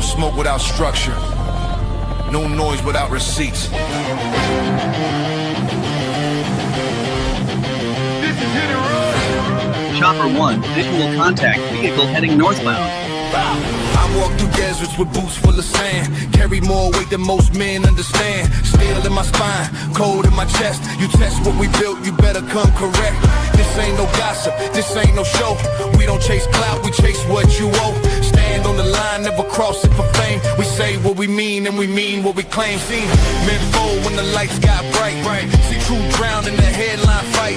No smoke without structure. No noise without receipts. This is hit and run. Chopper 1, visual contact, vehicle heading northbound. I walk through deserts with boots full of sand. Carry more weight than most men understand. Steel in my spine, cold in my chest. You test what we built, you better come correct. This ain't no gossip, this ain't no show. We don't chase clout, we chase what you owe. Stand on the line, never cross it for fame. We say what we mean and we mean what we claim. Seen men fold when the lights got bright. See true drown in the headline fight.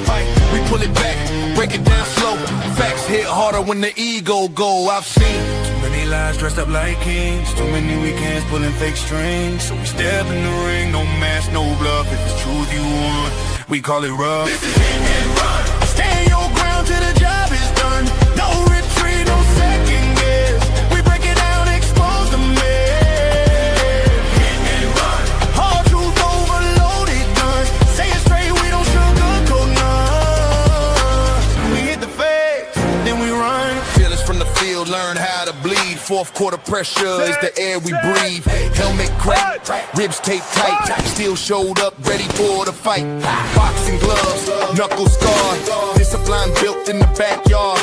We pull it back, break it down slow. Facts hit harder when the ego go. I've seen too many lies dressed up like kings. Too many weekends pulling fake strings. So we step in the ring, no mask, no bluff. If it's truth you want, we call it rough. This is hit and run. Stand your ground till the job is done. No retreat, no second guess. We break it down, expose the mess. Hit and run. Hard truth overloaded guns. Say it straight, we don't sugarcoat none. We hit the face, then we run. Feelings from the field, learn how to bleed. Fourth quarter pressure is the air we breathe. Helmet cracked, ribs taped tight. Still showed up, ready for the fight. Boxing gloves, knuckle scarred. Discipline built in the backyard.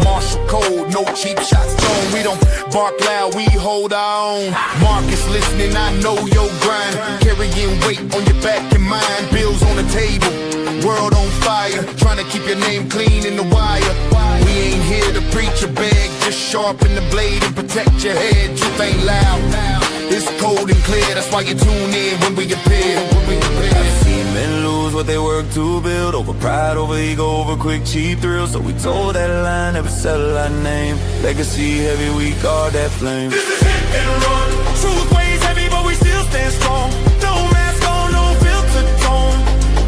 Martial code, no cheap shots thrown. We don't bark loud, we hold our own. Marcus listening, I know your grind. Carrying weight on your back and mind. Bills on the table, world on fire. Trying to keep your name clean in the wire. We ain't here to preach or beg. Just sharpen the blade and protect your head. Truth ain't loud. It's cold and clear, that's why you tune in when we appear. I've seen men lose what they work to build. Over pride, over ego, over quick, cheap thrills. So we told that line, never settle our name. Legacy heavy, we guard that flame. This is hit and run. Truth weighs heavy, but we still stand strong. No mask on, no filter tone.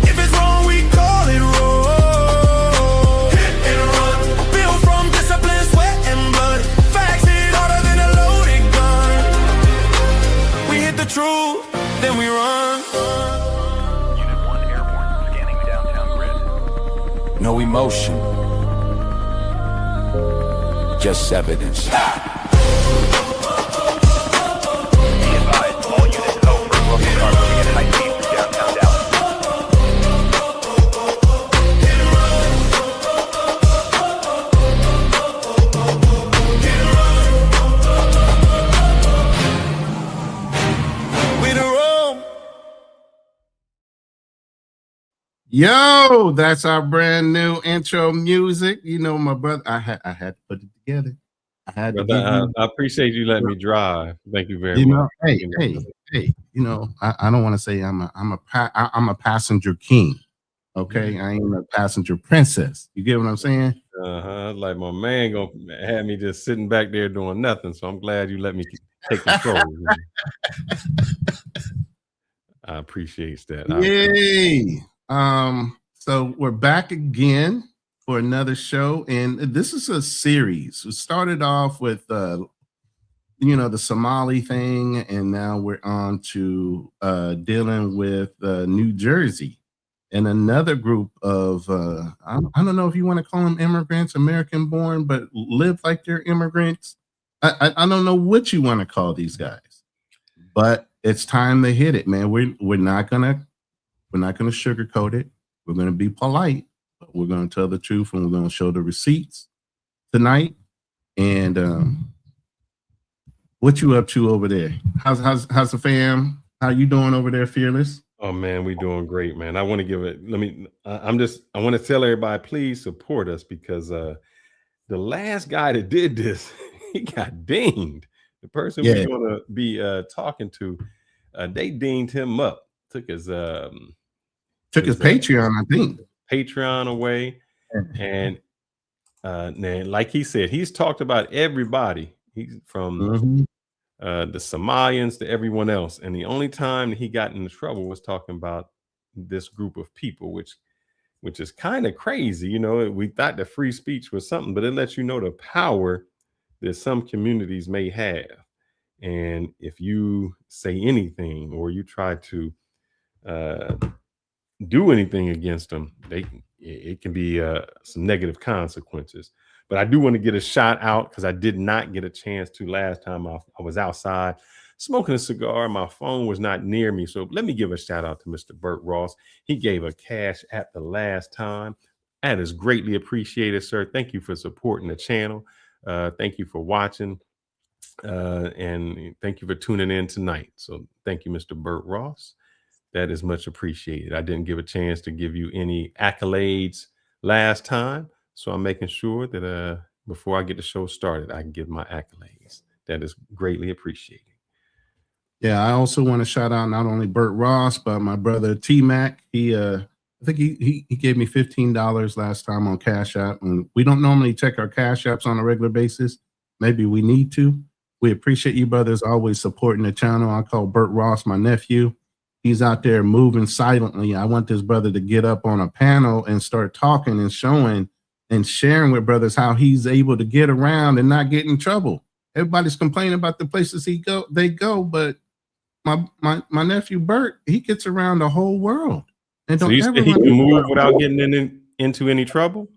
If it's wrong, we call it wrong. Hit and run. Built from discipline, sweat and blood. Facts hit harder than a loaded gun. We hit the truth, then we run. Unit 1 airborne, scanning downtown grid. No emotion, just evidence. Be advised, all units over. Local car moving at high speed through downtown Dallas. We the roam. Yo, that's our brand new intro music. You know, my brother, I had to put it together. I had to. Brother, I appreciate you letting me drive. Thank you very You know, much. hey. You know, I don't want to say I'm a passenger king. Okay, I ain't a passenger princess. You get what I'm saying? Like my man gonna have me just sitting back there doing nothing. So I'm glad you let me take control. I appreciate that. Yay! So we're back again for another show, and this is a series. We started off with you know, the Somali thing, and now we're on to dealing with New Jersey and another group of I don't know if you want to call them immigrants, American born, but live like they're immigrants. I don't know what you want to call these guys, but it's time to hit it, man. We're not gonna sugarcoat it. We're gonna be polite, but we're gonna tell the truth, and we're gonna show the receipts tonight. And what you up to over there? How's the fam? How you doing over there, Fearless? Oh man, we doing great, man. I want to give it. I want to tell everybody, please support us, because the last guy that did this, he got dinged. The person we're going to be talking to, they dinged him up. Took his Patreon, I think. Patreon away, and like he said, he's talked about everybody. He's from the Somalians to everyone else, and the only time he got into trouble was talking about this group of people, which is kind of crazy. You know, we thought the free speech was something, but it lets you know the power that some communities may have, and if you say anything or you try to do anything against them, it can be some negative consequences. But I do want to get a shout out because I did not get a chance to last time. I was outside smoking a cigar. My phone was not near me. So let me give a shout out to Mr. Burt Ross. He gave a cash at the last time. That is greatly appreciated, sir. Thank you for supporting the channel. Thank you for watching. And thank you for tuning in tonight. So thank you, Mr. Burt Ross. That is much appreciated. I didn't give a chance to give you any accolades last time. So I'm making sure that before I get the show started, I can give my accolades. That is greatly appreciated. Yeah, I also want to shout out not only Burt Ross, but my brother T-Mac. I think he gave me $15 last time on Cash App. And we don't normally check our Cash Apps on a regular basis. Maybe we need to. We appreciate you brothers always supporting the channel. I call Burt Ross my nephew. He's out there moving silently. I want this brother to get up on a panel and start talking and showing and sharing with brothers how he's able to get around and not get in trouble. Everybody's complaining about the places they go, but my nephew Burt, he gets around the whole world. And so he can move without getting into any trouble?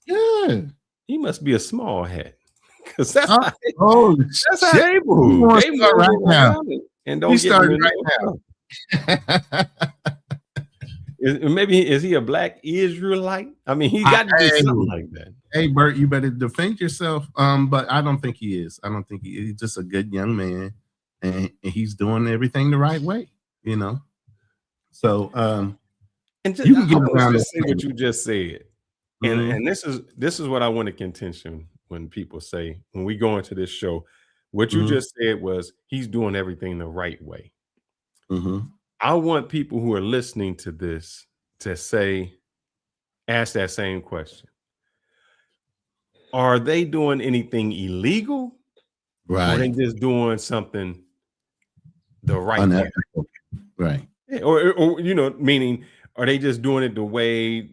Yeah. He must be a small head. Because that's how they move. They move right now. And don't get right now. Maybe is he a black Israelite? I mean, he got to do something like that. Hey, Bert, you better defend yourself. But I don't think he is. I don't think he's just a good young man, and he's doing everything the right way, you know. So and just, you can get around say what you just said. And this is what I want to contention when people say, when we go into this show, what you just said was he's doing everything the right way. I want people who are listening to this to ask that same question. Are they doing anything illegal? Right. Or are they just doing something the right way? Right. Or, you know, meaning, are they just doing it the way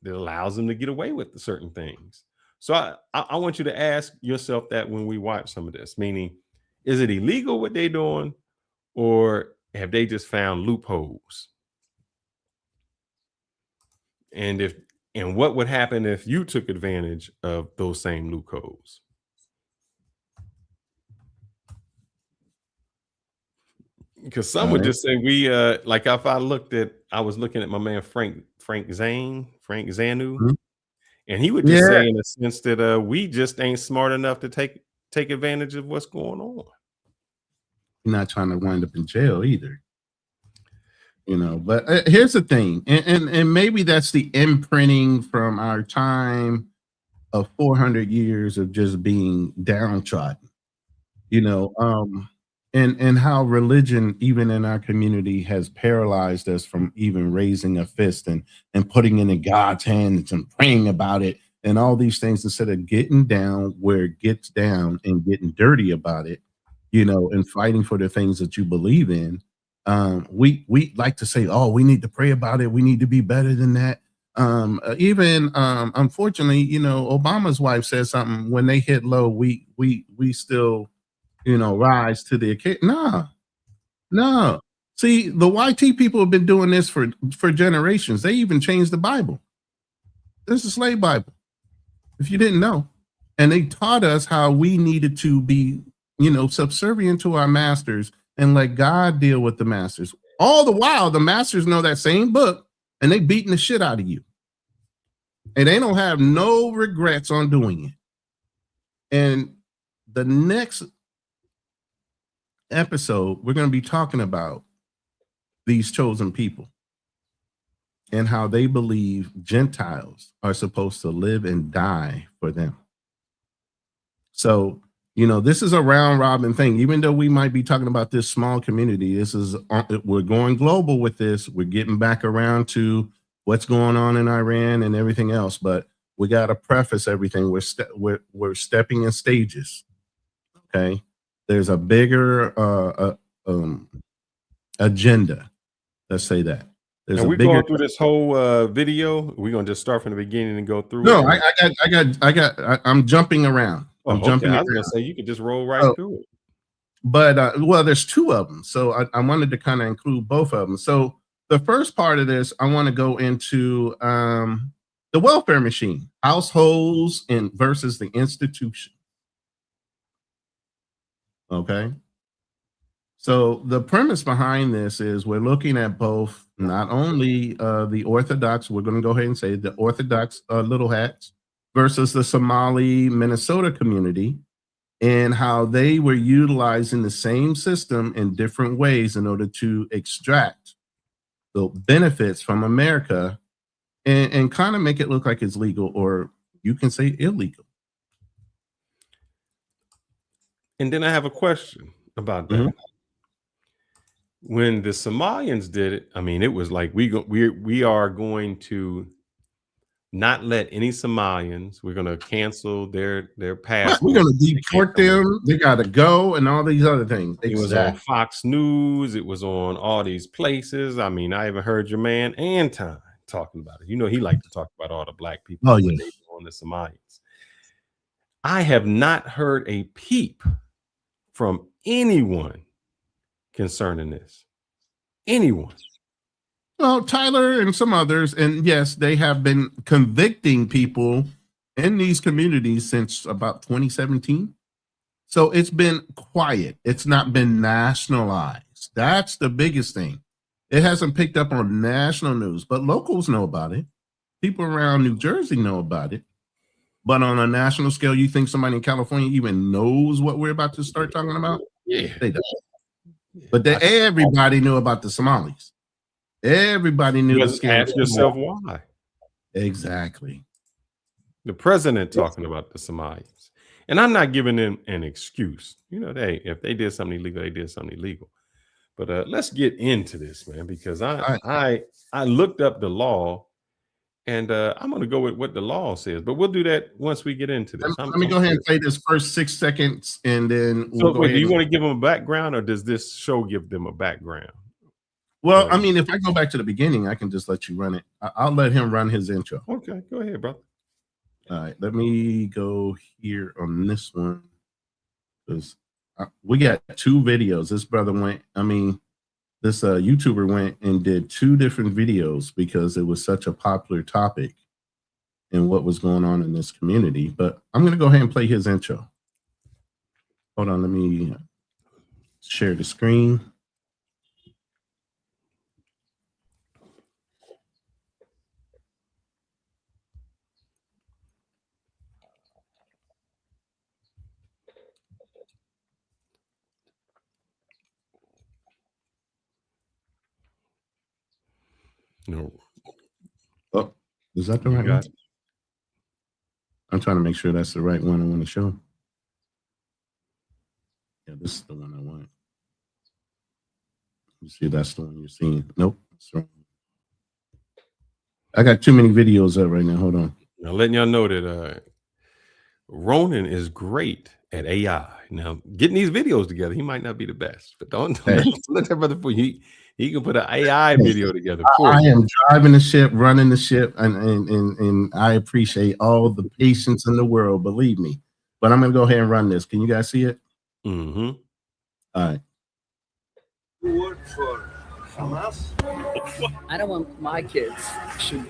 that allows them to get away with certain things? So I want you to ask yourself that when we watch some of this, meaning, is it illegal what they're doing, or have they just found loopholes? And what would happen if you took advantage of those same loopholes? Because some would just say like if I was looking at my man Frank Zanu, and he would just say in a sense that we just ain't smart enough to take advantage of what's going on. You're not trying to wind up in jail either, you know. But here's the thing, and maybe that's the imprinting from our time of 400 years of just being downtrodden, you know, and how religion, even in our community, has paralyzed us from even raising a fist and putting it in God's hands and praying about it and all these things, instead of getting down where it gets down and getting dirty about it, you know, and fighting for the things that you believe in. We like to say, oh, we need to pray about it. We need to be better than that. Unfortunately, you know, Obama's wife said something, when they hit low, we still, you know, rise to the occasion. No. See, the YT people have been doing this for generations. They even changed the Bible. This is a slave Bible, if you didn't know. And they taught us how we needed to be, you know, subservient to our masters and let God deal with the masters. All the while, the masters know that same book and they beating the shit out of you. And they don't have no regrets on doing it. And the next episode, we're going to be talking about these chosen people and how they believe Gentiles are supposed to live and die for them. So, you know, this is a round robin thing. Even though we might be talking about this small community, we're going global with this. We're getting back around to what's going on in Iran and everything else. But we got to preface everything. We're stepping in stages. Okay. There's a bigger agenda. Let's say that. Are we going through this whole video? We're gonna just start from the beginning and go through. No, I'm jumping around. I'm jumping. I was gonna say you could just roll right through it. But well, there's two of them, so I wanted to kind of include both of them. So the first part of this, I want to go into The welfare machine, households and versus the institution. Okay. So the premise behind this is we're looking at both, not only the Orthodox, we're going to go ahead and say the Orthodox little hats versus the Somali Minnesota community, and how they were utilizing the same system in different ways in order to extract the benefits from America and kind of make it look like it's legal, or you can say illegal. And then I have a question about that. Mhm. When the Somalians did it, I mean, it was like we are going to not let any Somalians. We're going to cancel their passports. We're going to deport them. They got to go, and all these other things. It was on Fox News. It was on all these places. I mean, I even heard your man Anton talking about it. You know, he liked to talk about all the black people on the Somalians. I have not heard a peep from anyone concerning this. Anyone. Well, Tyler and some others, and yes, they have been convicting people in these communities since about 2017. So it's been quiet. It's not been nationalized. That's the biggest thing. It hasn't picked up on national news, but locals know about it. People around New Jersey know about it. But on a national scale, you think somebody in California even knows what we're about to start talking about? Yeah. They don't. But everybody knew about the Somalis. Everybody knew the scam. Ask yourself why. Exactly. The president talking about the Somalians. And I'm not giving them an excuse. You know, if they did something illegal, they did something illegal. But let's get into this, man, because I looked up the law, and I'm going to go with what the law says. But we'll do that once we get into this. Let me go ahead and play this first 6 seconds, and then we'll do you want to give them a background, or does this show give them a background? Well, I mean, if I go back to the beginning, I can just let you run it. I'll let him run his intro. Okay, go ahead, brother. All right, let me go here on this one, because we got 2 videos. This brother went, this YouTuber went and did 2 different videos because it was such a popular topic and what was going on in this community. But I'm going to go ahead and play his intro. Hold on, let me share the screen. No. Oh, is that the right one? I'm trying to make sure that's the right one I want to show. Yeah, this is the one I want. You see, that's the one you're seeing. Nope, that's wrong. I got too many videos up right now. Hold on. Now, letting y'all know that Ronin is great at AI. Now, getting these videos together, he might not be the best, but don't let that brother fool you. He can put an AI video together. I am driving the ship, running the ship, and I appreciate all the patience in the world, believe me. But I'm going to go ahead and run this. Can you guys see it? Mm-hmm. All right. You work for Hamas? I don't want my kids to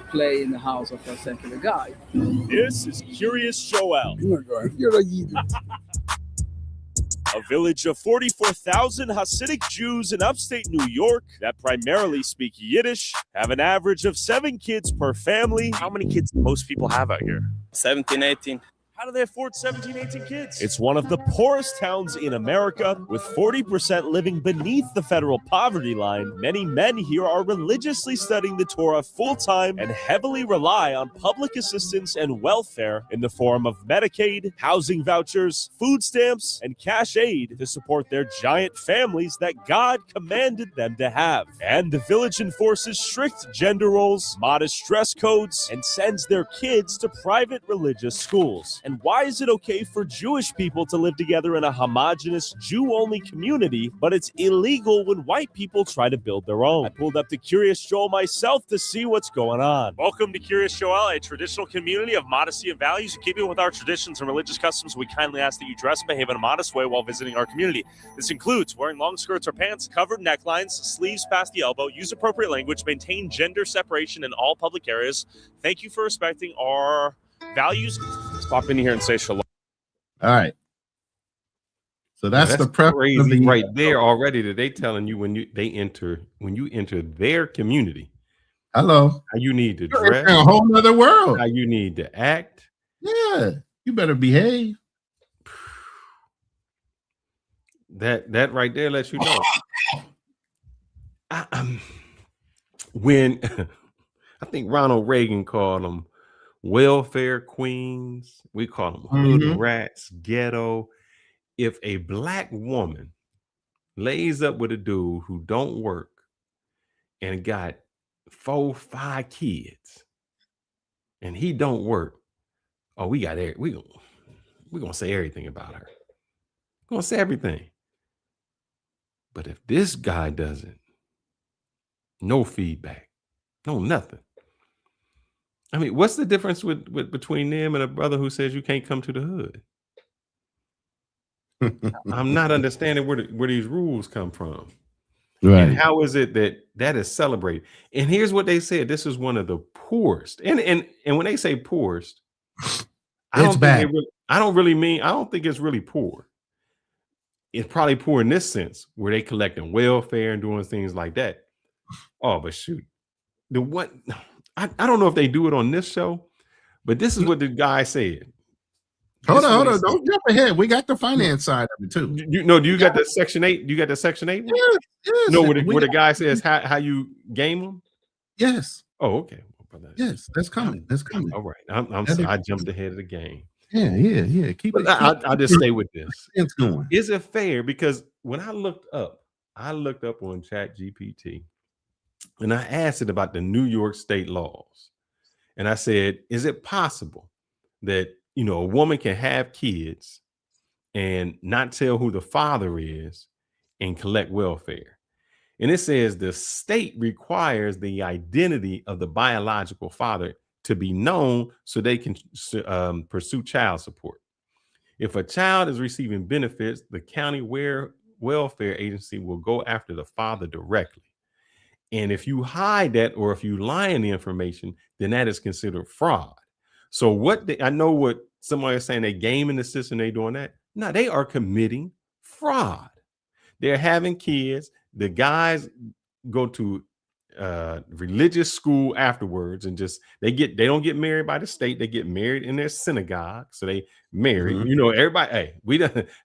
play in the house of a secular guy. This is Curious Joel. A village of 44,000 Hasidic Jews in upstate New York that primarily speak Yiddish have an average of 7 kids per family. How many kids do most people have out here? 17, 18. How do they afford 17, 18 kids? It's one of the poorest towns in America, with 40% living beneath the federal poverty line. Many men here are religiously studying the Torah full-time and heavily rely on public assistance and welfare in the form of Medicaid, housing vouchers, food stamps, and cash aid to support their giant families that God commanded them to have. And the village enforces strict gender roles, modest dress codes, and sends their kids to private religious schools. And why is it okay for Jewish people to live together in a homogenous Jew-only community, but it's illegal when white people try to build their own? I pulled up to Curious Joel myself to see what's going on. Welcome to Curious Joel, a traditional community of modesty and values. In keeping with our traditions and religious customs, we kindly ask that you dress and behave in a modest way while visiting our community. This includes wearing long skirts or pants, covered necklines, sleeves past the elbow, use appropriate language, maintain gender separation in all public areas. Thank you for respecting our values. Let's pop in here and say shalom. All right. So that's the crazy right there already, that they telling you when you enter their community. Hello. How you need to dress. A whole other world. How you need to act. Yeah. You better behave. That right there lets you know. When I think Ronald Reagan called them welfare queens, we call them hood rats, ghetto. If a black woman lays up with a dude who don't work and got 4, 5 kids, and he don't work, oh, we gonna say everything about her. We're gonna say everything. But if this guy doesn't, no feedback, no nothing. I mean, what's the difference between them and a brother who says you can't come to the hood? I'm not understanding where these rules come from. Right. And how is it that is celebrated? And here's what they said. This is one of the poorest. And when they say poorest, I don't think it's really poor. It's probably poor in this sense, where they collecting welfare and doing things like that. Oh, but shoot. I don't know if they do it on this show, but this is what the guy said. Hold on. Don't jump ahead. We got the finance side of it too. Do you got the Section 8? Do you got the Section 8? Yes. No, where the guy says how you game them? Yes. Oh, okay. Yes, that's coming. That's coming. All right. I'm sorry. I jumped ahead of the game. Yeah. I'll just stay with this. It's going. Is it fair? Because when I looked up on ChatGPT and I asked it about the New York state laws. And I said, is it possible that, a woman can have kids and not tell who the father is and collect welfare? And it says the state requires the identity of the biological father to be known so they can pursue child support. If a child is receiving benefits, the county welfare agency will go after the father directly. And if you hide that, or if you lie in the information, then that is considered fraud. So I know what somebody is saying, they gaming the system, they doing that. No, they are committing fraud. They're having kids. The guys go to religious school afterwards and they don't get married by the state. They get married in their synagogue. So they marry, everybody. Hey,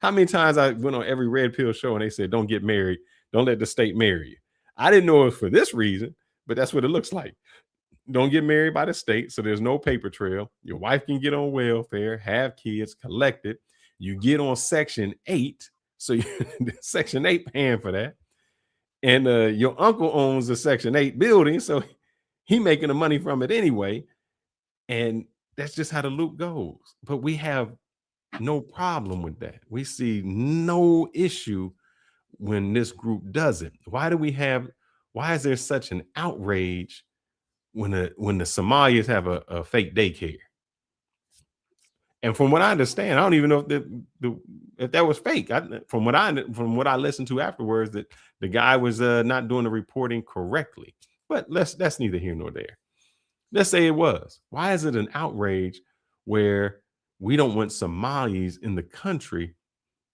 how many times I went on every red pill show and they said, don't get married. Don't let the state marry you. I didn't know it was for this reason, but that's what it looks like. Don't get married by the state, so there's no paper trail. Your wife can get on welfare, have kids, collect it. You get on Section 8, so Section 8 paying for that. And your uncle owns the Section 8 building, so he making the money from it anyway. And that's just how the loop goes. But we have no problem with that. We see no issue when this group does it. Why is there such an outrage when the Somalis have a fake daycare? And from what I understand, I don't even know if that was fake. From what I listened to afterwards, that the guy was not doing the reporting correctly. But that's neither here nor there. Let's say it was. Why is it an outrage where we don't want Somalis in the country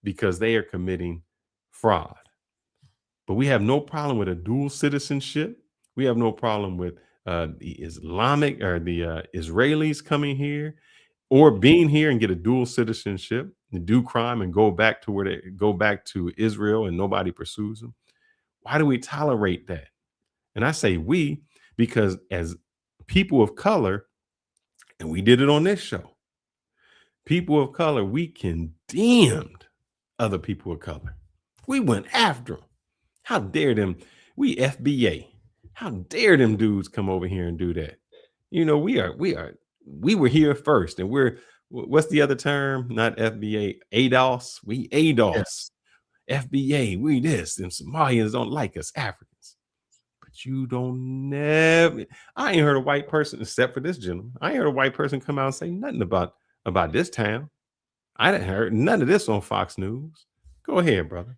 because they are committing fraud? But we have no problem with a dual citizenship. We have no problem with the Islamic or the Israelis coming here or being here and get a dual citizenship and do crime and go back to Israel and nobody pursues them. Why do we tolerate that? And I say we, because as people of color, and we did it on this show, people of color, we condemned other people of color. We went after them. How dare them? We FBA. How dare them dudes come over here and do that? We were here first, and we're what's the other term? Not FBA, ADOS. We ADOS. Yeah. FBA, we this. And Somalians don't like us, Africans. But you don't never. I ain't heard a white person, except for this gentleman. I ain't heard a white person come out and say nothing about this town. I didn't heard none of this on Fox News. Go ahead, brother.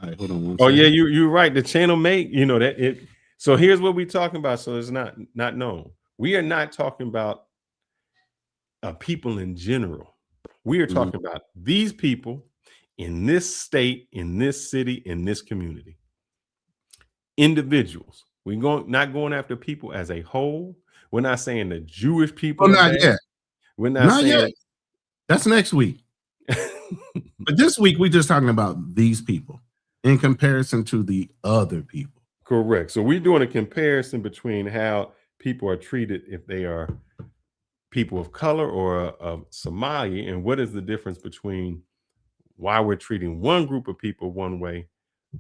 All right, hold on one Oh second. yeah, you're right. The channel mate, you know that it. So here's what we're talking about. So it's not known. We are not talking about people in general. We are talking about these people in this state, in this city, in this community. Individuals. We're not going after people as a whole. We're not saying the Jewish people. Well, not yet. We're not saying yet. That's next week. But this week we're just talking about these people in comparison to the other people. Correct. So we're doing a comparison between how people are treated if they are people of color or of Somali, and what is the difference between why we're treating one group of people one way,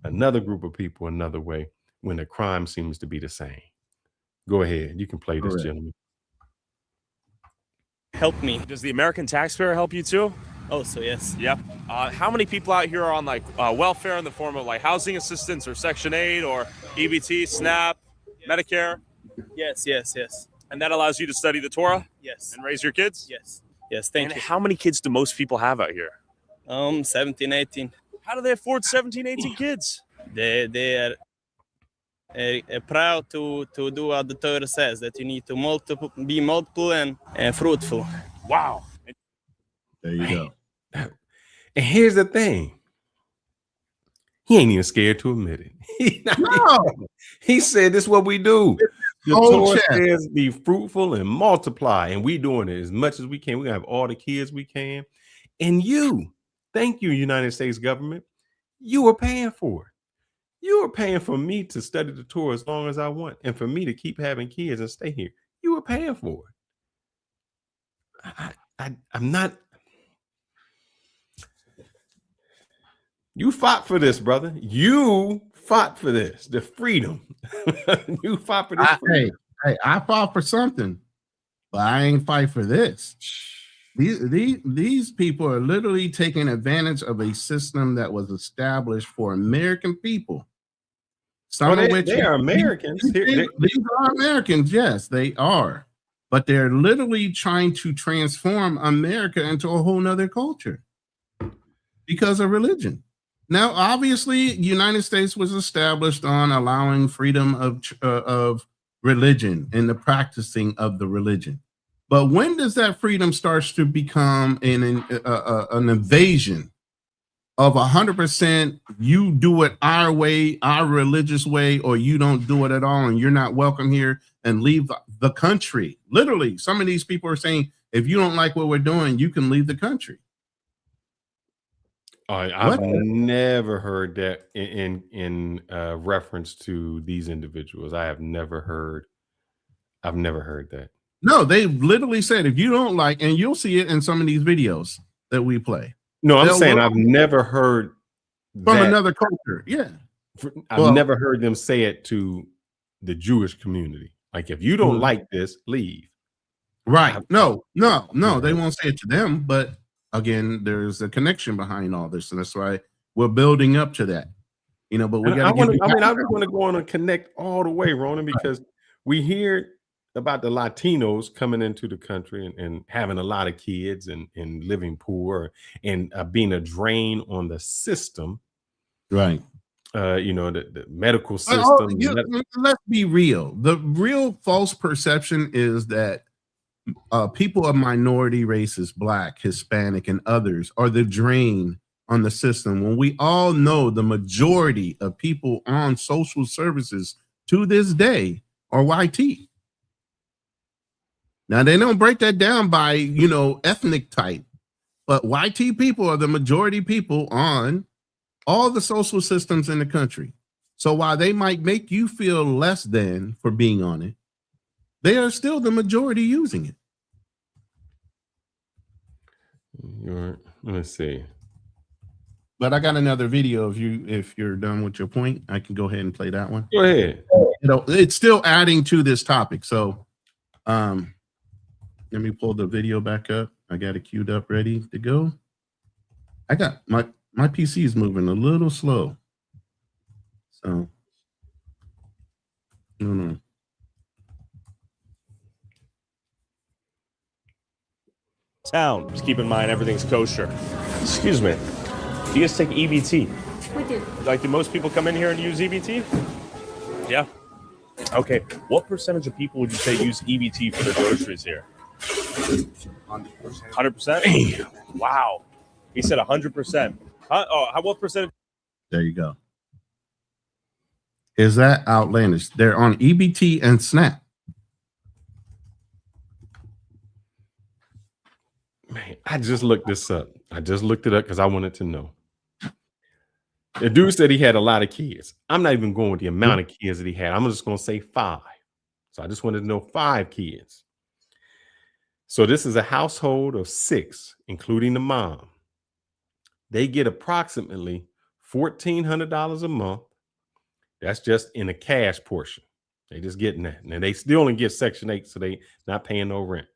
another group of people another way, when the crime seems to be the same. Go ahead. You can play this, gentleman. Help me. Does the American taxpayer help you too? Also, yes. Yep. How many people out here are on like welfare in the form of like housing assistance or Section 8 or EBT, SNAP, Medicare? Yes. And that allows you to study the Torah? Yes. And raise your kids? Yes, thank you. How many kids do most people have out here? 17, 18. How do they afford 17, 18 kids? They are proud to do what the Torah says, that you need to be multiple and fruitful. Wow. There you go. And here's the thing. He ain't even scared to admit it. No. He said this is what we do. The Whole Torah chat. says be fruitful and multiply, and we doing it as much as we can. We're gonna have all the kids we can. And you, thank you, United States government. You are paying for it. You are paying for me to study the Torah as long as I want, and for me to keep having kids and stay here. You are paying for it. I'm not. You fought for this, brother. You fought for this, the freedom. You fought for this. Hey, I fought for something, but I ain't fight for this. These people are literally taking advantage of a system that was established for American people. Some of which they are Americans. These are Americans, yes, they are. But they're literally trying to transform America into a whole nother culture because of religion. Now, obviously, the United States was established on allowing freedom of religion and the practicing of the religion. But when does that freedom starts to become an invasion of 100%? You do it our way, our religious way, or you don't do it at all, and you're not welcome here, and leave the country. Literally, some of these people are saying, if you don't like what we're doing, you can leave the country. I've never heard that in reference to these individuals. I've never heard that. No, they literally said, if you don't like, and you'll see it in some of these videos that we play. No, I'm saying I've never heard from another culture. Yeah. I've never heard them say it to the Jewish community. Like, if you don't like this, leave. Right. No, they won't say it to them, but again, there's a connection behind all this, and that's why we're building up to that. You know, but we got to. I just want to go on and connect all the way, Ronin, because we hear about the Latinos coming into the country and having a lot of kids and living poor and being a drain on the system. Right. You know, the medical system. Let's be real. The real false perception is that people of minority races, Black, Hispanic, and others, are the drain on the system, when we all know the majority of people on social services to this day are YT. Now, they don't break that down by, you know, ethnic type, but YT people are the majority people on all the social systems in the country. So while they might make you feel less than for being on it, they are still the majority using it. Let's see. But I got another video. If you're done with your point, I can go ahead and play that one. Go ahead. You know, it's still adding to this topic. So let me pull the video back up. I got it queued up, ready to go. I got my PC is moving a little slow. So, no. Town. Just keep in mind everything's kosher. Excuse me. Do you guys take EBT? We do. Like, do most people come in here and use EBT? Yeah. Okay. What percentage of people would you say use EBT for their groceries here? 100%? Wow. He said 100%. What percentage? There you go. Is that outlandish? They're on EBT and SNAP. Man, I just looked this up. I just looked it up because I wanted to know. The dude said he had a lot of kids. I'm not even going with the amount of kids that he had. I'm just going to say 5. So I just wanted to know 5 kids. So this is a household of 6, including the mom. They get approximately $1,400 a month. That's just in a cash portion. They just getting that. And they still only get Section 8, so they not paying no rent.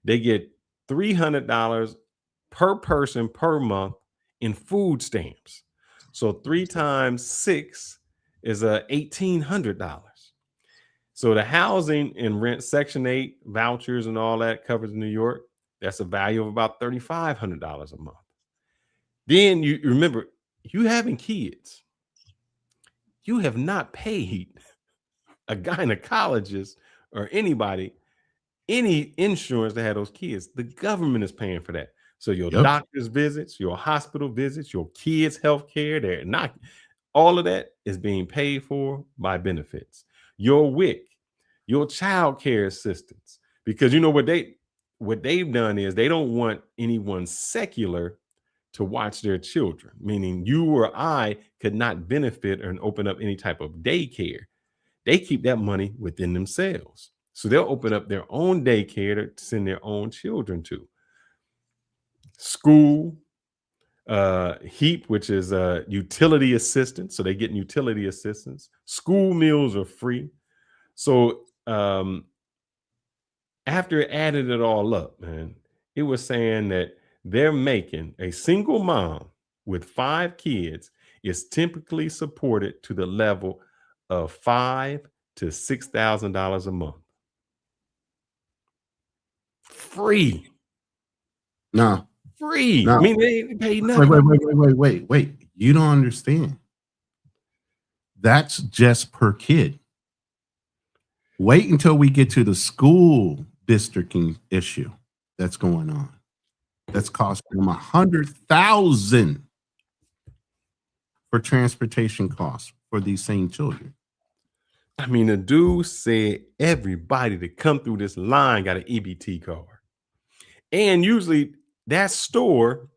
They get $300 per person per month in food stamps. So 3 times 6 is $1,800. So the housing and rent, Section 8 vouchers and all that covers New York. That's a value of about $3,500 a month. Then you remember, you having kids. You have not paid a gynecologist or anybody any insurance to have those kids. The government is paying for that. So your doctor's visits, your hospital visits, your kids' health care, they're not, all of that is being paid for by benefits. Your WIC, your child care assistance, because you know what they've done is they don't want anyone secular to watch their children, meaning you or I could not benefit and open up any type of daycare. They keep that money within themselves. So they'll open up their own daycare to send their own children to. School, HEAP, which is utility assistance. So they're getting utility assistance. School meals are free. So after it added it all up, man, it was saying that they're making a single mom with 5 kids is typically supported to the level of $5,000 to $6,000 a month. Free. No. Free. No. I mean, they pay nothing. Wait. You don't understand. That's just per kid. Wait until we get to the school districting issue that's going on. That's costing them $100,000 for transportation costs for these same children. I mean, the dude said everybody that come through this line got an EBT card. And usually that store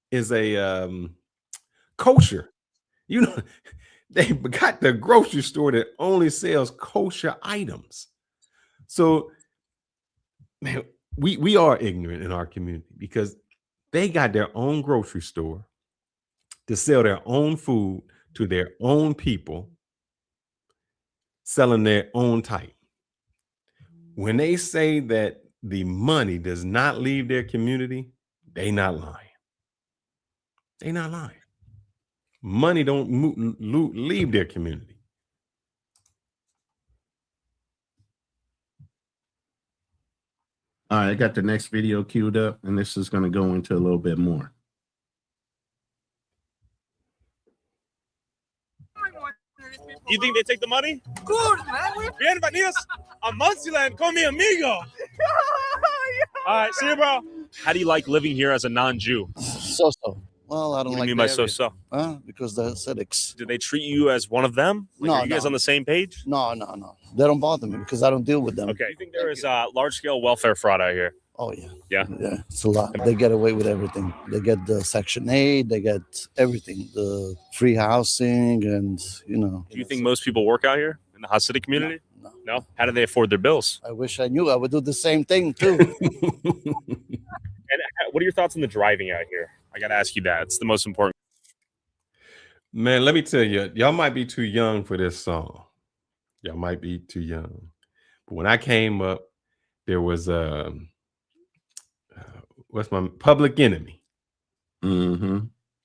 is a kosher. You know, they got the grocery store that only sells kosher items. So, man, we are ignorant in our community because they got their own grocery store to sell their own food to their own people, selling their own type. When they say that the money does not leave their community, they not lying. They not lying. Money don't leave their community. All right, I got the next video queued up, and this is going to go into a little bit more. You think they take the money? Good, man. Bienvenidos a Muncie-land. Con mi amigo. All right, see you, bro. How do you like living here as a non-Jew? So-so. Well, I don't What like do you mean by so-so? Because the Hasidics. Do they treat you as one of them? Like, No, are you guys no. on the same page? No. They don't bother me because I don't deal with them. Okay. Do you think there is large-scale welfare fraud out here? Oh, yeah. Yeah? Yeah, it's a lot. They get away with everything. They get the Section 8. They get everything. The free housing and, you know. Do you think most people work out here in the Hasidic community? No. How do they afford their bills? I wish I knew. I would do the same thing, too. And what are your thoughts on the driving out here? I got to ask you that. It's the most important. Man, let me tell you, y'all might be too young for this song. Y'all might be too young. But when I came up, there was what what's my Public Enemy. Mm-hmm.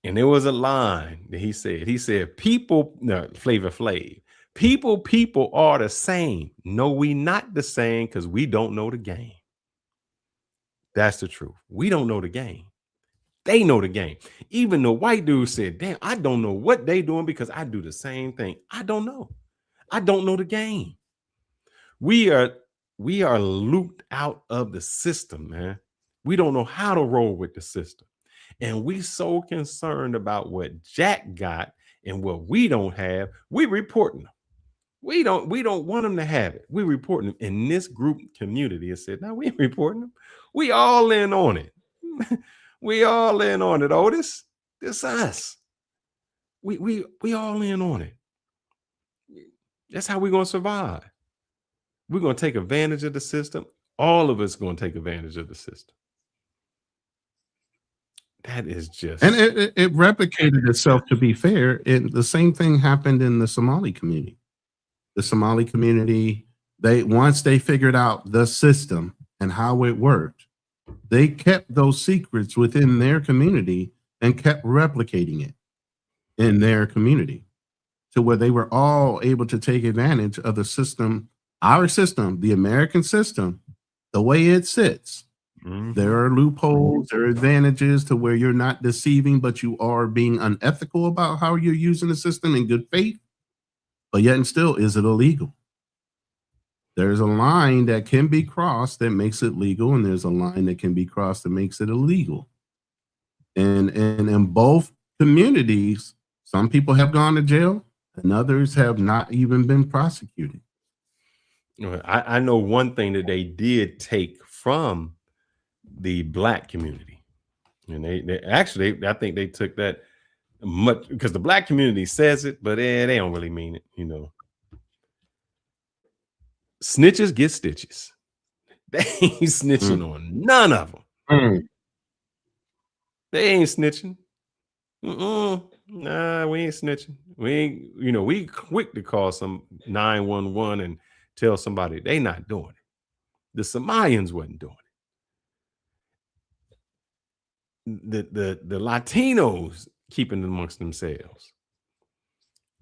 And there was a line that he said, people, no, Flavor Flav, people are the same. No, we not the same because we don't know the game. That's the truth. We don't know the game. They know the game. Even the white dude said, damn, I don't know what they doing because I do the same thing. I don't know. I don't know the game. We are looped out of the system, man. We don't know how to roll with the system. And we so concerned about what Jack got and what we don't have, we reporting them. We don't want them to have it. We reporting them. In this group community, it said, now we ain't reporting them. We all in on it. We all in on it, Otis. This us. We all in on it. That's how we're gonna survive. We're gonna take advantage of the system. All of us gonna take advantage of the system. That is just, and it replicated itself. To be fair, the same thing happened in the Somali community. The Somali community, once they figured out the system and how it worked, they kept those secrets within their community and kept replicating it in their community to where they were all able to take advantage of the system, our system, the American system, the way it sits. Mm-hmm. There are loopholes, there are advantages to where you're not deceiving, but you are being unethical about how you're using the system in good faith. But yet and still, is it illegal? There's a line that can be crossed that makes it legal, and there's a line that can be crossed that makes it illegal. And in both communities, some people have gone to jail and others have not even been prosecuted. I know one thing that they did take from the Black community, and they actually, I think they took that much because the Black community says it, but they don't really mean it, you know. Snitches get stitches. They ain't snitching on none of them. They ain't snitching. Nah, we ain't snitching. We ain't, you know, we quick to call some 911 and tell somebody they not doing it. The Somalians wasn't doing it. The Latinos keeping it amongst themselves.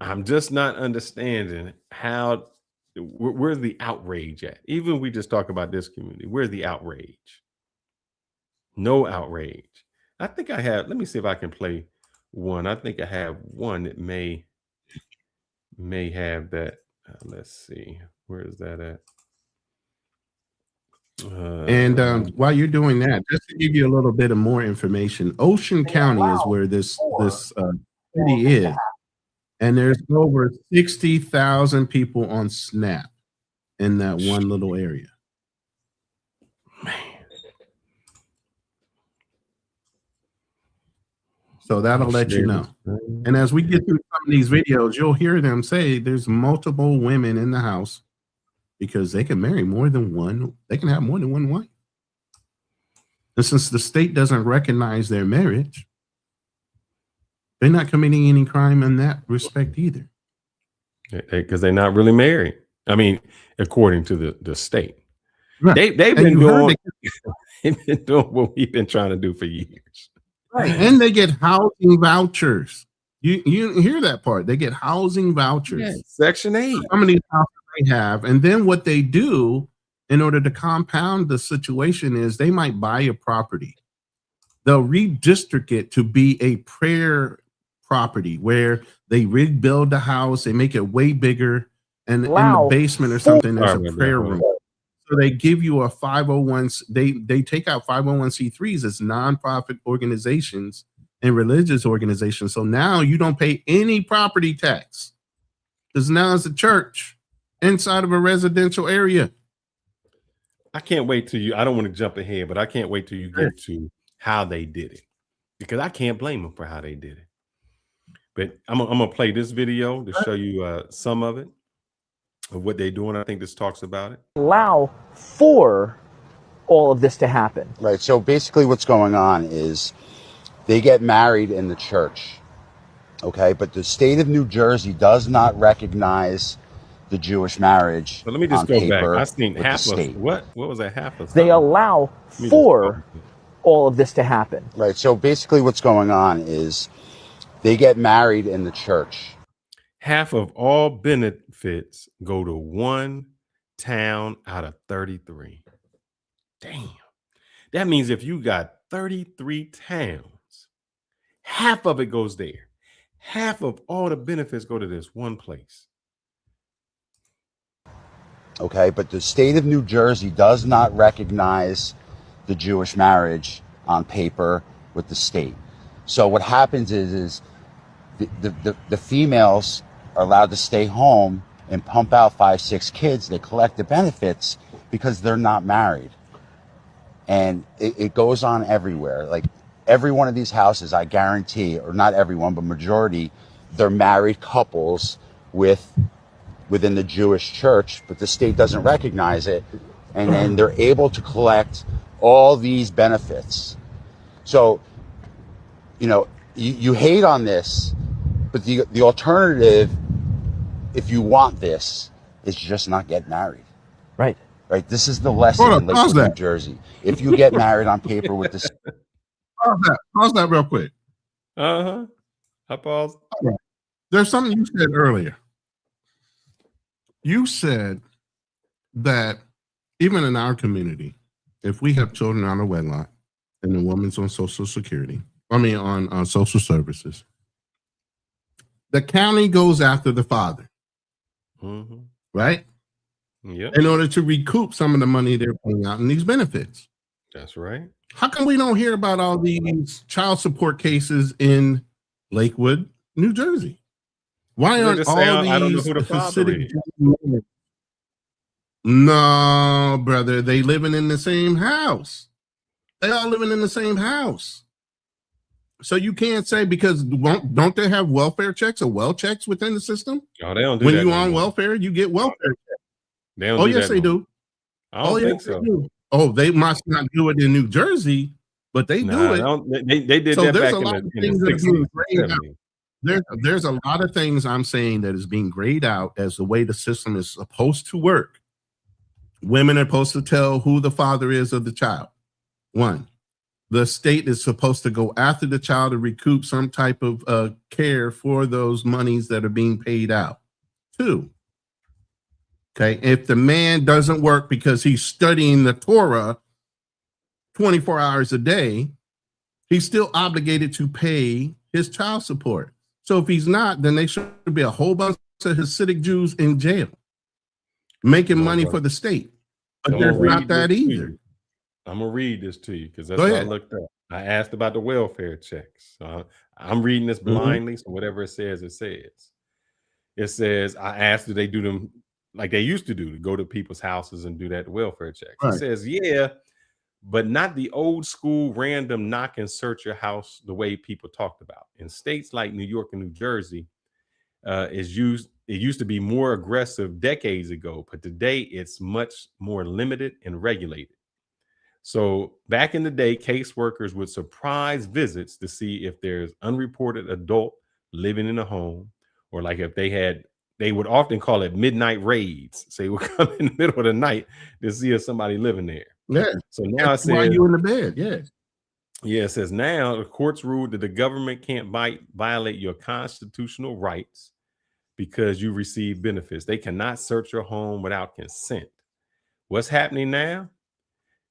I'm just not understanding how, where's the outrage at? Even we just talk about this community, where's the outrage? No outrage. I think I have, let me see if I can play one. I think I have one that may have that. Let's see, where is that at? And while you're doing that, just to give you a little bit of more information, Ocean County is where this city is, and there's over 60,000 people on Snap in that one little area. Man. So that'll let you know. And as we get through some of these videos, you'll hear them say there's multiple women in the house because they can marry more than one. They can have more than one wife. And since the state doesn't recognize their marriage, they're not committing any crime in that respect either. Because they're not really married. I mean, according to the state. Right. They've been doing what we've been trying to do for years. Right. And they get housing vouchers. You hear that part. They get housing vouchers. Yeah, Section 8. How many houses they have. And then what they do in order to compound the situation is they might buy a property. They'll redistrict it to be a prayer property where they rebuild the house, they make it way bigger, and in the basement or something there's a prayer room. So they give you a 501, they take out 501c3s as nonprofit organizations and religious organizations. So now you don't pay any property tax because now it's a church inside of a residential area. I can't wait till you, I don't want to jump ahead, but I can't wait till you get to how they did it, because I can't blame them for how they did it. But I'm gonna play this video to show you some of it, of what they're doing. I think this talks about it. Allow for all of this to happen. Right. So basically what's going on is they get married in the church. Okay. But the state of New Jersey does not recognize the Jewish marriage. So let me just go back. I seen half of what was that half of? They allow for all of this to happen? Right. So basically what's going on is they get married in the church. Half of all benefits go to one town out of 33. Damn. That means if you got 33 towns, half of it goes there. Half of all the benefits go to this one place. Okay, but the state of New Jersey does not recognize the Jewish marriage on paper with the state. So what happens is the females are allowed to stay home and pump out 5-6 kids. They collect the benefits because they're not married. And it goes on everywhere. Like every one of these houses, I guarantee, or not everyone, but majority, they're married couples within the Jewish church, but the state doesn't recognize it. And then they're able to collect all these benefits. So, you know, you hate on this, but the alternative, if you want this, is just not get married. Right. Right. This is the lesson in Lakewood, New Jersey. If you get married on paper with this. Pause that real quick. I pause. There's something you said earlier. You said that even in our community, if we have children out of wedlock and the woman's on Social Security, on social services, the county goes after the father, right? Yeah. In order to recoup some of the money they're paying out in these benefits. That's right. How come we don't hear about all these child support cases in Lakewood, New Jersey? Why aren't all these I don't know who the father Hasidic is. No, brother, they living in the same house. They all living in the same house. So you can't say, because don't they have welfare checks or well checks within the system? Oh, they don't do when that you no on more. welfare, you get welfare checks. They don't Oh, do yes, that they no more. do. I don't think so. They do. Oh, they must not do it in New Jersey, but they do it. They did So that there's back a lot in of the things that are 60s, being grayed out. 70s. There's a lot of things I'm saying that is being grayed out as the way the system is supposed to work. Women are supposed to tell who the father is of the child. One, the state is supposed to go after the child to recoup some type of care for those monies that are being paid out. Two, okay, if the man doesn't work because he's studying the Torah 24 hours a day, he's still obligated to pay his child support. So if he's not, then there should be a whole bunch of Hasidic Jews in jail making money for the state. But there's not that either. I'm going to read this to you because that's Go what I ahead. looked up. I asked about the welfare checks. So I'm reading this blindly, so whatever it says, it says. It says, I asked, do they do them like they used to do, to go to people's houses and do that welfare checks? Right. It says, yeah, but not the old school random knock and search your house the way people talked about. In states like New York and New Jersey, it used to be more aggressive decades ago, but today it's much more limited and regulated. So back in the day, caseworkers would surprise visits to see if there's unreported adult living in a home, or like if they would often call it midnight raids. So they would come in the middle of the night to see if somebody living there. Yeah. So now it says, while you in the bed, yeah. Yeah, it says now the courts ruled that the government can't violate your constitutional rights because you receive benefits. They cannot search your home without consent. What's happening now?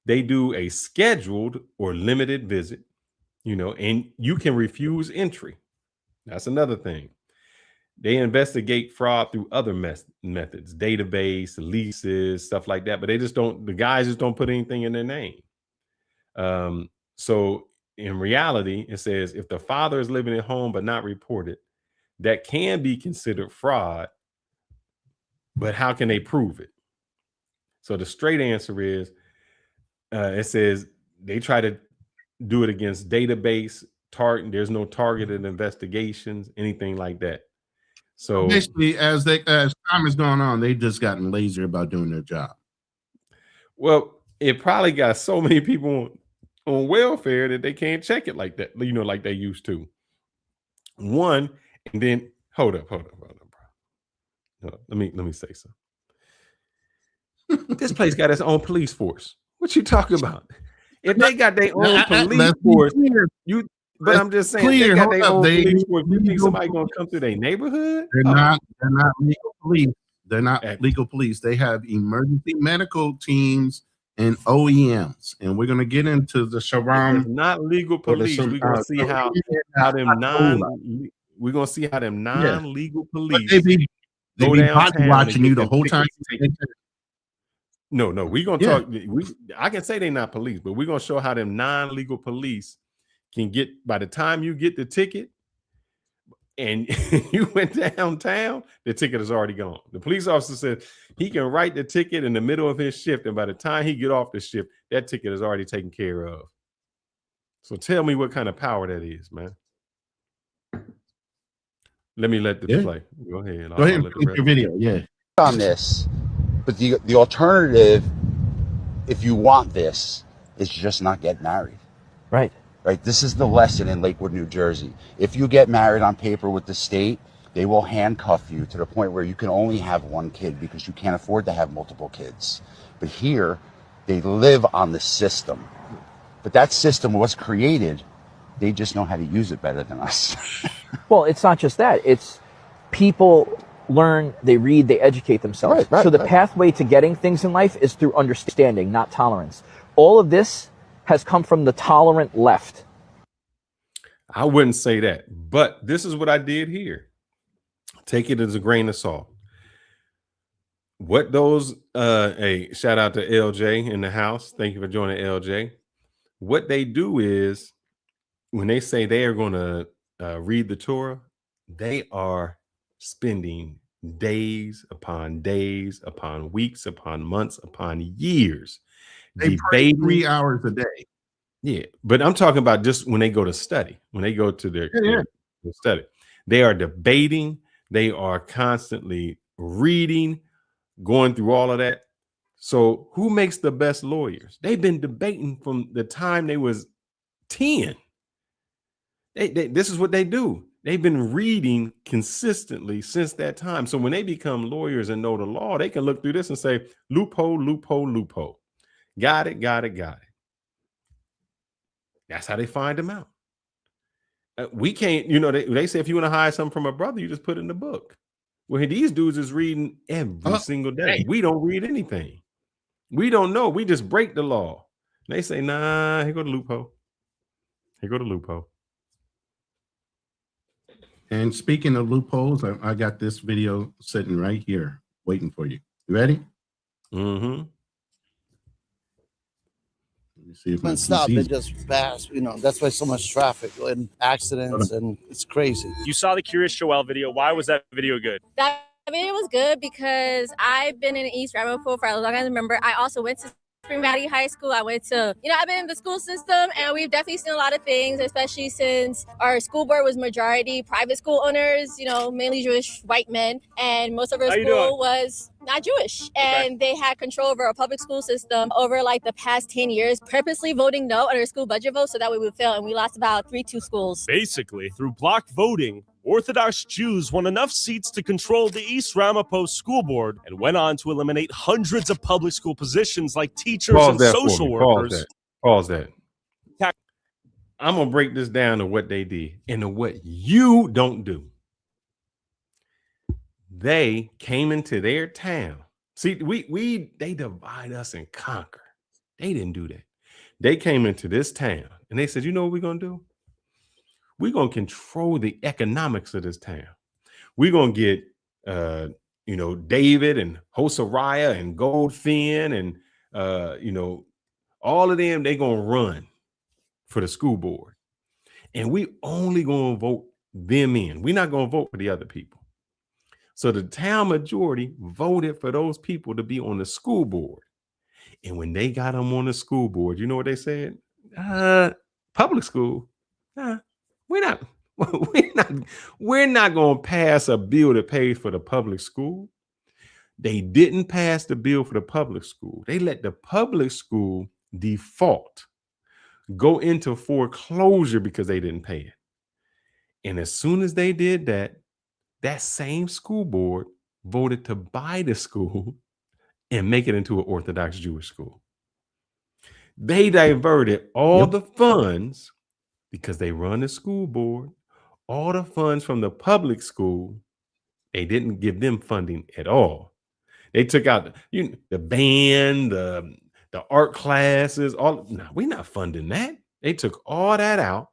They do a scheduled or limited visit, and you can refuse entry. That's another thing. They investigate fraud through other methods, database, leases, stuff like that. But the guys just don't put anything in their name. So in reality, it says if the father is living at home but not reported, that can be considered fraud. But how can they prove it? So the straight answer is, it says they try to do it against database target. There's no targeted investigations, anything like that. So basically, as time has gone on, they've just gotten lazy about doing their job. Well, it probably got so many people on welfare that they can't check it like that, like they used to. One, and then hold up, bro. Let me say something. This place got its own police force. What you talking about? if they got their own police let's be force, clear. but I'm just saying, they Clear. got Hold their up. own They police force. You think legal somebody gonna come through their neighborhood? They're not legal police. They're not Okay. legal police. They have emergency medical teams and OEMs. And we're gonna get into the It's Sharam. not legal police. We're gonna see how them we're gonna see how them non-legal police they be go body downtown watching and you get the them whole time. tickets taken. No, we're gonna Yeah. talk. I can say they're not police, but we're gonna show how them non-legal police can get, by the time you get the ticket and you went downtown, the ticket is already gone. The police officer said he can write the ticket in the middle of his shift, and by the time he get off the shift, that ticket is already taken care of. So tell me what kind of power that is, man. Let me let this play. Go ahead. Go ahead and finish your video. Yeah. On this, but the alternative, if you want this, is just not get married. Right. Right. This is the lesson in Lakewood, New Jersey. If you get married on paper with the state, they will handcuff you to the point where you can only have one kid because you can't afford to have multiple kids. But here, they live on the system. But that system was created. They just know how to use it better than us. Well, it's not just that. It's people learn, they read, they educate themselves. Right, so the pathway to getting things in life is through understanding, not tolerance. All of this has come from the tolerant left. I wouldn't say that, but this is what I did here. Take it as a grain of salt. What those, hey, shout out to LJ in the house. Thank you for joining, LJ. What they do is, when they say they are going to read the Torah, they are spending days upon weeks, upon months, upon years. They pray 3 hours a day. Yeah, but I'm talking about just when they go to study, when they go to their study, they are debating, they are constantly reading, going through all of that. So who makes the best lawyers? They've been debating from the time they was 10. This is what they do. They've been reading consistently since that time. So when they become lawyers and know the law, they can look through this and say, loophole, loophole, loophole. Got it. That's how they find them out. We can't, they say if you want to hide something from a brother, you just put it in the book. Well, these dudes is reading every single day. Hey. We don't read anything. We don't know. We just break the law. And they say, nah, here go the loophole. And speaking of loopholes, I got this video sitting right here waiting for you. You ready? Mm-hmm. Let me see if And stop, they just pass. That's why so much traffic and accidents, and it's crazy. You saw the Curious Joel video. Why was that video good? That video was good because I've been in East Ramapo for as long as I remember. I also went to Spring Valley High School. I went to, I've been in the school system, and we've definitely seen a lot of things, especially since our school board was majority private school owners, mainly Jewish white men, and most of our school was not Jewish. And they had control over our public school system over like the past 10 years, purposely voting no on our school budget vote so that way we would fail. And we lost about 3-2 schools. Basically, through block voting, Orthodox Jews won enough seats to control the East Ramapo School Board and went on to eliminate hundreds of public school positions like teachers and social workers. Pause that. I'm going to break this down to what they did and to what you don't do. They came into their town. See, they divide us and conquer. They didn't do that. They came into this town and they said, you know what we're going to do? We're going to control the economics of this town. We're going to get, David and Hosariah and Goldfin and, all of them, they're going to run for the school board. And we only going to vote them in. We're not going to vote for the other people. So the town majority voted for those people to be on the school board. And when they got them on the school board, you know what they said? Public school. We're not going to pass a bill that pays for the public school. They didn't pass the bill for the public school. They let the public school default, go into foreclosure because they didn't pay it. And as soon as they did that, that same school board voted to buy the school and make it into an Orthodox Jewish school. They diverted all the funds, because they run the school board, all the funds from the public school. They didn't give them funding at all. They took out the band, the art classes. No, we're not funding that. They took all that out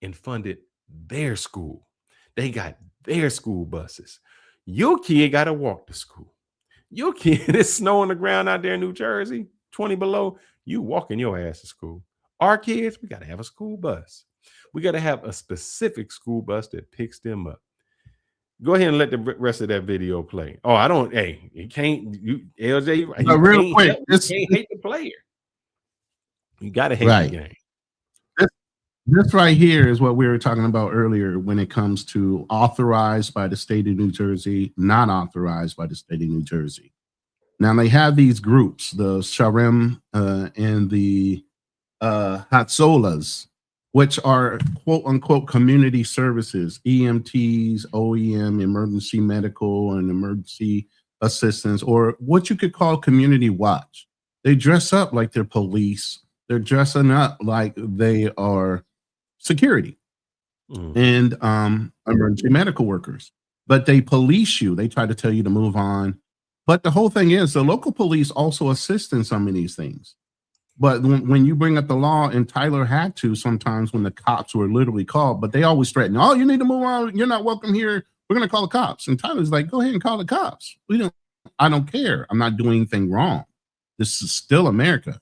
and funded their school. They got their school buses. Your kid got to walk to school. Your kid is snow on the ground out there in New Jersey, 20 below. You walking your ass to school. Our kids, we got to have a school bus. We got to have a specific school bus that picks them up. Go ahead and let the rest of that video play. Oh, I don't. Hey, you can't. You LJ, you real quick, you can't hate the player. You got to hate the game. This right here is what we were talking about earlier when it comes to authorized by the state of New Jersey, not authorized by the state of New Jersey. Now they have these groups, the Sharem and the Hatzolas, which are quote unquote community services, EMTs, OEM, emergency medical and emergency assistance, or what you could call community watch. They dress up like they're police. They're dressing up like they are security and emergency medical workers, but they police you. They try to tell you to move on. But the whole thing is the local police also assist in some of these things. But when you bring up the law, and Tyler had to sometimes when the cops were literally called, but they always threaten, oh, you need to move on. You're not welcome here. We're going to call the cops. And Tyler's like, go ahead and call the cops. I don't care. I'm not doing anything wrong. This is still America.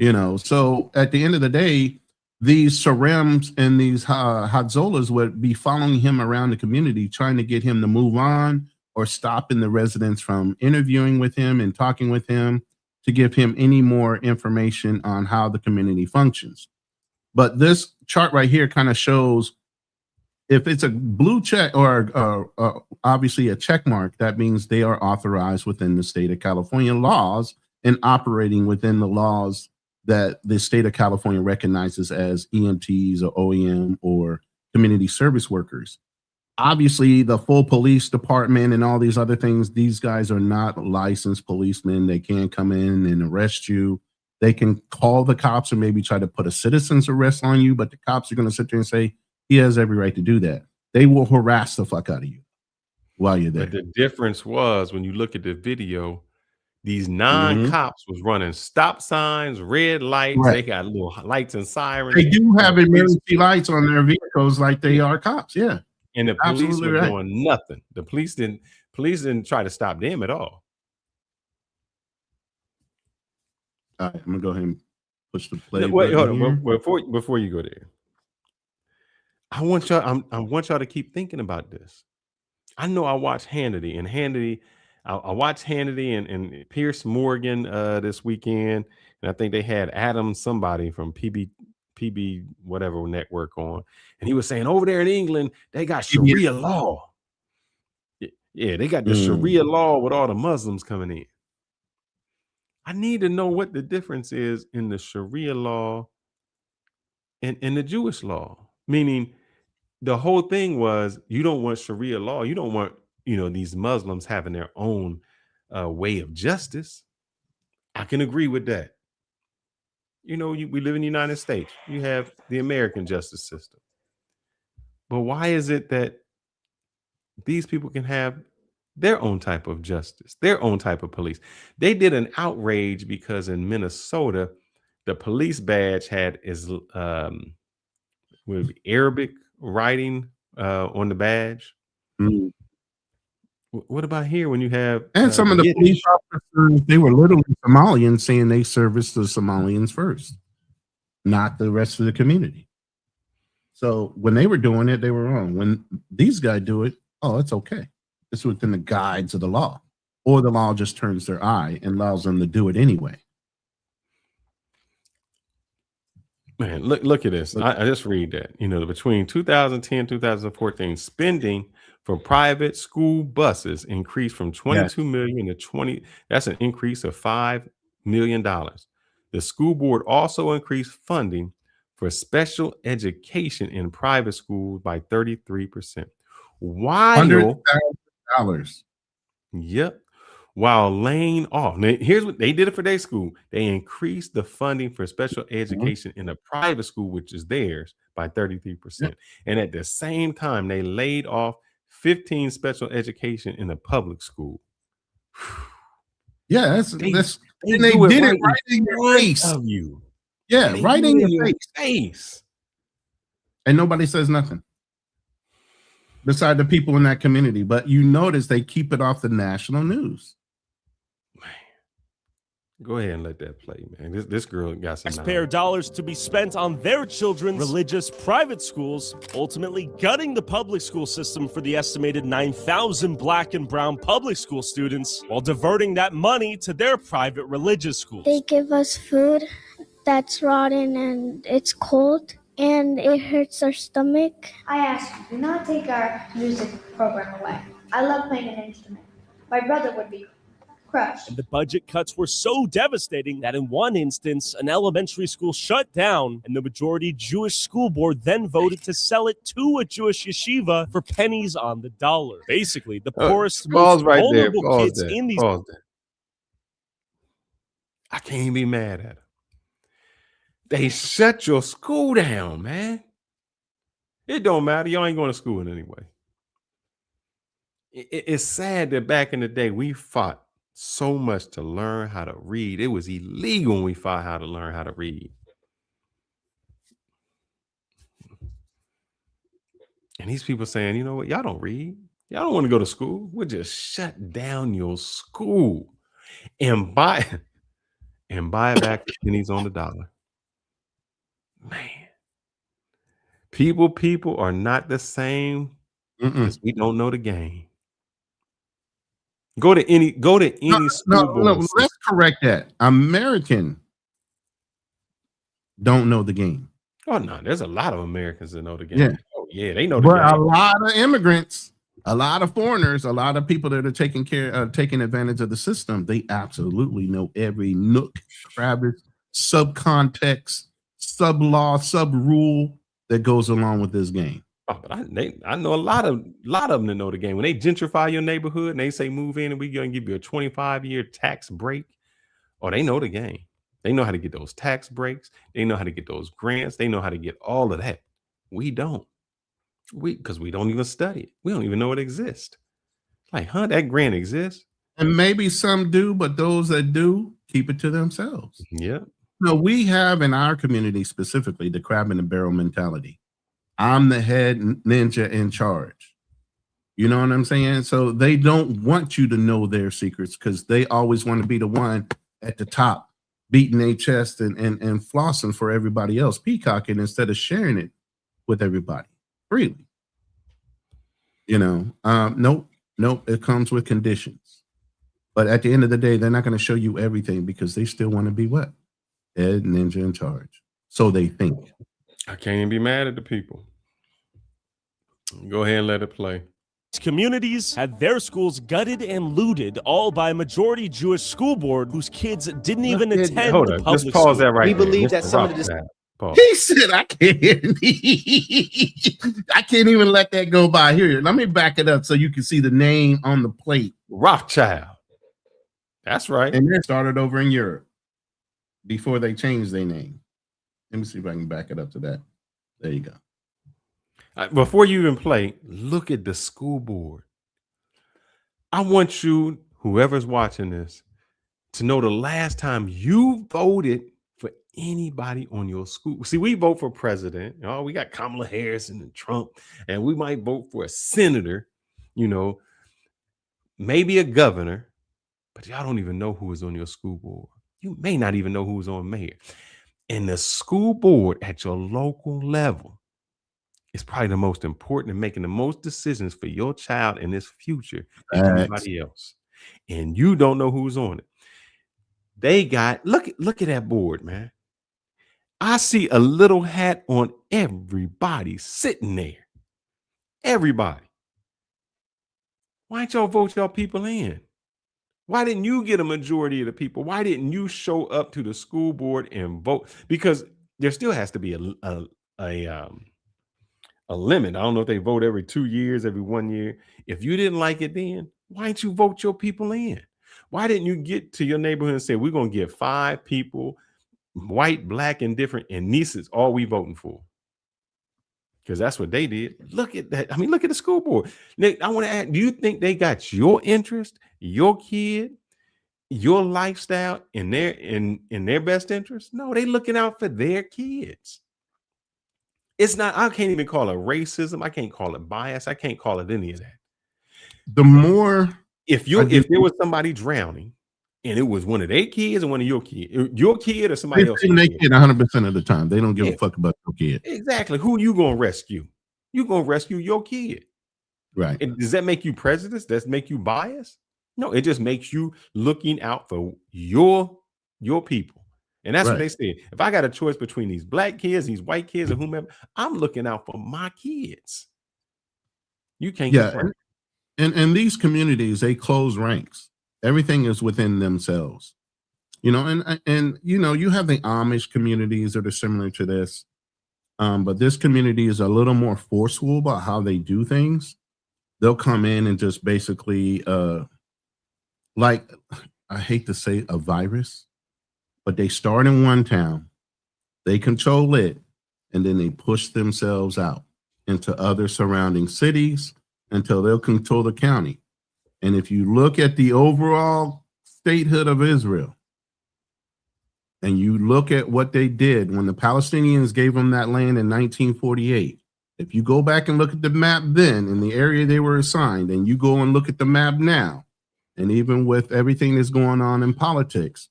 So at the end of the day, these Sarems and these Hadzolas would be following him around the community, trying to get him to move on or stopping the residents from interviewing with him and talking with him to give him any more information on how the community functions. But this chart right here kind of shows if it's a blue check or obviously a check mark, that means they are authorized within the state of California laws and operating within the laws that the state of California recognizes as EMTs or OEM or community service workers. Obviously, the full police department and all these other things, these guys are not licensed policemen. They can't come in and arrest you. They can call the cops or maybe try to put a citizen's arrest on you, but the cops are going to sit there and say, he has every right to do that. They will harass the fuck out of you while you're there. But the difference was when you look at the video, these non-cops was running stop signs, red lights. Right. They got little lights and sirens. They do have emergency lights on their vehicles like they are cops. Yeah. And the police were doing nothing. The police didn't try to stop them at all. All right, I'm gonna go ahead and push the play. No, wait, hold on. Before you go there, I want y'all to keep thinking about this. I know I watch Hannity, and I watched Hannity and Pierce Morgan this weekend, and I think they had Adam somebody from PB whatever network on, and he was saying over there in England they got Sharia law. Yeah, they got the Sharia law with all the Muslims coming in. I need to know what the difference is in the Sharia law and the Jewish law. Meaning, the whole thing was you don't want Sharia law. You don't want these Muslims having their own way of justice. I can agree with that. We live in the United States. You have the American justice system. But why is it that these people can have their own type of justice, their own type of police? They did an outrage because in Minnesota, the police badge had with Arabic writing on the badge. Mm. What about here when you have and some of the police officers, they were literally Somalians saying they serviced the Somalians first, not the rest of the community. So when they were doing it, they were wrong. When these guys do it, oh, it's okay. It's within the guides of the law, or the law just turns their eye and allows them to do it anyway. Man, look at this. I just read that. Between 2010 and 2014, spending for private school buses increased from 22 million to 20. That's an increase of $5 million. The school board also increased funding for special education in private schools by 33%. While $100,000. Yep. while laying off. Now, here's what they did it for their school. They increased the funding for special education in the private school, which is theirs, by 33%. And at the same time, they laid off 15 special education in the public school. Yeah, They and they do did it right right in your face. of you. Yeah, They right do in it your face. And nobody says nothing beside the people in that community. But you notice they keep it off the national news. Go ahead and let that play, man. This girl got some Taxpayer dollars to be spent on their children's religious private schools, ultimately gutting the public school system for the estimated 9,000 black and brown public school students, while diverting that money to their private religious schools. They give us food that's rotten and it's cold and it hurts our stomach. I ask you, do not take our music program away. I love playing an instrument. My brother would be crushed. And the budget cuts were so devastating that in one instance, an elementary school shut down, and the majority Jewish school board then voted to sell it to a Jewish yeshiva for pennies on the dollar. Basically, the poorest, most vulnerable kids in these... I can't even be mad at them. They shut your school down, man. It don't matter. Y'all ain't going to school anyway. It's sad that back in the day, we fought so much to learn how to read. It was illegal when we fought how to learn how to read. And these people saying, you know what, y'all don't read. Y'all don't want to go to school. We'll just shut down your school and buy it back for pennies on the dollar. Man. People are not the same because we don't know the game. Go to any school board. No, let's correct that. American don't know the game. Oh no, there's a lot of Americans that know the game. Yeah. Oh yeah, they know the But game. a lot of immigrants, a lot of foreigners, a lot of people that are taking advantage of the system, they absolutely know every nook, crevice, subcontext, sub law, sub rule that goes along with this game. Oh, but I know a lot of them that know the game. When they gentrify your neighborhood and they say move in and we're gonna give you a 25-year tax break, oh, they know the game. They know how to get those tax breaks. They know how to get those grants. They know how to get all of that. We don't. Because we don't even study it. We don't even know it exists. Like, that grant exists. And maybe some do, but those that do keep it to themselves. Yeah. No, we have in our community specifically the crab in the barrel mentality. I'm the head ninja in charge. You know what I'm saying? So they don't want you to know their secrets because they always want to be the one at the top, beating their chest and flossing for everybody else, peacocking instead of sharing it with everybody freely. You know, nope, it comes with conditions. But at the end of the day, they're not going to show you everything because they still want to be what? Head ninja in charge. So they think. I can't even be mad at the people. Go ahead and let it play. Communities had their schools gutted and looted, all by a majority Jewish school board whose kids didn't even attend Hold the on, public just pause school. that right We there. believe Mr. that some of Rock, the pause. He said, I can't even let that go by. Here, let me back it up so you can see the name on the plate. Rothschild. That's right. And they started over in Europe before they changed their name. Let me see if I can back it up to that. There you go. Before you even play, look at the school board. I want you, whoever's watching this, to know the last time you voted for anybody on your school. See, we vote for president. Oh, we got Kamala Harris and Trump, and we might vote for a senator, you know, maybe a governor, but y'all don't even know who is on your school board. You may not even know who's on mayor. And the school board at your local level is probably the most important in making the most decisions for your child and his future than anybody else. And you don't know who's on it. They got, look at that board, man. I see a little hat on everybody sitting there. Everybody. Why didn't y'all vote y'all people in? Why didn't you get a majority of the people? Why didn't you show up to the school board and vote? Because there still has to be a limit. I don't know if they vote every 2 years, every 1 year. If you didn't like it then, why didn't you vote your people in? Why didn't you get to your neighborhood and say, we're going to get 5 people, white, black, and different, and this is all we voting for? Because that's what they did. Look at that. I mean, look at the school board. Nick, I want to ask, do you think they got your interest, your kid, your lifestyle in their best interest? No, they looking out for their kids. It's not, I can't even call it racism. I can't call it bias. I can't call it any of that. The more if there was somebody drowning and it was one of their kids or one of your kid or somebody else, they kid 100% of the time. They don't give a fuck about your kid. Exactly. Who you gonna rescue? You gonna rescue your kid, right? And does that make you prejudiced? Does that make you biased? No, it just makes you looking out for your people. And that's what they said. If I got a choice between these black kids, these white kids, or whomever, I'm looking out for my kids. You can't get and these communities, they close ranks. Everything is within themselves. You know, and you know, you have the Amish communities that are similar to this. But this community is a little more forceful about how they do things. They'll come in and just basically like, I hate to say a virus, but they start in one town, they control it, and then they push themselves out into other surrounding cities until they'll control the county. And if you look at the overall statehood of Israel, and you look at what they did when the Palestinians gave them that land in 1948, if you go back and look at the map then in the area they were assigned, and you go and look at the map now, and even with everything that's going on in politics,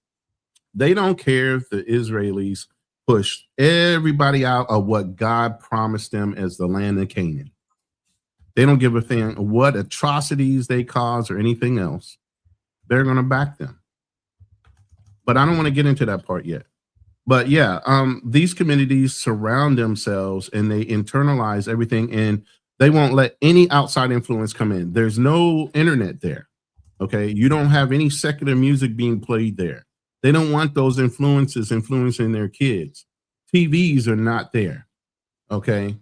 they don't care if the Israelis push everybody out of what God promised them as the land of Canaan. They don't give a thing what atrocities they cause or anything else. They're going to back them. But I don't want to get into that part yet. But yeah, these communities surround themselves and they internalize everything, and they won't let any outside influence come in. There's no internet there. Okay. You don't have any secular music being played there. They don't want those influences influencing their kids. TVs are not there. Okay.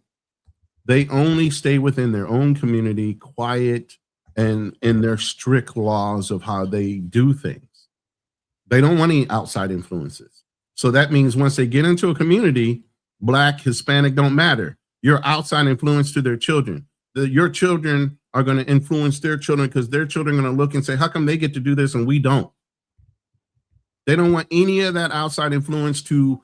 They only stay within their own community, quiet, and in their strict laws of how they do things. They don't want any outside influences. So that means once they get into a community, Black, Hispanic don't matter. You're outside influence to their children. Your children are going to influence their children because their children are going to look and say, how come they get to do this and we don't? They don't want any of that outside influence to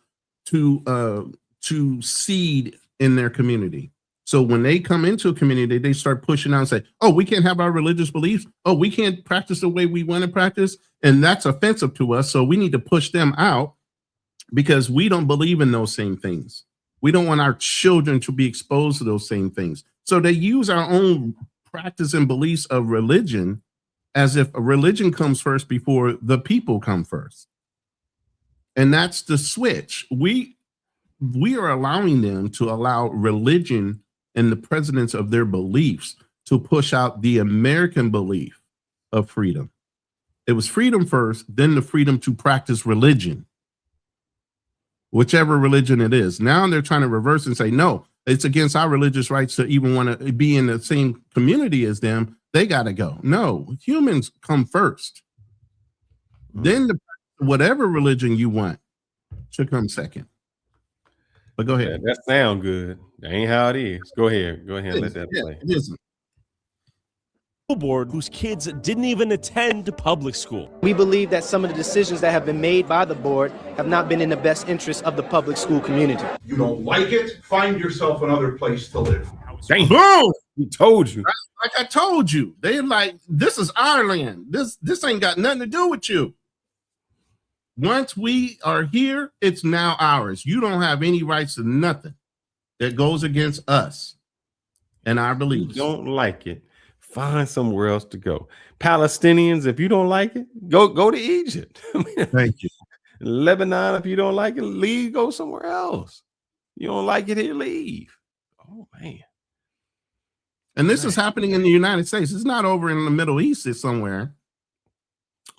seed in their community. So when they come into a community, they start pushing out and say, oh, we can't have our religious beliefs. Oh, we can't practice the way we want to practice. And that's offensive to us. So we need to push them out because we don't believe in those same things. We don't want our children to be exposed to those same things. So they use our own practice and beliefs of religion as if a religion comes first before the people come first. And that's the switch. We are allowing them to allow religion and the precedence of their beliefs to push out the American belief of freedom. It was freedom first, then the freedom to practice religion, whichever religion it is. Now they're trying to reverse and say, no, it's against our religious rights to even want to be in the same community as them. They got to go. No, humans come first. Then whatever religion you want should come second. But go ahead. That sound good. That ain't how it is. Go ahead. Go ahead and let that play. It isn't. Board whose kids didn't even attend public school. We believe that some of the decisions that have been made by the board have not been in the best interest of the public school community. You don't like it, find yourself another place to live. Dang. Boom! We told you. Like I told you. They're like, this is our land. This ain't got nothing to do with you. Once we are here, it's now ours. You don't have any rights to nothing that goes against us and our beliefs. You don't like it, find somewhere else to go. Palestinians, if you don't like it, go to Egypt. Thank you. Lebanon, if you don't like it, leave, go somewhere else. You don't like it here, leave. Oh man. And this is happening in the United States. It's not over in the Middle East, it's somewhere.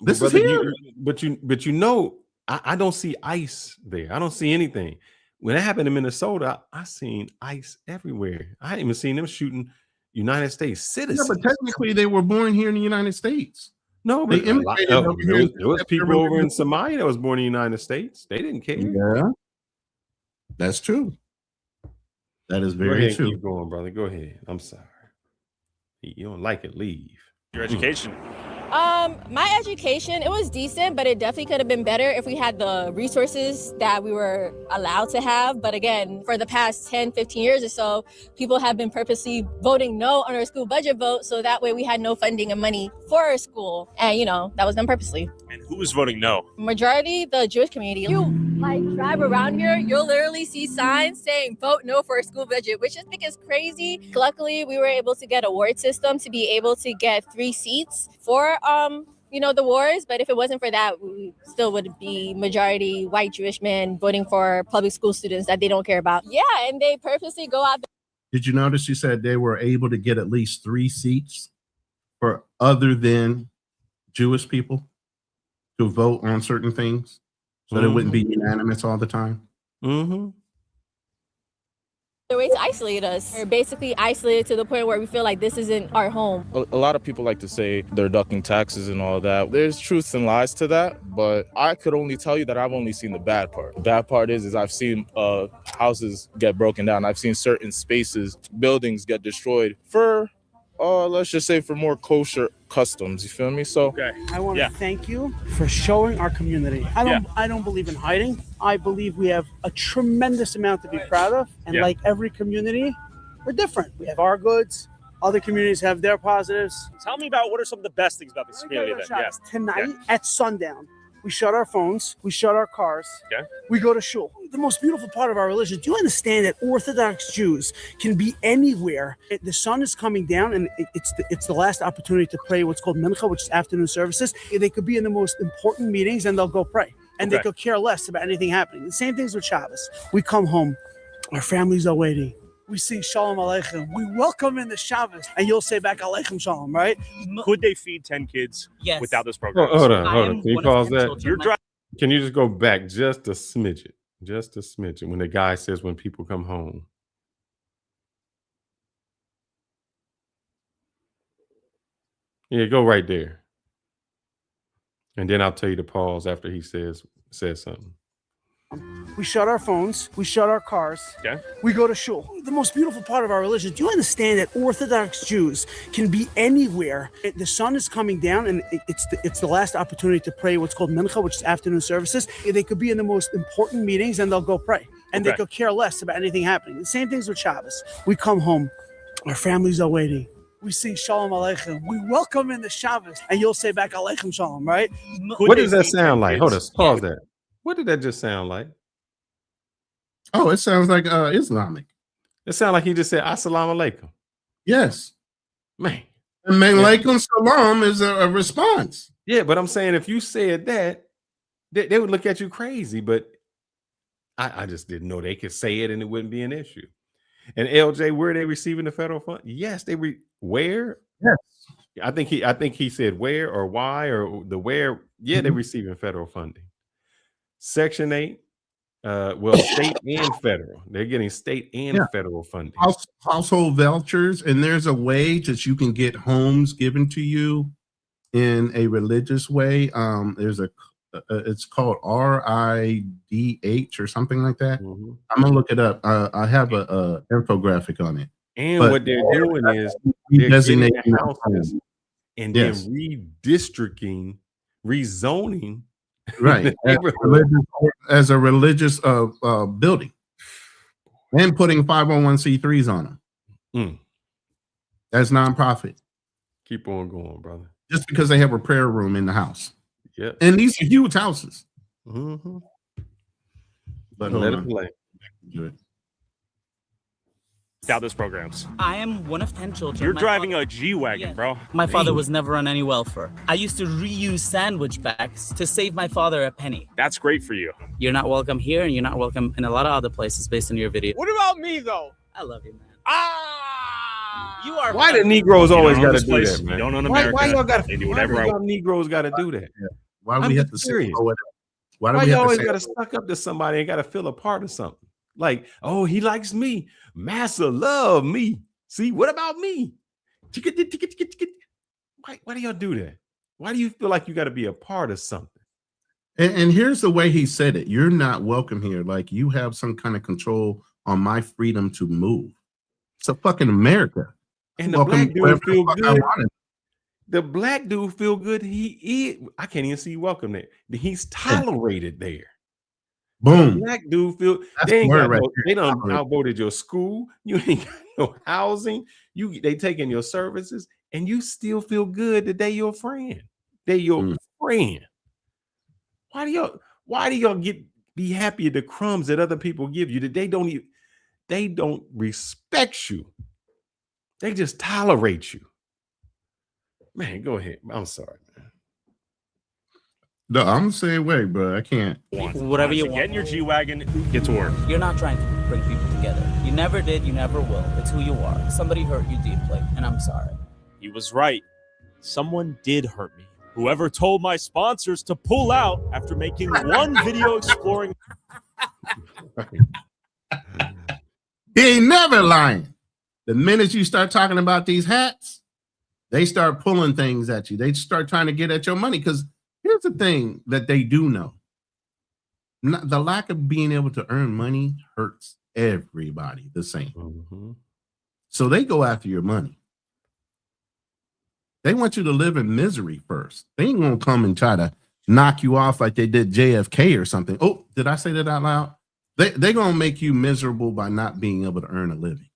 This is here. But you know, I don't see ICE there. I don't see anything. When that happened in Minnesota, I seen ICE everywhere. I hadn't even seen them shooting United States citizens. Yeah, but technically they were born here in the United States. No, They but immigrated over here. there was people over in Somali that was born in the United States. They didn't care. Yeah, that's true. That is Go very ahead, true. keep going, brother. Go ahead. I'm sorry. You don't like it, leave. Your education. My education, it was decent, but it definitely could have been better if we had the resources that we were allowed to have. But again, for the past 10, 15 years or so, people have been purposely voting no on our school budget vote. So that way we had no funding and money for our school. And, you know, that was done purposely. And who was voting no? Majority, the Jewish community. You like drive around here, you'll literally see signs saying vote no for a school budget, which I think is crazy. Luckily, we were able to get a ward system to be able to get 3 seats for you know, the wars. But if it wasn't for that, we still would be majority white Jewish men voting for public school students that they don't care about. Yeah, and they purposely go out. Did you notice you said they were able to get at least 3 seats for other than Jewish people to vote on certain things, so that it wouldn't be unanimous all the time? Mm-hmm. The way to isolate us. We're basically isolated to the point where we feel like this isn't our home. A lot of people like to say they're ducking taxes and all that. There's truths and lies to that, but I could only tell you that I've only seen the bad part. The bad part is I've seen houses get broken down. I've seen certain spaces, buildings get destroyed for, let's just say, for more kosher customs. You feel me? So I want to thank you for showing our community. I don't believe in hiding. I believe we have a tremendous amount to be proud of. And like every community, we're different. We have our goods. Other communities have their positives. Tell me about what are some of the best things about this community then? Yes. Tonight at sundown, we shut our phones, we shut our cars, we go to shul. The most beautiful part of our religion, do you understand that Orthodox Jews can be anywhere? The sun is coming down and it's the last opportunity to pray what's called mincha, which is afternoon services. They could be in the most important meetings and they'll go pray. And they could care less about anything happening. The same things with Shabbos. We come home, our families are waiting. We sing Shalom Aleichem. We welcome in the Shabbos, and you'll say back Aleichem Shalom, right? Could they feed 10 kids without this Oh, program? hold on. Can you pause that? Can you just go back just a smidgen? Just a smidgen. When the guy says when people come home. Yeah, go right there. And then I'll tell you to pause after he says something. We shut our phones, we shut our cars, we go to shul. The most beautiful part of our religion, do you understand that Orthodox Jews can be anywhere? The sun is coming down and it's the last opportunity to pray what's called mincha, which is afternoon services. They could be in the most important meetings and they'll go pray. And they could care less about anything happening. The same things with Shabbos. We come home, our families are waiting. We sing Shalom Aleichem. We welcome in the Shabbos, and you'll say back Aleichem Shalom, right? What does that sound like? Hold on, pause that. What did that just sound like? Oh, it sounds like Islamic. It sounds like he just said Assalamu alaikum. Yes. Man. And alaikum salam is a response. Yeah, but I'm saying if you said that, they would look at you crazy. But I just didn't know they could say it and it wouldn't be an issue. And LJ, where are they receiving the federal fund? Yes, where? Yes. I think he said where or why or the where. Yeah, they're receiving federal funding. Section 8, state and federal. They're getting state and federal funding. Household vouchers, and there's a way that you can get homes given to you in a religious way. There's it's called RIDH or something like that. I'm gonna look it up. I have a infographic on it. And what they're doing is they're getting houses and then redistricting, rezoning. Right, as a religious building, and putting 501c3s on them. That's nonprofit. Keep on going, brother. Just because they have a prayer room in the house. Yeah, and these are huge houses. But let it play. Without those programs. I am one of 10 children. You're driving a G-Wagon, bro. My father was never on any welfare. I used to reuse sandwich bags to save my father a penny. That's great for you. You're not welcome here, and you're not welcome in a lot of other places based on your video. What about me, though? I love you, man. You are. Why the Negroes always got to do that, man? You don't own America. Why y'all got to do whatever I want? Negroes got to do that? Why do we have to say? Why you always got to suck up to somebody and got to feel a part of something? Like, oh, he likes me. Massa love me. See, what about me? Why do y'all do that? Why do you feel like you got to be a part of something? And here's the way he said it. You're not welcome here. Like you have some kind of control on my freedom to move. It's a fucking America. And the black dude feel good. The black dude feel good. I can't even see welcome there. He's tolerated there. Boom. The black dude feel they done outvoted your school. You ain't got no housing. They taking your services, and you still feel good that they your friend. They your friend. Why do y'all be happy at the crumbs that other people give you that they don't respect you? They just tolerate you. Man, go ahead. I'm sorry, man. No, I'm the same way, bro. I can't. Whatever you want. Get in your G-Wagon, get to work. You're not trying to bring people together. You never did, you never will. It's who you are. Somebody hurt you deeply, and I'm sorry. He was right. Someone did hurt me. Whoever told my sponsors to pull out after making one video exploring. He ain't never lying. The minute you start talking about these hats, they start pulling things at you. They start trying to get at your money. Because here's the thing that they do know. The lack of being able to earn money hurts everybody the same. So they go after your money. They want you to live in misery first. They ain't gonna come and try to knock you off like they did JFK or something. Oh, did I say that out loud? They're gonna make you miserable by not being able to earn a living.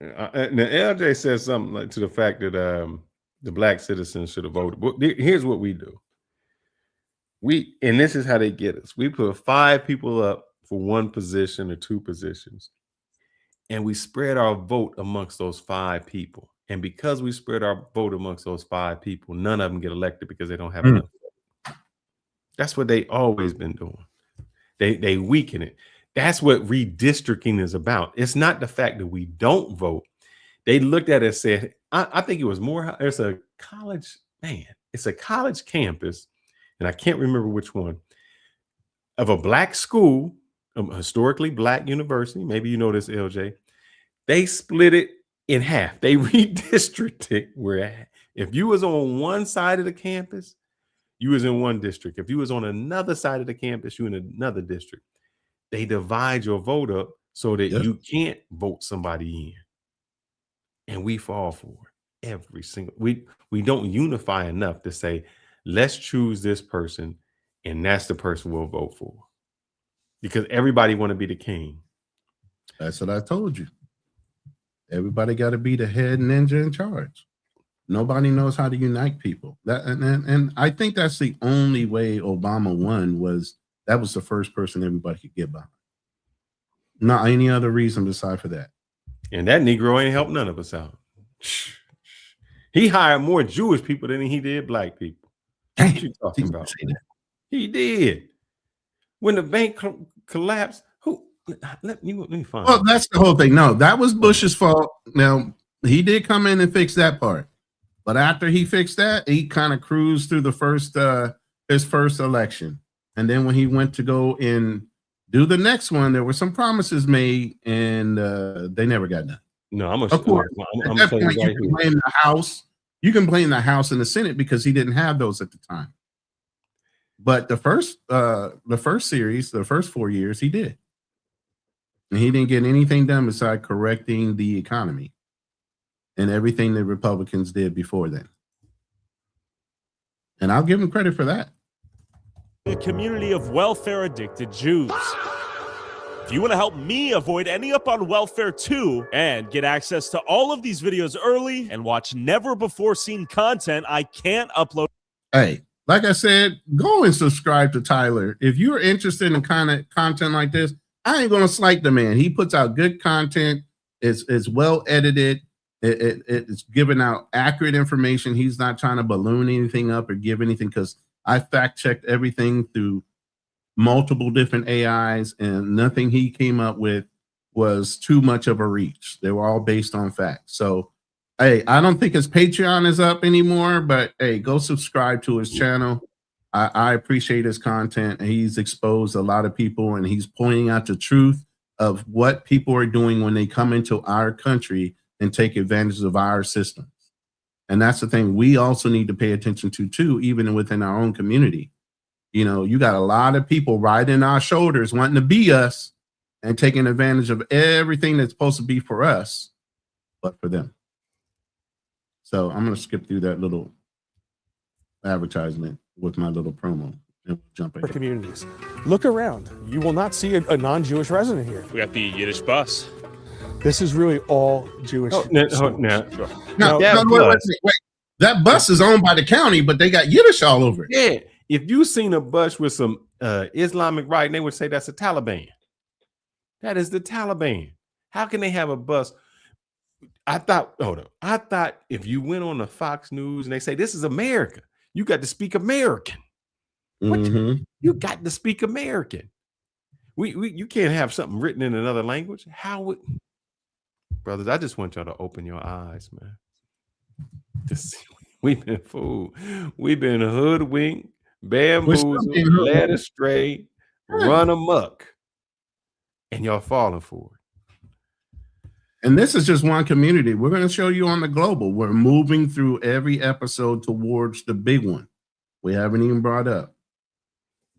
Now, LJ says something like to the fact that the black citizens should have voted. But here's what we do. And this is how they get us. We put 5 people up for one position or 2 positions, and we spread our vote amongst those 5 people. And because we spread our vote amongst those 5 people, none of them get elected because they don't have enough vote. That's what they always been doing. They weaken it. That's what redistricting is about. It's not the fact that we don't vote. They looked at it and said, I think it was more, there's a college, it's a college campus, and I can't remember which one, of a black school, a historically black university. Maybe you know this, LJ. They split it in half. They redistricted where if you was on one side of the campus, you was in one district. If you was on another side of the campus, you in another district. They divide your vote up so that you can't vote somebody in. And we fall for it every single. We don't unify enough to say, let's choose this person, and that's the person we'll vote for. Because everybody want to be the king. That's what I told you. Everybody got to be the head ninja in charge. Nobody knows how to unite people. And I think that's the only way Obama won that was the first person everybody could get behind. Not any other reason beside for that. And that Negro ain't helped none of us out. He hired more Jewish people than he did black people. What you talking about? He did. When the bank collapsed, let me find. Well, that's the whole thing. No, that was Bush's fault. Now, he did come in and fix that part. But after he fixed that, he kind of cruised through his first election. And then when he went to go and do the next one, there were some promises made, and they never got done. No, I'm of course. At that point, you can blame the House. You can blame the House and the Senate because he didn't have those at the time. But the first series, the first 4 years, he did. And he didn't get anything done besides correcting the economy and everything the Republicans did before then. And I'll give him credit for that. A community of welfare-addicted Jews. If you want to help me avoid ending up on welfare too and get access to all of these videos early and watch never-before-seen content I can't upload. Hey, like I said, go and subscribe to Tyler. If you're interested in kind of content like this, I ain't going to slight the man. He puts out good content. It's well edited. It's giving out accurate information. He's not trying to balloon anything up or give anything, because I fact-checked everything through multiple different AIs, and nothing he came up with was too much of a reach. They were all based on facts. So, hey, I don't think his Patreon is up anymore, but hey, go subscribe to his channel. I appreciate his content. He's exposed a lot of people, and he's pointing out the truth of what people are doing when they come into our country and take advantage of our systems. And that's the thing we also need to pay attention to too, even within our own community. You know, you got a lot of people riding our shoulders, wanting to be us and taking advantage of everything that's supposed to be for us, but for them. So I'm going to skip through that little advertisement with my little promo and we'll jump in. For communities. Look around. You will not see a non-Jewish resident here. We got the Yiddish bus. This is really all Jewish. No, wait. That bus is owned by the county, but they got Yiddish all over it. Yeah. If you seen a bus with some Islamic writing, they would say that's the Taliban. That is the Taliban. How can they have a bus? I thought if you went on the Fox News and they say this is America, you got to speak American. Mm-hmm. You got to speak American. You can't have something written in another language. How would, brothers? I just want y'all to open your eyes, man. We've been fooled. We've been hoodwinked, bamboozled, led astray, run amok, and y'all falling for it. And this is just one community. We're going to show you on the global. We're moving through every episode towards the big one. We haven't even brought up,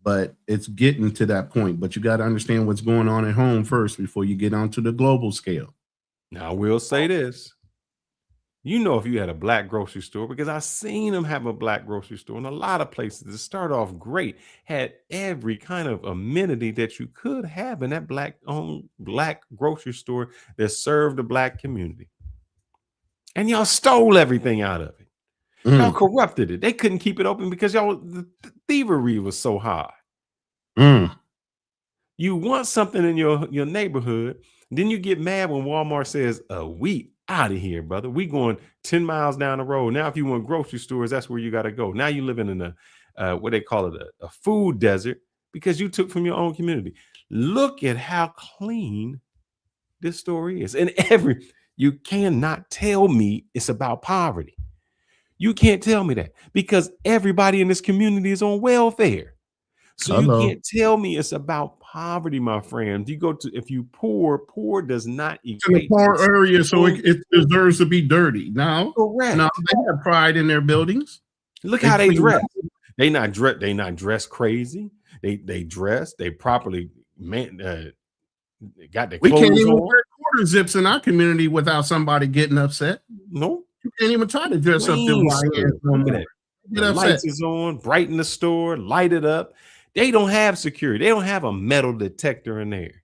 but it's getting to that point. But you got to understand what's going on at home first before you get onto the global scale. Now, I will say this. You know, if you had a black grocery store, because I've seen them have a black grocery store in a lot of places that start off great, had every kind of amenity that you could have in that black-owned black grocery store that served the black community. And y'all stole everything out of it. Y'all corrupted it. They couldn't keep it open because the thievery was so high. You want something in your neighborhood, then you get mad when Walmart says, we out of here, brother. We going 10 miles down the road. Now, if you want grocery stores, that's where you got to go. Now you're living in what they call it, a food desert, because you took from your own community. Look at how clean this story is. And you cannot tell me it's about poverty. You can't tell me that because everybody in this community is on welfare. So you can't tell me it's about poverty, my friend. If you poor does not equate in a poor area, so it deserves to be dirty. Now, correct. Now they have pride in their buildings. Look how they dress. They not dressed crazy. They dress. They properly got their clothes. We can't even on. wear quarter zips in our community without somebody getting upset. No, you can't even try to dress up the lights is on, brighten the store, light it up. They don't have security. They don't have a metal detector in there.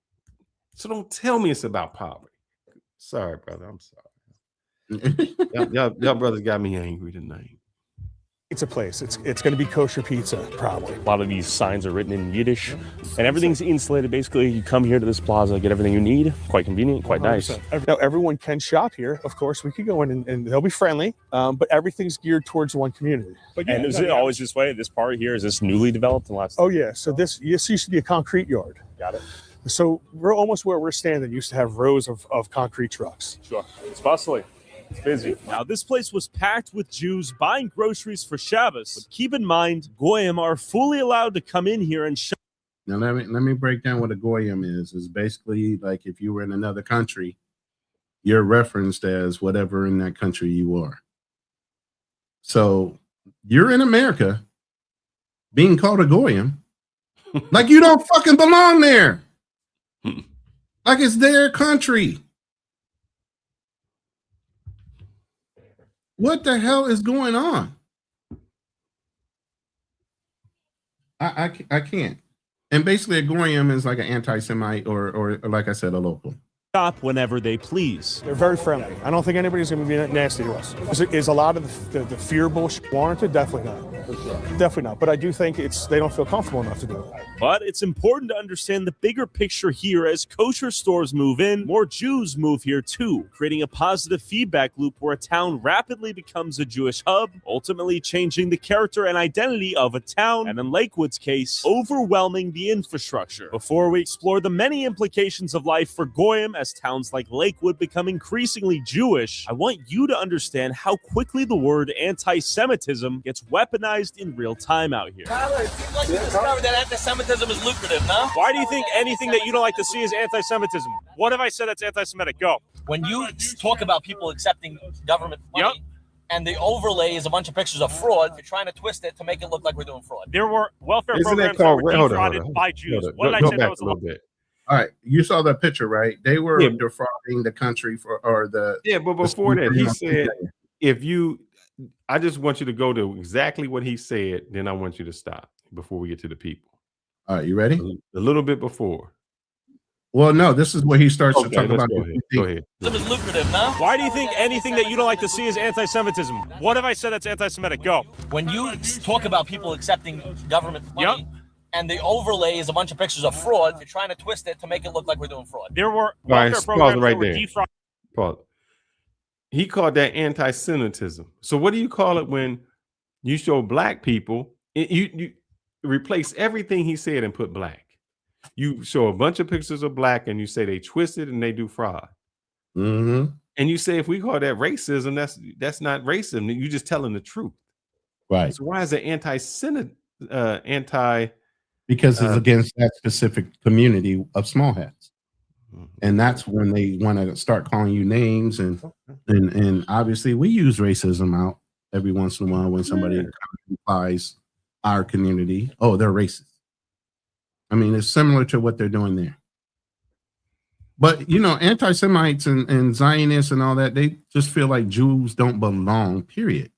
So don't tell me it's about poverty. Sorry, brother. I'm sorry. y'all brothers got me angry tonight. It's a place. It's going to be kosher pizza, probably. A lot of these signs are written in Yiddish, and everything's insulated. Basically, you come here to this plaza, get everything you need. Quite convenient, quite nice. Now, everyone can shop here. Of course, we could go in and they'll be friendly, but everything's geared towards one community. But and is it always this way? This part here, is this newly developed in the last? Oh, yeah. So this used to be a concrete yard. Got it. So we're almost where we're standing. Used to have rows of concrete trucks. Sure. It's bustling. It's busy. Now, this place was packed with Jews buying groceries for Shabbos. But keep in mind, Goyim are fully allowed to come in here and shop. Now, let me break down what a Goyim is. It's basically like if you were in another country, you're referenced as whatever in that country you are. So you're in America being called a Goyim like you don't fucking belong there. Like it's their country. What the hell is going on? I can't. And basically a Goyim is like an anti-Semite or like I said, a local. Shop whenever they please. They're very friendly. I don't think anybody's going to be nasty to us. Is a lot of the fear bullshit warranted? Definitely not. Definitely not. But I do think they don't feel comfortable enough to do it. But it's important to understand the bigger picture here. As kosher stores move in, more Jews move here too, creating a positive feedback loop where a town rapidly becomes a Jewish hub, ultimately changing the character and identity of a town, and in Lakewood's case, overwhelming the infrastructure. Before we explore the many implications of life for Goyim as towns like Lakewood become increasingly Jewish, I want you to understand how quickly the word anti-Semitism gets weaponized in real time out here. Tyler, it seems like you discovered that anti-Semitism is lucrative, no? Why do you think anything that you don't like to see is anti-Semitism? What have I said that's anti-Semitic? Go. When you talk about people accepting government money, and the overlay is a bunch of pictures of fraud. You're trying to twist it to make it look like we're doing fraud. There were welfare Isn't that programs that called? were Hold defrauded on. by Jews. Hold on. What did I Go say back that was a little bit. All right, you saw that picture, right? They were Yeah. defrauding the country Yeah, but before that, he said, I just want you to go to exactly what he said, then I want you to stop before we get to the people. All right, you ready? A little bit before. Well, no, this is where he starts to talk let's about. Go ahead. It's lucrative, no? Why do you think anything that you don't like to see is anti-Semitism? What have I said that's anti-Semitic? Go. When you talk about people accepting government money, and the overlay is a bunch of pictures of fraud, you're trying to twist it to make it look like we're doing fraud. There were welfare programs right that were there. defrauded. Pause. He called that anti-Semitism. So what do you call it when you show black people? You replace everything he said and put black. You show a bunch of pictures of black and you say they twisted and they do fraud. Mm-hmm. And you say if we call that racism, that's not racism. You're just telling the truth. Right. So why is it anti? Because it's against that specific community of small hats. And that's when they want to start calling you names, and obviously we use racism out every once in a while when somebody implies our community, oh, they're racist. I mean, it's similar to what they're doing there. But anti-Semites and Zionists and all that, they just feel like Jews don't belong, period.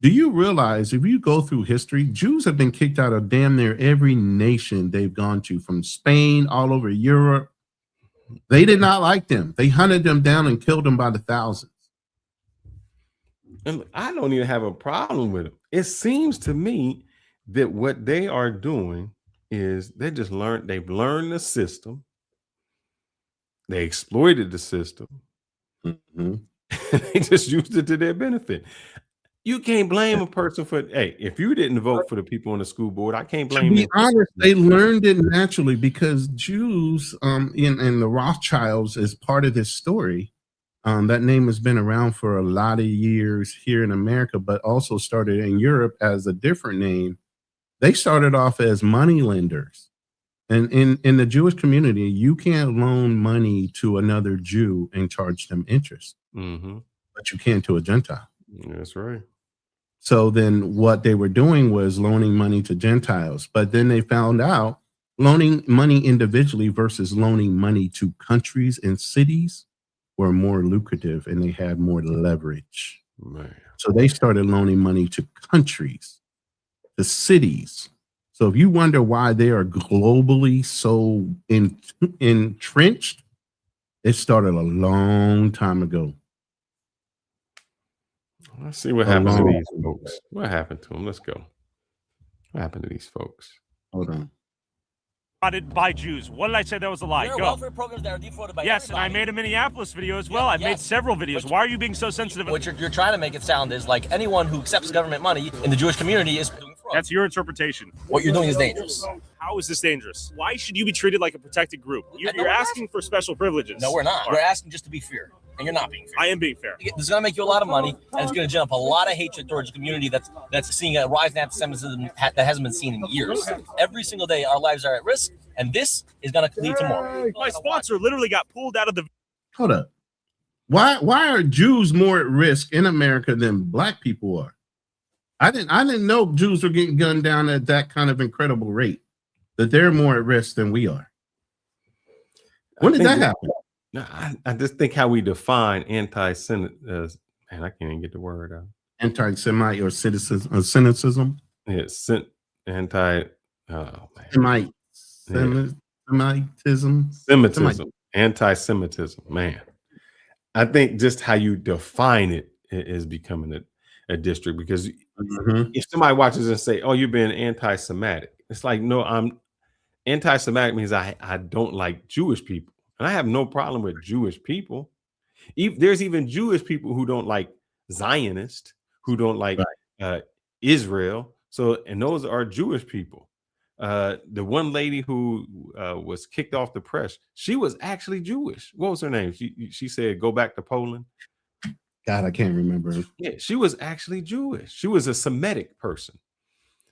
Do you realize if you go through history, Jews have been kicked out of damn near every nation they've gone to, from Spain all over Europe. They did not like them. They hunted them down and killed them by the thousands. And I don't even have a problem with them. It seems to me that what they are doing is they've learned the system. They exploited the system. Mm-hmm. They just used it to their benefit. You can't blame a person for, hey, if you didn't vote for the people on the school board, I can't blame To them. be honest, they learned it naturally because Jews in the Rothschilds is part of this story. That name has been around for a lot of years here in America, but also started in Europe as a different name. They started off as money lenders. And in the Jewish community, you can't loan money to another Jew and charge them interest, but you can to a Gentile. That's right. So then what they were doing was loaning money to Gentiles, but then they found out loaning money individually versus loaning money to countries and cities were more lucrative and they had more leverage. Man. So they started loaning money to countries, to cities. So if you wonder why they are globally so entrenched, it started a long time ago. Let's see what happened to these folks. What happened to them? Let's go. What happened to these folks? Hold on. By Jews. What did I say that was a lie? There are Go. welfare programs that are defrauded by Yes, and I made a Minneapolis video as well. I've made several videos. Why are you being so sensitive? What you're trying to make it sound is like anyone who accepts government money in the Jewish community is doing fraud. That's your interpretation. What you're doing is dangerous. How is this dangerous? Why should you be treated like a protected group? You're asking for special privileges. No, we're not. We're asking just to be fair. And you're not being fair. I am being fair. This is going to make you a lot of money, and it's going to gen up a lot of hatred towards a community that's seeing a rise in anti-Semitism that hasn't been seen in years. Every single day, our lives are at risk, and this is going to lead to more. My sponsor literally got pulled out of the... Hold up. Why are Jews more at risk in America than black people are? I didn't know Jews were getting gunned down at that kind of incredible rate, that they're more at risk than we are. When did that happen? No, I just think how we define anti-Semite. Man, I can't even get the word out. Anti-Semite or cynicism? Yeah, anti. Oh Semite. man. Semitism. Semitism. Anti-Semitism. Man, I think just how you define it is becoming a district, because if somebody watches and say, "Oh, you're being anti-Semitic," it's like, no, I'm anti-Semitic means I don't like Jewish people. And I have no problem with Jewish people. There's even Jewish people who don't like Zionists, who don't like Israel. So, and those are Jewish people. The one lady who was kicked off the press, she was actually Jewish. What was her name? She said, "Go back to Poland." God, I can't remember. Yeah, she was actually Jewish. She was a Semitic person.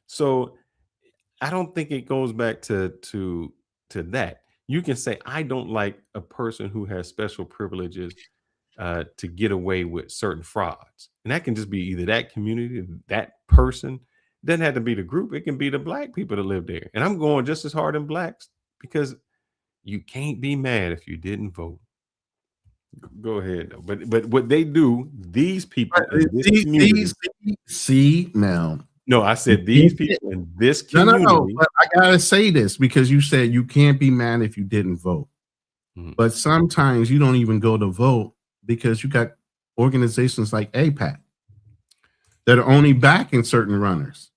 So I don't think it goes back to that. You can say, I don't like a person who has special privileges to get away with certain frauds. And that can just be either that community, that person. It doesn't have to be the group. It can be the black people that live there. And I'm going just as hard in blacks because you can't be mad if you didn't vote. Go ahead. But what they do, these people in this community. See now. No, I said these people in this community. No. But I gotta say this because you said you can't be mad if you didn't vote. But sometimes you don't even go to vote because you got organizations like AIPAC that are only backing certain runners.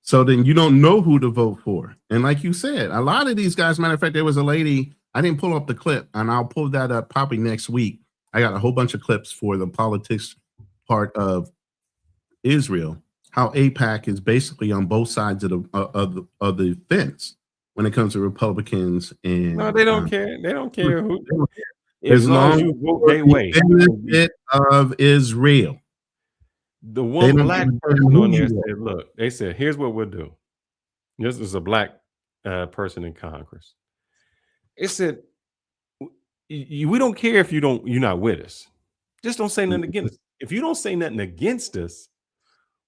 So then you don't know who to vote for. And like you said, a lot of these guys, matter of fact, there was a lady, I didn't pull up the clip, and I'll pull that up probably next week. I got a whole bunch of clips for the politics part of Israel, how AIPAC is basically on both sides of the fence when it comes to Republicans. And no, they don't care. They don't care who. As long as you vote their way. Benefit of Israel. The one black person on there said, look, they said, here's what we'll do. This is a black person in Congress. It said, we don't care if you're not with us. Just don't say nothing against us. If you don't say nothing against us,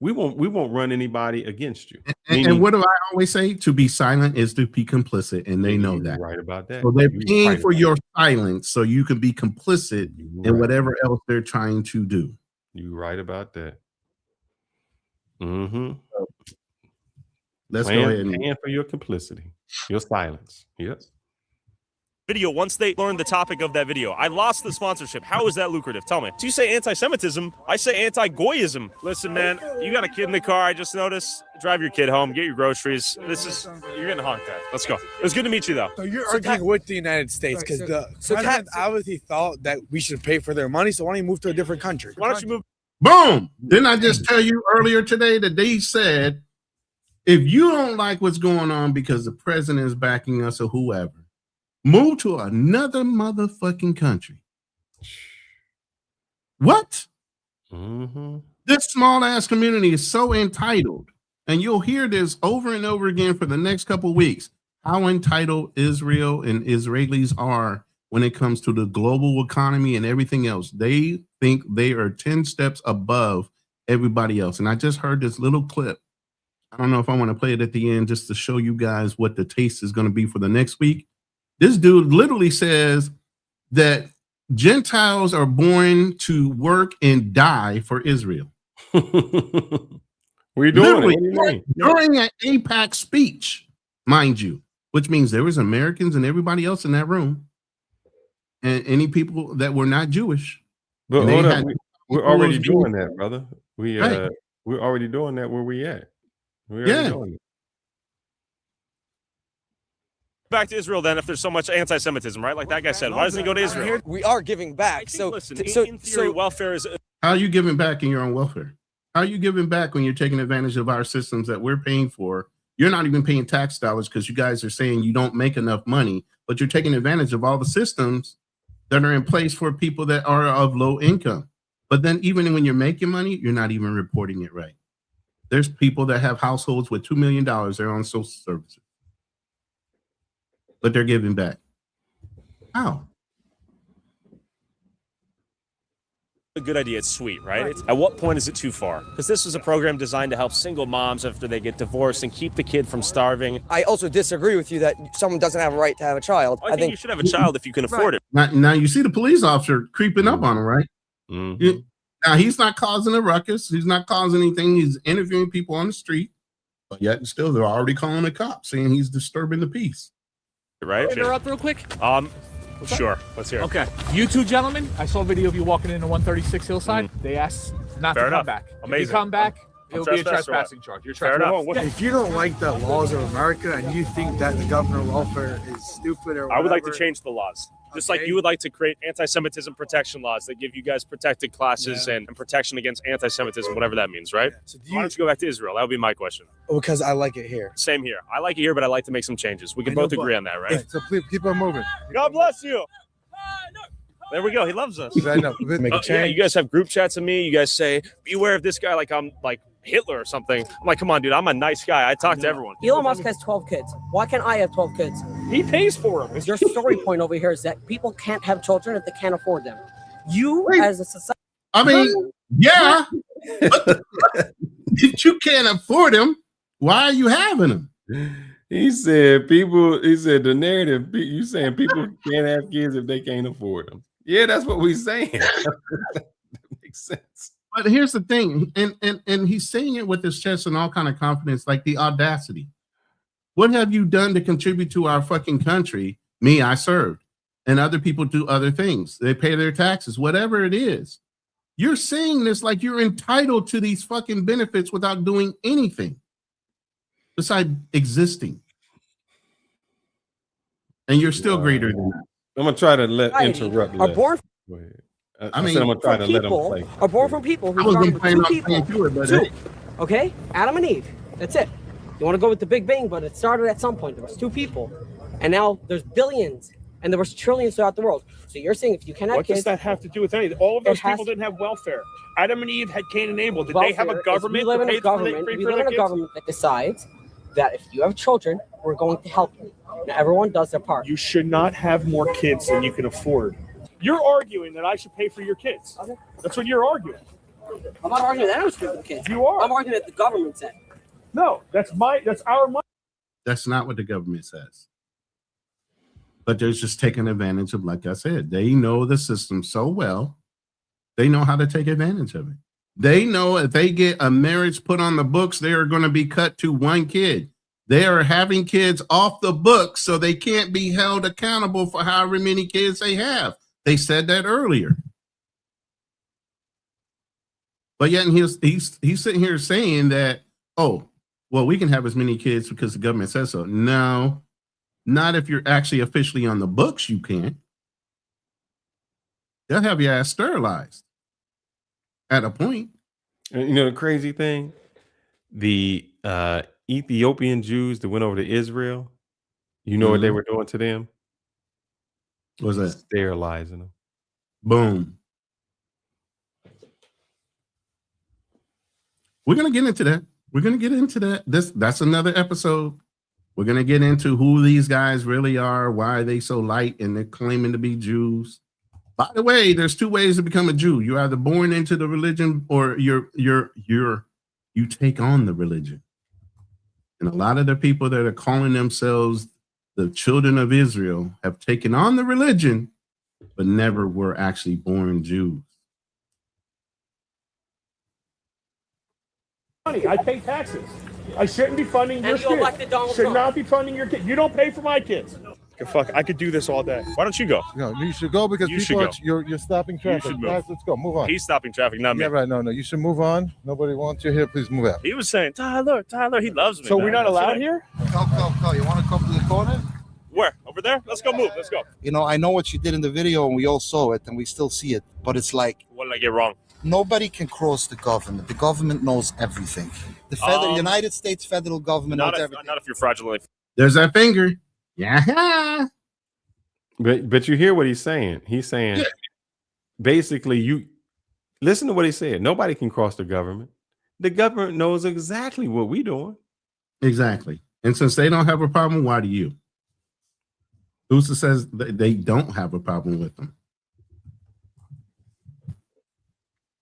we won't run anybody against you. And what do I always say? To be silent is to be complicit, and they know that. Right about that. So they're paying for your silence so you can be complicit in whatever else they're trying to do. You're right about that. Let's go ahead and paying for your complicity, your silence. Yep. Video, once they learned the topic of that video, I lost the sponsorship. How is that lucrative? Tell me. So you say anti-Semitism, I say anti-Goyism. Listen, man, you got a kid in the car, I just noticed. Drive your kid home, get your groceries. You're getting honked at. Let's go. It was good to meet you, though. So you're arguing with the United States because the president obviously thought that we should pay for their money, so why don't you move to a different country? Why don't you move? Boom! Didn't I just tell you earlier today that they said, if you don't like what's going on because the president is backing us or whoever, move to another motherfucking country. What? This small ass community is so entitled, and you'll hear this over and over again for the next couple of weeks. How entitled Israel and Israelis are when it comes to the global economy and everything else. They think they are 10 steps above everybody else. And I just heard this little clip. I don't know if I want to play it at the end just to show you guys what the taste is going to be for the next week. This dude literally says that Gentiles are born to work and die for Israel. We're doing it. During an AIPAC speech, mind you, which means there was Americans and everybody else in that room, and any people that were not Jewish. But hold on, we're already doing that, brother. We're already doing that where we at. We're already doing it. Back to Israel then, if there's so much anti-Semitism, right? Like that guy said, why doesn't he go to Israel? We are giving back. In theory, welfare is. How are you giving back in your own welfare? How are you giving back when you're taking advantage of our systems that we're paying for? You're not even paying tax dollars because you guys are saying you don't make enough money, but you're taking advantage of all the systems that are in place for people that are of low income. But then even when you're making money, you're not even reporting it right. There's people that have households with $2 million. They're on social services, but they're giving back. How? A good idea. It's sweet, right? At what point is it too far? Because this was a program designed to help single moms after they get divorced and keep the kid from starving. I also disagree with you that someone doesn't have a right to have a child. I think you should have a child if you can afford it. Now you see the police officer creeping up on him, right? Now he's not causing a ruckus. He's not causing anything. He's interviewing people on the street, but yet and still they're already calling the cops saying he's disturbing the peace. Right? Interrupt real quick. Sure. Let's hear it. Okay. You two gentlemen, I saw a video of you walking into 136 Hillside. They asked not to come back. Amazing. If you come back, it'll be a trespassing charge. You're trespassing. If you don't like the laws of America and you think that the government welfare is stupid or whatever, I would like to change the laws. Just like you would like to create anti-Semitism protection laws that give you guys protected classes and protection against anti-Semitism, whatever that means, right? So why don't you go back to Israel? That would be my question. Because I like it here. Same here. I like it here, but I like to make some changes. We can both agree on that, right? So please keep on moving. God bless you. There we go. He loves us. I know. Make a change. Yeah, you guys have group chats of me. You guys say, beware of this guy like I'm like Hitler or something. I'm like, come on, dude. I'm a nice guy. I talk to everyone. Elon Musk has 12 kids. Why can't I have 12 kids? He pays for them. Your story point over here is that people can't have children if they can't afford them. You as a society. I mean, yeah. If you can't afford them, why are you having them? He said the narrative, you saying people can't have kids if they can't afford them. Yeah, that's what we're saying. That makes sense. But here's the thing, and he's saying it with his chest and all kind of confidence, like the audacity. What have you done to contribute to our fucking country? Me, I served. And other people do other things. They pay their taxes, whatever it is. You're saying this like you're entitled to these fucking benefits without doing anything besides existing. And you're still greater than that. I'm gonna try to interrupt. Are born. Go ahead. I mean, I'm gonna try to let him play. Are born from people who started with two people. Two. Okay, Adam and Eve. That's it. You want to go with the Big Bang, but it started at some point. There was two people, and now there's billions, and there was trillions throughout the world. So you're saying if you cannot what does that have to do with anything? All of those people didn't have welfare. Adam and Eve had Cain and Abel. Did they have a government? We live in a government that decides that if you have children, we're going to help you. Now everyone does their part. You should not have more kids than you can afford. You're arguing that I should pay for your kids. Okay. That's what you're arguing. I'm not arguing that I was for the kids. You are. I'm arguing that the government said. No, that's our money. That's not what the government says. But they're just taking advantage of, like I said, they know the system so well, they know how to take advantage of it. They know if they get a marriage put on the books, they are going to be cut to one kid. They are having kids off the books so they can't be held accountable for however many kids they have. They said that earlier. But yet he's sitting here saying that, oh, well, we can have as many kids because the government says so. No, not if you're actually officially on the books, you can't. They'll have your ass sterilized at a point. And you know the crazy thing? The Ethiopian Jews that went over to Israel, you know what they were doing to them? What was that? Sterilizing them. Boom. We're going to get into that. We're going to get into that. That's another episode. We're going to get into who these guys really are, why are they so light, and they're claiming to be Jews. By the way, there's two ways to become a Jew. You're either born into the religion or you take on the religion. And a lot of the people that are calling themselves the children of Israel have taken on the religion, but never were actually born Jews. I pay taxes. I shouldn't be funding your kids. Should not be funding your kids. You don't pay for my kids. Fuck, I could do this all day. Why don't you go? No, you should go because you're stopping traffic. You should move. Guys, let's go. Move on. He's stopping traffic, not me. Yeah, right. No, you should move on. Nobody wants you here. Please move out. He was saying, Tyler, he loves me. So we're not allowed here? Come. You want to come to the corner? Where? Over there? Let's go move. Let's go. You know, I know what you did in the video and we all saw it and we still see it, but it's like, what did I get wrong? Nobody can cross the government. The government knows everything. The United States federal government knows everything. Not if you're fraudulent. There's that finger. Yeah. But you hear what he's saying. He's saying basically, you listen to what he said. Nobody can cross the government. The government knows exactly what we're doing. Exactly. And since they don't have a problem, why do you? Who's to says they don't have a problem with them?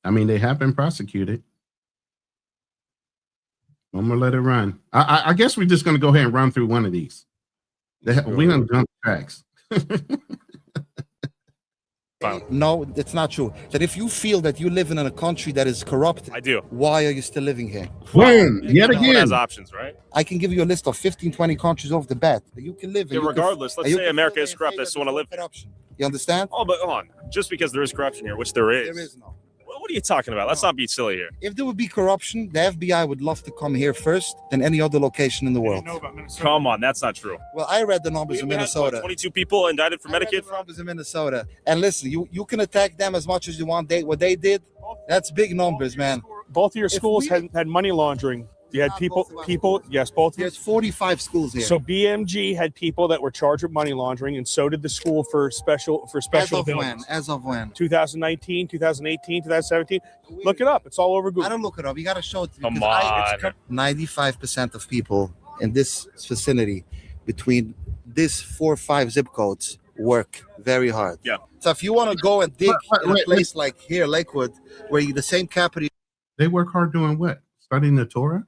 I mean, they have been prosecuted. I'm gonna let it run. I guess we're just gonna go ahead and run through one of these. We don't jump tracks. No, it's not true. That if you feel that you live in a country that is corrupt, I do. Why are you still living here? Boom! Yet again, has options, right? I can give you a list of 15, 20 countries off the bat that you can live in. Regardless, let's say America is corrupt. I still want to live here. You understand? Oh, but hold on. Just because there is corruption here, which there is. There is no. What are you talking about? Let's not be silly here. If there would be corruption, the FBI would love to come here first than any other location in the world. Come on, that's not true. Well, I read the numbers in Minnesota. Had, 22 people indicted for Medicaid. The numbers in Minnesota. And listen, you can attack them as much as you want. What they did, that's big numbers, man. Both of your schools had money laundering. You had people. Yes, both. There's 45 schools here. So BMG had people that were charged with money laundering, and so did the school for special. As of when? 2019, 2018, 2017. Look it up. It's all over Google. I don't look it up. You got to show it to me. Come on. 95% of people in this vicinity, between this 4 or 5 zip codes, work very hard. Yeah. So if you want to go and dig in a place like here, Lakewood, where the same capital. They work hard doing what? Studying the Torah?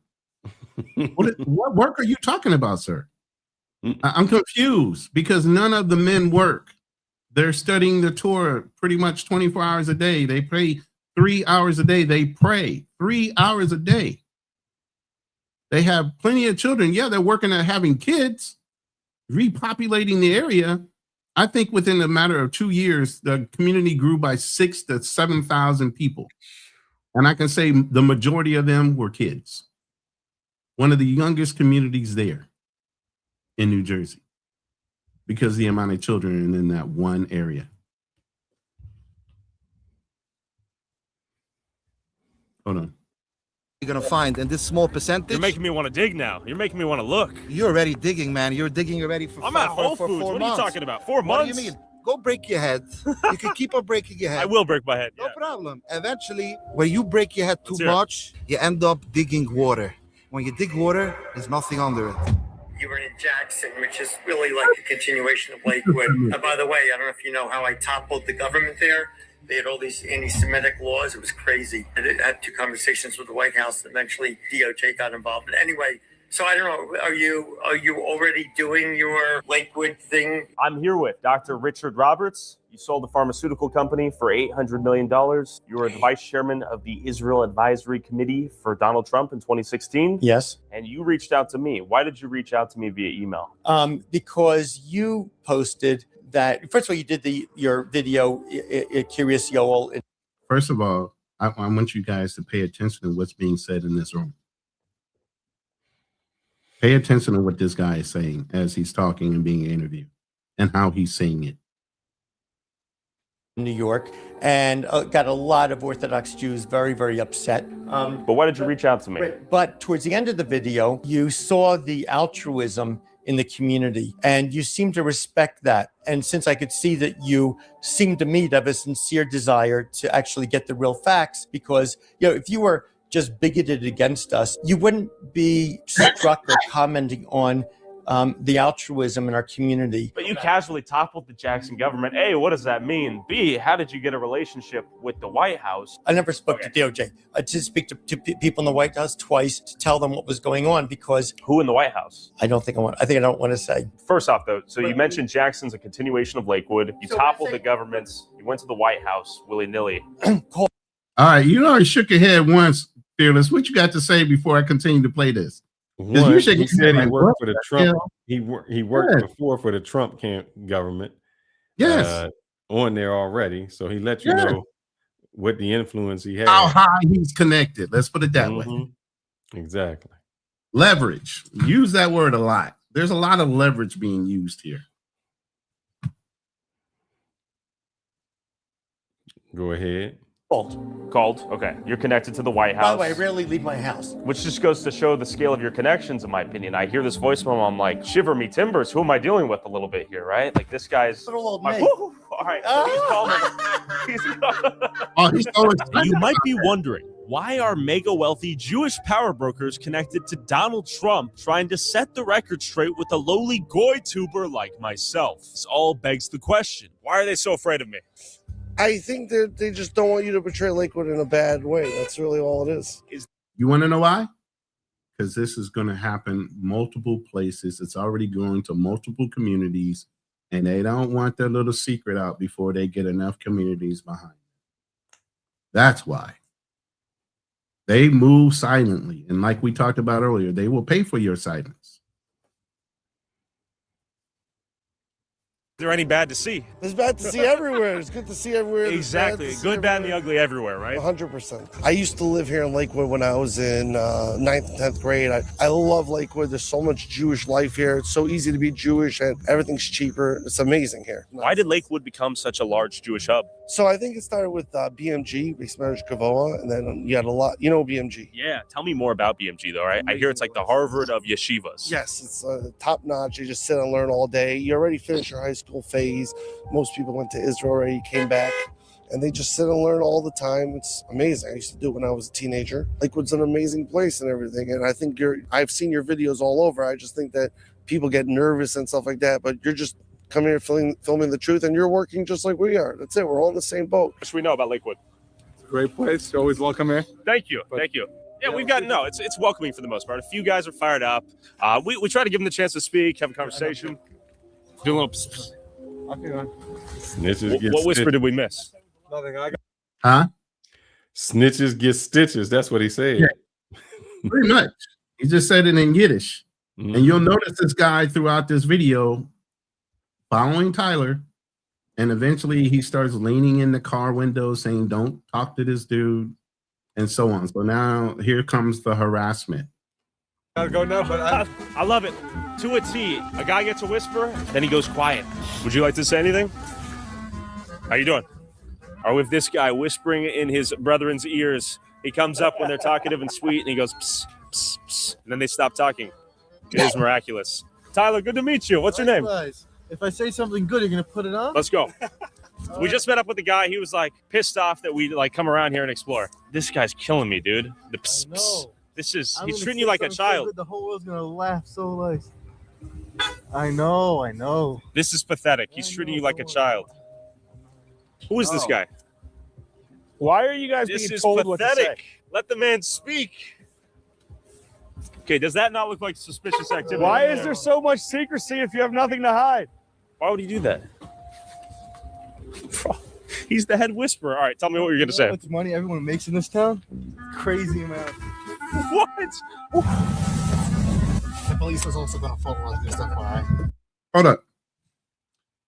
What work are you talking about, sir? I'm confused because none of the men work. They're studying the Torah pretty much 24 hours a day. They pray 3 hours a day. They pray 3 hours a day. They have plenty of children. Yeah, they're working at having kids, repopulating the area. I think within a matter of 2 years, the community grew by 6,000 to 7,000 people. And I can say the majority of them were kids. One of the youngest communities there in New Jersey because of the amount of children in that one area. Hold on. You're going to find in this small percentage. You're making me want to dig now. You're making me want to look. You're already digging, man. You're digging already for I'm at Whole Foods. 4 What months. are you talking about? 4 months? What do you mean? Go break your head. You can keep on breaking your head. I will break my head. No problem. Eventually, when you break your head too Let's hear it. much, you end up digging water. When you dig water, there's nothing under it. You were in Jackson, which is really like a continuation of Lakewood. By the way, I don't know if you know how I toppled the government there. They had all these anti-Semitic laws. It was crazy. I had 2 conversations with the White House. Eventually, DOJ got involved. But anyway, so I don't know. Are you already doing your Lakewood thing? I'm here with Dr. Richard Roberts. You sold the pharmaceutical company for $800 million. You were the vice chairman of the Israel Advisory Committee for Donald Trump in 2016. Yes. And you reached out to me. Why did you reach out to me via email? Because you posted that, first of all, you did your video, Curious Yoel. First of all, I want you guys to pay attention to what's being said in this room. Pay attention to what this guy is saying as he's talking and being interviewed and how he's saying it. New York, and got a lot of Orthodox Jews very, very upset. But why did you reach out to me? But towards the end of the video, you saw the altruism in the community, and you seem to respect that. And since I could see that you seem to me to have a sincere desire to actually get the real facts, because if you were just bigoted against us, you wouldn't be struck or commenting on the altruism in our community. But you casually toppled the Jackson government. A, what does that mean? B, how did you get a relationship with the White House? I never spoke to DOJ. I did speak to people in the White House twice to tell them what was going on, because who in the White House? I think I don't want to say. First off, though, so you mentioned Jackson's a continuation of Lakewood. You toppled the governments. You went to the White House willy-nilly. All right, you already shook your head once, Fearless. What you got to say before I continue to play this? One, he said he worked for the Trump. He worked before for the Trump government. Yes, on there already. So he let you know what the influence he had. How high he's connected. Let's put it that way. Exactly. Leverage. Use that word a lot. There's a lot of leverage being used here. Go ahead. Called. Okay. You're connected to the White House. By the way, I rarely leave my house. Which just goes to show the scale of your connections, in my opinion. I hear this voicemail, I'm like, shiver me timbers. Who am I dealing with a little bit here, right? Like, this guy's... Little old like, me. woo, all right. So he's calling. He's so excited. You might be wondering, why are mega wealthy Jewish power brokers connected to Donald Trump trying to set the record straight with a lowly goy tuber like myself? This all begs the question, why are they so afraid of me? I think that they just don't want you to portray Lakewood in a bad way. That's really all it is. You want to know why? Because this is going to happen multiple places. It's already going to multiple communities, and they don't want their little secret out before they get enough communities behind. That's why. They move silently. And like we talked about earlier, they will pay for your silence. Is there any bad to see? It's bad to see everywhere. It's good to see everywhere. Exactly. Good, bad, and the ugly everywhere, right? 100%. I used to live here in Lakewood when I was in 9th and 10th grade. I love Lakewood. There's so much Jewish life here. It's so easy to be Jewish, and everything's cheaper. It's amazing here. Why did Lakewood become such a large Jewish hub? So I think it started with BMG, Base Marriage Kavoa, and then you had a lot. You know BMG? Yeah. Tell me more about BMG, though, right? I hear it's like the Harvard of yeshivas. Yes, it's top notch. You just sit and learn all day. You already finished your high school phase. Most people went to Israel already, came back, and they just sit and learn all the time. It's amazing. I used to do it when I was a teenager. Lakewood's an amazing place and everything. And I think I've seen your videos all over. I just think that people get nervous and stuff like that, but you're just come here filming the truth, and you're working just like we are. That's it. We're all in the same boat. What should we know about Lakewood? It's a great place. You're always welcome here. Thank you. Thank you. Yeah, we've got it's welcoming for the most part. A few guys are fired up. We try to give them the chance to speak, have a conversation. Do a little. What whisper did we miss? Nothing. I got. Huh? Snitches get stitches. That's what he said. Yeah. Pretty much. He just said it in Yiddish. Mm-hmm. And you'll notice this guy throughout this video following Tyler. And eventually he starts leaning in the car window saying, don't talk to this dude, and so on. So now here comes the harassment. Gotta go now, but I love it. To a T. A guy gets a whisper, then he goes quiet. Would you like to say anything? How you doing? Or with this guy whispering in his brethren's ears, he comes up when they're talkative and sweet, and he goes, psst, psst, psst, and then they stop talking. It is miraculous. Tyler, good to meet you. What's your name? If I say something good, you're gonna put it on? Let's go. We just met up with the guy. He was like pissed off that we like come around here and explore. This guy's killing me, dude. The psst, psst. This is he's treating you like a child. So the whole world's gonna laugh so nice. I know. This is pathetic. He's treating you like a child. Who is this guy? Why are you guys This being is told what to say? pathetic. Let the man speak. Okay, does that not look like suspicious activity? Why is there so much secrecy if you have nothing to hide? Why would he do that? He's the head whisperer. All right, tell me what you're going to say. How much money everyone makes in this town? Crazy amount. What? The police is also going to follow us, just FYI. Hold up.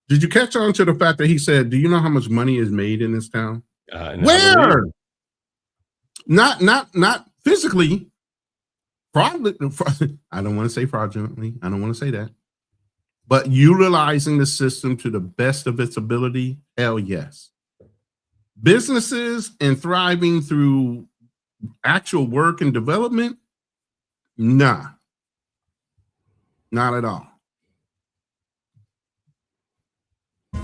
Did you catch on to the fact that he said, do you know how much money is made in this town? Where? Not physically. I don't want to say fraudulently. I don't want to say that. But utilizing the system to the best of its ability, hell yes. Businesses and thriving through actual work and development, nah. Not at all.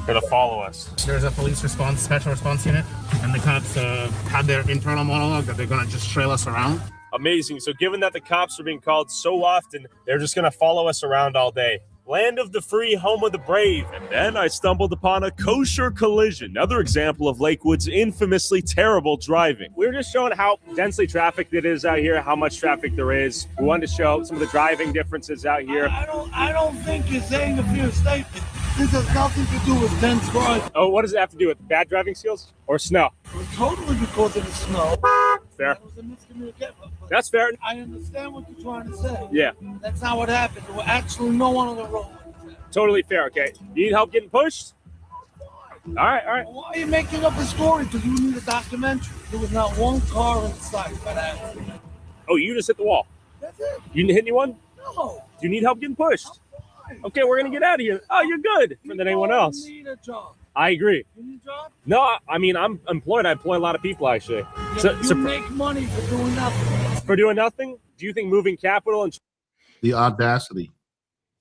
Gonna follow us. There's a police response, special response unit, and the cops had their internal monologue that they're gonna just trail us around. Amazing. So given that the cops are being called so often, they're just going to follow us around all day. Land of the free, home of the brave. And then I stumbled upon a kosher collision. Another example of Lakewood's infamously terrible driving. We were just showing how densely trafficked it is out here, how much traffic there is. We wanted to show some of the driving differences out here. I don't think you're saying a fair statement. This has nothing to do with dense driving. Oh, what does it have to do with bad driving skills or snow? Totally because of the snow. Fair. That was a miscommunication. That's fair. I understand what you're trying to say. Yeah. That's not what happened. There were actually no one on the road. Totally fair. Okay. You need help getting pushed? All right. Why are you making up a story? Because you need a documentary. There was not one car in sight by that. Oh, you just hit the wall. That's it. You didn't hit anyone? No. Do you need help getting pushed? Okay, we're going to get out of here. Oh, you're good. More than anyone else. You need a job. I agree. You need a job? No, I mean, I'm employed. I employ a lot of people, actually. Yeah, you make money for doing nothing. For doing nothing? Do you think moving capital and... The audacity.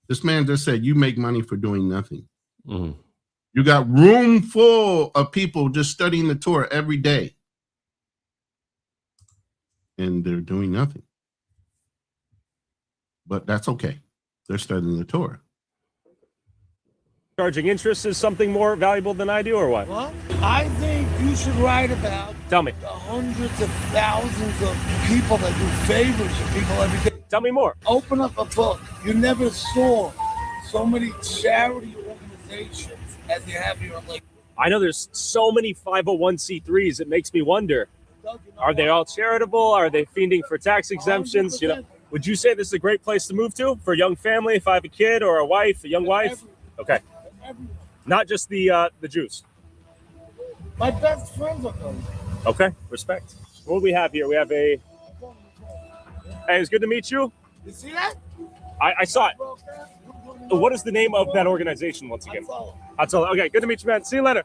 This man just said, you make money for doing nothing. Mm-hmm. You got room full of people just studying the Torah every day. And they're doing nothing. But that's okay. They're studying the Torah. Charging interest is something more valuable than I do, or what? What? I think you should write about Tell me. the hundreds of thousands of people that do favors to people every day. Tell me more. Open up a book. You never saw so many charity organizations as you have here in Lake. I know there's so many 501c3s. It makes me wonder, are they all charitable? Are they fiending for tax exemptions? 100%. You know, would you say this is a great place to move to for a young family? If I have a kid or a wife, a young wife? Okay. Not just the Jews. My best friends are those. Okay, respect. What do we have here? We have a... Hey, it's good to meet you. You see that? I saw it. What is the name of that organization once again? Hatzolah. Okay, good to meet you, man. See you later.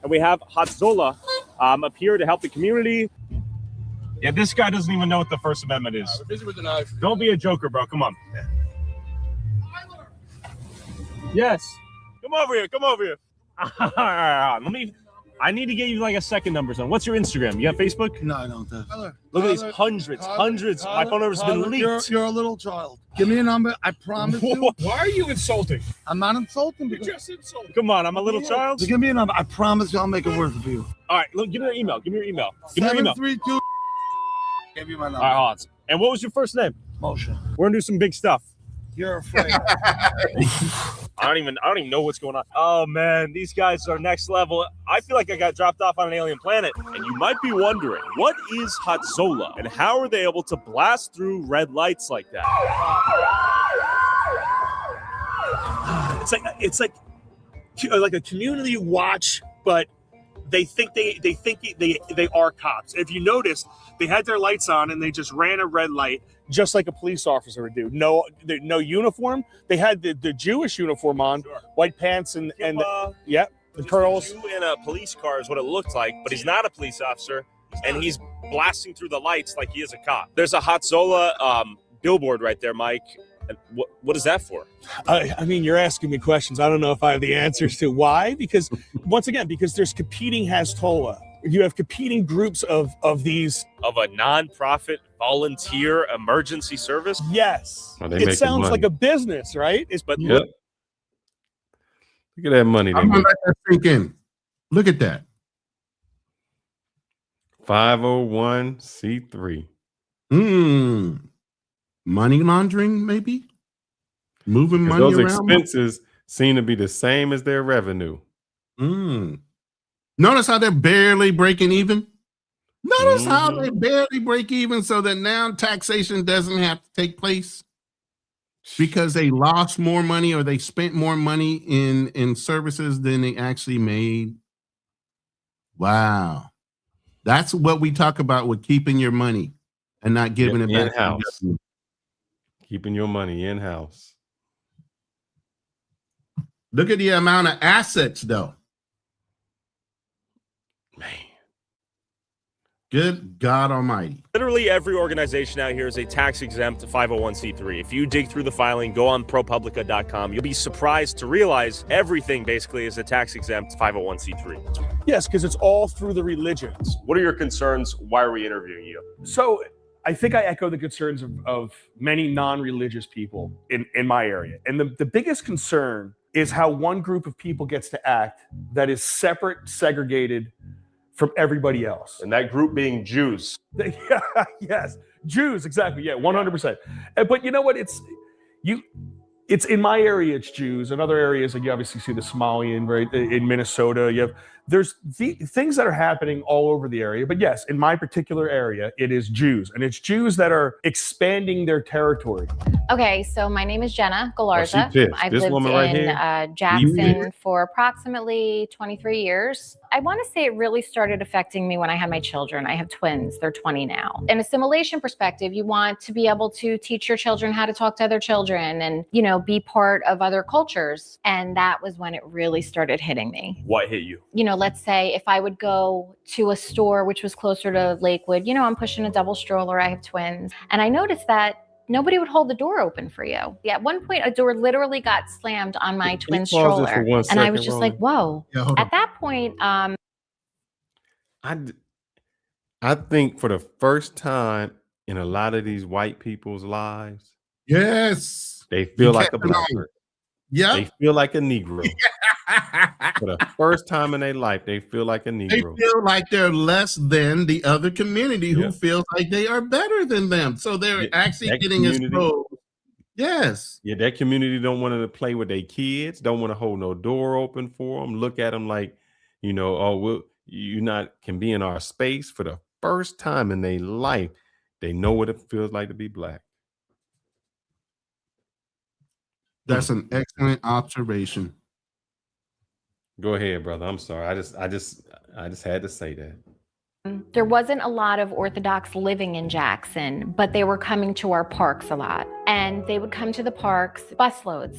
And we have Hatzolah up here to help the community. Yeah, this guy doesn't even know what the First Amendment is. We're busy with the knife. Don't be a joker, bro. Come on. Yes. Come over here. Come over here. Let me I need to get you like a second number. Son. What's your Instagram? You have Facebook? No, I don't. Look at these hundreds. My phone number's been leaked. You're a little child. Give me a number. I promise you. Why are you insulting? I'm not insulting. You just insulted. Come on, I'm a little child. So give me a number. I promise you I'll make it worth it for you. All right, look, give me your email. Give me your email. Give me your email. 732. Give you my number. All right, awesome. And what was your first name? Moshe. We're gonna do some big stuff. You're afraid. I don't even know what's going on. Oh man, these guys are next level. I feel like I got dropped off on an alien planet. And you might be wondering, what is Hatzola and how are they able to blast through red lights like that? It's like a community watch, but they think they are cops. If you notice, they had their lights on and they just ran a red light, just like a police officer would do. No uniform. They had the Jewish uniform on, white pants and the curls. Jew in a police car is what it looked like, but he's not a police officer, and he's blasting through the lights like he is a cop. There's a Hatzola billboard right there, Mike. And what is that for? I mean, you're asking me questions. I don't know if I have the answers to why. Because once again, because there's competing Hezbollah. You have competing groups of these. Of a non-profit volunteer emergency service? Yes. Oh, they it making sounds money. like a business, right? Yep. Look at that money. I'm gonna let that sink in. Look at that. 501c3. Money laundering, maybe? Moving money those around? expenses seem to be the same as their revenue. Notice how they're barely breaking even? Notice how they barely break even so that now taxation doesn't have to take place because they lost more money or they spent more money in services than they actually made. Wow. That's what we talk about with keeping your money and not giving it back in-house. Keeping your money in-house. Look at the amount of assets, though. Man. Good God Almighty. Literally every organization out here is a tax-exempt 501c3. If you dig through the filing, go on ProPublica.com. You'll be surprised to realize everything basically is a tax-exempt 501c3. Yes, because it's all through the religions. What are your concerns? Why are we interviewing you? So I think I echo the concerns of many non-religious people in my area. And the biggest concern is how one group of people gets to act that is separate, segregated from everybody else. And that group being Jews. Yes, Jews, exactly. Yeah, 100%. But you know what? It's in my area, it's Jews. In other areas, like you obviously see the Somali right in Minnesota. There's things that are happening all over the area. But yes, in my particular area, it is Jews. And it's Jews that are expanding their territory. Okay, so my name is Jenna Galarza. I've This lived woman right in here? Jackson for approximately 23 years. I want to say it really started affecting me when I had my children. I have twins. They're 20 now. In assimilation perspective, you want to be able to teach your children how to talk to other children and, be part of other cultures. And that was when it really started hitting me. What hit you? Let's say if I would go to a store which was closer to Lakewood, I'm pushing a double stroller, I have twins. And I noticed that nobody would hold the door open for you. Yeah, at one point, a door literally got slammed on my twin stroller. And I was just like, whoa. Yeah, at that point, I think for the first time in a lot of these white people's lives, yes, they feel like a black person. Yeah, they feel like a Negro. For the first time in their life, they feel like a Negro. They feel like they're less than the other community who feels like they are better than them. So they're actually getting exposed. Yes. Yeah, that community don't want to play with their kids, don't want to hold no door open for them, look at them like, you not can be in our space. For the first time in their life, they know what it feels like to be black. That's an excellent observation. Go ahead, brother. I'm sorry. I just had to say that. there wasn't a lot of Orthodox living in Jackson, but they were coming to our parks a lot. And they would come to the parks, busloads,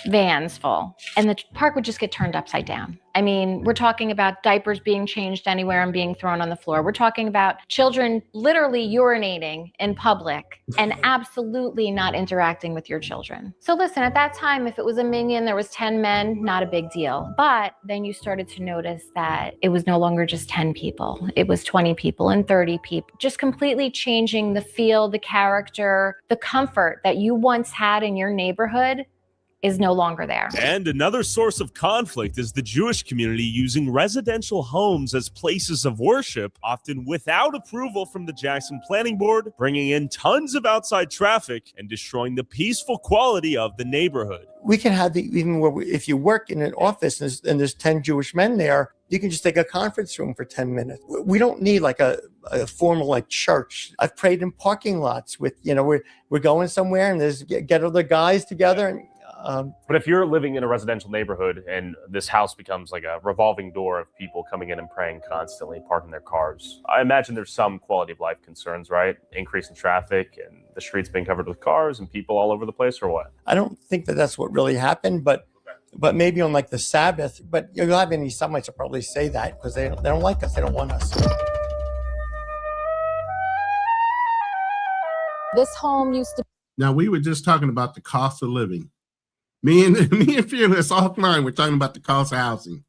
vans full, and the park would just get turned upside down. I mean, we're talking about diapers being changed anywhere and being thrown on the floor. We're talking about children literally urinating in public and absolutely not interacting with your children. So listen, at that time, if it was a minion, there was 10 men, not a big deal. But then you started to notice that it was no longer just 10 people. It was 20 people and 30 people, just completely changing the feel, the character, the comfort that you once had in your neighborhood is no longer there. And another source of conflict is the Jewish community using residential homes as places of worship, often without approval from the Jackson Planning Board, bringing in tons of outside traffic and destroying the peaceful quality of the neighborhood. We can have even where if you work in an office and there's 10 Jewish men there, you can just take a conference room for 10 minutes. We don't need like a formal like church. I've prayed in parking lots with, we're going somewhere and there's get other guys together and but if you're living in a residential neighborhood and this house becomes like a revolving door of people coming in and praying constantly, parking their cars, I imagine there's some quality of life concerns, right? Increase in traffic and the streets being covered with cars and people all over the place, or what? I don't think that that's what really happened, but maybe on like the Sabbath. But you'll have any Semites will probably say that because they don't like us. They don't want us. This home used to. Now, we were just talking about the cost of living. Me and Fearless offline, we're talking about the cost of housing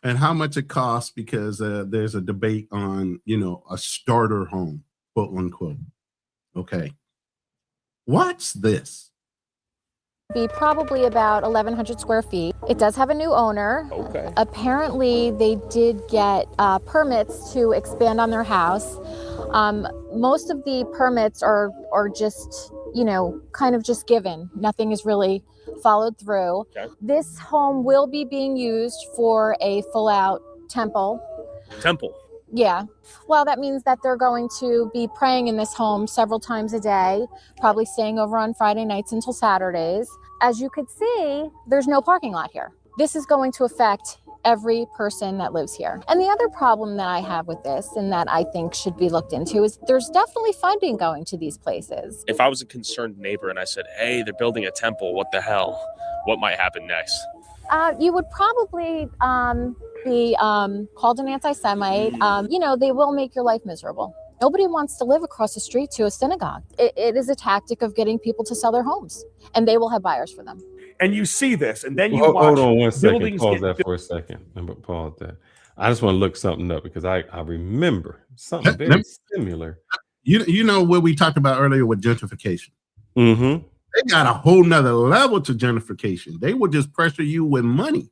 and how much it costs because there's a debate on, a starter home, quote unquote. Okay. What's this? Be probably about 1,100 square feet. It does have a new owner. Okay. Apparently, they did get permits to expand on their house. Most of the permits are just, kind of just given. Nothing is really followed through. Okay. This home will be being used for a full-out temple. Temple. Yeah. Well, that means that they're going to be praying in this home several times a day, probably staying over on Friday nights until Saturdays. As you could see, there's no parking lot here. This is going to affect every person that lives here. And the other problem that I have with this and that I think should be looked into is there's definitely funding going to these places. If I was a concerned neighbor and I said, hey, they're building a temple, what the hell? What might happen next? You would probably be called an anti-Semite. They will make your life miserable. Nobody wants to live across the street to a synagogue. It is a tactic of getting people to sell their homes, and they will have buyers for them. And you see this, and then you watch. Hold on one second. Buildings Pause that for a second. Pause that. I just want to look something up because I remember something very similar. You know what we talked about earlier with gentrification. Mm-hmm. They got a whole nother level to gentrification. They will just pressure you with money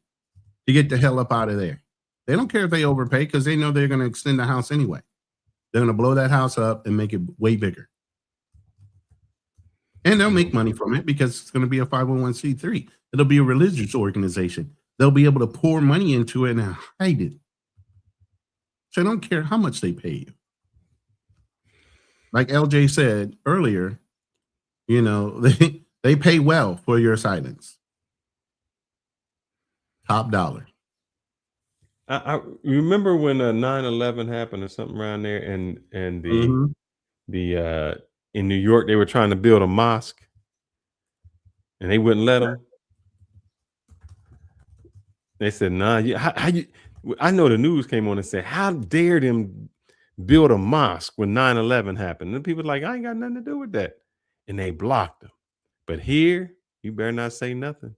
to get the hell up out of there. They don't care if they overpay because they know they're going to extend the house anyway. They're going to blow that house up and make it way bigger. And they'll make money from it because it's going to be a 501c3. It'll be a religious organization. They'll be able to pour money into it and hide it. So I don't care how much they pay you. Like LJ said earlier, they pay well for your silence. Top dollar. I remember when 9/11 happened or something around there, and the in New York they were trying to build a mosque, and they wouldn't let them. They said, "Nah, how you?" I know the news came on and said, "How dare them build a mosque when 9/11 happened?" And people were like, "I ain't got nothing to do with that," and they blocked them. But here, you better not say nothing.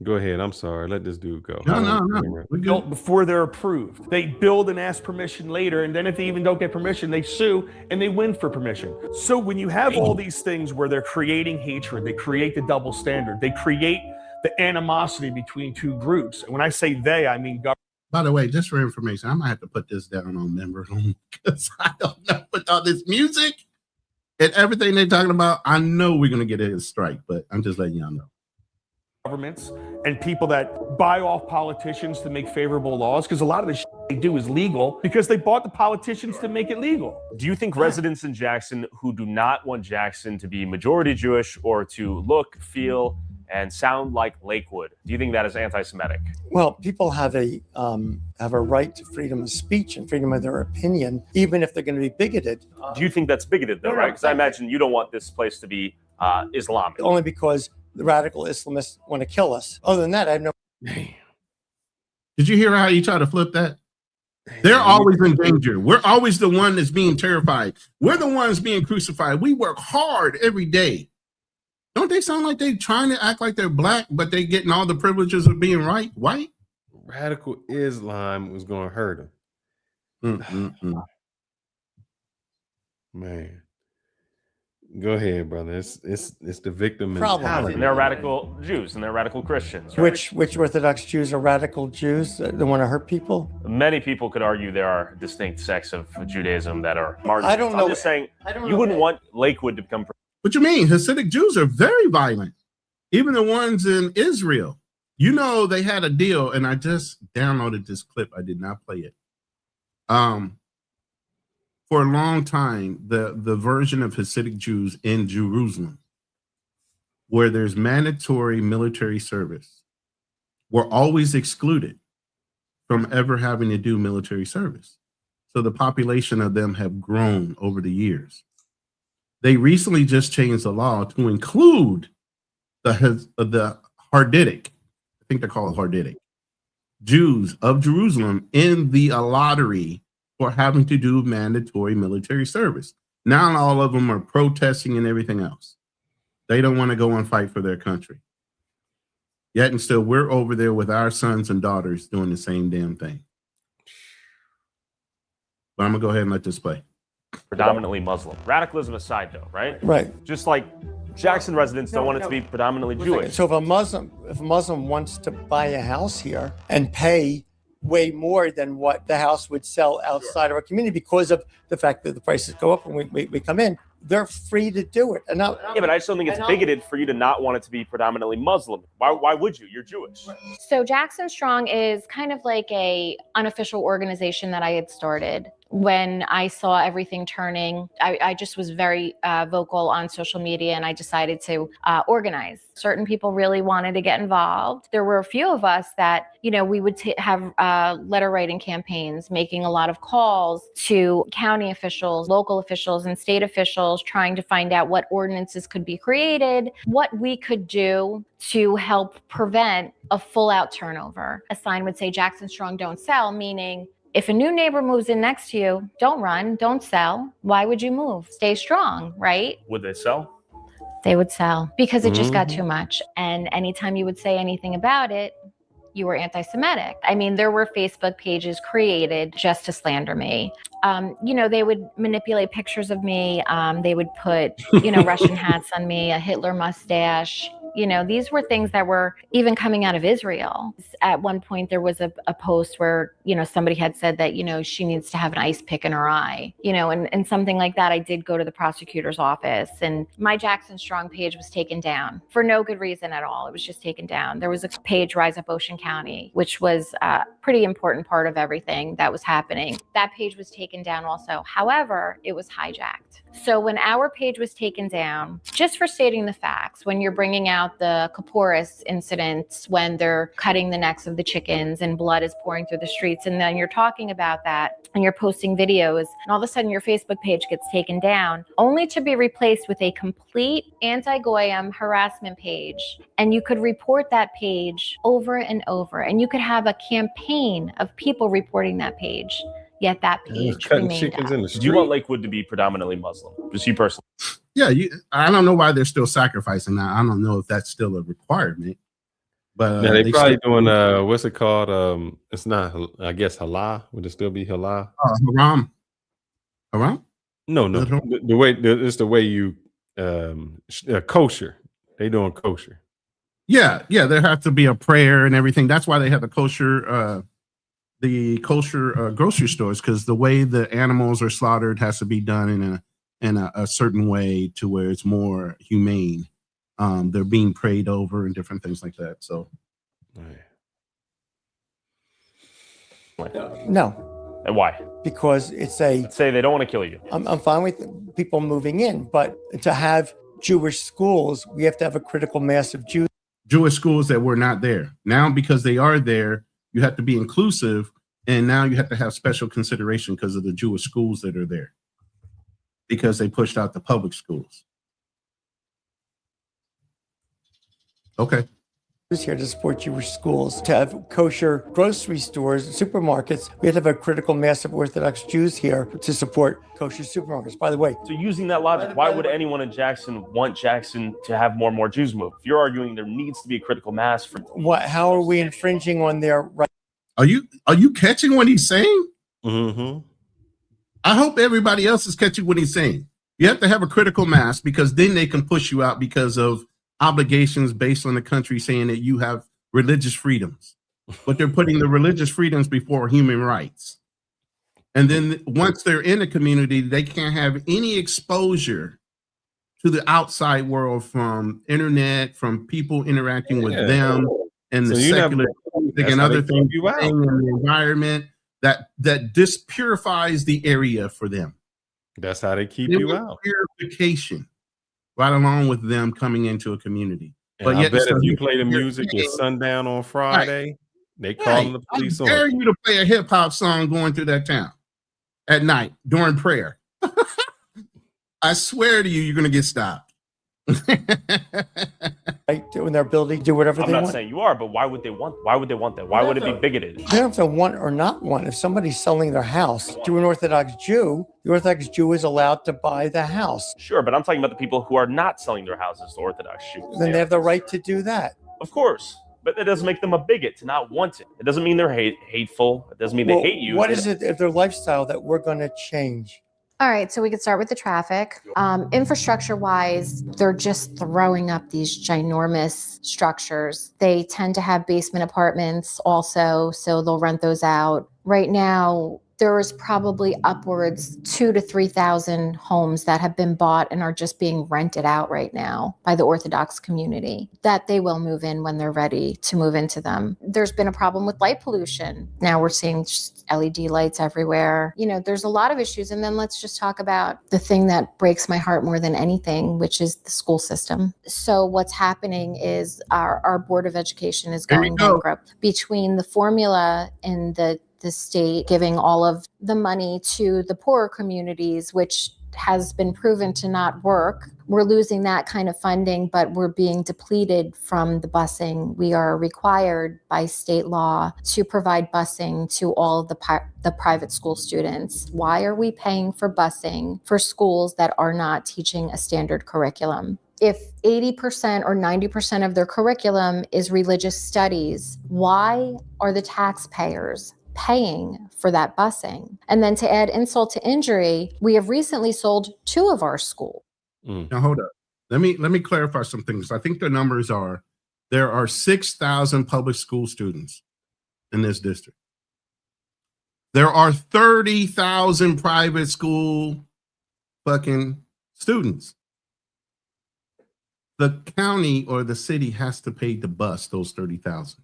Go ahead. I'm sorry. Let this dude go. No. Built before they're approved. They build and ask permission later, and then if they even don't get permission, they sue and they win for permission. So when you have all these things where they're creating hatred, they create the double standard, they create the animosity between two groups. And when I say they, I mean government. By the way, just for information, I might have to put this down on member only because I don't know with all this music and everything they're talking about. I know we're going to get a strike, but I'm just letting y'all know. Governments and people that buy off politicians to make favorable laws, because a lot of the shit they do is legal because they bought the politicians to make it legal. Do you think residents in Jackson who do not want Jackson to be majority Jewish or to look, feel, and sound like Lakewood, do you think that is anti-Semitic? Well, people have a right to freedom of speech and freedom of their opinion, even if they're going to be bigoted. Do you think that's bigoted, though, right? Because I imagine you don't want this place to be Islamic. Only because the radical Islamists want to kill us. Other than that, I have no. Did you hear how you try to flip that? They're always in danger. We're always the one that's being terrified. We're the ones being crucified. We work hard every day. Don't they sound like they're trying to act like they're black, but they're getting all the privileges of being white? Radical Islam was going to hurt them. Man. Go ahead, brother. It's the victim mentality. And they're radical Jews and they're radical Christians. Right? Which Orthodox Jews are radical Jews that want to hurt people? Many people could argue there are distinct sects of Judaism that are marginalized. I don't know. I'm just saying you wouldn't want Lakewood to become. What you mean? Hasidic Jews are very violent. Even the ones in Israel. You know, they had a deal, and I just downloaded this clip. I did not play it. For a long time, the version of Hasidic Jews in Jerusalem, where there's mandatory military service, were always excluded from ever having to do military service. So the population of them have grown over the years. They recently just changed the law to include the Hasidic, I think they're called Hasidic, Jews of Jerusalem in the lottery for having to do mandatory military service. Now all of them are protesting and everything else. They don't want to go and fight for their country. Yet and still, we're over there with our sons and daughters doing the same damn thing. But I'm going to go ahead and let this play. Predominantly Muslim. Radicalism aside, though, right? Right. Just like Jackson residents don't want it to be predominantly Jewish. So if a Muslim wants to buy a house here and pay way more than what the house would sell outside of our community because of the fact that the prices go up when we come in, they're free to do it. And now, yeah, but I just don't think it's bigoted for you to not want it to be predominantly Muslim. Why would you? You're Jewish. So Jackson Strong is kind of like a unofficial organization that I had started. When I saw everything turning, I just was very vocal on social media, and I decided to organize. Certain people really wanted to get involved. There were a few of us that, you know, we would have letter writing campaigns, making a lot of calls to county officials, local officials, and state officials, trying to find out what ordinances could be created, what we could do to help prevent a full-out turnover. A sign would say, Jackson Strong, don't sell, meaning if a new neighbor moves in next to you, don't run, don't sell. Why would you move? Stay strong, right? Would they sell? They would sell because it just got too much. And anytime you would say anything about it, you were anti-Semitic. I mean, there were Facebook pages created just to slander me. You know, they would manipulate pictures of me. They would put, you know, Russian hats on me, a Hitler mustache. You know, these were things that were even coming out of Israel. At one point, there was a post where, you know, somebody had said that, you know, she needs to have an ice pick in her eye, you know, and something like that. I did go to the prosecutor's office, and my Jackson Strong page was taken down for no good reason at all. It was just taken down. There was a page, Rise Up Ocean County, which was a pretty important part of everything that was happening. That page was taken down also. However, it was hijacked. So when our page was taken down, just for stating the facts, when you're bringing out the Kaporis incidents, when they're cutting the necks of the chickens and blood is pouring through the streets, and then you're talking about that and you're posting videos, and all of a sudden your Facebook page gets taken down, only to be replaced with a complete anti-Goyim harassment page. And you could report that page over and over, and you could have a campaign of people reporting that page. Yet that page remained up. Do you want Lakewood to be predominantly Muslim? Just you personally? Yeah, I don't know why they're still sacrificing that. I don't know if that's still a requirement. But yeah, they probably doing what's it called? It's not, I guess, halal. Would it still be halal? Haram. Haram? No. The way it's the way you kosher. They doing kosher. Yeah. There has to be a prayer and everything. That's why they have the kosher grocery stores, because the way the animals are slaughtered has to be done in a certain way to where it's more humane. They're being prayed over and different things like that. So, no. And why? Because it's say they don't want to kill you. I'm fine with people moving in, but to have Jewish schools, we have to have a critical mass of Jewish schools that were not there. Now, because they are there, you have to be inclusive, and now you have to have special consideration because of the Jewish schools that are there, because they pushed out the public schools. Okay. Here to support Jewish schools, to have kosher grocery stores, supermarkets. We have to have a critical mass of Orthodox Jews here to support kosher supermarkets. By the way, So using that logic, why would anyone in Jackson want Jackson to have more and more Jews move? If you're arguing there needs to be a critical mass for how are we infringing on their right? Are you catching what he's saying? Mm-hmm. I hope everybody else is catching what he's saying. You have to have a critical mass because then they can push you out because of obligations based on the country saying that you have religious freedoms, but they're putting the religious freedoms before human rights. And then once they're in a community, they can't have any exposure to the outside world from internet, from people interacting with them and the secular and other things in the environment that dispurifies the area for them. That's how they keep you out. Purification. Right along with them coming into a community. And but I bet if you play the music at sundown on Friday, they call the police on. I dare you to play a hip hop song going through that town at night during prayer. I swear to you, you're going to get stopped. In their ability to do whatever they want. I'm not saying you are, but why would they want? Why would they want that? Why would it be bigoted? They don't have to want or not want. If somebody's selling their house to an Orthodox Jew, the Orthodox Jew is allowed to buy the house. Sure, but I'm talking about the people who are not selling their houses to Orthodox Jews. Then they have the right to do that. Of course, but that doesn't make them a bigot to not want it. It doesn't mean they're hateful. It doesn't mean they hate you. What is it of their lifestyle that we're going to change? All right, so we could start with the traffic. Infrastructure-wise, they're just throwing up these ginormous structures. They tend to have basement apartments also, so they'll rent those out. Right now, there is probably upwards 2,000 to 3,000 homes that have been bought and are just being rented out right now by the Orthodox community that they will move in when they're ready to move into them. There's been a problem with light pollution. Now we're seeing just LED lights everywhere. You know, there's a lot of issues. And then let's just talk about the thing that breaks my heart more than anything, which is the school system. So what's happening is our Board of Education is going bankrupt. Between the formula and the state giving all of the money to the poorer communities, which has been proven to not work. We're losing that kind of funding, but we're being depleted from the busing. We are required by state law to provide busing to all of the private school students. Why are we paying for busing for schools that are not teaching a standard curriculum? If 80% or 90% of their curriculum is religious studies, why are the taxpayers paying for that busing? And then to add insult to injury, we have recently sold 2 of our schools. Now hold up. Let me clarify some things. I think the numbers are there are 6,000 public school students in this district. There are 30,000 private school fucking students. The county or the city has to pay to bus those 30,000,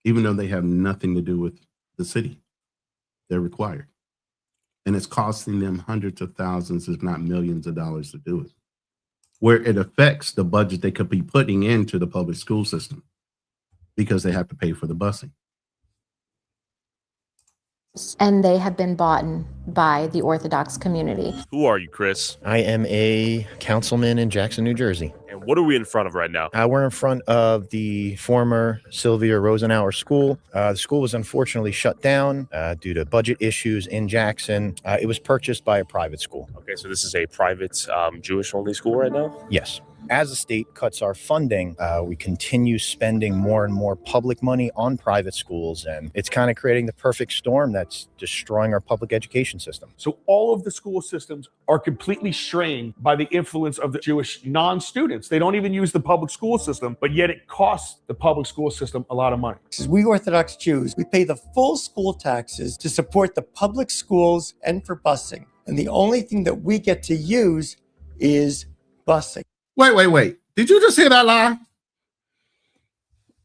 even though they have nothing to do with the city. They're required. And it's costing them hundreds of thousands, if not millions of dollars to do it, where it affects the budget they could be putting into the public school system because they have to pay for the busing. And they have been bought by the Orthodox community. Who are you, Chris? I am a councilman in Jackson, New Jersey. And what are we in front of right now? We're in front of the former Sylvia Rosenauer School. The school was unfortunately shut down due to budget issues in Jackson. It was purchased by a private school. Okay, so this is a private Jewish-only school right now? Yes. As the state cuts our funding, we continue spending more and more public money on private schools, and it's kind of creating the perfect storm that's destroying our public education system. So all of the school systems are completely strained by the influence of the Jewish non-students. They don't even use the public school system, but yet it costs the public school system a lot of money. We Orthodox Jews, we pay the full school taxes to support the public schools and for busing. And the only thing that we get to use is busing. Wait. Did you just hear that lie?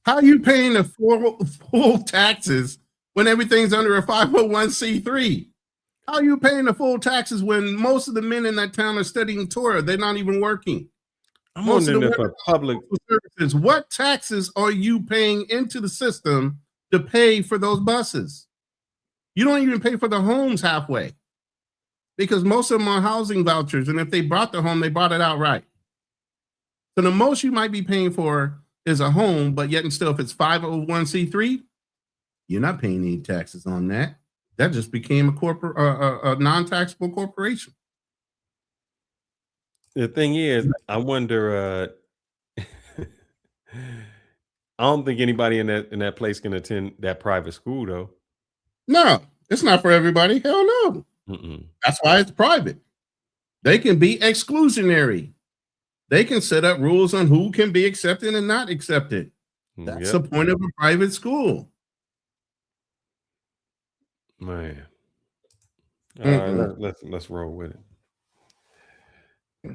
How are you paying the full taxes when everything's under a 501c3? How are you paying the full taxes when most of the men in that town are studying Torah? They're not even working. I'm wondering if a public services, what taxes are you paying into the system to pay for those buses? You don't even pay for the homes halfway because most of them are housing vouchers. And if they bought the home, they bought it outright. So the most you might be paying for is a home, but yet and still, if it's 501c3, you're not paying any taxes on that. That just became a non-taxable corporation. The thing is, I wonder. I don't think anybody in that place can attend that private school, though. No, it's not for everybody. Hell no. That's why it's private. They can be exclusionary. They can set up rules on who can be accepted and not accepted. That's the point of a private school. Man. All right, let's roll with it.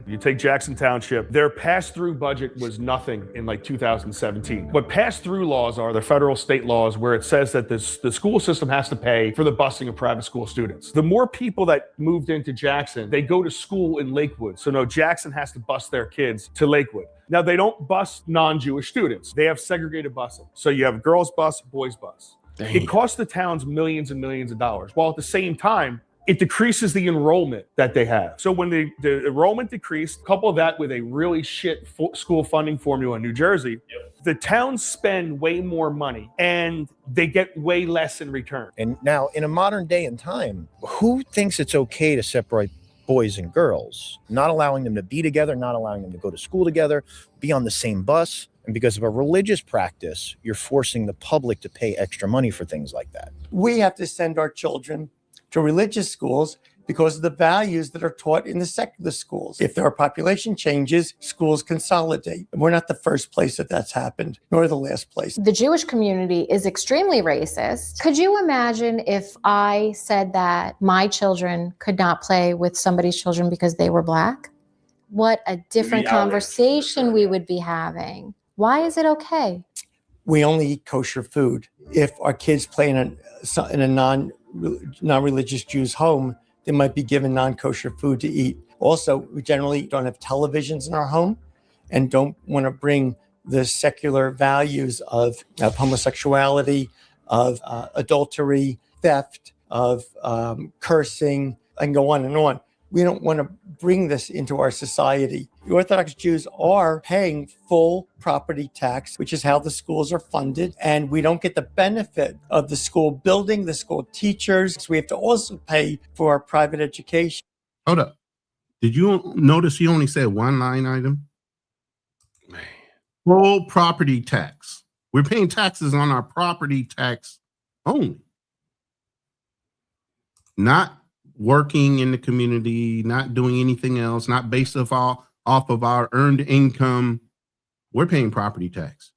You take Jackson Township, their pass-through budget was nothing in like 2017. What pass-through laws are, they're federal state laws where it says that the school system has to pay for the busing of private school students. The more people that moved into Jackson, they go to school in Lakewood. So no, Jackson has to bus their kids to Lakewood. Now they don't bus non-Jewish students. They have segregated busing. So you have girls bus, boys bus. Dang. It costs the towns millions and millions of dollars, while at the same time, it decreases the enrollment that they have. So when the enrollment decreased, couple that with a really shit school funding formula in New Jersey, the towns spend way more money and they get way less in return. And now in a modern day and time, who thinks it's okay to separate boys and girls, not allowing them to be together, not allowing them to go to school together, be on the same bus? And because of a religious practice, you're forcing the public to pay extra money for things like that. We have to send our children to religious schools because of the values that are taught in the secular schools. If there are population changes, schools consolidate. We're not the first place that's happened, nor the last place. The Jewish community is extremely racist. Could you imagine if I said that my children could not play with somebody's children because they were Black? What a different conversation we would be having. Why is it okay? We only eat kosher food. If our kids play in a non-religious Jew's home, they might be given non-kosher food to eat. Also, we generally don't have televisions in our home and don't want to bring the secular values of homosexuality, of adultery, theft, of cursing, and go on and on. We don't want to bring this into our society. The Orthodox Jews are paying full property tax, which is how the schools are funded. And we don't get the benefit of the school building, the school teachers. So we have to also pay for our private education. Hold up. Did you notice you only said one line item? Full property tax. We're paying taxes on our property tax only. Not working in the community, not doing anything else, not based off of our earned income. We're paying property tax.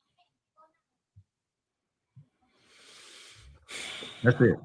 That's it.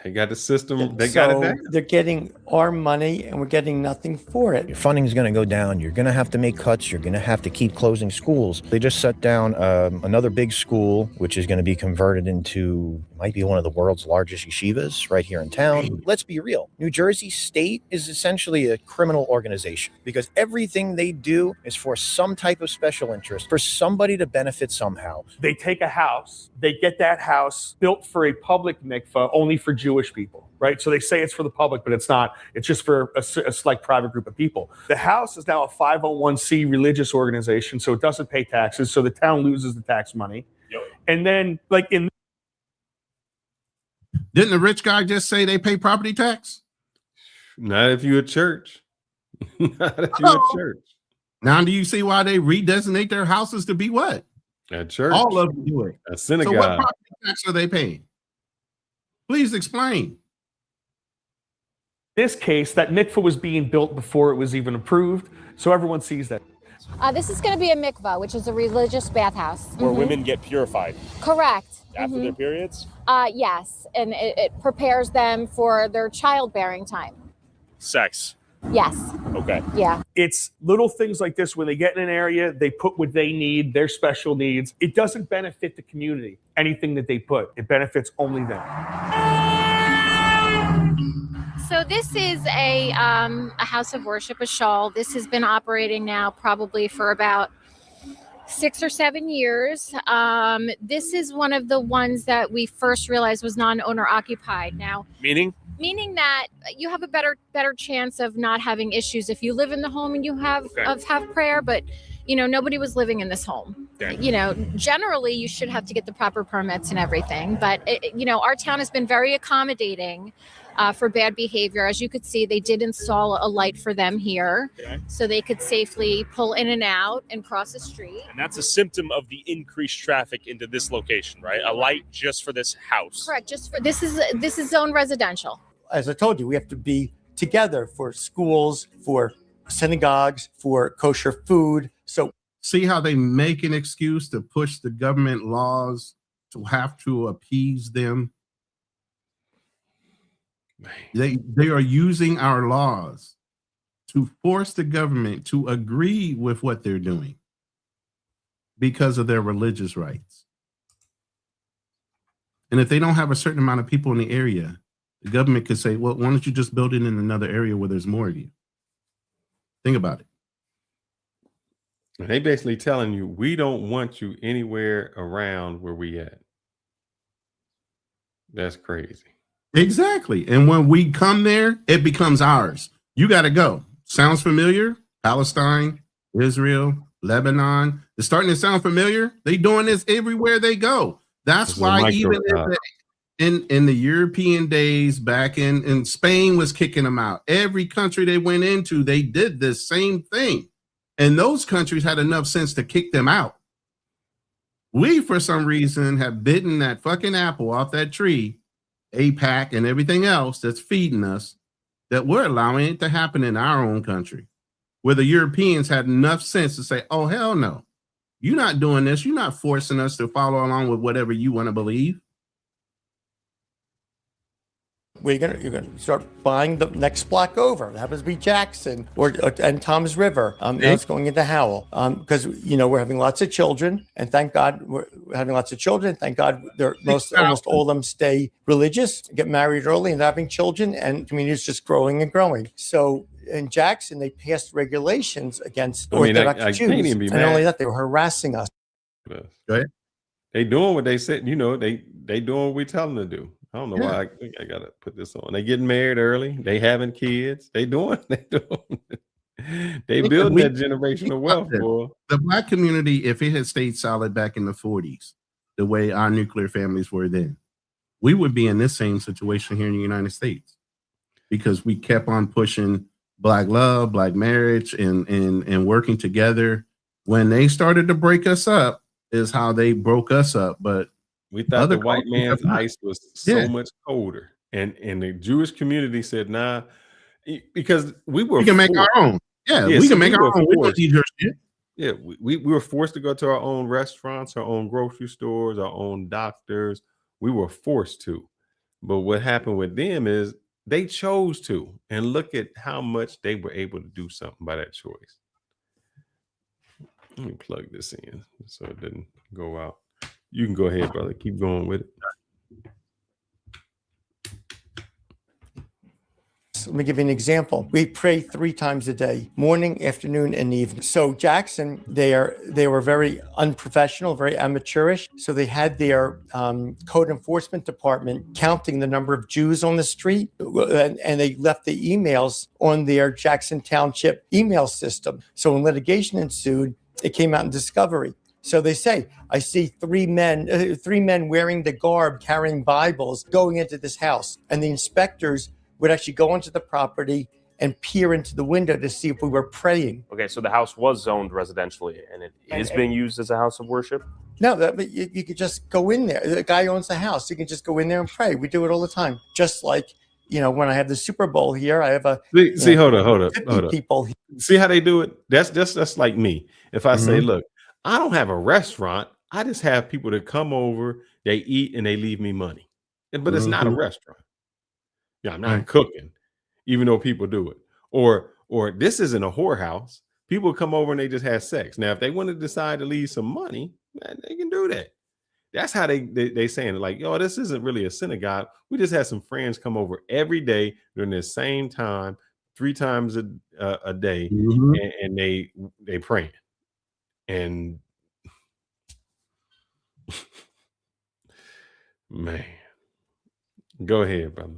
They got the system. They got it back. They're getting our money and we're getting nothing for it. Your funding is going to go down. You're going to have to make cuts. You're going to have to keep closing schools. They just shut down another big school, which is going to be converted into, might be one of the world's largest yeshivas right here in town. Let's be real. New Jersey State is essentially a criminal organization because everything they do is for some type of special interest, for somebody to benefit somehow. They take a house, they get that house built for a public mikvah only for Jewish people, right? So they say it's for the public, but it's not. It's just for a select private group of people. The house is now a 501c religious organization, so it doesn't pay taxes. So the town loses the tax money. Yep. And then, didn't the rich guy just say they pay property tax? Not if you're a church. Not if you're a church. Now, do you see why they redesignate their houses to be what? A church. All of them do it. A synagogue. So what property tax are they paying? Please explain. This case, that mikvah was being built before it was even approved, so everyone sees that. This is going to be a mikvah, which is a religious bathhouse. Where women get purified. Correct. After their periods? Yes, and it prepares them for their childbearing time. Sex. Yes. Okay. Yeah. It's little things like this when they get in an area, they put what they need, their special needs. It doesn't benefit the community, anything that they put. It benefits only them. So this is a house of worship, a shul. This has been operating now probably for about 6 or 7 years. This is one of the ones that we first realized was non-owner occupied. Now, meaning that you have a better chance of not having issues if you live in the home and you have prayer. But nobody was living in this home. Generally you should have to get the proper permits and everything, but our town has been very accommodating for bad behavior. As you could see, they did install a light for them here, so they could safely pull in and out and cross the street. And that's a symptom of the increased traffic into this location, right? A light just for this house. Correct. This is zone residential. As I told you, we have to be together for schools, for synagogues, for kosher food. So see how they make an excuse to push the government laws to have to appease them. They are using our laws to force the government to agree with what they're doing because of their religious rights. And if they don't have a certain amount of people in the area, the government could say, well, why don't you just build it in another area where there's more of you? Think about it. And they basically telling you, we don't want you anywhere around where we at. That's crazy. Exactly. And when we come there, it becomes ours. You got to go. Sounds familiar? Palestine, Israel, Lebanon. It's starting to sound familiar. They doing this everywhere they go. That's why even in the European days back in Spain was kicking them out. Every country they went into, they did this same thing. And those countries had enough sense to kick them out. We, for some reason, have bitten that fucking apple off that tree, APAC and everything else that's feeding us, that we're allowing it to happen in our own country, where the Europeans had enough sense to say, oh, hell no, you're not doing this. You're not forcing us to follow along with whatever you want to believe. You're gonna start buying the next block over. It happens to be Jackson and Tom's River. Now it's going into Howell because we're having lots of children, and thank God we're having lots of children. Thank God almost all of them stay religious, get married early, and having children, and community is just growing and growing. So in Jackson, they passed regulations against Orthodox Jews, and not only that, they were harassing us. Go ahead. They doing what they said. They doing what we tell them to do. I don't know why I think I gotta put this on. They getting married early. They having kids. They building that generational wealth. Boy. The Black community, if it had stayed solid back in the 40s, the way our nuclear families were then, we would be in this same situation here in the United States, because we kept on pushing Black love, Black marriage, and working together. When they started to break us up, is how they broke us up. But we thought the white man's ice was so much colder, and the Jewish community said, "Nah," because we can make our own. Yeah, we can make our own. Yeah, we were forced to go to our own restaurants, our own grocery stores, our own doctors. We were forced to. But what happened with them is they chose to, and look at how much they were able to do something by that choice. Let me plug this in so it didn't go out. You can go ahead, brother. Keep going with it. Let me give you an example. We pray 3 times a day, morning, afternoon, and evening. So Jackson, they were very unprofessional, very amateurish. So they had their code enforcement department counting the number of Jews on the street, and they left the emails on their Jackson Township email system. So when litigation ensued, it came out in discovery. So they say, I see 3 men wearing the garb, carrying Bibles, going into this house. And the inspectors would actually go onto the property and peer into the window to see if we were praying. Okay, so the house was zoned residentially, and it is being used as a house of worship? No, but you could just go in there. The guy owns the house. You can just go in there and pray. We do it all the time. Just like, when I have the Super Bowl here, I have hold up. People. See how they do it? That's like me. If I say, look, I don't have a restaurant. I just have people that come over, they eat, and they leave me money. But it's not a restaurant. Yeah, I'm not cooking, even though people do it. Or this isn't a whorehouse. People come over and they just have sex. Now, if they want to decide to leave some money, man, they can do that. That's how they saying it. Like, this isn't really a synagogue. We just had some friends come over every day during the same time, 3 times a day, and they praying. And man, go ahead, brother.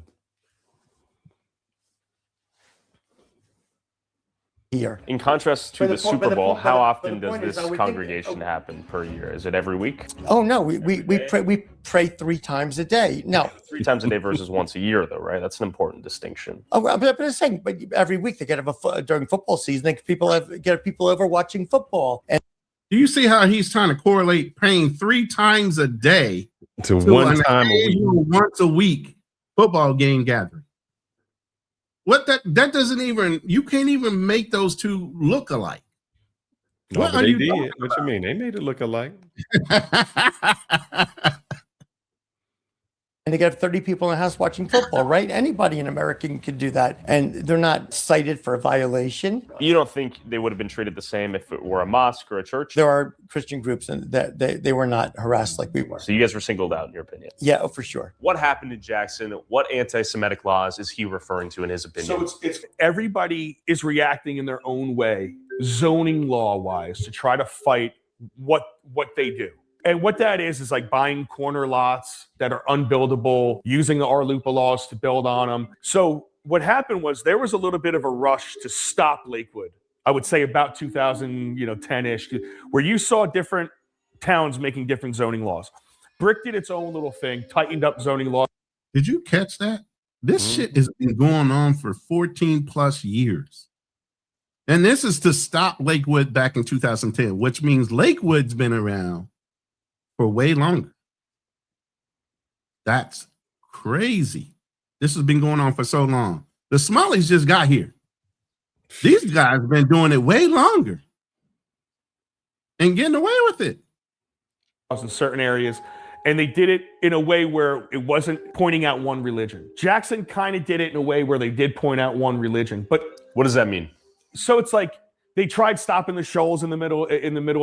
here. In contrast to But the the point- Super but the Bowl, point- how but the often does point is, this I would think- congregation happen per year? Is it every week? Oh no, we pray 3 times a day. No, 3 times a day versus once a year, though, right? That's an important distinction. oh, but I'm saying, but every week they get during football season, they get people over watching football. And do you see how he's trying to correlate praying 3 times a day to one time a week, once a week football game gathering? What that doesn't even, you can't even make those two look alike. No, What but are they you did. talking What you mean? They made it look alike. they get 30 people in the house watching football, right? Anybody in America can do that, and they're not cited for a violation. You don't think they would have been treated the same if it were a mosque or a church? There are Christian groups, and that they were not harassed like we were. So you guys were singled out, in your opinion? Yeah, for sure. What happened in Jackson? What anti-Semitic laws is he referring to in his opinion? So it's everybody is reacting in their own way, zoning law wise, to try to fight what they do. And what that is like buying corner lots that are unbuildable, using the RLUPA laws to build on them. So what happened was there was a little bit of a rush to stop Lakewood. I would say about 2010-ish, where you saw different towns making different zoning laws. Brick did its own little thing, tightened up zoning laws. Did you catch that? This shit has been going on for 14 plus years. And this is to stop Lakewood back in 2010, which means Lakewood's been around for way longer. That's crazy. This has been going on for so long. The Somalis just got here. These guys have been doing it way longer and getting away with it. In certain areas, and they did it in a way where it wasn't pointing out one religion. Jackson kind of did it in a way where they did point out one religion. But what does that mean? So it's like they tried stopping the shoals in the middle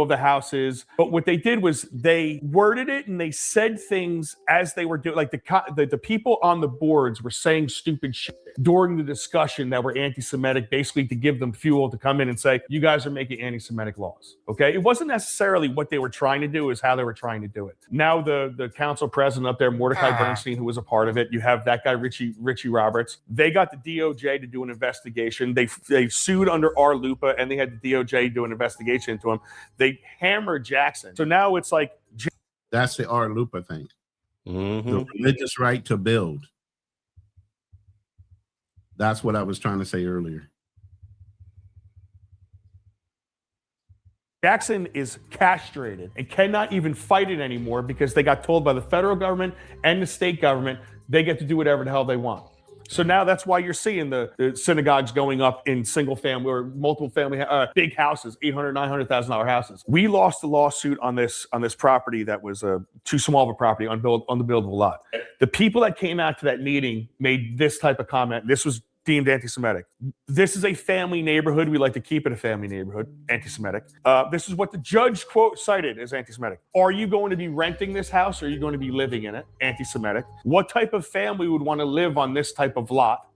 of the houses, but what they did was they worded it and they said things as they were doing. Like the people on the boards were saying stupid shit during the discussion that were anti-Semitic, basically to give them fuel to come in and say, you guys are making anti-Semitic laws. Okay, it wasn't necessarily what they were trying to do; is how they were trying to do it. Now the council president up there, Mordecai Bernstein, who was a part of it, you have that guy Richie Roberts. They got the DOJ to do an investigation. They sued under RLUPA, and they had the DOJ do an investigation into him. They hammered Jackson. So now it's like that's the RLUPA thing. Mm-hmm. The religious right to build. That's what I was trying to say earlier. Jackson is castrated and cannot even fight it anymore because they got told by the federal government and the state government they get to do whatever the hell they want. So now that's why you're seeing the synagogues going up in single family or multiple family, big houses, $800,000, $900,000 houses. We lost a lawsuit on this property that was too small of a property, unbuildable lot. The people that came out to that meeting made this type of comment. This was deemed anti-Semitic. This is a family neighborhood. We like to keep it a family neighborhood, anti-Semitic. This is what the judge, quote, cited as anti-Semitic. Are you going to be renting this house or are you going to be living in it? Anti-Semitic. What type of family would want to live on this type of lot?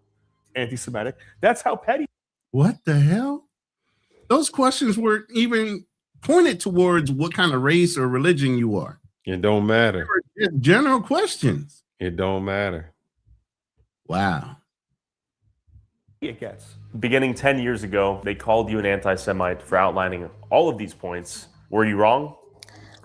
Anti-Semitic. That's how petty. What the hell? Those questions weren't even pointed towards what kind of race or religion you are. It don't matter. They were just general questions. It don't matter. Wow. It gets. Beginning 10 years ago, they called you an anti-Semite for outlining all of these points. Were you wrong?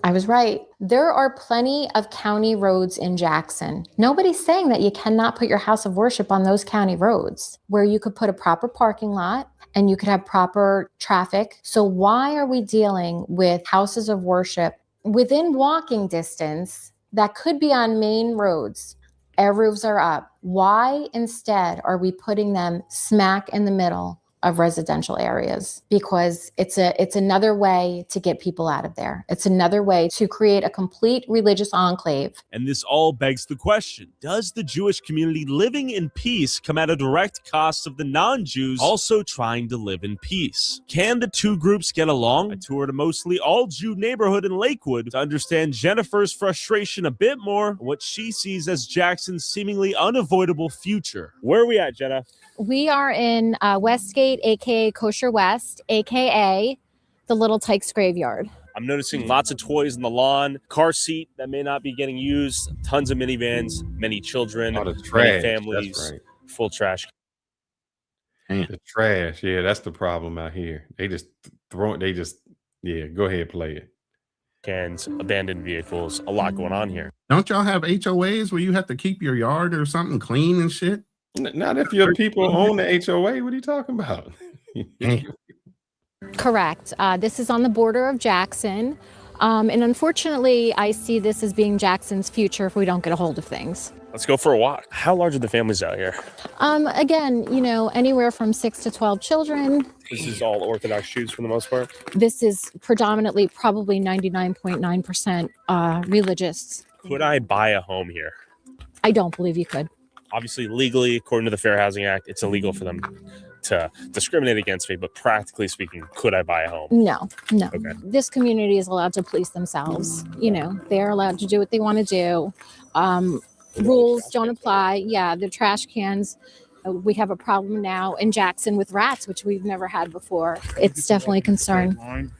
I was right. There are plenty of county roads in Jackson. Nobody's saying that you cannot put your house of worship on those county roads where you could put a proper parking lot and you could have proper traffic. So why are we dealing with houses of worship within walking distance that could be on main roads? Air roofs are up. Why instead are we putting them smack in the middle of residential areas? Because it's another way to get people out of there. It's another way to create a complete religious enclave. And this all begs the question, does the Jewish community living in peace come at a direct cost of the non-Jews also trying to live in peace? Can the two groups get along? I toured a mostly all-Jew neighborhood in Lakewood to understand Jennifer's frustration a bit more, what she sees as Jackson's seemingly unavoidable future. Where are we at, Jenna? We are in Westgate, aka Kosher West, aka the Little Tykes Graveyard. I'm noticing lots of toys on the lawn, car seat that may not be getting used, tons of minivans, many children, many families, full trash. The trash. Yeah, that's the problem out here. They just throw it. Yeah, go ahead, play it. Cans, abandoned vehicles, a lot going on here. Don't y'all have HOAs where you have to keep your yard or something clean and shit? Not if your people own the HOA. What are you talking about? Correct. This is on the border of Jackson. And unfortunately, I see this as being Jackson's future if we don't get a hold of things. Let's go for a walk. How large are the families out here? Again, anywhere from 6 to 12 children. This is all Orthodox Jews for the most part? This is predominantly probably 99.9% religious. Could I buy a home here? I don't believe you could. Obviously, legally, according to the Fair Housing Act, it's illegal for them to discriminate against me, but practically speaking, could I buy a home? No. Okay. This community is allowed to police themselves. They're allowed to do what they want to do. Rules don't apply. Yeah, the trash cans. We have a problem now in Jackson with rats, which we've never had before. It's definitely a concern.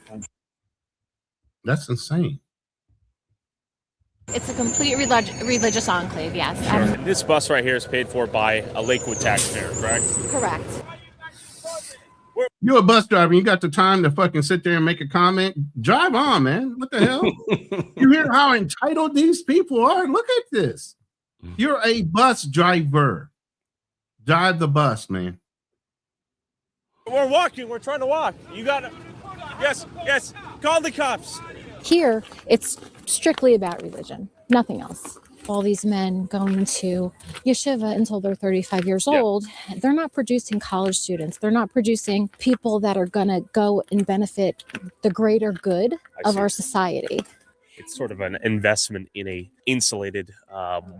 That's insane. It's a complete religious enclave, yes. Sure. This bus right here is paid for by a Lakewood taxpayer, correct? Correct. You're a bus driver. You got the time to fucking sit there and make a comment. Drive on, man. What the hell? You hear how entitled these people are? Look at this. You're a bus driver. Drive the bus, man. We're walking. We're trying to walk. You got to. Yes. Call the cops. Here, it's strictly about religion, nothing else. All these men going to yeshiva until they're 35 years old, they're not producing college students. They're not producing people that are going to go and benefit the greater good of our society. It's sort of an investment in a insulated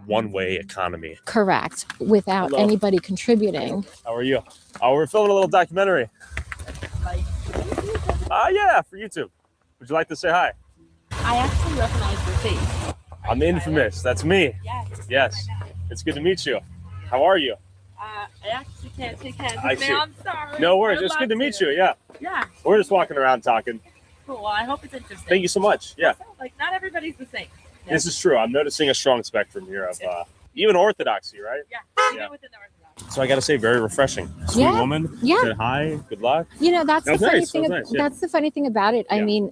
one-way economy. Correct, without anybody contributing. How are you? Oh, we're filming a little documentary. Yeah, for YouTube. Would you like to say hi? I actually recognize your face. I'm infamous. That's me. Yes. It's good to meet you. How are you? I actually can't shake hands I with see. you. I'm sorry. No worries. I'd It's good love to meet you. Yeah. Yeah. We're just walking around talking. Cool. Well, I hope it's interesting. Thank you so much. Yeah. Like, not everybody's the same. Yeah. This is true. I'm noticing a strong spectrum here of even orthodoxy, right? Yeah. Even within the Orthodox. So I got to say, very refreshing. Sweet Yeah. woman. Yeah. Said hi. Good luck. That's That the was funny nice. thing. That was nice, yeah. That's the funny thing about it. I mean,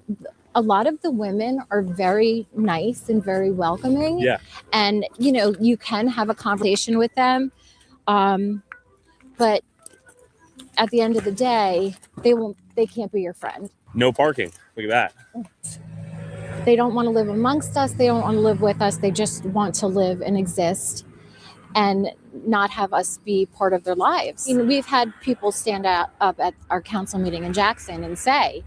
a lot of the women are very nice and very welcoming. Yeah. And you can have a conversation with them, but at the end of the day, they can't be your friend. No parking. Look at that. They don't want to live amongst us. They don't want to live with us. They just want to live and exist and not have us be part of their lives. We've had people stand up at our council meeting in Jackson and say,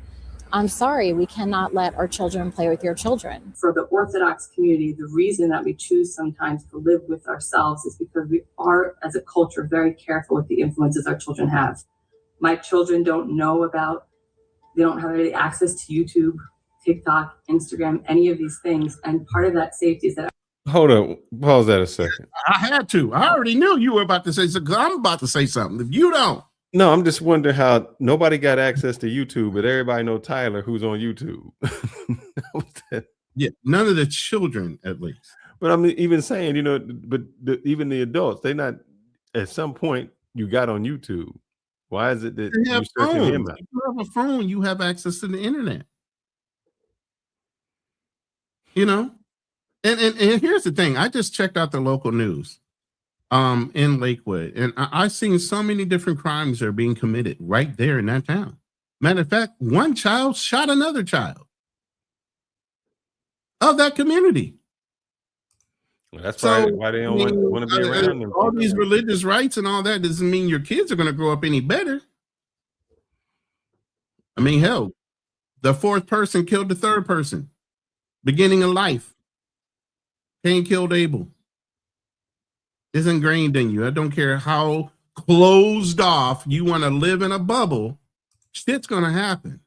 I'm sorry, we cannot let our children play with your children. For the Orthodox community, the reason that we choose sometimes to live with ourselves is because we are, as a culture, very careful with the influences our children have. My children they don't have any access to YouTube, TikTok, Instagram, any of these things. And part of that safety is that. Hold on. Pause that a second. I had to. I already knew you were about to say something. I'm about to say something. If you don't. No, I'm just wondering how nobody got access to YouTube, but everybody know Tyler who's on YouTube. Yeah, none of the children, at least. But I'm even saying, even the adults, they not, at some point, you got on YouTube. Why is it that you're searching him out? If you have a phone, you have access to the internet. And here's the thing. I just checked out the local news in Lakewood, and I've seen so many different crimes that are being committed right there in that town. Matter of fact, one child shot another child of that community. Well, that's probably why they don't want to be around them. All these religious rights and all that doesn't mean your kids are going to grow up any better. I mean, hell, the fourth person killed the third person. Beginning of life. Cain killed Abel. It's ingrained in you. I don't care how closed off you want to live in a bubble. Shit's going to happen.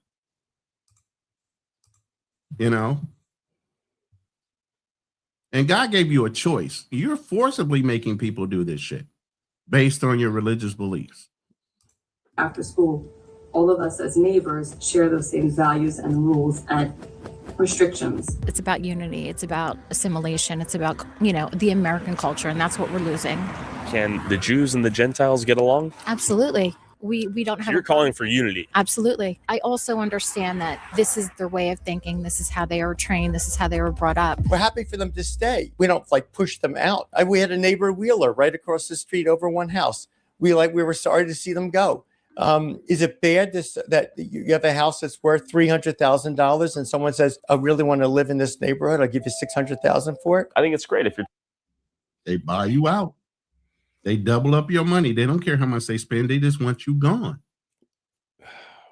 And God gave you a choice. You're forcibly making people do this shit based on your religious beliefs. After school, all of us as neighbors share those same values and rules and restrictions. It's about unity. It's about assimilation. It's about, the American culture, and that's what we're losing. Can the Jews and the Gentiles get along? Absolutely. we don't have. You're calling for unity. Absolutely. I also understand that this is their way of thinking. This is how they are trained. This is how they were brought up. We're happy for them to stay. We don't like push them out. We had a neighbor Wheeler right across the street over one house. We were sorry to see them go. Is it bad that you have a house that's worth $300,000 and someone says, I really want to live in this neighborhood, I'll give you $600,000 for it? I think it's great if they buy you out. They double up your money. They don't care how much they spend. They just want you gone.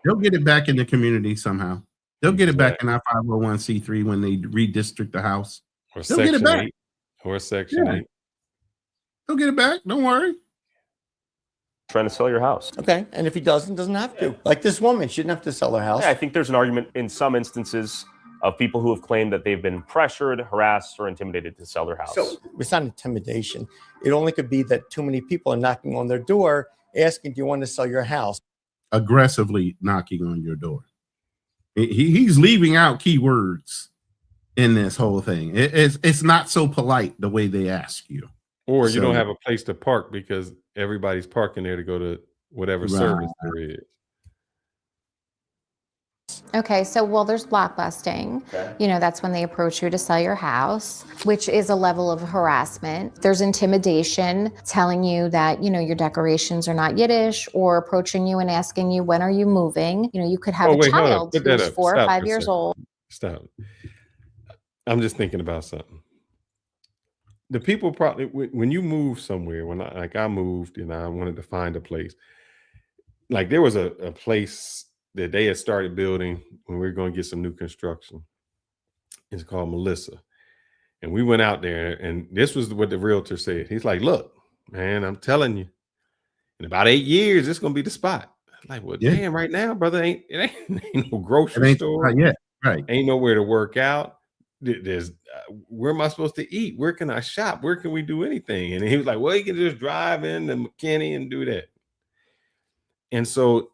They'll get it back in the community somehow. They'll get it back in our 501c3 when they redistrict the house. Or They'll get it back. 8. Or Section 8. They'll get it back. Don't worry. Trying to sell your house. Okay. And if he doesn't have to. Like this woman, she didn't have to sell her house. Yeah, I think there's an argument in some instances of people who have claimed that they've been pressured, harassed, or intimidated to sell their house. So it's not intimidation. It only could be that too many people are knocking on their door asking, do you want to sell your house? Aggressively knocking on your door. He's leaving out key words in this whole thing. It's not so polite the way they ask you. Or you don't have a place to park because everybody's parking there to go to whatever service there is. Okay, so there's blockbusting. Okay. You know, that's when they approach you to sell your house, which is a level of harassment. There's intimidation, telling you that, you know, your decorations are not Yiddish, or approaching you and asking you, when are you moving? You know, you could have a child who's 4 or 5 years old. Stop. I'm just thinking about something. The people probably, when you move somewhere, I moved and I wanted to find a place, like there was a place that they had started building when we were going to get some new construction. It's called Melissa. And we went out there, and this was what the realtor said. He's like, look, man, I'm telling you, in about 8 years, it's going to be the spot. I'm like, well, damn, right now, brother, it ain't no grocery store. Not yet. Right. Ain't nowhere to work out. There's where am I supposed to eat? Where can I shop? Where can we do anything? And he was like, well, you can just drive in to McKinney and do that. And so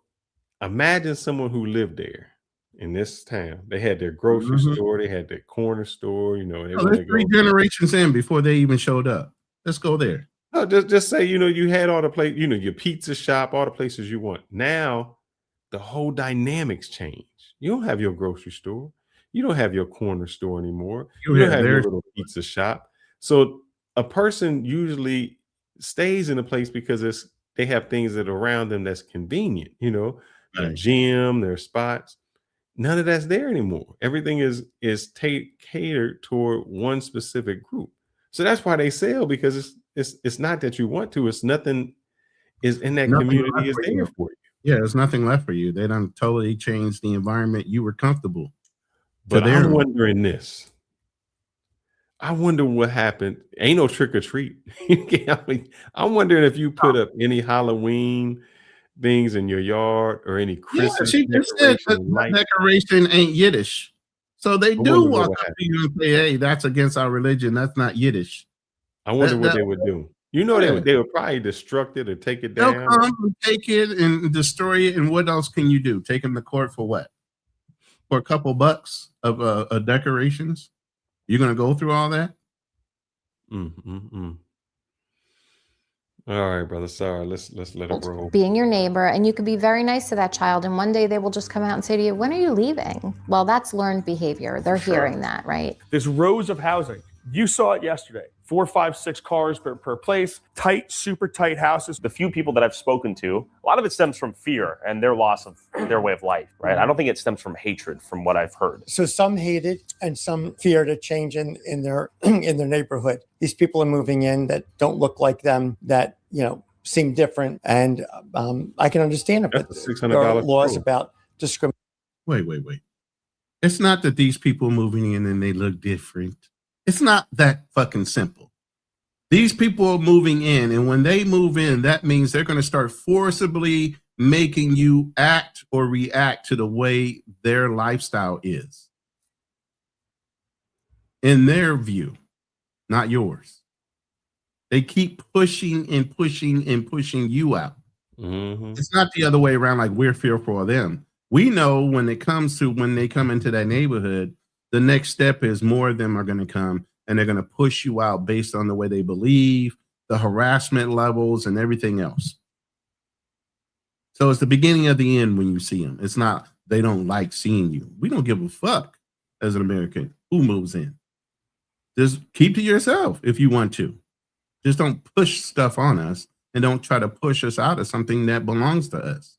imagine someone who lived there in this town. They had their grocery store, they had their corner store, you know. There's 3 generations in before they even showed up. Let's go there. No, just say, you know, you had all the place, you know, your pizza shop, all the places you want. Now the whole dynamics change. You don't have your grocery store. You don't have your corner store anymore. You don't have your little pizza shop. So a person usually stays in a place because they have things that are around them that's convenient, you know, their gym, their spots. None of that's there anymore. Everything is catered toward one specific group. So that's why they sell, because it's not that you want to. It's nothing is in that community is there for you. Yeah, there's nothing left for you. They done totally changed the environment you were comfortable. But I'm wondering this. I wonder what happened. Ain't no trick or treat. I'm wondering if you put up any Halloween things in your yard or any Christmas she just said that decoration ain't Yiddish. So they do walk up to you and say, hey, that's against our religion. That's not Yiddish. I wonder what they would do. You know, they would probably destruct it or take it down. They'll come and take it and destroy it. And what else can you do? Take them to court for what? For a couple bucks of decorations? You're going to go through all that? All right, brother. Sorry. Let's let it roll. Being your neighbor, and you could be very nice to that child, and one day they will just come out and say to you, when are you leaving? Well, that's learned behavior. They're hearing that, right? There's rows of housing. You saw it yesterday. 4, 5, 6 cars per place, tight, super tight houses. The few people that I've spoken to, a lot of it stems from fear and their loss of their way of life, right? I don't think it stems from hatred, from what I've heard. So some hate it and some feared a change in their in their neighborhood. These people are moving in that don't look like them, that, you know, seem different. And I can understand it, but there are laws about discrimination. Wait. It's not that these people moving in and they look different. It's not that fucking simple. These people are moving in, and when they move in, that means they're going to start forcibly making you act or react to the way their lifestyle is. In their view, not yours. They keep pushing and pushing and pushing you out. It's not the other way around, like we're fearful of them. We know when it comes to when they come into that neighborhood, the next step is more of them are going to come and they're going to push you out based on the way they believe, the harassment levels, and everything else. So it's the beginning of the end when you see them. It's not they don't like seeing you. We don't give a fuck as an American who moves in. Just keep to yourself if you want to. Just don't push stuff on us and don't try to push us out of something that belongs to us.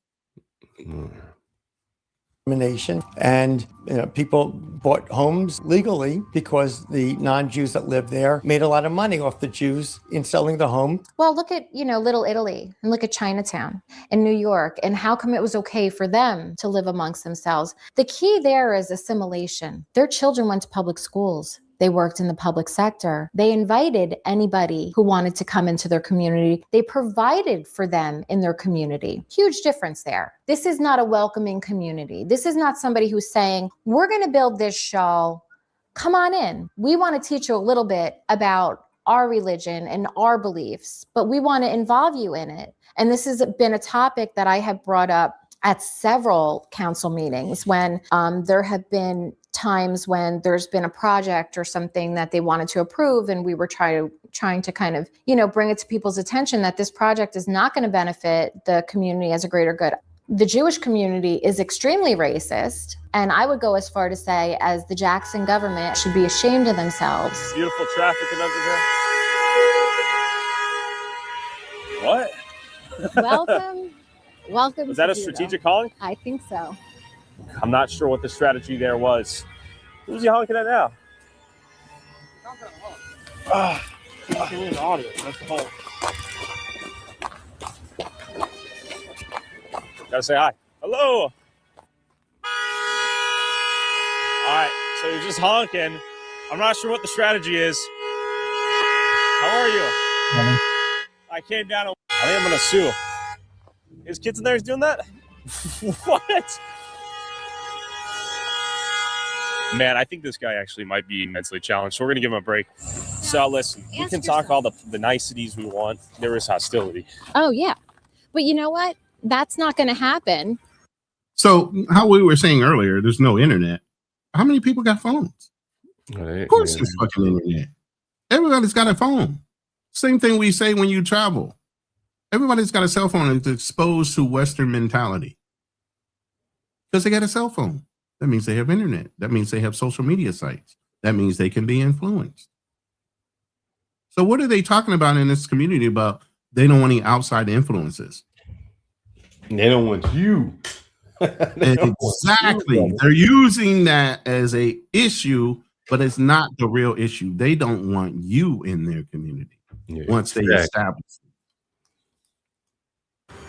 And people bought homes legally because the non-Jews that lived there made a lot of money off the Jews in selling the home. Well, look at, Little Italy and look at Chinatown and New York and how come it was okay for them to live amongst themselves. The key there is assimilation. Their children went to public schools. They worked in the public sector. They invited anybody who wanted to come into their community. They provided for them in their community. Huge difference there. This is not a welcoming community. This is not somebody who's saying, we're going to build this shul. Come on in. We want to teach you a little bit about our religion and our beliefs, but we want to involve you in it. And this has been a topic that I have brought up at several council meetings when there have been times when there's been a project or something that they wanted to approve and we were trying to kind of, bring it to people's attention that this project is not going to benefit the community as a greater good. The Jewish community is extremely racist, and I would go as far to say as the Jackson government should be ashamed of themselves. Beautiful traffic and under here. What? Welcome. Was that a strategic honk? I think so. I'm not sure what the strategy there was. Who's he honking at now? The audio. That's the whole. Gotta say hi. Hello. All right, so you're just honking. I'm not sure what the strategy is. How are you? I came down. I think I'm gonna sue. His kids in there is doing that? What? Man, I think this guy actually might be mentally challenged, so we're going to give him a break. So listen, we can talk all the niceties we want. There is hostility. Oh, yeah. But you know what? That's not going to happen. So how we were saying earlier, there's no internet. How many people got phones? Of course there's fucking internet. Everybody's got a phone. Same thing we say when you travel. Everybody's got a cell phone and it's exposed to Western mentality. Because they got a cell phone. That means they have internet. That means they have social media sites. That means they can be influenced. So what are they talking about in this community about they don't want any outside influences? They don't want you. Exactly. They're using that as a issue, but it's not the real issue. They don't want you in their community once they establish it.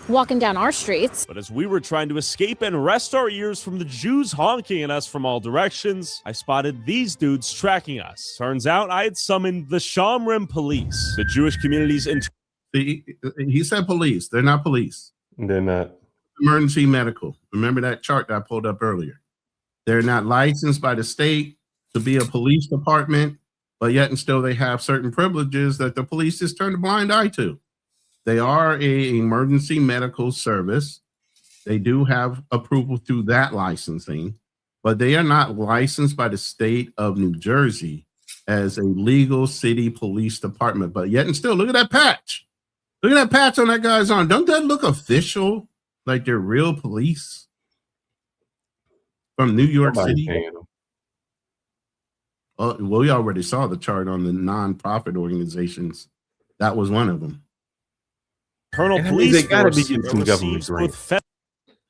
Walking down our streets. But as we were trying to escape and rest our ears from the Jews honking at us from all directions, I spotted these dudes tracking us. Turns out I had summoned the Shamrim police, the Jewish community's He said police. They're not police. They're not. Emergency medical. Remember that chart that I pulled up earlier. They're not licensed by the state to be a police department, but yet and still they have certain privileges that the police just turn a blind eye to. They are an emergency medical service. They do have approval through that licensing, but they are not licensed by the state of New Jersey as a legal city police department. But yet and still, look at that patch. Look at that patch on that guy's arm. Don't that look official? Like they're real police from New York City? Oh, well, we already saw the chart on the nonprofit organizations. That was one of them. Colonel Police they gotta be Force getting some government grants.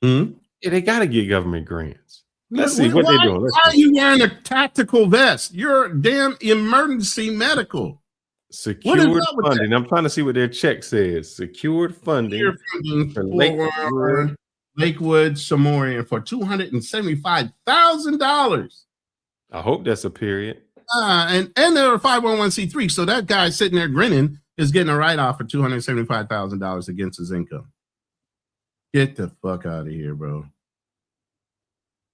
Yeah, they gotta get government grants. Let's see what they're doing. Why are you wearing a tactical vest? You're damn emergency medical. Secured funding. I'm trying to see what their check says. Secured funding for Lakewood Samorian for $275,000. I hope that's a period. And they're a 501c3. So that guy sitting there grinning is getting a write-off for $275,000 against his income. Get the fuck out of here, bro.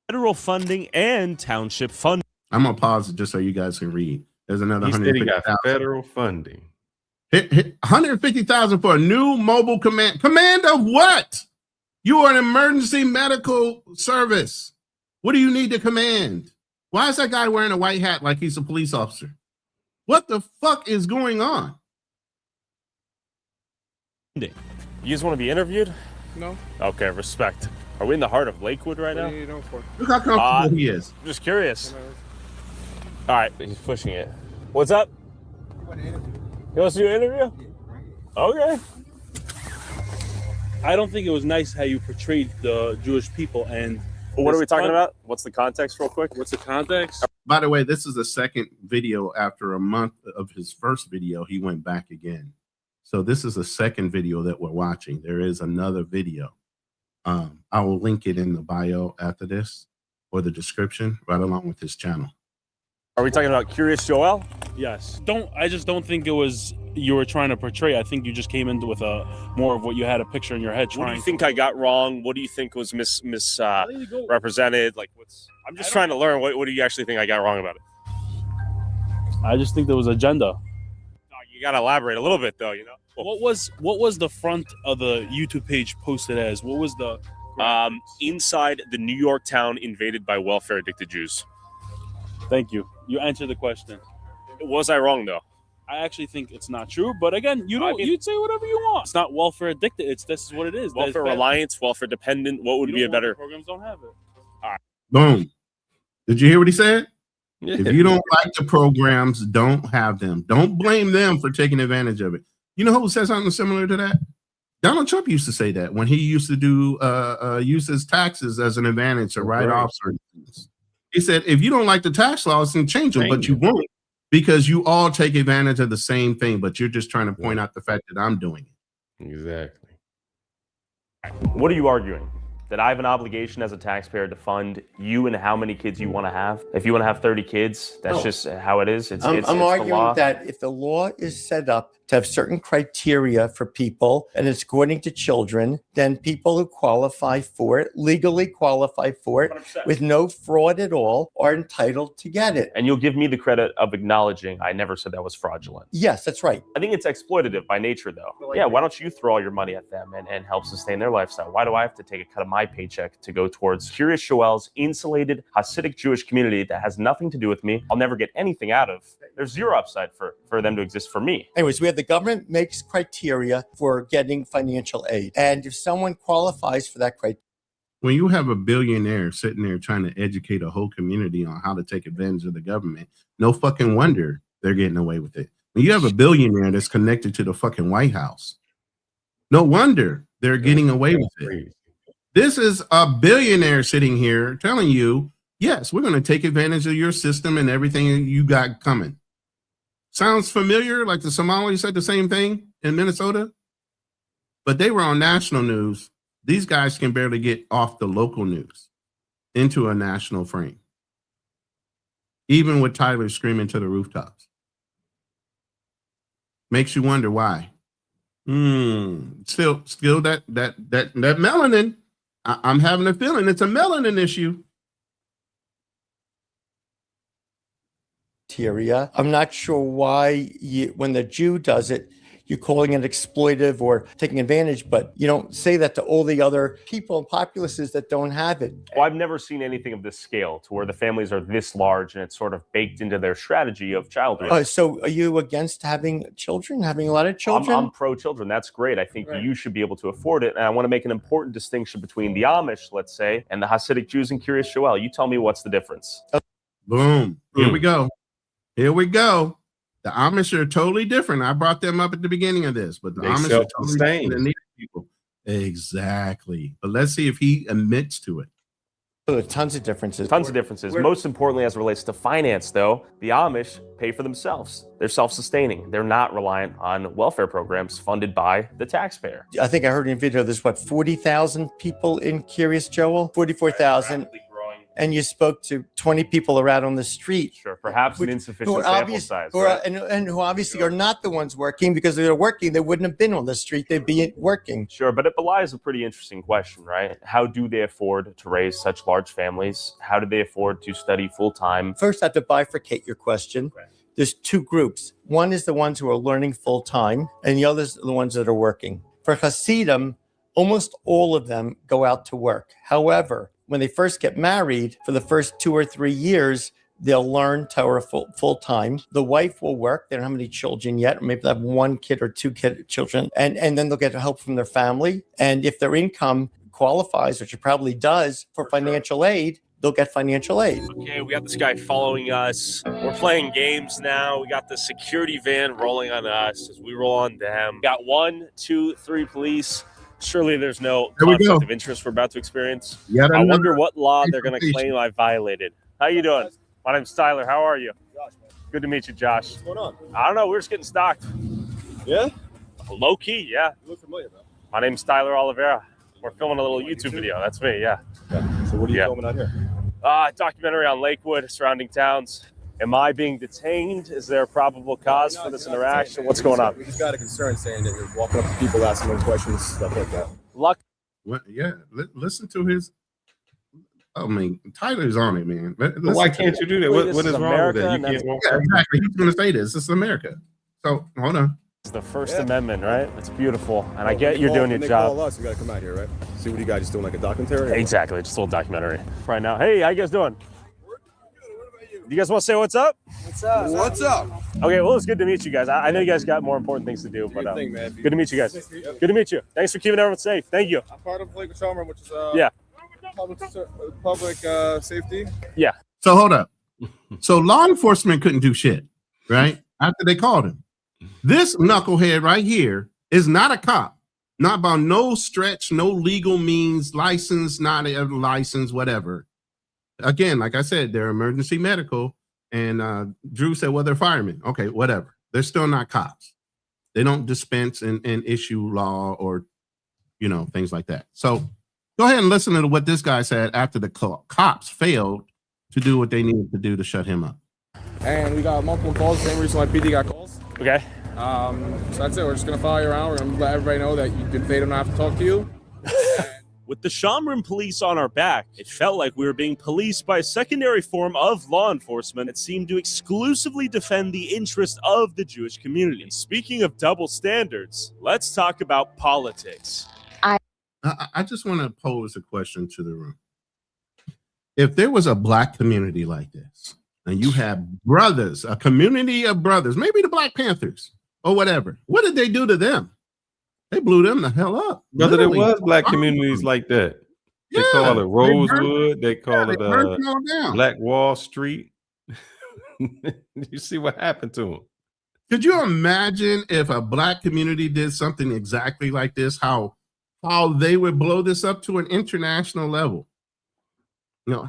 Federal funding and township funding. I'm gonna pause it just so you guys can read. There's another $150,000 federal funding. 150,000 for a new mobile command. Command of what? You are an emergency medical service. What do you need to command? Why is that guy wearing a white hat like he's a police officer? What the fuck is going on? You guys want to be interviewed? No. Okay, respect. Are we in the heart of Lakewood right now? What are you doing for? Look how comfortable he is. I'm just curious. All right, he's pushing it. What's up? He wants to do an interview? Okay. I don't think it was nice how you portrayed the Jewish people. And what are we talking about? What's the context, real quick? What's the context? By the way, this is the second video. After a month of his first video, he went back again. So this is the second video that we're watching. There is another video. I will link it in the bio after this, or the description, right along with his channel. Are we talking about Curious Joel? Yes. I just don't think it was you were trying to portray. I think you just came into with a more of what you had a picture in your head. What do you think I got wrong? What do you think was misrepresented? Like, I'm just trying to learn. What do you actually think I got wrong about it? I just think there was agenda. You got to elaborate a little bit, though. You know. What was the front of the YouTube page posted as? What was the inside the New York town invaded by welfare addicted Jews? Thank you. You answered the question. Was I wrong though? I actually think it's not true, but again, you'd say whatever you want. It's not welfare addicted. This is what it is. Welfare reliance, welfare dependent. What would be a better? Programs don't have it. All right. Boom. Did you hear what he said? Yeah. If you don't like the programs, don't have them. Don't blame them for taking advantage of it. You know who said something similar to that? Donald Trump used to say that when he used to do use his taxes as an advantage to write off certain things. He said, if you don't like the tax laws, then change them, but you won't, because you all take advantage of the same thing, but you're just trying to point out the fact that I'm doing it. Exactly. What are you arguing? That I have an obligation as a taxpayer to fund you and how many kids you want to have? If you want to have 30 kids, that's just how it is. I'm arguing that if the law is set up to have certain criteria for people and it's according to children, then people who qualify for it, legally qualify for it 100%. With no fraud at all, are entitled to get it. And you'll give me the credit of acknowledging I never said that was fraudulent. Yes, that's right. I think it's exploitative by nature, though. Yeah, why don't you throw all your money at them and help sustain their lifestyle? Why do I have to take a cut of my paycheck to go towards Curious Joel's insulated Hasidic Jewish community that has nothing to do with me? I'll never get anything out of. There's zero upside for them to exist for me. Anyways, we have the government makes criteria for getting financial aid. And if someone qualifies for that criteria, when you have a billionaire sitting there trying to educate a whole community on how to take advantage of the government, no fucking wonder they're getting away with it. When you have a billionaire that's connected to the fucking White House, no wonder they're getting away with it. This is a billionaire sitting here telling you, yes, we're going to take advantage of your system and everything you got coming. Sounds familiar, like the Somali said the same thing in Minnesota, but they were on national news. These guys can barely get off the local news into a national frame, even with Tyler screaming to the rooftops. Makes you wonder why. Still that melanin. I'm having a feeling it's a melanin issue. I'm not sure why when the Jew does it, you're calling it exploitive or taking advantage, but you don't say that to all the other people and populaces that don't have it. Well, I've never seen anything of this scale to where the families are this large and it's sort of baked into their strategy of childhood. So are you against having children, having a lot of children? I'm pro-children. That's great. I think you should be able to afford it. And I want to make an important distinction between the Amish, let's say, and the Hasidic Jews and Curious Joel. You tell me what's the difference. Boom. Here we go. Here we go. The Amish are totally different. I brought them up at the beginning of this, but the Amish are totally different than these people. Exactly. But let's see if he admits to it. Tons of differences. Tons of differences. Most importantly, as it relates to finance, though, the Amish pay for themselves. They're self-sustaining. They're not reliant on welfare programs funded by the taxpayer. I think I heard in a video there's 40,000 people in Curious Joel? 44,000. And you spoke to 20 people are out on the street. Sure, perhaps an insufficient sample size. And who obviously are not the ones working, because if they're working, they wouldn't have been on the street. They'd be working. Sure, but it belies a pretty interesting question, right? How do they afford to raise such large families? How do they afford to study full-time? First, I have to bifurcate your question. Right. There's two groups. One is the ones who are learning full-time, and the others are the ones that are working. For Hasidim, almost all of them go out to work. However, when they first get married, for the first 2 or 3 years, They'll learn Torah full time. The wife will work. They don't have any children yet. Maybe they have one kid or two children. And then they'll get help from their family. And if their income qualifies, which it probably does, for financial aid, they'll get financial aid. Okay, we got this guy following us. We're playing games now. We got the security van rolling on us as we roll on them. Got 1, 2, 3 police. Surely there's no conflict of interest we're about to experience. I wonder what law they're going to claim I violated. How you doing? My name's Tyler. How are you? Josh, man. Good to meet you, Josh. What's going on? I don't know. We're just getting stocked. Yeah? Low key, yeah. You look familiar, bro. My name's Tyler Oliveira. We're filming a little YouTube video. That's me, yeah. So what are you filming out here? Documentary on Lakewood, surrounding towns. Am I being detained? Is there a probable cause for this interaction? What's going on? We just got a concern saying that you're walking up to people, asking them questions, stuff like that. Luck. What? Yeah. Listen to his. I mean, Tyler's on it, man. Why can't you do that? What is wrong with that? You can't walk up. Exactly. He's going to say this. This is America. So hold on. It's the First Amendment, right? It's beautiful. And I get you're doing your job. Call us, you got to come out here, right? See what you guys just doing, like a documentary? Exactly. Just a little documentary. Right now. Hey, how you guys doing? You guys want to say what's up? What's up? What's up? Okay, well, it's good to meet you guys. I know you guys got more important things to do, but good to meet you guys. Good to meet you. Thanks for keeping everyone safe. Thank you. I'm part of Lakewood Charmer, which is public safety. Yeah. So hold up. So law enforcement couldn't do shit, right? After they called him. This knucklehead right here is not a cop. Not by no stretch, no legal means, license, not a license, whatever. Again, like I said, they're emergency medical. And Drew said, well, they're firemen. Okay, whatever. They're still not cops. They don't dispense and issue law or, things like that. So go ahead and listen to what this guy said after the cops failed to do what they needed to do to shut him up. And we got multiple calls. Same reason why PD got calls. Okay. So that's it. We're just going to follow you around. We're going to let everybody know that they don't have to talk to you. With the Shamroon police on our back, it felt like we were being policed by a secondary form of law enforcement that seemed to exclusively defend the interest of the Jewish community. And speaking of double standards, let's talk about politics. I just want to pose a question to the room. If there was a black community like this, and you have brothers, a community of brothers, maybe the Black Panthers or whatever, what did they do to them? They blew them the hell up. Brother, there was black communities like that. They call it Rosewood. They call it Black Wall Street. You see what happened to them. Could you imagine if a black community did something exactly like this, how they would blow this up to an international level?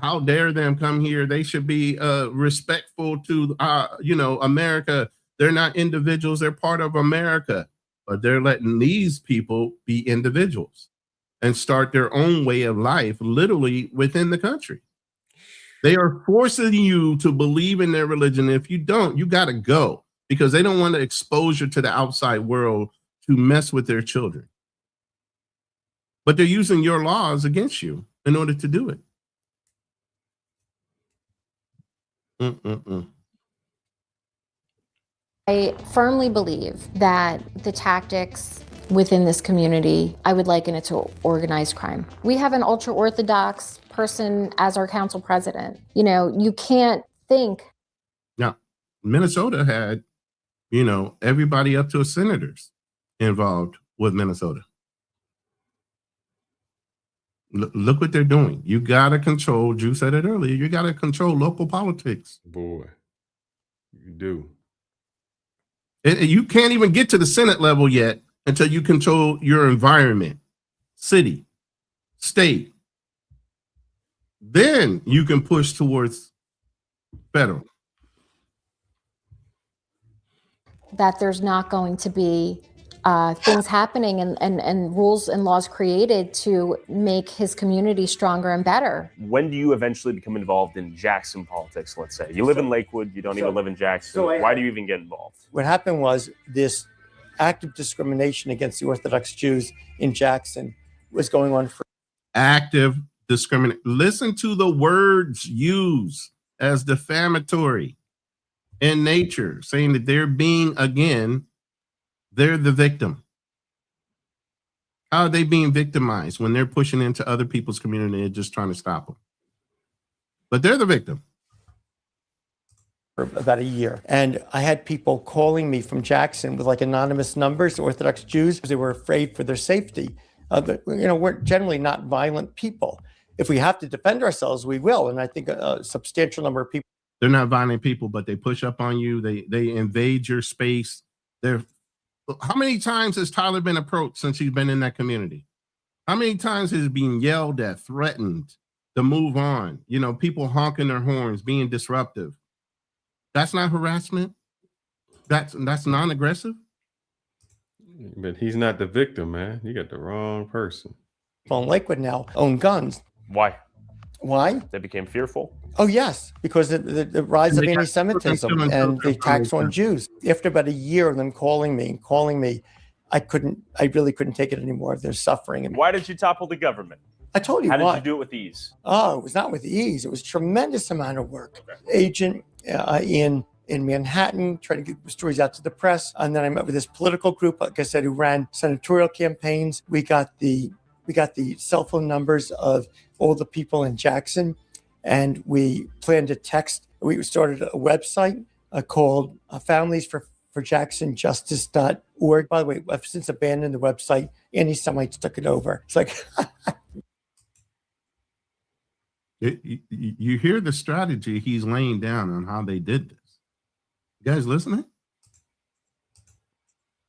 How dare them come here? They should be respectful to, America. They're not individuals. They're part of America. But they're letting these people be individuals and start their own way of life, literally within the country. They are forcing you to believe in their religion. If you don't, you got to go because they don't want exposure to the outside world to mess with their children. But they're using your laws against you in order to do it. I firmly believe that the tactics within this community, I would liken it to organized crime. We have an ultra-Orthodox person as our council president. You can't think. Now, Minnesota had, everybody up to a senators involved with Minnesota. Look what they're doing. You got to control, Drew said it earlier, you got to control local politics. Boy, you do. And you can't even get to the Senate level yet until you control your environment, city, state. Then you can push towards federal. That there's not going to be things happening and rules and laws created to make his community stronger and better. When do you eventually become involved in Jackson politics, let's say? You live in Lakewood, you don't even live in Jackson. Why do you even get involved? What happened was this active discrimination against the Orthodox Jews in Jackson was going on for active discrimination. Listen to the words used as defamatory in nature, saying that they're being, again, they're the victim. How are they being victimized when they're pushing into other people's community and just trying to stop them? But they're the victim. for about a year. And I had people calling me from Jackson with like anonymous numbers, Orthodox Jews, because they were afraid for their safety. But, we're generally not violent people. If we have to defend ourselves, we will. And I think a substantial number of people. They're not violent people, but they push up on you. They invade your space. How many times has Tyler been approached since he's been in that community? How many times has he been yelled at, threatened to move on? People honking their horns, being disruptive. That's not harassment. That's non-aggressive. But he's not the victim, man. You got the wrong person. People in Lakewood now own guns. Why? Why? They became fearful. Oh, yes, because the rise of anti-Semitism and the attacks on Jews. After about a year of them calling me, I really couldn't take it anymore. They're suffering. Why did you topple the government? I told you How why. did you do it with ease? Oh, it was not with ease. It was a tremendous amount of work. Agent in Manhattan, trying to get stories out to the press. And then I met with this political group, like I said, who ran senatorial campaigns. We got the cell phone numbers of all the people in Jackson, and we planned to text. We started a website called familiesforjacksonjustice.org. By the way, I've since abandoned the website. Anti-Semites took it over. It's like... You hear the strategy he's laying down on how they did this. You guys listening?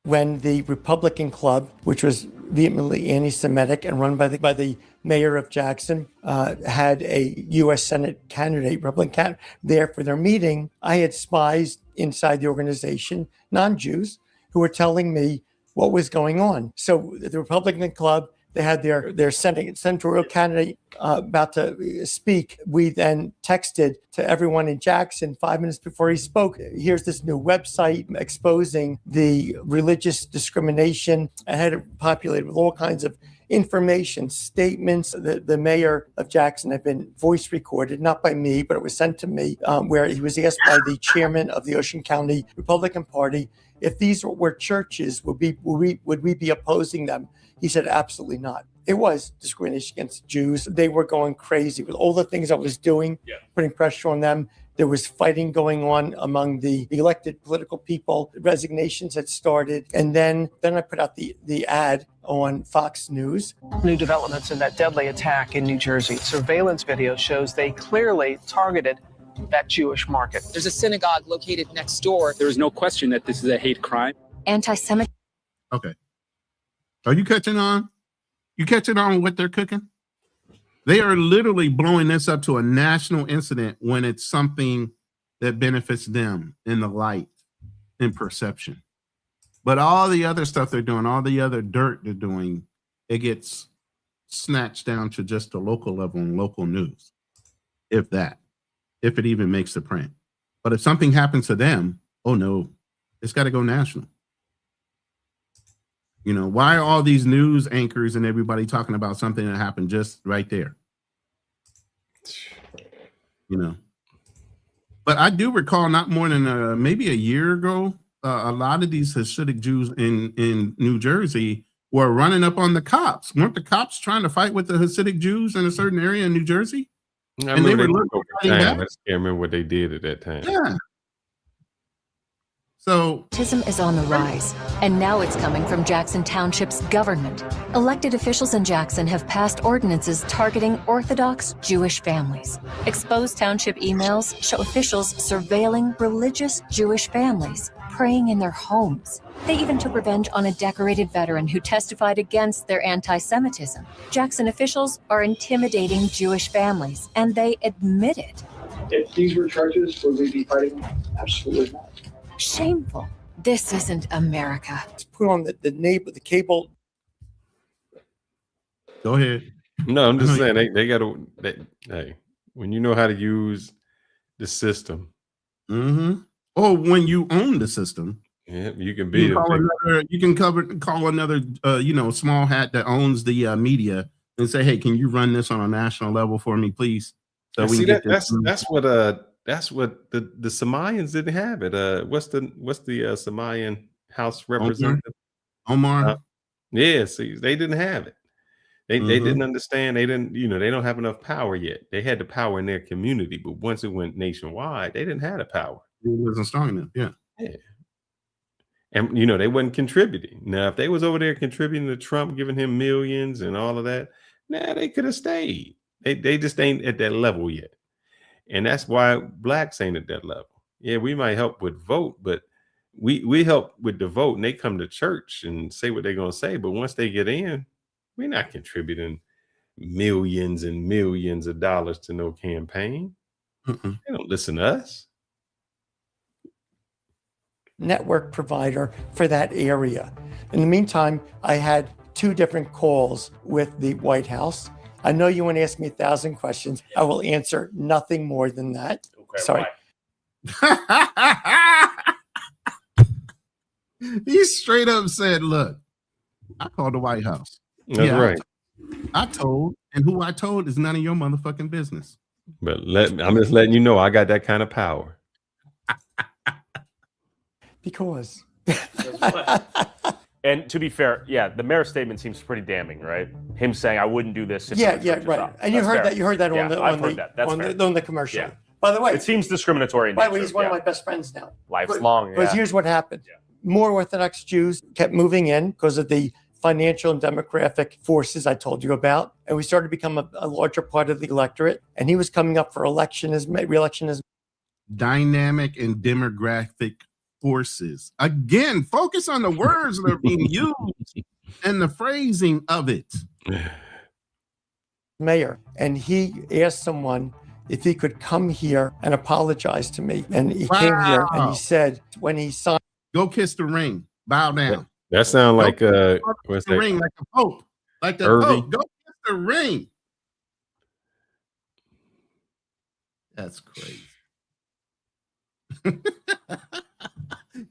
When the Republican Club, which was vehemently anti-Semitic and run by the mayor of Jackson, had a U.S. Senate candidate, Republican candidate, there for their meeting, I had spies inside the organization, non-Jews, who were telling me what was going on. So the Republican Club, they had their senatorial candidate about to speak. We then texted to everyone in Jackson 5 minutes before he spoke. Here's this new website exposing the religious discrimination. I had it populated with all kinds of information, statements. The mayor of Jackson had been voice recorded, not by me, but it was sent to me, where he was asked by the chairman of the Ocean County Republican Party if these were churches, would we be opposing them? He said, absolutely not. It was discrimination against Jews. They were going crazy with all the things I was doing, putting pressure on them. There was fighting going on among the elected political people. Resignations had started. And then I put out the ad on Fox News. New developments in that deadly attack in New Jersey. Surveillance video shows they clearly targeted that Jewish market. There's a synagogue located next door. There is no question that this is a hate crime. Anti-Semitic. Okay. Are you catching on? You catching on what they're cooking? They are literally blowing this up to a national incident when it's something that benefits them in the light and perception. But all the other stuff they're doing, all the other dirt they're doing, it gets snatched down to just the local level and local news, if it even makes the print. But if something happens to them, oh no, it's got to go national. Why are all these news anchors and everybody talking about something that happened just right there? But I do recall not more than maybe a year ago, a lot of these Hasidic Jews in New Jersey were running up on the cops. Weren't the cops trying to fight with the Hasidic Jews in a certain area in New Jersey? I just can't remember what they did at that time. Yeah. So Anti-Semitism is on the rise, and now it's coming from Jackson Township's government. Elected officials in Jackson have passed ordinances targeting Orthodox Jewish families. Exposed township emails show officials surveilling religious Jewish families, praying in their homes. They even took revenge on a decorated veteran who testified against their anti-Semitism. Jackson officials are intimidating Jewish families, and they admit it. If these were churches, would we be fighting? Absolutely not. Shameful. This isn't America. Put on the cable. Go ahead. No, I'm just saying they got to. Hey, when you know how to use the system. Mm-hmm. Or when you own the system. Yeah, you can be. You can call another small hat that owns the media and say, hey, can you run this on a national level for me, please? So we see can that's what the Somalians didn't have it. What's the Somalian House representative? Omar. Yeah, see, they didn't have it. They didn't understand. They didn't, they don't have enough power yet. They had the power in their community, but once it went nationwide, they didn't have the power. wasn't strong enough. Yeah. And they wasn't contributing. Now, if they was over there contributing to Trump, giving him millions and all of that, they could have stayed. They just ain't at that level yet. And that's why blacks ain't at that level. Yeah, we might help with vote, but we help with the vote and they come to church and say what they're gonna say. But once they get in, we're not contributing millions and millions of dollars to no campaign. They don't listen to us. Network provider for that area. In the meantime, I had 2 different calls with the White House. I know you want to ask me 1,000 questions. I will answer nothing more than that. Okay, sorry. He straight up said, look, I called the White House. That's right. I told, and who I told is none of your motherfucking business. But I'm just letting you know I got that kind of power. Because. And to be fair, yeah, the mayor's statement seems pretty damning, right? Him saying, "I wouldn't do this." If Yeah, right. And you heard that. You heard that on the commercial. Yeah. By the way, it seems discriminatory. By the way, he's one of my best friends now. Lifelong. Because here's what happened: more Orthodox Jews kept moving in because of the financial and demographic forces I told you about, and we started to become a larger part of the electorate. And he was coming up for re-election as dynamic and demographic forces. Again, focus on the words that are being used and the phrasing of it. Mayor, and he asked someone if he could come here and apologize to me. And he came here and he said, when he signed, go kiss the ring, bow down. That sounds like what's the ring, like a pope, like the pope. Go kiss the ring. That's crazy.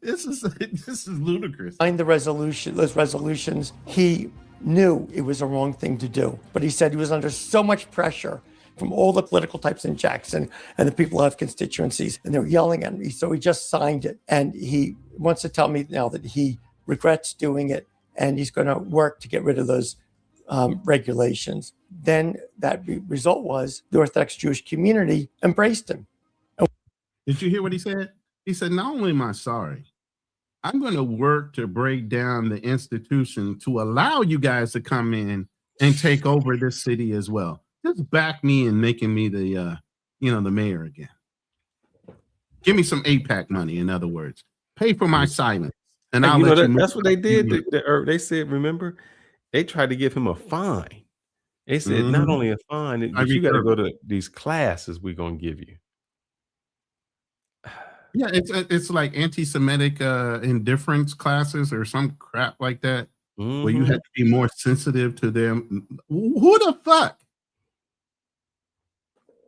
This is ludicrous. Signed those resolutions. He knew it was a wrong thing to do, but he said he was under so much pressure from all the political types in Jackson and the people who have constituencies, and they were yelling at me. So he just signed it, and he wants to tell me now that he regrets doing it, and he's going to work to get rid of those regulations. Then that result was the Orthodox Jewish community embraced him. Did you hear what he said? He said, not only am I sorry, I'm going to work to break down the institution to allow you guys to come in and take over this city as well. Just back me in making me the mayor again. Give me some APAC money, in other words. Pay for my silence. And I'll let you that's what they did. They said, remember, they tried to give him a fine. They said, not only a fine, but you got to go to these classes we're going to give you. Yeah, it's like anti-Semitic indifference classes or some crap like that, where you have to be more sensitive to them. Who the fuck?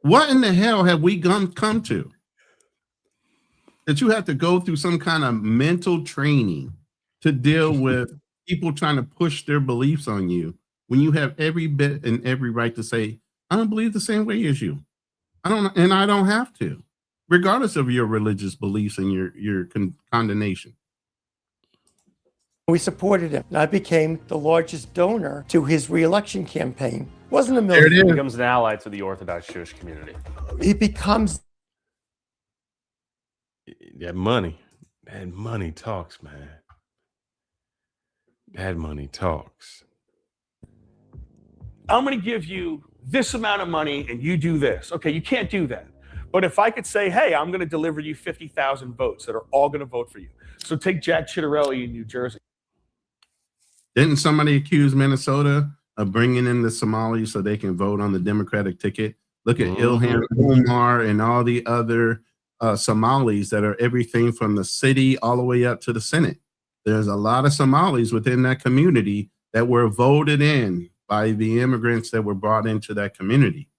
What in the hell have we come to? That you have to go through some kind of mental training to deal with people trying to push their beliefs on you when you have every bit and every right to say, I don't believe the same way as you. I don't have to, regardless of your religious beliefs and your condemnation. We supported him. I became the largest donor to his re-election campaign. Wasn't a million. He becomes an ally to the Orthodox Jewish community. He becomes. That money talks, man. That money talks. I'm going to give you this amount of money and you do this. Okay, you can't do that. But if I could say, hey, I'm going to deliver you 50,000 votes that are all going to vote for you. So take Jack Ciattarelli in New Jersey. Didn't somebody accuse Minnesota of bringing in the Somalis so they can vote on the Democratic ticket? Look at Ilhan Omar and all the other Somalis that are everything from the city all the way up to the Senate. There's a lot of Somalis within that community that were voted in by the immigrants that were brought into that community.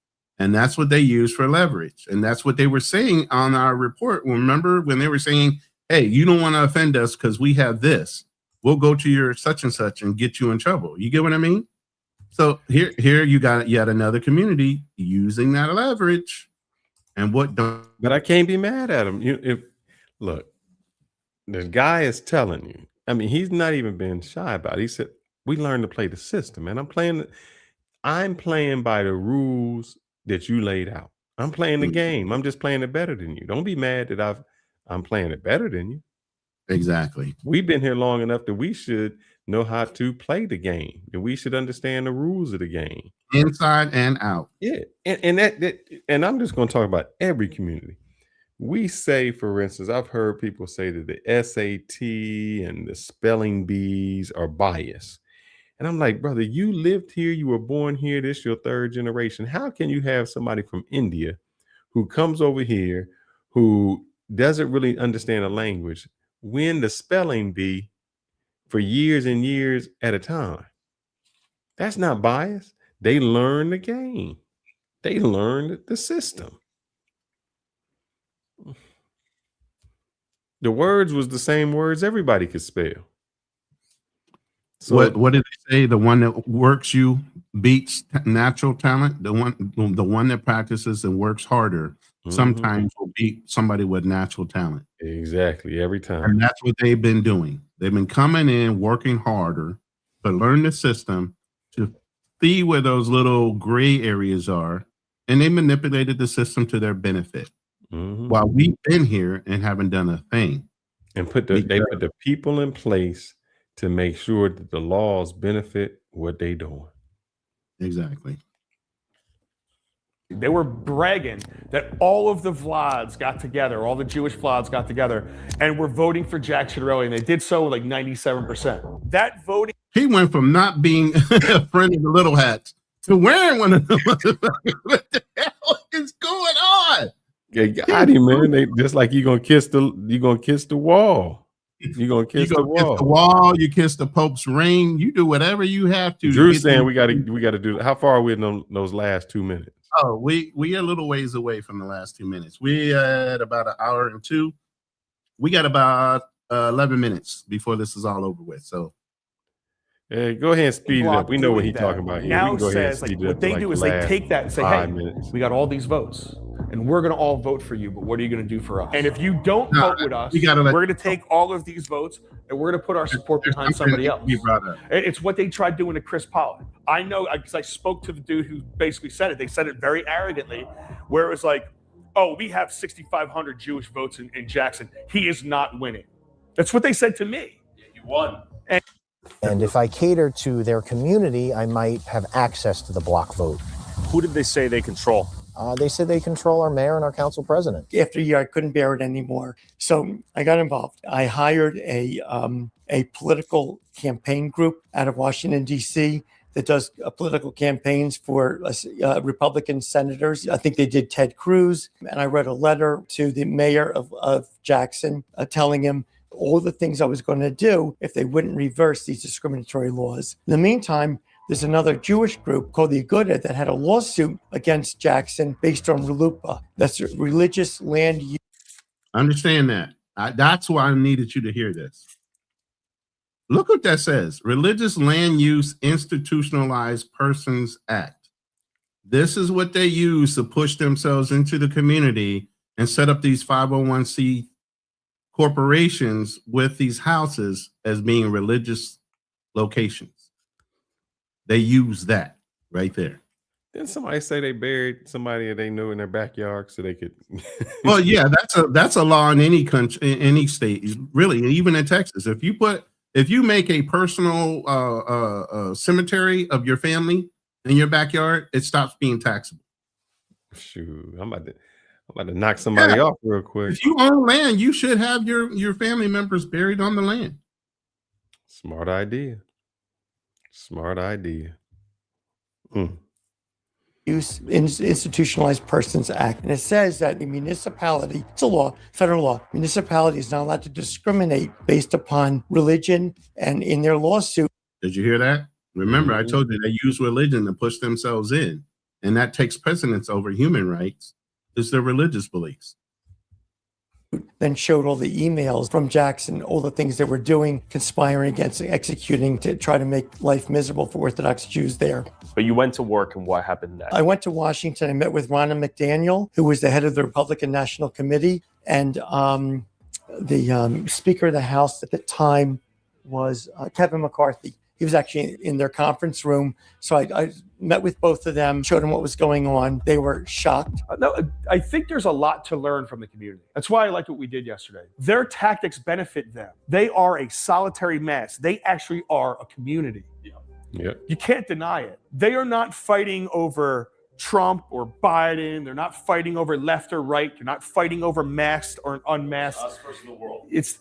And that's what they use for leverage. And that's what they were saying on our report. Remember when they were saying, hey, you don't want to offend us because we have this. We'll go to your such and such and get you in trouble. You get what I mean? So here you got yet another community using that leverage. And what don't? But I can't be mad at him. Look, the guy is telling you. I mean, he's not even been shy about it. He said, we learned to play the system, and I'm playing by the rules that you laid out. I'm playing the game. I'm just playing it better than you. Don't be mad that I'm playing it better than you. Exactly. We've been here long enough that we should know how to play the game, and we should understand the rules of the game, inside and out. Yeah, and I'm just going to talk about every community. We say, for instance, I've heard people say that the SAT and the spelling bees are biased. And I'm like, brother, you lived here, you were born here, this is your third generation. How can you have somebody from India who comes over here, who doesn't really understand a language, win the spelling bee for years and years at a time? That's not bias. They learn the game. They learned the system. The words was the same words everybody could spell. So what did they say? The one that works you beats natural talent. The one that practices and works harder sometimes will beat somebody with natural talent. Exactly, every time. And that's what they've been doing. They've been coming in, working harder to learn the system, to see where those little gray areas are, and they manipulated the system to their benefit. While we've been here and haven't done a thing. And they put the people in place to make sure that the laws benefit what they doing. Exactly. They were bragging that all of the Vlads got together, all the Jewish Vlads got together, and were voting for Jack Ciattarelli, and they did so with like 97%. That voting... He went from not being a friend of the Little Hats to wearing one of them. What the hell is going on? Yeah, got him, man. They just like you're gonna kiss the wall. You're gonna kiss the wall. Kiss the wall. You kiss the Pope's ring. You do whatever you have to. Drew's saying we gotta do. How far are we in those last 2 minutes? Oh, we are a little ways away from the last 2 minutes. We at about an hour and two. We got about 11 minutes before this is all over with. So. Go ahead and speed it up. We know what he's talking about here. Now says like what they do is they take that and say, hey, we got all these votes and we're going to all vote for you, but what are you going to do for us? And if you don't vote with us, we're going to take all of these votes and we're going to put our support behind somebody else. It's what they tried doing to Chris Pollock. I know because I spoke to the dude who basically said it. They said it very arrogantly, where it was like, oh, we have 6,500 Jewish votes in Jackson. He is not winning. That's what they said to me. Yeah, he won. And if I cater to their community, I might have access to the block vote. Who did they say they control? They said they control our mayor and our council president. After a year, I couldn't bear it anymore. So I got involved. I hired a political campaign group out of Washington, D.C. that does political campaigns for Republican senators. I think they did Ted Cruz. And I wrote a letter to the mayor of Jackson telling him all the things I was going to do if they wouldn't reverse these discriminatory laws. In the meantime, there's another Jewish group called the Aguda that had a lawsuit against Jackson based on RLUIPA. That's religious land use. Understand that. That's why I needed you to hear this. Look what that says. Religious Land Use Institutionalized Persons Act. This is what they use to push themselves into the community and set up these 501c corporations with these houses as being religious locations. They use that right there. Didn't somebody say they buried somebody that they knew in their backyard so they could? Well, yeah, that's a law in any country, in any state, really, even in Texas. If you make a personal cemetery of your family in your backyard, it stops being taxable. Shoot, I'm about to knock somebody off real quick. If you own land, you should have your family members buried on the land. Smart idea. Smart idea. Use Institutionalized Persons Act. And it says that the municipality, it's a law, federal law, municipality is not allowed to discriminate based upon religion. And in their lawsuit. Did you hear that? Remember, I told you they use religion to push themselves in. And that takes precedence over human rights. It's their religious beliefs. Then showed all the emails from Jackson, all the things they were doing, conspiring against, executing to try to make life miserable for Orthodox Jews there. But you went to work, and what happened next? I went to Washington. I met with Ronin McDaniel, who was the head of the Republican National Committee, and the Speaker of the House at the time was Kevin McCarthy. He was actually in their conference room. So I met with both of them, showed them what was going on. They were shocked. No, I think there's a lot to learn from the community. That's why I liked what we did yesterday. Their tactics benefit them. They are a solitary mass. They actually are a community. Yeah. You can't deny it. They are not fighting over Trump or Biden. They're not fighting over left or right. They're not fighting over masked or unmasked. Us versus the world. It's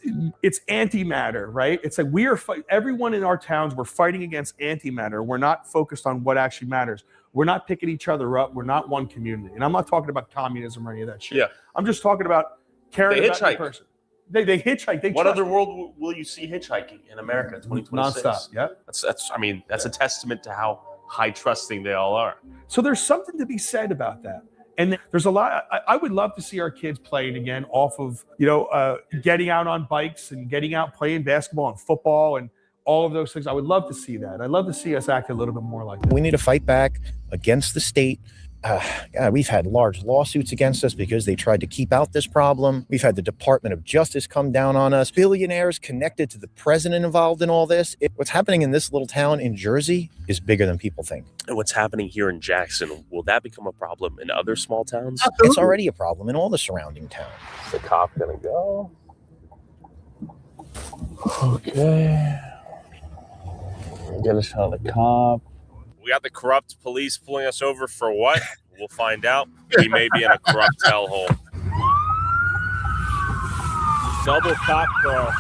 antimatter, right? It's like we are everyone in our towns, we're fighting against antimatter. We're not focused on what actually matters. We're not picking each other up. We're not one community. And I'm not talking about communism or any of that shit. Yeah. I'm just talking about caring They about the hitchhike. person. They hitchhike. What other world will you see hitchhiking in America in 2026? Nonstop. Yeah. That's a testament to how high trusting they all are. So there's something to be said about that. And there's a lot. I would love to see our kids playing again off of, getting out on bikes and getting out playing basketball and football and all of those things. I would love to see that. I'd love to see us act a little bit more like that. We need to fight back against the state. We've had large lawsuits against us because they tried to keep out this problem. We've had the Department of Justice come down on us. Billionaires connected to the president involved in all this. What's happening in this little town in Jersey is bigger than people think. And what's happening here in Jackson, will that become a problem in other small towns? It's already a problem in all the surrounding towns. Is the cop gonna go? Okay. Get a shot of the cop. We got the corrupt police pulling us over for what? We'll find out. We may be in a corrupt hellhole. Double cop car.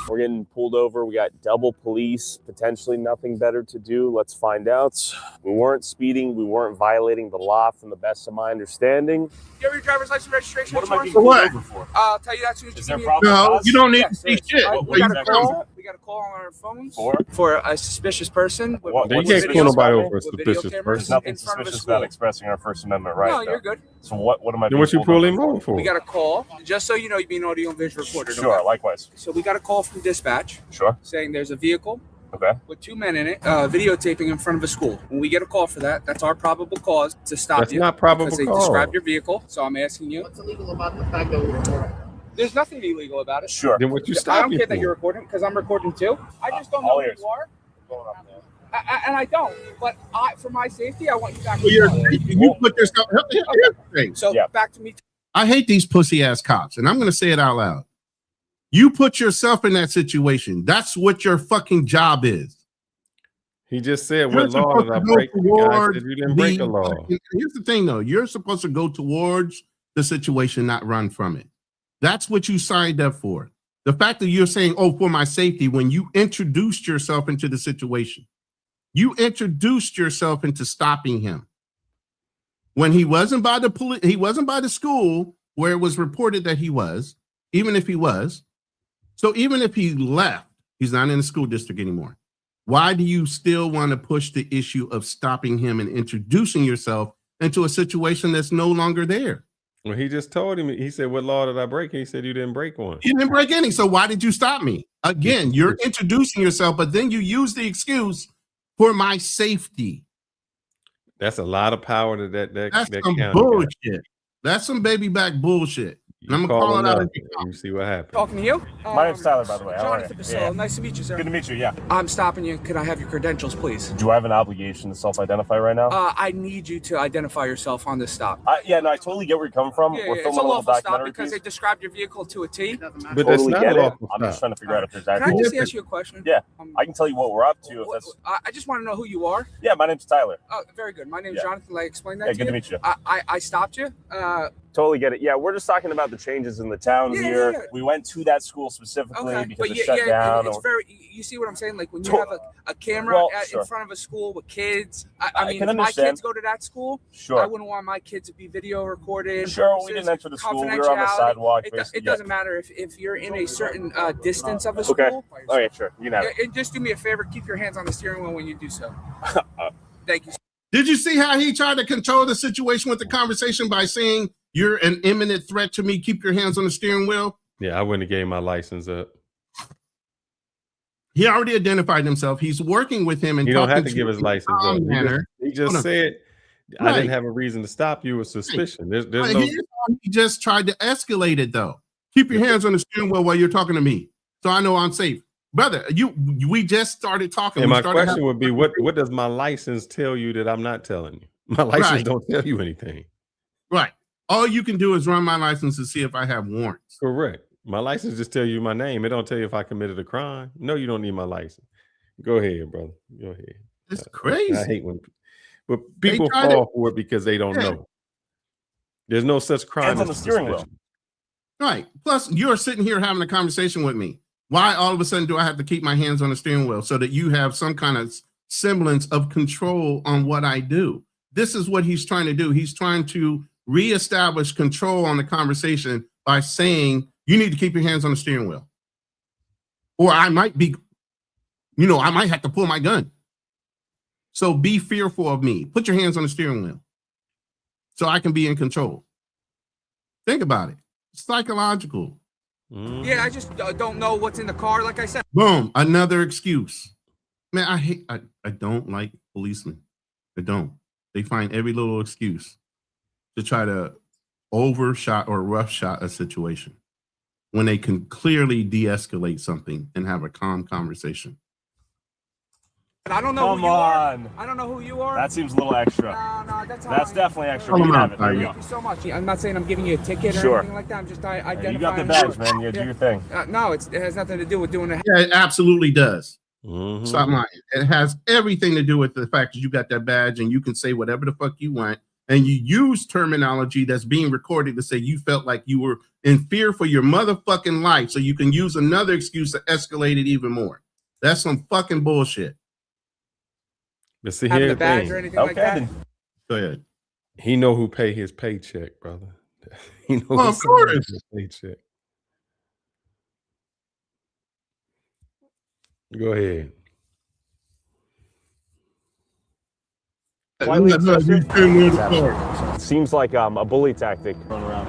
We're getting pulled over. We got double police, potentially nothing better to do. Let's find out. We weren't speeding. We weren't violating the law from the best of my understanding. You have your driver's license registration? What am I being for pulled over for? I'll tell you that soon as you Is there give a me problem? No, you don't need to see shit. We got a call on our phones for a suspicious person. You can't pull nobody over a suspicious person. There's nothing suspicious about expressing our First Amendment right. No, you're good. So what am I Then being what you pulled pulling over him over for? We got a call, just so you know, you're being audio and visual recorded. Sure, okay? likewise. So we got a call from dispatch. Sure. Saying there's a vehicle. Okay. With two men in it, videotaping in front of a school. When we get a call for that, that's our probable cause to stop That's you. not probable because they cause. described your vehicle. So I'm asking you. What's illegal about the fact that we're recording? There's nothing illegal about it. Sure. Then what you I stop don't me care that for? you're recording because I'm recording too. I just don't know all who ears. you are. And I don't. But for my safety, I want you back. Well, you put yourself. Here's the thing. So back to me. I hate these pussy ass cops, and I'm going to say it out loud. You put yourself in that situation. That's what your fucking job is. He just said, You're what law supposed did I to go break? The guy towards said you didn't break the law. Here's the thing, though. You're supposed to go towards the situation, not run from it. That's what you signed up for. The fact that you're saying, oh, for my safety, when you introduced yourself into the situation, you introduced yourself into stopping him. When he wasn't by the police, he wasn't by the school where it was reported that he was, even if he was. So even if he left, he's not in the school district anymore. Why do you still want to push the issue of stopping him and introducing yourself into a situation that's no longer there? Well, he just told him, he said, what law did I break? He said, you didn't break one. You didn't break any. So why did you stop me? Again, you're introducing yourself, but then you use the excuse for my safety. That's a lot of power that That's that some county bullshit. got. That's some baby back bullshit. And I'm You gonna call call it him out. up and you see what happens. Talking to you? My name's Tyler, by the way. How are Jonathan you? Basile. Nice to meet you, sir. Good to meet you, yeah. I'm stopping you. Could I have your credentials, please? Do I have an obligation to self-identify right now? I need you to identify yourself on this stop. Yeah, no, I totally get where you're coming from. Yeah, We're it's filming a a little lawful stop documentary because piece. they described your vehicle to a T. But that's Totally not get a it. lawful I'm just stop. trying to figure out if there's Can I actual... just ask you a question? Yeah, I can tell you what we're up to if that's... I just want to know who you are. Yeah, my name's Tyler. Oh, very good. My name's Yeah. Jonathan. Like, explain that Yeah, to good you. to meet you. I stopped you. Totally get it. Yeah, we're just talking about the changes in the town Yeah, here. yeah. We went to that school specifically Okay, because but it's shut down. it's or- very. You see what I'm saying? Like when you To- have a camera Well, in sure. front of a school with kids. I I mean, can if my understand. kids go to that school, Sure. I wouldn't want my kids to be video recorded. Sure, we didn't enter the school. We were on the Confidentiality. sidewalk. It basically, doesn't matter if you're in a certain distance of a Okay. school. Oh, yeah, sure. You can have it. And just do me a favor. Keep your hands on the steering wheel when you do so. Thank you. Did you see how he tried to control the situation with the conversation by saying you're an imminent threat to me? Keep your hands on the steering wheel. Yeah, I wouldn't have gave my license up. He already identified himself. He's working with him and He don't have talking to give his license up. calm manner. He just Hold on. said, I Right. didn't have a reason to stop you with suspicion. There's But no... he just tried to escalate it though. Keep your hands on the steering wheel while you're talking to me, so I know I'm safe. brother, we just started talking. And We my started question having- would be, what does my license tell you that I'm not telling you? My license Right. don't tell you anything. Right. All you can do is run my license to see if I have warrants. Correct. My license just tell you my name. It don't tell you if I committed a crime. No, you don't need my license. Go ahead, brother. Go ahead. It's crazy. I hate when people try fall to- for it because they don't know. There's no such crime Hands on as the steering wheel. suspicion. Right. Plus, you're sitting here having a conversation with me. Why all of a sudden do I have to keep my hands on the steering wheel so that you have some kind of semblance of control on what I do? This is what he's trying to do. He's trying to reestablish control on the conversation by saying, you need to keep your hands on the steering wheel. Or I might be, I might have to pull my gun. So be fearful of me. Put your hands on the steering wheel so I can be in control. Think about it. It's psychological. Yeah, I just don't know what's in the car. Like I said. Boom, another excuse. Man, I don't like policemen. I don't. They find every little excuse to try to overshot or roughshot a situation when they can clearly de-escalate something and have a calm conversation. I don't know Come who you are. on. I don't know who you are. That seems a little extra. No, That's definitely extra. Come You can on, have it. There you Thank go. you so much. I'm not saying I'm giving you a ticket or Sure. anything like that. I'm just identifying. You got the badge, man. You do your thing. No, it has nothing to do with doing a. Yeah, it absolutely does. Mhm. Stop lying. It has everything to do with the fact that you got that badge and you can say whatever the fuck you want. And you use terminology that's being recorded to say you felt like you were in fear for your motherfucking life. So you can use another excuse to escalate it even more. That's some fucking bullshit. But see, Having here's a the badge thing. or anything like that. Go ahead. He know who pay his paycheck, brother. He know Well, who of course. signs his paycheck. Go ahead. Slightly excessive. Seems like a bully tactic going around.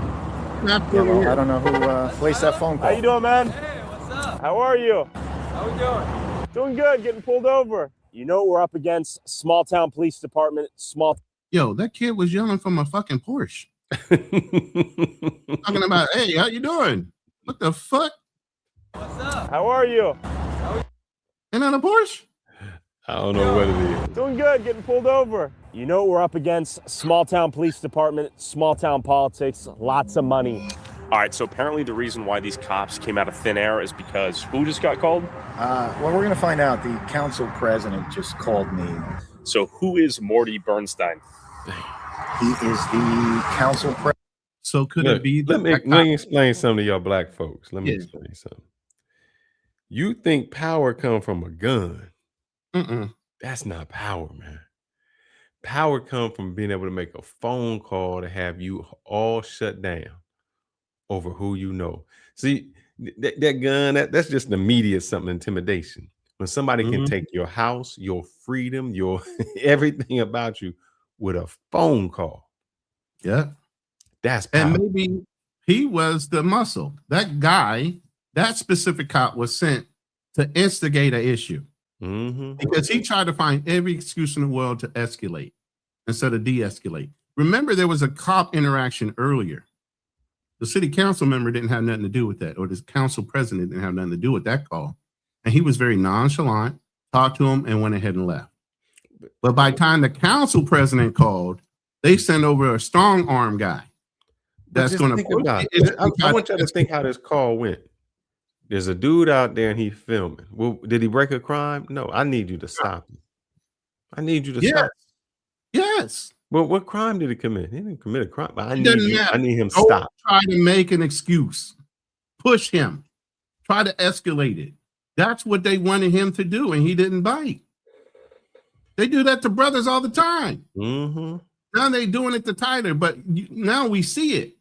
Yeah, well, I don't know who placed that phone call. How you doing, man? Hey, what's up? How are you? How we doing? Doing good. Getting pulled over. You know what we're up against? Small town police department. Yo, that kid was yelling from a fucking Porsche. Talking about, hey, how you doing? What the fuck? What's up? How are you? And on a Porsche? I don't know what it is. Doing good. Getting pulled over. You know what we're up against? Small town police department. Small town politics. Lots of money. All right, so apparently the reason why these cops came out of thin air is because who just got called? Well, we're going to find out. The council president just called me. So who is Morty Bernstein? He is the council president. So could Look, it be let me explain something to y'all black folks. Let me Yeah. explain something. You think power come from a gun? That's not power, man. Power come from being able to make a phone call to have you all shut down over who you know. See, that gun, that's just an immediate something, intimidation. When somebody can take your house, your freedom, your everything about you with a phone call. Yeah. That's power. And maybe he was the muscle. That guy, that specific cop was sent to instigate an issue. Because he tried to find every excuse in the world to escalate instead of de-escalate. Remember, there was a cop interaction earlier. The city council member didn't have nothing to do with that, or the council president didn't have nothing to do with that call. And he was very nonchalant, talked to him, and went ahead and left. But by the time the council president called, they sent over a strong arm guy. That's going to. I want you to think how this call went. There's a dude out there and he's filming. Well, did he break a crime? No, I need you to stop him. I need you to stop. Yes. Well, what crime did he commit? He didn't commit a crime, but I It doesn't need matter. him Don't stop. try to make an excuse. Push him. Try to escalate it. That's what they wanted him to do, and he didn't bite. They do that to brothers all the time. Now they're doing it to Tyler, but now we see it.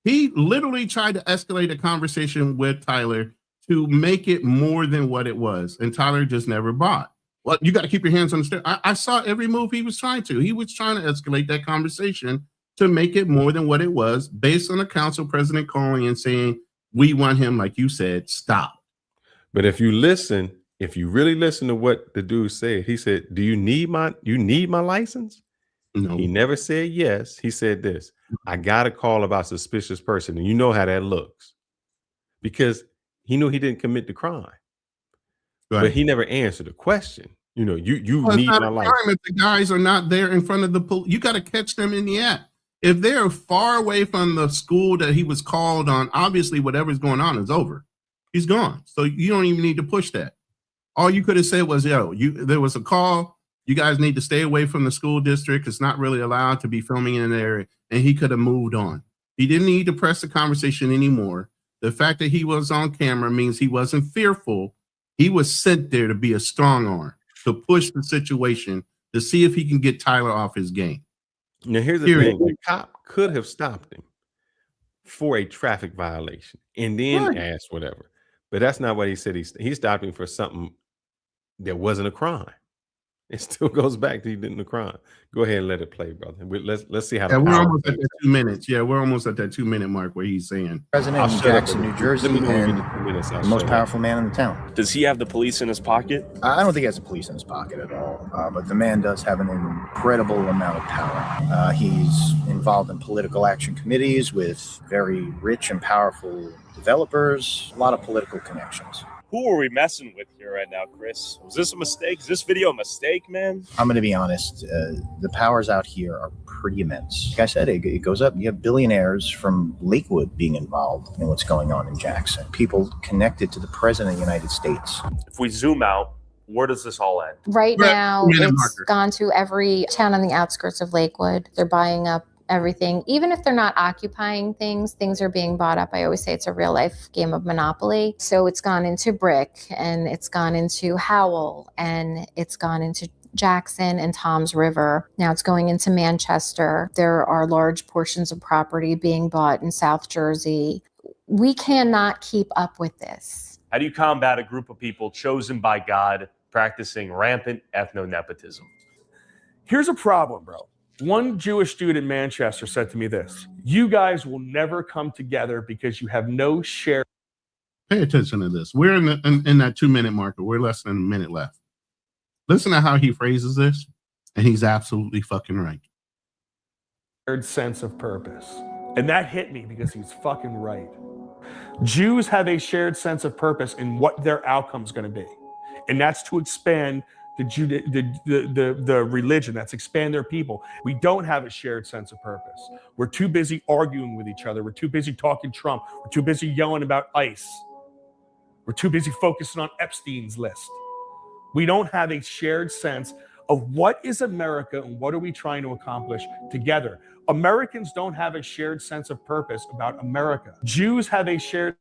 He literally tried to escalate a conversation with Tyler to make it more than what it was, and Tyler just never bought. Well, you got to keep your hands on the steering. I saw every move he was trying to. He was trying to escalate that conversation to make it more than what it was, based on the council president calling and saying, we want him, like you said, stop. But if you listen, if you really listen to what the dude said, he said, do you need my license? No. He never said yes. He said this, I got a call about suspicious person. And you know how that looks. Because he knew he didn't commit the crime. but he never answered the question. You know, you Well, it's need not my a life. crime if the guys are not there in front of the police. You got to catch them in the act. If they're far away from the school that he was called on, obviously whatever's going on is over. He's gone. So you don't even need to push that. All you could have said was, yo, there was a call. You guys need to stay away from the school district. It's not really allowed to be filming in there. And he could have moved on. He didn't need to press the conversation anymore. The fact that he was on camera means he wasn't fearful. He was sent there to be a strong arm, to push the situation, to see if he can get Tyler off his game. Now, here's the thing. The cop could have stopped him for a traffic violation and then asked whatever. But that's not what he said. He stopped him for something that wasn't a crime. It still goes back to he didn't a crime. Go ahead and let it play, brother. Let's see how. Yeah, we're almost at that 2 minutes. Yeah, we're almost at that 2 minute mark where he's saying, President in Jackson, New Jersey, and the most powerful man in the town. Does he have the police in his pocket? I don't think he has the police in his pocket at all, but the man does have an incredible amount of power. He's involved in political action committees with very rich and powerful developers, a lot of political connections. Who are we messing with here right now, Chris? Was this a mistake? Is this video a mistake, man? I'm going to be honest. The powers out here are pretty immense. Like I said, it goes up. You have billionaires from Lakewood being involved in what's going on in Jackson. People connected to the president of the United States. If we zoom out, where does this all end? Right now, it's gone to every town on the outskirts of Lakewood. They're buying up everything. Even if they're not occupying things, things are being bought up. I always say it's a real life game of Monopoly. So it's gone into Brick, and it's gone into Howell, and it's gone into Jackson and Toms River. Now it's going into Manchester. There are large portions of property being bought in South Jersey. We cannot keep up with this. How do you combat a group of people chosen by God practicing rampant ethno-nepotism? Here's a problem, bro. One Jewish dude in Manchester said to me this: you guys will never come together because you have no shared. Pay attention to this. We're in that 2 minute marker. We're less than a minute left. Listen to how he phrases this, and he's absolutely fucking right. Shared sense of purpose. And that hit me because he's fucking right. Jews have a shared sense of purpose in what their outcome's going to be. And that's to expand the religion, that's expand their people. We don't have a shared sense of purpose. We're too busy arguing with each other. We're too busy talking Trump. We're too busy yelling about ICE. We're too busy focusing on Epstein's list. We don't have a shared sense of what is America and what are we trying to accomplish together. Americans don't have a shared sense of purpose about America. Jews have a shared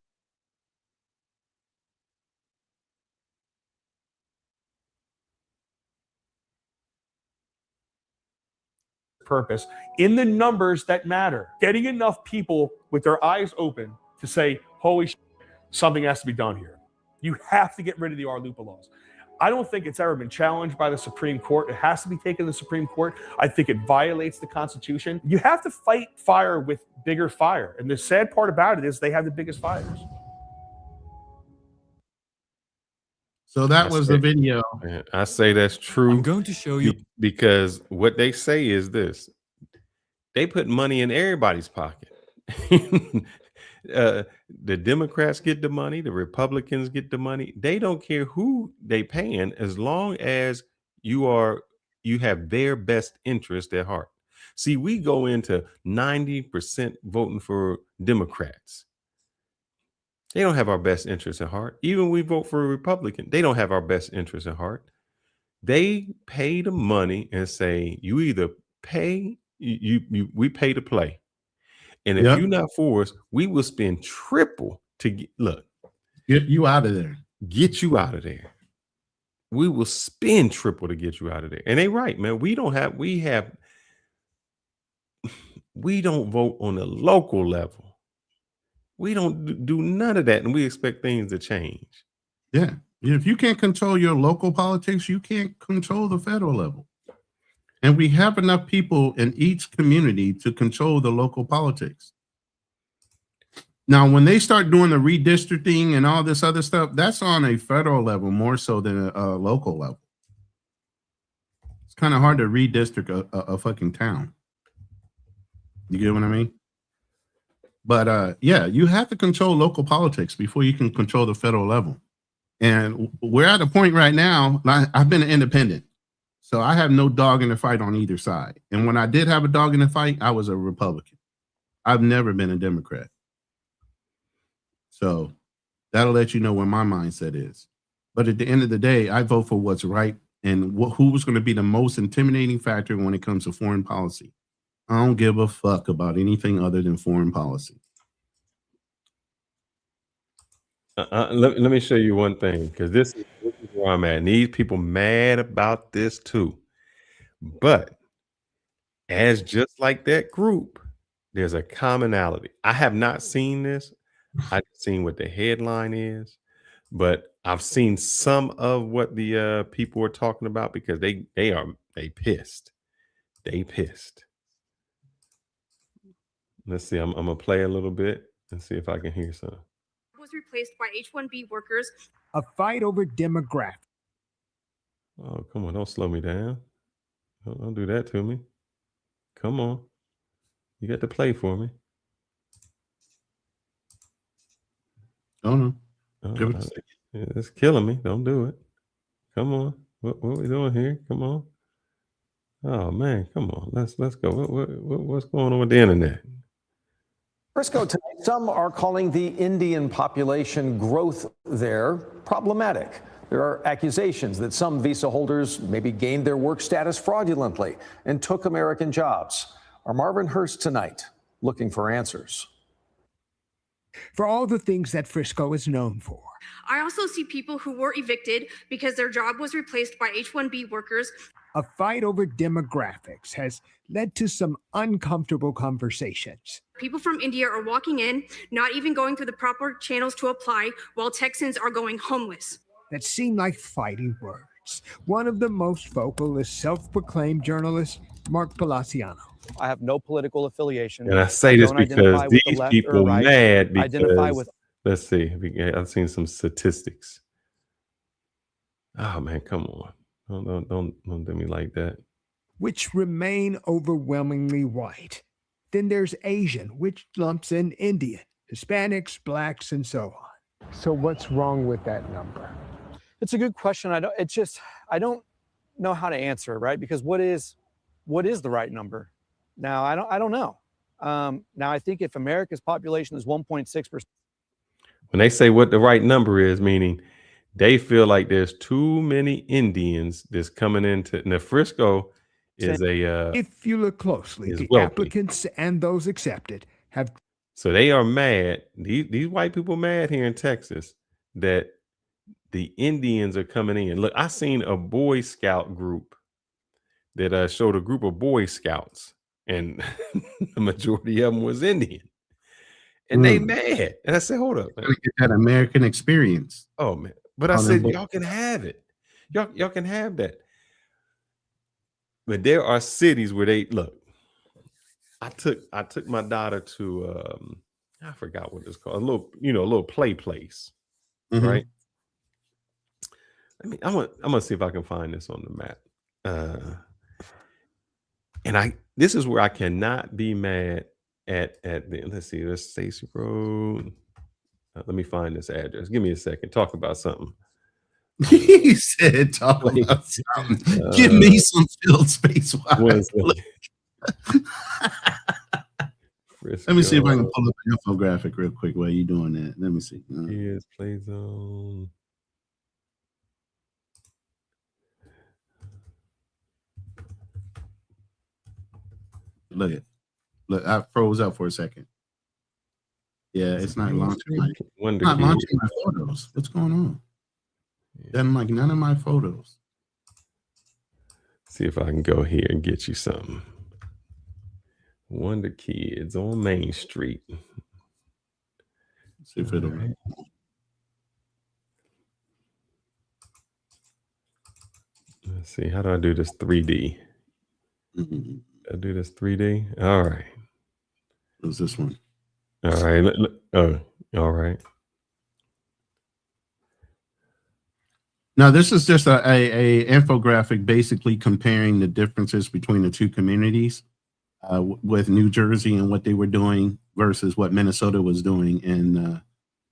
purpose in the numbers that matter. Getting enough people with their eyes open to say, holy shit, something has to be done here. You have to get rid of the RLUIPA laws. I don't think it's ever been challenged by the Supreme Court. It has to be taken to the Supreme Court. I think it violates the Constitution. You have to fight fire with bigger fire. And the sad part about it is they have the biggest fires. So that was the video. I say that's true. I'm going to show you because what they say is this: they put money in everybody's pocket. The Democrats get the money, the Republicans get the money. They don't care who they paying as long as you have their best interest at heart. See, we go into 90% voting for Democrats. They don't have our best interest at heart. Even we vote for a Republican, they don't have our best interest at heart. They pay the money and say, you either pay, we pay to play. And if you're not for us, we will spend triple to get you out of there. Get you out of there. We will spend triple to get you out of there. And they right, man. We don't vote on the local level. We don't do none of that, and we expect things to change. Yeah. If you can't control your local politics, you can't control the federal level. And we have enough people in each community to control the local politics. Now, when they start doing the redistricting and all this other stuff, that's on a federal level more so than a local level. It's kind of hard to redistrict a fucking town. You get what I mean? But yeah, you have to control local politics before you can control the federal level. And we're at a point right now, I've been an independent. So I have no dog in the fight on either side. And when I did have a dog in the fight, I was a Republican. I've never been a Democrat. So that'll let you know where my mindset is. But at the end of the day, I vote for what's right and who was going to be the most intimidating factor when it comes to foreign policy. I don't give a fuck about anything other than foreign policy. Let me show you one thing, because this is where I'm at. And these people mad about this too. But as just like that group, there's a commonality. I have not seen this. I've seen what the headline is, but I've seen some of what the people are talking about, because they pissed. They pissed. Let's see. I'm gonna play a little bit and see if I can hear some. Was replaced by H-1B workers. A fight over demographics. Oh, come on. Don't slow me down. Don't do that to me. Come on. You got to play for me. Oh, no. It's killing me. Don't do it. Come on. What are we doing here? Come on. Oh, man. Come on. Let's go. What's going on with the internet? Frisco tonight, some are calling the Indian population growth there problematic. There are accusations that some visa holders maybe gained their work status fraudulently and took American jobs. Our Marvin Hurst tonight looking for answers. For all the things that Frisco is known for. I also see people who were evicted because their job was replaced by H-1B workers. A fight over demographics has led to some uncomfortable conversations. People from India are walking in, not even going through the proper channels to apply, while Texans are going homeless. That seem like fighting words. One of the most vocal is self-proclaimed journalist Mark Palaciano. I have no political affiliation. And I say this because these people are mad because, let's see, I've seen some statistics. Oh, man, come on. Don't do me like that. Which remain overwhelmingly white. Then there's Asian, which lumps in Indian, Hispanics, blacks, and so on. So what's wrong with that number? It's a good question. I don't know how to answer it, right? Because what is the right number? Now, I don't know. Now, I think if America's population is 1.6%. When they say what the right number is, meaning they feel like there's too many Indians that's coming into the Frisco is if you look closely, the wealthy. Applicants and those accepted have. So they are mad. These white people mad here in Texas that the Indians are coming in. Look, I seen a Boy Scout group that showed a group of Boy Scouts, and the majority of them was Indian. And they mad. And I said, hold up, man. Get that American experience. Oh, man. But I said, y'all can have it. Y'all can have that. But there are cities where they look. I took my daughter to I forgot what it's called. A little play place. Right. I'm gonna see if I can find this on the map. And this is where I cannot be mad at the, let's see, there's Stacy Road. Let me find this address. Give me a second. Talk about something. He said, talk about something. Give me some field space. Let me see if I can pull up an infographic real quick while you're doing that. Let me see. Here's play zone. Look, I froze up for a second. Yeah, it's not launching my photos. What's going on? Doesn't like none of my photos. See if I can go here and get you something. Wonder Kids on Main Street. See if it'll. Right. Let's see. How do I do this 3D? I do this 3D. All right. What's this one? All right. Oh, all right. Now, this is just a infographic basically comparing the differences between the two communities with New Jersey and what they were doing versus what Minnesota was doing in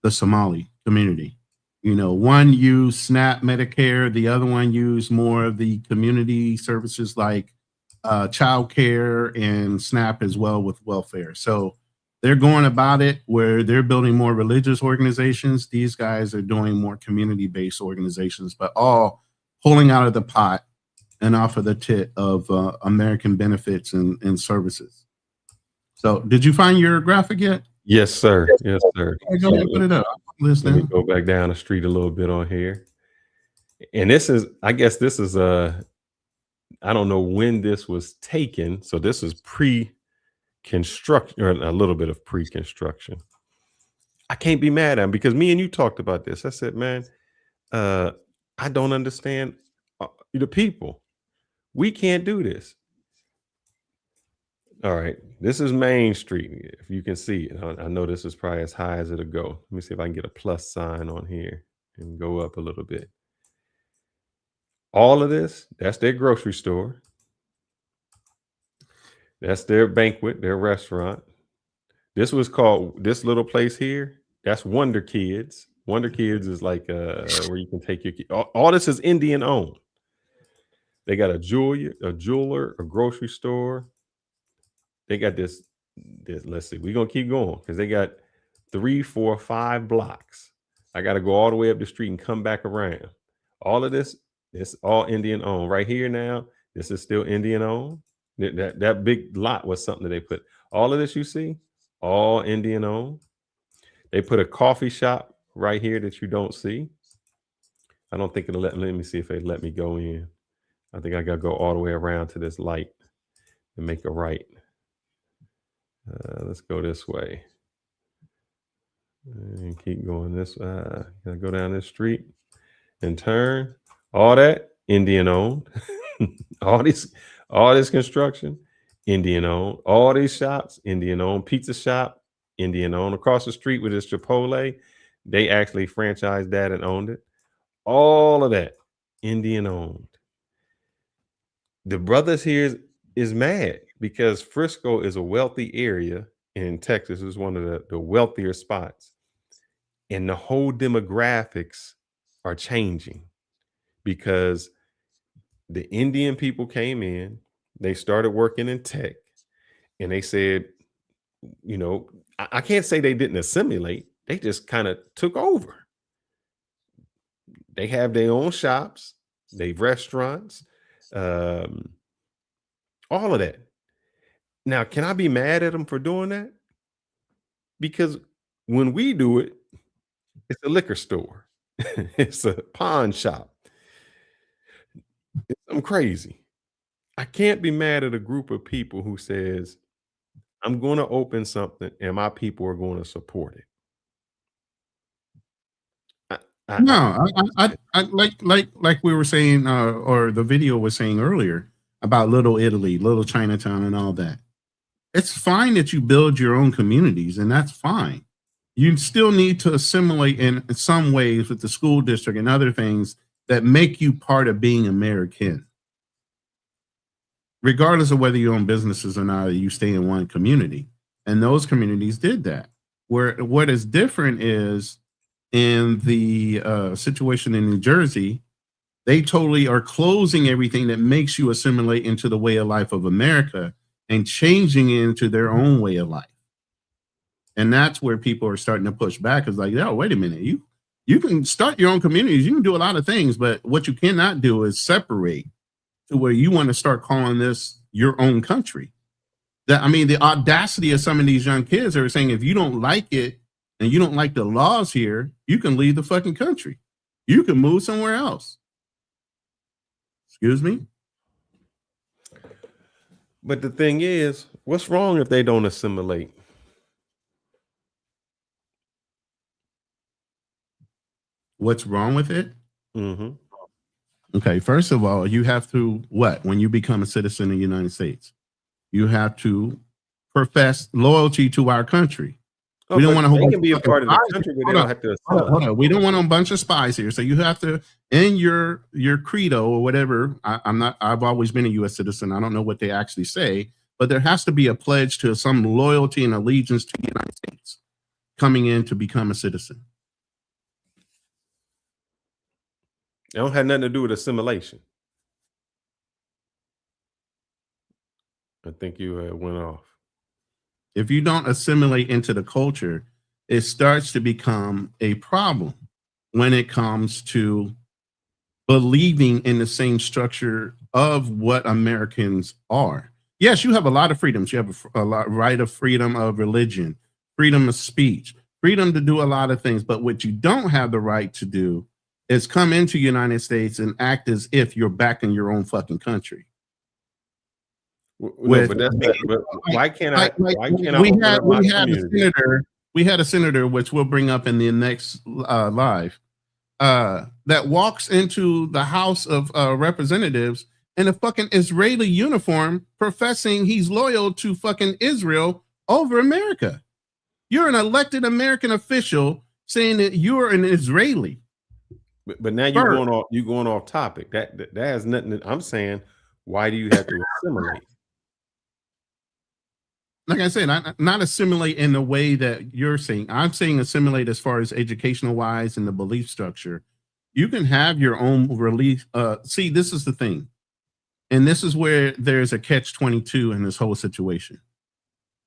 the Somali community. You know, one used SNAP Medicare, the other one used more of the community services like child care and SNAP as well with welfare. So they're going about it where they're building more religious organizations. These guys are doing more community-based organizations, but all pulling out of the pot and off of the tit of American benefits and services. So did you find your graphic yet? Yes, sir. Yes, sir. Okay, go ahead and put it up. Let me go back down the street a little bit on here. And this is, I guess this is I don't know when this was taken. So this is pre-construction, or a little bit of pre-construction. I can't be mad at him because me and you talked about this. I said, man, I don't understand the people. We can't do this. All right, this is Main Street. If you can see it, I know this is probably as high as it'll go. Let me see if I can get a plus sign on here and go up a little bit. All of this, that's their grocery store. That's their banquet, their restaurant. This was called, this little place here, that's Wonder Kids. Wonder Kids is like where you can take your kid. All this is Indian owned. They got a jeweler, a grocery store. They got this, let's see, we're gonna keep going because they got 3, 4, 5 blocks. I gotta go all the way up the street and come back around. All of this, it's all Indian owned. Right here now, this is still Indian owned. That big lot was something that they put. All of this you see, all Indian owned. They put a coffee shop right here that you don't see. I don't think it'll let me see if they let me go in. I think I gotta go all the way around to this light and make a right. Let's go this way and keep going this way. Gotta go down this street and turn. All that Indian owned. all this construction, Indian owned. All these shops, Indian owned. Pizza shop, Indian owned. Across the street with this Chipotle, they actually franchised that and owned it. All of that Indian owned. The brothers here is mad because Frisco is a wealthy area in Texas. Is one of the wealthier spots. And the whole demographics are changing because the Indian people came in, they started working in tech, and they said, you know, I can't say they didn't assimilate. They just kind of took over. They have their own shops, they restaurants, all of that. Now, can I be mad at them for doing that? Because when we do it, it's a liquor store. It's a pawn shop. I'm crazy. I can't be mad at a group of people who says, I'm going to open something and my people are going to support it. No, I like we were saying, or the video was saying earlier about Little Italy, Little Chinatown, and all that. It's fine that you build your own communities, and that's fine. You still need to assimilate in some ways with the school district and other things that make you part of being American. Regardless of whether you own businesses or not, or you stay in one community. And those communities did that. Where what is different is in the situation in New Jersey, they totally are closing everything that makes you assimilate into the way of life of America and changing it into their own way of life. And that's where people are starting to push back. It's like, oh, wait a minute, you can start your own communities, you can do a lot of things, but what you cannot do is separate to where you want to start calling this your own country. I mean, the audacity of some of these young kids are saying, if you don't like it and you don't like the laws here, you can leave the fucking country. You can move somewhere else. Excuse me? But the thing is, what's wrong if they don't assimilate? What's wrong with it? Mm-hmm. Okay, first of all, you have to, when you become a citizen of the United States, you have to profess loyalty to our country. Oh, we don't want to they can be a part of the country, but they don't have to. Hold on. We don't want a bunch of spies here. So you have to, in your credo or whatever. I've always been a U.S. citizen. I don't know what they actually say, but there has to be a pledge to some loyalty and allegiance to the United States coming in to become a citizen. It don't have nothing to do with assimilation. I think you went off. If you don't assimilate into the culture, it starts to become a problem when it comes to believing in the same structure of what Americans are. Yes, you have a lot of freedoms. You have a lot right of freedom of religion, freedom of speech, freedom to do a lot of things. But what you don't have the right to do is come into the United States and act as if you're back in your own fucking country. No, but that's not, but why can't I? Why can't I open up my community? We had a senator, which we'll bring up in the next live, that walks into the House of Representatives in a fucking Israeli uniform, professing he's loyal to fucking Israel over America. You're an elected American official saying that you're an Israeli. But now you're going off topic. That has nothing. I'm saying, why do you have to assimilate? Like I said, not assimilate in the way that you're saying. I'm saying assimilate as far as educational wise and the belief structure. You can have your own relief. See, this is the thing. And this is where there's a catch-22 in this whole situation.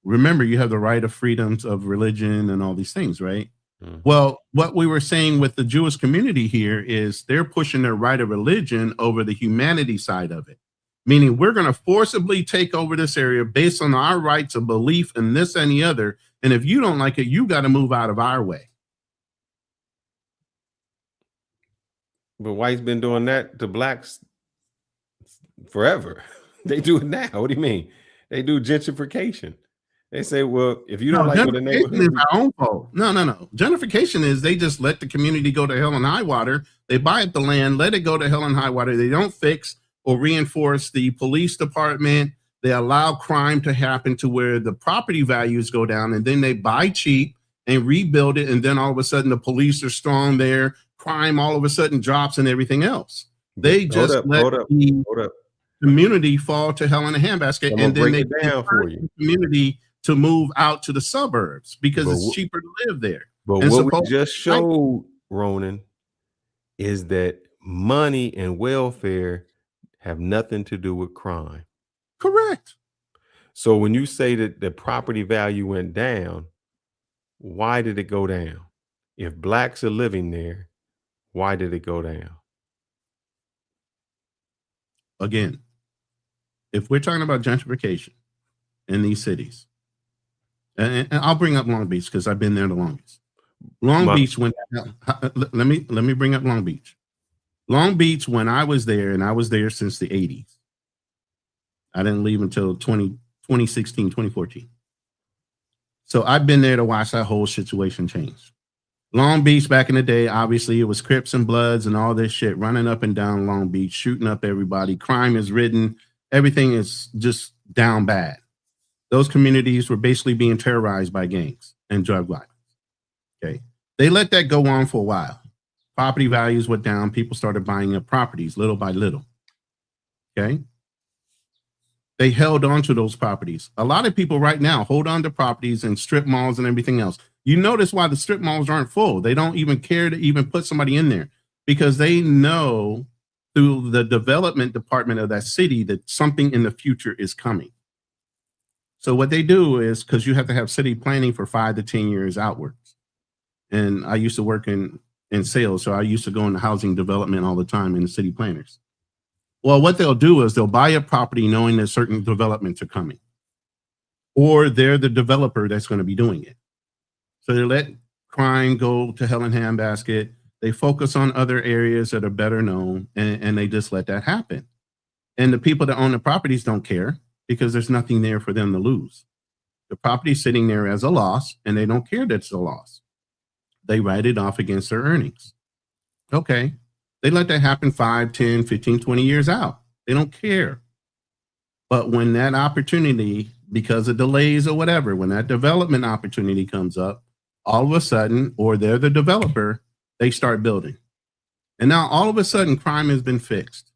Remember, you have the right of freedoms of religion and all these things, right? Mm-hmm. Well, what we were saying with the Jewish community here is they're pushing their right of religion over the humanity side of it. Meaning we're going to forcibly take over this area based on our rights of belief in this and the other. And if you don't like it, you got to move out of our way. But white's been doing that to blacks forever. They do it now. What do you mean? They do gentrification. They say, well, if you don't like what the neighborhood is our own fault. No. Gentrification is they just let the community go to hell and high water. They buy up the land, let it go to hell and high water. They don't fix or reinforce the police department. They allow crime to happen to where the property values go down, and then they buy cheap and rebuild it. And then all of a sudden the police are strong there. Crime all of a sudden drops and everything else. They just let the community fall to hell in a handbasket. And then they down for you. The community to move out to the suburbs because it's cheaper to live there. But and what we just showed, Ronin, is that money and welfare have nothing to do with crime. Correct. So when you say that the property value went down, why did it go down? If blacks are living there, why did it go down? Again, if we're talking about gentrification in these cities, and I'll bring up Long Beach because I've been there the longest. Beach went down. Let me bring up Long Beach. Long Beach, when I was there, and I was there since the 80s. I didn't leave until 2016, 2014. So I've been there to watch that whole situation change. Long Beach back in the day, obviously it was Crips and Bloods and all this shit running up and down Long Beach, shooting up everybody. Crime is ridden. Everything is just down bad. Those communities were basically being terrorized by gangs and drug violence. Okay. They let that go on for a while. Property values went down. People started buying up properties little by little. Okay. They held on to those properties. A lot of people right now hold on to properties and strip malls and everything else. You notice why the strip malls aren't full. They don't even care to even put somebody in there because they know through the development department of that city that something in the future is coming. So what they do is, because you have to have city planning for 5 to 10 years outwards. And I used to work in sales, so I used to go into housing development all the time in the city planners. Well, what they'll do is they'll buy a property knowing that certain developments are coming. Or they're the developer that's going to be doing it. So they let crime go to hell in handbasket. They focus on other areas that are better known, and they just let that happen. And the people that own the properties don't care because there's nothing there for them to lose. The property's sitting there as a loss, and they don't care that it's a loss. They write it off against their earnings. Okay. They let that happen 5, 10, 15, 20 years out. They don't care. But when that opportunity, because of delays or whatever, when that development opportunity comes up, all of a sudden, or they're the developer, they start building. And now all of a sudden, crime has been fixed.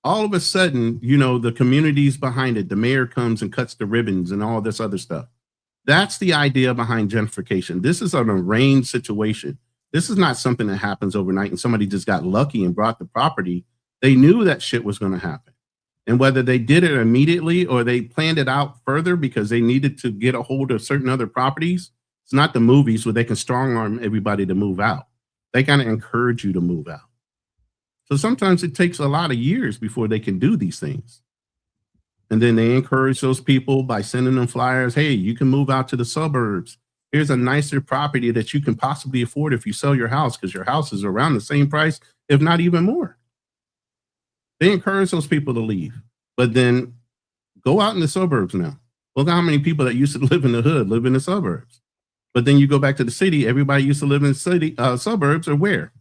All of a sudden, the community's behind it. The mayor comes and cuts the ribbons and all this other stuff. That's the idea behind gentrification. This is an arranged situation. This is not something that happens overnight and somebody just got lucky and brought the property. They knew that shit was going to happen. And whether they did it immediately or they planned it out further because they needed to get a hold of certain other properties, it's not the movies where they can strong arm everybody to move out. They kind of encourage you to move out. So sometimes it takes a lot of years before they can do these things. And then they encourage those people by sending them flyers. Hey, you can move out to the suburbs. Here's a nicer property that you can possibly afford if you sell your house, because your house is around the same price, if not even more. They encourage those people to leave. But then go out in the suburbs now. Look how many people that used to live in the hood live in the suburbs. But then you go back to the city, everybody used to live in the city, suburbs, or where?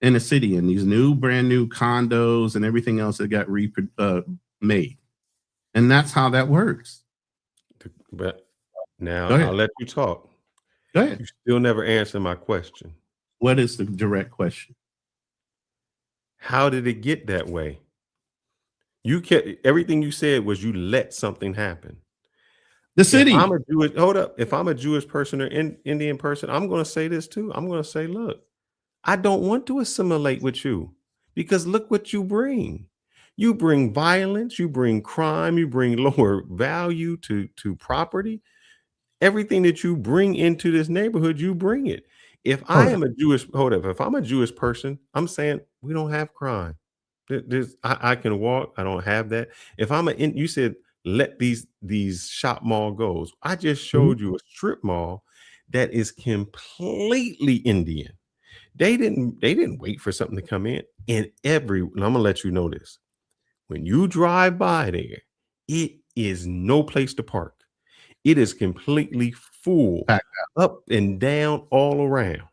In the city, in these new, brand new condos and everything else that got made. And that's how that works. But now I'll let you talk. Go ahead. You still never answer my question. What is the direct question? How did it get that way? You kept everything you said was you let something happen. The city. If I'm a Jewish person or Indian person, I'm going to say this too. I'm going to say, look, I don't want to assimilate with you because look what you bring. You bring violence, you bring crime, you bring lower value to property. Everything that you bring into this neighborhood, you bring it. If I'm a Jewish person, I'm saying we don't have crime. I can walk. I don't have that. If you said let these shop mall goes. I just showed you a strip mall that is completely Indian. They didn't wait for something to come in. And I'm gonna let you know this. When you drive by there, it is no place to park. It is completely full, up and down, all around.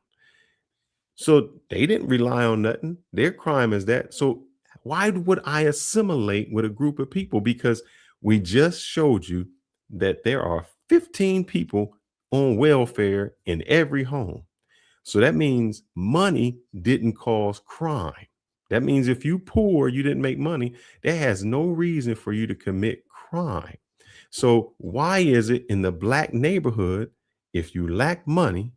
So they didn't rely on nothing. Their crime is that. So why would I assimilate with a group of people? Because we just showed you that there are 15 people on welfare in every home. So that means money didn't cause crime. That means if you poor, you didn't make money, that has no reason for you to commit crime. So why is it in the black neighborhood, if you lack money,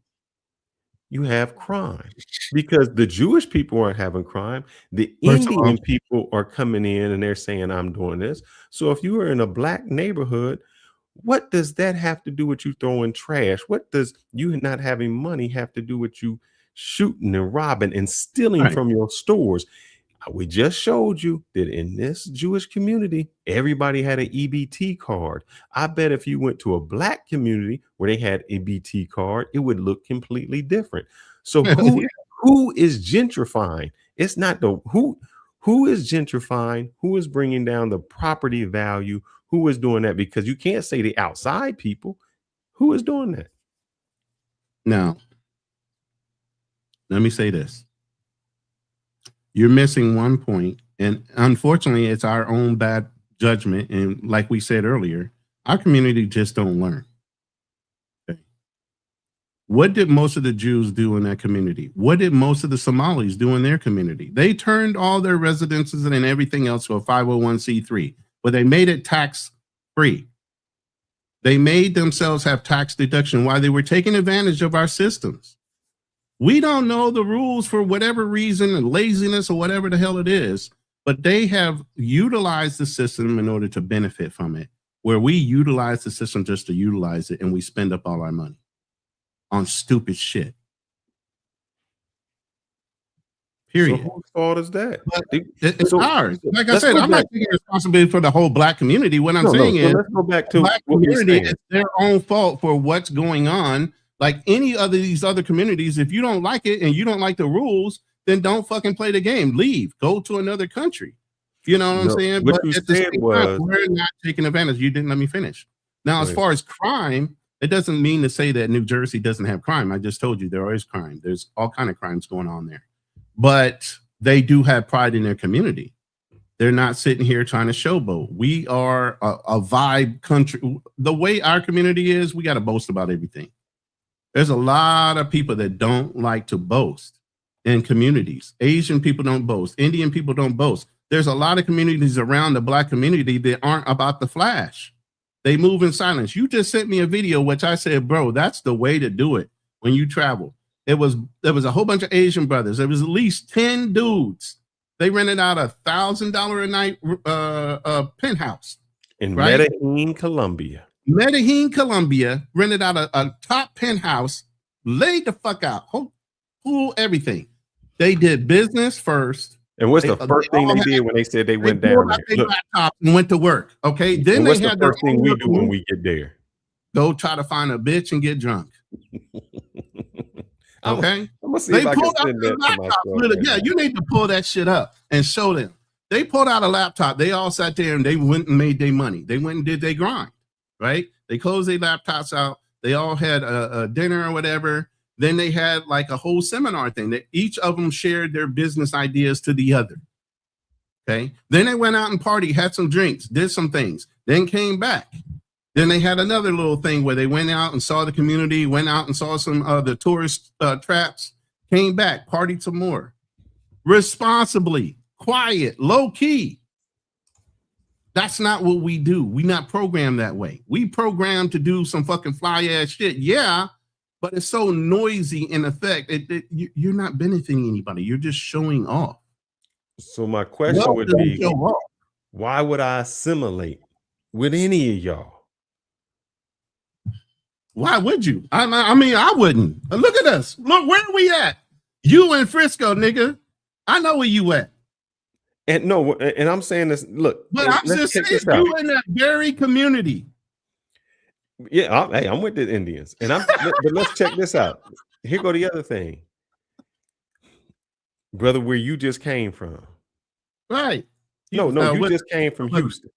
you have crime? Because the Jewish people aren't having crime. The Indian people are coming in and they're saying, I'm doing this. So if you are in a black neighborhood, what does that have to do with you throwing trash? What does you not having money have to do with you shooting and robbing and stealing from your stores? We just showed you that in this Jewish community, everybody had an EBT card. I bet if you went to a black community where they had a BT card, it would look completely different. So who is gentrifying? It's not who is gentrifying, who is bringing down the property value, who is doing that? Because you can't say the outside people. Who is doing that? Now, let me say this. You're missing one point, and unfortunately, it's our own bad judgment. And like we said earlier, our community just don't learn. Okay. What did most of the Jews do in that community? What did most of the Somalis do in their community? They turned all their residences and everything else to a 501c3, but they made it tax-free. They made themselves have tax deduction while they were taking advantage of our systems. We don't know the rules for whatever reason and laziness or whatever the hell it is, but they have utilized the system in order to benefit from it, where we utilize the system just to utilize it and we spend up all our money on stupid shit. Period. So whose fault is that? It's ours. Like I said, I'm not taking responsibility for the whole black community. What I'm saying is, let's go back to black community, it's their own fault for what's going on. Like any other these other communities, if you don't like it and you don't like the rules, then don't fucking play the game. Leave. Go to another country. You know what I'm saying? What But you at the said same was time, we're not taking advantage. You didn't let me finish. Now, as far as crime, it doesn't mean to say that New Jersey doesn't have crime. I just told you there is crime. There's all kind of crimes going on there. But they do have pride in their community. They're not sitting here trying to showboat. We are a vibe country. The way our community is, we got to boast about everything. There's a lot of people that don't like to boast in communities. Asian people don't boast. Indian people don't boast. There's a lot of communities around the black community that aren't about the flash. They move in silence. You just sent me a video, which I said, bro, that's the way to do it when you travel. there was a whole bunch of Asian brothers. There was at least 10 dudes. They rented out $1,000 a night penthouse in right? Medellin, Colombia. Medellin, Colombia, rented out a top penthouse, laid the fuck out, pool, everything. They did business first. And what's the first thing they did when they said they went down there? They laptop and went to work. Okay, then and they what's had the first thing we do when room. we get there? Go try to find a bitch and get drunk. Okay, I'm gonna see they if I can pulled out send the that to laptop. myself. Yeah, you need to pull that shit up and show them. They pulled out a laptop. They all sat there and they went and made their money. They went and did their grind, right? They closed their laptops out. They all had a dinner or whatever. Then they had like a whole seminar thing that each of them shared their business ideas to the other. Okay. Then they went out and party, had some drinks, did some things, then came back. Then they had another little thing where they went out and saw the community, went out and saw some of the tourist traps, came back, partied some more. Responsibly, quiet, low key. That's not what we do. We not programmed that way. We programmed to do some fucking fly ass shit. Yeah, but it's so noisy in effect. You're not benefiting anybody. You're just showing off. So my question would be, why would I assimilate with any of y'all? Why would you? I mean, I wouldn't. Look at us. Look, where are we at? You in Frisco, nigga. I know where you at. And no, and I'm saying this. Look, but I'm just saying you in that very community. Yeah, I'm with the Indians, and but let's check this out. Here go the other thing, brother. Where you just came from, right? No, you just came from Houston.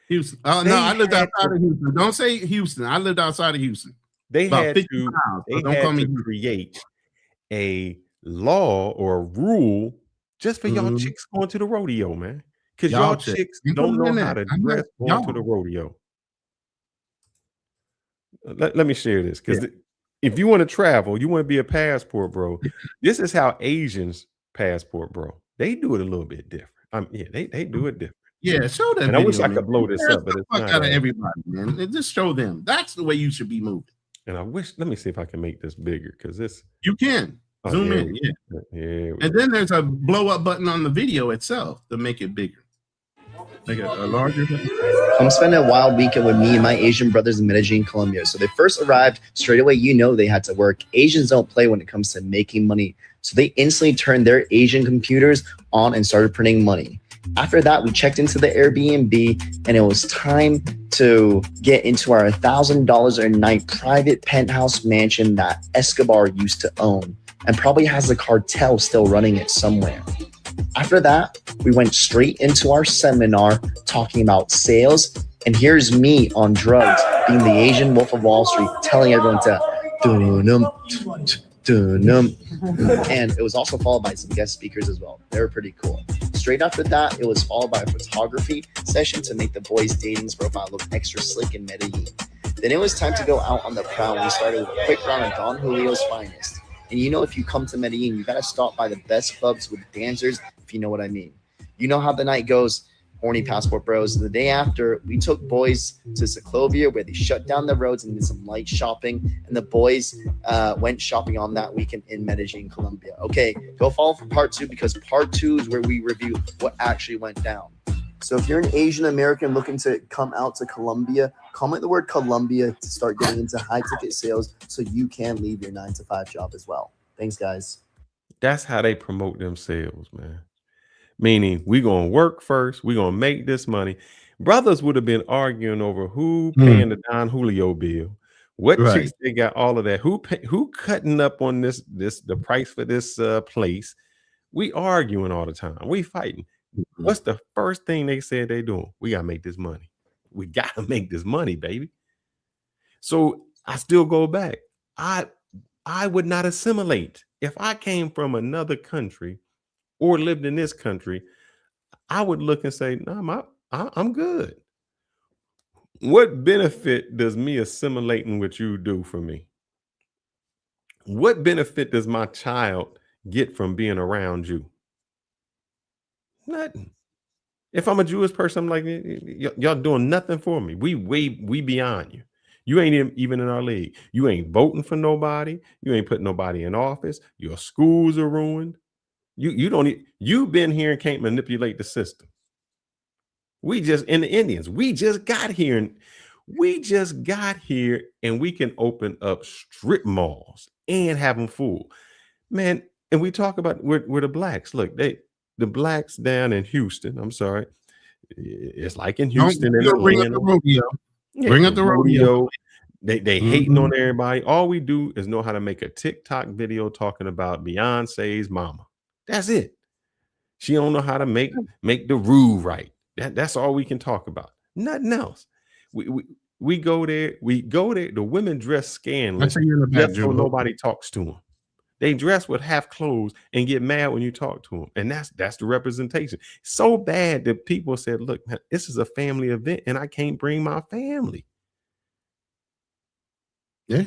Houston. Oh no, I lived outside of Houston. Don't say Houston. I lived outside of Houston. They had to create a law or a rule just for y'all chicks going to the rodeo, man. Because y'all chicks don't know how to dress going to the rodeo. Let me share this, because if you want to travel, you want to be a passport, bro. This is how Asians passport, bro. They do it a little bit different. They do it different. Yeah, show them. And I wish I could blow this up, but it's not. Out of everybody, man. Just show them. That's the way you should be moving. And I wish. Let me see if I can make this bigger, because this. You can zoom in. Yeah. And then there's a blow up button on the video itself to make it bigger. Make it a larger. I'm spending a wild weekend with me and my Asian brothers in Medellin, Colombia. So they first arrived straight away. They had to work. Asians don't play when it comes to making money. So they instantly turned their Asian computers on and started printing money. After that, we checked into the Airbnb, and it was time to get into our $1,000 a night private penthouse mansion that Escobar used to own, and probably has a cartel still running it somewhere. After that, we went straight into our seminar talking about sales, and here's me on drugs, being the Asian Wolf of Wall Street, telling everyone to and it was also followed by some guest speakers as well. They were pretty cool. Straight after that, it was followed by a photography session to make the boys' dating profile look extra slick in Medellin. Then it was time to go out on the prowl. We started with a quick round of Don Julio's finest. And if you come to Medellin, you gotta stop by the best clubs with dancers, if you know what I mean. You know how the night goes. Horny passport bros. The day after, we took boys to Seclovia, where they shut down the roads and did some light shopping. And the boys went shopping on that weekend in Medellin, Colombia. Okay, go follow for part 2, because part 2 is where we review what actually went down. So if you're an Asian American looking to come out to Colombia, comment the word Colombia to start getting into high ticket sales so you can leave your 9-to-5 job as well. Thanks, guys. That's how they promote themselves, man. Meaning, we're going to work first. We're going to make this money. Brothers would have been arguing over who paying the Don Julio bill. What chicks they got, all of that. Who cutting up on the price for this place. We arguing all the time. We fighting. What's the first thing they said they doing? We got to make this money. We got to make this money, baby. So I still go back. I would not assimilate. If I came from another country or lived in this country, I would look and say, no, I'm good. What benefit does me assimilating what you do for me? What benefit does my child get from being around you? Nothing. If I'm a Jewish person, I'm like, y'all doing nothing for me. We beyond you. You ain't even in our league. You ain't voting for nobody. You ain't putting nobody in office. Your schools are ruined. You don't. You've been here and can't manipulate the system. We just in the Indians. We just got here and we can open up strip malls and have them full, man. And we talk about we're the blacks. Look, the blacks down in Houston. I'm sorry, it's like in Houston and Bring up Atlanta. the rodeo. Yeah, Bring up the rodeo. They hating on everybody. All we do is know how to make a TikTok video talking about Beyonce's mama. That's it. She don't know how to make the rule right. That's all we can talk about. Nothing else. We go there. The women dress scandalous just so nobody talks to them. They dress with half clothes and get mad when you talk to them. And that's the representation. So bad that people said, look, man, this is a family event and I can't bring my family. Yeah.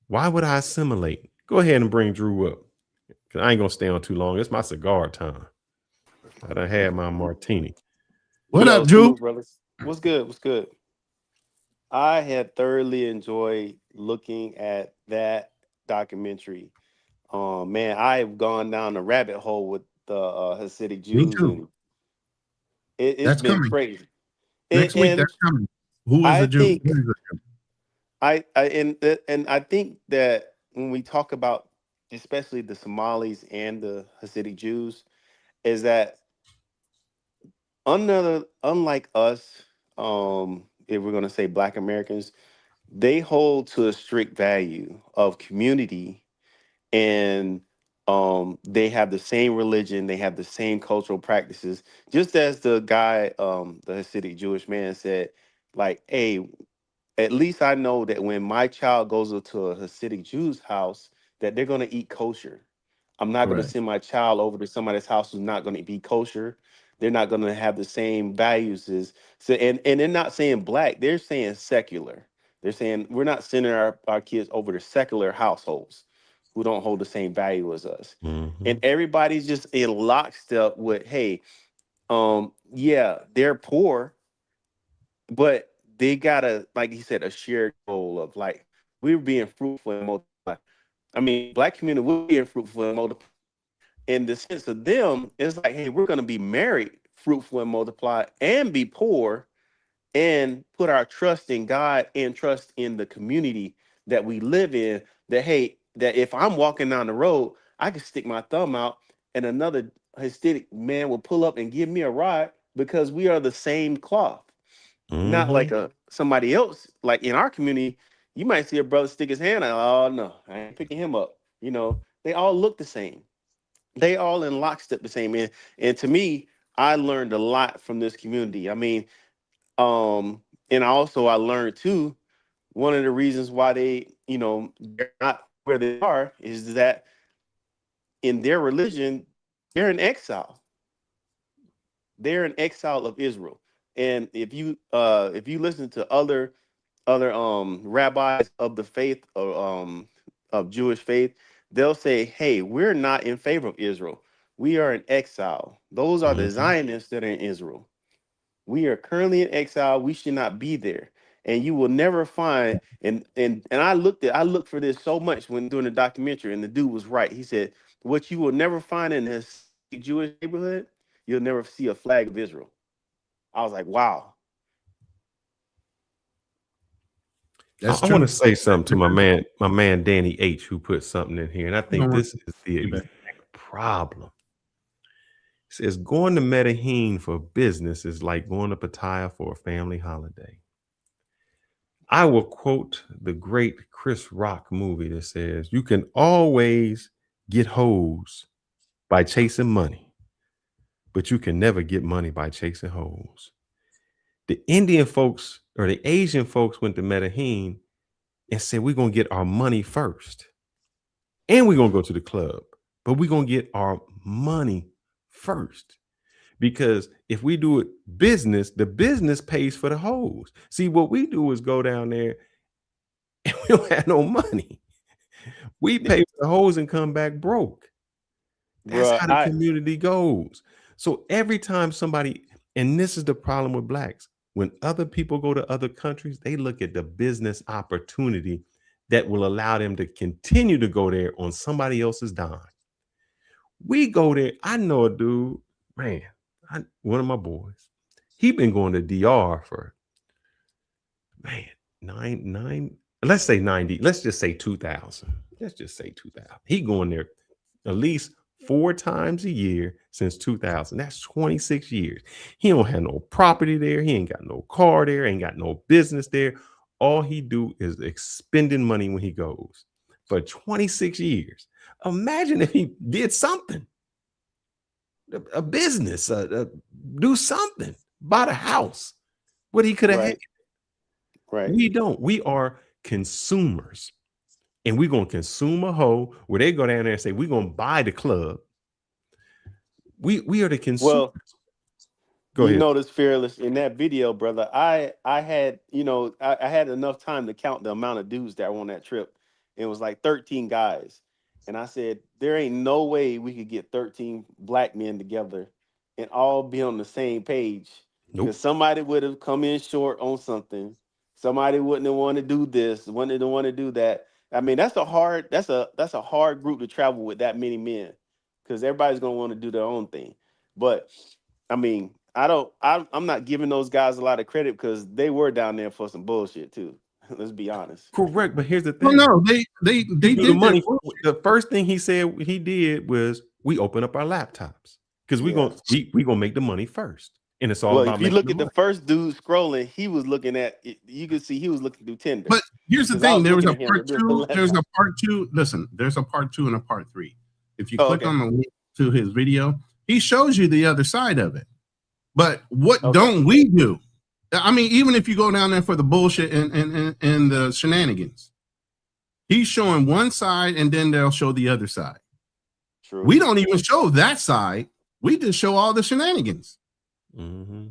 Why would I assimilate? Go ahead and bring Drew up. I ain't gonna stay on too long. It's my cigar time. I done had my martini. What up, Drew? Brothers? What's good? What's good? I had thoroughly enjoyed looking at that documentary. Man, I've gone down a rabbit hole with the Hasidic Jews. Me too. It's been coming. Crazy. Next week, that's coming. Who is the Jew? I think that when we talk about especially the Somalis and the Hasidic Jews, is that unlike us, if we're going to say Black Americans, they hold to a strict value of community, and they have the same religion, they have the same cultural practices. Just as the guy, the Hasidic Jewish man said, like, hey, at least I know that when my child goes into a Hasidic Jew's house, that they're going to eat kosher. I'm not going to send my child over to somebody's house who's not going to be kosher. They're not going to have the same values as, so, and they're not saying black, they're saying secular. They're saying we're not sending our kids over to secular households who don't hold the same value as us. And everybody's just in lockstep with, hey, yeah, they're poor, but they gotta, like he said, a shared goal of like, we're being fruitful and multiply. I mean, Black community, we're being fruitful and multiply. In the sense of them, it's like, hey, we're gonna be married, fruitful and multiply, and be poor, and put our trust in God and trust in the community that we live in. That, hey, that if I'm walking down the road, I can stick my thumb out and another Hasidic man will pull up and give me a ride because we are the same cloth. Not like somebody else. Like in our community, you might see a brother stick his hand out. Oh no, I ain't picking him up. You know, they all look the same. They all in lockstep the same. And to me, I learned a lot from this community. I mean, and also I learned too, one of the reasons why they're not where they are is that in their religion, they're in exile. They're in exile of Israel. And if you listen to other rabbis of the faith of Jewish faith, they'll say, hey, we're not in favor of Israel. We are in exile. Those are the Zionists that are in Israel. We are currently in exile. We should not be there. And you will never find, and I looked for this so much when doing the documentary, and the dude was right. He said, what you will never find in this Jewish neighborhood, you'll never see a flag of Israel. I was like, wow. I want to say something to my man Danny H, who put something in here, and I think this is the exact problem. It says going to Medellin for business is like going to Pattaya for a family holiday. I will quote the great Chris Rock movie that says, you can always get hoes by chasing money, but you can never get money by chasing hoes. The Indian folks or the Asian folks went to Medellin and said, we're going to get our money first. And we're going to go to the club, but we're going to get our money first. Because if we do it business, the business pays for the hoes. See, what we do is go down there and we don't have no money. We pay for the hoes and come back broke. That's how the community goes. So every time somebody, and this is the problem with blacks, when other people go to other countries, they look at the business opportunity that will allow them to continue to go there on somebody else's dime. We go there. I know a dude, man, one of my boys. He been going to DR for, man, let's say 90. Let's just say 2000. Let's just say 2000. He going there at least 4 times a year since 2000. That's 26 years. He don't have no property there. He ain't got no car there. Ain't got no business there. All he do is expending money when he goes for 26 years. Imagine if he did something, a business, do something, bought a house, what he could have had. Right. We don't. We are consumers. And we're going to consume a hoe where they go down there and say, we're going to buy the club. We are the consumers. Well, go ahead. Notice, Fearless, in that video, brother, I had, I had enough time to count the amount of dudes that were on that trip. It was like 13 guys. And I said, there ain't no way we could get 13 black men together and all be on the same page. Because somebody would have come in short on something. Somebody wouldn't have wanted to do this, wouldn't have wanted to do that. I mean, that's a hard group to travel with, that many men, because everybody's gonna want to do their own thing. But I mean, I'm not giving those guys a lot of credit because they were down there for some bullshit too. Let's be honest. Correct, but here's the thing. Well, no, they did the money. that. The first thing he said he did was we open up our laptops because we gonna make the money first. And it's all about. If you look at the first dude scrolling, he was looking at it. You could see he was looking through Tinder. But here's the thing: there was a part 2. There's a part 2. Listen, there's a part 2 and a part 3. If you click on the link to his video, he shows you the other side of it. But what don't we do? I mean, even if you go down there for the bullshit and the shenanigans, he's showing one side, and then they'll show the other side. True. We don't even show that side. We just show all the shenanigans. Mm-hmm.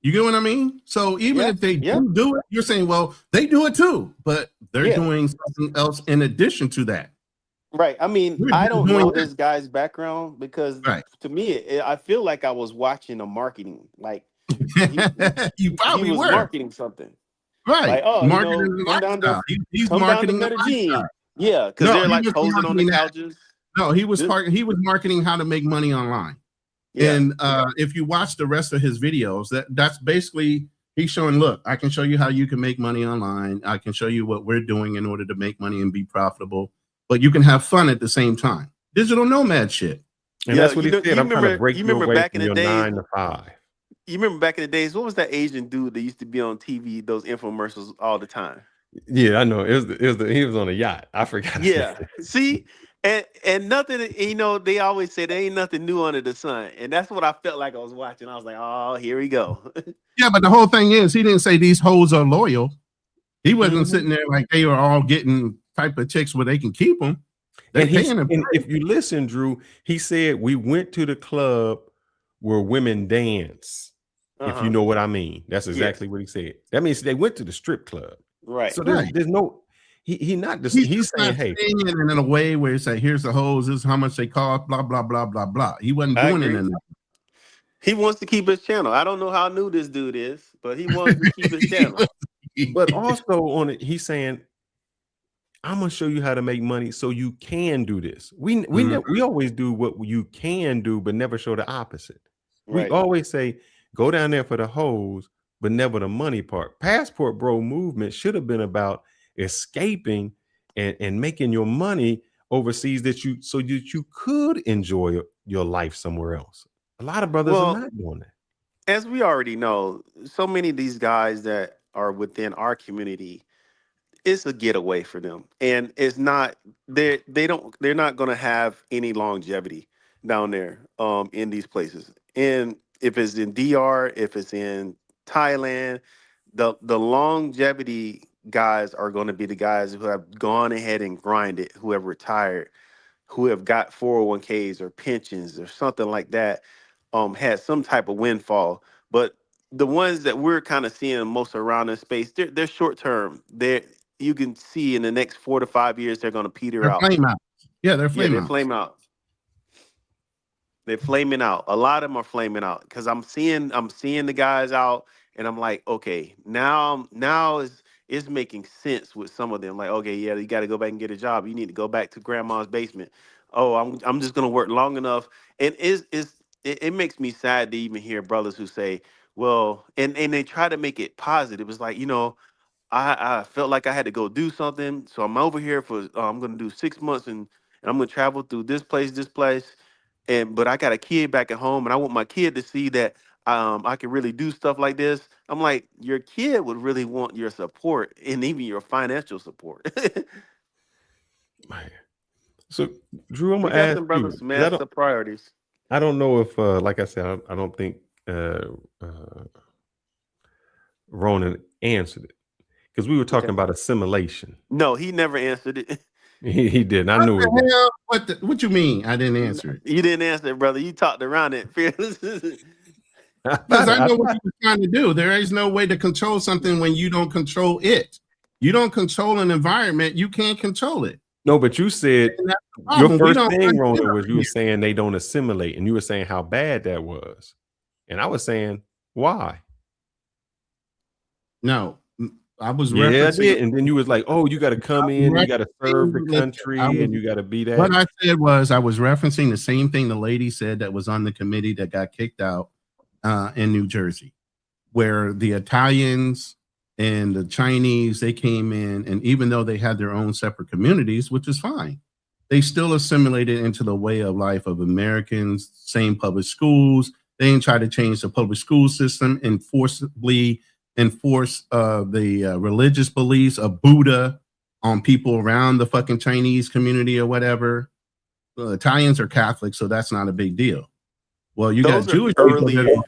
You get what I mean? So even if they do it, you're saying, well, they do it too, but they're doing something else in addition to that. Right. I mean, I don't know this guy's background because to me, I feel like I was watching a marketing. Like you probably was were marketing something. Right. Like, marketing he's marketing the lifestyle. Yeah, because they're like posing on the couches. No, he was marketing how to make money online. And if you watch the rest of his videos, that's basically he's showing, look, I can show you how you can make money online. I can show you what we're doing in order to make money and be profitable, but you can have fun at the same time. Digital nomad shit. And that's what he said. I'm trying to break you remember away back from in the your days, 9 to 5. You remember back in the days, what was that Asian dude that used to be on TV, those infomercials all the time? Yeah, I know. He was on a yacht. I forgot. Yeah. See? And nothing, they always say there ain't nothing new under the sun. And that's what I felt like I was watching. I was like, oh, here we go. Yeah, but the whole thing is he didn't say these hoes are loyal. He wasn't sitting there like they were all getting type of chicks where they can keep them. And if you listen, Drew, he said we went to the club where women dance. If you know what I mean. That's exactly what he said. That means they went to the strip club. Right. So there's no he's saying, hey, in a way where he say, here's the hoes, this is how much they cost, blah, blah, blah, blah, blah. He wasn't doing it in that. He wants to keep his channel. I don't know how new this dude is, but he wants to keep his channel. But also on it, he's saying, I'm gonna show you how to make money so you can do this. We always do what you can do, but never show the opposite. Right. We always say, go down there for the hoes, but never the money part. Passport Bro movement should have been about escaping and making your money overseas so that you could enjoy your life somewhere else. A lot of brothers are not doing that. As we already know, so many of these guys that are within our community, it's a getaway for them. And it's not, they're not going to have any longevity down there in these places. And if it's in DR, if it's in Thailand, the longevity guys are going to be the guys who have gone ahead and grinded, who have retired, who have got 401ks or pensions or something like that, had some type of windfall. But the ones that we're kind of seeing most around in space, they're short term. You can see in the next 4 to 5 years they're going to peter out. Flame out. Yeah, they're flame out. Flame out. They're flaming out. A lot of them are flaming out because I'm seeing the guys out, and I'm like, okay, now is making sense with some of them. Like, okay, yeah, you got to go back and get a job. You need to go back to grandma's basement. Oh, I'm just gonna work long enough, and it makes me sad to even hear brothers who say, well, and they try to make it positive. It's like, I felt like I had to go do something, so I'm over here for I'm gonna do 6 months, and I'm gonna travel through this place, but I got a kid back at home, and I want my kid to see that I can really do stuff like this. I'm like, your kid would really want your support and even your financial support. So, Drew, I'm We gonna got ask some you, brothers, 'cause man. That's the priorities. I don't know if, like I said, I don't think Ronin answered it because we were talking about assimilation. No, he never answered it. He didn't. I knew it. What the hell? What you mean? I didn't answer it. You didn't answer it, brother. You talked around it. Fearless. Because I know what he was trying to do. There is no way to control something when you don't control it. You don't control an environment, you can't control it. No, but you said your first thing, Ronin, was you were saying they don't assimilate, and you were saying how bad that was, and I was saying why. No, I was Yeah, I referencing. did. And then you was like, "Oh, you got to come in, you got to serve the country, and you got to be that." What I said was I was referencing the same thing the lady said that was on the committee that got kicked out in New Jersey, where the Italians and the Chinese, they came in, and even though they had their own separate communities, which is fine, they still assimilated into the way of life of Americans. Same public schools. They didn't try to change the public school system and forcibly enforce the religious beliefs of Buddha on people around the fucking Chinese community or whatever. The Italians are Catholic, so that's not a big deal. Well, you got Jewish people that are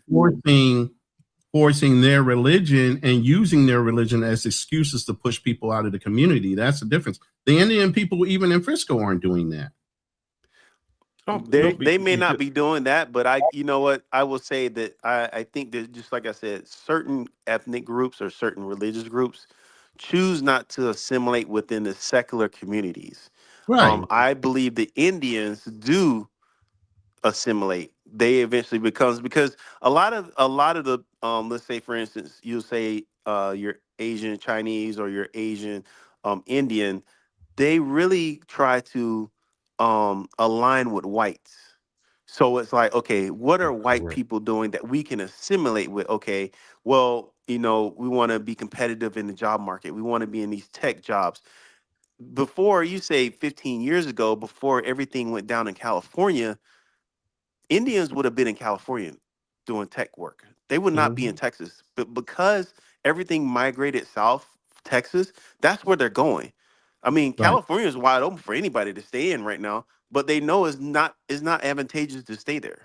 forcing their religion and using their religion as excuses to push people out of the community. That's the difference. The Indian people, even in Frisco, aren't doing that. They may not be doing that, but you know what? I will say that I think that, just like I said, certain ethnic groups or certain religious groups choose not to assimilate within the secular communities. Right. I believe the Indians do assimilate. They eventually because a lot of the let's say, for instance, you'll say you're Asian Chinese or you're Asian Indian, they really try to align with whites. So it's like, okay, what are white people doing that we can assimilate with? Okay, well, we want to be competitive in the job market. We want to be in these tech jobs. Before, you say 15 years ago, before everything went down in California, Indians would have been in California doing tech work. They would not be in Texas. But because everything migrated south, Texas, that's where they're going. I mean, California is wide open for anybody to stay in right now, but they know it's not advantageous to stay there.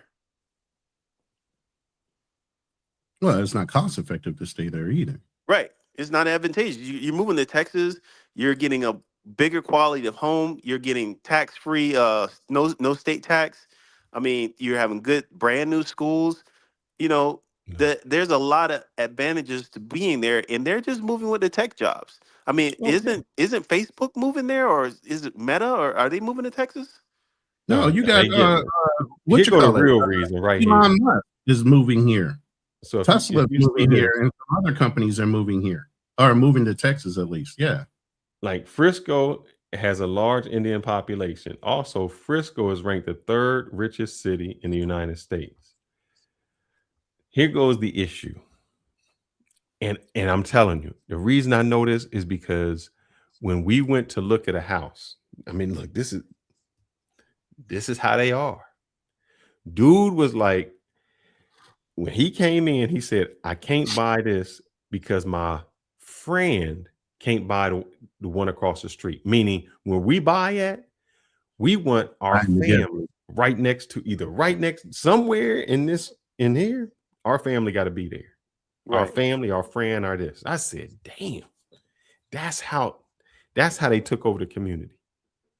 Well, it's not cost effective to stay there either. Right. It's not advantageous. You're moving to Texas, you're getting a bigger quality of home, you're getting tax-free, no state tax. I mean, you're having good brand new schools. There's a lot of advantages to being there, and they're just moving with the tech jobs. I mean, isn't Facebook moving there, or is it Meta, or are they moving to Texas? No, you got what here you go call the it? real reason right Elon here. Musk is moving here. So Tesla is if you see moving here, this, and some other companies are moving here, or moving to Texas at least. Yeah. like Frisco has a large Indian population. Also, Frisco is ranked the 3rd richest city in the United States. Here goes the issue. And I'm telling you, the reason I know this is because when we went to look at a house, I mean, look, this is how they are. Dude was like, when he came in, he said, I can't buy this because my friend can't buy the one across the street. Meaning, when we buy at, we want our family right next somewhere in here, our family got to be there. Right. Our family, our friend, our this. I said, damn, that's how they took over the community.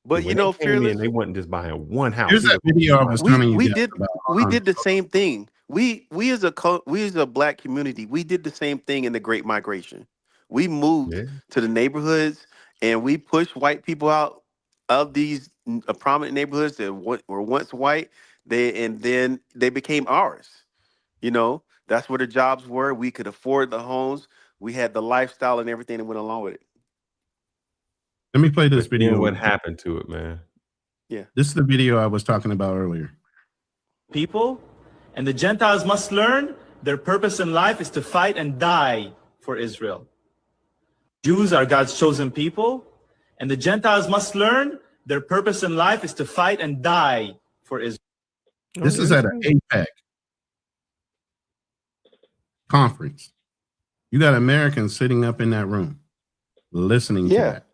But when they came in, they wasn't just buying one house. Here's that video I was telling you we guys did about. we did the same thing. We as a black community, we did the same thing in the Great Migration. We moved to the neighborhoods, and we pushed white people out of these prominent neighborhoods that were once white. then they became ours. You know, that's where the jobs were. We could afford the homes. We had the lifestyle and everything that went along with it. Let me play this But then video. what happened to it, man? Yeah. This is the video I was talking about earlier. People, and the Gentiles must learn their purpose in life is to fight and die for Israel. Jews are God's chosen people, and the Gentiles must learn their purpose in life is to fight and die for Israel. This is at an APEC conference. You got Americans sitting up in that room listening to that.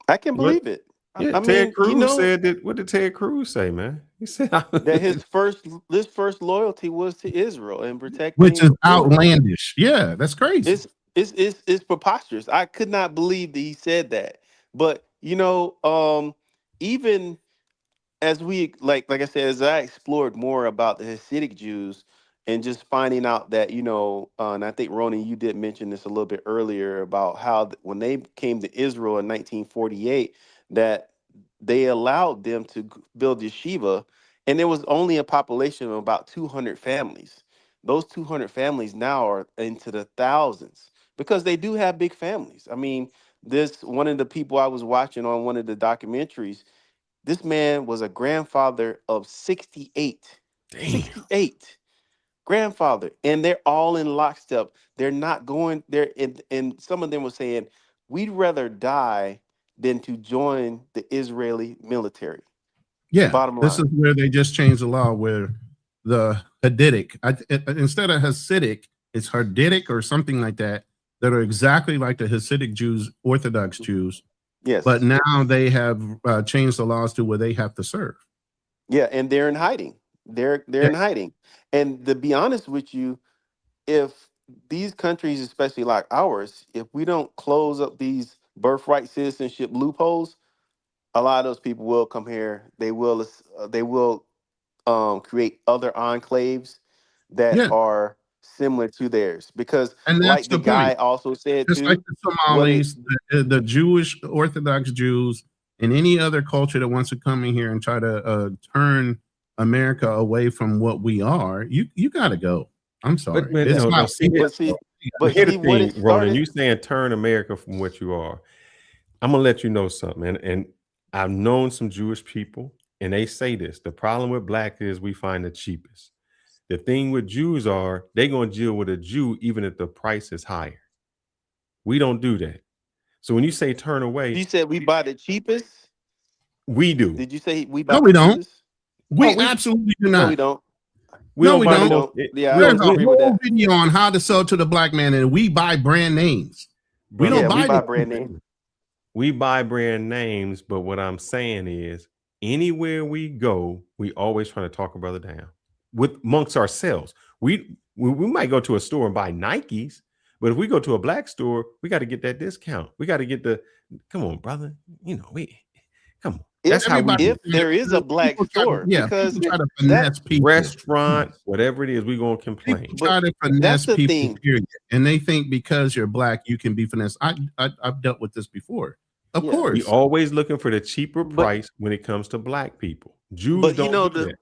I can believe it. Yeah, I Ted mean, Cruz you know, said that. What did Ted Cruz say, man? He said that his first loyalty was to Israel and protecting, which is Israel. outlandish. Yeah, that's crazy. It's preposterous. I could not believe that he said that. But you know, even as we like I said, as I explored more about the Hasidic Jews and just finding out that, you know, and I think Ronin, you did mention this a little bit earlier about how when they came to Israel in 1948, that they allowed them to build yeshiva, and there was only a population of about 200 families. Those 200 families now are into the thousands because they do have big families. I mean, this one of the people I was watching on one of the documentaries, this man was a grandfather of 68. Damn. 68 grandfather, and they're all in lockstep. They're not going there, and some of them were saying, we'd rather die than to join the Israeli military. Yeah, Bottom this line. is where they just changed the law where the Hasidic, instead of Hasidic, it's Hasidic or something like that are exactly like the Hasidic Jews, Orthodox Jews. Yes. But now they have changed the laws to where they have to serve. Yeah, and they're in hiding. They're in hiding. And to be honest with you, if these countries, especially like ours, if we don't close up these birthright citizenship loopholes, a lot of those people will come here. They will create other enclaves that are similar to theirs. Because And that's like the guy point. also said Just too, like the Somalis, the Jewish Orthodox Jews, and any other culture that wants to come in here and try to turn America away from what we are, you got to go. I'm sorry. But It's not. but here's the thing, Ronan, you saying turn America from what you are. I'm gonna let you know something, and I've known some Jewish people, and they say this: the problem with black is we find the cheapest. The thing with Jews are they're gonna deal with a Jew even if the price is higher. We don't do that. So when you say turn away, you said we buy the cheapest. We do. Did you say we buy? No, the we don't. cheapest? We absolutely do not. No, we don't. No, we buy don't. the most- Yeah, There's I a agree with whole that. video on how to sell to the black man, and we buy brand names. We don't buy, the brand names. We buy brand names, but what I'm saying is anywhere we go, we always trying to talk a brother down with amongst ourselves. We might go to a store and buy Nikes, but if we go to a black store, we got to get that discount. We got to get come on, brother. You know, come on. That's how we If there is a black store, because people try to finesse people. Restaurant, whatever it is, we gonna complain. People try to finesse people, period. And they think because you're black, you can be finessed. I've dealt with this before. Of course. We always looking for the cheaper price when it comes to black people. Jews but don't you know do that.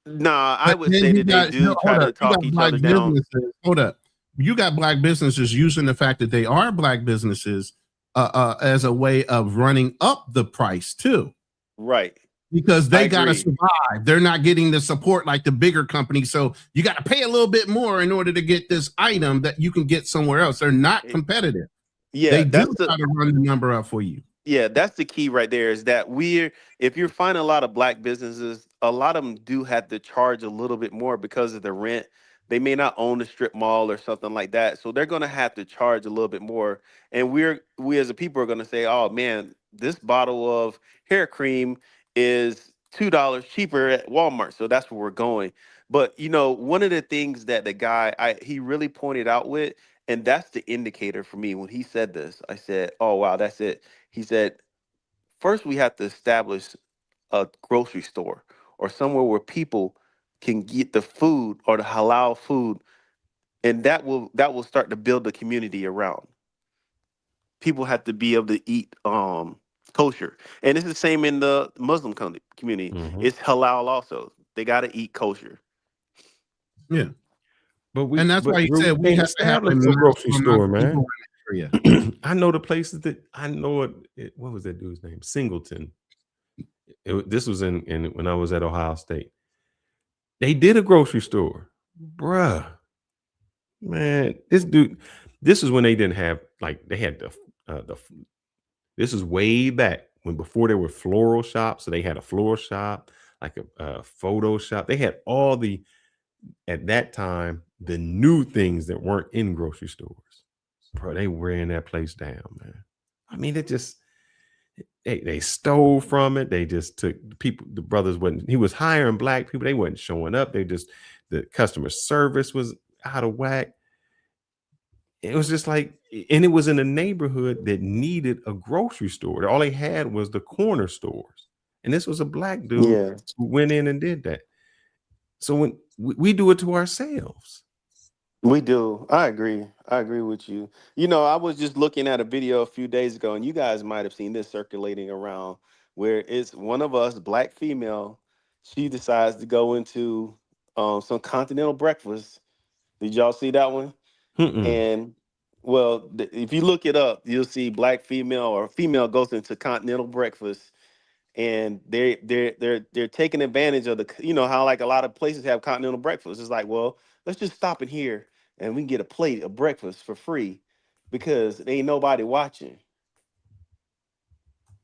Nah, I would say that they do try to talk each other down. Hold up. You got black businesses using the fact that they are black businesses as a way of running up the price too. Right. Because they I got to agree. survive. They're not getting the support like the bigger companies. So you got to pay a little bit more in order to get this item that you can get somewhere else. They're not competitive. Yeah, they that's do try to run the number up for you. Yeah, that's the key right there, is that if you're finding a lot of black businesses, a lot of them do have to charge a little bit more because of the rent. They may not own a strip mall or something like that. So they're going to have to charge a little bit more. And we as a people are going to say, oh man, this bottle of hair cream is $2 cheaper at Walmart. So that's where we're going. But you know, one of the things that the guy, he really pointed out with, and that's the indicator for me when he said this, I said, oh wow, that's it. He said, first we have to establish a grocery store or somewhere where people can get the food or the halal food, and that will start to build the community around. People have to be able to eat kosher. And it's the same in the Muslim community. It's halal also. They got to eat kosher. Yeah. But And that's why he Drew, said we can't have to have a establish a grocery national store, amount of man. people in the area. I know the places that I know it. What was that dude's name? Singleton. This was in when I was at Ohio State. They did a grocery store, bruh. Man, this dude. This is when they didn't have like they had the. This is way back when before there were floral shops. So they had a floral shop, like a photo shop. They had all the at that time the new things that weren't in grocery stores. Bro, they wearing that place down, man. I mean, it just they stole from it. They just took the brothers wasn't. He was hiring black people. They wasn't showing up. They just the customer service was out of whack. It was just like, and it was in a neighborhood that needed a grocery store. All they had was the corner stores, and this was a black dude who went in and did that. So when we do it to ourselves. We do. I agree. I agree with you. You know, I was just looking at a video a few days ago, and you guys might have seen this circulating around where it's one of us, black female, she decides to go into some continental breakfast. Did y'all see that one? And well, if you look it up, you'll see black female or female goes into continental breakfast, and they're taking advantage of the, you know, how like a lot of places have continental breakfast. It's like, well, let's just stop in here and we can get a plate of breakfast for free because there ain't nobody watching.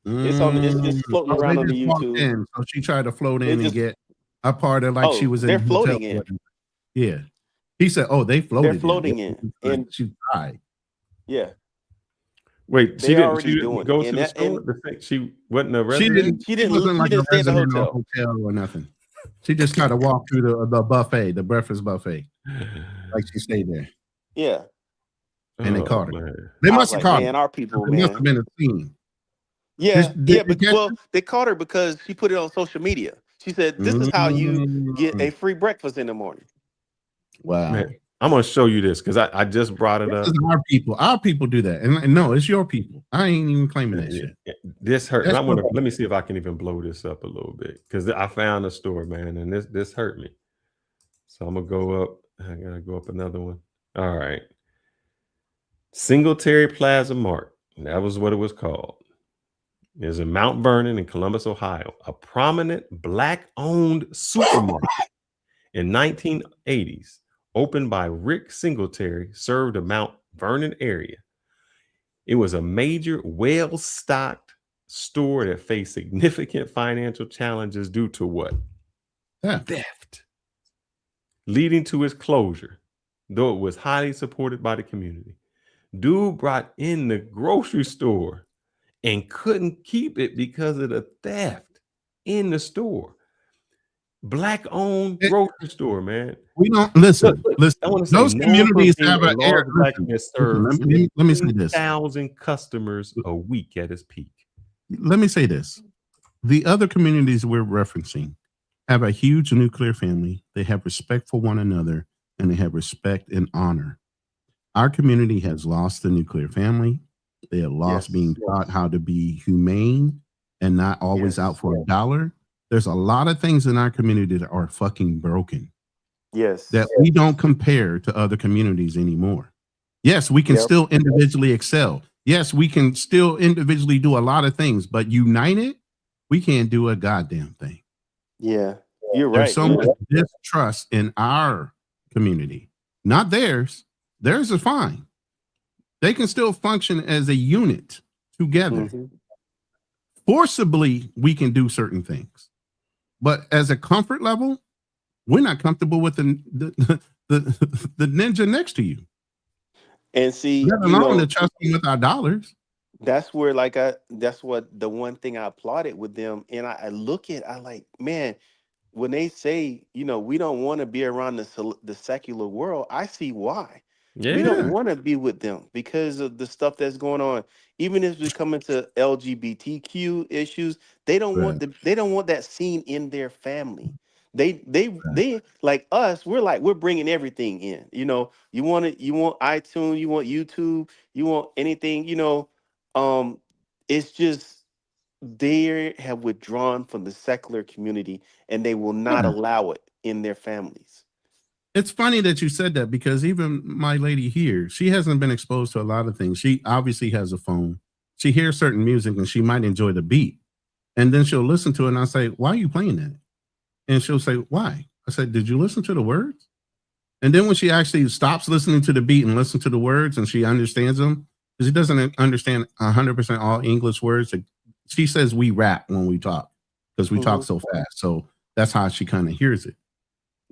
It's floating Oh, they around on the just walked YouTube. in, so she tried to float in and get a part of like she was in they're the hotel floating or in. whatever. Yeah. He said, "Oh, they floated. They're floating in, and she died." yeah. Wait, she They didn't already doing go it. to And the that- store? She wasn't a She resident? didn't. Wasn't like a stay at the resident or hotel. hotel or nothing. She just tried to walk through the buffet, the breakfast buffet, like she stayed there. Yeah. And they caught her. Man. They I must was have like, caught man, her. our people, It must man. have been a scene. Yeah, Did but you catch well, they caught her because she put it on social media. She said, "This is how you get a free breakfast in the morning." Wow. Man, I'm gonna show you this because I just brought it up. This is our people. Our people do that. And no, it's your people. I ain't even claiming that shit. This hurt. That's I want to what- let me see if I can even blow this up a little bit because I found a store, man, and this hurt me. So I'm gonna go up. I gotta go up another one. All right. Singletary Plaza Mart. That was what it was called. It's in Mount Vernon in Columbus, Ohio. A prominent black-owned supermarket in 1980s, opened by Rick Singletary, served the Mount Vernon area. It was a major, well-stocked store that faced significant financial challenges due to what? Theft. Leading to its closure, though it was highly supported by the community. Dude brought in the grocery store and couldn't keep it because of the theft in the store. Black-owned grocery store, man. We don't listen. Listen. I want to Those say communities have an air. black serves Let me say this. 1,000 customers a week at its peak. Let me say this. The other communities we're referencing have a huge nuclear family. They have respect for one another, and they have respect and honor. Our community has lost the nuclear family. They have lost being taught how to be humane and not always out for a dollar. There's a lot of things in our community that are fucking broken. Yes. That we don't compare to other communities anymore. Yes, we can still individually excel. Yes, we can still individually do a lot of things, but united, we can't do a goddamn thing. Yeah, you're right. There's so much distrust in our community, not theirs. Theirs is fine. They can still function as a unit together. Forcibly, we can do certain things, but as a comfort level, we're not comfortable with the ninja next to you. And see, Let alone to trust him with our dollars. That's where that's what the one thing I applauded with them. And I look at, I like, man, when they say, you know, we don't want to be around the secular world, I see why. We don't want to be with them because of the stuff that's going on. Even if we come into LGBTQ issues, they don't want that seen in their family. They like us. We're bringing everything in. You know, you want iTunes, you want YouTube, you want anything. You know, it's just they have withdrawn from the secular community and they will not Yeah. allow it in their families. It's funny that you said that because even my lady here, she hasn't been exposed to a lot of things. She obviously has a phone. She hears certain music and she might enjoy the beat. And then she'll listen to it and I'll say, why are you playing that? And she'll say, why? I said, did you listen to the words? And then when she actually stops listening to the beat and listen to the words and she understands them, because she doesn't understand 100% all English words. She says we rap when we talk because we talk so fast. So that's how she kind of hears it.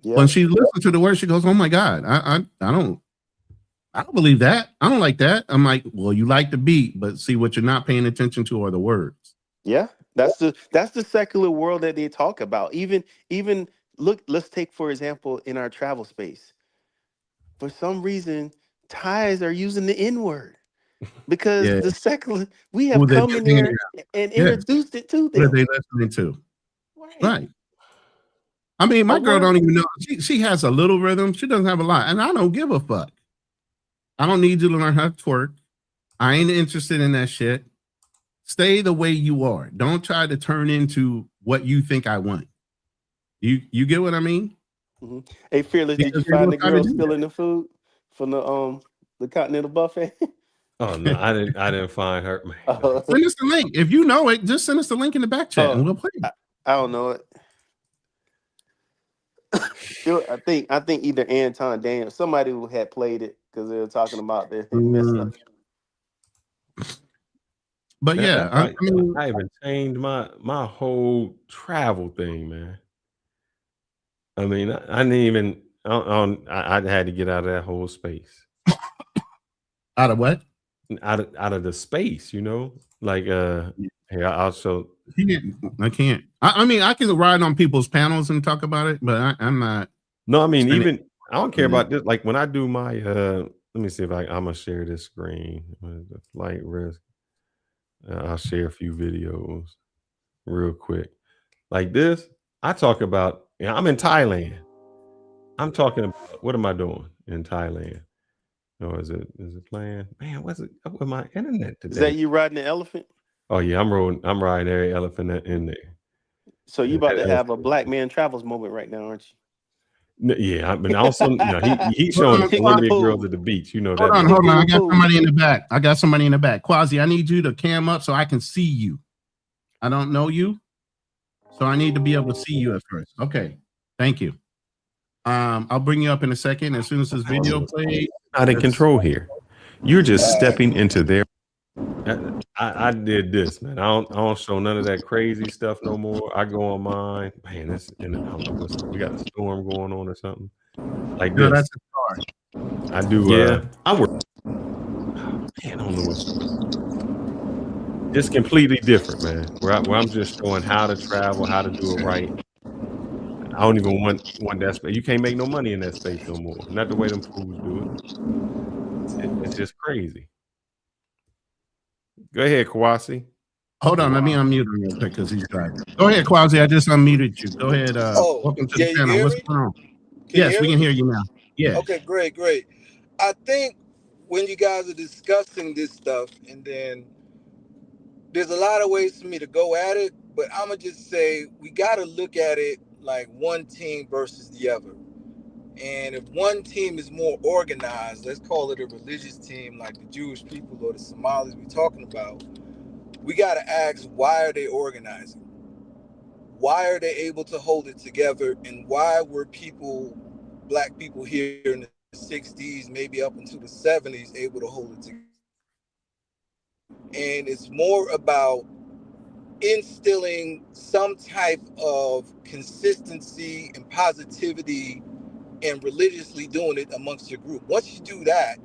Yeah. When she listens to the words, she goes, oh my God, I don't believe that. I don't like that. I'm like, well, you like the beat, but see what you're not paying attention to are the words. Yeah, that's the secular world that they talk about. Even look, let's take for example in our travel space. For some reason, Thais are using the N-word because Yeah. the secular we have Who they come in listening there to. and Yeah. introduced it to What them. are they listening to? Right. I mean, my A girl word- don't even know. She has a little rhythm. She doesn't have a lot. And I don't give a fuck. I don't need you to learn how to twerk. I ain't interested in that shit. Stay the way you are. Don't try to turn into what you think I want. You get what I mean? Mhm. Hey, Fearless, did you Because they find will the try to girl do that. stealing the food from the continental buffet? Oh no, I didn't find her. Man. Send us the link. If you know it, just send us the link in the back chat and we'll play it. I don't know it. I think either Anton Daniel, somebody who had played it because they were talking about the messed up. But yeah, I mean, I even changed my whole travel thing, man. I mean, I didn't even. I had to get out of that whole space. Out of what? Out of the space, you know. Like here I'll show. I can't. I mean, I can ride on people's panels and talk about it, but I'm not. No, I mean, spending- even I don't care about this. Like when I do my let me see if I'm gonna share this screen. The flight risk. I'll share a few videos real quick. Like this, I talk about. I'm in Thailand. I'm talking about what am I doing in Thailand? Or is it playing? Man, what's it up with my internet today? Is that you riding the elephant? Oh yeah, I'm riding every elephant in there. So you about to have a black man travels moment right now, aren't you? Yeah, but also he's showing the Colombian girls at the beach. You know that. Hold on. I got somebody in the back. Quasi, I need you to cam up so I can see you. I don't know you, so I need to be able to see you at first. Okay, thank you. I'll bring you up in a second as soon as this video plays. Not in control here. You're just stepping into their. I did this, man. I don't show none of that crazy stuff no more. I go on mine. Man, I don't know what's we got a storm going on or something like this. No, that's a car. I do. I work. Man, I don't know what's. It's completely different, man. Where I'm just showing how to travel, how to do it right. I don't even want that space. You can't make no money in that space no more. Not the way them fools do it. It's just crazy. Go ahead, Kwasi. Hold on, let me unmute him real quick because he's driving. Go ahead, Quasi. I just unmuted you. Go ahead. Welcome to the channel. What's going on? Yes, we can hear you now. Yeah. Okay, great. I think when you guys are discussing this stuff, and then there's a lot of ways for me to go at it, but I'm gonna just say we got to look at it like one team versus the other. And if one team is more organized, let's call it a religious team like the Jewish people or the Somalis we're talking about, we got to ask, why are they organizing? Why are they able to hold it together? And why were black people here in the 60s, maybe up into the 70s, able to hold it together? And it's more about instilling some type of consistency and positivity and religiously doing it amongst your group. Once you do that,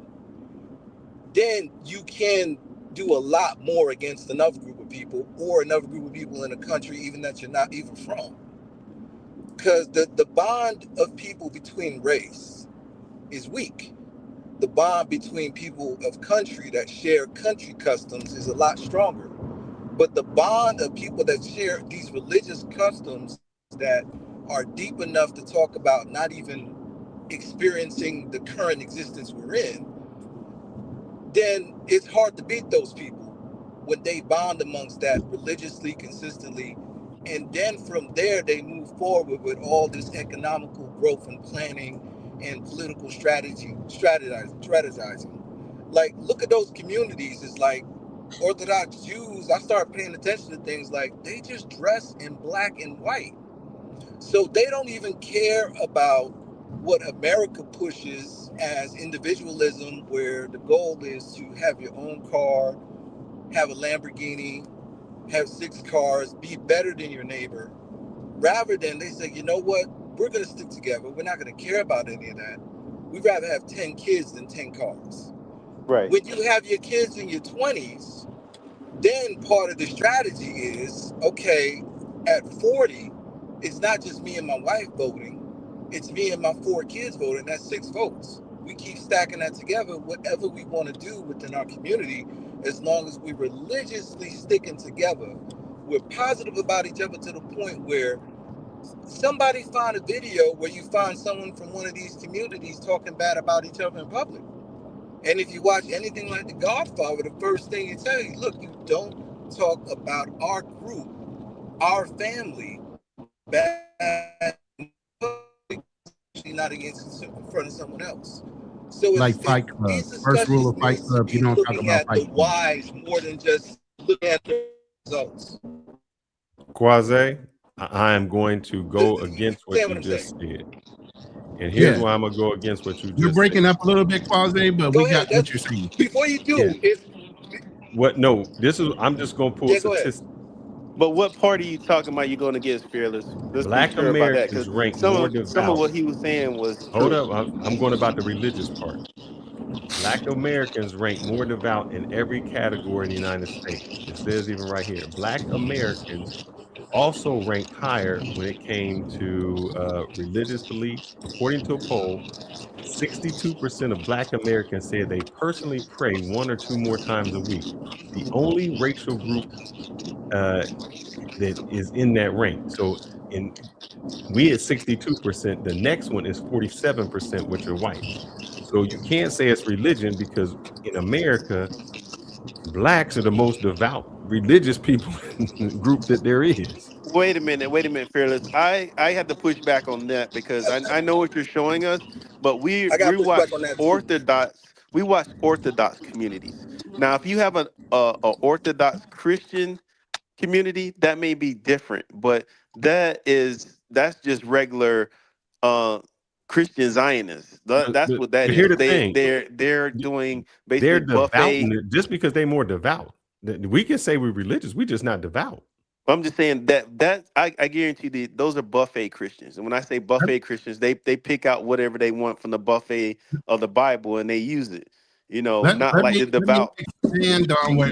then you can do a lot more against another group of people or another group of people in a country even that you're not even from. Because the bond of people between race is weak. The bond between people of country that share country customs is a lot stronger. But the bond of people that share these religious customs that are deep enough to talk about not even experiencing the current existence we're in, then it's hard to beat those people when they bond amongst that religiously, consistently, and then from there they move forward with all this economical growth and planning and political strategizing. Like, look at those communities. It's like Orthodox Jews, I start paying attention to things like they just dress in black and white. So they don't even care about what America pushes as individualism, where the goal is to have your own car, have a Lamborghini, have 6 cars, be better than your neighbor. Rather than they say, you know what, we're going to stick together. We're not going to care about any of that. We'd rather have 10 kids than 10 cars. Right. When you have your kids in your 20s, then part of the strategy is, okay, at 40, it's not just me and my wife voting. It's me and my 4 kids voting. That's 6 votes. We keep stacking that together, whatever we want to do within our community, as long as we're religiously sticking together. We're positive about each other to the point where somebody find a video where you find someone from one of these communities talking bad about each other in public. And if you watch anything like The Godfather, the first thing you tell you, look, you don't talk about our group, our family, bad, not against in front of someone else. So it's like Fight Club. First rule of Fight Club, you don't talk about Fight Club. Whys more than just looking at the results. Quasi, I am going to go against what you just said. And here's why I'm going to go against what you just said. You're breaking up a little bit, Quasi, but we got what you're saying. Before you do, what? No, this is, I'm just going to pull statistics. But what part are you talking about? You're going against Fearless? Let's Black be sure Americans about that, rank some more of, devout. some of what he was saying was Hold true. up, I'm going about the religious part. Black Americans rank more devout in every category in the United States. It says even right here, Black Americans also ranked higher when it came to religious beliefs. According to a poll, 62% of Black Americans said they personally pray 1 or 2 more times a week. The only racial group that is in that rank. So we at 62%, the next one is 47%, which are white. So you can't say it's religion, because in America, Blacks are the most devout religious people group that there is. Wait a minute, Fearless. I have to push back on that, because I know what you're showing us, but we watch Orthodox. We watch Orthodox communities. Now, if you have a Orthodox Christian community, that may be different, but that's just regular Christian Zionists. That's what that is. Here's the thing. They're doing basically They're devout buffet. just because they're more devout. We can say we're religious, we're just not devout. I'm just saying that I guarantee those are buffet Christians. And when I say buffet Christians, they pick out whatever they want from the buffet of the Bible and they use it. You know, not like the devout. Let me expand on what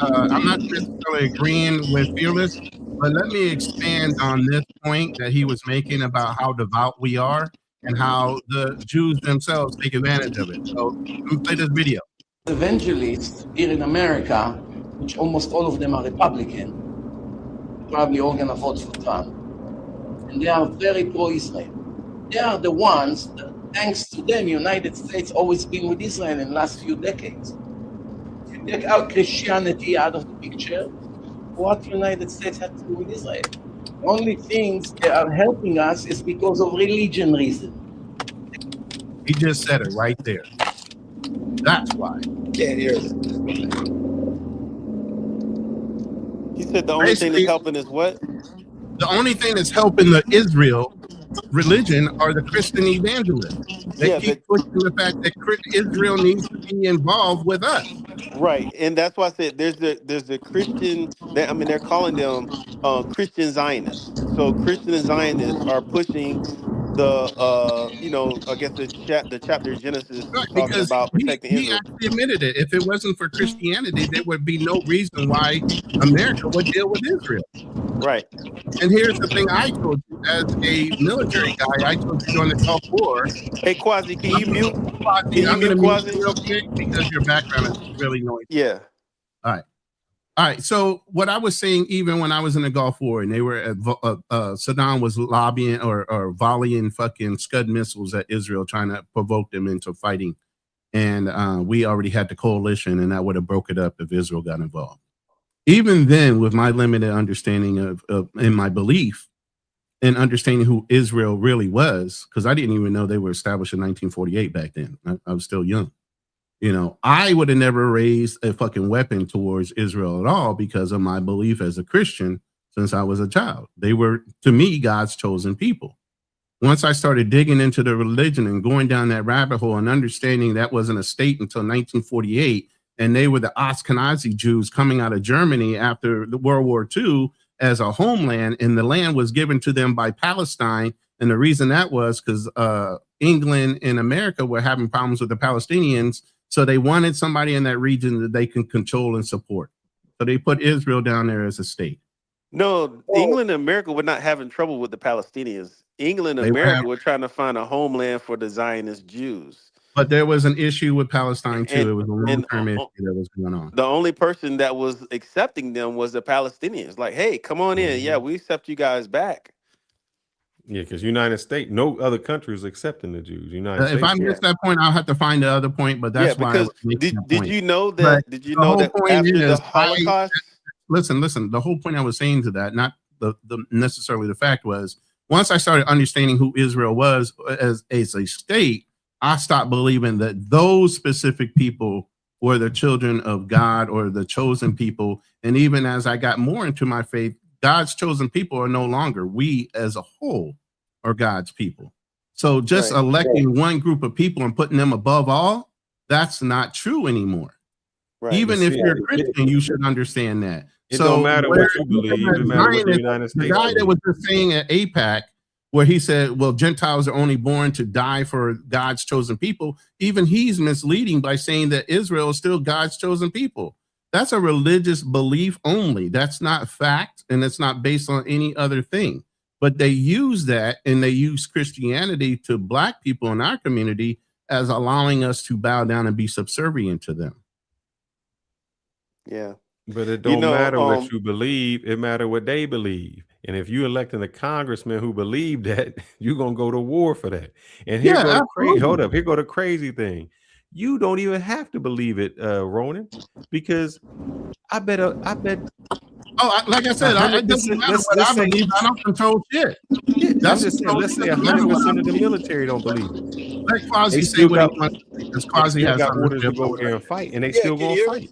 I'm not necessarily agreeing with Fearless, but let me expand on this point that he was making about how devout we are and how the Jews themselves take advantage of it. So let me play this video. Evangelists here in America, which almost all of them are Republican, probably all gonna vote for Trump, and they are very pro-Israel. They are the ones that, thanks to them, United States always been with Israel in the last few decades. If you take out Christianity out of the picture, what United States had to do with Israel? The only things that are helping us is because of religion reason. He just said it right there. That's why. Can't hear it. He said the only thing that's helping is what? The only thing that's helping the Israel religion are the Christian evangelists. They keep pushing the fact that Israel needs to be involved with us. Right, and that's why I said there's the Christian. They're calling them Christian Zionists. So Christian Zionists are pushing the I guess the chapter of Genesis talking about protecting he Israel. actually admitted it. If it wasn't for Christianity, there would be no reason why America would deal with Israel. Right. And here's the thing I told you as a military guy. I told you during the Gulf War. Hey, Quasi, can you mute? I'm going to mute you real quick because your background is really noisy. Yeah. All right. So what I was saying, even when I was in the Gulf War and they were at Saddam was lobbying or volleying fucking Scud missiles at Israel, trying to provoke them into fighting. And we already had the coalition, and that would have broke it up if Israel got involved. even then, with my limited understanding of in my belief and understanding who Israel really was, because I didn't even know they were established in 1948 back then. I was still young. You know, I would have never raised a fucking weapon towards Israel at all because of my belief as a Christian since I was a child. They were, to me, God's chosen people. Once I started digging into the religion and going down that rabbit hole and understanding that wasn't a state until 1948, and they were the Ashkenazi Jews coming out of Germany after the World War II as a homeland, and the land was given to them by Palestine. And the reason that was because England and America were having problems with the Palestinians, so they wanted somebody in that region that they can control and support. So they put Israel down there as a state. No, England and America were not having trouble with the Palestinians. England and America were trying to find a homeland for the Zionist Jews. But there was an issue with Palestine too. It was a long-term issue that was going on. The only person that was accepting them was the Palestinians. Like, hey, come on in. Yeah, we accept you guys back. Yeah, because United States, no other country is accepting the Jews. If I miss that point, I'll have to find the other point. But that's why. Because did you know that? Did you know that after the Holocaust? Listen. The whole point I was saying to that, not the necessarily the fact, was once I started understanding who Israel was as a state, I stopped believing that those specific people were the children of God or the chosen people. And even as I got more into my faith, God's chosen people are no longer. We as a whole are God's people. So just electing one group of people and putting them above all, that's not true anymore. Right. Even if you're a Christian, you should understand that. It don't matter what you believe. It matters what the United States. The guy that was just saying at AIPAC, where he said, well, Gentiles are only born to die for God's chosen people, even he's misleading by saying that Israel is still God's chosen people. That's a religious belief only. That's not fact, and it's not based on any other thing. But they use that, and they use Christianity to Black people in our community as allowing us to bow down and be subservient to them. Yeah. But it don't matter what you believe. It matter what they believe. And if you electing a congressman who believe that, you're going to go to war for that. And here go the crazy, hold up. Here go the crazy thing. You don't even have to believe it, Ronin, because I bet. Oh, like I said, it doesn't matter what I believe. I don't control shit. Yeah, that's just saying, let's say 100% of the military don't believe it. Let Quasi say what he wants, because Quasi has got orders to go there and fight, and they still going to fight.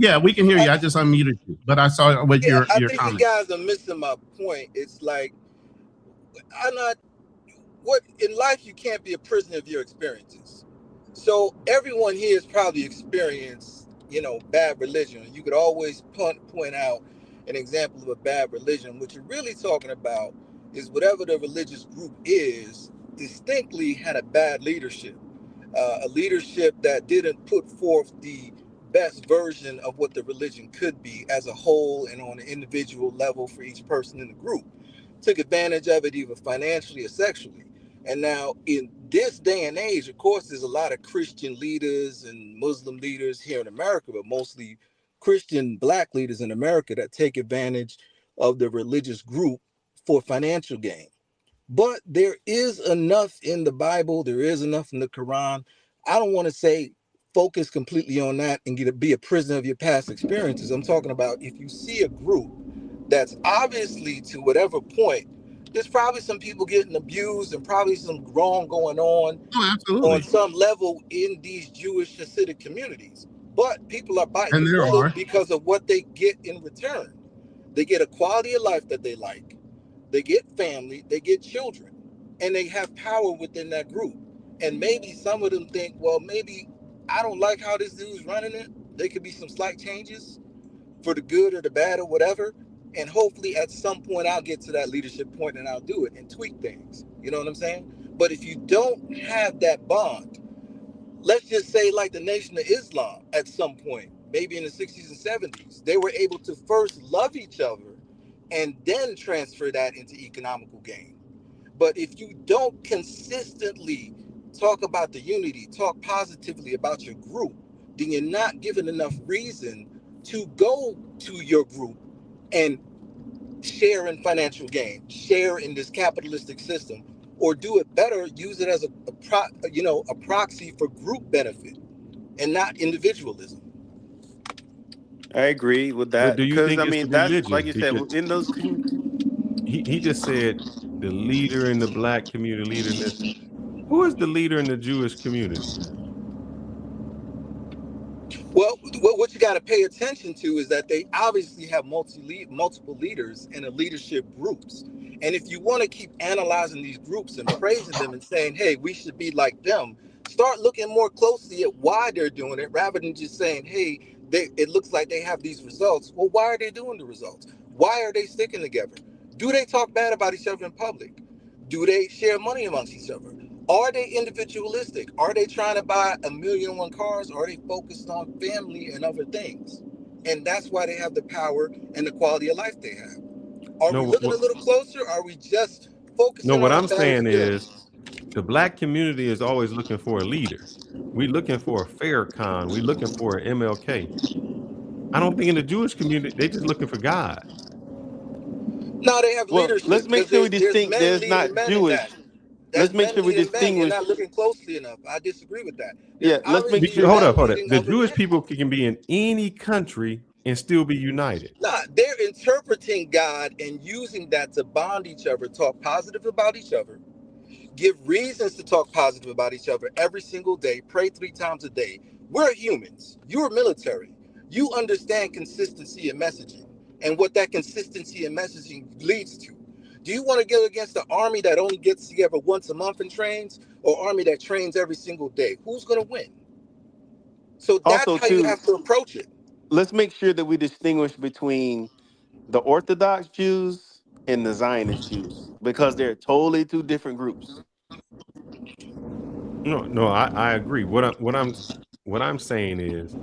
Yeah, we can hear you. I just unmuted you, but I saw what your comment. I think you guys are missing my point. It's like what in life you can't be a prisoner of your experiences. So everyone here has probably experienced, bad religion. You could always point out an example of a bad religion. What you're really talking about is whatever the religious group is, distinctly had a bad leadership, a leadership that didn't put forth the best version of what the religion could be as a whole and on an individual level for each person in the group. Took advantage of it either financially or sexually. And now in this day and age, of course, there's a lot of Christian leaders and Muslim leaders here in America, but mostly Christian Black leaders in America that take advantage of the religious group for financial gain. But there is enough in the Bible, there is enough in the Quran. I don't want to say focus completely on that and be a prisoner of your past experiences. I'm talking about if you see a group that's obviously to whatever point, there's probably some people getting abused and probably some wrong going on on some level in these Jewish Hasidic communities. But people are biting the bullet because of what they get in return. They get a quality of life that they like. They get family, they get children, and they have power within that group. And maybe some of them think, well, maybe I don't like how this dude's running it. There could be some slight changes for the good or the bad or whatever. And hopefully at some point I'll get to that leadership point and I'll do it and tweak things. You know what I'm saying? But if you don't have that bond, let's just say like the Nation of Islam at some point, maybe in the 60s and 70s, they were able to first love each other and then transfer that into economical gain. But if you don't consistently talk about the unity, talk positively about your group, then you're not given enough reason to go to your group and share in financial gain, share in this capitalistic system, or do it better, use it as a proxy for group benefit and not individualism. I agree with But that do you because think I it's the mean that's like religion? you said Because in those. he just said the leader in the black community, leader in this. Who is the leader in the Jewish community? Well, what you got to pay attention to is that they obviously have multiple leaders in the leadership groups. And if you want to keep analyzing these groups and praising them and saying, hey, we should be like them, start looking more closely at why they're doing it rather than just saying, hey, it looks like they have these results. Well, why are they doing the results? Why are they sticking together? Do they talk bad about each other in public? Do they share money amongst each other? Are they individualistic? Are they trying to buy 1,000,001 cars? Or are they focused on family and other things? And that's why they have the power and the quality of life they have. Are we looking a little closer? Or are we just No, focusing what on the I'm bad saying is experience? the black community is always looking for a leader. We looking for a Farrakhan. We looking for an MLK. I don't think in the Jewish community they just looking for God. No, they have Well, leadership let's make because sure we there's distinct. men There's leading not men in Jewish. that. Let's That's make men sure we leading men. You're distinguish. not looking closely enough. I disagree with that. There's Yeah, let's make obviously sure. Hold men up, hold up. leading The other Jewish men. people can be in any country and still be united. Nah, they're interpreting God and using that to bond each other, talk positive about each other, give reasons to talk positive about each other every single day, pray 3 times a day. We're humans. You're military. You understand consistency in messaging and what that consistency in messaging leads to. Do you want to go against the army that only gets together once a month and trains, or army that trains every single day? Who's going to win? So that's Also, how you too, have to approach it. let's make sure that we distinguish between the Orthodox Jews and the Zionist Jews because they're totally two different groups. No, I agree. What I'm saying is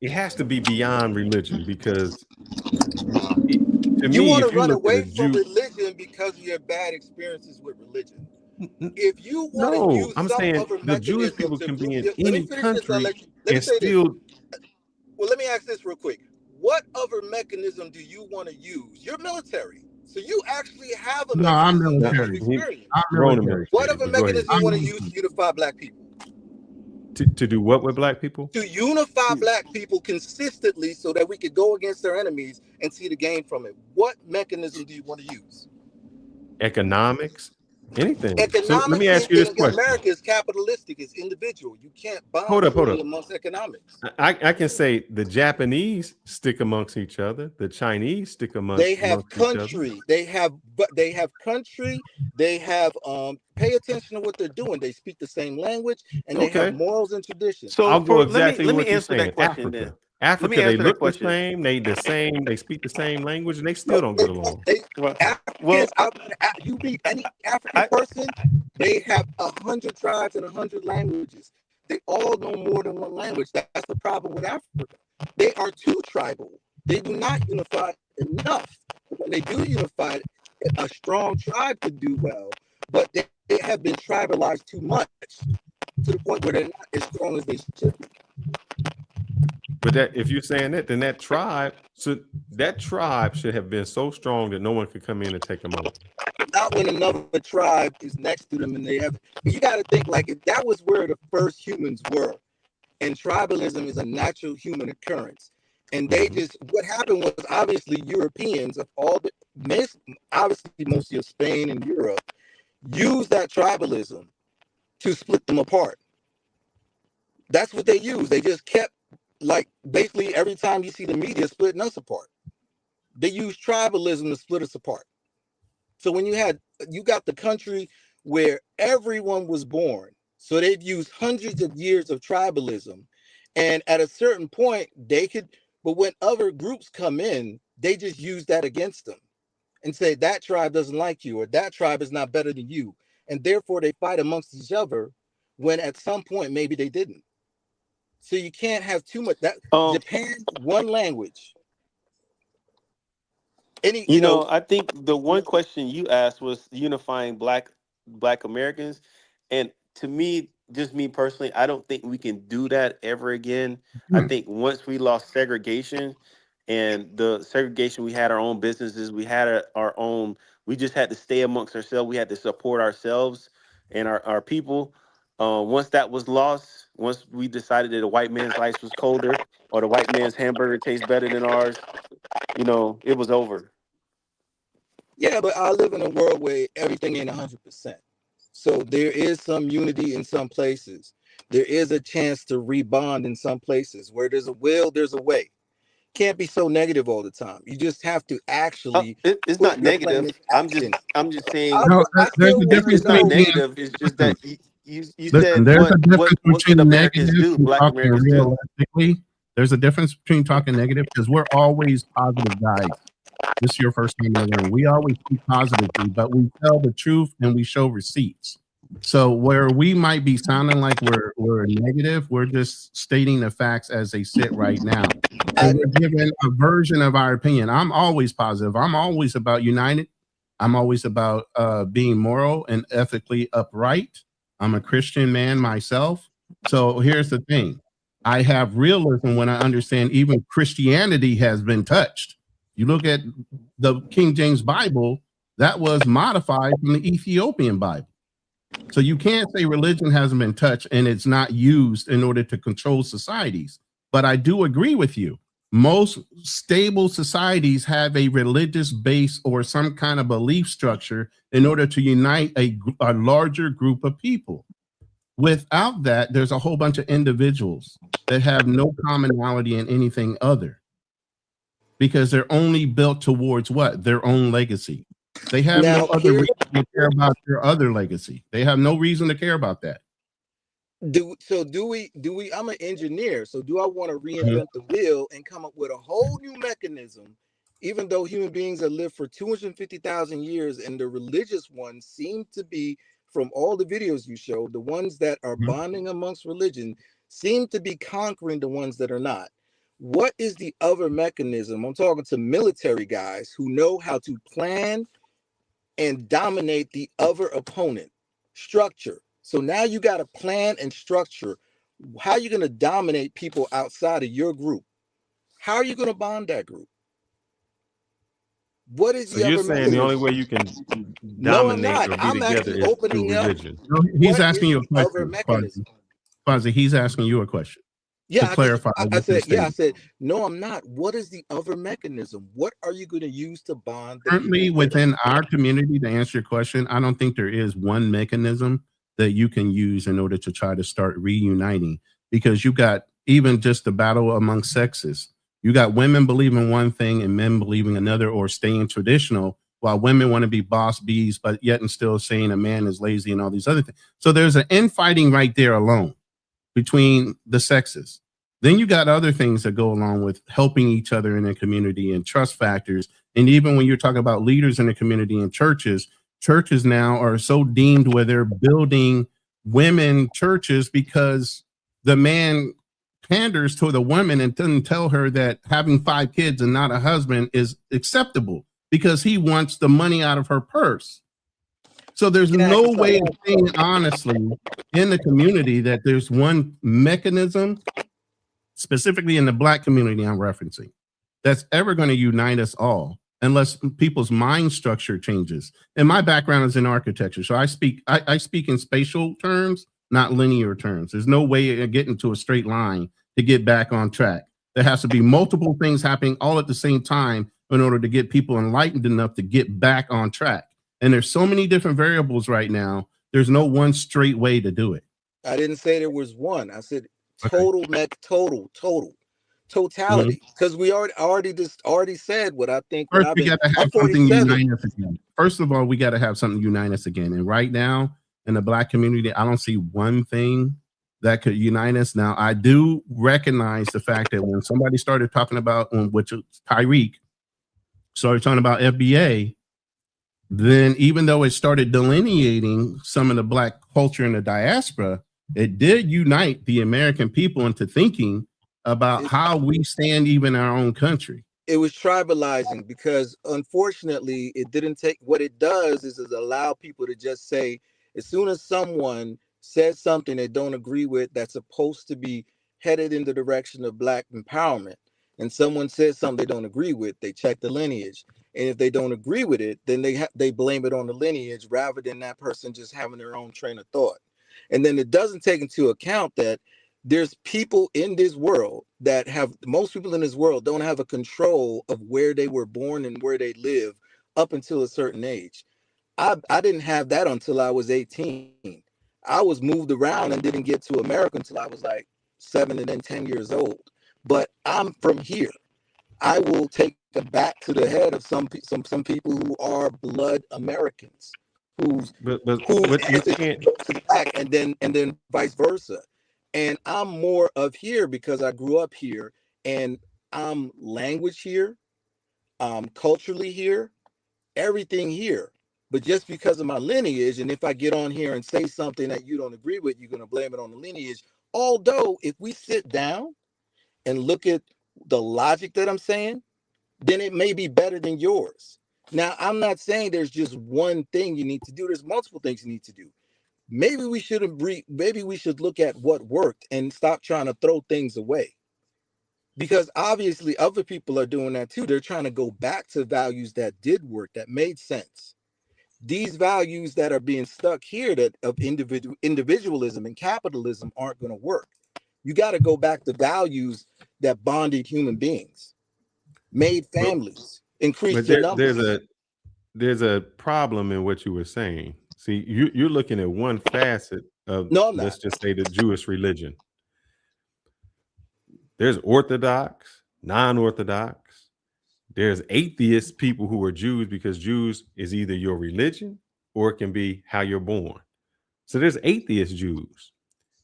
it has to be beyond religion because to You me, want to if you run look at away a from Jew, religion because of your bad experiences with religion. If you want to no, use I'm some saying other the Jewish mechanism people to can be group, in let me any finish this. country Let me and say this. still. Well, let me ask this real quick. What other mechanism do you want to use? You're military, so you actually have a No, I'm mechanism that you've military. experienced. I'm Ronin military. What military, other but go ahead. mechanism you I'm want to use military. to unify black people? To do what with black people? To unify black people consistently so that we could go against their enemies and see the gain from it. What mechanism do you want to use? Economics, anything. So let me Economics ask you this in question. America is capitalistic, it's individual. You can't bond Hold up, hold freely up. amongst economics. I can say the Japanese stick amongst each other. The Chinese stick They have amongst each other. country. They have country. They have pay attention to what they're doing. They speak the same language and they have Okay. morals and traditions. So I'll go for exactly let me what you're answer saying. that question then. Africa. Let me Africa, they answer that look the question. same, they speak the same language, and they No, still don't get along. Well, Africans, you meet any African person, they have 100 tribes and 100 languages. They all know more than one language. That's the problem with Africa. They are too tribal. They do not unify enough. When they do unify, a strong tribe could do well, but they have been tribalized too much to the point where they're not as strong as they should be. But that if you're saying that, then that tribe should have been so strong that no one could come in and take them over. Not when another tribe is next to them and they have. You got to think like if that was where the first humans were, and tribalism is a natural human occurrence. And they just what happened was obviously Europeans of all the obviously mostly of Spain and Europe used that tribalism to split them apart. That's what they used. They just kept like basically every time you see the media splitting us apart, they use tribalism to split us apart. So when you got the country where everyone was born, so they've used hundreds of years of tribalism, and at a certain point they could, but when other groups come in, they just use that against them and say that tribe doesn't like you or that tribe is not better than you, and therefore they fight amongst each other when at some point maybe they didn't. So you can't have too much. That Japan, one language. I think the one question you asked was unifying black Americans, and to me, just me personally, I don't think we can do that ever again. I think once we lost segregation, and the segregation, we had our own businesses, we had our own. We just had to stay amongst ourselves. We had to support ourselves and our people. Once that was lost, once we decided that the white man's ice was colder or the white man's hamburger tastes better than ours, you know, it was over. Yeah, but I live in a world where everything ain't 100%. So there is some unity in some places. There is a chance to rebond in some places. Where there's a will, there's a way. Can't be so negative all the time. You just have to actually It's put not your plan negative. in action. I'm just saying No, I there's still a want difference it's to not know. between negative. It's just listen, that you listen, said there's a what difference should between Americans negative do? and Black talking Americans do. realistically. There's a difference between talking negative because we're always positive guys. This is your first time in the room. We always speak positively, but we tell the truth and we show receipts. So where we might be sounding like we're negative, we're just stating the facts as they sit right now. And we're giving a version of our opinion. I'm always positive. I'm always about united. I'm always about being moral and ethically upright. I'm a Christian man myself. So here's the thing. I have realism when I understand even Christianity has been touched. You look at the King James Bible, that was modified from the Ethiopian Bible. So you can't say religion hasn't been touched and it's not used in order to control societies. But I do agree with you. Most stable societies have a religious base or some kind of belief structure in order to unite a larger group of people. Without that, there's a whole bunch of individuals that have no commonality in anything other because they're only built towards what? Their own legacy. They have no other reason to care about their other legacy. They have no reason to care about that. Do we I'm an engineer, so do I want to reinvent the wheel and come up with a whole new mechanism, even though human beings have lived for 250,000 years and the religious ones seem to be, from all the videos you showed, the ones that are bonding amongst religion seem to be conquering the ones that are not. What is the other mechanism? I'm talking to military guys who know how to plan and dominate the other opponent. Structure. So now you got a plan and structure. How are you going to dominate people outside of your group? How are you going to bond that group? What is So the you're other saying the only mechanism? way you can No, I'm dominate not. or be I'm together actually is through opening up. religion? No, he's What asking is you a the other question, mechanism? Fuzzy. He's asking you a question to Yeah, clarify I what you're said, yeah, I stating. said, no, I'm not. What is the other mechanism? What are you going to use to bond the Currently, people? within our community, to answer your question, I don't think there is one mechanism that you can use in order to try to start reuniting, because you got even just the battle among sexes. You got women believing one thing and men believing another, or staying traditional, while women want to be boss bees, but yet and still saying a man is lazy and all these other things. So there's an infighting right there alone between the sexes. Then you got other things that go along with helping each other in the community and trust factors. And even when you're talking about leaders in the community and churches now are so deemed where they're building women churches because the man panders to the woman and doesn't tell her that having 5 kids and not a husband is acceptable because he wants the money out of her purse. So there's no way of saying honestly in the community that there's one mechanism, specifically in the Black community I'm referencing, that's ever going to unite us all unless people's mind structure changes. And my background is in architecture, so I speak in spatial terms, not linear terms. There's no way of getting to a straight line to get back on track. There has to be multiple things happening all at the same time in order to get people enlightened enough to get back on track. And there's so many different variables right now. There's no one straight way to do it. I didn't say there was one. I said total, totality. Because we already said what I think. First, we got to have something 47. unite us again. First of all, we got to have something unite us again. And right now, in the Black community, I don't see one thing that could unite us. Now, I do recognize the fact that when somebody started talking about, which is Tyreek, started talking about FBA, then even though it started delineating some of the Black culture in the diaspora, it did unite the American people into thinking about how we stand even in our own country. It was tribalizing because unfortunately it didn't take. What it does is it allow people to just say, as soon as someone says something they don't agree with that's supposed to be headed in the direction of Black empowerment, and someone says something they don't agree with, they check the lineage. And if they don't agree with it, then they blame it on the lineage rather than that person just having their own train of thought. And then it doesn't take into account that there's people in this world that most people in this world don't have a control of where they were born and where they live up until a certain age. I didn't have that until I was 18. I was moved around and didn't get to America until I was like 7 and then 10 years old. But I'm from here. I will take a bat to the head of some people who are blood Americans, who you can't back, and then vice versa. And I'm more of here because I grew up here, and I'm language here, culturally here, everything here. But just because of my lineage, and if I get on here and say something that you don't agree with, you're going to blame it on the lineage. Although if we sit down and look at the logic that I'm saying, then it may be better than yours. Now, I'm not saying there's just one thing you need to do. There's multiple things you need to do. Maybe we should look at what worked and stop trying to throw things away. Because obviously other people are doing that too. They're trying to go back to values that did work, that made sense. These values that are being stuck here of individualism and capitalism aren't going to work. You got to go back to values that bonded human beings, made families, increased your numbers. There's a problem in what you were saying. See, you're looking at one facet of, let's just say, the Jewish religion. There's Orthodox, non-Orthodox. There's atheist people who are Jews, because Jews is either your religion or it can be how you're born. So there's atheist Jews.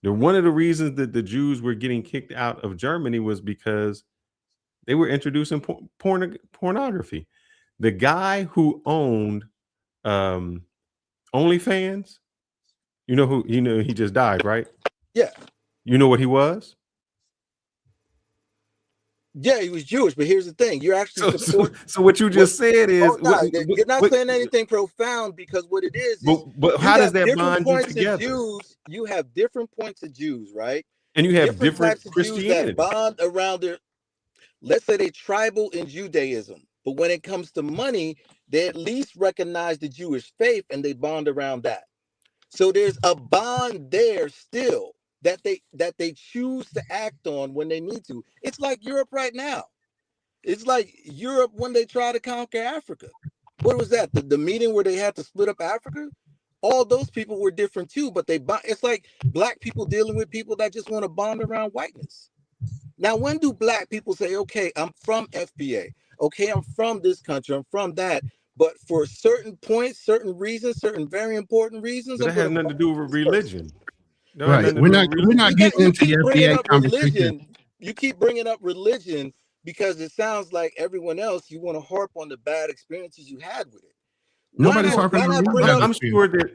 Now, one of the reasons that the Jews were getting kicked out of Germany was because they were introducing pornography. The guy who owned OnlyFans, he just died, right? Yeah. You know what he was? Yeah, he was Jewish, but here's the thing: you're actually so what you just said is you're not saying anything profound, because what it is but how does that bond you together? Jews, you have different points of Jews, right? And you have different types of Christianity Jews that bond around their. Let's say they tribal in Judaism, but when it comes to money, they at least recognize the Jewish faith and they bond around that. So there's a bond there still that they choose to act on when they need to. It's like Europe right now. It's like Europe when they try to conquer Africa. What was that? The meeting where they had to split up Africa? All those people were different too, but it's like black people dealing with people that just want to bond around whiteness. Now, when do black people say, okay, I'm from FBA. Okay, I'm from this country. I'm from that. But for certain points, certain reasons, certain very important reasons. But that has nothing to do with religion. No, right. We're not getting into the FBA conversation. You keep bringing up religion because it sounds like everyone else, you want to harp on the bad experiences you had with it. Nobody's harping on religion.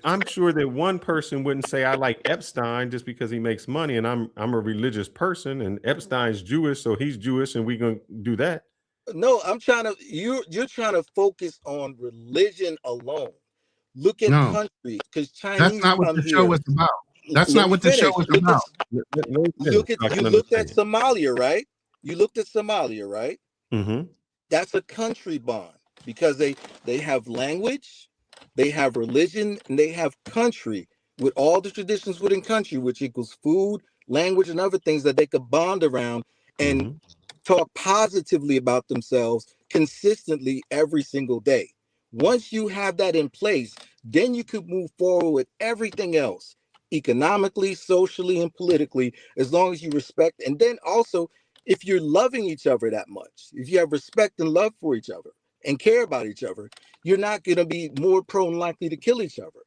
I'm sure that one person wouldn't say I like Epstein just because he makes money, and I'm a religious person, and Epstein's Jewish, so he's Jewish, and we're gonna do that. No, you're trying to focus on religion alone. Look at countries, because Chinese. That's not what the show was about. That's not what the show was about. You looked at Somalia, right? You looked at Somalia, right? Mm-hmm. That's a country bond, because they have language, they have religion, and they have country, with all the traditions within country, which equals food, language, and other things that they could bond around and talk positively about themselves consistently every single day. Once you have that in place, then you could move forward with everything else, economically, socially, and politically, as long as you respect. And then also, if you're loving each other that much, if you have respect and love for each other and care about each other, you're not going to be more prone likely to kill each other.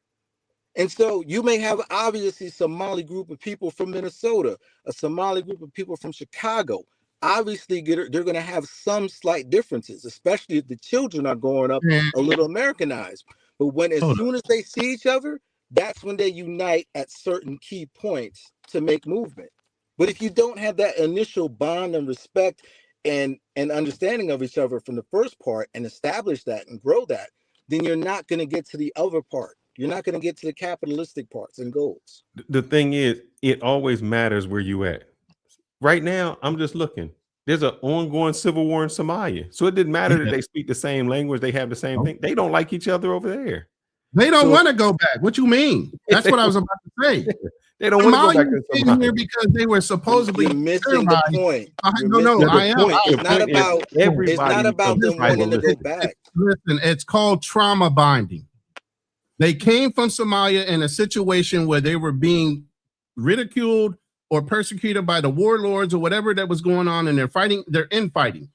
And so you may have obviously a Somali group of people from Minnesota, a Somali group of people from Chicago. Obviously, they're going to have some slight differences, especially if the children are growing up a little Americanized. But as soon as they see each other, that's when they unite at certain key points to make movement. But if you don't have that initial bond and respect and understanding of each other from the first part and establish that and grow that, then you're not going to get to the other part. You're not going to get to the capitalistic parts and goals. The thing is, it always matters where you at. Right now, I'm just looking. There's an ongoing civil war in Somalia. So it didn't matter that they speak the same language, they have the same thing. They don't like each other over there. They don't want to go back. What you mean? That's what I was about to say. They don't want to go back to came Somalia. here because they were supposedly You're missing the terrorized. point. You're No, missing I the am. point. It's not about. It's everybody not about becomes them wanting to go tribalistic. back. Listen, it's called trauma bonding. They came from Somalia in a situation where they were being ridiculed or persecuted by the warlords or whatever that was going on, and they're infighting.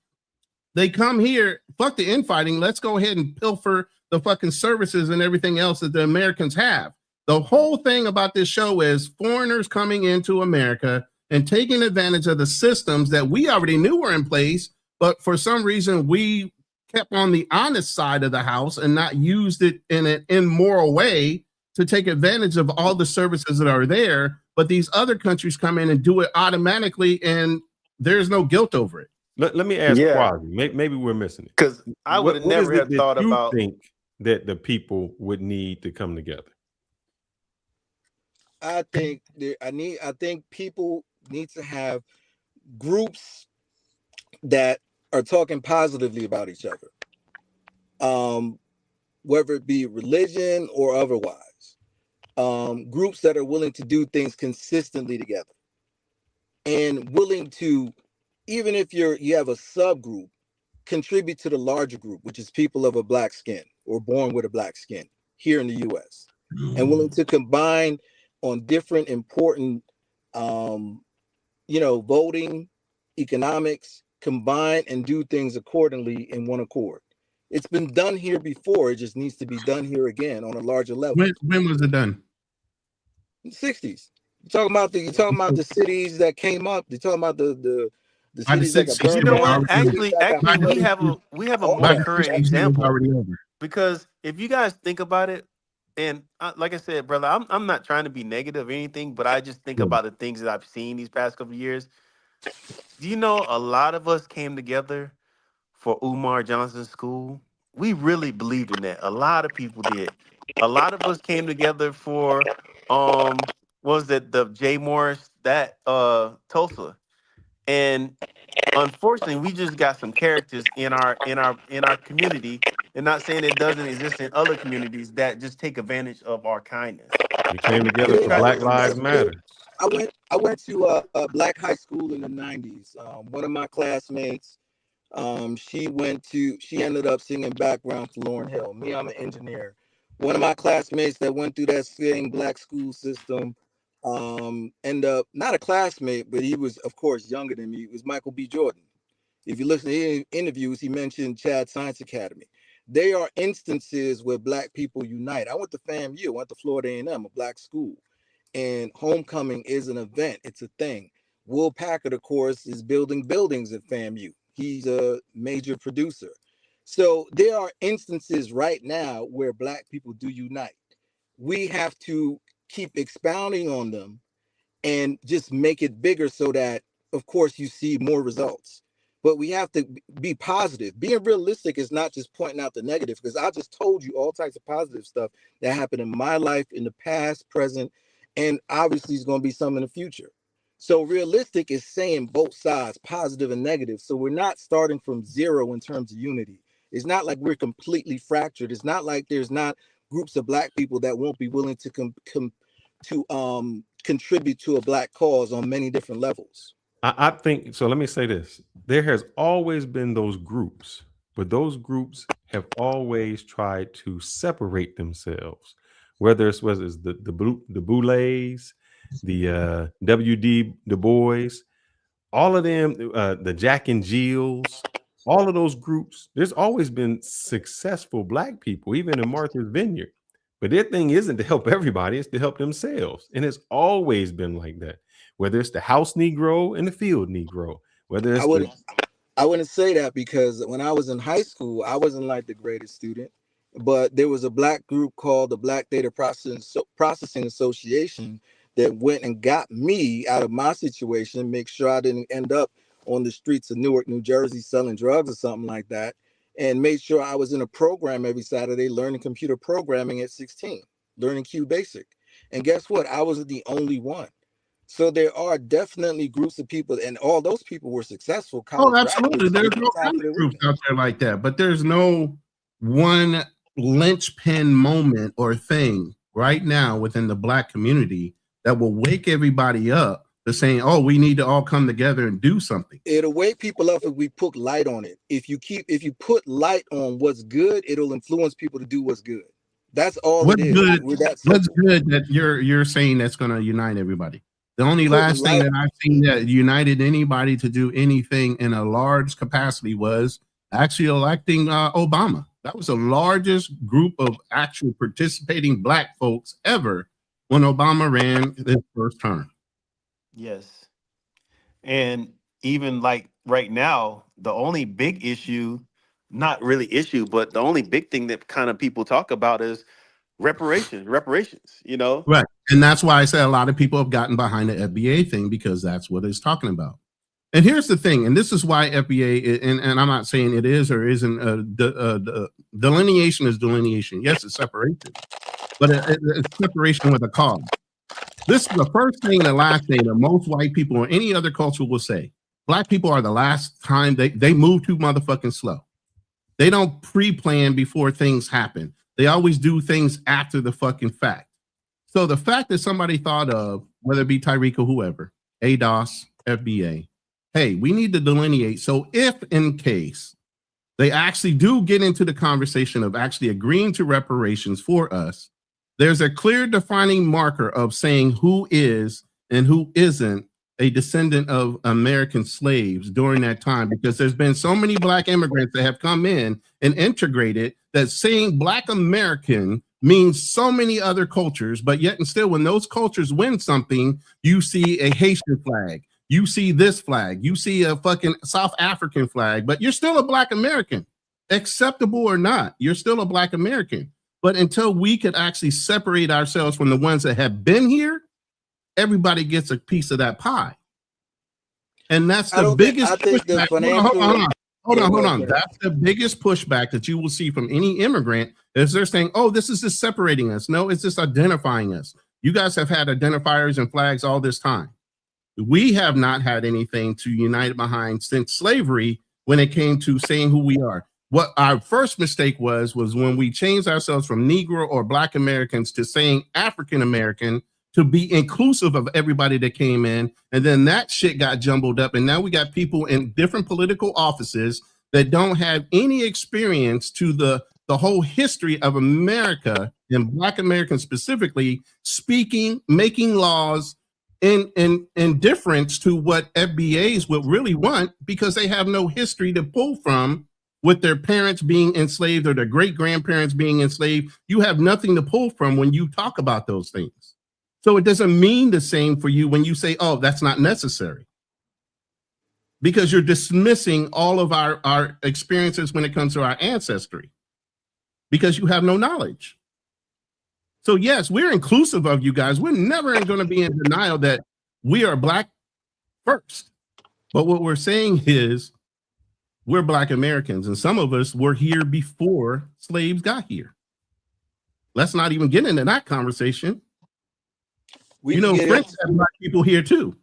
They come here, fuck the infighting, let's go ahead and pilfer the fucking services and everything else that the Americans have. The whole thing about this show is foreigners coming into America and taking advantage of the systems that we already knew were in place, but for some reason we kept on the honest side of the house and not used it in an immoral way to take advantage of all the services that are there. But these other countries come in and do it automatically, and there's no guilt over it. Let me ask Yeah. Quasi. Maybe we're missing it. Because I would have What never is it have that thought you about. think that the people would need to come together? I think people need to have groups that are talking positively about each other, whether it be religion or otherwise. Groups that are willing to do things consistently together and willing to, even if you have a subgroup, contribute to the larger group, which is people of a black skin or born with a black skin here in the U.S. and willing to combine on different important, voting, economics, combine and do things accordingly in one accord. It's been done here before. It just needs to be done here again on a larger level. When was it done? In the 60s. You're talking about the cities that came up. You're talking about the cities that got burned You know down. what? Actually, we have a more current example. Because if you guys think about it, and like I said, brother, I'm not trying to be negative or anything, but I just think about the things that I've seen these past couple of years. Do you know a lot of us came together for Umar Johnson's school? We really believed in that. A lot of people did. A lot of us came together for the Jay Morris Tulsa. And unfortunately, we just got some characters in our community, and not saying it doesn't exist in other communities, that just take advantage of our kindness. We came together for Black Lives Matter. I went to a black high school in the 90s. One of my classmates, she ended up singing background for Lauryn Hill. Me, I'm an engineer. One of my classmates that went through that same black school system, end up not a classmate, but he was, of course, younger than me. It was Michael B. Jordan. If you listen to his interviews, he mentioned Chad Science Academy. They are instances where black people unite. I went to FAMU, I went to Florida A&M, a black school, and homecoming is an event. It's a thing. Will Packard, of course, is building buildings at FAMU. He's a major producer. So there are instances right now where black people do unite. We have to keep expounding on them and just make it bigger so that, of course, you see more results. But we have to be positive. Being realistic is not just pointing out the negative, because I just told you all types of positive stuff that happened in my life in the past, present, and obviously is going to be some in the future. So realistic is saying both sides, positive and negative. So we're not starting from zero in terms of unity. It's not like we're completely fractured. It's not like there's not groups of black people that won't be willing to contribute to a black cause on many different levels. I think so. Let me say this: there has always been those groups, but those groups have always tried to separate themselves. Whether it's the Boulets, the W.D. Du Bois, all of them, the Jack and Jills, all of those groups. There's always been successful black people, even in Martha's Vineyard. But their thing isn't to help everybody; it's to help themselves, and it's always been like that. Whether it's the house Negro and the field Negro, whether it's I wouldn't say that, because when I was in high school, I wasn't like the greatest student, but there was a black group called the Black Data Processing Association that went and got me out of my situation, make sure I didn't end up on the streets of Newark, New Jersey, selling drugs or something like that, and made sure I was in a program every Saturday learning computer programming at 16, learning Q Basic. And guess what? I wasn't the only one. So there are definitely groups of people, and all those people were successful. Oh, absolutely. There's no kind of groups out there like that, but there's no one linchpin moment or thing right now within the black community that will wake everybody up to saying, oh, we need to all come together and do something. It'll wake people up if we put light on it. If you put light on what's good, it'll influence people to do what's good. That's all What's it is. good? What's good that you're saying that's going to unite everybody? The only Putting last thing light- that I've seen that united anybody to do anything in a large capacity was actually electing Obama. That was the largest group of actual participating black folks ever when Obama ran his first term. Yes. And even like right now, the only big issue, not really issue, but the only big thing that kind of people talk about is reparations, you know? Right. And that's why I say a lot of people have gotten behind the FBA thing, because that's what it's talking about. And here's the thing, and this is why FBA, and I'm not saying it is or isn't, delineation is delineation. Yes, it's separation, but it's separation with a cause. This is the first thing and the last thing that most white people or any other culture will say. Black people are the last time they move too motherfucking slow. They don't pre-plan before things happen. They always do things after the fucking fact. So the fact that somebody thought of, whether it be Tyreek or whoever, ADOS, FBA, hey, we need to delineate. So if in case they actually do get into the conversation of actually agreeing to reparations for us, there's a clear defining marker of saying who is and who isn't a descendant of American slaves during that time, because there's been so many black immigrants that have come in and integrated that saying black American means so many other cultures, but yet and still when those cultures win something, you see a Haitian flag, you see this flag, you see a fucking South African flag, but you're still a black American, acceptable or not, you're still a black American. But until we could actually separate ourselves from the ones that have been here, everybody gets a piece of that pie. And that's the biggest pushback. Hold on. That's the biggest pushback that you will see from any immigrant is they're saying, oh, this is just separating us. No, it's just identifying us. You guys have had identifiers and flags all this time. We have not had anything to unite behind since slavery when it came to saying who we are. What our first mistake was when we changed ourselves from Negro or Black Americans to saying African American to be inclusive of everybody that came in. And then that shit got jumbled up. And now we got people in different political offices that don't have any experience to the whole history of America and Black Americans specifically speaking, making laws in difference to what FBAs would really want, because they have no history to pull from with their parents being enslaved or their great-grandparents being enslaved. You have nothing to pull from when you talk about those things. So it doesn't mean the same for you when you say, oh, that's not necessary. Because you're dismissing all of our experiences when it comes to our ancestry. Because you have no knowledge. So yes, we're inclusive of you guys. We're never going to be in denial that we are Black first. But what we're saying is, we're Black Americans, and some of us were here before slaves got here. Let's not even get into that conversation. French have Black people here too.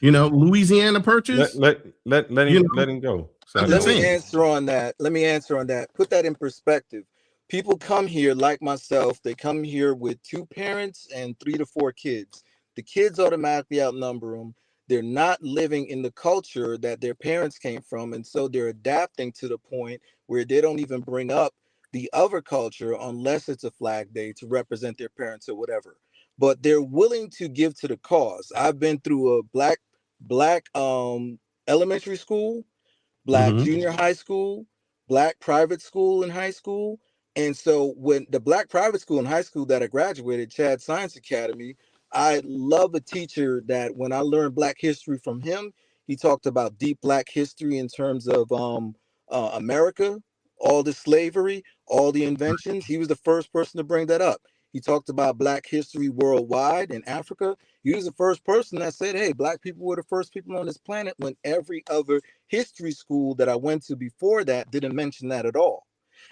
Louisiana Purchase. Let him go. Let me answer on that. Put that in perspective. People come here like myself. They come here with 2 parents and 3 to 4 kids. The kids automatically outnumber them. They're not living in the culture that their parents came from. And so they're adapting to the point where they don't even bring up the other culture unless it's a flag day to represent their parents or whatever. But they're willing to give to the cause. I've been through a black elementary school, Black junior high school, Black private school in high school. And so when the Black private school in high school that I graduated, Chad Science Academy, I love a teacher that when I learned Black history from him, he talked about deep Black history in terms of America, all the slavery, all the inventions. He was the first person to bring that up. He talked about Black history worldwide in Africa. He was the first person that said, hey, Black people were the first people on this planet, when every other history school that I went to before that didn't mention that at all.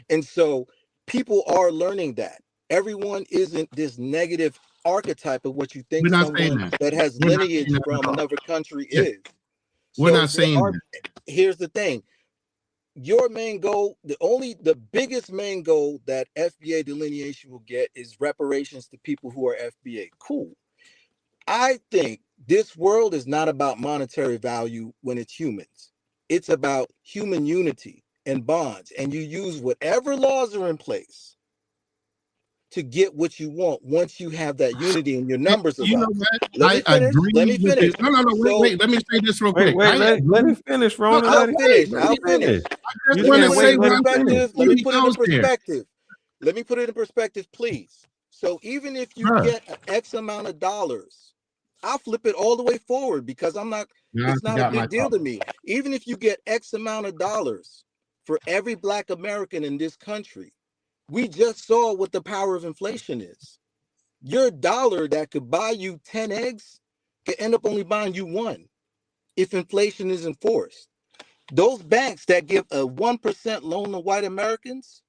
And so people are learning that. Everyone isn't this negative archetype of what you think someone that has lineage from another country is. We're not saying that. Here's the thing. Your main goal, the biggest main goal that FBA delineation will get is reparations to people who are FBA. Cool. I think this world is not about monetary value when it's humans. It's about human unity and bonds. And you use whatever laws are in place to get what you want once you have that unity and your numbers are You know up. what? Let me I finish. agree Let me with finish. it. No. Wait. Let me say this real quick. Let him finish, Ronan. I'll Let finish. finish. I You just want to can't say wait. Let him one thing. finish. Let me He put it in goes there. perspective. Let me put it in perspective, please. So even if you Bruh. get X amount of dollars, I'll flip it all the way forward because Now I it's not a forgot my big deal thought. to me. Even if you get X amount of dollars for every Black American in this country, we just saw what the power of inflation is. Your dollar that could buy you 10 eggs could end up only buying you one if inflation is enforced. Those banks that give a 1% loan to white Americans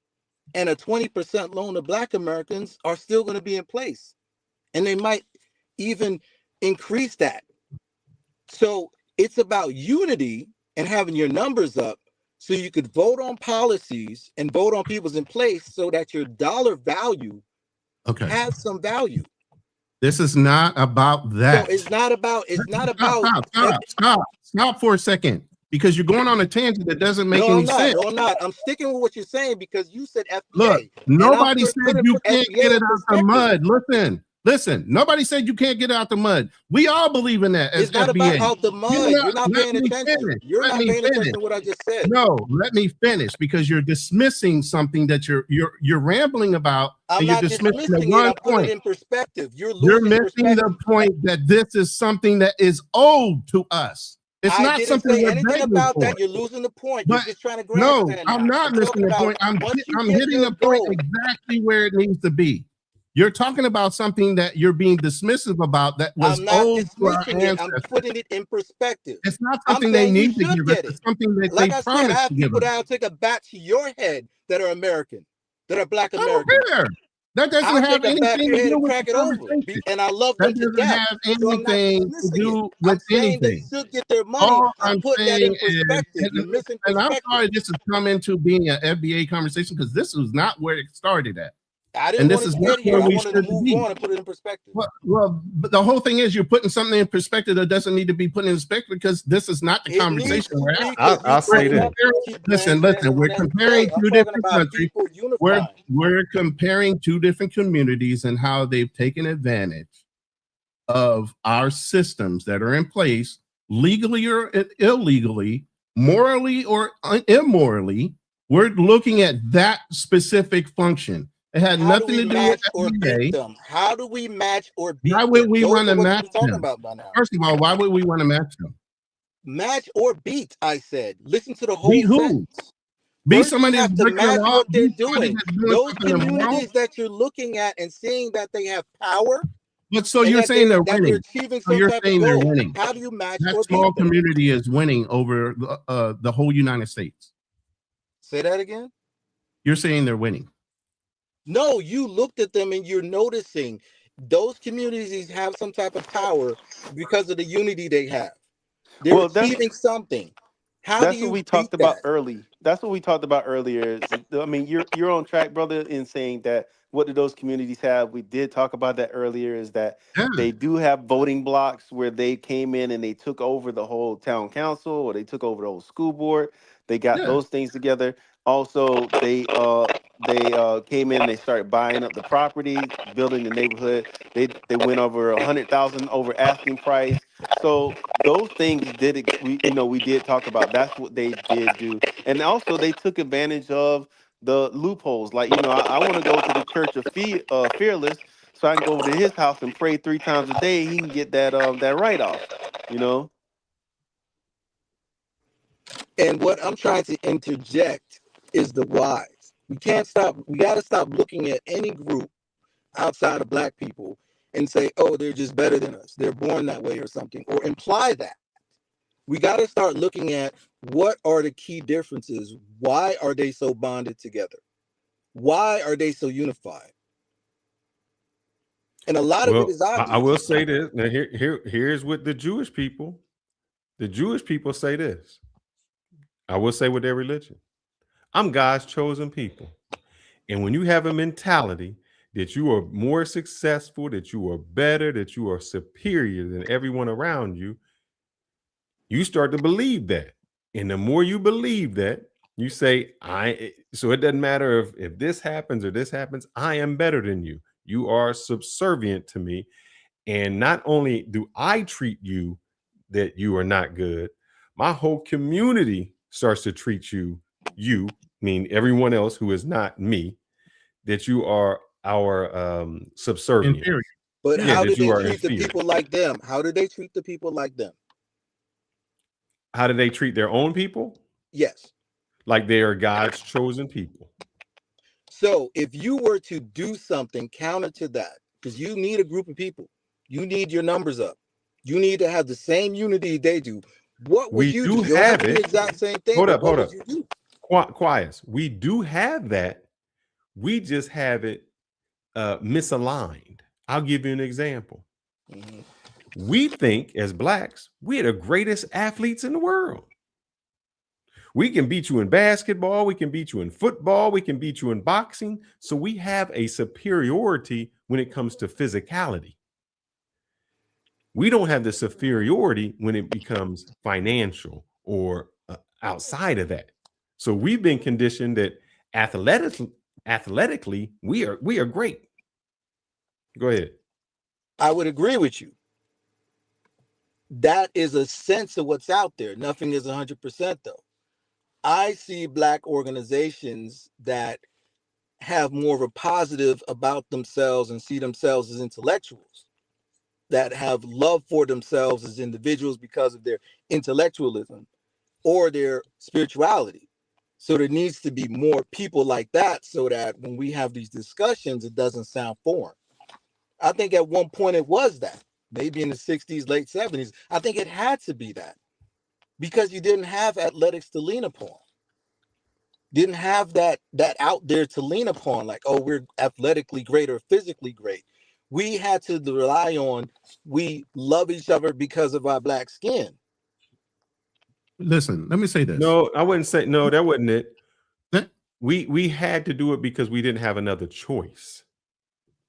and a 20% loan to Black Americans are still going to be in place. And they might even increase that. So it's about unity and having your numbers up so you could vote on policies and vote on people's in place so that your dollar value has some value. This is not about that. So it's not about Stop for a second, because you're going on a tangent that doesn't make No, any I'm not. sense. No, I'm not. I'm sticking with what you're saying because you said FBA. Look, and I'm nobody said putting you can't FBA get it in out the mud. Listen. Nobody said you can't get out the mud. We all believe in that as It's not FBA. about out the mud. You're not paying attention. You're not paying attention to what I just said. No, let me finish, because you're dismissing something that you're rambling about, I'm and you're not dismissing dismissing the it. one I'm putting point. it in perspective. You're You're losing missing perspective. the point that this is something that is owed to us. It's I not didn't something say we're anything begging about for. that. You're losing the point. But You're just trying to no, grandstand I'm now. not I'm missing talking the about point. I'm once you hitting get your the point goal. exactly where it needs to be. You're talking about something that you're being dismissive about that was I'm not owed to our dismissing it. I'm ancestors. putting it in perspective. It's not I'm something they saying you need to should give us. get it. It's something that Like they I said, I promised have to give people us. that'll take a bat to your head that are American, that are Black I don't Americans. care. That doesn't I'll have take a bat to anything to your head do and with crack the it over. conversation. And I love That them to doesn't death. have So I'm not anything to dismissing it. do I'm with saying they anything. should get their money. All I'm I'm putting that saying in is, perspective. You're missing and I'm perspective. sorry this has come into being an FBA conversation, because this was not where it started at. I And didn't this want is to not get where here. I we wanted to should move be. on and put it in perspective. Well, but the whole thing is you're putting something in perspective that doesn't need to be put in perspective, because this is not the It conversation needs to we're be at. because I'll say this. Listen. We're comparing I'm two talking different about countries. people unifying. We're comparing two different communities and how they've taken advantage of our systems that are in place, legally or illegally, morally or immorally. We're looking at that specific function. It had How do nothing we to do match with or beat them? How do we match or beat Why them? would we Those want are to what match you're talking them? about by now. First of all, why would we want to match them? Match or beat, I said. Listen to the whole Beat who? sentence. Be First, somebody you that's have to breaking the match law. what they're Be somebody doing. that's doing Those something immoral. communities that you're looking at and seeing that they have power, But so and you're that saying they're they're winning. achieving So some you're type of saying they're goal. winning. How do you match That or small beat them? community is winning over the whole United States. Say that again. You're saying they're winning. No, you looked at them and you're noticing those communities have some type of power because of the unity they have. They're Well, achieving something. How do that's what you we beat talked about that? early. That's what we talked about earlier. I mean, you're on track, brother, in saying that what do those communities have? We did talk about that earlier, is that they do have voting blocks where they came in and they took over the whole town council, or they took over the whole school board. They got those things together. Also, they came in, they started buying up the property, building the neighborhood. They went over 100,000 over asking price. So those things we did talk about. That's what they did do. And also they took advantage of the loopholes. Like, I want to go to the church of Fearless, so I can go over to his house and pray 3 times a day. He can get that write-off, you know. And what I'm trying to interject is the whys. We got to stop looking at any group outside of Black people and say, oh, they're just better than us. They're born that way or something, or imply that. We got to start looking at what are the key differences. Why are they so bonded together? Why are they so unified? And a lot of it is obvious. I will say this. Now, here's what the Jewish people say this. I will say with their religion, I'm God's chosen people. And when you have a mentality that you are more successful, that you are better, that you are superior than everyone around you, you start to believe that. And the more you believe that, you say, so it doesn't matter if this happens or this happens, I am better than you. You are subservient to me. And not only do I treat you that you are not good, my whole community starts to treat you, mean everyone else who is not me, that you are our subservient. Inferior. But Yeah, how do that they you are treat the inferior. people like them? How do they treat the people like them? How do they treat their own people? Yes. Like they are God's chosen people. So if you were to do something counter to that, because you need a group of people, you need your numbers up, you need to have the same unity they do. What would We you do do? You don't have have to do the it. exact same thing. Hold but up, what hold would up. you do? Quiet. We do have that. We just have it misaligned. I'll give you an example. Mhm. We think as blacks, we're the greatest athletes in the world. We can beat you in basketball. We can beat you in football. We can beat you in boxing. So we have a superiority when it comes to physicality. We don't have the superiority when it becomes financial or outside of that. So we've been conditioned that athletically, we are great. Go ahead. I would agree with you. That is a sense of what's out there. Nothing is 100% though. I see black organizations that have more of a positive about themselves and see themselves as intellectuals, that have love for themselves as individuals because of their intellectualism or their spirituality. So there needs to be more people like that so that when we have these discussions, it doesn't sound foreign. I think at one point it was that, maybe in the 60s, late 70s. I think it had to be that because you didn't have athletics to lean upon. Didn't have that out there to lean upon, like, oh, we're athletically great or physically great. We had to rely on, we love each other because of our black skin. Listen, let me say this. No, I wouldn't say no, that wasn't it. We had to do it because we didn't have another choice.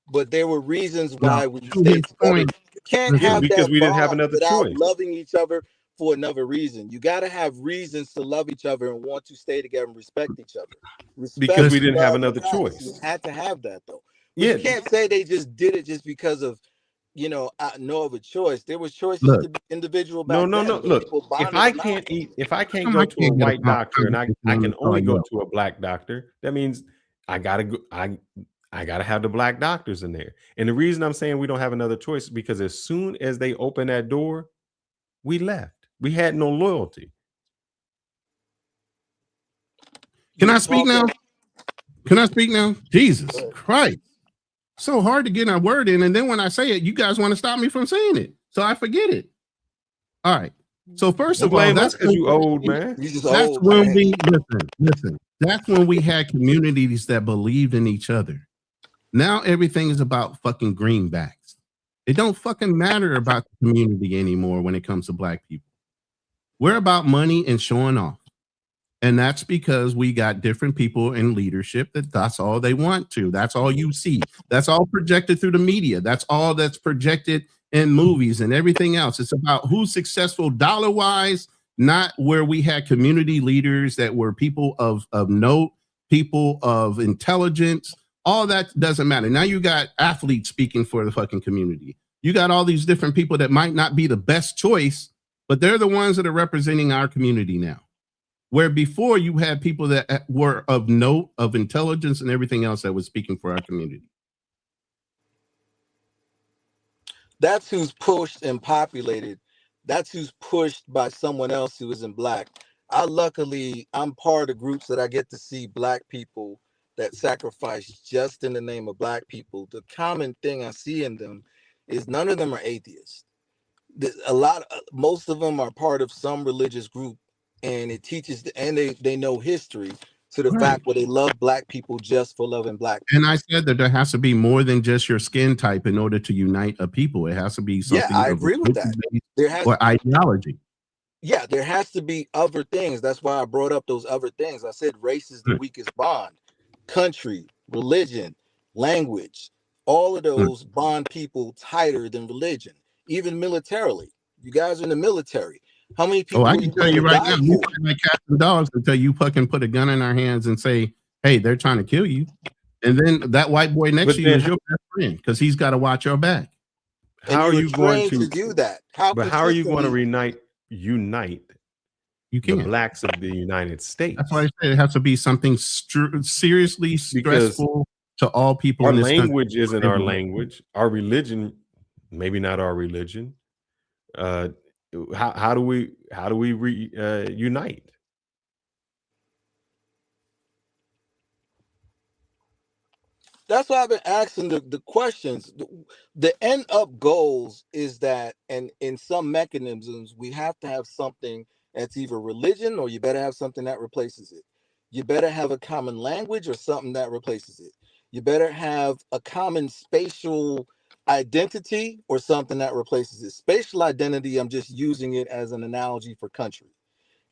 But there were reasons Now, why we to stayed his together. point, You can't Yeah, have because that we didn't have bond another without choice. loving each other for another reason. You got to have reasons to love each other and want to stay together and respect each other. Because Respect, we didn't have love, another and kindness. You choice. had to have that though. But Yeah. you can't say they just did it just because of, no other choice. There was choices Look. to be individual back No. then. Look, People if bonded I them out. can't How go come I to a can't get a white doctor and I conversation can on only the go show? to a black doctor, that means I gotta go. I gotta have the black doctors in there. And the reason I'm saying we don't have another choice is because as soon as they opened that door, we left. We had no loyalty. Can I speak now? Can I speak now? Jesus Christ. So hard to get a word in. And then when I say it, you guys want to stop me from saying it. So I forget it. All right. So first Don't of all, blame us that's because you old, man. You just that's old, when man. we listen. That's when we had communities that believed in each other. Now everything is about fucking greenbacks. It don't fucking matter about the community anymore when it comes to black people. We're about money and showing off. And that's because we got different people in leadership that's all they want to. That's all you see. That's all projected through the media. That's all that's projected in movies and everything else. It's about who's successful dollar-wise, not where we had community leaders that were people of note, people of intelligence. All that doesn't matter. Now you got athletes speaking for the fucking community. You got all these different people that might not be the best choice, but they're the ones that are representing our community now. Where before you had people that were of note, of intelligence, and everything else that was speaking for our community. That's who's pushed and populated. That's who's pushed by someone else who isn't black. I'm part of groups that I get to see black people that sacrifice just in the name of black people. The common thing I see in them is none of them are atheists. Most of them are part of some religious group, and it teaches, and they know history to the fact where they love black people just for loving black people. And I said that there has to be more than just your skin type in order to unite a people. It has to be something. Yeah, I agree with that. There has or ideology. Yeah, there has to be other things. That's why I brought up those other things. I said race is the weakest bond. Country, religion, language, All of those bond people tighter than religion, even militarily. You guys are in the military. How many people I are can you tell willing you to right die now, we for? fight like cats and dogs until you fucking put a gun in our hands and say, hey, they're trying to kill you. And then that white boy next But to you then is your best friend because he's got to watch your back. And how are you're you going trained to to do that. but how are you going to Consistently? unite You the can't. blacks of the United States? That's why I said it has to be something seriously Because stressful to all people our in this country. language isn't our language. Our religion, maybe not our religion. How do we unite? That's why I've been asking the questions. The end up goals is that, and in some mechanisms, we have to have something that's either religion, or you better have something that replaces it. You better have a common language or something that replaces it. You better have a common spatial identity or something that replaces it. Spatial identity, I'm just using it as an analogy for country.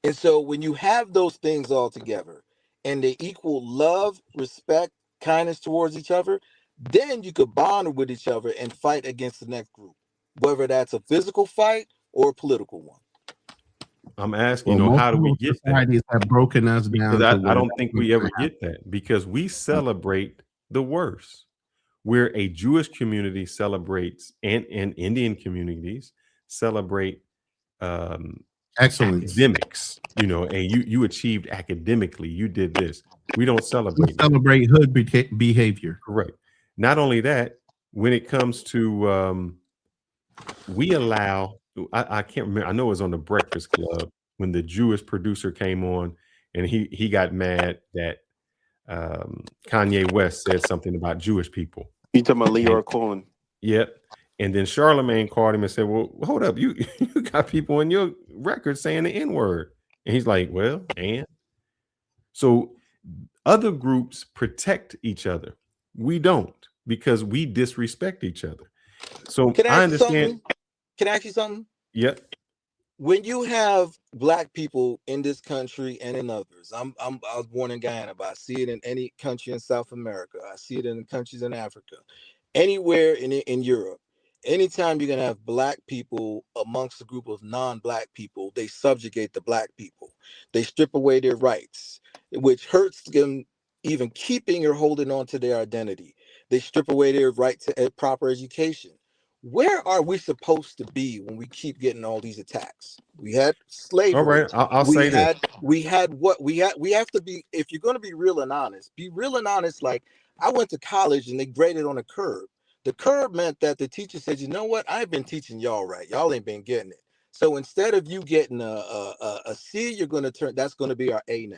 And so when you have those things all together and they equal love, respect, kindness towards each other, then you could bond with each other and fight against the next group, whether that's a physical fight or a political one. I'm asking, Well, most how do we get that? societies have broken us Because down to I where don't that's think not we ever gonna happen. get that, because we celebrate the worst. Where a Jewish community celebrates and Indian communities celebrate Excellence. academics, and you achieved academically, you did this. We don't We celebrate that. celebrate hood behavior. Correct. Not only that, when it comes to we allow, I can't remember, I know it was on the Breakfast Club when the Jewish producer came on and he got mad that Kanye West said something about Jewish people. You talking about Leor Cohen? Yep. And then Charlemagne called him and said, well, hold up, you got people in your record saying the N-word. And he's like, well, and so other groups protect each other. We don't, because we disrespect each other. So Can I I ask you understand. something? Can I ask you something? Yep. When you have black people in this country and in others, I was born in Guyana, but I see it in any country in South America. I see it in countries in Africa, anywhere in Europe. Anytime you're gonna have black people amongst a group of non-black people, they subjugate the black people. They strip away their rights, which hurts them even keeping or holding on to their identity. They strip away their right to proper education. Where are we supposed to be when we keep getting all these attacks? We had slavery. All right, I'll say this. We had what we had. We have to be, if you're going to be real and honest, be real and honest. Like, I went to college and they graded on a curve. The curve meant that the teacher said, you know what? I've been teaching y'all right. Y'all ain't been getting it. So instead of you getting a C, you're going to turn, that's going to be our A now.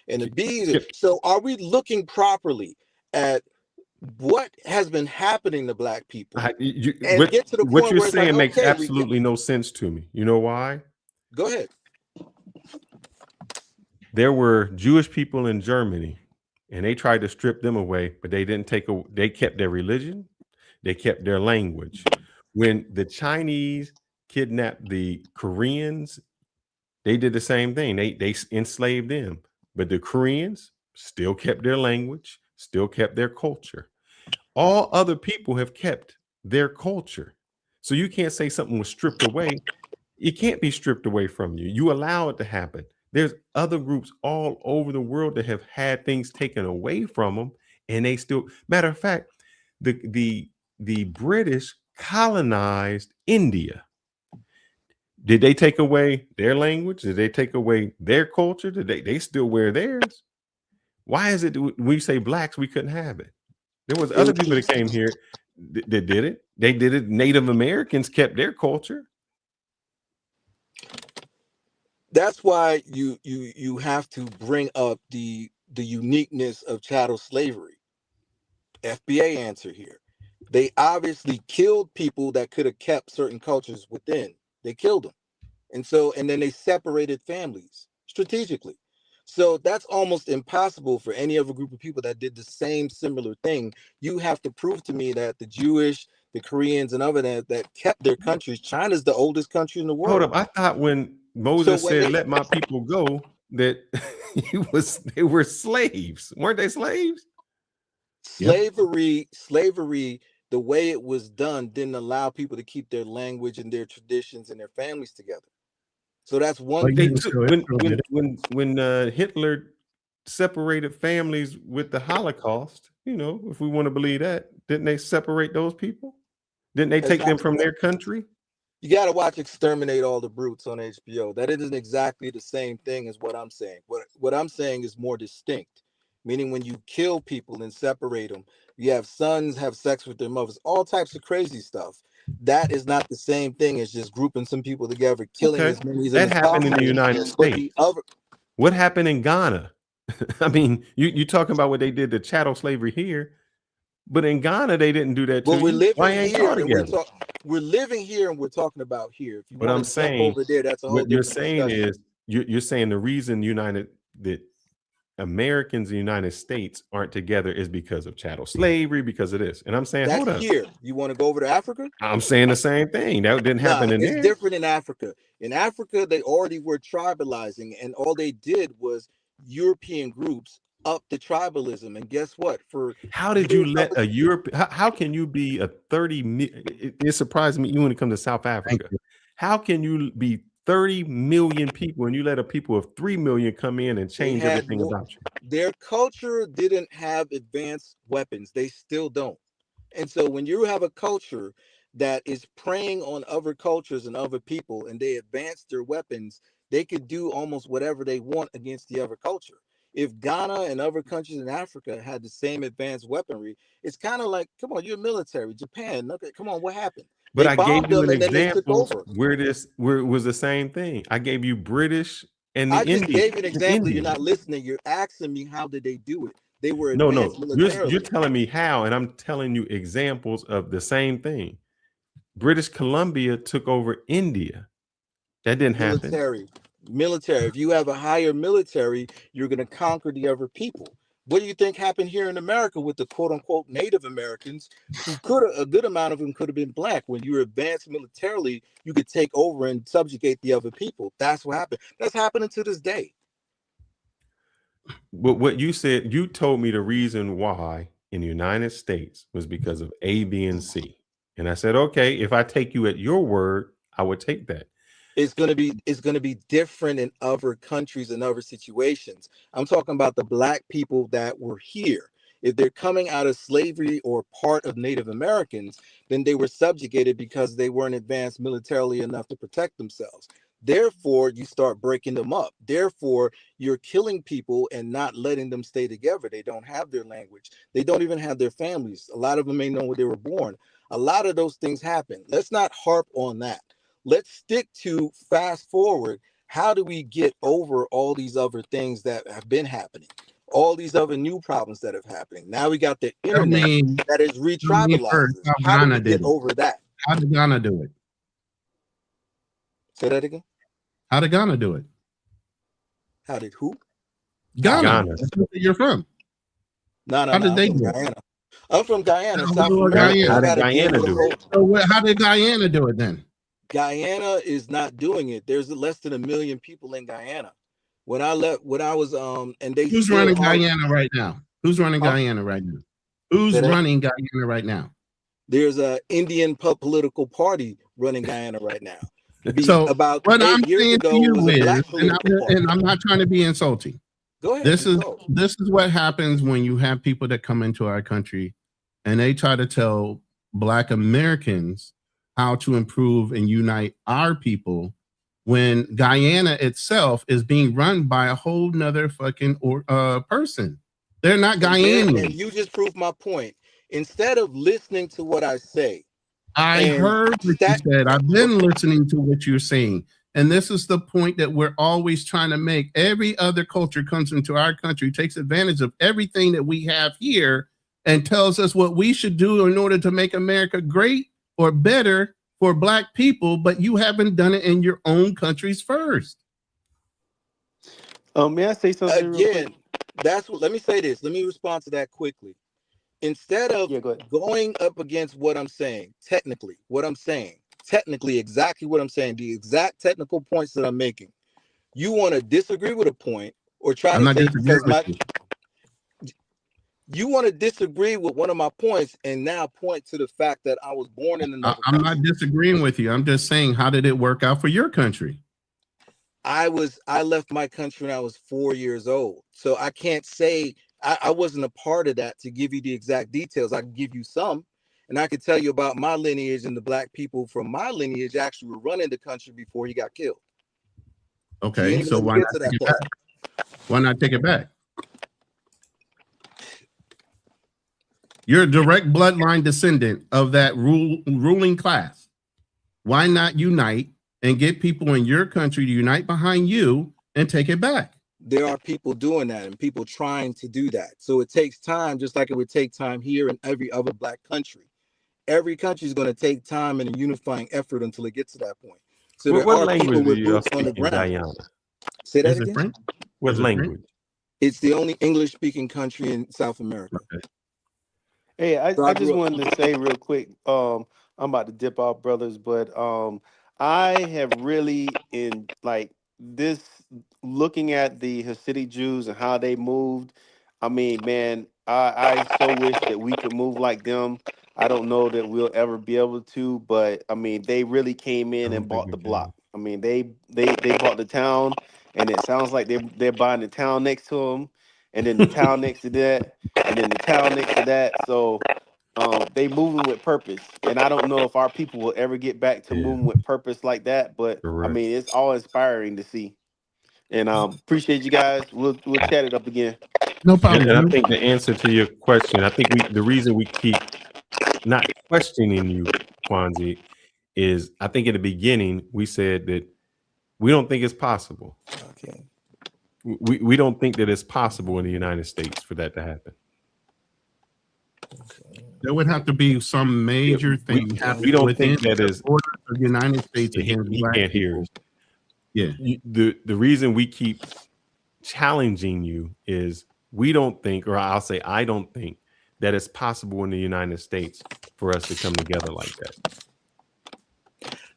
And the B, so are we looking properly at what has been happening to black people? And get to the what point you're where it's saying like, makes okay, absolutely no sense to me. You know why? Go ahead. There were Jewish people in Germany, and they tried to strip them away, but they didn't take away. They kept their religion, they kept their language. When the Chinese kidnapped the Koreans, they did the same thing. They enslaved them, but the Koreans still kept their language, still kept their culture. All other people have kept their culture. So you can't say something was stripped away. It can't be stripped away from you. You allow it to happen. There's other groups all over the world that have had things taken away from them, and they still, matter of fact, the British colonized India. Did they take away their language? Did they take away their culture? Did they still wear theirs? Why is it when we say blacks, we couldn't have it? There was other people that came here that did it. They did it. Native Americans kept their culture. That's why you have to bring up the uniqueness of chattel slavery. FBA answer here. They obviously killed people that could have kept certain cultures within. They killed them. And then they separated families strategically. So that's almost impossible for any other group of people that did the same similar thing. You have to prove to me that the Jewish, the Koreans, and other that kept their countries. China's the oldest country in the world. Hold up. I thought when Moses said, let my people go, that they were slaves. Weren't they slaves? Slavery the way it was done didn't allow people to keep their language and their traditions and their families together. So that's one thing. When Hitler separated families with the Holocaust, you know, if we want to believe that, didn't they separate those people? Didn't they take them from their country? You got to watch Exterminate All the Brutes on HBO. That isn't exactly the same thing as what I'm saying. What I'm saying is more distinct, meaning when you kill people and separate them, you have sons have sex with their mothers, all types of crazy stuff. That is not the same thing as just grouping some people together, killing as many of them that happened in the United States. What happened in Ghana? I mean, you talking about what they did to chattel slavery here, but in Ghana they didn't do that to we're you. living Why ain't here y'all and together? we're living here and we're talking about here. If you What want I'm to jump saying, over there, that's a whole what you're different saying discussion. is you're saying the reason that Americans in the United States aren't together is because of chattel slavery, because of this. And I'm saying, That's hold up. here. You want to go over to Africa? I'm saying the same thing. That didn't happen in It's there. different in Africa. In Africa, they already were tribalizing, and all they did was European groups up the tribalism. And guess what? How did you let a Europe? How can you be a 30? It surprised me. You when it comes to South Africa, how can you be 30 million people and you let a people of 3 million come in and change everything about you? Their culture didn't have advanced weapons. They still don't. And so when you have a culture that is preying on other cultures and other people, and they advance their weapons, they could do almost whatever they want against the other culture. If Ghana and other countries in Africa had the same advanced weaponry, it's kind of like, come on, you're military. Japan, look at, come on, what happened? But They I bombed gave you them an and then they took example over. where it was the same thing. I gave you British and the I just Indian. gave you an example. You're Indian. not listening. You're asking me, how did they do it? They were No, advanced militarily. you're telling me how, and I'm telling you examples of the same thing. British Columbia took over India. That didn't happen. Military. If you have a higher military, you're going to conquer the other people. What do you think happened here in America with the quote unquote Native Americans, who a good amount of them could have been black? When you were advanced militarily, you could take over and subjugate the other people. That's what happened. That's happening to this day. But what you said, you told me the reason why in the United States was because of A, B, and C. And I said, okay, if I take you at your word, I would take that. It's going to be different in other countries and other situations. I'm talking about the black people that were here. If they're coming out of slavery or part of Native Americans, then they were subjugated because they weren't advanced militarily enough to protect themselves. Therefore, you start breaking them up. Therefore, you're killing people and not letting them stay together. They don't have their language. They don't even have their families. A lot of them may know where they were born. A lot of those things happen. Let's not harp on that. Let's stick to fast forward. How do we get over all these other things that have been happening? All these other new problems that have happening. Now we got the internet that is re-tribalizing. How do we get over that? How did Ghana do it? Say that again. How did Ghana do it? How did who? Ghana. That's where you're from. No, How did they do Guyana. I'm from Guyana, it? South America. How did Guyana do it? So how did Guyana do it then? Guyana is not doing it. There's less than 1 million people in Guyana. When I was and they Who's running Guyana right now? Who's running Guyana right now? Who's running Guyana right now? There's a Indian political party running Guyana right now. So about what I'm 8 years saying ago, to you it was a is, black political party. and I'm not trying to be insulting. Go ahead. This is what happens when you have people that come into our country and they try to tell Black Americans how to improve and unite our people, when Guyana itself is being run by a whole nother fucking person. They're not Guyanese. And you just proved my point. Instead of listening to what I say, I heard what you said. I've been listening to what you're saying. And this is the point that we're always trying to make. Every other culture comes into our country, takes advantage of everything that we have here, and tells us what we should do in order to make America great or better for Black people, but you haven't done it in your own countries first. May I say something real quick? Again, that's what, let me say this. Let me respond to that quickly. Instead of going up against what I'm saying, technically, exactly what I'm saying, the exact technical points that I'm making, you want to disagree with a point or try to say because You want to disagree with one of my points and now point to the fact that I was born in another I'm country. not disagreeing with you. I'm just saying, how did it work out for your country? I left my country when I was 4 years old. So I can't say I wasn't a part of that to give you the exact details. I can give you some, and I can tell you about my lineage, and the black people from my lineage actually were running the country before he got killed. Okay, so let me why get not to that take it part. back? Why not take it back? You're a direct bloodline descendant of that ruling class. Why not unite and get people in your country to unite behind you and take it back? There are people doing that and people trying to do that. So it takes time, just like it would take time here in every other black country. Every country is going to take time and a unifying effort until it gets to that point. So there What are people language do with you all boots on the speak in ground. Guyana? Say that Is it again? French? What Is it French? language? It's the only English-speaking country in South America. Okay. Hey, So I just grew up- wanted to say real quick, I'm about to dip off, brothers, but I have really in like this looking at the Hasidic Jews and how they moved. I mean, man, I so wish that we could move like them. I don't know that we'll ever be able to, but I mean, they really came in and bought the block. I mean, they bought the town, and it sounds like they're buying the town next to them, and then the town next to that, and then the town next to that. So they moving with purpose, and I don't know if our people will ever get back to moving with purpose like that. But I mean, it's all inspiring to see. And appreciate you guys. We'll chat it up again. No problem. And I think the answer to your question, I think the reason we keep not questioning you, Kwanzi, is I think in the beginning we said that we don't think it's possible. Okay. We don't think that it's possible in the United States for that to happen. There would have to be some major thing happening. We don't within think that the is borders of the United States against he black can't hear people. us. Yeah. The reason we keep challenging you is we don't think, or I'll say I don't think, that it's possible in the United States for us to come together like that.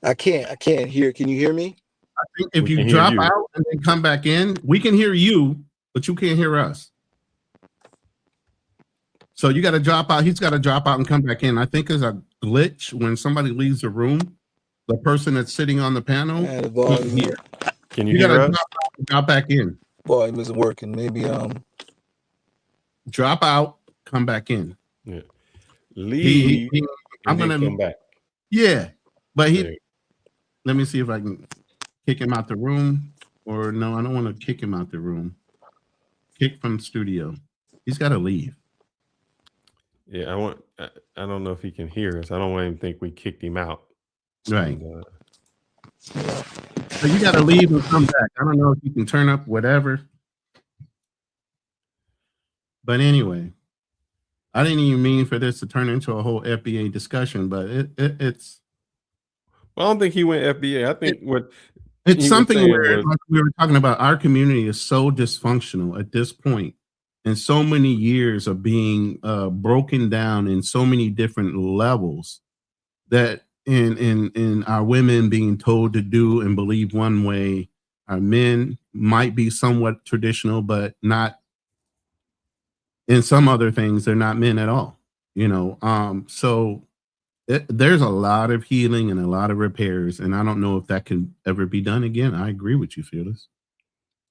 I can't hear. Can you hear me? I think if you drop out and then come back in, we can hear you, but you can't hear us. So you got to drop out. He's got to drop out and come back in. I think there's a glitch when somebody leaves the room. The person that's sitting on the panel can't hear. Can You hear got to us? drop back in. Volume isn't working. Maybe drop out, come back in. Yeah. Leave. I'm and then gonna come back. Yeah, but There. let me see if I can kick him out the room, or no, I don't want to kick him out the room. Kick from studio. He's got to leave. Yeah, I don't know if he can hear us. I don't want him to think we kicked him out. Right. And, So you got to leave and come back. I don't know if you can turn up whatever. But anyway, I didn't even mean for this to turn into a whole FBA discussion, but it's. Well, I don't think he went FBA. I think what it's he something was saying where was, like we were talking about. Our community is so dysfunctional at this point, and so many years of being broken down in so many different levels that in our women being told to do and believe one way, our men might be somewhat traditional, but not in some other things. They're not men at all, you know. So there's a lot of healing and a lot of repairs, and I don't know if that can ever be done again. I agree with you, Fearless.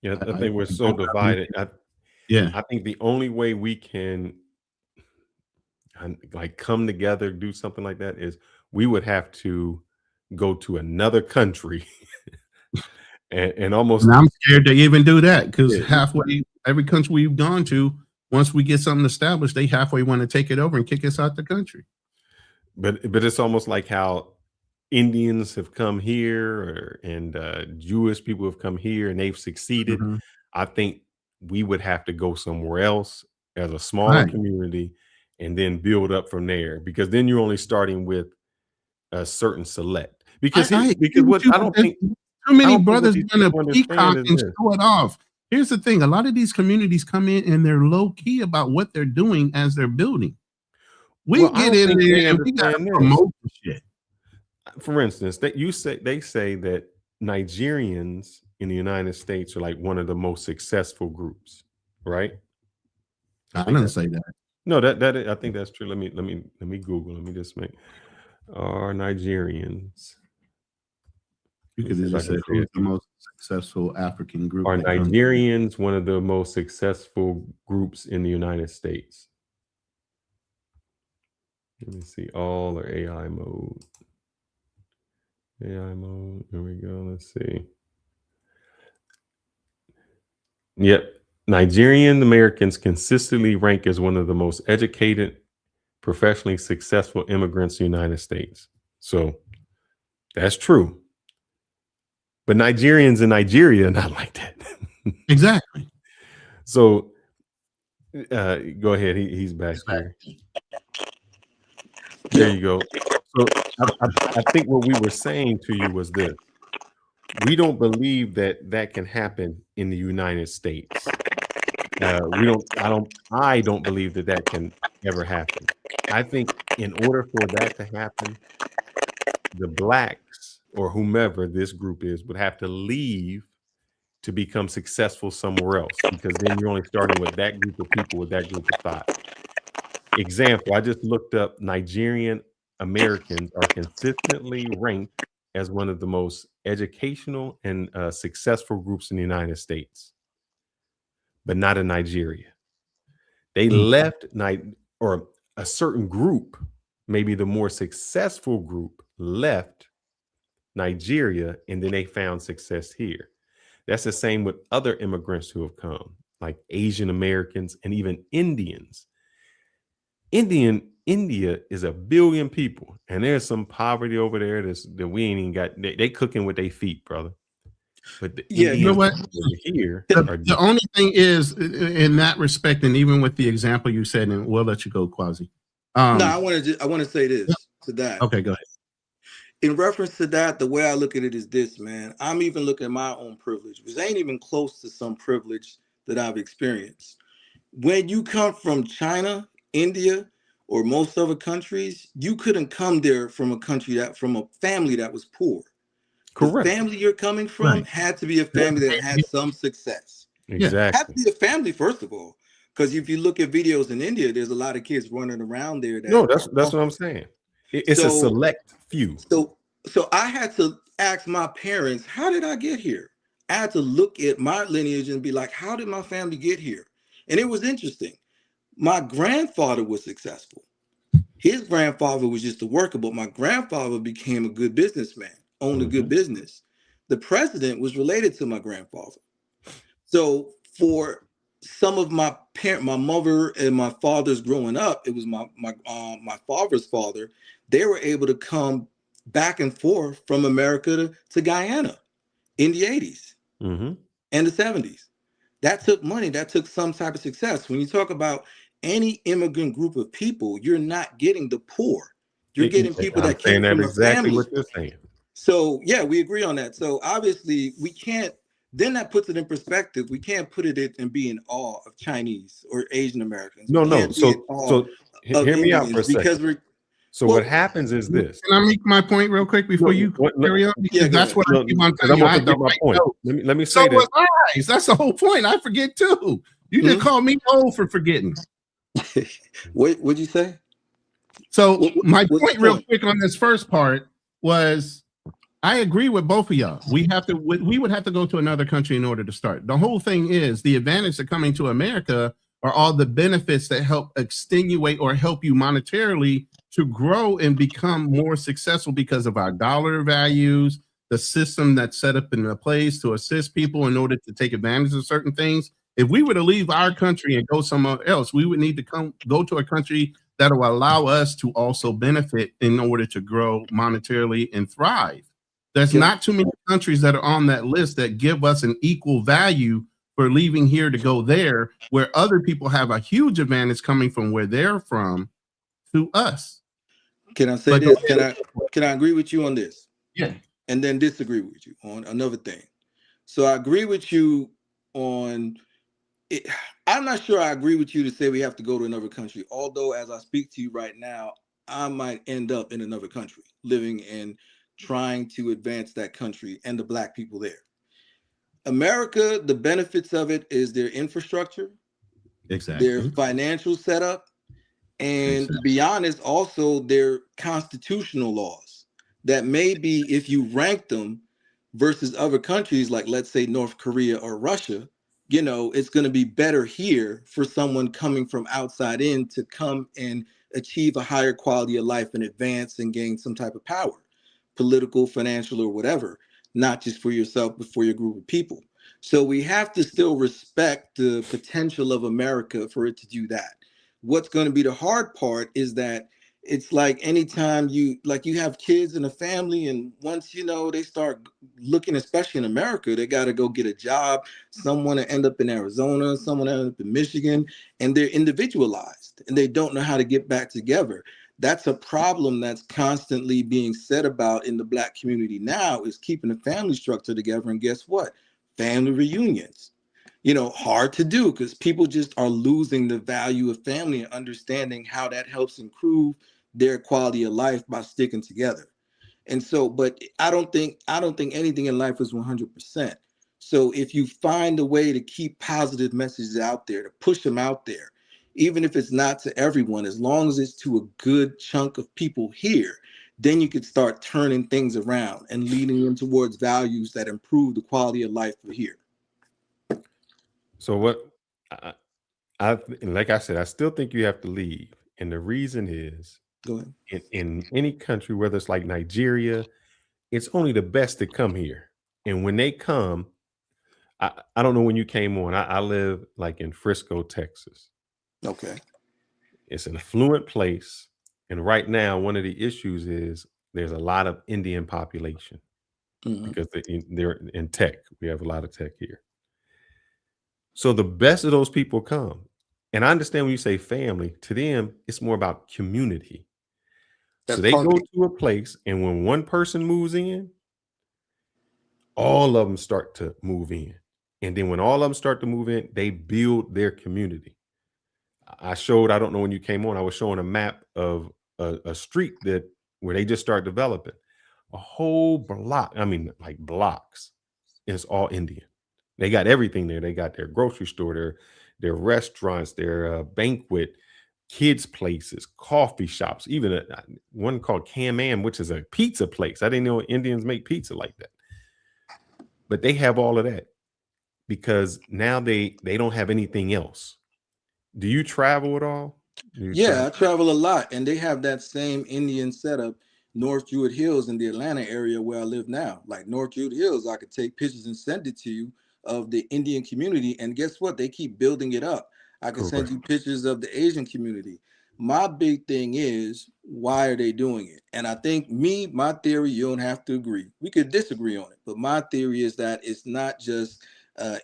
yeah, I think we're so divided. I think the only way we can like come together, do something like that, is we would have to go to another country and almost. And I'm scared to even do that because Yeah. halfway, every country we've gone to, once we get something established, they halfway want to take it over and kick us out the country. But it's almost like how Indians have come here, and Jewish people have come here, and they've succeeded. Mhm. I think we would have to go somewhere else as a smaller Right. community, and then build up from there. Because then you're only starting with a certain select. Because I because agree what with you, I don't but think too I many don't think what brothers these want people to peacock understand and is this. show it off. Here's the thing: a lot of these communities come in and they're low key about what they're doing as they're building. We Well, I get don't in think they there and we got to understand this. promote the shit. For instance, they say that Nigerians in the United States are like one of the most successful groups, right? I didn't say that. No, I think that's true. Let me Google. Let me just make are Nigerians. You could have just said who's the most successful African group. Are Nigerians one of the most successful groups in the United States? Let me see. All or AI mode. AI mode. Here we go. Let's see. Yep. Nigerian Americans consistently rank as one of the most educated, professionally successful immigrants in the United States. So that's true. But Nigerians in Nigeria are not like that. Exactly. So go ahead. He's back here. There you go. So I think what we were saying to you was this. We don't believe that can happen in the United States. I don't believe that can ever happen. I think in order for that to happen, the blacks or whomever this group is would have to leave to become successful somewhere else, because then you're only starting with that group of people with that group of thought. Example, I just looked up Nigerian Americans are consistently ranked as one of the most educational and successful groups in the United States, but not in Nigeria. They left or a certain group, maybe the more successful group, left Nigeria, and then they found success here. That's the same with other immigrants who have come, like Asian Americans and even Indians. India is 1 billion people, and there's some poverty over there that we ain't even got. They cooking with their feet, brother. But the Indians, you know what? over here, The only thing is, in that respect, and even with the example you said, and we'll let you go, Quasi. No, I want to say this to that. Okay, go ahead. In reference to that, the way I look at it is this, man. I'm even looking at my own privilege, which ain't even close to some privilege that I've experienced. When you come from China, India, or most other countries, you couldn't come there from a family that was poor. Correct. The family you're coming from had to be a family that had some success. Exactly. Had to be a family, first of all, because if you look at videos in India, there's a lot of kids running around there. That's what I'm saying. It's a select few. So I had to ask my parents, how did I get here? I had to look at my lineage and be like, how did my family get here? And it was interesting. My grandfather was successful. His grandfather was just a worker, but my grandfather became a good businessman, owned a good business. The president was related to my grandfather. So for some of my mother and my father's growing up, it was my father's father. They were able to come back and forth from America to Guyana in the 80s and the 70s. That took money. That took some type of success. When you talk about any immigrant group of people, you're not getting the poor. You're getting people that came from a family. What you're saying. So yeah, we agree on that. So obviously we can't. Then that puts it in perspective. We can't put it and be in awe of Chinese or Asian Americans. No. So hear me out for a second. Because we're. So what happens is this. Can I make my point real quick before you carry on? Because that's what I keep on telling you. I have to my point. Let me say so this. Was I. That's the whole point. I forget too. You just call me old for forgetting. What'd you say? So my point real quick on this first part was I agree with both of y'all. We would have to go to another country in order to start. The whole thing is the advantage of coming to America are all the benefits that help extenuate or help you monetarily to grow and become more successful because of our dollar values, the system that's set up in a place to assist people in order to take advantage of certain things. If we were to leave our country and go somewhere else, we would need to go to a country that will allow us to also benefit in order to grow monetarily and thrive. There's not too many countries that are on that list that give us an equal value for leaving here to go there, where other people have a huge advantage coming from where they're from to us. Can I say this? Can I agree with you on this? Yeah. And then disagree with you on another thing. So I agree with you on it. I'm not sure I agree with you to say we have to go to another country. Although as I speak to you right now, I might end up in another country, living and trying to advance that country and the Black people there. America, the benefits of it is their infrastructure, their financial setup, And to be honest, also their constitutional laws that maybe if you rank them versus other countries, like let's say North Korea or Russia, you know, it's going to be better here for someone coming from outside in to come and achieve a higher quality of life and advance and gain some type of power, political, financial, or whatever, not just for yourself, but for your group of people. So we have to still respect the potential of America for it to do that. What's going to be the hard part is that it's like anytime you have kids in a family, and once you know they start looking, especially in America, they got to go get a job. Some want to end up in Arizona, someone end up in Michigan, and they're individualized and they don't know how to get back together. That's a problem that's constantly being said about in the Black community now, is keeping the family structure together. And guess what? Family reunions, you know, hard to do because people just are losing the value of family and understanding how that helps improve their quality of life by sticking together. And so, but I don't think anything in life is 100%. So if you find a way to keep positive messages out there, to push them out there, even if it's not to everyone, as long as it's to a good chunk of people here, then you could start turning things around and leading them towards values that improve the quality of life for here. So what I like I said, I still think you have to leave. And the reason is, go ahead. In any country, whether it's like Nigeria, it's only the best that come here. And when they come, I don't know when you came on. I live like in Frisco, Texas. Okay. It's an affluent place. And right now, one of the issues is there's a lot of Indian population because they're in tech. We have a lot of tech here. So the best of those people come. And I understand when you say family, to them, it's more about community. So they go to a place, and when one person moves in, all of them start to move in. And then when all of them start to move in, they build their community. I don't know when you came on, I was showing a map of a street where they just start developing. A whole block, I mean, like blocks, and it's all Indian. They got everything there. They got their grocery store, their restaurants, their banquet, kids' places, coffee shops, even one called Cam Am, which is a pizza place. I didn't know Indians make pizza like that. But they have all of that because now they don't have anything else. Do you travel at all? I travel a lot, and they have that same Indian setup, North Druid Hills in the Atlanta area where I live now. Like North Druid Hills, I could take pictures and send it to you of the Indian community, and guess what? They keep building it up. I can send you pictures of the Asian community. My big thing is, why are they doing it? And I think my theory, you don't have to agree. We could disagree on it, but my theory is that it's not just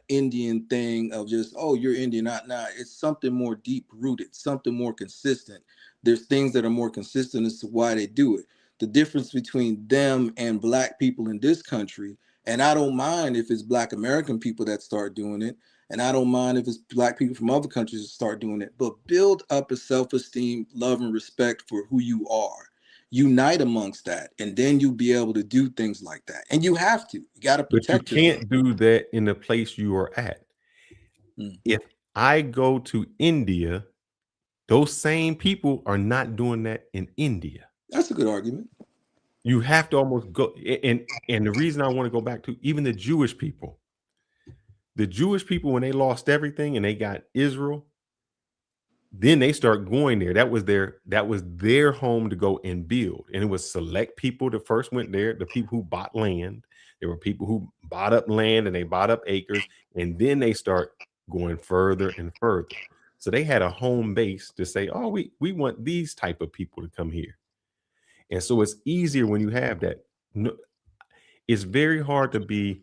Indian thing of just, oh, you're Indian, not. It's something more deep rooted, something more consistent. There's things that are more consistent as to why they do it. The difference between them and Black people in this country, and I don't mind if it's Black American people that start doing it, and I don't mind if it's Black people from other countries that start doing it, but build up a self-esteem, love, and respect for who you are. Unite amongst that, and then you'll be able to do things like that. And you have to. You got to protect yourself. But you can't do that in the place you are at. If I go to India, those same people are not doing that in India. That's a good argument. You have to almost go, and the reason I want to go back to even the Jewish people, when they lost everything and they got Israel, then they start going there. That was their home to go and build. And it was select people that first went there, the people who bought land. There were people who bought up land and they bought up acres, and then they start going further and further. So they had a home base to say, oh, we want these type of people to come here. And so it's easier when you have that. No, it's very hard to be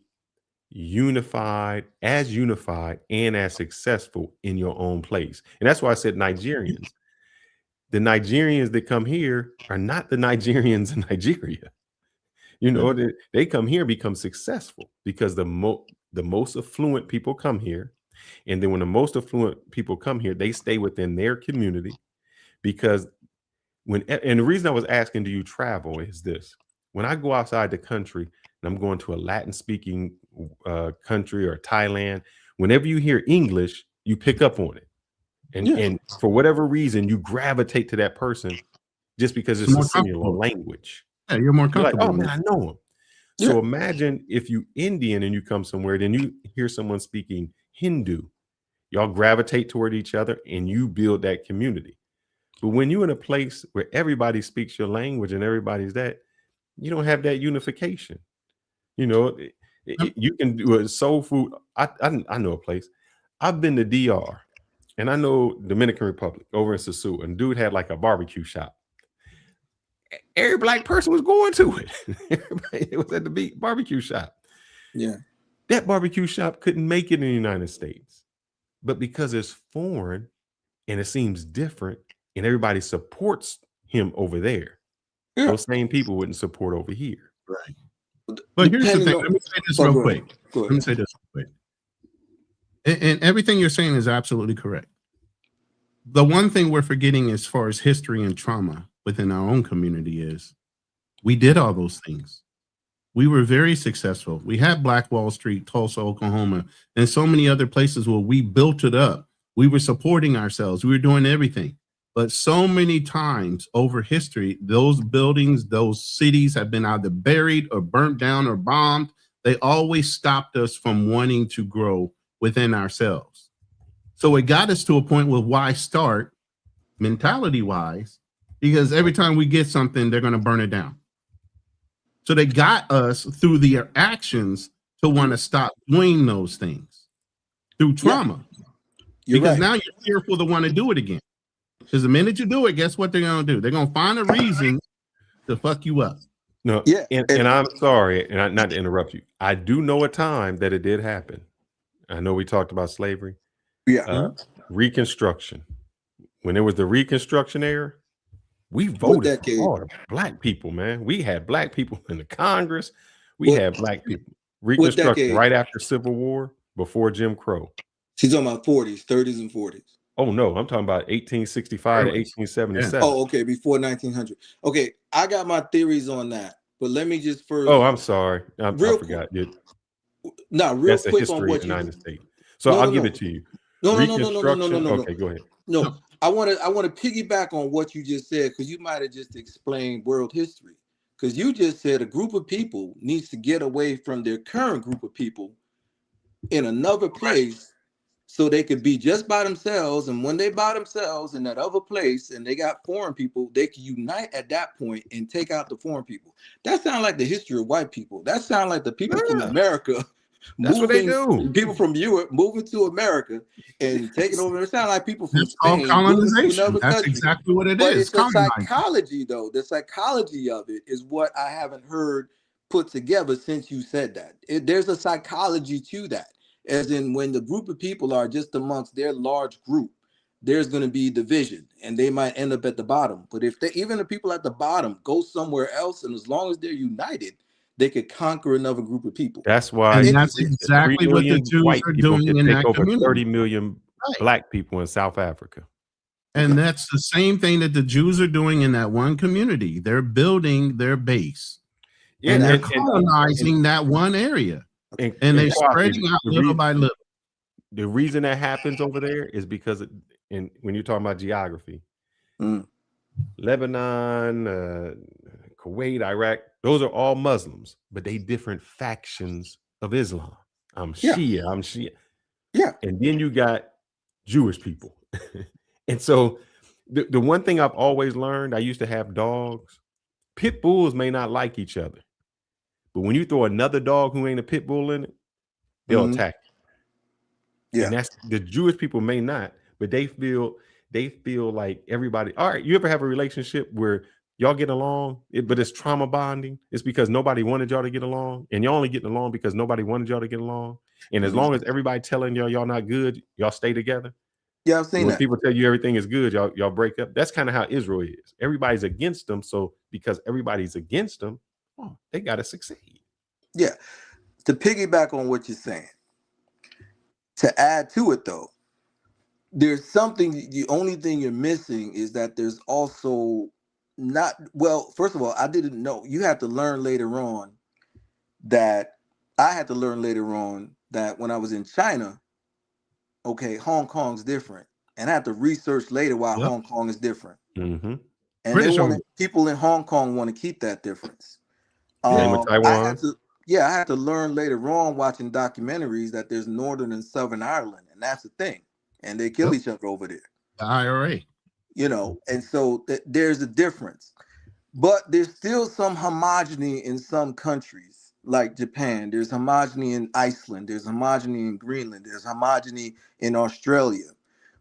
unified and as successful in your own place. And that's why I said Nigerians. The Nigerians that come here are not the Nigerians in Nigeria. You know, they come here, become successful because the most affluent people come here. And then when the most affluent people come here, they stay within their community because and the reason I was asking, do you travel, is this. When I go outside the country and I'm going to a Latin speaking country or Thailand, whenever you hear English, you pick up on it. And for whatever reason, you gravitate to that person just because it's a more similar comfortable. language. Yeah, you're more You're like, comfortable. oh man, I know him. So imagine if you Indian and you come somewhere, then you hear someone speaking Hindu. Y'all gravitate toward each other and you build that community. But when you're in a place where everybody speaks your language and everybody's that, you don't have that unification. You know, you can do a soul food. I know a place. I've been to DR and I know Dominican Republic over in Sasua, and dude had like a barbecue shop. Every black person was going to it. It was at the barbecue shop. Yeah. That barbecue shop couldn't make it in the United States. But because it's foreign and it seems different and everybody supports him over there, those same people wouldn't support over here. Right. But here's the thing. Let me say this real quick. Let me say this real quick. And everything you're saying is absolutely correct. The one thing we're forgetting as far as history and trauma within our own community is we did all those things. We were very successful. We had Black Wall Street, Tulsa, Oklahoma, and so many other places where we built it up. We were supporting ourselves. We were doing everything. But so many times over history, those buildings, those cities have been either buried or burnt down or bombed. They always stopped us from wanting to grow within ourselves. So it got us to a point with why start mentality-wise, because every time we get something, they're going to burn it down. So they got us through their actions to want to stop doing those things through trauma. Because now you're fearful to want to do it again. Because the minute you do it, guess what they're going to do? They're going to find a reason to fuck you up. No, and I'm sorry, and not to interrupt you. I do know a time that it did happen. I know we talked about slavery. Reconstruction. When it was the Reconstruction era, we voted for all the black people, man. We had black people in the Congress. We had black people. Reconstruction right after Civil War, before Jim Crow. She's talking about 40s, 30s, and 40s. Oh no, I'm talking about 1865 to 1877. Oh, okay, before 1900. Okay, I got my theories on that, but let me just first. Oh, I'm sorry, I forgot. No, real That's the quick history on of what the you. United States. So I'll give it to you. No. Okay, go ahead. No, I want to piggyback on what you just said, because you might have just explained world history. Because you just said a group of people needs to get away from their current group of people in another place, so they could be just by themselves. And when they by themselves in that other place and they got foreign people, they can unite at that point and take out the foreign people. That sounds like the history of white people. That sounds like the people from America. That's what they do. People from Europe moving to America and taking over. It sounds like people from It's called Spain colonization. That's exactly what it is. It's the psychology, though. The psychology of it is what I haven't heard put together since you said that. There's a psychology to that. As in, when the group of people are just amongst their large group, there's going to be division and they might end up at the bottom. But if even the people at the bottom go somewhere else, and as long as they're united, they could conquer another group of people. That's why. And that's exactly what the Jews are doing in that over community. 30 million black people in South Africa. And that's the same thing that the Jews are doing in that one community. They're building their base. And they're colonizing that one area. And they're spreading out little by little. The reason that happens over there is because, when you're talking about geography, Lebanon, Kuwait, Iraq, those are all Muslims, but they different factions of Islam. I'm Shia. Yeah. And then you got Jewish people. And so the one thing I've always learned, I used to have dogs. Pit bulls may not like each other. But when you throw another dog who ain't a pit bull in it, they'll attack you. Yeah. And that's the Jewish people may not, but they feel like everybody. All right, you ever have a relationship where y'all get along, but it's trauma bonding? It's because nobody wanted y'all to get along, and y'all only getting along because nobody wanted y'all to get along. And as long as everybody telling y'all not good, y'all stay together. Yeah, I've seen when that. People tell you everything is good, y'all break up. That's kind of how Israel is. Everybody's against them, so because everybody's against them, they gotta succeed. Yeah. To piggyback on what you're saying, to add to it though, there's something. The only thing you're missing is that there's also not. Well, first of all, I didn't know. You have to learn later on that I had to learn later on that when I was in China, okay, Hong Kong's different, and I had to research later why Yep. Hong Kong is different. Mm-hmm. And British they want owned. people in Hong Kong want to keep that difference. Same with Taiwan. I had to learn later on watching documentaries that there's Northern and Southern Ireland, and that's the thing. And they kill Yep. each other over there. The IRA. You know, and so there's a difference. But there's still some homogeny in some countries, like Japan. There's homogeny in Iceland. There's homogeny in Greenland. There's homogeny in Australia,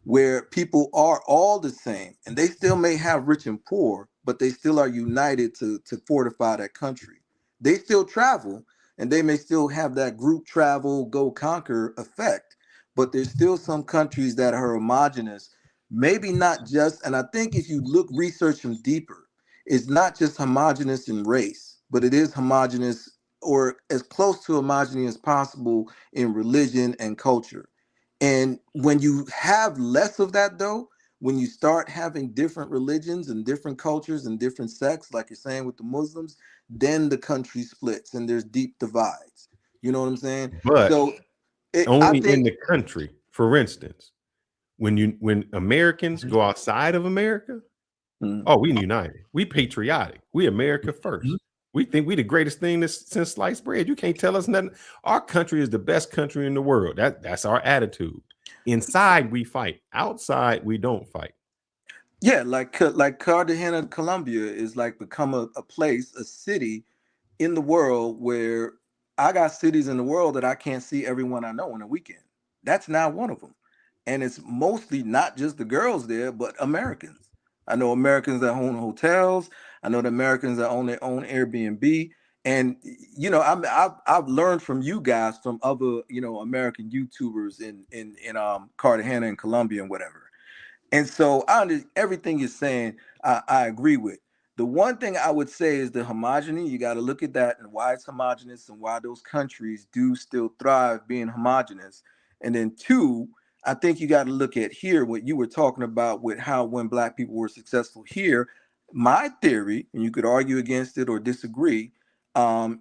where people are all the same. And they still may have rich and poor, but they still are united to fortify that country. They still travel, and they may still have that group travel, go conquer effect. But there's still some countries that are homogenous, maybe not just, and I think if you research them deeper, it's not just homogenous in race, but it is homogenous or as close to homogeny as possible in religion and culture. And when you have less of that, though, when you start having different religions and different cultures and different sects, like you're saying with the Muslims, then the country splits and there's deep divides. You know what I'm saying? But So only in the country. For instance, when Americans go outside of America, oh, we united. We patriotic. We America first. We think we the greatest thing since sliced bread. You can't tell us nothing. Our country is the best country in the world. That's our attitude. Inside we fight. Outside we don't fight. Yeah, like Cartagena, Colombia is like become a place, a city in the world where I got cities in the world that I can't see everyone I know on a weekend. That's now one of them. And it's mostly not just the girls there, but Americans. I know Americans that own hotels. I know the Americans that own their own Airbnb. And you know, I've learned from you guys, from other, you know, American YouTubers in Cartagena and Colombia and whatever. And so everything you're saying, I agree with. The one thing I would say is the homogeny. You got to look at that and why it's homogenous and why those countries do still thrive being homogenous. And then two, I think you got to look at here what you were talking about with how when Black people were successful here. My theory, and you could argue against it or disagree,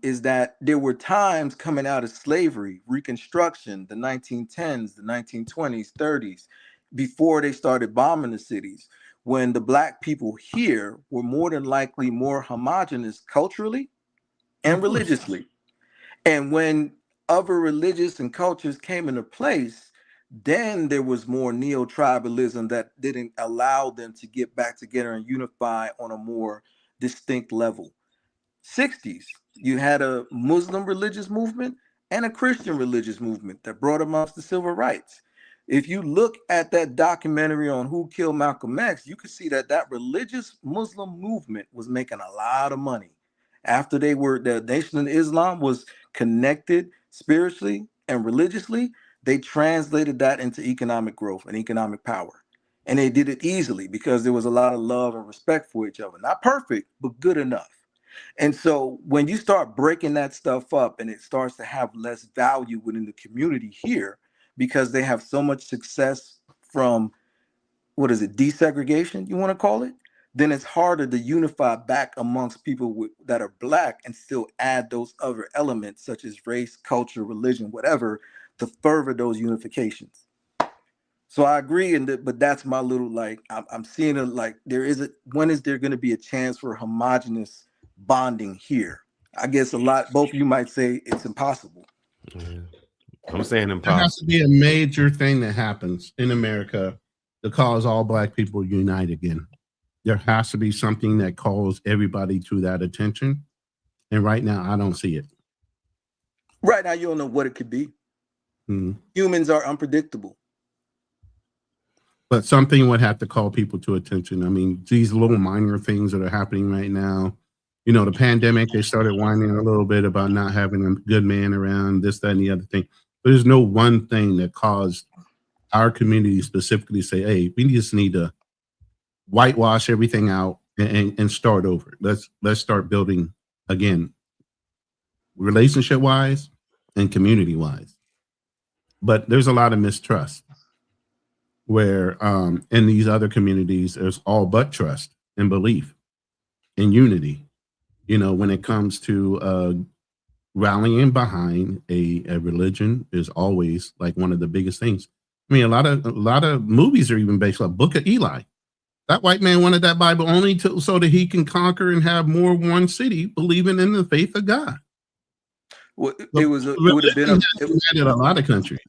is that there were times coming out of slavery, Reconstruction, the 1910s, the 1920s, 30s, before they started bombing the cities, when the Black people here were more than likely more homogenous culturally and religiously. And when other religious and cultures came into place, then there was more neo-tribalism that didn't allow them to get back together and unify on a more distinct level. 60s, you had a Muslim religious movement and a Christian religious movement that brought amongst the civil rights. If you look at that documentary on Who Killed Malcolm X, you can see that that religious Muslim movement was making a lot of money. After the Nation of Islam was connected spiritually and religiously, they translated that into economic growth and economic power. And they did it easily because there was a lot of love and respect for each other. Not perfect, but good enough. And so when you start breaking that stuff up and it starts to have less value within the community here, because they have so much success from, what is it, desegregation, you want to call it, then it's harder to unify back amongst people that are Black and still add those other elements such as race, culture, religion, whatever, to further those unifications. So I agree, but that's my little, like, I'm seeing it like when is there going to be a chance for homogenous bonding here? I guess both of you might say it's impossible. Yeah. I'm saying There impossible. has to be a major thing that happens in America to cause all Black people to unite again. There has to be something that calls everybody to that attention. And right now, I don't see it. Right now, you don't know what it could be. Humans are unpredictable. But something would have to call people to attention. I mean, these little minor things that are happening right now, you know, the pandemic, they started whining a little bit about not having a good man around, this, that, and the other thing. But there's no one thing that caused our community specifically say, hey, we just need to whitewash everything out and start over. Let's start building again, relationship wise and community wise. But there's a lot of mistrust where in these other communities, there's all but trust and belief and unity. You know, when it comes to rallying behind a religion is always like one of the biggest things. I mean, a lot of movies are even based on Book of Eli. That white man wanted that Bible only so that he can conquer and have more one city, believing in the faith of God. Well, it would have been a lot of countries.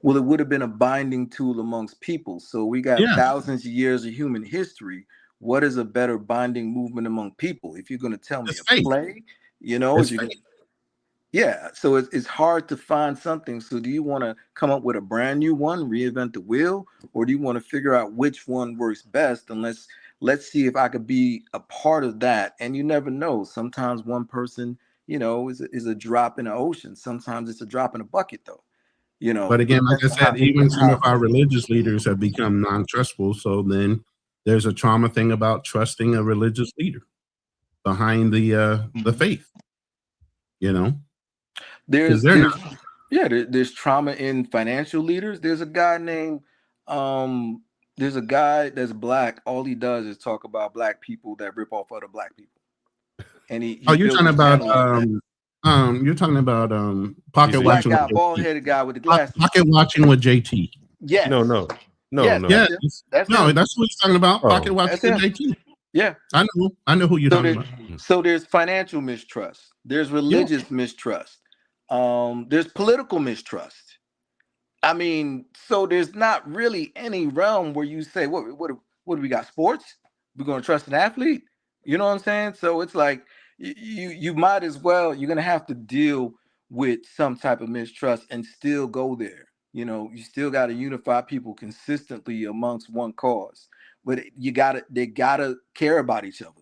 Well, it would have been a binding tool amongst people. So we got thousands of years of human history. What is a better binding movement among people? If you're going to tell me a play, you know, so it's hard to find something. So do you want to come up with a brand new one, reinvent the wheel, or do you want to figure out which one works best? And let's see if I could be a part of that. And you never know. Sometimes one person, you know, is a drop in the ocean. Sometimes it's a drop in a bucket, though. You know, but again, like I said, even some of our religious leaders have become non-trustful. So then there's a trauma thing about trusting a religious leader behind the faith. You know, there's trauma in financial leaders. There's a guy named there's a guy that's black. All he does is talk about black people that rip off other black people. And you're talking about pocket watching. Guy, bald-headed guy with the glasses. Pocket watching with JT. Yes. No. That's what he's talking about. Pocket watching with JT. Yeah, I know who you're talking about. So there's financial mistrust. There's religious mistrust. There's political mistrust. I mean, so there's not really any realm where you say, what do we got? Sports? We're going to trust an athlete? You know what I'm saying? So it's like you might as well, you're going to have to deal with some type of mistrust and still go there. You know, you still got to unify people consistently amongst one cause. But they gotta care about each other.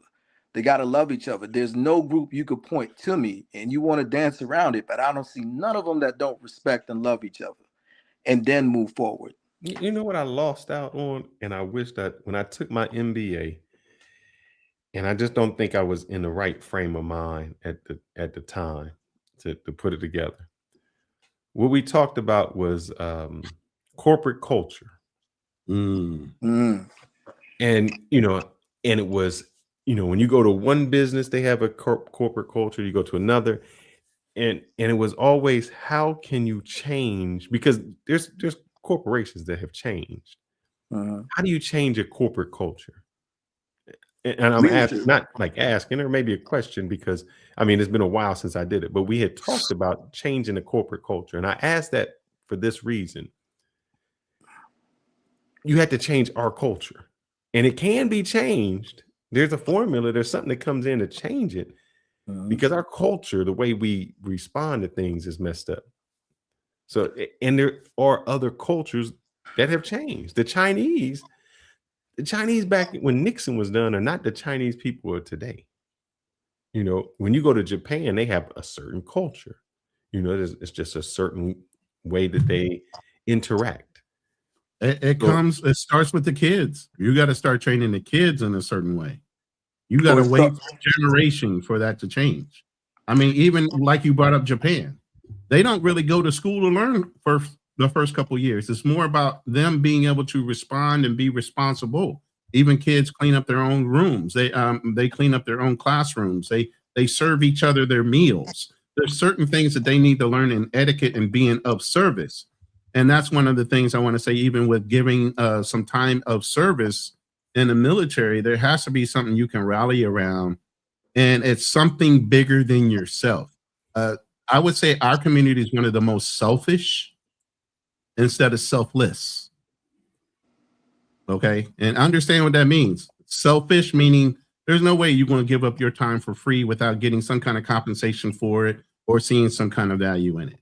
They gotta love each other. There's no group you could point to me and you want to dance around it, but I don't see none of them that don't respect and love each other and then move forward. You know what I lost out on? And I wish that when I took my MBA, and I just don't think I was in the right frame of mind at the time to put it together. What we talked about was corporate culture. And, you know, and it was, you know, when you go to one business, they have a corporate culture, you go to another. And it was always, how can you change? Because there's corporations that have changed. How do you change a corporate culture? And I'm asking, not like asking, or maybe a question, because I mean, it's been a while since I did it, but we had talked about changing the corporate culture. And I asked that for this reason. You had to change our culture. And it can be changed. There's a formula. There's something that comes in to change it, because our culture, the way we respond to things, is messed up. So, and there are other cultures that have changed. The Chinese back when Nixon was done are not the Chinese people of today. You know, when you go to Japan, they have a certain culture. You know, it's just a certain way that they interact. It starts with the kids. You got to start training the kids in a certain way. You got to wait for a generation for that to change. I mean, even like you brought up Japan, they don't really go to school to learn for the first couple of years. It's more about them being able to respond and be responsible. Even kids clean up their own rooms. They clean up their own classrooms. They serve each other their meals. There's certain things that they need to learn in etiquette and being of service. And that's one of the things I want to say, even with giving some time of service in the military, there has to be something you can rally around. And it's something bigger than yourself. I would say our community is one of the most selfish instead of selfless. Okay. And understand what that means. Selfish meaning there's no way you're going to give up your time for free without getting some kind of compensation for it or seeing some kind of value in it.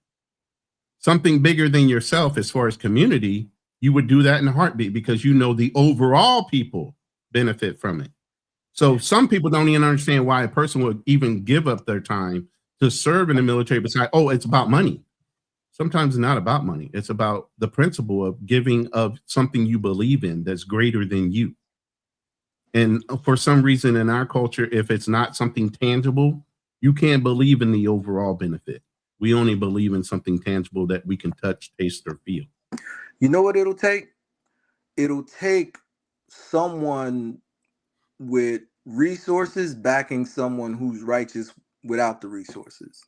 Something bigger than yourself as far as community, you would do that in a heartbeat because you know the overall people benefit from it. So some people don't even understand why a person would even give up their time to serve in the military besides, oh, it's about money. Sometimes it's not about money. It's about the principle of giving of something you believe in that's greater than you. And for some reason in our culture, if it's not something tangible, you can't believe in the overall benefit. We only believe in something tangible that we can touch, taste, or feel. You know what it'll take? It'll take someone with resources backing someone who's righteous without the resources.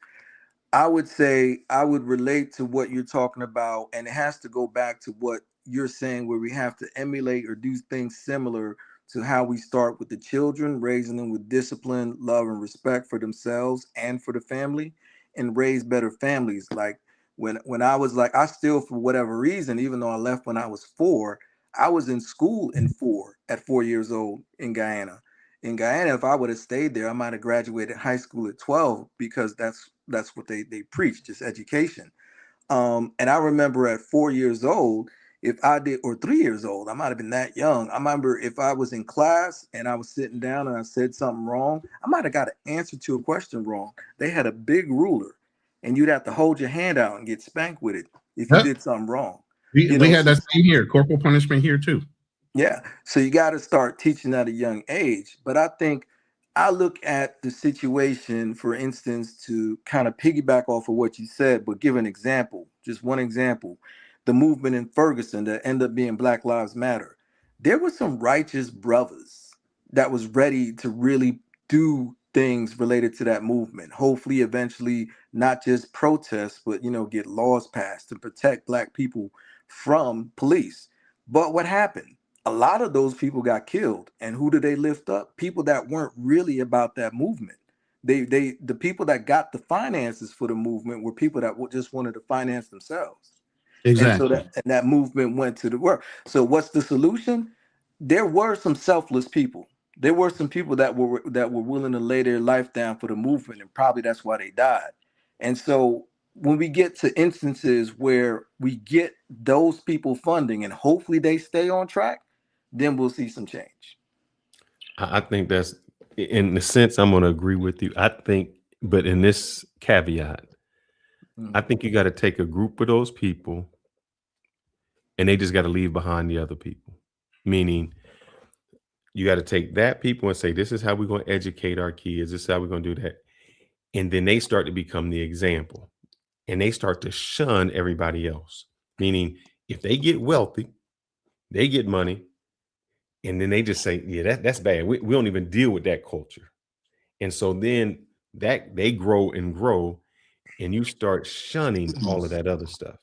I would say I would relate to what you're talking about, and it has to go back to what you're saying, where we have to emulate or do things similar to how we start with the children, raising them with discipline, love, and respect for themselves and for the family, and raise better families. Like when I was like, I still, for whatever reason, even though I left when I was 4, I was in school at 4 years old in Guyana. In Guyana, if I would have stayed there, I might have graduated high school at 12, because that's what they preach, just education. And I remember at 4 years old, if I did, or 3 years old, I might have been that young. I remember if I was in class and I was sitting down and I said something wrong, I might have got an answer to a question wrong. They had a big ruler, and you'd have to hold your hand out and get spanked with it if you Yep. did something wrong. We had that same here, corporal punishment here too. Yeah. So you got to start teaching at a young age. But I think I look at the situation, for instance, to kind of piggyback off of what you said, but give an example, just one example. The movement in Ferguson that ended up being Black Lives Matter. There were some righteous brothers that was ready to really do things related to that movement. Hopefully, eventually, not just protest, but, get laws passed to protect Black people from police. But what happened? A lot of those people got killed, and who did they lift up? People that weren't really about that movement. The people that got the finances for the movement were people that just wanted to finance themselves. Exactly. And so that movement went to the work. So what's the solution? There were some selfless people. There were some people that were willing to lay their life down for the movement, and probably that's why they died. And so when we get to instances where we get those people funding, and hopefully they stay on track, then we'll see some change. I think that's, in the sense, I'm going to agree with you. I think, but in this caveat, I think you got to take a group of those people and they just got to leave behind the other people. Meaning, you got to take that people and say, this is how we're going to educate our kids. This is how we're going to do that. And then they start to become the example, and they start to shun everybody else. Meaning, if they get wealthy, they get money, and then they just say, yeah, that's bad. We don't even deal with that culture. And so then that they grow and grow, and you start shunning all of that other stuff.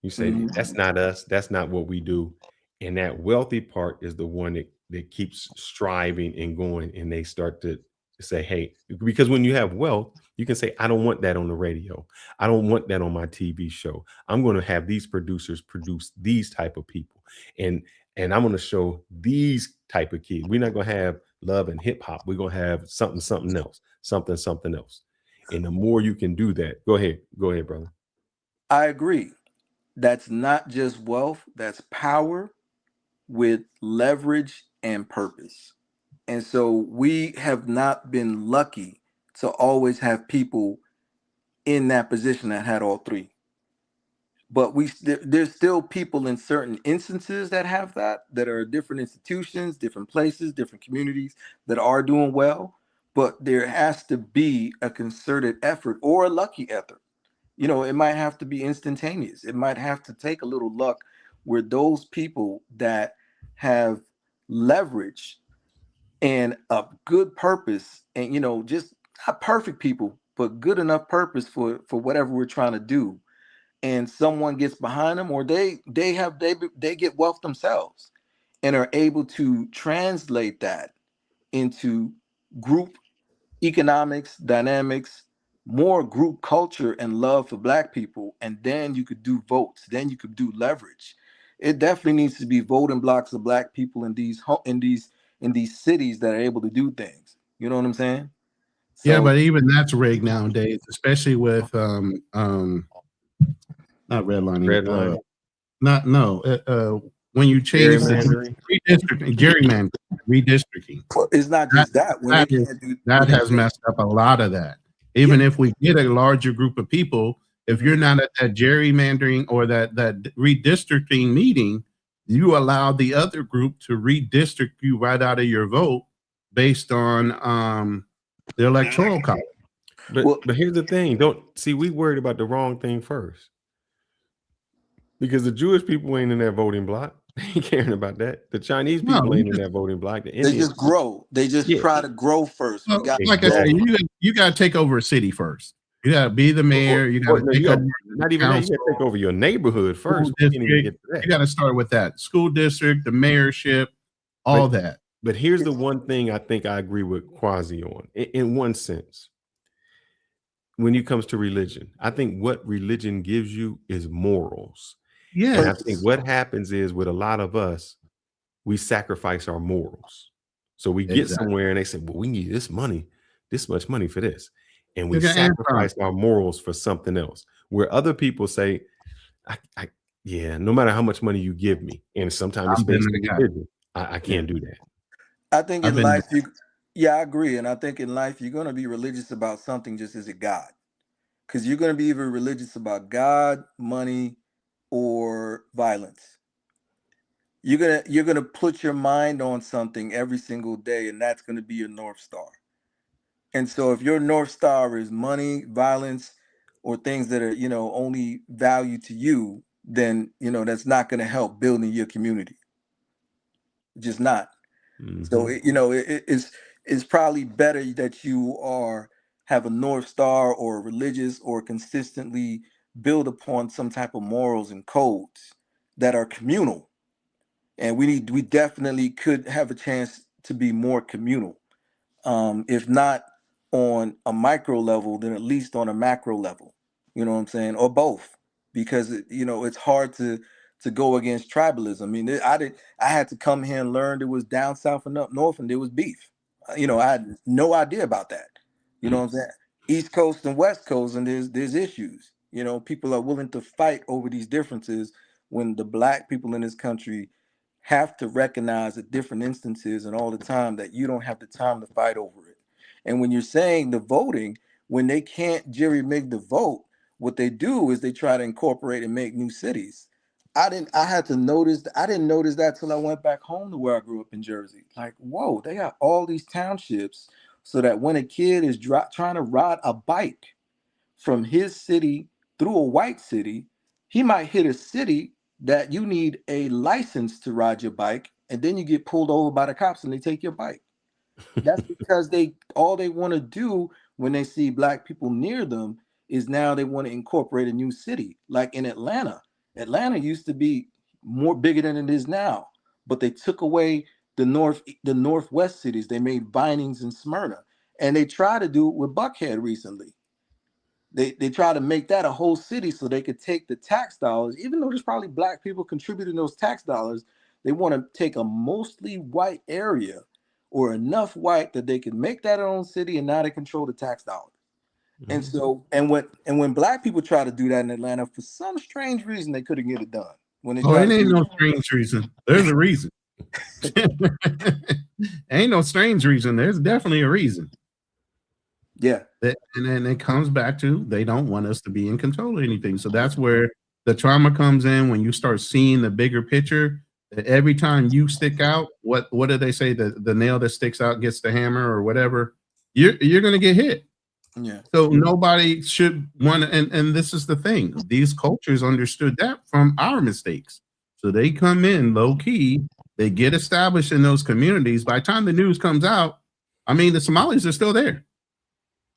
You say, that's not us. That's not what we do. And that wealthy part is the one that keeps striving and going. And they start to say, hey, because when you have wealth, you can say, I don't want that on the radio. I don't want that on my TV show. I'm going to have these producers produce these type of people. And I'm going to show these type of kids. We're not going to have love and hip hop. We're going to have something else, something else. And the more you can do that, go ahead, brother. I agree. That's not just wealth, that's power with leverage and purpose. And so we have not been lucky to always have people in that position that had all three. But there's still people in certain instances that have that are different institutions, different places, different communities that are doing well. But there has to be a concerted effort or a lucky effort. It might have to be instantaneous. It might have to take a little luck, where those people that have leverage and a good purpose, and just not perfect people, but good enough purpose for whatever we're trying to do, and someone gets behind them, or they get wealth themselves and are able to translate that into group economics, dynamics, more group culture and love for Black people, and then you could do votes, then you could do leverage. It definitely needs to be voting blocks of Black people in these cities that are able to do things. You know what I'm saying? Yeah, but even that's rigged nowadays, especially with not redlining. When you change the redistricting. Well, it's not just that. That has messed up a lot of that. Even if we get a larger group of people, if you're not at that gerrymandering or that redistricting meeting, you allow the other group to redistrict you right out of your vote based on the electoral college. But here's the thing. We worried about the wrong thing first. Because the Jewish people ain't in that voting block. They ain't caring about that. The Chinese people ain't in that voting block. The Indians, they just grow. They just try to grow first. Like I said, you got to take over a city first. You gotta be the mayor. You gotta take over. Not even that. You gotta take over your neighborhood first. You gotta start with that school district, the mayorship, all that. But here's the one thing I think I agree with Quasi on, in one sense. When it comes to religion, I think what religion gives you is morals. Yeah. And I think what happens is with a lot of us, we sacrifice our morals. So we get somewhere and they say, well, we need this much money for this. And we sacrifice our morals for something else. Where other people say, no matter how much money you give me, and sometimes it's based on religion, I can't do that. I think in life, I agree. And I think in life, you're going to be religious about something just as a God. Because you're going to be either religious about God, money, or violence. You're gonna put your mind on something every single day, and that's going to be your North Star. And so if your North Star is money, violence, or things that are, only value to you, then, that's not going to help building your community. Just not. So, it's probably better that you have a North Star or religious or consistently build upon some type of morals and codes that are communal. And we definitely could have a chance to be more communal. If not on a micro level, then at least on a macro level, you know what I'm saying? Or both, because it's hard to go against tribalism. I mean, I had to come here and learn there was down south and up north and there was beef. I had no idea about that. You know what I'm saying? East Coast and West Coast, and there's issues. People are willing to fight over these differences when the Black people in this country have to recognize at different instances and all the time that you don't have the time to fight over it. And when you're saying the voting, when they can't gerrymaker the vote, what they do is they try to incorporate and make new cities. I didn't notice that till I went back home to where I grew up in Jersey. Like, whoa, they got all these townships so that when a kid is trying to ride a bike from his city through a white city, he might hit a city that you need a license to ride your bike, and then you get pulled over by the cops and they take your bike. That's because all they want to do when they see Black people near them is now they want to incorporate a new city. Like in Atlanta. Atlanta used to be more bigger than it is now, but they took away the northwest cities. They made Vinings and Smyrna, and they tried to do it with Buckhead recently. They try to make that a whole city so they could take the tax dollars, even though there's probably Black people contributing those tax dollars. They want to take a mostly white area or enough white that they can make that their own city, and now they control the tax dollars. And so, when Black people try to do that in Atlanta, for some strange reason, they couldn't get it done. It ain't no strange reason. There's a reason. Ain't no strange reason. There's definitely a reason. Yeah. And then it comes back to they don't want us to be in control of anything. So that's where the trauma comes in, when you start seeing the bigger picture. Every time you stick out, what do they say? The nail that sticks out gets the hammer or whatever. You're gonna get hit. Yeah. So nobody should want to, and this is the thing. These cultures understood that from our mistakes. So they come in low key, they get established in those communities. By the time the news comes out, I mean, the Somalis are still there.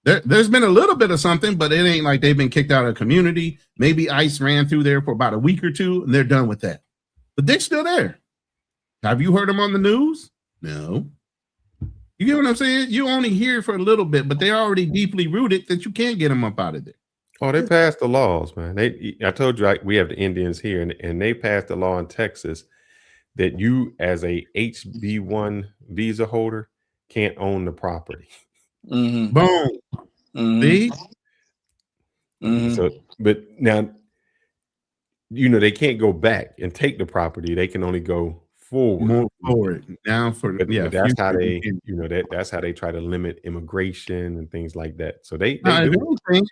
There's been a little bit of something, but it ain't like they've been kicked out of the community. Maybe ICE ran through there for about a week or two, and they're done with that. But they're still there. Have you heard them on the news? No. You get what I'm saying? You only hear for a little bit, but they're already deeply rooted that you can't get them up out of there. Oh, they passed the laws, man. I told you we have the Indians here, and they passed the law in Texas that you, as a HB1 visa holder, can't own the property. Mm-hmm. Boom. Mm-hmm. See? Mm-hmm. So, but now, they can't go back and take the property. They can only go forward. More forward. Now but that's how they, that's how they try to limit immigration and things like that. So they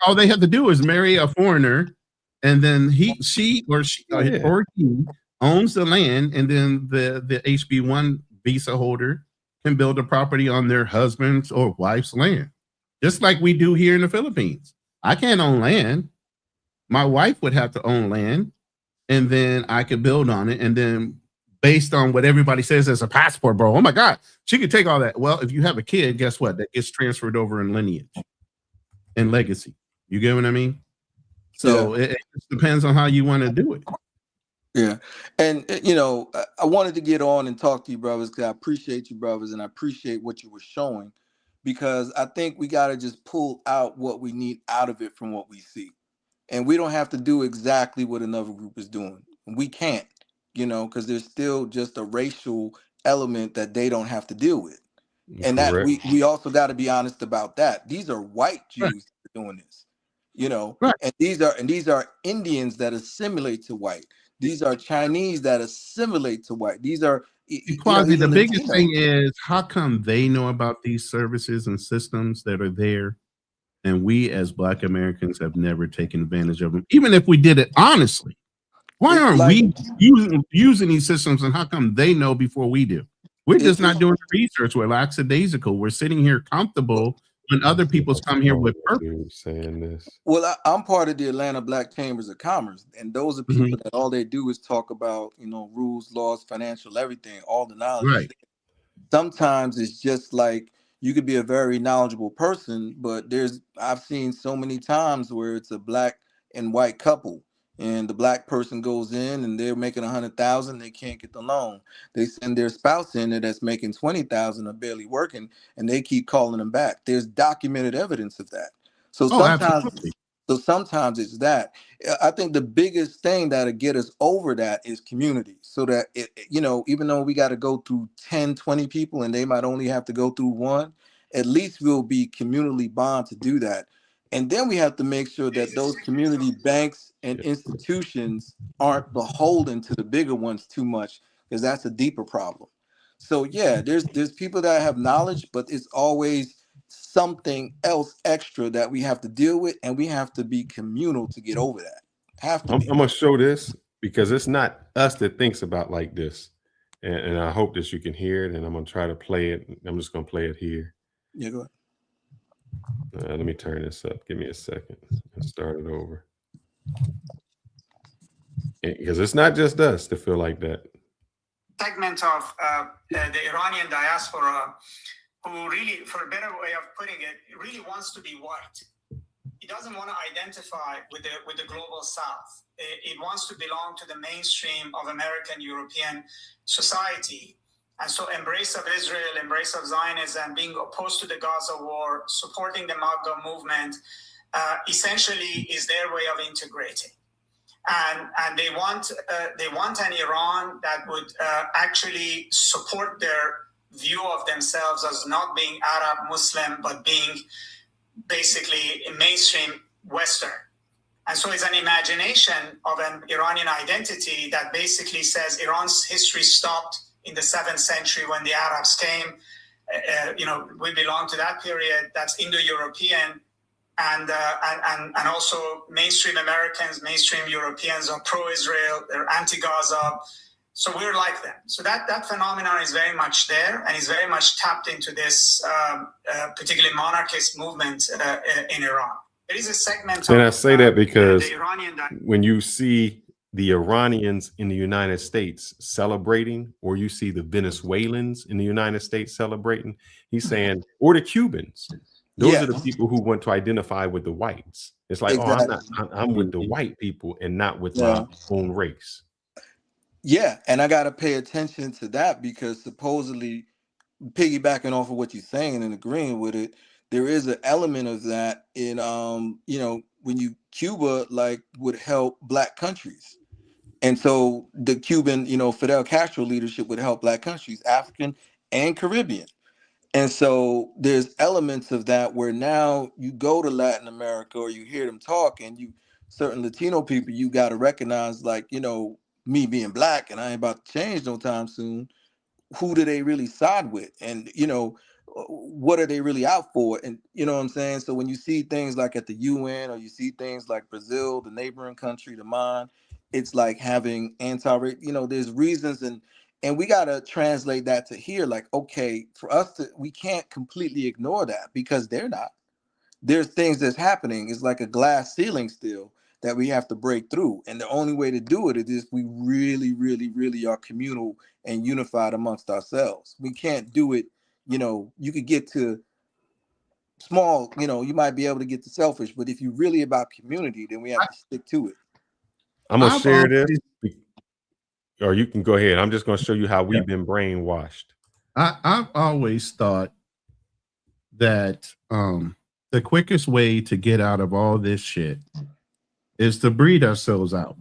all they have to do is marry a foreigner, and then she owns the land, and then the HB1 visa holder can build a property on their husband's or wife's land, just like we do here in the Philippines. I can't own land. My wife would have to own land, and then I could build on it, and then based on what everybody says as a passport, bro, oh my God, she could take all that. Well, if you have a kid, guess what? That gets transferred over in lineage and legacy. You get what I mean? So it just depends on how you want to do it. Yeah. And, I wanted to get on and talk to you, brothers, because I appreciate you, brothers, and I appreciate what you were showing, because I think we got to just pull out what we need out of it from what we see. And we don't have to do exactly what another group is doing. We can't, because there's still just a racial element that they don't have to deal with. And that Correct. we also got to be honest about that. These are white Jews that are doing this, and these are Indians that assimilate to white. These are Chinese that assimilate to white. These are Quasi, the even biggest Latino. thing is how come they know about these services and systems that are there, and we as Black Americans have never taken advantage of them, even if we did it honestly. Why aren't we using these systems, and how come they know before we do? We're just not doing the research. We're lackadaisical. We're sitting here comfortable when other people's come here with purpose. Saying this. Well, I'm part of the Atlanta Black Chambers of Commerce, and those are people that all they do is talk about, rules, laws, financial, everything, all the knowledge. Right. Sometimes it's just like you could be a very knowledgeable person, but I've seen so many times where it's a Black and white couple, and the Black person goes in and they're making 100,000, they can't get the loan. They send their spouse in there that's making 20,000 or barely working, and they keep calling them back. There's documented evidence of that. So sometimes it's that. I think the biggest thing that'll get us over that is community. So that even though we got to go through 10, 20 people and they might only have to go through one, at least we'll be communally bond to do that. And then we have to make sure that those community banks and institutions aren't beholden to the bigger ones too much, because that's a deeper problem. So yeah, there's people that have knowledge, but it's always something else extra that we have to deal with, and we have to be communal to get over that. I'm gonna show this because it's not us that thinks about like this, and I hope that you can hear it. And I'm gonna try to play it. I'm just gonna play it here. Yeah, go ahead. Let me turn this up. Give me a second and start it over. Because it's not just us to feel like that. Segment of the Iranian diaspora who really, for a better way of putting it, really wants to be white. It doesn't want to identify with the global South. It wants to belong to the mainstream of American European society. And so embrace of Israel, embrace of Zionism, being opposed to the Gaza war, supporting the MAGA movement, essentially is their way of integrating. And they want an Iran that would actually support their view of themselves as not being Arab Muslim, but being basically a mainstream Western. And so it's an imagination of an Iranian identity that basically says Iran's history stopped in the 7th century when the Arabs came. We belong to that period. That's Indo-European. And also mainstream Americans, mainstream Europeans are pro-Israel, they're anti-Gaza. So we're like them. So that phenomenon is very much there and is very much tapped into this particularly monarchist movement in Iran. There is a segment And I say that because when you see the Iranians in the United States celebrating, or you see the Venezuelans in the United States celebrating, he's saying, or the Cubans. Those are the people who want to identify with the whites. It's like, I'm with the white people and not with my own race. Yeah, and I got to pay attention to that, because supposedly, piggybacking off of what you're saying and agreeing with it, there is an element of that in when Cuba would help Black countries. And so the Cuban, Fidel Castro leadership would help Black countries, African and Caribbean. And so there's elements of that where now you go to Latin America or you hear them talk, and certain Latino people, you got to recognize, me being Black, and I ain't about to change no time soon. Who do they really side with? And, what are they really out for? And you know what I'm saying? So when you see things like at the UN, or you see things like Brazil, the neighboring country to mine, it's like having there's reasons, and we got to translate that to here. Like, okay, for us we can't completely ignore that, because they're not. There's things that's happening. It's like a glass ceiling still that we have to break through. And the only way to do it is if we really, really, really are communal and unified amongst ourselves. We can't do it. You could get to small, you might be able to get the selfish, but if you're really about community, then we have to stick to it. I'm gonna share this, or you can go ahead. I'm just gonna show you how we've been brainwashed. I've always thought that the quickest way to get out of all this shit is to breed ourselves out.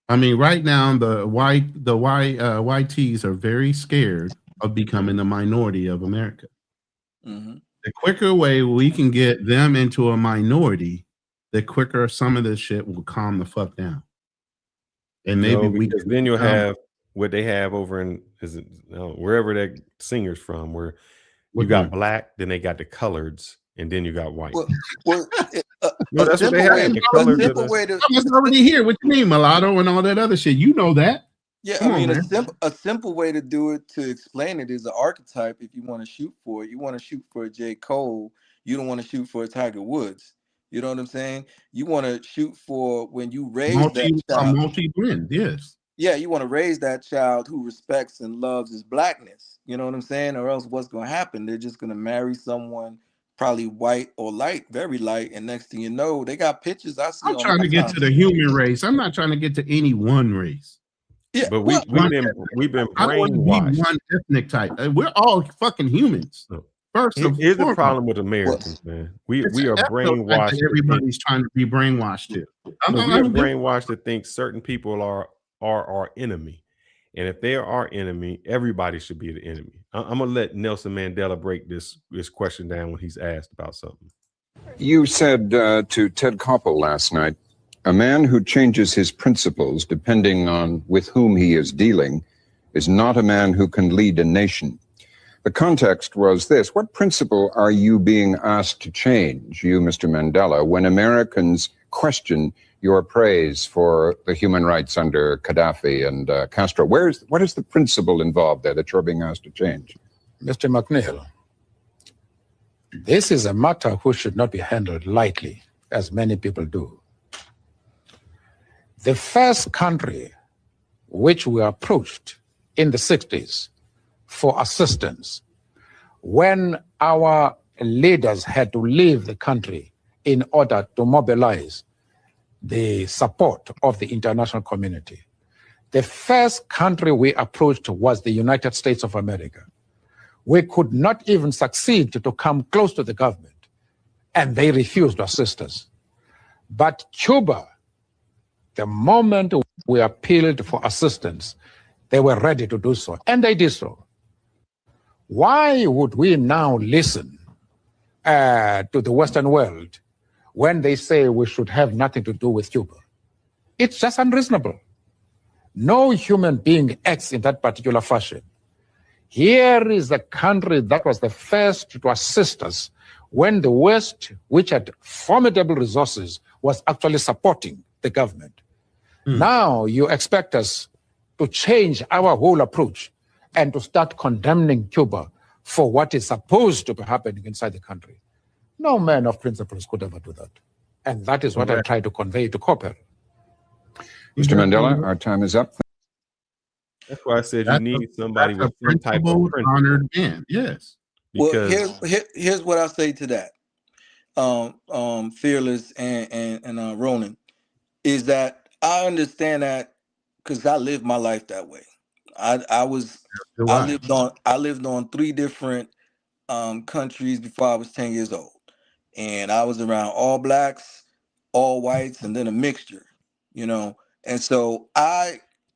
I mean, right now the YTs are very scared of becoming the minority of America. Mm-hmm. The quicker way we can get them into a minority, the quicker some of this shit will calm the fuck down. And maybe because then you'll have what they have over in wherever that singer's from, where you got black, then they got the coloreds, and then you got white. No, that's what they have. I'm already here. What you mean, mulatto and all that other shit? You know that. Yeah, Come I mean, on, a simple way to do it, to explain it, is an archetype. If you want to shoot for it, you want to shoot for a J. Cole. You don't want to shoot for a Tiger Woods. You know what I'm saying? You want to shoot for when you raise that child. Multi-blend, yes. Yeah, you want to raise that child who respects and loves his blackness. You know what I'm saying? Or else what's going to happen? They're just going to marry someone probably white or light, very light, and next thing you know, they got pictures I see. I'm trying to get to the human race. I'm not trying to get to any one race. Yeah, but we've been brainwashed. I don't want to be one ethnic type. We're all fucking humans. First, here's the problem with Americans, man. We are brainwashed. Everybody's trying to be brainwashed too. We are brainwashed to think certain people are our enemy, and if they are our enemy, everybody should be the enemy. I'm gonna let Nelson Mandela break this question down when he's asked about something. You said to Ted Koppel last night, a man who changes his principles depending on with whom he is dealing is not a man who can lead a nation. The context was this: what principle are you being asked to change, you, Mr. Mandela, when Americans question your praise for the human rights under Gaddafi and Castro? What is the principle involved there that you're being asked to change? Mr. McNeil, this is a matter which should not be handled lightly, as many people do. The first country which we approached in the 60s for assistance, when our leaders had to leave the country in order to mobilize the support of the international community, the first country we approached was the United States of America. We could not even succeed to come close to the government, and they refused to assist us. But Cuba, the moment we appealed for assistance, they were ready to do so, and they did so. Why would we now listen to the Western world when they say we should have nothing to do with Cuba? It's just unreasonable. No human being acts in that particular fashion. Here is a country that was the first to assist us when the West, which had formidable resources, was actually supporting the government. Now you expect us to change our whole approach and to start condemning Cuba for what is supposed to be happening inside the country. No man of principles could ever do that. And that is what I try to convey to Koppel. Mr. Mandela, our time is up. That's why I said you need somebody with some type of honored man. Yes. Well, here's what I say to that, Fearless and Ronin, is that I understand that because I lived my life that way. I lived on 3 different countries before I was 10 years old, and I was around all blacks, all whites, and then a mixture, And so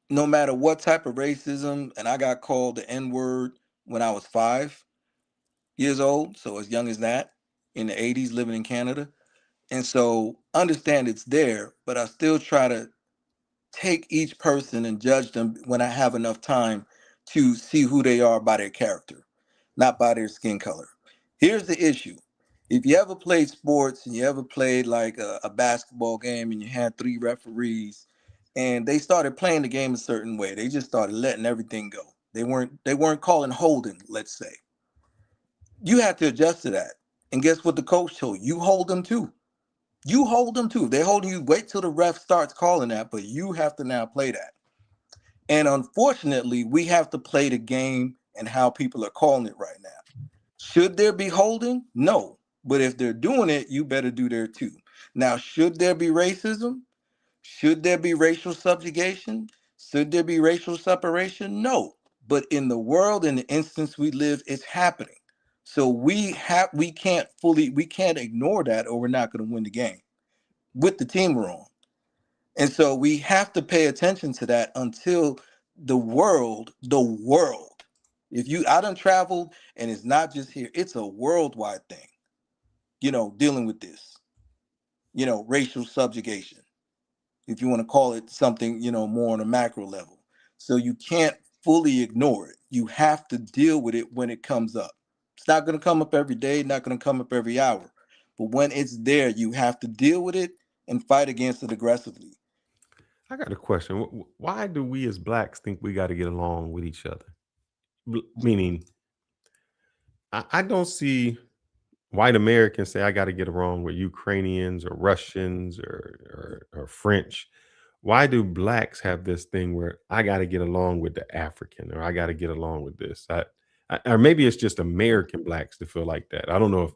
no matter what type of racism, and I got called the N-word when I was 5 years old, so as young as that, in the 80s, living in Canada. And so understand it's there, but I still try to take each person and judge them when I have enough time to see who they are by their character, not by their skin color. Here's the issue. If you ever played sports and you ever played like a basketball game and you had 3 referees and they started playing the game a certain way, they just started letting everything go. They weren't calling holding, let's say. You had to adjust to that. And guess what the coach told you? You hold them too. You hold them too. If they're holding you, wait till the ref starts calling that, but you have to now play that. And unfortunately, we have to play the game and how people are calling it right now. Should there be holding? No. But if they're doing it, you better do there too. Now, should there be racism? Should there be racial subjugation? Should there be racial separation? No. But in the world, in the instance we live, it's happening. So we can't ignore that, or we're not going to win the game with the team we're on. And so we have to pay attention to that until the world, I done traveled, and it's not just here, it's a worldwide thing, dealing with this, racial subjugation, if you want to call it something, more on a macro level. So you can't fully ignore it. You have to deal with it when it comes up. It's not going to come up every day, not going to come up every hour. But when it's there, you have to deal with it and fight against it aggressively. I got a question. Why do we as blacks think we got to get along with each other? Meaning, I don't see white Americans say I got to get along with Ukrainians or Russians or French. Why do blacks have this thing where I got to get along with the African, or I got to get along with this? Or maybe it's just American blacks that feel like that. I don't know if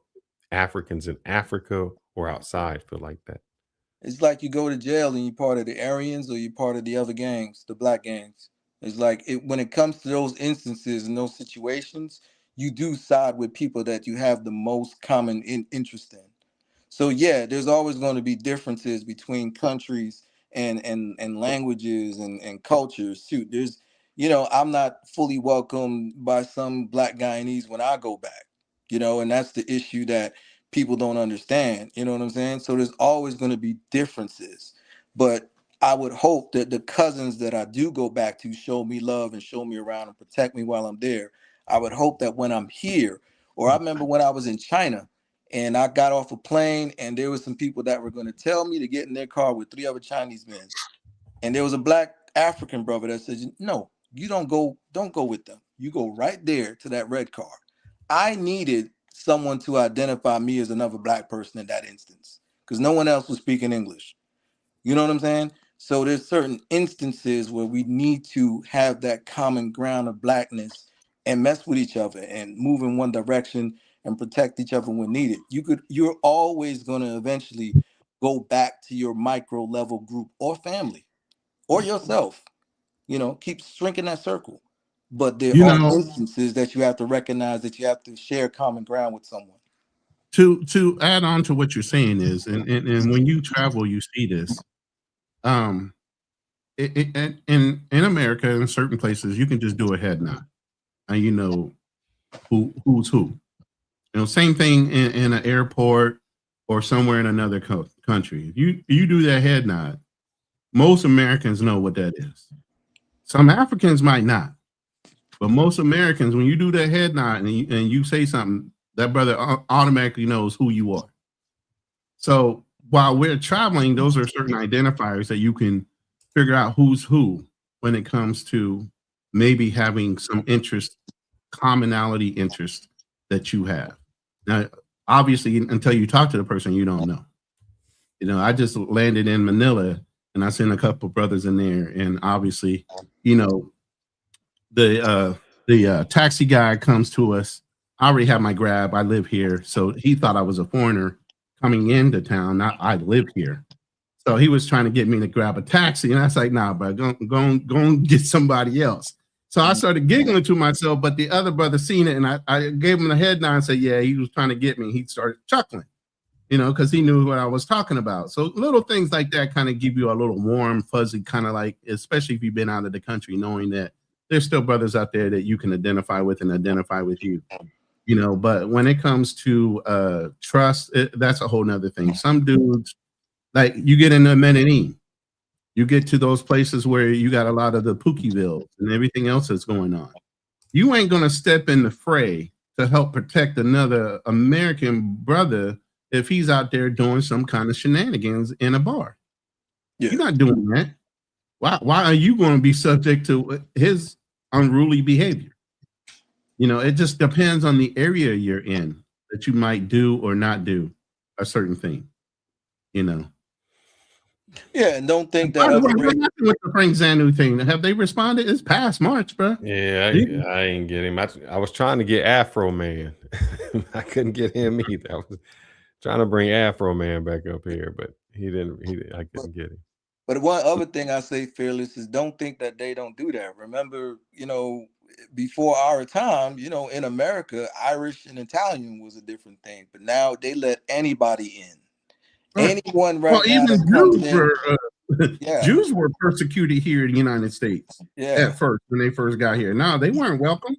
Africans in Africa or outside feel like that. It's like you go to jail and you're part of the Aryans or you're part of the other gangs, the black gangs. It's like when it comes to those instances and those situations, you do side with people that you have the most common interest in. So yeah, there's always going to be differences between countries and languages and cultures. Shoot, there's, I'm not fully welcomed by some black Guyanese when I go back, and that's the issue that people don't understand. You know what I'm saying? So there's always going to be differences. But I would hope that the cousins that I do go back to show me love and show me around and protect me while I'm there. I would hope that when I'm here, or I remember when I was in China and I got off a plane and there was some people that were going to tell me to get in their car with 3 other Chinese men. And there was a black African brother that said, no, you don't go with them. You go right there to that red car. I needed someone to identify me as another black person in that instance because no one else was speaking English. You know what I'm saying? So there's certain instances where we need to have that common ground of blackness and mess with each other and move in one direction and protect each other when needed. You're always going to eventually go back to your micro level group or family or yourself, keep shrinking that circle. But there are instances that you have to recognize that you have to share common ground with someone. To add on to what you're saying is, and when you travel, you see this. In America, in certain places, you can just do a head nod, and you know who's who. Same thing in an airport or somewhere in another country. If you do that head nod, most Americans know what that is. Some Africans might not, but most Americans, when you do that head nod and you say something, that brother automatically knows who you are. So while we're traveling, those are certain identifiers that you can figure out who's who when it comes to maybe having some commonality interest that you have. Now, obviously, until you talk to the person, you don't know. I just landed in Manila and I sent a couple brothers in there, and obviously, the taxi guy comes to us. I already have my grab. I live here. So he thought I was a foreigner coming into town. Not I live here. So he was trying to get me to grab a taxi. And I was like, nah, bro, go and get somebody else. So I started giggling to myself, but the other brother seen it. And I gave him a head nod and said, yeah, he was trying to get me. He started chuckling, because he knew what I was talking about. So little things like that kind of give you a little warm, fuzzy kind of like, especially if you've been out of the country, knowing that there's still brothers out there that you can identify with and identify with you. But when it comes to trust, that's a whole nother thing. Some dudes, like you get into Medellin, you get to those places where you got a lot of the Pookievilles and everything else that's going on. You ain't going to step in the fray to help protect another American brother if he's out there doing some kind of shenanigans in a bar. Yeah. You're not doing that. Why are you going to be subject to his unruly behavior? It just depends on the area you're in that you might do or not do a certain thing, Yeah, and don't think By that the way, other what happened with the Frank Zanu thing? Have they responded? It's past March, bro. Yeah, I ain't get him. I was trying to get Afro Man. I couldn't get him either. I was trying to bring Afro Man back up here, but I couldn't get him. But one other thing I say, Fearless, is don't think that they don't do that. Remember, before our time, in America, Irish and Italian was a different thing. But now they let anybody in. Anyone right now even that comes Jews in, were yeah, Jews were persecuted here in the United States yeah. at first when they first got here. No, they weren't welcome.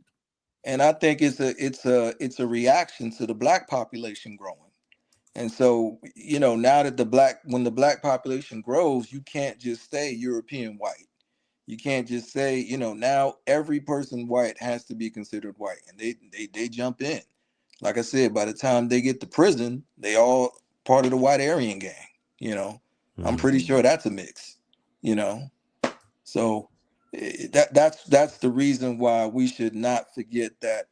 And I think it's a reaction to the black population growing. And so, now that when the black population grows, you can't just say European white. You can't just say, now every person white has to be considered white, and they jump in. Like I said, by the time they get to prison, they all part of the white Aryan gang. I'm pretty sure that's a mix. So that's the reason why we should not forget that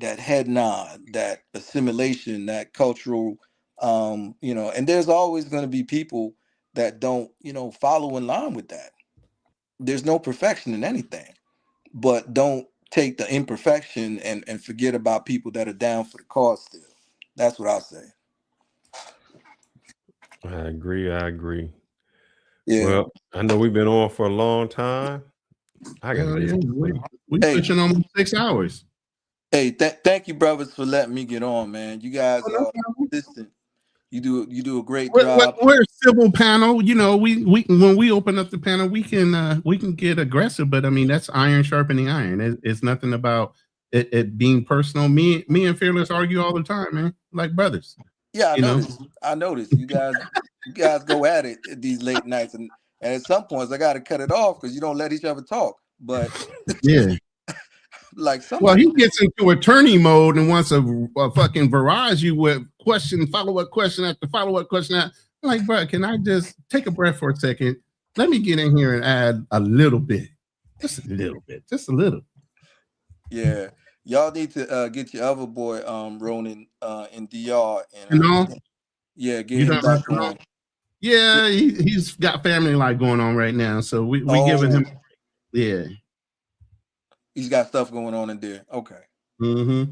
head nod, that assimilation, that cultural, and there's always going to be people that don't, follow in line with that. There's no perfection in anything, but don't take the imperfection and forget about people that are down for the cause still. That's what I'll say. I agree. Yeah. Well, I know we've been on for a long time. I gotta get we pushing on 6 hours. Hey, thank you, brothers, for letting me get on, man. You guys are consistent. You do a great job. We're a civil panel. We when we open up the panel, we can get aggressive, but I mean that's iron sharpening iron. It's nothing about it being personal. Me and Fearless argue all the time, man, like brothers. Yeah, I noticed. You guys go at it at these late nights, and at some points I got to cut it off because you don't let each other talk. But yeah. Like well, he gets into attorney mode and wants to fucking barrage you with follow-up question after follow-up question. I'm like, bro, can I just take a breath for a second? Let me get in here and add a little bit, just a little. Yeah, y'all need to get your other boy, Ronin, in DR, and yeah, get him back on. Yeah, he's got family life going on right now, so we giving him. Yeah. He's got stuff going on in there. Okay. Mm-hmm.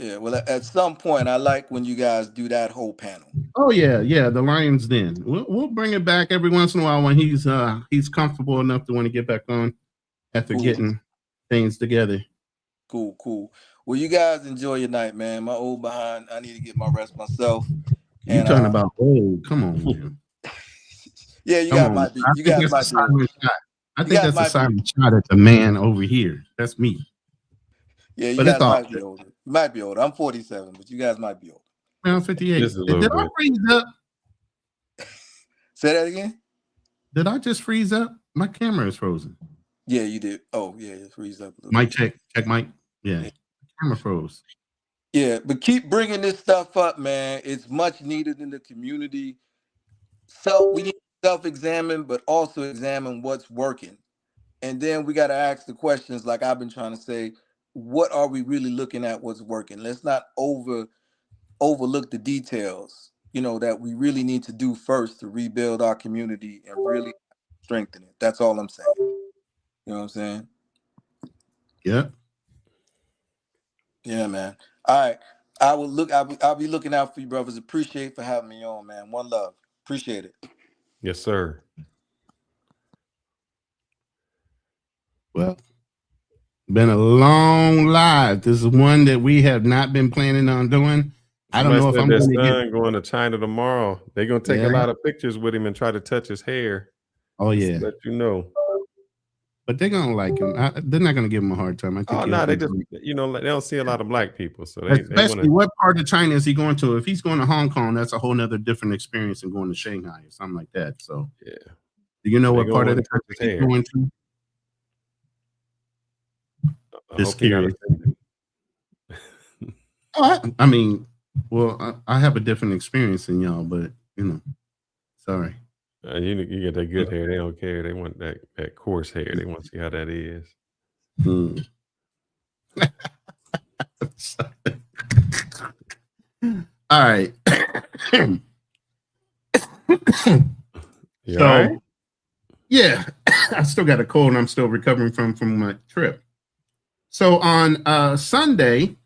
Yeah. Well, at some point, I like when you guys do that whole panel. Oh yeah. The Lions Den. We'll bring it back every once in a while when he's comfortable enough to want to get back on after getting things together. Cool. Well, you guys enjoy your night, man. My old behind. I need to get my rest myself. You talking about old? Come on, man. Yeah, you guys might be. You guys might be. I think that's a silent shot at the man over here. That's me. Yeah, you guys might be older. You might be older. I'm 47, but you guys might be older. I'm 58. Did I freeze up? Say that again? Did I just freeze up? My camera is frozen. Yeah, you did. Oh, yeah, it freeze up a little bit. Check mic. Yeah. Camera froze. Yeah, but keep bringing this stuff up, man. It's much needed in the community. So we need to self-examine, but also examine what's working. And then we got to ask the questions like I've been trying to say, what are we really looking at what's working? Let's not overlook the details, that we really need to do first to rebuild our community and really strengthen it. That's all I'm saying. You know what I'm saying? Yeah. Yeah, man. All right. I'll be looking out for you, brothers. Appreciate for having me on, man. One love. Appreciate it. Yes, sir. Well, been a long live. This is one that we have not been planning on doing. I don't know if I'm going to China tomorrow. They're gonna take a lot of pictures with him and try to touch his hair. Oh yeah, let you know. But they're gonna like him. They're not gonna give him a hard time. I think. They just they don't see a lot of black people. So especially what part of China is he going to? If he's going to Hong Kong, that's a whole nother different experience than going to Shanghai or something like that. So yeah. Do you know what part of the country he's going to? It's scary. I mean, well, I have a different experience than y'all, but sorry. You get that good hair. They don't care. They want that coarse hair. They want to see how that is. All right. You all right? Yeah, I still got a cold and I'm still recovering from my trip. So on Sunday,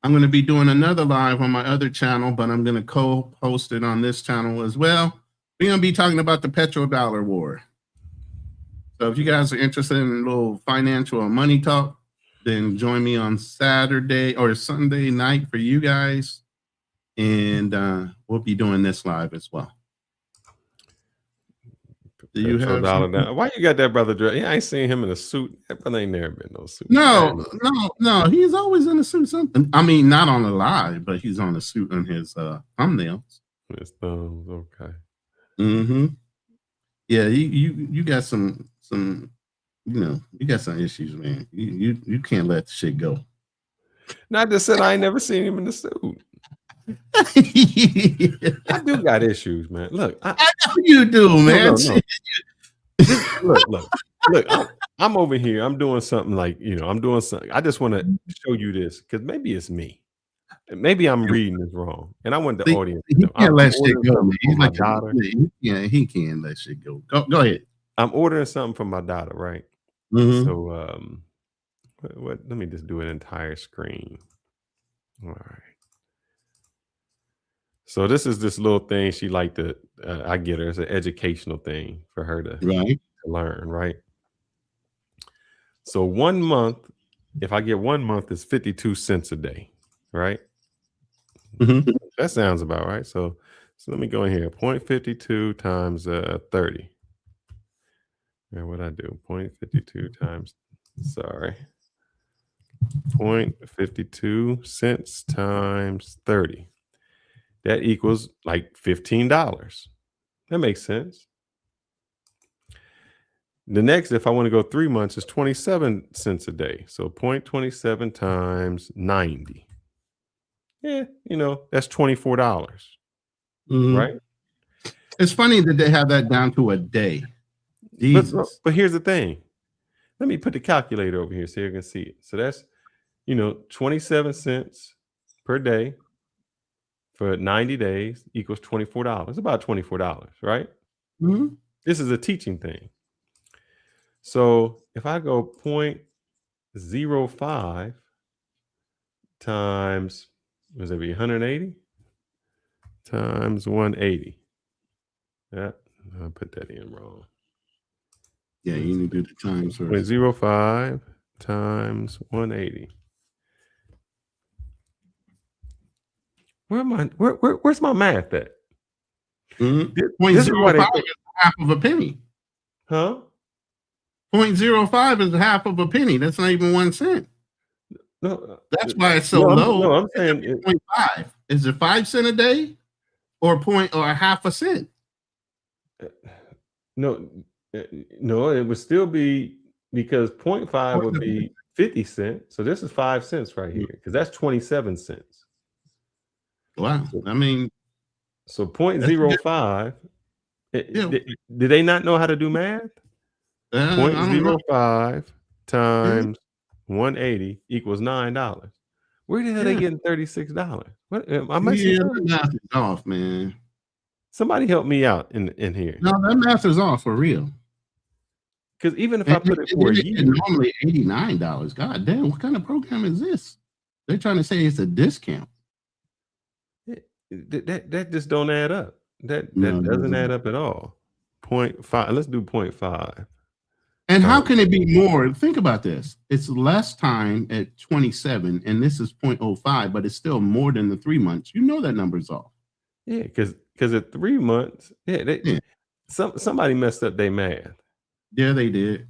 I'm going to be doing another live on my other channel, but I'm going to co-host it on this channel as well. We're going to be talking about the petrodollar war. So if you guys are interested in a little financial or money talk, then join me on Saturday or Sunday night for you guys. And we'll be doing this live as well. Do you have $1 Why you got that brother dressed? Yeah, I ain't seen him in a suit. That brother ain't never been no suit. No. He's always in a suit. Something. I mean, not on the live, but he's on a suit on his thumbnails. His thumbs, okay. Mm-hmm. Yeah, you got some you got some issues, man. You can't let the shit go. No, I just said I ain't never seen him in the suit. I do got issues, man. Look, I know you do, man. Look. I'm over here. I'm doing something like, I'm doing something. I just want to show you this because maybe it's me. Maybe I'm reading this wrong. And I want the audience to know. He can't let shit go, man. He's like, he can't let shit go. Go ahead. I'm ordering something from my daughter, right? Mm-hmm. So, let me just do an entire screen. All right. So this is this little thing she liked to, I get her. It's an educational thing for her to learn, right? So 1 month, if I get 1 month, it's 52 cents a day, right? Mm-hmm. That sounds about right. So let me go in here. 0.52 times 30. And what I do? 0.52 times, 0.52 cents times 30. That equals like $15. That makes sense. The next, if I want to go 3 months, is 27 cents a day. So 0.27 times 90. Yeah, that's $24. Right? It's funny that they have that down to a day. But here's the thing. Let me put the calculator over here so you can see it. So that's, 27 cents per day for 90 days equals $24. It's about $24, right? Mm-hmm. This is a teaching thing. So if I go 0.05 times, what does that be, 180? Times 180. Yeah, I put that in wrong. Yeah, you need to do the times first. 0.05 times 180. Where's my math at? 0.05 is half of a penny. Huh? 0.05 is half of a penny. That's not even 1 cent. No, that's why it's so low. I'm saying 0.5. Is it 5 cents a day, or a half a cent? No, it would still be, because 0.5 would be 50 cents. So this is 5 cents right here, because that's 27 cents. Wow. I mean, so 0.05. Did they not know how to do math? 0.05 times 180 equals $9. Where the hell are they getting $36? What am I missing? The math is off, man. Somebody help me out in here. No, that math is off for real. Because even if I put it for a year, normally $89. God damn, what kind of program is this? They're trying to say it's a discount. That just don't add up. That doesn't add up at all. 0.5. Let's do 0.5. And how can it be more? Think about this. It's less time at 27, and this is 0.05, but it's still more than the 3 months. You know that number's off. Yeah, because at 3 months, somebody messed up their math. Yeah, they did.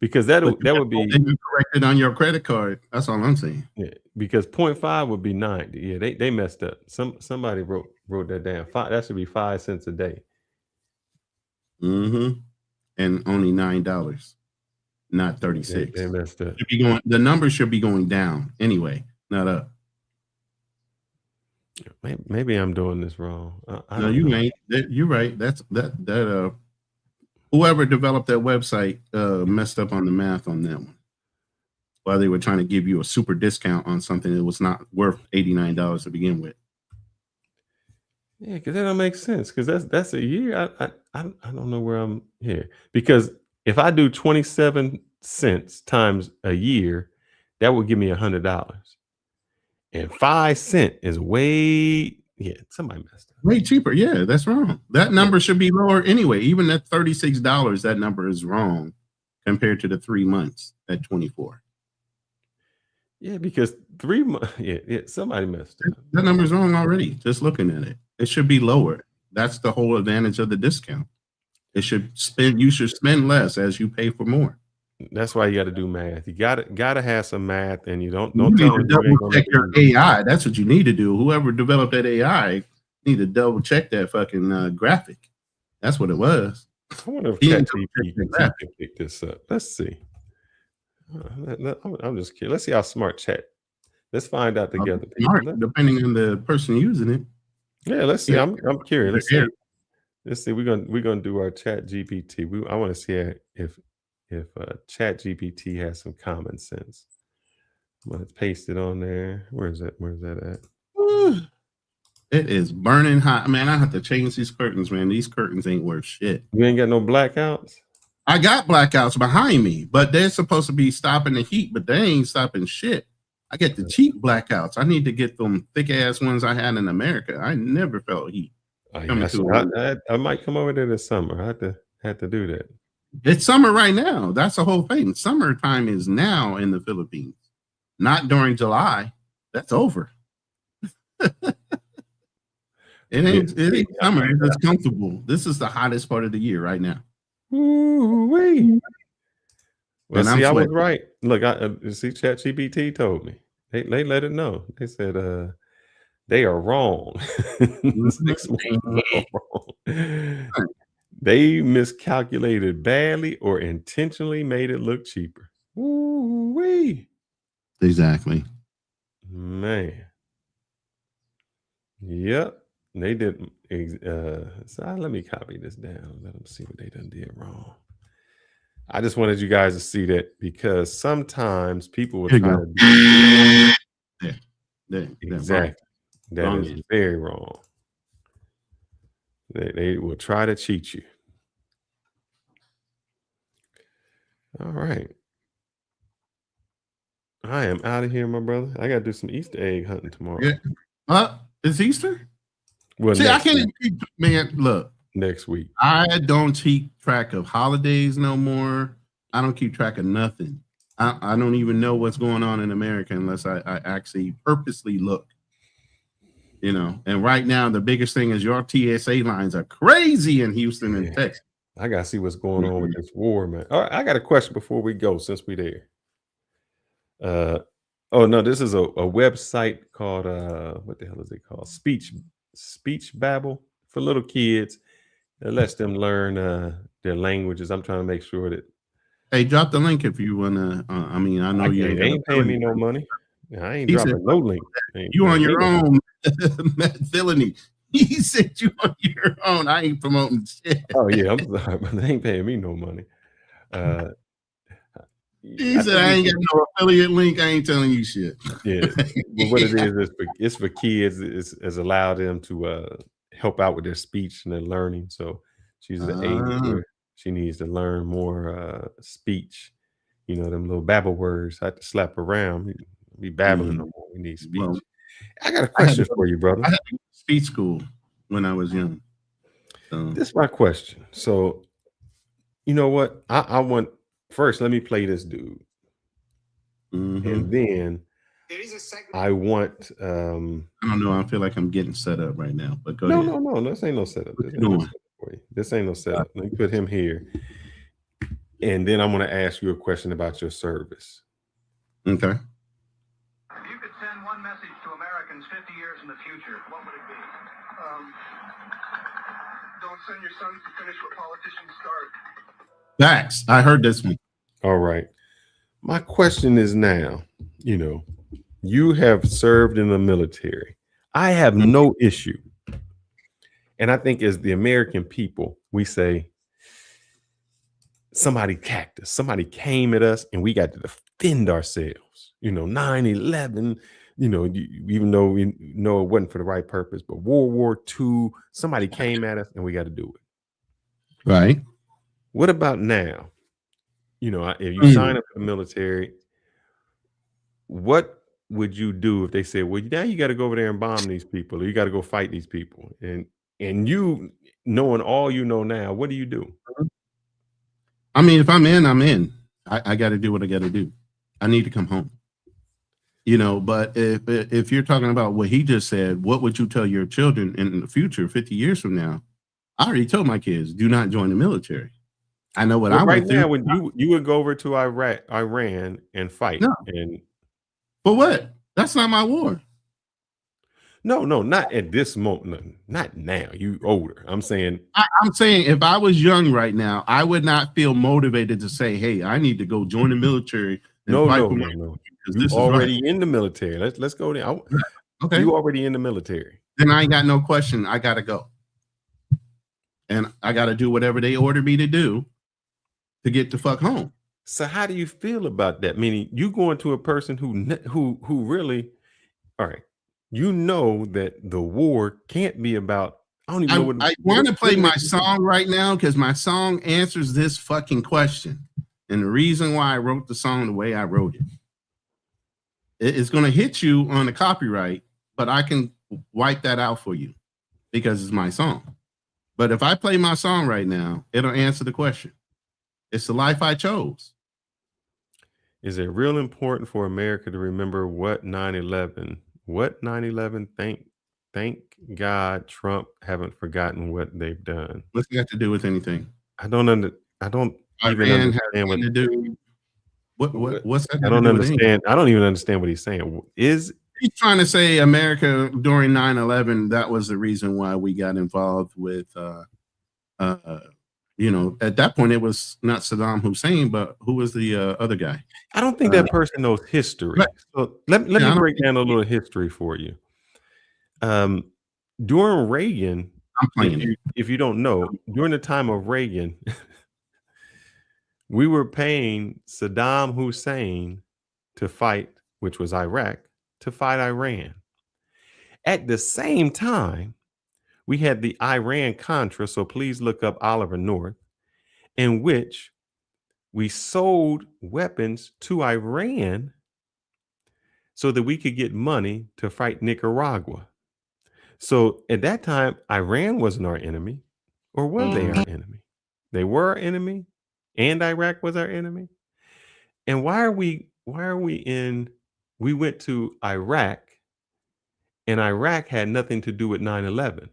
Because that would be corrected on your credit card. That's all I'm saying. Yeah, because 0.5 would be 90. Yeah, they messed up. Somebody wrote that down. That should be 5 cents a day. Mm-hmm. And only $9, not 36. They messed up. The numbers should be going down anyway, not up. Maybe I'm doing this wrong. No, you ain't. You're right. That whoever developed that website messed up on the math on that one. While they were trying to give you a super discount on something that was not worth $89 to begin with. Yeah, because that don't make sense. Because that's a year. I don't know where I'm here. Because if I do 27 cents times a year, that would give me $100. And 5 cents is way somebody messed up. Way cheaper. Yeah, that's wrong. That number should be lower anyway. Even at $36, that number is wrong compared to the 3 months at 24. Yeah, because 3 months. Yeah, somebody messed up. That number's wrong already. Just looking at it, it should be lower. That's the whole advantage of the discount. You should spend less as you pay for more. That's why you got to do math. You gotta have some math, and you don't You need tell to them double check your AI. That's what you need to do. Whoever developed that AI need to double check that fucking graphic. That's what it was. I wonder if ChatGPT can pick this up. Let's see. I'm just kidding. Let's see how smart Chat. Let's find out together. Smart, depending on the person using it. Yeah, let's see. I'm curious. Let's see. We're gonna do our Chat GPT. I want to see if Chat GPT has some common sense. I'm gonna paste it on there. Where's that at? It is burning hot, man. I have to change these curtains, man. These curtains ain't worth shit. You ain't got no blackouts? I got blackouts behind me, but they're supposed to be stopping the heat, but they ain't stopping shit. I get the cheap blackouts. I need to get them thick ass ones I had in America. I never felt heat. I might come over there this summer. I had to do that. It's summer right now. That's the whole thing. Summertime is now in the Philippines, not during July. That's over. It ain't summer. It's comfortable. This is the hottest part of the year right now. Ooh-wee. Well, And see, I was sweating. right. Look, see, ChatGPT told me. They let it know. They said they are wrong. 6 months wrong. They miscalculated badly or intentionally made it look cheaper. Ooh-wee. Exactly. Man. Yep. They did. So let me copy this down. Let them see what they done did wrong. I just wanted you guys to see that because sometimes people will try to do exactly. That is very wrong. They will try to cheat you. All right. I am out of here, my brother. I gotta do some Easter egg hunting tomorrow. Yeah. It's Easter? Well, see, I can't even keep, man, look. Next week. I don't keep track of holidays no more. I don't keep track of nothing. I don't even know what's going on in America unless I actually purposely look. You know, and right now the biggest thing is your TSA lines are crazy in Houston and Texas. I gotta see what's going on with this war, man. All right, I got a question before we go, since we're there. Oh no, this is a website called what the hell is it called? Speech Babble for little kids. It lets them learn their languages. I'm trying to make sure that. Hey, drop the link if you wanna. I mean, I know you ain't paying me no money. I ain't dropping no link. You on your own, Matt Villainy. He said you on your own. I ain't promoting shit. Oh yeah, I'm sorry, but they ain't paying me no money. He said I ain't got no affiliate link. I ain't telling you shit. Yeah, but what it is it's for kids. It's allowed them to help out with their speech and their learning. So she's at the age where she needs to learn more speech. You know, them little babble words. I have to slap around. Be babbling no more. We need speech. Well, I got a question for you, brother. I had speech school when I was young. This is my question. So, you know what? I want first. Let me play this dude, and then I want. I don't know. I feel like I'm getting set up right now. But go no, ahead. No. This ain't no setup. This ain't no setup. Let me put him here, and then I'm going to ask you a question about your service. Okay. If you could send one message to Americans 50 years in the future, what would it be? Don't send your sons to finish what politicians start. Facts. I heard this one. All right. My question is now, you know, you have served in the military. I have no issue. And I think as the American people, we say, somebody attacked us. Somebody came at us and we got to defend ourselves. You know, 9/11, even though we know it wasn't for the right purpose, but World War II, somebody came at us and we got to do it. Right. What about now? If you sign up for the military, what would you do if they said, well, now you got to go over there and bomb these people, or you got to go fight these people? And you, knowing all you know now, what do you do? I mean, if I'm in, I'm in. I got to do what I got to do. I need to come home. But if you're talking about what he just said, what would you tell your children in the future, 50 years from now? I already told my kids, do not join the military. I know what I right went through. now, when you would go over to Iran and fight. No. And for what? That's not my war. No, not at this moment. Not now. You older. I'm saying if I was young right now, I would not feel motivated to say, hey, I need to go join the military. No. You already in the military. Let's go there. Okay. You already in the military. Then I ain't got no question. I gotta go. And I gotta do whatever they order me to do to get the fuck home. So how do you feel about that? Meaning you going to a person who really, all right, that the war can't be about. I don't even know I want to play my song right now because my song answers this fucking question. And the reason why I wrote the song the way I wrote it. It's going to hit you on the copyright, but I can wipe that out for you because it's my song. But if I play my song right now, it'll answer the question. It's the life I chose. Is it real important for America to remember what 9/11? What 9/11? Thank God Trump haven't forgotten what they've done. What's that to do with anything? I don't even understand what to do. What's that? I don't understand. I don't even understand what he's saying. He's trying to say America during 9/11, that was the reason why we got involved with at that point it was not Saddam Hussein, but who was the other guy? I don't think that person knows history. Right. So let me break down a little history for you. During Reagan, if you don't know, during the time of Reagan, we were paying Saddam Hussein to fight, which was Iraq, to fight Iran. At the same time, we had the Iran-Contra, so please look up Oliver North, in which we sold weapons to Iran so that we could get money to fight Nicaragua. So at that time, Iran wasn't our enemy, or were they our enemy? They were our enemy, and Iraq was our enemy. And why are we we went to Iraq, and Iraq had nothing to do with 9/11.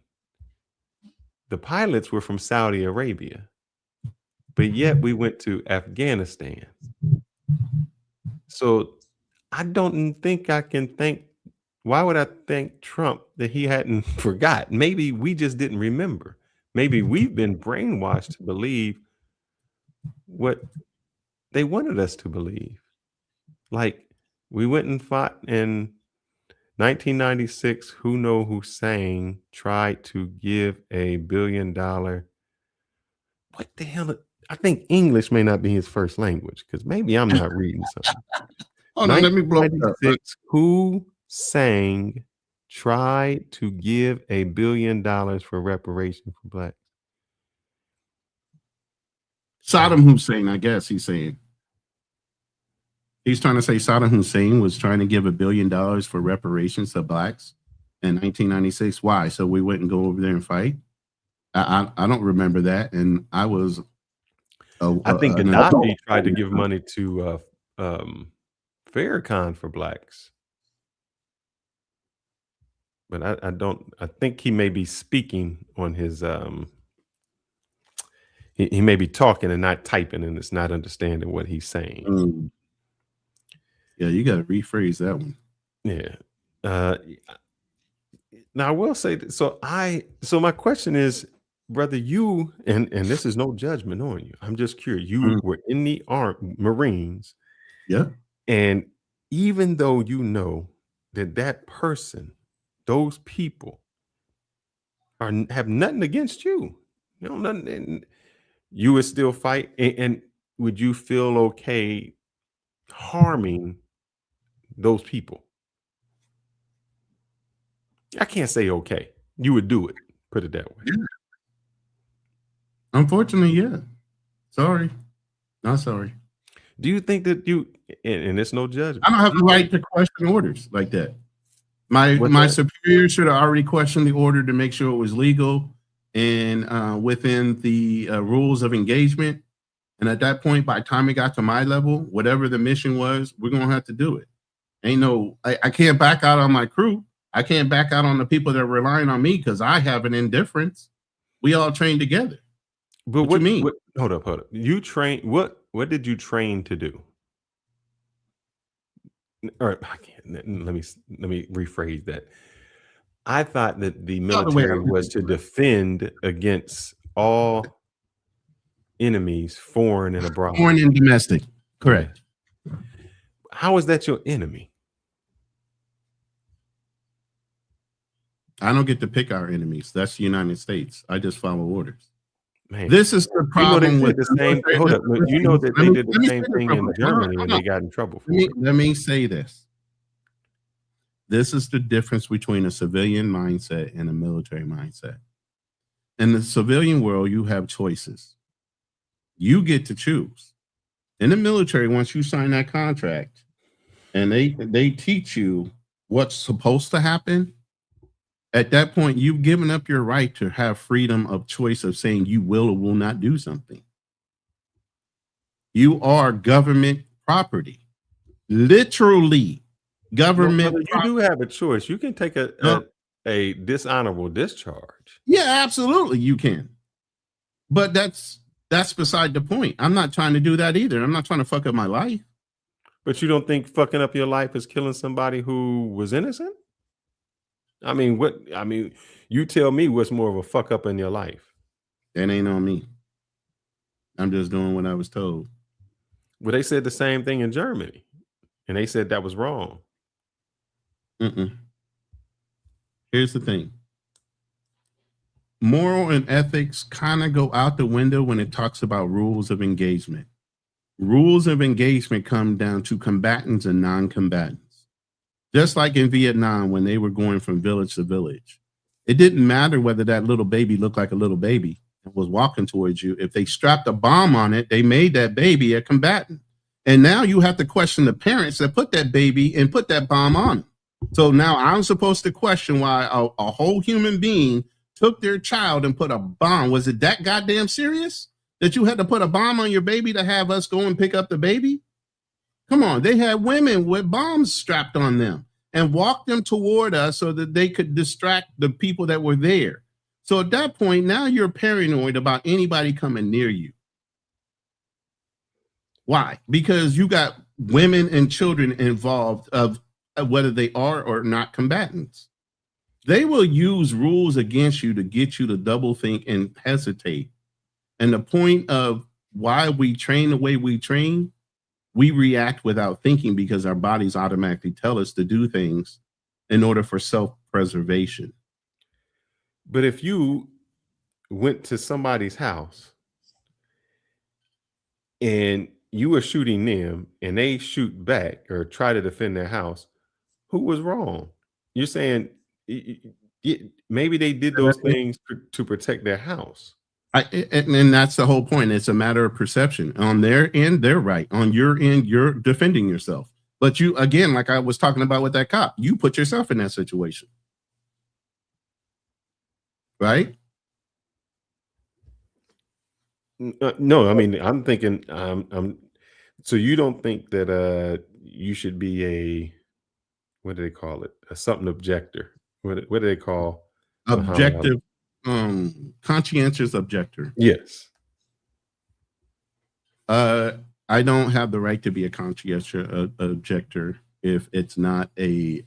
The pilots were from Saudi Arabia, but yet we went to Afghanistan. So I don't think I can thank. Why would I thank Trump that he hadn't forgot? Maybe we just didn't remember. Maybe we've been brainwashed to believe what they wanted us to believe. Like we went and fought in 1996. Hussein tried to give $1 billion. What the hell? I think English may not be his first language because maybe I'm not reading something. Hold on, let me blow it up. Hussein tried to give $1 billion for reparation for blacks. Saddam Hussein, I guess he's saying. He's trying to say Saddam Hussein was trying to give $1 billion for reparations to blacks in 1996. Why? So we wouldn't go over there and fight? I don't remember that. And I was... I think Gaddafi tried to give money to Farrakhan for blacks. But I think he may be speaking on his... He may be talking and not typing, and it's not understanding what he's saying. Yeah, you got to rephrase that one. Yeah. Now I will say that, so my question is, brother, you and this is no judgment on you. I'm just curious. You were in the Marines. Yeah. And even though you know that person, those people have nothing against you, nothing, and you would still fight. And would you feel okay harming those people? I can't say okay. You would do it. Put it that way. Yeah. Unfortunately, yeah. Sorry. Not sorry. Do you think that you, and it's no judgment, I don't have the right to question orders like that. My superior should have already questioned the order to make sure it was legal and within the rules of engagement. And at that point, by the time it got to my level, whatever the mission was, we're gonna have to do it. Ain't no, I can't back out on my crew. I can't back out on the people that are relying on me because I have an indifference. We all train together. But what you mean? Hold up. You train, what did you train to do? All right, let me rephrase that. I thought that the military was to defend against all enemies, foreign and abroad. Foreign and domestic. Correct. How is that your enemy? I don't get to pick our enemies. That's the United States. I just follow orders. Man, this is the problem with the same. Hold up, you know that they did the same thing in Germany and they got in trouble for it. Let me say this. This is the difference between a civilian mindset and a military mindset. In the civilian world, you have choices. You get to choose. In the military, once you sign that contract and they teach you what's supposed to happen, at that point, you've given up your right to have freedom of choice of saying you will or will not do something. You are government property. Literally. Government. Well, you do have a choice. You can take a dishonorable discharge. Yeah, absolutely, you can. But that's beside the point. I'm not trying to do that either. I'm not trying to fuck up my life. But you don't think fucking up your life is killing somebody who was innocent? I mean, you tell me what's more of a fuck up in your life. That ain't on me. I'm just doing what I was told. Well, they said the same thing in Germany, and they said that was wrong. Here's the thing. Moral and ethics kind of go out the window when it talks about rules of engagement. Rules of engagement come down to combatants and non-combatants. Just like in Vietnam when they were going from village to village. It didn't matter whether that little baby looked like a little baby and was walking towards you. If they strapped a bomb on it, they made that baby a combatant. And now you have to question the parents that put that baby and put that bomb on it. So now I'm supposed to question why a whole human being took their child and put a bomb. Was it that goddamn serious that you had to put a bomb on your baby to have us go and pick up the baby? Come on, they had women with bombs strapped on them and walked them toward us so that they could distract the people that were there. So at that point, now you're paranoid about anybody coming near you. Why? Because you got women and children involved of whether they are or not combatants. They will use rules against you to get you to double think and hesitate. And the point of why we train the way we train, we react without thinking because our bodies automatically tell us to do things in order for self-preservation. But if you went to somebody's house and you were shooting them and they shoot back or try to defend their house, who was wrong? You're saying maybe they did those things to protect their house. And that's the whole point. It's a matter of perception. On their end, they're right. On your end, you're defending yourself. But you, again, like I was talking about with that cop, you put yourself in that situation. Right? No, I mean, I'm thinking, so you don't think that you should be a, what do they call it? Something objector. What do they call objective? Conscientious objector. Yes. I don't have the right to be a conscientious objector if it's not a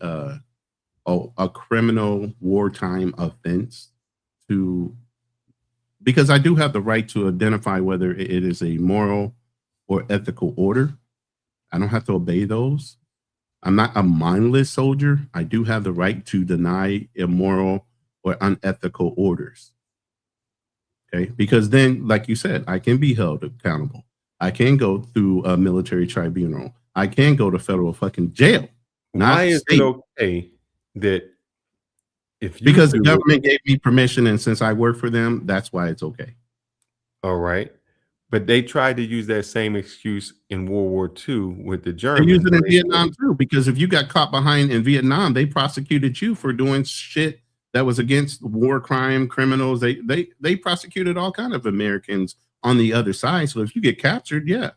criminal wartime offense because I do have the right to identify whether it is a moral or ethical order. I don't have to obey those. I'm not a mindless soldier. I do have the right to deny immoral or unethical orders. Okay, because then, like you said, I can be held accountable. I can go through a military tribunal. I can go to federal fucking jail. Why is it okay that Because the government gave me permission, and since I work for them, that's why it's okay. All right. But they tried to use that same excuse in World War II with the They Germans. use it in Vietnam too, because if you got caught behind in Vietnam, they prosecuted you for doing shit that was against war crime criminals. They prosecuted all kind of Americans on the other side. So if you get captured, yeah.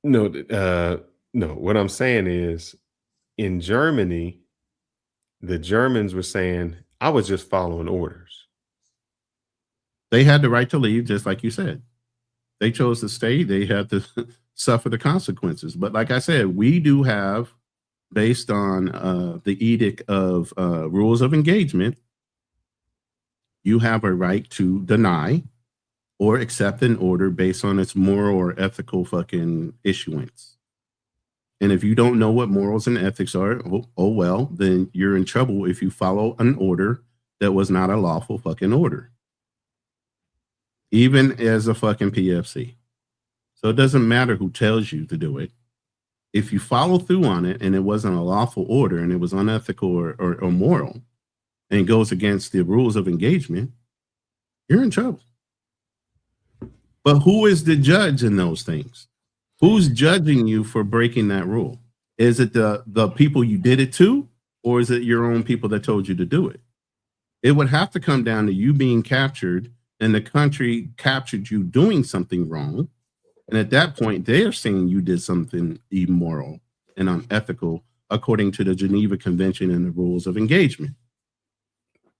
No, no. What I'm saying is, in Germany, the Germans were saying, I was just following orders. They had the right to leave, just like you said. They chose to stay. They had to suffer the consequences. But like I said, we do have, based on the edict of rules of engagement, you have a right to deny or accept an order based on its moral or ethical fucking issuance. And if you don't know what morals and ethics are, oh well, then you're in trouble if you follow an order that was not a lawful fucking order. Even as a fucking PFC. So it doesn't matter who tells you to do it. If you follow through on it and it wasn't a lawful order and it was unethical or moral and it goes against the rules of engagement, you're in trouble. But who is the judge in those things? Who's judging you for breaking that rule? Is it the people you did it to, or is it your own people that told you to do it? It would have to come down to you being captured and the country captured you doing something wrong. And at that point, they're saying you did something immoral and unethical according to the Geneva Convention and the rules of engagement.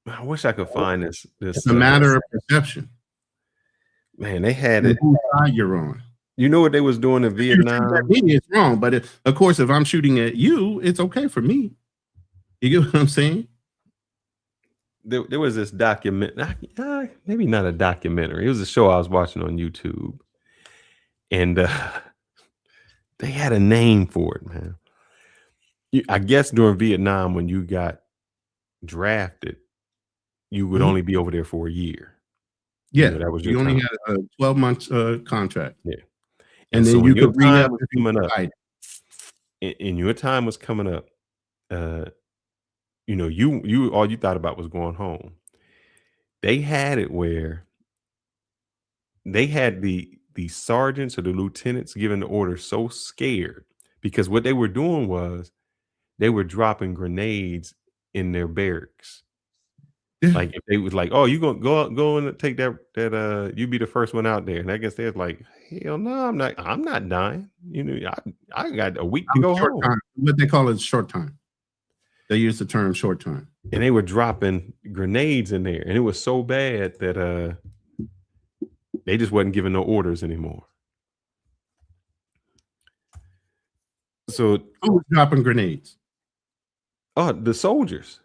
I wish I could find this. It's a matter of perception. Man, they had it. Whose side you're on. You know what they was doing in Vietnam? It's wrong, but of course, if I'm shooting at you, it's okay for me. You get what I'm saying? There was this document, maybe not a documentary. It was a show I was watching on YouTube, and they had a name for it, man. I guess during Vietnam, when you got drafted, you would only be over there for a year. Yeah, that was your you only time. had a 12-month contract. Yeah, and so then you could time re-up was if you coming up, died. and your time was coming up. You all you thought about was going home. They had it where they had the sergeants or the lieutenants giving the order so scared because what they were doing was they were dropping grenades in their barracks. Like if they was like, "Oh, you gonna go and take that you be the first one out there," and I guess they're like, "Hell no, I'm not dying. I got a week to go Short home." time. What they call it short time. They use the term short time. And they were dropping grenades in there, and it was so bad that they just wasn't giving no orders anymore. So who was dropping grenades? Oh, the soldiers.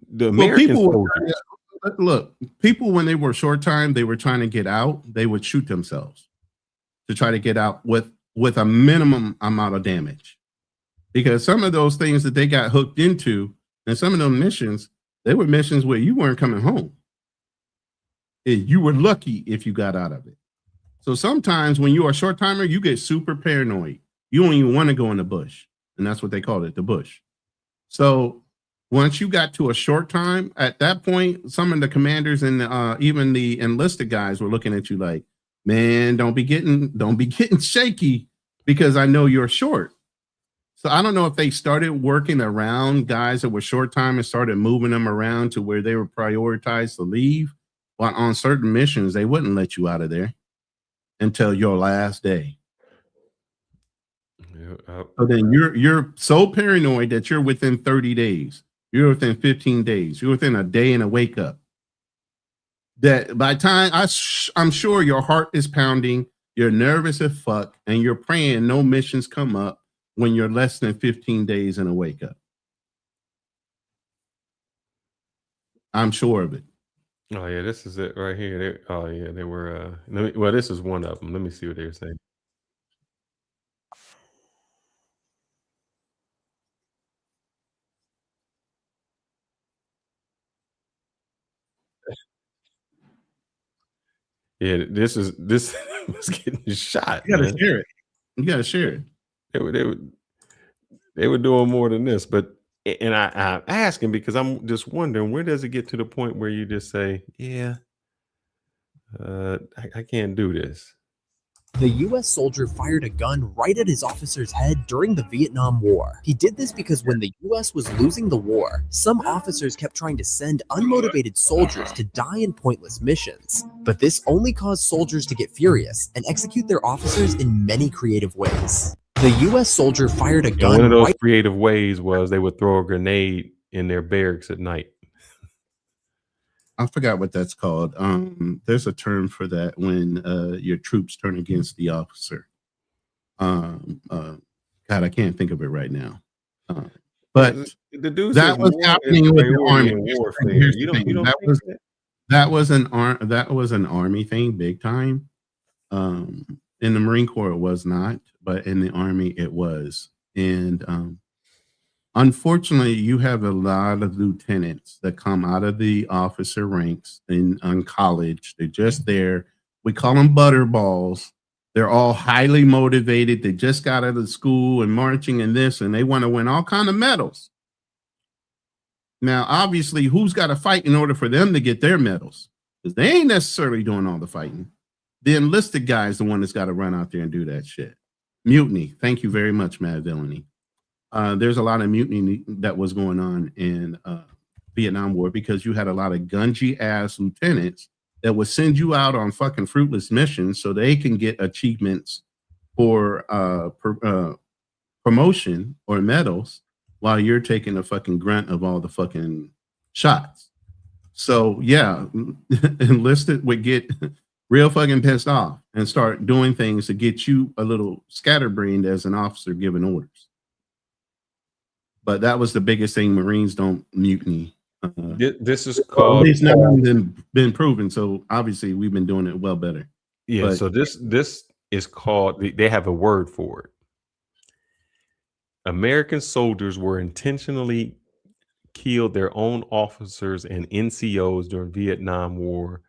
The Well, American people soldiers. look, people when they were short time, they were trying to get out, they would shoot themselves to try to get out with a minimum amount of damage. Because some of those things that they got hooked into, and some of those missions, they were missions where you weren't coming home. You were lucky if you got out of it. So sometimes when you're a short timer, you get super paranoid. You don't even want to go in the bush. And that's what they called it, the bush. So once you got to a short time, at that point, some of the commanders and even the enlisted guys were looking at you like, man, don't be getting shaky because I know you're short. So I don't know if they started working around guys that were short time and started moving them around to where they were prioritized to leave. But on certain missions, they wouldn't let you out of there until your last day. So then you're so paranoid that you're within 30 days. You're within 15 days. You're within a day and a wake up. That by the time I'm sure your heart is pounding, you're nervous as fuck, and you're praying no missions come up when you're less than 15 days in a wake up. I'm sure of it. Oh yeah, this is it right here. They were. Well, this is one of them. Let me see what they were saying. Yeah, this was getting shot. You gotta man. share it. You gotta share it. They were doing more than this, but And I'm asking because I'm just wondering, where does it get to the point where you just say, yeah, I can't do this? The U.S. soldier fired a gun right at his officer's head during the Vietnam War. He did this because when the U.S. was losing the war, some officers kept trying to send unmotivated soldiers to die in pointless missions. But this only caused soldiers to get furious and execute their officers in many creative ways. The U.S. soldier fired a And gun one of those right. creative ways was they would throw a grenade in their barracks at night. I forgot what that's called. There's a term for that when your troops turn against the officer. God, I can't think of it right now. But the dude that says was war is happening with the priority army. in warfare. Here's the You thing. don't think that? That was an army thing, big time. In the Marine Corps, it was not, but in the Army, it was. And unfortunately, you have a lot of lieutenants that come out of the officer ranks on college. They're just there. We call them butterballs. They're all highly motivated. They just got out of school and marching and this, and they want to win all kind of medals. Now, obviously, who's got to fight in order for them to get their medals? Because they ain't necessarily doing all the fighting. The enlisted guy is the one that's got to run out there and do that shit. Mutiny. Thank you very much, Mad Villainy. There's a lot of mutiny that was going on in Vietnam War because you had a lot of gungy ass lieutenants that would send you out on fucking fruitless missions so they can get achievements for promotion or medals while you're taking the fucking grunt of all the fucking shots. So yeah, enlisted would get real fucking pissed off and start doing things to get you a little scatterbrained as an officer giving orders. But that was the biggest thing. Marines don't mutiny. This is called. It's never been proven. So obviously we've been doing it well better. Yeah. But So this is called. They have a word for it. American soldiers were intentionally killed their own officers and NCOs during Vietnam War.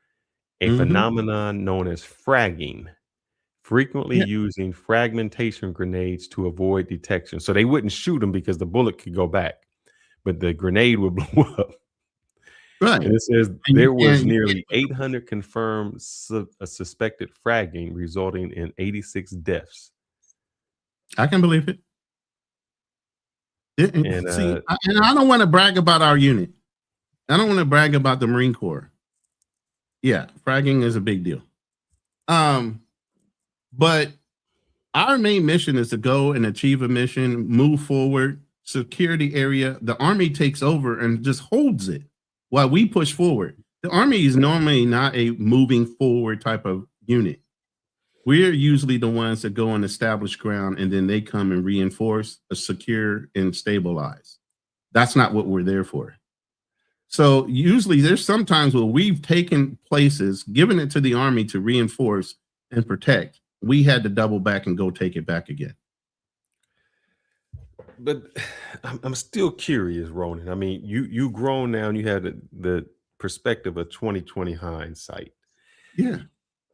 A phenomenon known as fragging, frequently using fragmentation grenades to avoid detection. So they wouldn't shoot them because the bullet could go back, but the grenade would blow up. Right. And it says there was nearly 800 confirmed suspected fragging, resulting in 86 deaths. I can believe it. And I don't want to brag about our unit. I don't want to brag about the Marine Corps. Yeah, fragging is a big deal. But our main mission is to go and achieve a mission, move forward, secure the area. The Army takes over and just holds it while we push forward. The Army is normally not a moving forward type of unit. We're usually the ones that go and establish ground, and then they come and reinforce, secure, and stabilize. That's not what we're there for. So usually there's sometimes where we've taken places, given it to the Army to reinforce and protect. We had to double back and go take it back again. But I'm still curious, Ronin. I mean, you grown now and you had the perspective of 2020 hindsight. Yeah.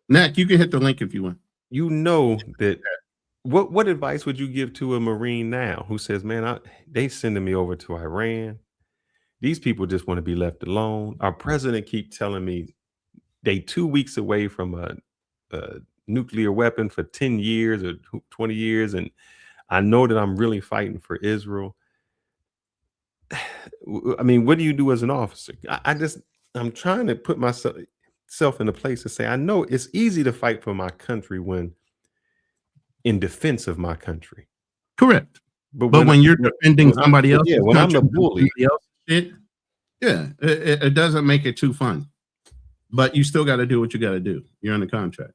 Nat, you can hit the link if you want. You know that. What advice would you give to a Marine now who says, man, they sending me over to Iran? These people just want to be left alone. Our president keep telling me they 2 weeks away from a nuclear weapon for 10 years or 20 years. And I know that I'm really fighting for Israel. I mean, what do you do as an officer? I'm trying to put myself in a place to say, I know it's easy to fight for my country when in defense of my country. Correct. But when you're defending somebody else, when I'm the bully, it doesn't make it too fun. But you still got to do what you got to do. You're on the contract.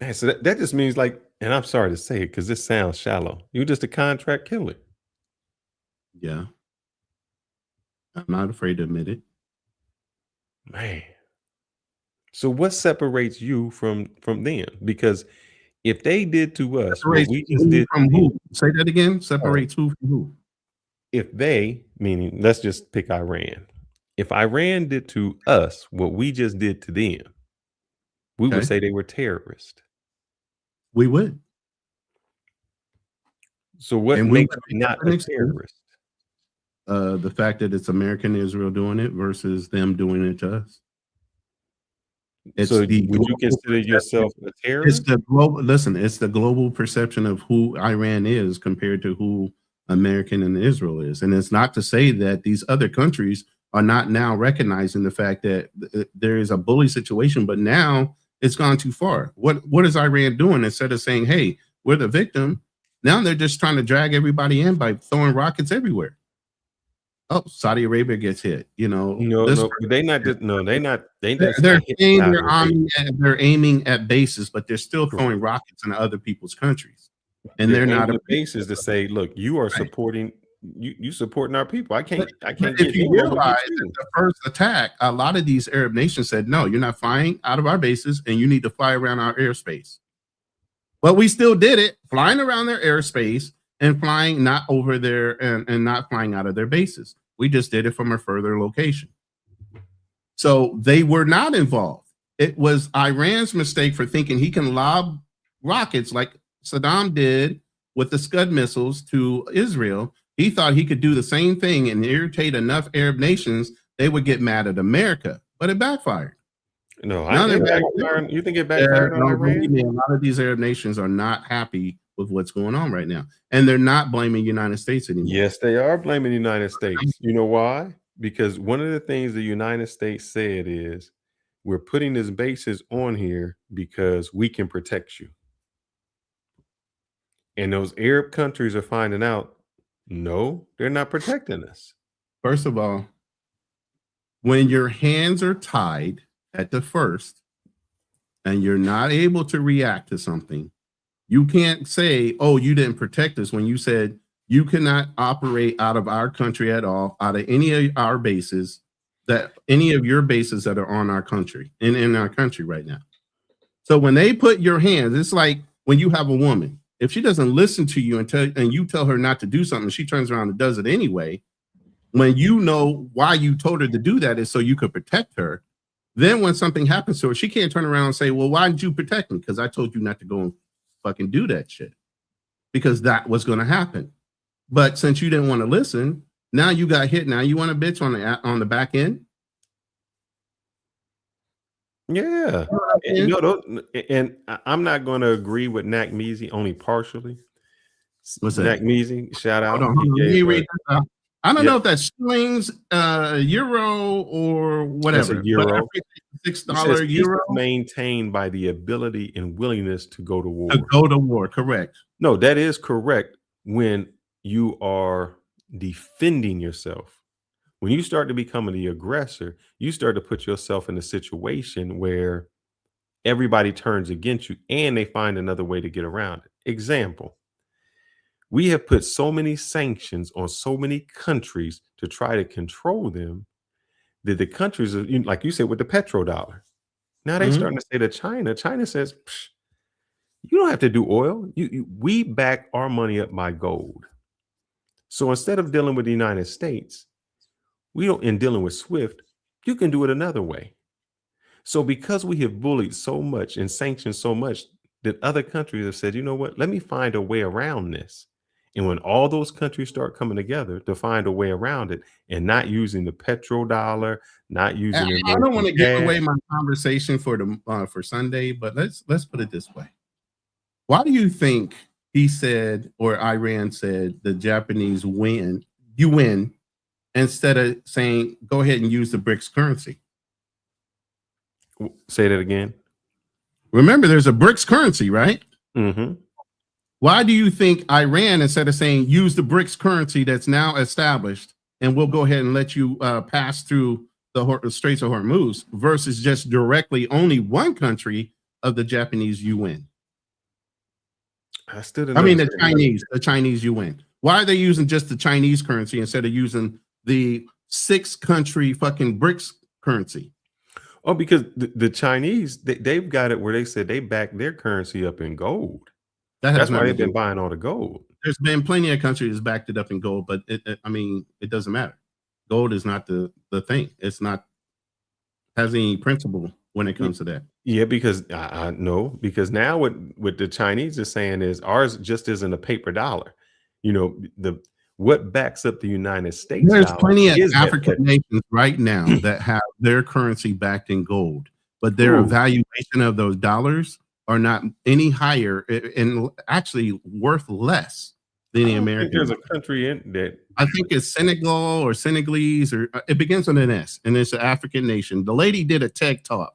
Man, so that just means like, and I'm sorry to say it because this sounds shallow. You're just a contract killer. Yeah. I'm not afraid to admit it. Man. So what separates you from them? Because if they did to us what we just did from who? Say that again. Separates who from who? If they, meaning let's just pick Iran. If Iran did to us what we just did to them, we would say they were terrorists. We would. So what makes them not a terrorist? the fact that it's American Israel doing it versus them doing it to us. It's So the would you global consider yourself perception. a It's terrorist? the global. Listen, it's the global perception of who Iran is compared to who American and Israel is, and it's not to say that these other countries are not now recognizing the fact that there is a bully situation, but now it's gone too far. What is Iran doing? Instead of saying, "Hey, we're the victim," now they're just trying to drag everybody in by throwing rockets everywhere. Oh, Saudi Arabia gets hit. You know, No, this no, they not. No, they not. They they're, that's they're not hitting saying Saudi they're Arabia. aiming at bases, but they're still throwing rockets into other people's countries, and They're they're not. aiming the bases to say, "Look, you are Right. supporting you supporting our people. I can't But get if you him. I'm gonna realize get that you." the first attack, a lot of these Arab nations said, "No, you're not flying out of our bases, and you need to fly around our airspace." But we still did it, flying around their airspace and flying not over there and not flying out of their bases. We just did it from a further location. So they were not involved. It was Iran's mistake for thinking he can lob rockets like Saddam did with the Scud missiles to Israel. He thought he could do the same thing and irritate enough Arab nations, they would get mad at America, but it backfired. No, Now they're backfired. You think it backfired on no, Iran? believe me, a lot of these Arab nations are not happy with what's going on right now, and they're not blaming the United States anymore. Yes, they are blaming the United States. You know why? Because one of the things the United States said is, we're putting these bases on here because we can protect you. And those Arab countries are finding out, no, they're not protecting us. First of all, when your hands are tied at the first and you're not able to react to something, you can't say, "Oh, you didn't protect us," when you said you cannot operate out of our country at all, out of any of our bases, that any of your bases that are on our country, in our country right now. So when they put your hands, it's like when you have a woman, if she doesn't listen to you and you tell her not to do something, she turns around and does it anyway. When you know why you told her to do that is so you could protect her. Then when something happens to her, she can't turn around and say, "Well, why did you protect me? Because I told you not to go and fucking do that shit." Because that was going to happen. But since you didn't want to listen, now you got hit. Now you want a bitch on the back end. Yeah. And I'm not going to agree with Nack Measy only partially. What's that? Nack Measy, shout out. Hold on. Let me read this out. I don't Yeah. know if that's shillings, euro, or whatever. That's a euro. $6 Peace euro is maintained by the ability and willingness to go to war. to go to war. Correct. No, that is correct when you are defending yourself. When you start to become the aggressor, you start to put yourself in a situation where everybody turns against you and they find another way to get around it. Example, we have put so many sanctions on so many countries to try to control them that the countries are, like you said, with the petrodollar. Now they're starting to say to China. China says, you don't have to do oil. We back our money up by gold. So instead of dealing with the United States, in dealing with SWIFT, you can do it another way. So because we have bullied so much and sanctioned so much, that other countries have said, you know what, let me find a way around this. And when all those countries start coming together to find a way around it and not using the petrodollar, not using it. I don't want to give away my conversation for Sunday, but let's put it this way. Why do you think he said, or Iran said, the Japanese win, you win, instead of saying, go ahead and use the BRICS currency? Say that again. Remember, there's a BRICS currency, right? Mm-hmm. Why do you think Iran, instead of saying use the BRICS currency that's now established, and we'll go ahead and let you pass through the Straits of Hormuz, versus just directly only one country of the Japanese UN? The Chinese UN. Why are they using just the Chinese currency instead of using the 6-country fucking BRICS currency? Oh, because the Chinese, they've got it where they said they back their currency up in gold. That's why they've been buying all the gold. There's been plenty of countries that's backed it up in gold, but it doesn't matter. Gold is not the thing. It's not has any principle when it comes to that. Yeah, because I know, because now what the Chinese are saying is ours just isn't a paper dollar. What backs up the United States There's dollar plenty of is that African pledge. nations right now that have their currency backed in gold, but their Ooh. evaluation of those dollars are not any higher and actually worth less than the I don't think American there's a dollar. country in that. I think it's Senegal or Senegalese, or it begins with an S, and it's an African nation. The lady did a TED talk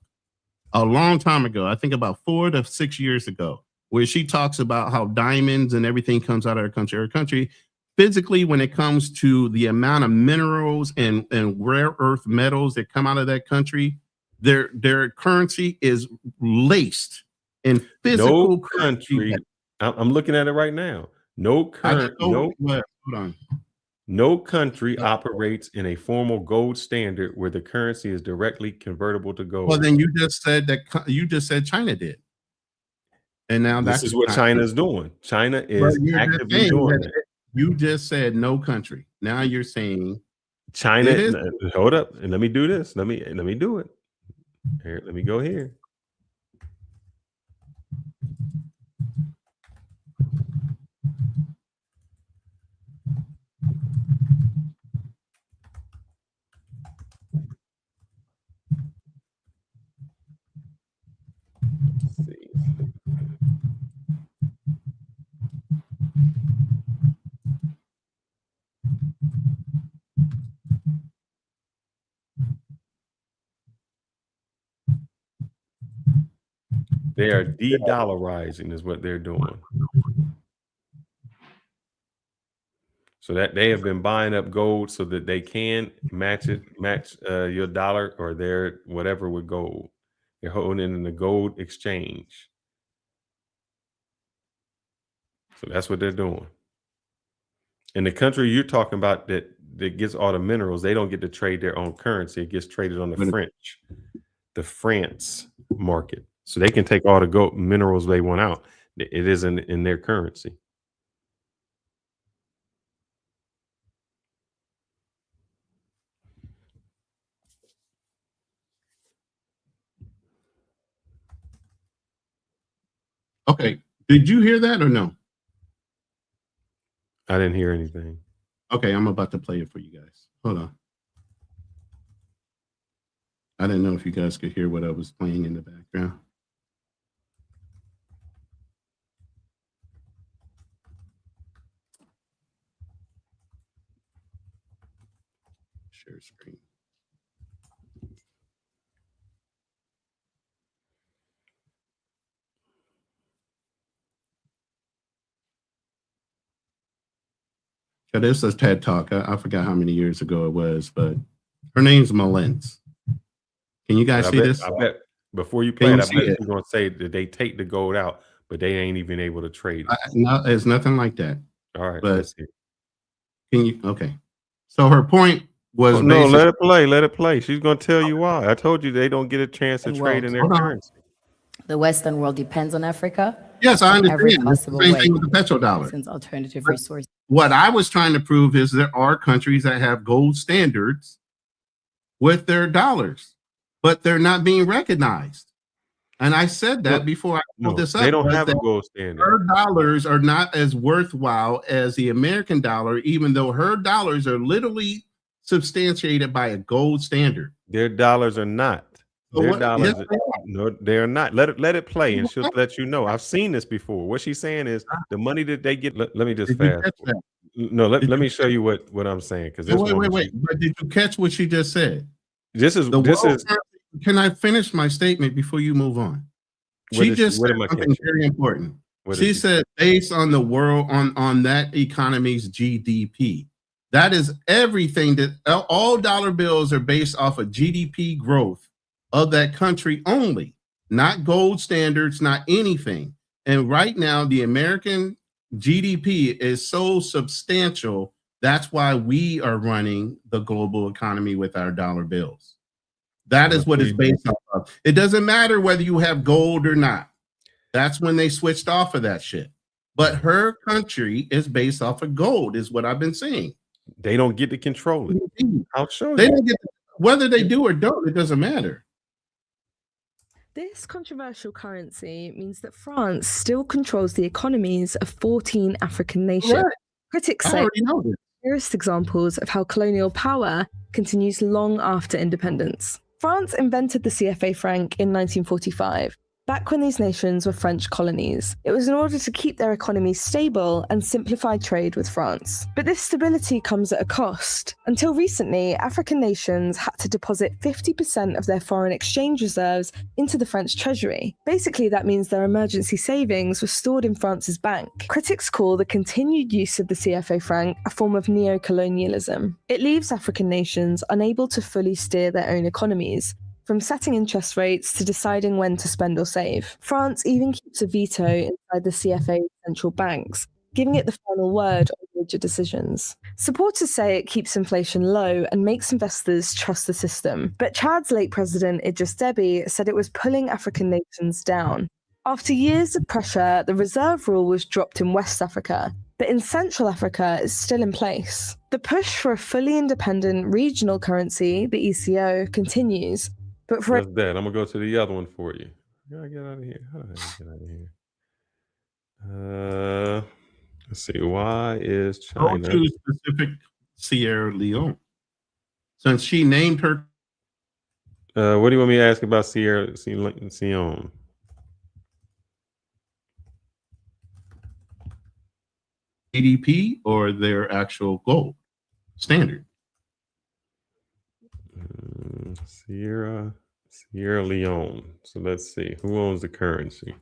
a long time ago, I think about 4 to 6 years ago, where she talks about how diamonds and everything comes out of her country. Her country, physically, when it comes to the amount of minerals and rare earth metals that come out of that country, their currency is laced in physical No country. I'm looking at it right now. No country operates in a formal gold standard where the currency is directly convertible to gold. Well, then you just said China did, and now This is what China's doing. China is actively doing it. You just said no country. Now you're saying China. Hold up, and let me do this. Let me do it. Here, let me go here. Let's see. They are de-dollarizing is what they're doing. So that they have been buying up gold so that they can match your dollar or their whatever with gold. They're holding it in the gold exchange. So that's what they're doing. And the country you're talking about that gets all the minerals, they don't get to trade their own currency. It gets traded on the France market. So they can take all the gold minerals they want out. It isn't in their currency. Okay. Did you hear that or no? I didn't hear anything. Okay, I'm about to play it for you guys. Hold on. I didn't know if you guys could hear what I was playing in the background. Share screen. So this is a TED Talk. I forgot how many years ago it was, but her name's Malentz. Can you guys see this? I bet before you play it, I bet you're going to say that they take the gold out, but they ain't even able to trade it. No, it's nothing like that. All right, but let's see. Can you? Okay. So her point was no, let it play. Let it play. She's going to tell you why. I told you they don't get a chance to trade in their currency. The Western world depends on Africa. Yes, I understand. Every possible Same way, thing with the petrodollar. since alternative resources. What I was trying to prove is there are countries that have gold standards with their dollars, but they're not being recognized. And I said that before I pulled this up. They don't have a gold standard. Her dollars are not as worthwhile as the American dollar, even though her dollars are literally substantiated by a gold standard. Their dollars are not. So Their what- dollars, yes, no, they're not. Let it play, and she'll let you know. I've seen this before. What she's saying is the money that they get. Let me just Did you fast. catch that? No, let me show you what I'm saying because Wait. But did you catch what she just said? This is. Can I finish my statement before you move on? She just said something very important. She said based on the world on that economy's GDP. That is everything that all dollar bills are based off of GDP growth of that country only, not gold standards, not anything. And right now, the American GDP is so substantial. That's why we are running the global economy with our dollar bills. That is what it's based off of. It doesn't matter whether you have gold or not. That's when they switched off of that shit. But her country is based off of gold, is what I've been saying. They don't get to control it. I'll show They you. don't get whether they do or don't, it doesn't matter. This controversial currency means that France still controls the economies of 14 African nations. Right. Critics I say already know this. clearest examples of how colonial power continues long after independence. France invented the CFA franc in 1945, back when these nations were French colonies. It was in order to keep their economies stable and simplify trade with France. But this stability comes at a cost. Until recently, African nations had to deposit 50% of their foreign exchange reserves into the French treasury. Basically, that means their emergency savings were stored in France's bank. Critics call the continued use of the CFA franc a form of neo-colonialism. It leaves African nations unable to fully steer their own economies, from setting interest rates to deciding when to spend or save. France even keeps a veto inside the CFA central banks, giving it the final word on major decisions. Supporters say it keeps inflation low and makes investors trust the system. But Chad's late president Idris Deby said it was pulling African nations down. After years of pressure, the reserve rule was dropped in West Africa, but in Central Africa it's still in place. The push for a fully independent regional currency, the ECO, continues. But for That's that. I'm gonna go to the other one for you. I gotta get out of here. How the hell get out of here? Let's see. Why is Go China? to specific Sierra Leone. Since she named her. What do you want me to ask about Sierra Leone? GDP or their actual gold standard? Sierra Leone. So let's see. Who owns the currency?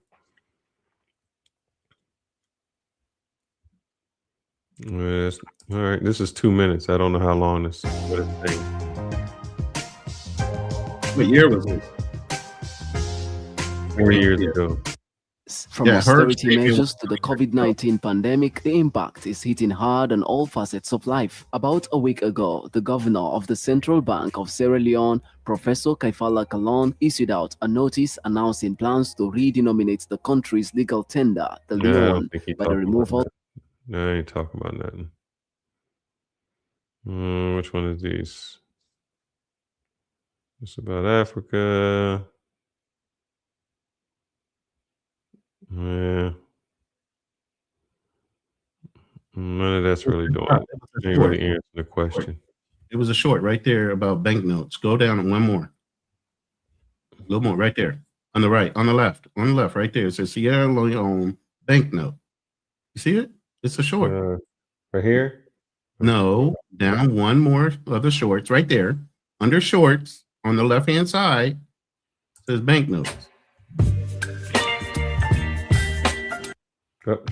Yes. All right. This is 2 minutes. I don't know how long this is. What it's saying. What year was it? 4 years ago. From austerity measures to the COVID-19 pandemic, the impact is hitting hard on all facets of life. About a week ago, the governor of the Central Bank of Sierra Leone, Professor Kaifala Kalon, issued out a notice announcing plans to redenominate the country's legal tender, the Leone, by the removal. No, I ain't talking about nothing. Which one is these? It's about Africa. Yeah. None of that's really doing it. Ain't really answering the question. It was a short right there about banknotes. Go down one more. A little more right there. On the right, on the left, right there. It says Sierra Leone banknote. You see it? It's a short. Right here? No, down one more of the shorts right there. Under shorts on the left-hand side says banknotes. Oh.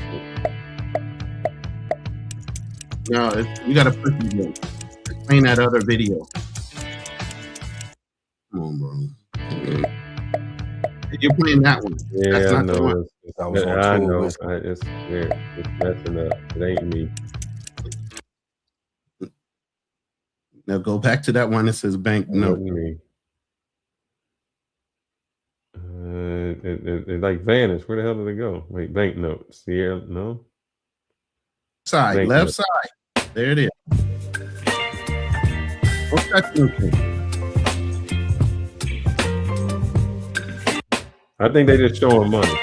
No, you got to put these explain that other video. Come on, bro. You're playing that one. Yeah, that's not I know. the one. I know. It's messing up. It ain't me. Now go back to that one that says banknote. It like vanished. Where the hell did it go? Wait, banknote. Sierra, no. Side, Banknote. left side. There it is. What's that thing? I think they just showing money.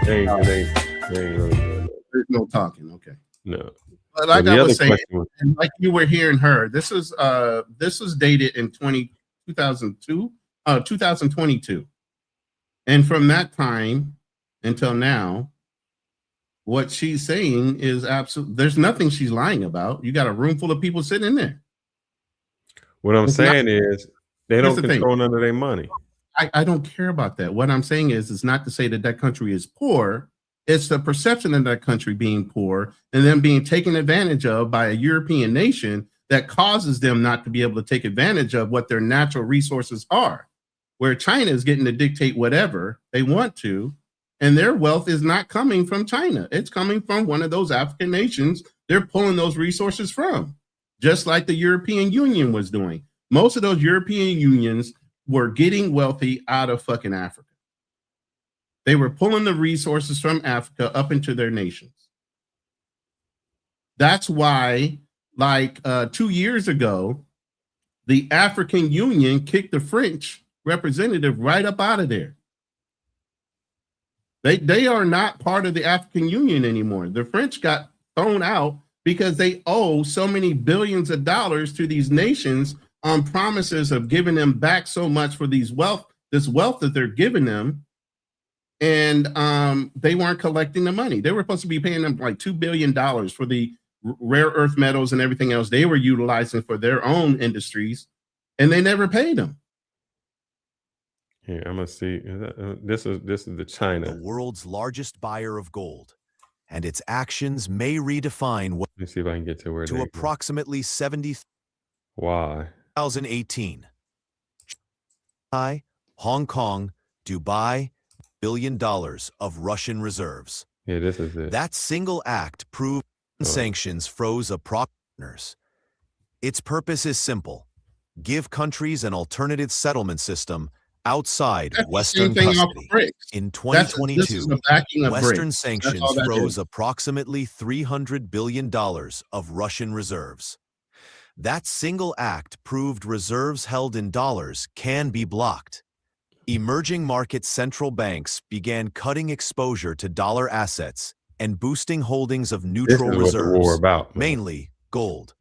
They ain't really doing that. There's no talking. Okay. No. But like So I the was other saying, question was- and like you were hearing her, this was dated in 2022. And from that time until now, what she's saying is absolute. There's nothing she's lying about. You got a room full of people sitting in there. What I'm saying is they don't Here's the thing. control none of their money. I don't care about that. What I'm saying is it's not to say that that country is poor. It's the perception of that country being poor and then being taken advantage of by a European nation that causes them not to be able to take advantage of what their natural resources are, where China is getting to dictate whatever they want to, and their wealth is not coming from China. It's coming from one of those African nations they're pulling those resources from, just like the European Union was doing. Most of those European unions were getting wealthy out of fucking Africa. They were pulling the resources from Africa up into their nations. That's why, like 2 years ago, the African Union kicked the French representative right up out of there. They are not part of the African Union anymore. The French got thrown out because they owe so many billions of dollars to these nations on promises of giving them back so much for this wealth that they're giving them. And they weren't collecting the money. They were supposed to be paying them like $2 billion for the rare earth metals and everything else they were utilizing for their own industries, and they never paid them. Here, I'm gonna see. This is the China, the world's largest buyer of gold, and its actions may redefine what. Let me see if I can get to where to approximately 70. Why? 2018. Hong Kong, Dubai, $1 billion of Russian reserves. Yeah, this is it. That single act proved sanctions froze a partners. Its purpose is simple: give countries an alternative settlement system outside Western custody. In 2022, Western sanctions froze approximately $300 billion of Russian reserves. That single act proved reserves held in dollars can be blocked. Emerging market central banks began cutting exposure to dollar assets and boosting holdings of neutral reserves, mainly gold.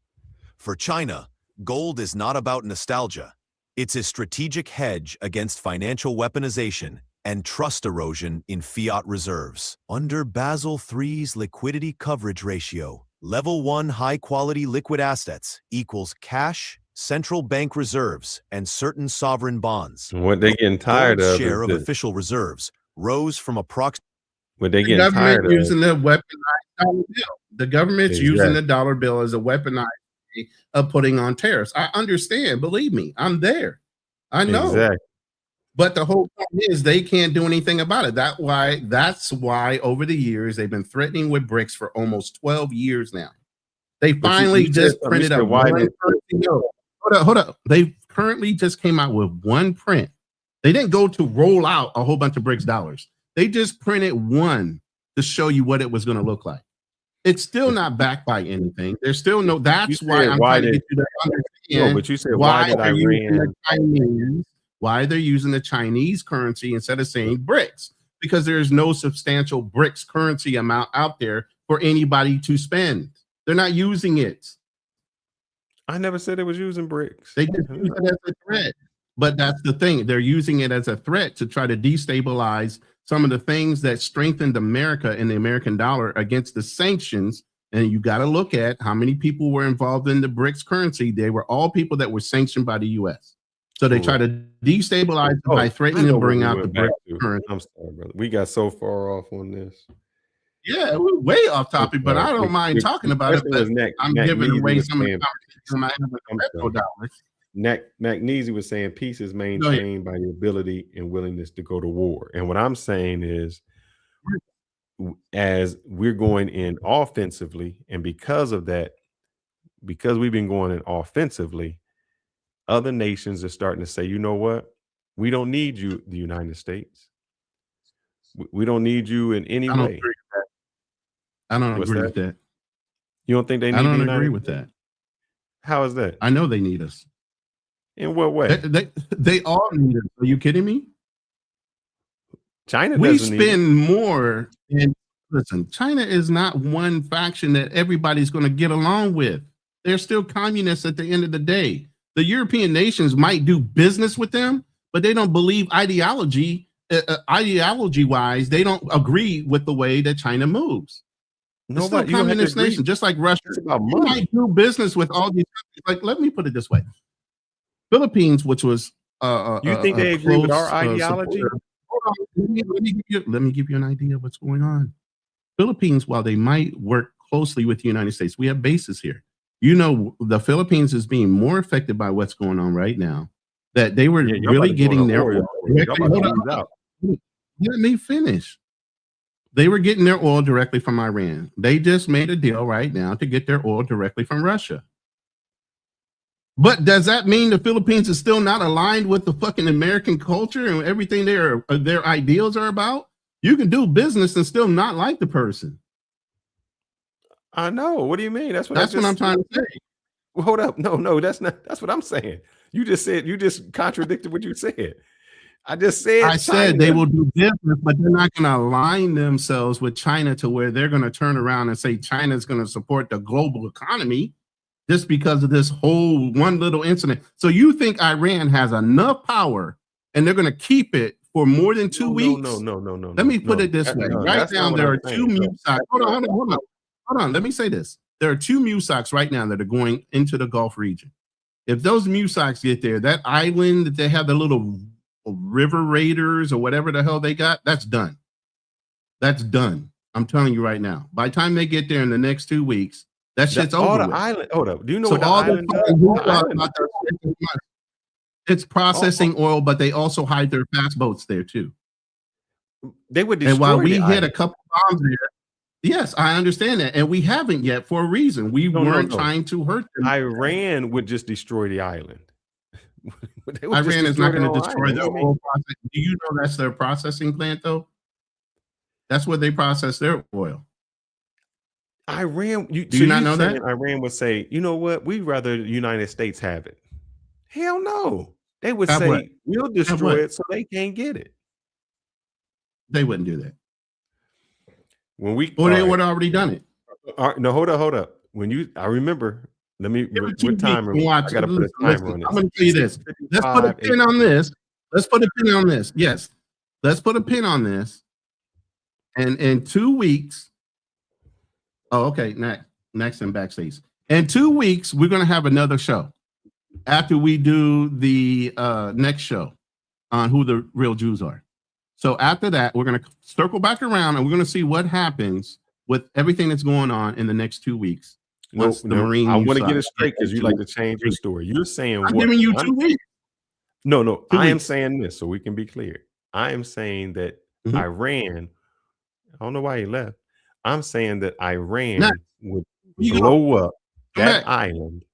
For China, gold is not about nostalgia. It's a strategic hedge against financial weaponization and trust erosion in fiat reserves. Under Basel III's liquidity coverage ratio, level 1 high-quality liquid assets equals cash, central bank reserves, and certain sovereign bonds. What they getting tired of? Share of official reserves rose from approximately. What they getting tired of? Using the weaponized dollar bill. The government's using the dollar bill as a weaponized way of putting on tariffs. I understand. Believe me, I'm there. I know. Exactly. But the whole point is they can't do anything about it. That's why over the years they've been threatening with BRICS for almost 12 years now. They finally just printed a one currency. Hold up. They currently just came out with one print. They didn't go to roll out a whole bunch of BRICS dollars. They just printed one to show you what it was going to look like. It's still not backed by anything. There's still no. That's why I'm trying to get you to understand. No, but you said why did Iran? Why they're using the Chinese currency instead of saying BRICS? Because there's no substantial BRICS currency amount out there for anybody to spend. They're not using it. I never said it was using BRICS. They just use it as a threat. But that's the thing. They're using it as a threat to try to destabilize some of the things that strengthened America and the American dollar against the sanctions. And you got to look at how many people were involved in the BRICS currency. They were all people that were sanctioned by the U.S. So they try to destabilize by threatening to bring out the BRICS currency. I'm sorry, brother. We got so far off on this. Yeah, we're way off topic, but I don't mind talking about it. But I'm giving away some of the conversation I have with crypto dollars. Magnesia was saying peace is maintained by the ability and willingness to go to war. And what I'm saying is, as we're going in offensively, and because of that, because we've been going in offensively, other nations are starting to say, you know what? We don't need you, the United States. We don't need you in any way. I don't agree with that. You don't think they need? I don't agree with that. How is that? I know they need us. In what way? They all need us. Are you kidding me? China we doesn't spend more. And listen, China is not one faction that everybody's going to get along with. They're still communists at the end of the day. The European nations might do business with them, but they don't believe ideology-wise, they don't agree with the way that China moves. It's still a communist nation, just like Russia. You might do business with all these countries. Like, let me put it this way. Philippines, which was you think they agree with our ideology? Let me give you an idea of what's going on. Philippines, while they might work closely with the United States, we have bases here. You know, the Philippines is being more affected by what's going on right now. That they were really getting their oil. Let me finish. They were getting their oil directly from Iran. They just made a deal right now to get their oil directly from Russia. But does that mean the Philippines is still not aligned with the fucking American culture and everything their ideals are about? You can do business and still not like the person. I know. What do you mean? That's what I'm trying to say. Well, hold up. No, that's not. That's what I'm saying. You just contradicted what you said. I just said I said they will do business, but they're not going to align themselves with China to where they're going to turn around and say China is going to support the global economy just because of this whole one little incident. So you think Iran has enough power and they're going to keep it for more than 2 weeks? No. Let me put it this way. Right now, there are two MUSACs. Hold on. Let me say this. There are two MUSACs right now that are going into the Gulf region. If those MUSACs get there, that island that they have the little river raiders or whatever the hell they got, that's done. That's done. I'm telling you right now. By the time they get there in the next 2 weeks, that shit's over. The island. Hold up. Do you know So what the all island does? It's processing oil, but they also hide their fast boats there too. They would destroy and while we the hit island. a couple bombs there, yes, I understand that, and we haven't yet for a reason. We weren't trying to hurt them. Iran would just destroy the island. Iran is not going to destroy their oil process. Do you know that's their processing plant, though? That's where they process their oil. Iran, do you not know that? Iran would say, you know what? We'd rather the United States have it. Hell no. They would Have say, what? we'll destroy it so they can't get it. They wouldn't do that. When we Or they would have already done it. No, hold up. I remember. Let me. What timer? I got to put a timer on this. I'm going to tell you this. Let's put a pin on this. Let's put a pin on this. Yes, let's put a pin on this. And in 2 weeks. Oh, okay. Next and backstage. In 2 weeks, we're going to have another show after we do the next show on who the real Jews are. So after that, we're going to circle back around and we're going to see what happens with everything that's going on in the next 2 weeks. Once the Marine, I want to get it straight because you like to change your story. You're saying I'm giving you 2 weeks. No. I am saying this so we can be clear. I am saying that Iran. I don't know why he left. I'm saying that Iran would blow up that island.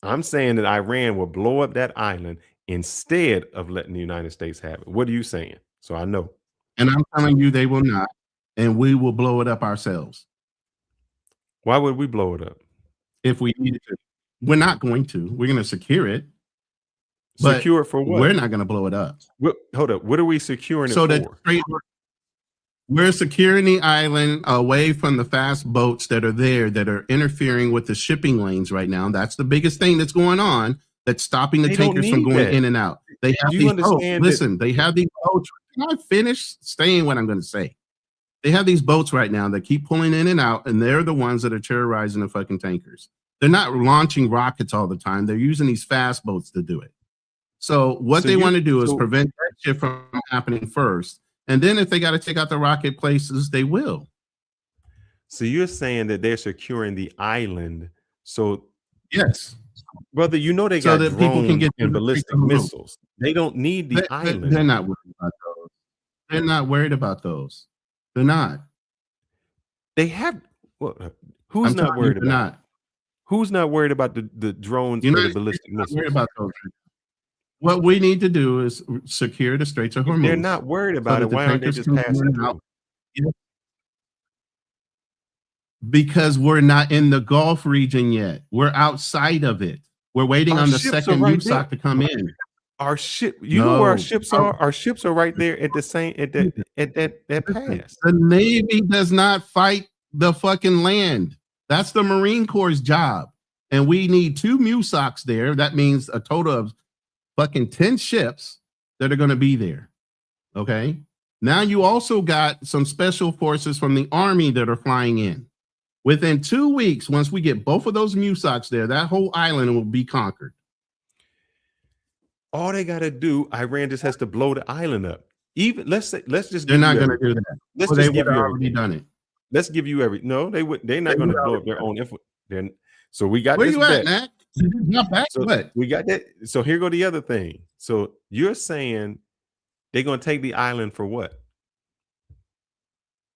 I'm saying that Iran will blow up that island instead of letting the United States have it. What are you saying? So I know. And I'm telling you they will not. And we will blow it up ourselves. Why would we blow it up? If we needed to. We're not going to. We're going to secure it. Secure it for what? We're not going to blow it up. Hold up. What are we securing it for? We're securing the island away from the fast boats that are there that are interfering with the shipping lanes right now. That's the biggest thing that's going on that's stopping the tankers from going in and out. They have these boats. Listen, they have these boats. Can I finish saying what I'm going to say? They have these boats right now that keep pulling in and out, and they're the ones that are terrorizing the fucking tankers. They're not launching rockets all the time. They're using these fast boats to do it. So what they want to do is prevent that shit from happening first. And then if they got to take out the rocket places, they will. So you're saying that they're securing the island. So yes, brother, you know they got that people can get and ballistic missiles. They don't need the island. They're not worried about those. They're not worried about those. They're not. They have. Well, who's not worried about? Who's not worried about the drones or the ballistic missiles? Worried about those. What we need to do is secure the Straits of Hormuz. They're not worried about it. Why aren't they just passing through? Because we're not in the Gulf region yet. We're outside of it. We're waiting on the second USOC to come in. Our ship, you know where our ships are? Our ships are right there at the same at that pass. The Navy does not fight the fucking land. That's the Marine Corps' job. And we need 2 MUSOCs there. That means a total of fucking 10 ships that are going to be there. Okay. Now you also got some special forces from the Army that are flying in. Within 2 weeks, once we get both of those MUSOCs there, that whole island will be conquered. All they got to do, Iran just has to blow the island up. Even let's just. They're not going to do that. Let's well, just they give would you already done it. Let's give you every. No, they would. They're not going to blow up their own. Then so we got. Where this you at, Matt? Not back. So what? We got that. So here go the other thing. So you're saying they're going to take the island for what?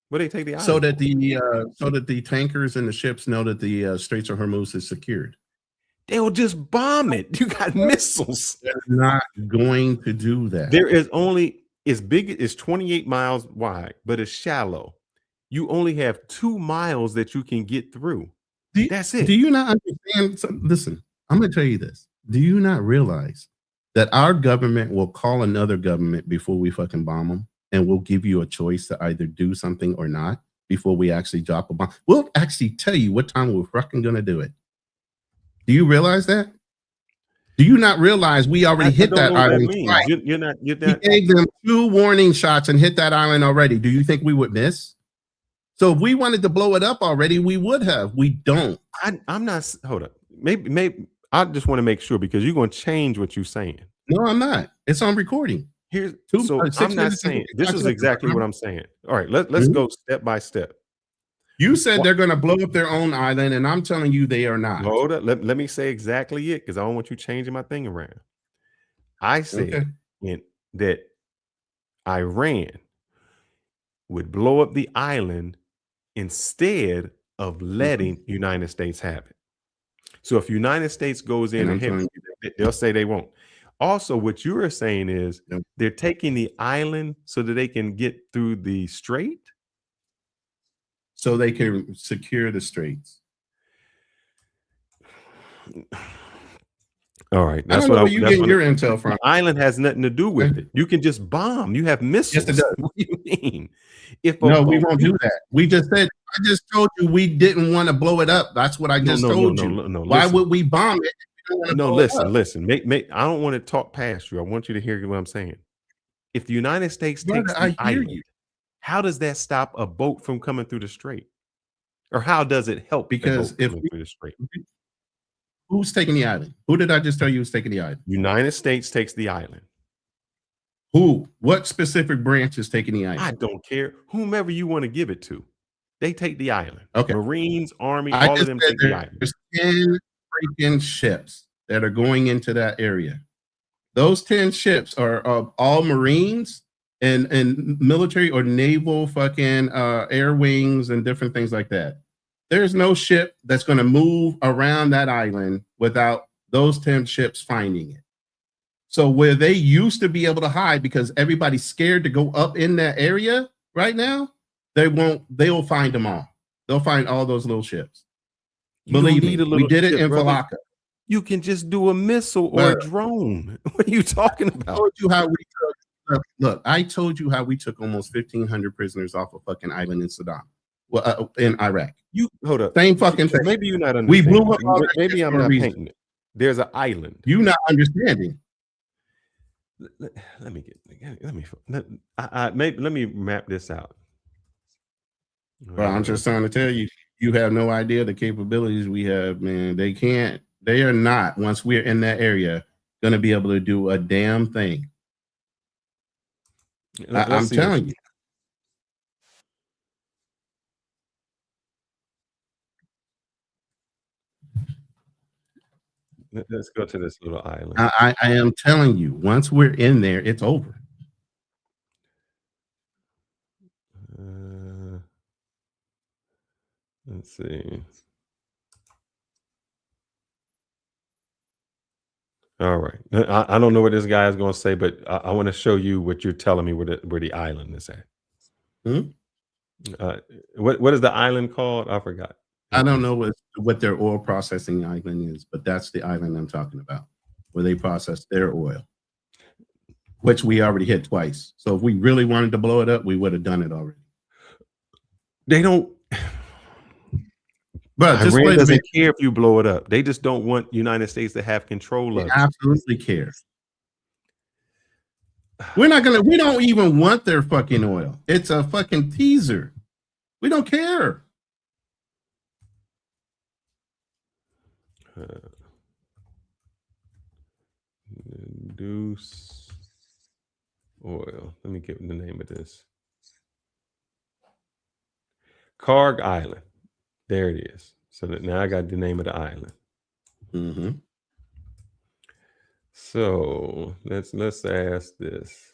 What they take the island? So that the tankers and the ships know that the Straits of Hormuz is secured. They'll just bomb it. You got missiles. They're not going to do that. There is only as big as 28 miles wide, but it's shallow. You only have 2 miles that you can get through. That's it. Do you not understand? So, listen, I'm going to tell you this. Do you not realize that our government will call another government before we fucking bomb them, and we'll give you a choice to either do something or not before we actually drop a bomb. We'll actually tell you what time we're fucking gonna do it. Do you realize that? Do you not realize we already hit that island twice? You're not. We gave them 2 warning shots and hit that island already. Do you think we would miss? So if we wanted to blow it up already, we would have. We don't. I'm not. Hold up. Maybe I just want to make sure, because you're going to change what you're saying. No, I'm not. It's on recording. So I'm not saying this is exactly what I'm saying. All right, let's go step by step. You said they're going to blow up their own island, and I'm telling you they are not. Hold up. Let me say exactly it, because I don't want you changing my thing around. I said that Iran would blow up the island instead of letting United States have it. So if United States goes in and hits, they'll say they won't. Also, what you are saying is they're taking the island so that they can get through the strait? So they can secure the straits. All right. That's what you get your intel from. The island has nothing to do with it. You can just bomb. You have missiles. Yes, it does. What do you mean? No, we won't do that. We just said, I just told you we didn't want to blow it up. That's what I just told you. Why would we bomb it? No, listen. I don't want to talk past you. I want you to hear what I'm saying. If the United States takes the island, how does that stop a boat from coming through the strait? Or how does it help? Because if through the strait? Who's taking the island? Who did I just tell you was taking the island? United States takes the island. Who? What specific branch is taking the island? I don't care. Whomever you want to give it to. They take the island. Okay. Marines, Army, all of them take the island. There's 10 freaking ships that are going into that area. Those 10 ships are all Marines and military or naval fucking air wings and different things like that. There's no ship that's going to move around that island without those 10 ships finding it. So where they used to be able to hide because everybody's scared to go up in that area right now, they'll find them all. They'll find all those little ships. Believe me, we did it in Falaka. You can just do a missile or a drone. What are you talking about? I told you how we took, look, I told you how we took almost 1,500 prisoners off a fucking island in Saddam. Well, in Iraq. You hold up. Same fucking thing. Maybe you're not understanding. We blew up. Maybe I'm not painting it. There's an island. You not understanding. Let me map this out. Well, I'm just trying to tell you, you have no idea the capabilities we have, man. They are not, once we're in that area, going to be able to do a damn thing. I'm telling you. Let's go to this little island. I am telling you, once we're in there, it's over. Let's see. All right. I don't know what this guy is going to say, but I want to show you what you're telling me where the island is at. What is the island called? I forgot. I don't know what their oil processing island is, but that's the island I'm talking about, where they process their oil, which we already hit twice. So if we really wanted to blow it up, we would have done it already. They don't. But Iran doesn't care if you blow it up. They just don't want United States to have control of it. Absolutely care. We don't even want their fucking oil. It's a fucking teaser. We don't care. Deuce oil. Let me get the name of this. Karg Island. There it is. So now I got the name of the island. Mm-hmm. So let's ask this.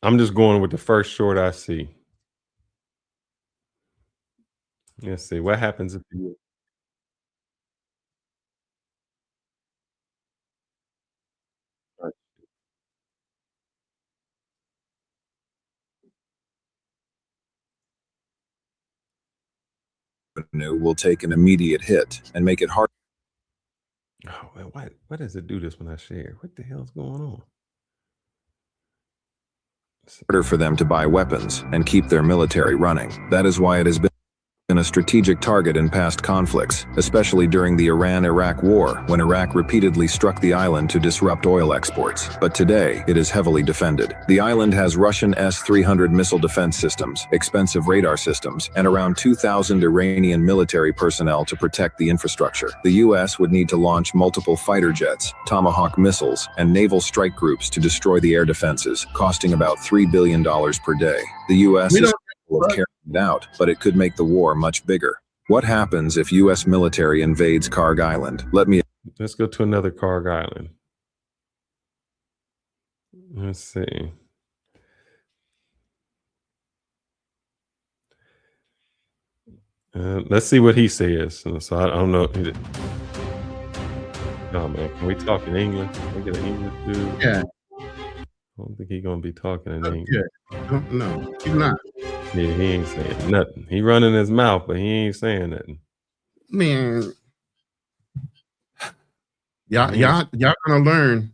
I'm just going with the first short I see. Let's see what happens if you. will take an immediate hit and make it hard. Oh, man, why does it do this when I share? What the hell's going on? Harder for them to buy weapons and keep their military running. That is why it has been a strategic target in past conflicts, especially during the Iran-Iraq War, when Iraq repeatedly struck the island to disrupt oil exports. But today, it is heavily defended. The island has Russian S-300 missile defense systems, expensive radar systems, and around 2,000 Iranian military personnel to protect the infrastructure. The U.S. would need to launch multiple fighter jets, Tomahawk missiles, and naval strike groups to destroy the air defenses, costing about $3 billion per day. The U.S. is capable of carrying it out, but it could make the war much bigger. What happens if U.S. military invades Karg Island? Let's go to another Karg Island. Let's see. Let's see what he says. So I don't know. Oh man, can we talk in English? Can we get an English dude? Yeah. I don't think he's gonna be talking in English. Yeah. No, he's not. Yeah, he ain't saying nothing. He running his mouth, but he ain't saying nothing. Man, y'all gonna learn.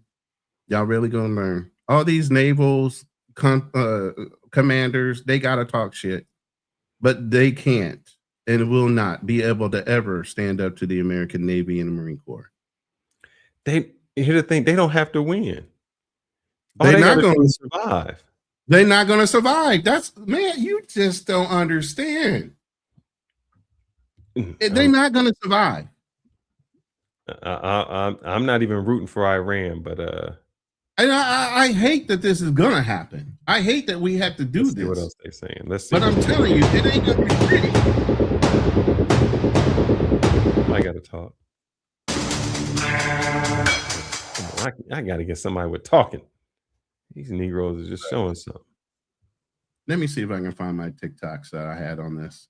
Y'all really gonna learn. All these navals commanders, they gotta talk shit, but they can't and will not be able to ever stand up to the American Navy and the Marine Corps. Here's the thing: they don't have to win. They're not going to survive. They're not going to survive. Man, you just don't understand. They're not going to survive. I'm not even rooting for Iran, but and I hate that this is going to happen. I hate that we have to do this. See what else they're saying. Let's see. But I'm telling you, it ain't going to be pretty. I got to talk. I got to get somebody with talking. These Negroes are just showing something. Let me see if I can find my TikToks that I had on this.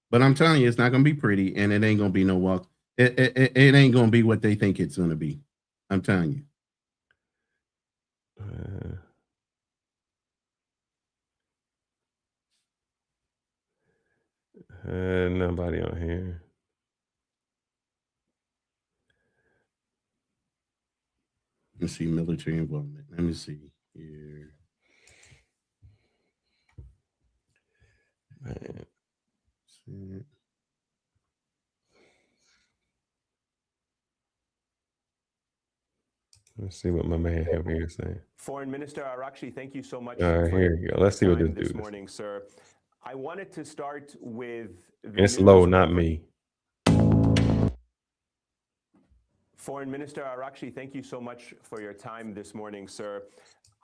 But I'm telling you, it's not going to be pretty, and it ain't going to be no walk. It ain't going to be what they think it's going to be. I'm telling you. Nobody on here. Let's see, military involvement. Let me see here. Man. Let's see what my man over here is saying. Foreign Minister Arakshi, thank you so much. All right, here you go. Let's see what this dude is. Morning, sir. I wanted to start with. It's low, not me. Foreign Minister Arakshi, thank you so much for your time this morning, sir.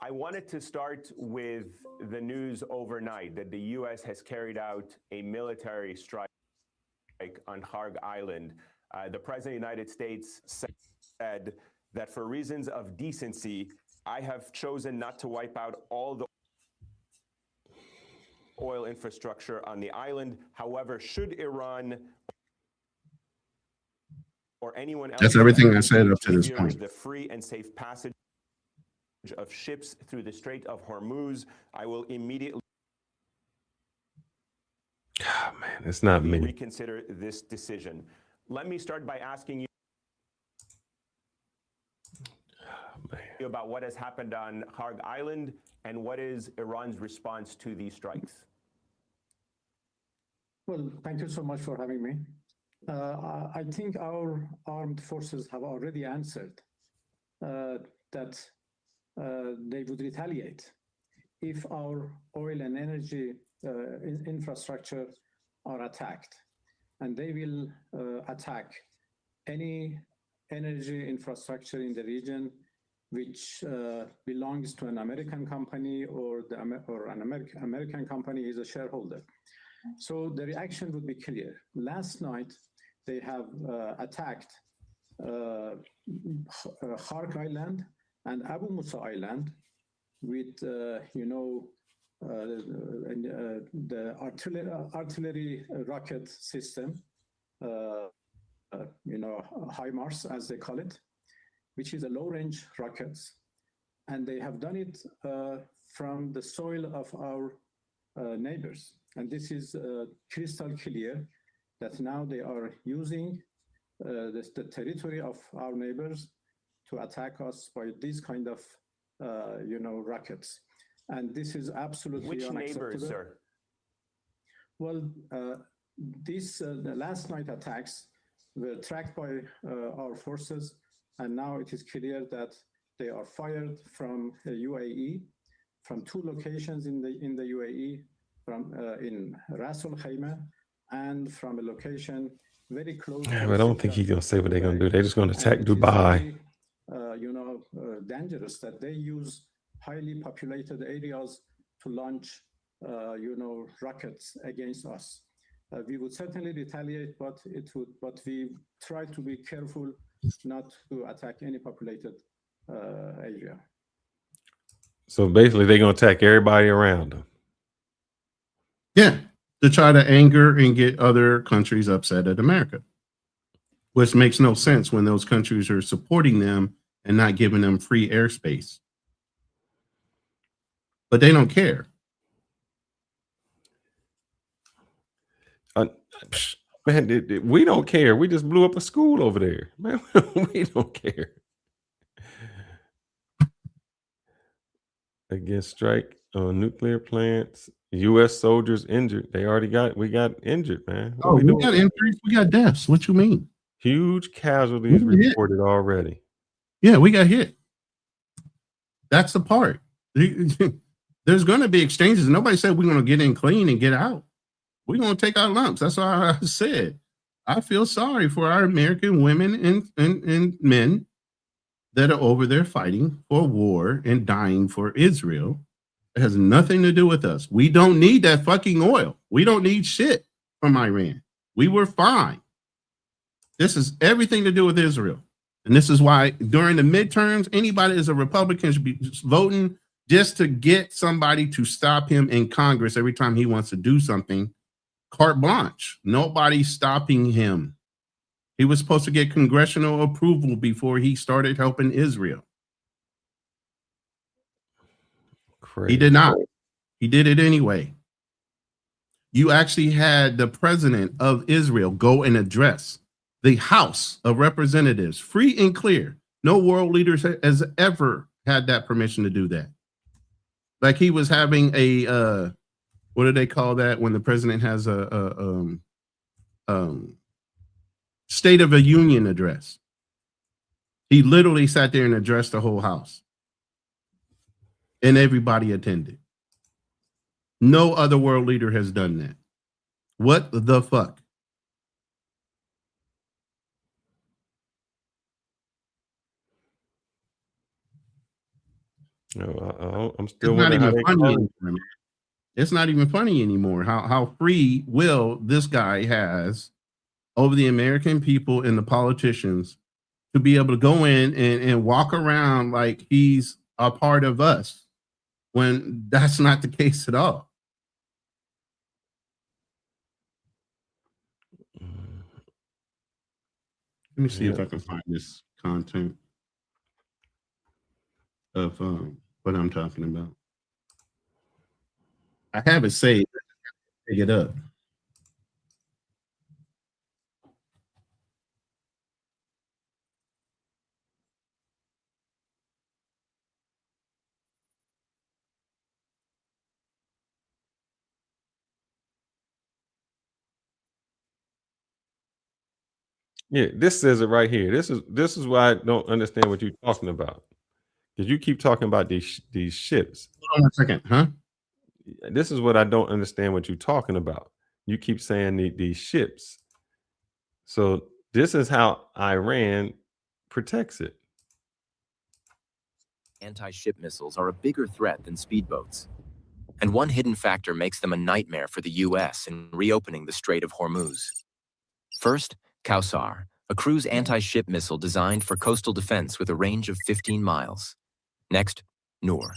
I wanted to start with the news overnight that the U.S. has carried out a military strike on Karg Island. The President of the United States said that for reasons of decency, I have chosen not to wipe out all the oil infrastructure on the island. However, should Iran or anyone else— That's everything I said up to this point. The free and safe passage of ships through the Strait of Hormuz, I will immediately— Oh, man, it's not me. Reconsider this decision. Let me start by asking you about what has happened on Karg Island and what is Iran's response to these strikes. Well, thank you so much for having me. I think our armed forces have already answered that they would retaliate if our oil and energy infrastructure are attacked. And they will attack any energy infrastructure in the region which belongs to an American company or an American company is a shareholder. So the reaction would be clear. Last night, they have attacked Karg Island and Abu Musa Island with, the artillery rocket system, HIMARS as they call it, which is a low-range rockets. And they have done it from the soil of our neighbors. And this is crystal clear that now they are using the territory of our neighbors to attack us by these kind of, rockets. And this is absolutely Which unacceptable. neighbors, sir? Well, the last night attacks were tracked by our forces, and now it is clear that they are fired from UAE, from 2 locations in the UAE, from in Ras Al Khaimah, and from a location very close. Yeah, but I don't think he's gonna say what they're gonna do. They're just gonna attack Dubai. Dangerous that they use highly populated areas to launch, rockets against us. We would certainly retaliate, but we try to be careful not to attack any populated area. So basically, they're gonna attack everybody around them. Yeah, to try to anger and get other countries upset at America, which makes no sense when those countries are supporting them and not giving them free airspace. But they don't care. Man, we don't care. We just blew up a school over there. Man, we don't care. Against strike on nuclear plants. U.S. soldiers injured. We got injured, man. We got injuries. We got deaths. What you mean? Huge casualties reported already. Yeah, we got hit. That's the part. There's going to be exchanges. Nobody said we're going to get in clean and get out. We're going to take our lumps. That's why I said I feel sorry for our American women and men that are over there fighting for war and dying for Israel. It has nothing to do with us. We don't need that fucking oil. We don't need shit from Iran. We were fine. This is everything to do with Israel. And this is why during the midterms, anybody as a Republican should be voting just to get somebody to stop him in Congress every time he wants to do something. Carte blanche. Nobody's stopping him. He was supposed to get congressional approval before he started helping Israel. Crazy. He did not. He did it anyway. You actually had the president of Israel go and address the House of Representatives, free and clear. No world leader has ever had that permission to do that. Like he was having a, what do they call that when the president has a State of a Union address? He literally sat there and addressed the whole House. And everybody attended. No other world leader has done that. What the fuck? No, I'm still not even funny anymore. It's not even funny anymore how free will this guy has over the American people and the politicians to be able to go in and walk around like he's a part of us when that's not the case at all. Let me see if I can find this content of what I'm talking about. I have it saved. Pick it up. Yeah, this says it right here. This is why I don't understand what you're talking about. Because you keep talking about these ships. Hold on a second, huh? This is what I don't understand what you're talking about. You keep saying these ships. So this is how Iran protects it. Anti-ship missiles are a bigger threat than speedboats. And one hidden factor makes them a nightmare for the U.S. in reopening the Strait of Hormuz. First, Kausar, a cruise anti-ship missile designed for coastal defense with a range of 15 miles. Next, Noor,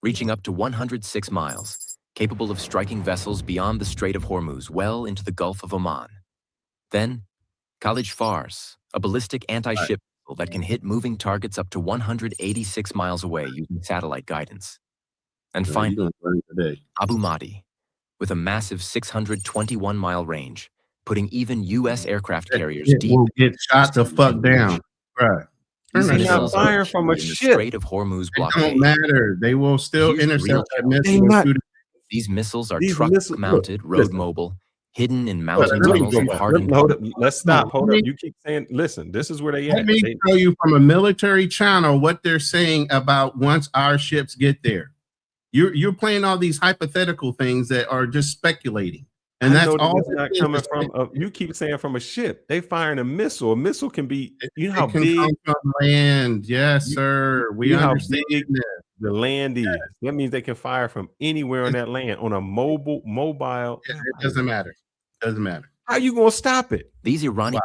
reaching up to 106 miles, capable of striking vessels beyond the Strait of Hormuz well into the Gulf of Oman. Then, Khalid Fars, a ballistic anti-ship missile that can hit moving targets up to 186 miles away using satellite guidance. And finally, Abu Mahdi, with a massive 621-mile range, putting even U.S. aircraft carriers It deep. will get shot the fuck down. Right. These Turn that missiles shit are off. firing from a in the ship. Strait of Hormuz It blockade. don't matter. They will still Here's the intercept real that challenge. missile and shoot it. These missiles are These missiles- look, truck-mounted, road listen. mobile, hidden in Let mountain me tunnels go and back. hardened. Hold up. Let's stop. Hold Let up. me- You keep saying, listen, this is where they Let at. me They- tell you from a military channel what they're saying about once our ships get there. You're playing all these hypothetical things that are just speculating. And I that's know that all it's it not is. coming It's from. You keep saying from a ship. They firing a missile. A missile can be. You know how it can big. come from land. Yes, sir. We you know how understand big that. the land is. That means they can fire from anywhere on that land on a mobile. It doesn't matter. Doesn't matter. How you gonna stop it? These Iranian.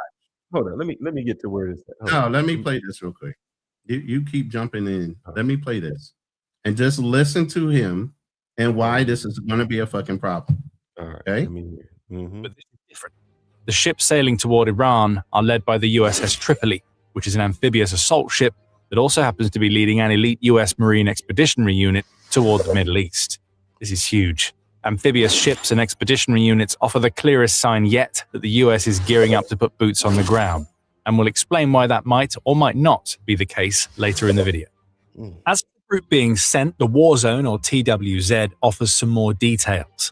Hold on. Let me get to where it's at. Hold No, on. let me play this real quick. You keep jumping in. Let me play this. And just listen to him and why this is going to be a fucking problem. All right. Okay? Let me hear. Mhm. But this is different. The ships sailing toward Iran are led by the USS Tripoli, which is an amphibious assault ship that also happens to be leading an elite US Marine Expeditionary Unit toward the Middle East. This is huge. Amphibious ships and expeditionary units offer the clearest sign yet that the US is gearing up to put boots on the ground, and we'll explain why that might or might not be the case later in the video. As for the group being sent, the War Zone, or TWZ, offers some more details.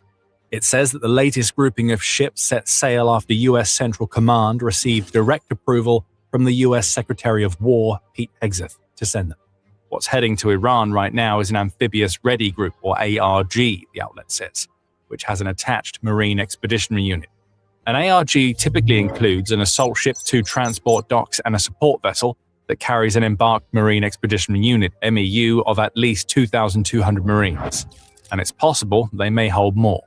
It says that the latest grouping of ships set sail after US Central Command received direct approval from the US Secretary of War, Pete Hegseth, to send them. What's heading to Iran right now is an amphibious ready group, or ARG, the outlet says, which has an attached Marine Expeditionary Unit. An ARG typically includes an assault ship, 2 transport docks, and a support vessel that carries an embarked Marine Expeditionary Unit, MEU, of at least 2,200 Marines. And it's possible they may hold more.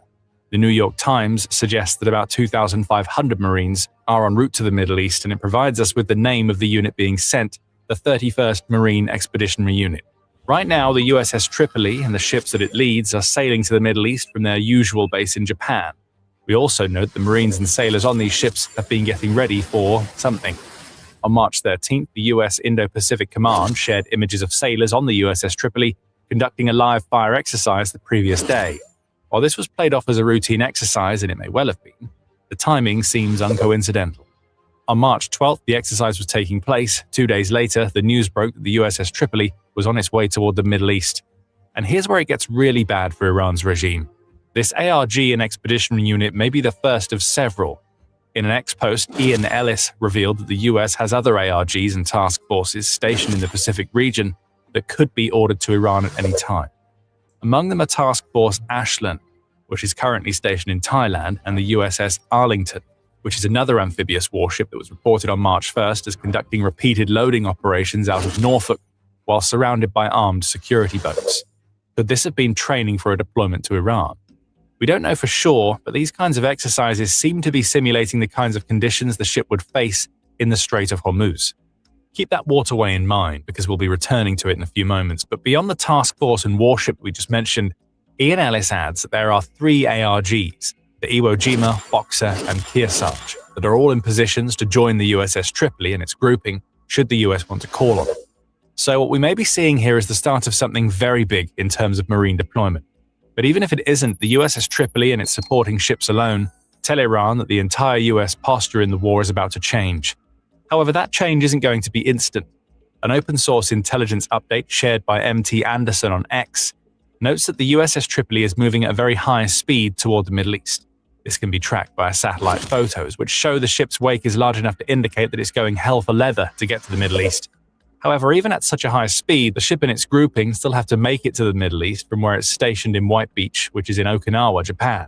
The New York Times suggests that about 2,500 Marines are en route to the Middle East, and it provides us with the name of the unit being sent, the 31st Marine Expeditionary Unit. Right now, the USS Tripoli and the ships that it leads are sailing to the Middle East from their usual base in Japan. We also note the Marines and sailors on these ships have been getting ready for something. On March 13th, the US Indo-Pacific Command shared images of sailors on the USS Tripoli conducting a live fire exercise the previous day. While this was played off as a routine exercise, and it may well have been, the timing seems uncoincidental. On March 12th, the exercise was taking place. 2 days later, the news broke that the USS Tripoli was on its way toward the Middle East. And here's where it gets really bad for Iran's regime. This ARG and expeditionary unit may be the first of several. In an ex-post, Ian Ellis revealed that the US has other ARGs and task forces stationed in the Pacific region that could be ordered to Iran at any time. Among them are Task Force Ashland, which is currently stationed in Thailand, and the USS Arlington, which is another amphibious warship that was reported on March 1st as conducting repeated loading operations out of Norfolk while surrounded by armed security boats. Could this have been training for a deployment to Iran? We don't know for sure, but these kinds of exercises seem to be simulating the kinds of conditions the ship would face in the Strait of Hormuz. Keep that waterway in mind, because we'll be returning to it in a few moments. But beyond the task force and warship we just mentioned, Ian Ellis adds that there are 3 ARGs, the Iwo Jima, Boxer, and Kearsarge, that are all in positions to join the USS Tripoli and its grouping, should the US want to call on it. So what we may be seeing here is the start of something very big in terms of marine deployment. But even if it isn't the USS Tripoli and its supporting ships alone, tell Iran that the entire US posture in the war is about to change. However, that change isn't going to be instant. An open-source intelligence update shared by MT Anderson on X notes that the USS Tripoli is moving at a very high speed toward the Middle East. This can be tracked by satellite photos, which show the ship's wake is large enough to indicate that it's going hell for leather to get to the Middle East. However, even at such a high speed, the ship and its grouping still have to make it to the Middle East from where it's stationed in White Beach, which is in Okinawa, Japan.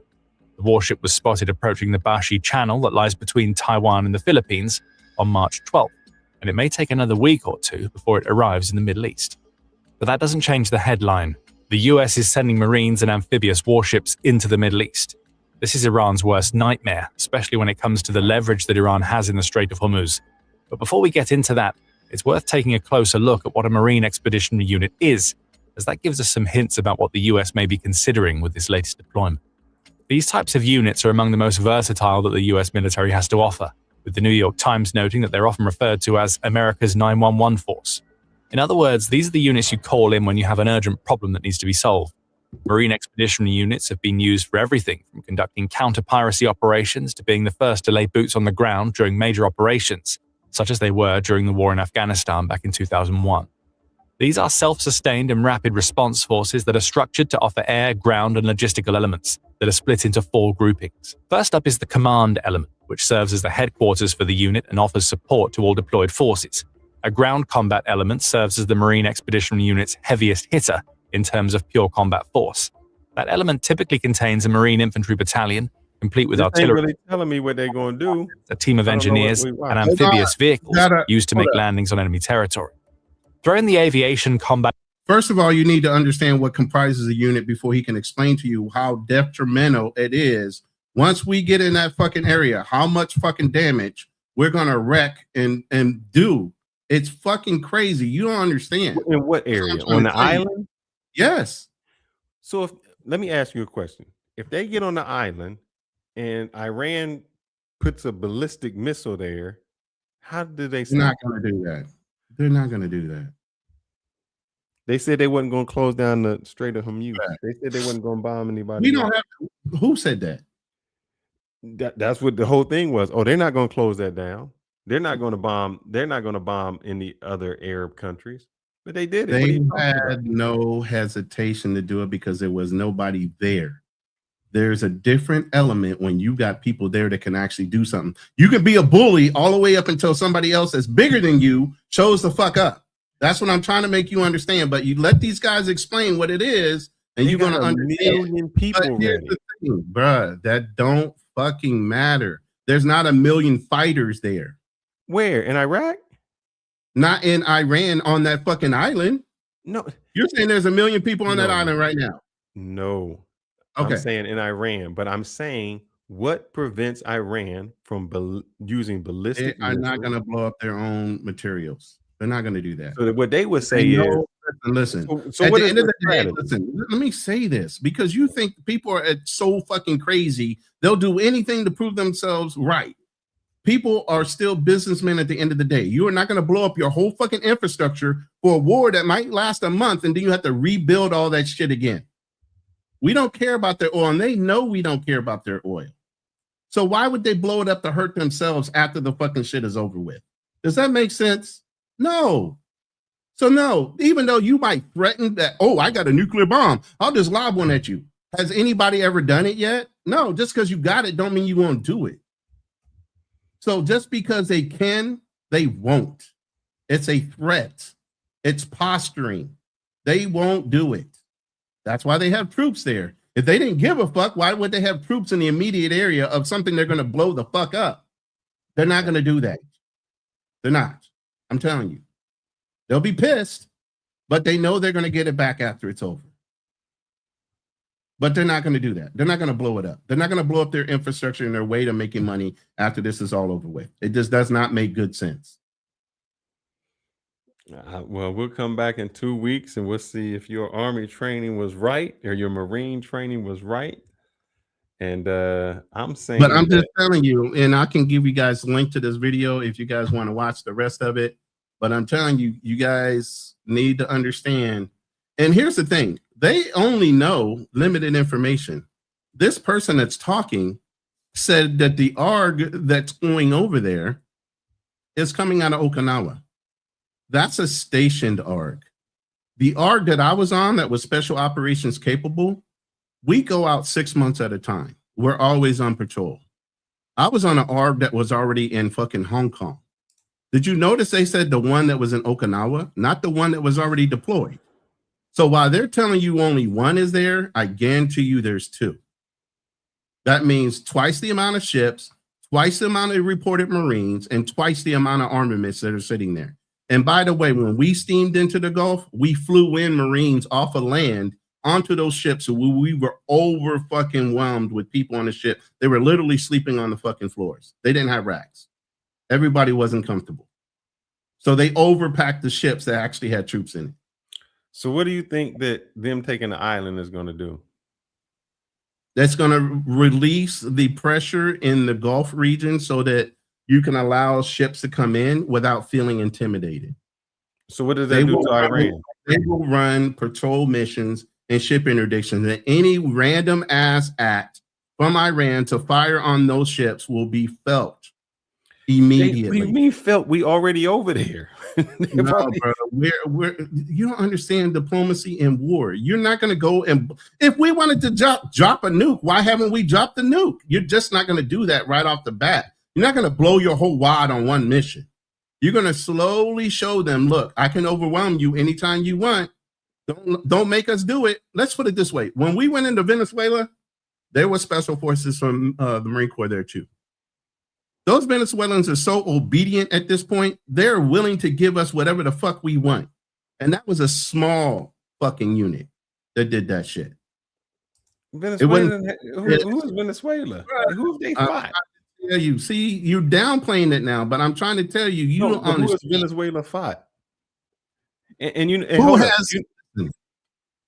The warship was spotted approaching the Bashi Channel that lies between Taiwan and the Philippines on March 12th, and it may take another week or 2 before it arrives in the Middle East. But that doesn't change the headline. The US is sending Marines and amphibious warships into the Middle East. This is Iran's worst nightmare, especially when it comes to the leverage that Iran has in the Strait of Hormuz. But before we get into that, it's worth taking a closer look at what a Marine Expeditionary Unit is, as that gives us some hints about what the US may be considering with this latest deployment. These types of units are among the most versatile that the US military has to offer, with the New York Times noting that they're often referred to as America's 911 force. In other words, these are the units you call in when you have an urgent problem that needs to be solved. Marine expeditionary units have been used for everything from conducting counter-piracy operations to being the first to lay boots on the ground during major operations, such as they were during the war in Afghanistan back in 2001. These are self-sustained and rapid response forces that are structured to offer air, ground, and logistical elements that are split into 4 groupings. First up is the command element, which serves as the headquarters for the unit and offers support to all deployed forces. A ground combat element serves as the Marine Expeditionary Unit's heaviest hitter in terms of pure combat force. That element typically contains a Marine infantry battalion, complete with This artillery, ain't really telling me what they're going to do. a team of I don't know what engineers, we and watch. amphibious vehicles used to make landings on enemy territory. Throw in the aviation combat. First of all, you need to understand what comprises a unit before he can explain to you how detrimental it is. Once we get in that fucking area, how much fucking damage we're going to wreck and do. It's fucking crazy. You don't understand. In what area? On the island? Yes. So let me ask you a question. If they get on the island and Iran puts a ballistic missile there, how do they They're not going to do that. They're not going to do that. They said they wasn't going to close down the Strait of Hormuz. Right. They said they wasn't going to bomb anybody. We don't have to. Who said that? That's what the whole thing was. Oh, they're not going to close that down. They're not going to bomb. They're not going to bomb any other Arab countries. But they did it. They had no hesitation to do it because there was nobody there. There's a different element when you got people there that can actually do something. You can be a bully all the way up until somebody else that's bigger than you shows the fuck up. That's what I'm trying to make you understand. But you let these guys explain what it is, and you're going to understand. Million people but here's the thing, bruh, that don't fucking matter. There's not a million fighters there. Where? In Iraq? Not in Iran on that fucking island. No. You're saying there's a million people on that island right now? No. Okay. I'm saying in Iran, but I'm saying what prevents Iran from using ballistic They are not going to blow up their own materials. They're not going to do that. So what they would say is, listen. So at what the is end of the the day, strategy? listen. Let me say this because you think people are so fucking crazy. They'll do anything to prove themselves right. People are still businessmen at the end of the day. You are not going to blow up your whole fucking infrastructure for a war that might last a month, and then you have to rebuild all that shit again. We don't care about their oil, and they know we don't care about their oil. So why would they blow it up to hurt themselves after the fucking shit is over with? Does that make sense? No. So no, even though you might threaten that, oh, I got a nuclear bomb, I'll just lob one at you. Has anybody ever done it yet? No, just because you got it don't mean you won't do it. So just because they can, they won't. It's a threat. It's posturing. They won't do it. That's why they have troops there. If they didn't give a fuck, why would they have troops in the immediate area of something they're going to blow the fuck up? They're not going to do that. They're not. I'm telling you. They'll be pissed, but they know they're going to get it back after it's over. But they're not going to do that. They're not going to blow it up. They're not going to blow up their infrastructure and their way to making money after this is all over with. It just does not make good sense. Well, we'll come back in 2 weeks and we'll see if your Army training was right or your Marine training was right. And I'm saying, but I'm just telling you, and I can give you guys a link to this video if you guys want to watch the rest of it. But I'm telling you, you guys need to understand. And here's the thing. They only know limited information. This person that's talking said that the ARG that's going over there is coming out of Okinawa. That's a stationed ARG. The ARG that I was on that was special operations capable, we go out 6 months at a time. We're always on patrol. I was on an ARG that was already in fucking Hong Kong. Did you notice they said the one that was in Okinawa, not the one that was already deployed? So while they're telling you only one is there, I guarantee you there's two. That means twice the amount of ships, twice the amount of reported Marines, and twice the amount of armaments that are sitting there. And by the way, when we steamed into the Gulf, we flew in Marines off of land onto those ships. So we were over fucking whelmed with people on the ship. They were literally sleeping on the fucking floors. They didn't have racks. Everybody wasn't comfortable. So they overpacked the ships that actually had troops in it. so what do you think that them taking the island is going to do? That's going to release the pressure in the Gulf region so that you can allow ships to come in without feeling intimidated. So what does that do to Iran? They will run patrol missions and ship interdictions, and any random ass act from Iran to fire on those ships will be felt immediately. What do you mean felt? We already over there. No, bro, you don't understand diplomacy in war. You're not going to go and if we wanted to drop a nuke, why haven't we dropped the nuke? You're just not going to do that right off the bat. You're not going to blow your whole wad on one mission. You're going to slowly show them, look, I can overwhelm you anytime you want. Don't make us do it. Let's put it this way. When we went into Venezuela, there were special forces from the Marine Corps there too. Those Venezuelans are so obedient at this point, they're willing to give us whatever the fuck we want. And that was a small fucking unit that did that shit. Venezuela, who is Venezuela? Who have they fought? You see, you're downplaying it now, but I'm trying to tell you, you don't understand. Who has Venezuela fought? And you, and who hold has? up,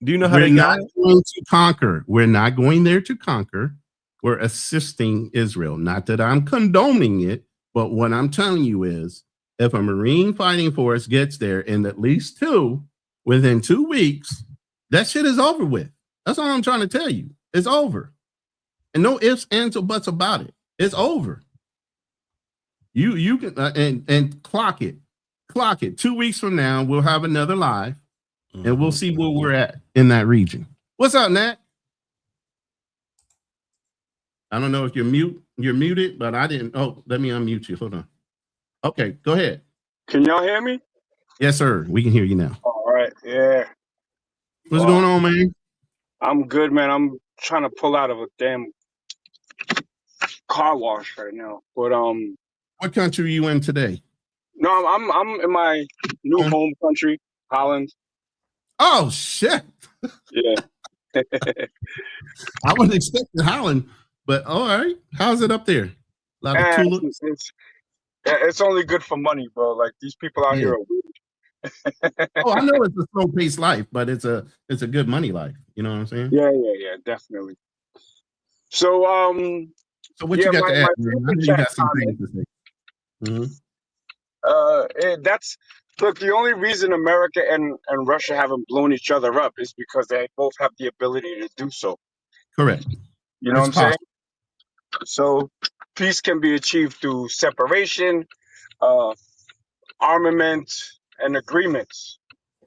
do you know how We're they not got it? going to conquer. We're not going there to conquer. We're assisting Israel. Not that I'm condoning it, but what I'm telling you is, if a Marine fighting force gets there, and at least two within 2 weeks, that shit is over with. That's all I'm trying to tell you. It's over, and no ifs, ands, or buts about it. It's over. You can and clock it. 2 weeks from now, we'll have another live, and we'll see where we're at in that region. What's up, Nat? I don't know if you're muted, but I didn't. Oh, let me unmute you. Hold on. Okay, go ahead. Can y'all hear me? Yes, sir. We can hear you now. All right. Yeah. What's going on, man? I'm good, man. I'm trying to pull out of a damn car wash right now. But what country are you in today? No, I'm in my new home country, Holland. Oh shit. Yeah. I wasn't expecting Holland, but all right. How's it up there? A lot of tulips. It's only good for money, bro. Like these people out here are weird. Oh, I know it's a slow-paced life, but it's a good money life. You know what I'm saying? Yeah, definitely. So what you got to add? Man? I know you got some things to say. That's look, the only reason America and Russia haven't blown each other up is because they both have the ability to do so. Correct. You know what I'm saying? So peace can be achieved through separation, armament, and agreements.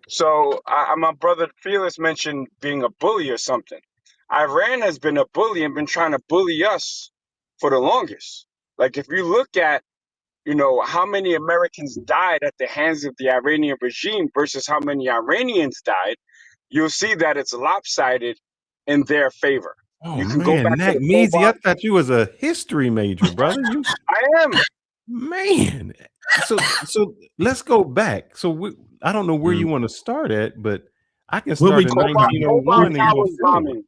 So my brother Felix mentioned being a bully or something. Iran has been a bully and been trying to bully us for the longest. Like if you look at, how many Americans died at the hands of the Iranian regime versus how many Iranians died, you'll see that it's lopsided in their favor. Oh you can man, go back Nat to the Measy, I Cold thought you was a history major, brother. I am. Man. So let's go back. So I don't know where you want to start at, but I can start in 1901 and go forward.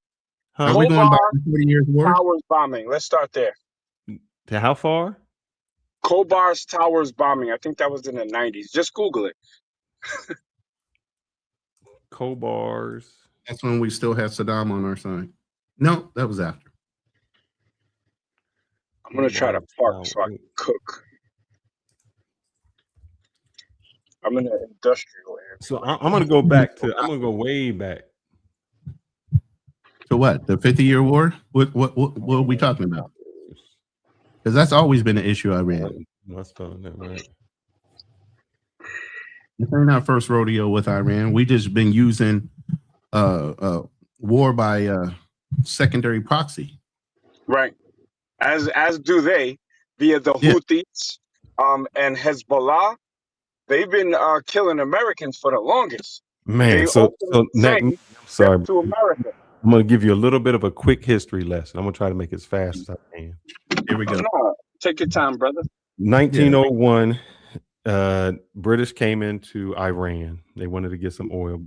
Are we going back to 40 years war? Towers bombing. Let's start there. To how far? Kobar's Towers bombing. I think that was in the 90s. Just Google it. Kobar's. That's when we still had Saddam on our side. No, that was after. I'm going to try to park so I can cook. I'm in the industrial area. So I'm going to go back to, I'm going to go way back. So what? The 50-year war? What are we talking about? Because that's always been an issue I ran. That's right. This ain't our first rodeo with Iran. We just been using war by secondary proxy. Right. As do they via the Houthis and Hezbollah. They've been killing Americans for the longest. Man, so Nat, sorry. To America. I'm going to give you a little bit of a quick history lesson. I'm going to try to make it as fast as I can. Here we go. Take your time, brother. 1901, British came into Iran. They wanted to get some oil.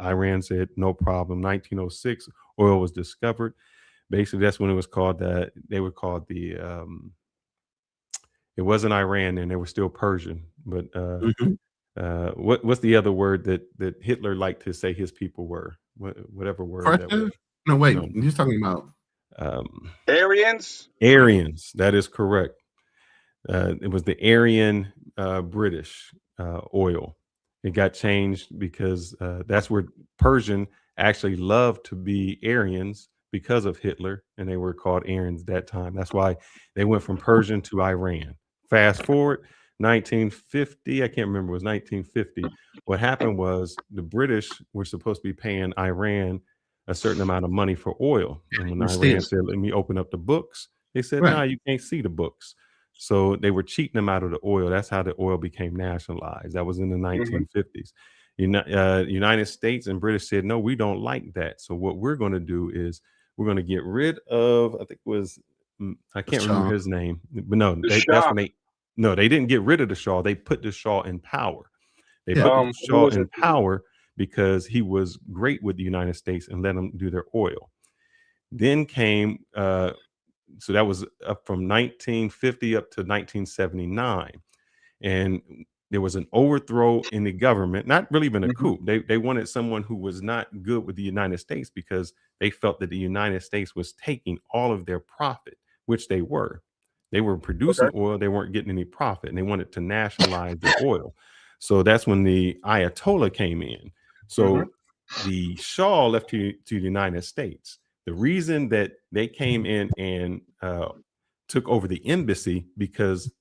Iran said, no problem. 1906, oil was discovered. Basically, that's when it was called that. They were called the, it wasn't Iran then. They were still Persian. But what's the other word that Hitler liked to say his people were? Whatever word that was. No, wait. You're talking about Aryans? Aryans. That is correct. It was the Aryan British oil. It got changed because that's where Persian actually loved to be Aryans because of Hitler, and they were called Aryans at that time. That's why they went from Persian to Iran. Fast forward 1950, I can't remember, it was 1950. What happened was the British were supposed to be paying Iran a certain amount of money for oil. And when Iran said, let me open up the books, they said, no, you can't see the books. So they were cheating them out of the oil. That's how the oil became nationalized. That was in the 1950s. United States and British said, no, we don't like that. So what we're going to do is we're going to get rid of, I think it was, I can't remember his name, but no, that's when they didn't get rid of the Shah. They put the Shah in power. They put the Shah in power because he was great with the United States and let them do their oil. Then came, so that was up from 1950 up to 1979. And there was an overthrow in the government, not really even a coup. They wanted someone who was not good with the United States because they felt that the United States was taking all of their profit, which they were. They were producing oil, they weren't getting any profit, and they wanted to nationalize the oil. So that's when the Ayatollah came in. So the Shah left to the United States. The reason that they came in and took over the embassy because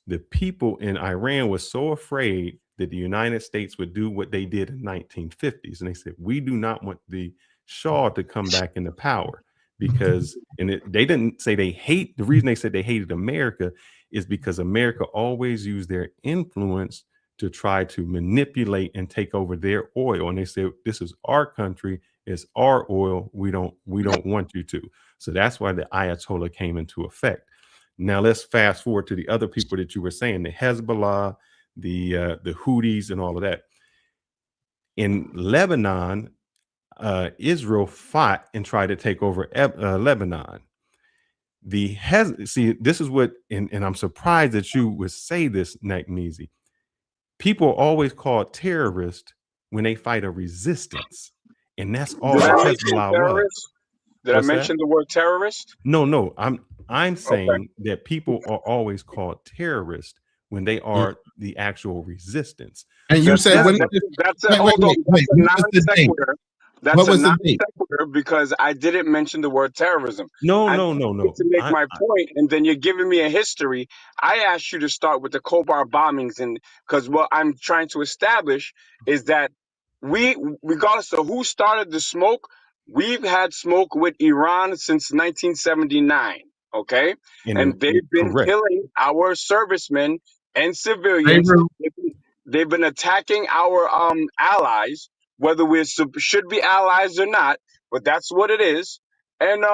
the people in Iran were so afraid that the United States would do what they did in the 1950s. And they said, we do not want the Shah to come back into power because, they didn't say they hate, the reason they said they hated America is because America always used their influence to try to manipulate and take over their oil. And they said, this is our country, it's our oil, we don't want you to. So that's why the Ayatollah came into effect. Now let's fast forward to the other people that you were saying, the Hezbollah, the Houthis, and all of that. In Lebanon, Israel fought and tried to take over Lebanon. See, this is what, and I'm surprised that you would say this, Nakneezy. People are always called terrorists when they fight a resistance, and that's all Did that I mention Hezbollah terrorist? Did What's I mention that? the word terrorist? No, I'm saying that people are always called terrorists when they are the actual resistance. And you said that's a non sequitur. That's a non sequitur because I didn't mention the word terrorism. No. To make my point, and then you're giving me a history. I asked you to start with the Khobar bombings, and because what I'm trying to establish is that we, regardless of who started the smoke, we've had smoke with Iran since 1979. Okay, and they've been killing our servicemen and civilians. They've been attacking our allies, whether we should be allies or not, but that's what it is. And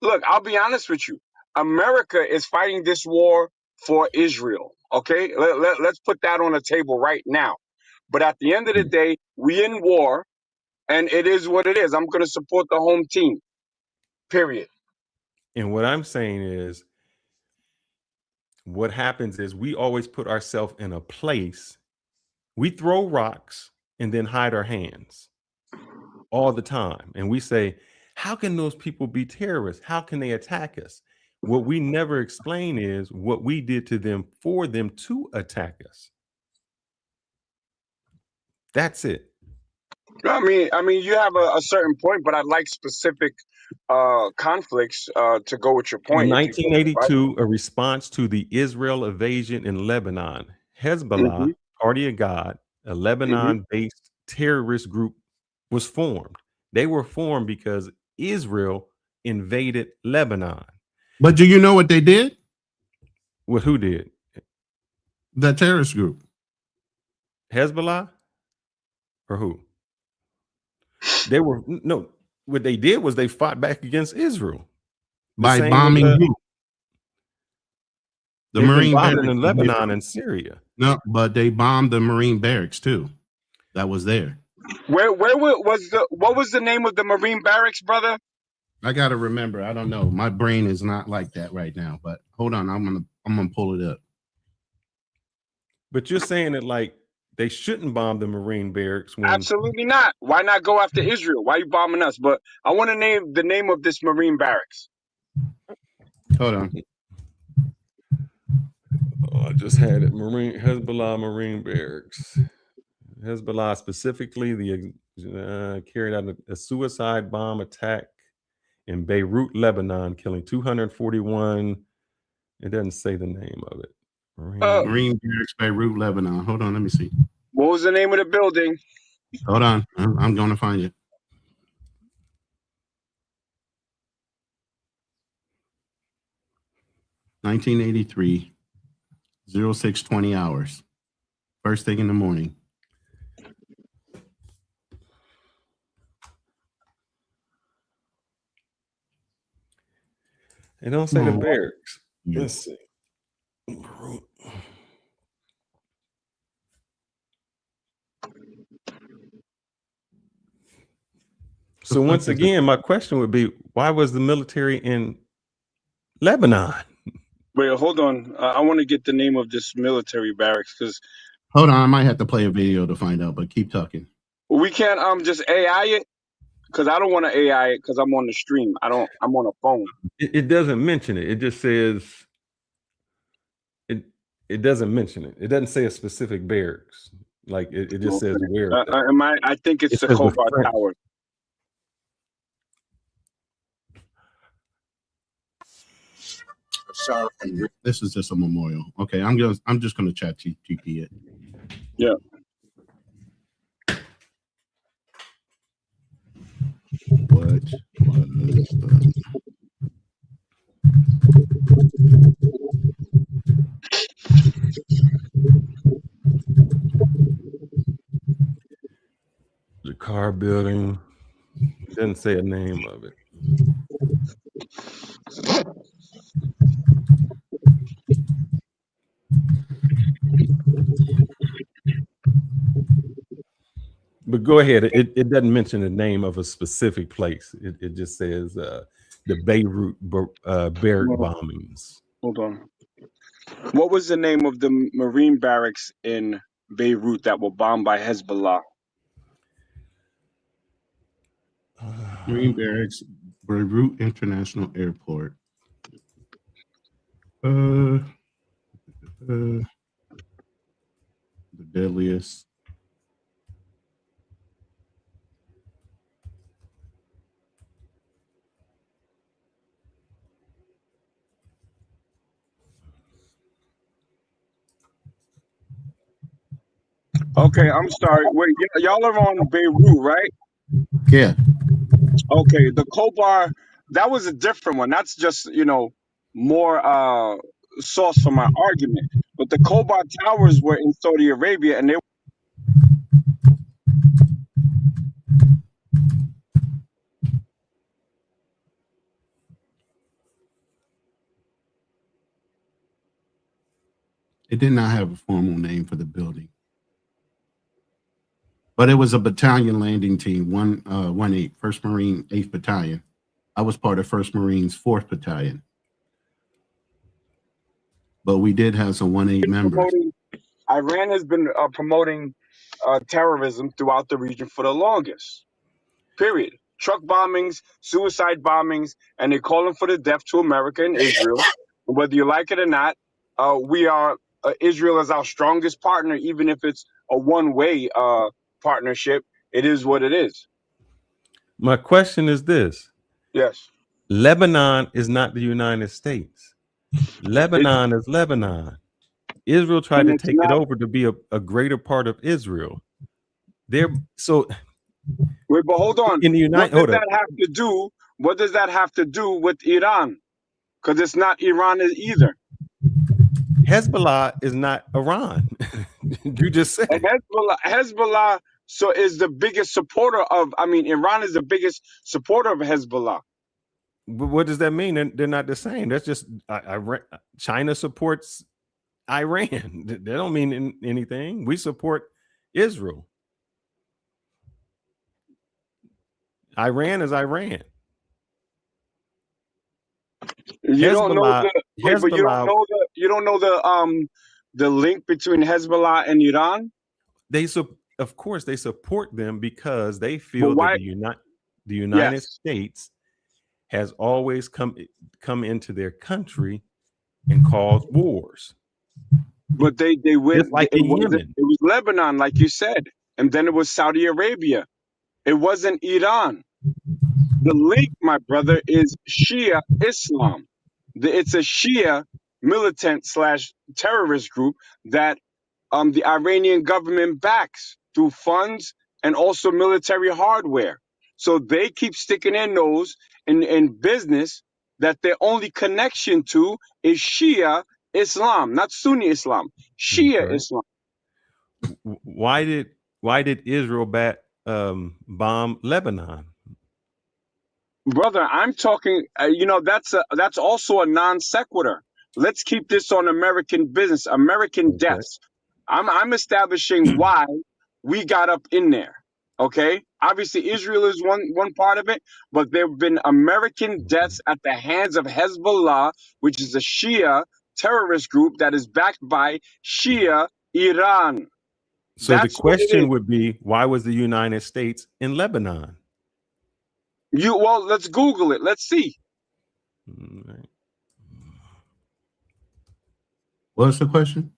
look, I'll be honest with you. America is fighting this war for Israel. Okay, let's put that on the table right now. But at the end of the day, we in war, and it is what it is. I'm going to support the home team. Period. And what I'm saying is, what happens is we always put ourselves in a place. We throw rocks and then hide our hands all the time. And we say, how can those people be terrorists? How can they attack us? What we never explain is what we did to them for them to attack us. That's it. I mean, you have a certain point, but I'd like specific conflicts to go with your point. In 1982, a response to the Israel invasion in Lebanon, Hezbollah, Party of God, a Lebanon-based terrorist group, was formed. They were formed because Israel invaded Lebanon. But do you know what they did? What? Who did? The terrorist group. Hezbollah? Or who? They were, no, what they did was they fought back against Israel. By bombing the Marine barracks in Lebanon and Syria. No, but they bombed the Marine barracks too. That was there. What was the name of the Marine barracks, brother? I gotta remember. I don't know. My brain is not like that right now. But hold on, I'm gonna pull it up. But you're saying that like they shouldn't bomb the Marine barracks. Absolutely not. Why not go after Israel? Why are you bombing us? But I want to name the name of this Marine barracks. Hold on. Oh, I just had it. Hezbollah Marine barracks. Hezbollah, specifically the carried out a suicide bomb attack in Beirut, Lebanon, killing 241. It doesn't say the name of it. Marine Barracks, Beirut, Lebanon. Hold on, let me see. What was the name of the building? Hold on, I'm going to find you. 1983, 0620 hours. First thing in the morning. They don't say the barracks. Let's see. So once again, my question would be, why was the military in Lebanon? Wait, hold on. I want to get the name of this military barracks because. Hold on, I might have to play a video to find out, but keep talking. We can't just AI it because I don't want to AI it because I'm on the stream. I'm on a phone. It doesn't mention it. It just says it doesn't mention it. It doesn't say a specific barracks. Like it just says where. I think it's the Kobar Tower. Sorry, this is just a memorial. Okay, I'm just gonna chat GP it. Yeah. What was the car building? It doesn't say a name of it. But go ahead. It doesn't mention the name of a specific place. It just says the Beirut barrack bombings. Hold on. What was the name of the Marine barracks in Beirut that were bombed by Hezbollah? Marine Barracks, Beirut International Airport. The deadliest. Okay, I'm sorry. Wait, y'all are on Beirut, right? Yeah. Okay, the Kobar, that was a different one. That's just, more source for my argument. But the Kobar towers were in Saudi Arabia, and they. It did not have a formal name for the building, but it was a battalion landing team, 1-8, 1st Marine 8th Battalion. I was part of 1st Marines 4th Battalion, but we did have some 1-8 members. Iran has been promoting terrorism throughout the region for the longest. Period. Truck bombings, suicide bombings, and they're calling for the death to America and Israel. Whether you like it or not, we are Israel is our strongest partner, even if it's a one-way partnership. It is what it is. My question is this. Yes. Lebanon is not the United States. Lebanon is Lebanon. Israel tried to take it over to be a greater part of Israel. Wait, but hold on. In the United, what does that have to do with Iran? Because it's not Iran either. Hezbollah is not Iran. You just said Hezbollah is the biggest supporter of. Iran is the biggest supporter of Hezbollah. But what does that mean? They're not the same. That's just China supports Iran. They don't mean anything. We support Israel. Iran is Iran. You don't know the link between Hezbollah and Iran. Of course they support them because they feel that the United States has always come into their country and caused wars. But they went like in Yemen. It was Lebanon, like you said, and then it was Saudi Arabia. It wasn't Iran. The link, my brother, is Shia Islam. It's a Shia militant / terrorist group that the Iranian government backs through funds and also military hardware. So they keep sticking their nose in business that their only connection to is Shia Islam, not Sunni Islam, Shia Okay. Islam. Why did Israel bomb Lebanon? Brother, I'm talking, that's also a non sequitur. Let's keep this on American business, American deaths. I'm establishing why we got up in there. Okay. Obviously, Israel is one part of it, but there have been American deaths at the hands of Hezbollah, which is a Shia terrorist group that is backed by Shia Iran. So the question would be, why was the United States in Lebanon? Well, let's Google it. Let's see. Right. What's the question?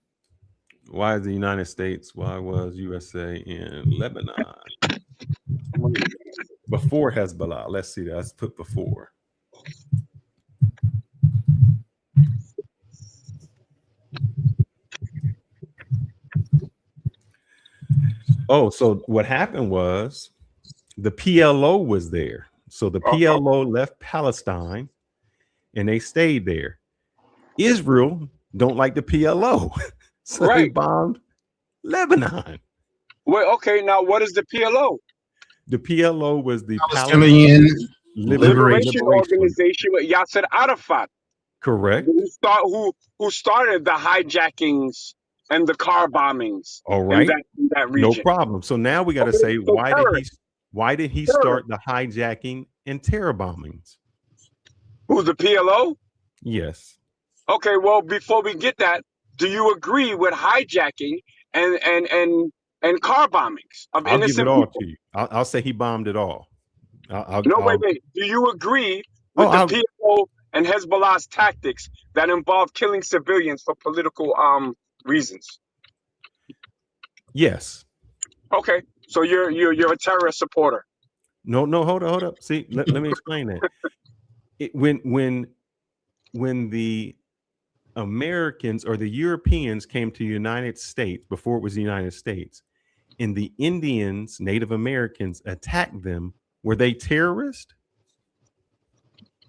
Why the United States? Why was USA in Lebanon before Hezbollah? Let's see. Let's put before. Oh, so what happened was the PLO was there. So the PLO left Palestine and they stayed there. Israel don't like the PLO. So they bombed Lebanon. Wait, okay, now what is the PLO? The PLO was the Palestinian Liberation Organization with Yasser Arafat. Correct. Who started the hijackings and the car bombings? All right. In that No region. problem. So now we got to say, why did he start the hijacking and terror bombings? Who's the PLO? Yes. Okay, well, before we get that, do you agree with hijacking and car bombings of I'll give innocent it all people? to you. I'll say he bombed it all. Wait. Do you agree with the PLO and Hezbollah's tactics that involve killing civilians for political reasons? Yes. Okay, so you're a terrorist supporter. No, hold up. See, let me explain that. When the Americans or the Europeans came to the United States, before it was the United States, and the Indians, Native Americans, attacked them, were they terrorists?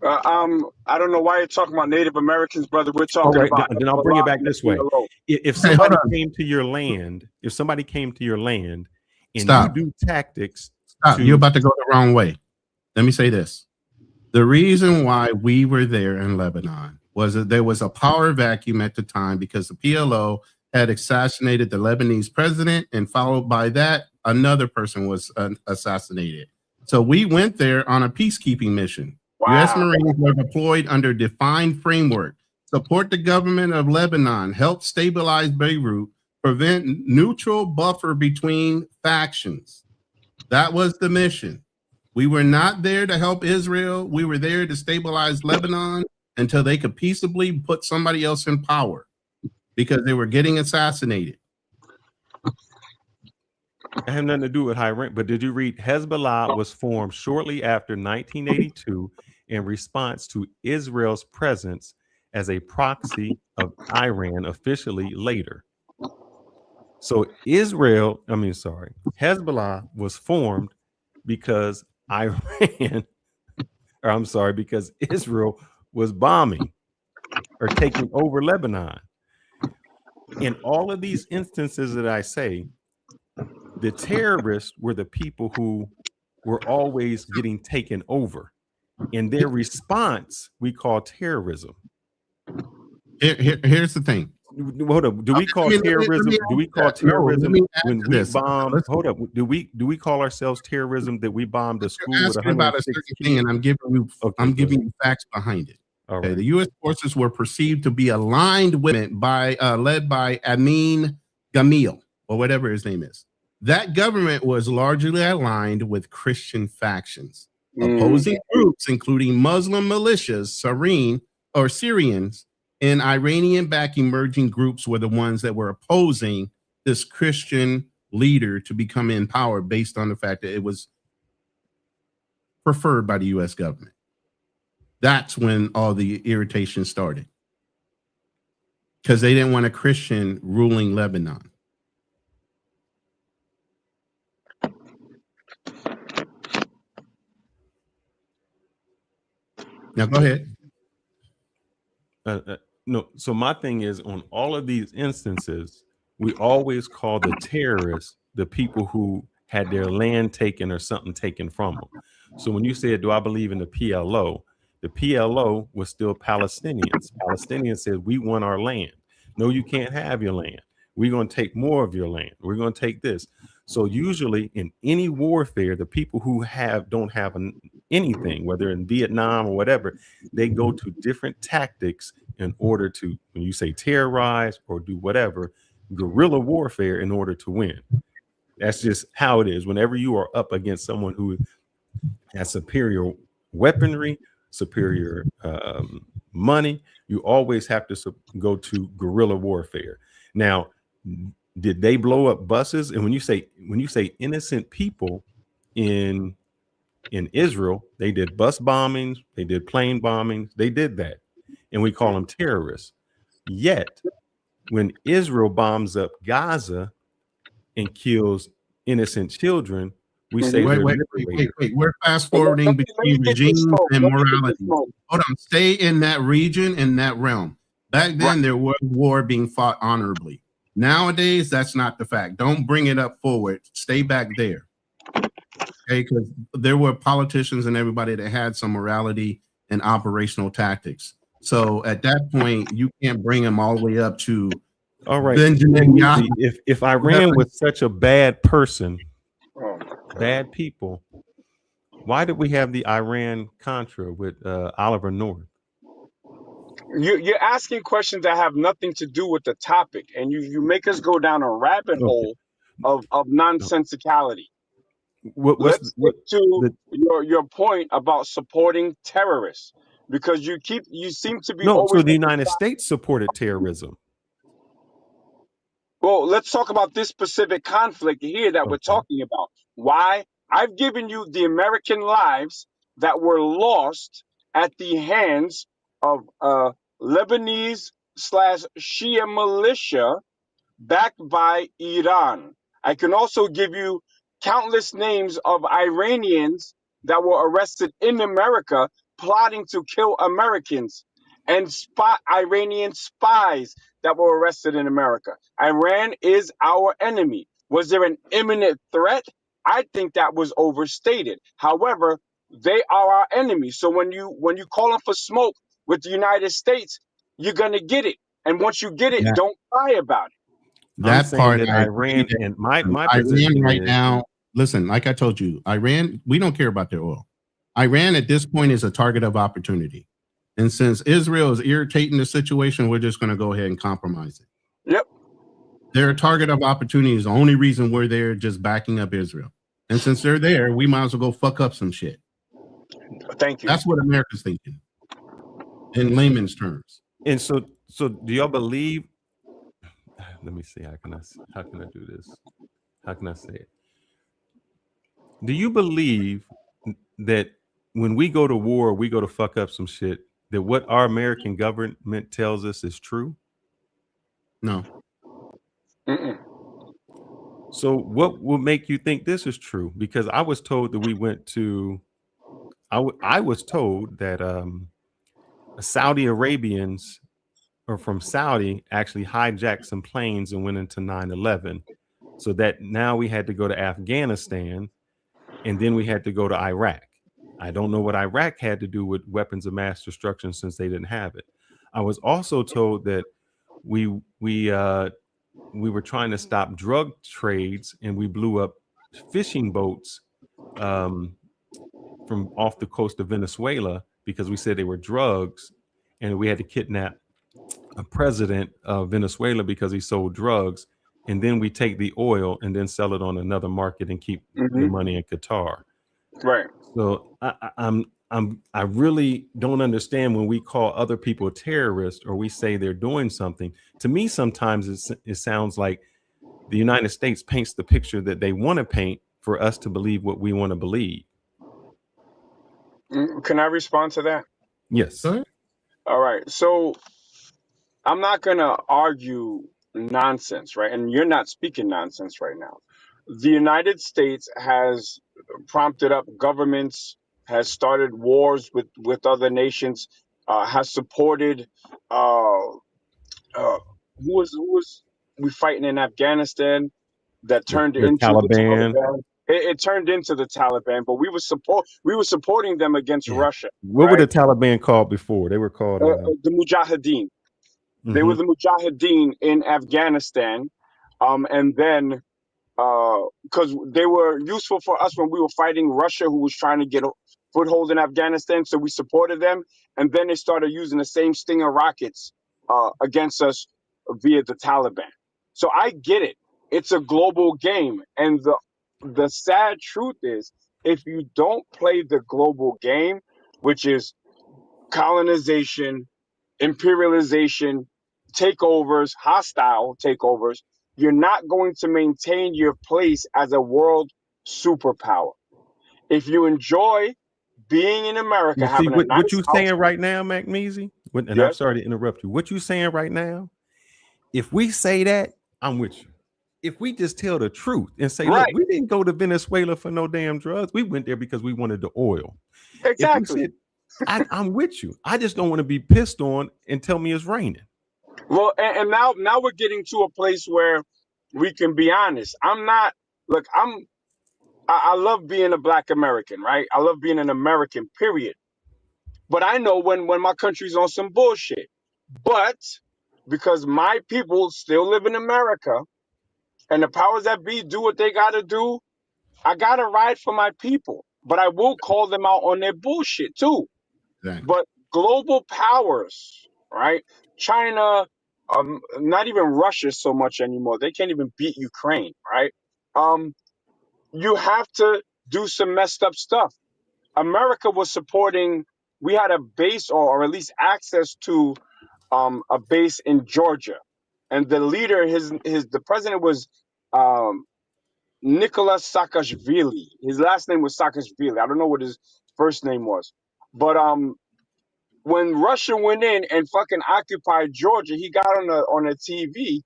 I don't know why you're talking about Native Americans, brother. We're talking about. Then I'll bring it back this way. If somebody came to your land, and Stop. you do tactics. Stop. You're about to go the wrong way. Let me say this. The reason why we were there in Lebanon was that there was a power vacuum at the time because the PLO had assassinated the Lebanese president, and followed by that, another person was assassinated. So we went there on a peacekeeping mission. Wow. U.S. Marines were deployed under defined framework, support the government of Lebanon, help stabilize Beirut, prevent neutral buffer between factions. That was the mission. We were not there to help Israel. We were there to stabilize Lebanon until they could peaceably put somebody else in power because they were getting assassinated. I have nothing to do with high rank, but did you read Hezbollah was formed shortly after 1982 in response to Israel's presence as a proxy of Iran officially later? So Hezbollah was formed because because Israel was bombing or taking over Lebanon. In all of these instances that I say, the terrorists were the people who were always getting taken over. In their response, we call terrorism. Here's the thing. Hold up. Do we call terrorism? Do we call terrorism when we bomb? Hold up. Do we call ourselves terrorism that we bombed a school with 106 kids? And I'm giving you facts behind it. Okay. The U.S. forces were perceived to be aligned with it led by Amin Gamil, or whatever his name is. That government was largely aligned with Christian factions. Opposing groups, including Muslim militias, Syrians, and Iranian-backed emerging groups were the ones that were opposing this Christian leader to become in power based on the fact that it was preferred by the U.S. government. That's when all the irritation started, because they didn't want a Christian ruling Lebanon. Now go ahead. No, so my thing is, on all of these instances, we always call the terrorists the people who had their land taken or something taken from them. So when you said, do I believe in the PLO was still Palestinians. Palestinians said, we want our land. No, you can't have your land. We're going to take more of your land. We're going to take this. So usually in any warfare, the people who don't have anything, whether in Vietnam or whatever, they go to different tactics in order to, when you say terrorize or do whatever, guerrilla warfare in order to win. That's just how it is. Whenever you are up against someone who has superior weaponry, superior money, you always have to go to guerrilla warfare. Now, did they blow up buses? And when you say innocent people in Israel, they did bus bombings, they did plane bombings, they did that, and we call them terrorists. Yet, when Israel bombs up Gaza and kills innocent children, we say wait. We're fast forwarding between regimes and morality. Hold on, stay in that region, in that realm. Back then, there was war being fought honorably. Nowadays, that's not the fact. Don't bring it up forward. Stay back there. Okay, because there were politicians and everybody that had some morality and operational tactics. So at that point, you can't bring them all the way up to Benjamin. If Iran was such a bad person, bad people, why did we have the Iran Contra with Oliver North? You're asking questions that have nothing to do with the topic, and you make us go down a rabbit hole of nonsensicality. Let's get to your point about supporting terrorists, because you seem to be so the United States supported terrorism. Well, let's talk about this specific conflict here that we're talking about. Why? I've given you the American lives that were lost at the hands of Lebanese / Shia militia backed by Iran. I can also give you countless names of Iranians that were arrested in America plotting to kill Americans, and Iranian spies that were arrested in America. Iran is our enemy. Was there an imminent threat? I think that was overstated. However, they are our enemy. So when you call them for smoke with the United States, you're gonna get it. And once you get it, don't cry about it. That part, Iran and my Iran right now. Listen, like I told you, Iran, we don't care about their oil. Iran at this point is a target of opportunity. And since Israel is irritating the situation, we're just going to go ahead and compromise it. Yep. They're a target of opportunity is the only reason we're there, just backing up Israel. And since they're there, we might as well go fuck up some shit. Thank you. That's what America's thinking in layman's terms. And so do y'all believe? Let me see. How can I do this? How can I say it? Do you believe that when we go to war, we go to fuck up some shit, that what our American government tells us is true? No. So what will make you think this is true? Because I was told that we went to, I was told that Saudi Arabians or from Saudi actually hijacked some planes and went into 9/11. So that now we had to go to Afghanistan and then we had to go to Iraq. I don't know what Iraq had to do with weapons of mass destruction since they didn't have it. I was also told that we were trying to stop drug trades and we blew up fishing boats from off the coast of Venezuela because we said they were drugs, and we had to kidnap a president of Venezuela because he sold drugs, and then we take the oil and then sell it on another market and keep the money in Qatar. Right. So I really don't understand when we call other people terrorists or we say they're doing something. To me, sometimes it sounds like the United States paints the picture that they want to paint for us to believe what we want to believe. Can I respond to that? Yes. All right. So I'm not going to argue nonsense, right? And you're not speaking nonsense right now. The United States has prompted up governments, has started wars with other nations, has supported who was we fighting in Afghanistan that turned The into the Taliban. Taliban. It turned into the Taliban, but we were supporting them against Russia, What were right? the Taliban called before? They were called The Mujahideen. They were mhm. the Mujahideen in Afghanistan, and then because they were useful for us when we were fighting Russia, who was trying to get a foothold in Afghanistan. So we supported them, and then they started using the same Stinger rockets against us via the Taliban. So I get it; it's a global game, and the sad truth is, if you don't play the global game, which is colonization, imperialization, takeovers, hostile takeovers, you're not going to maintain your place as a world superpower. If you enjoy being in America, You see having a what nice you house, saying right now, McMeasy? And I'm yes, sorry to interrupt you. What you saying right now? If we say that, I'm with you. If we just tell the truth and say, look, right, we didn't go to Venezuela for no damn drugs. We went there because we wanted the oil. If we exactly. said, I'm with you. I just don't want to be pissed on and tell me it's raining. Well, and now we're getting to a place where we can be honest. I'm not. Look, I love being a Black American, right? I love being an American, period. But I know when my country's on some bullshit. But because my people still live in America and the powers that be do what they gotta do, I gotta ride for my people. But I will call them out on their bullshit too. Exactly. But global powers, right? China, not even Russia so much anymore. They can't even beat Ukraine, right? You have to do some messed up stuff. America was supporting. We had a base, or at least access to a base in Georgia, and the leader, the president was um, Nicholas Saakashvili. His last name was Saakashvili. I don't know what his first name was, but when Russia went in and fucking occupied Georgia, he got on a TV,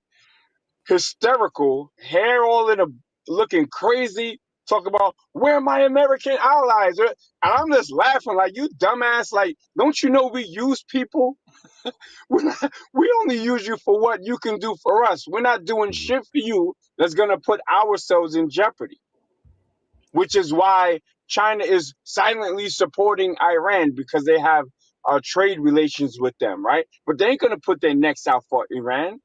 hysterical, hair all in a looking crazy, talk about where are my American allies, and I'm just laughing like, you dumbass, like, don't you know we use people? We only use you for what you can do for us. We're not doing shit for you that's gonna put ourselves in jeopardy. Which is why China is silently supporting Iran, because they have trade relations with them, right? But they ain't gonna put their necks out for Iran.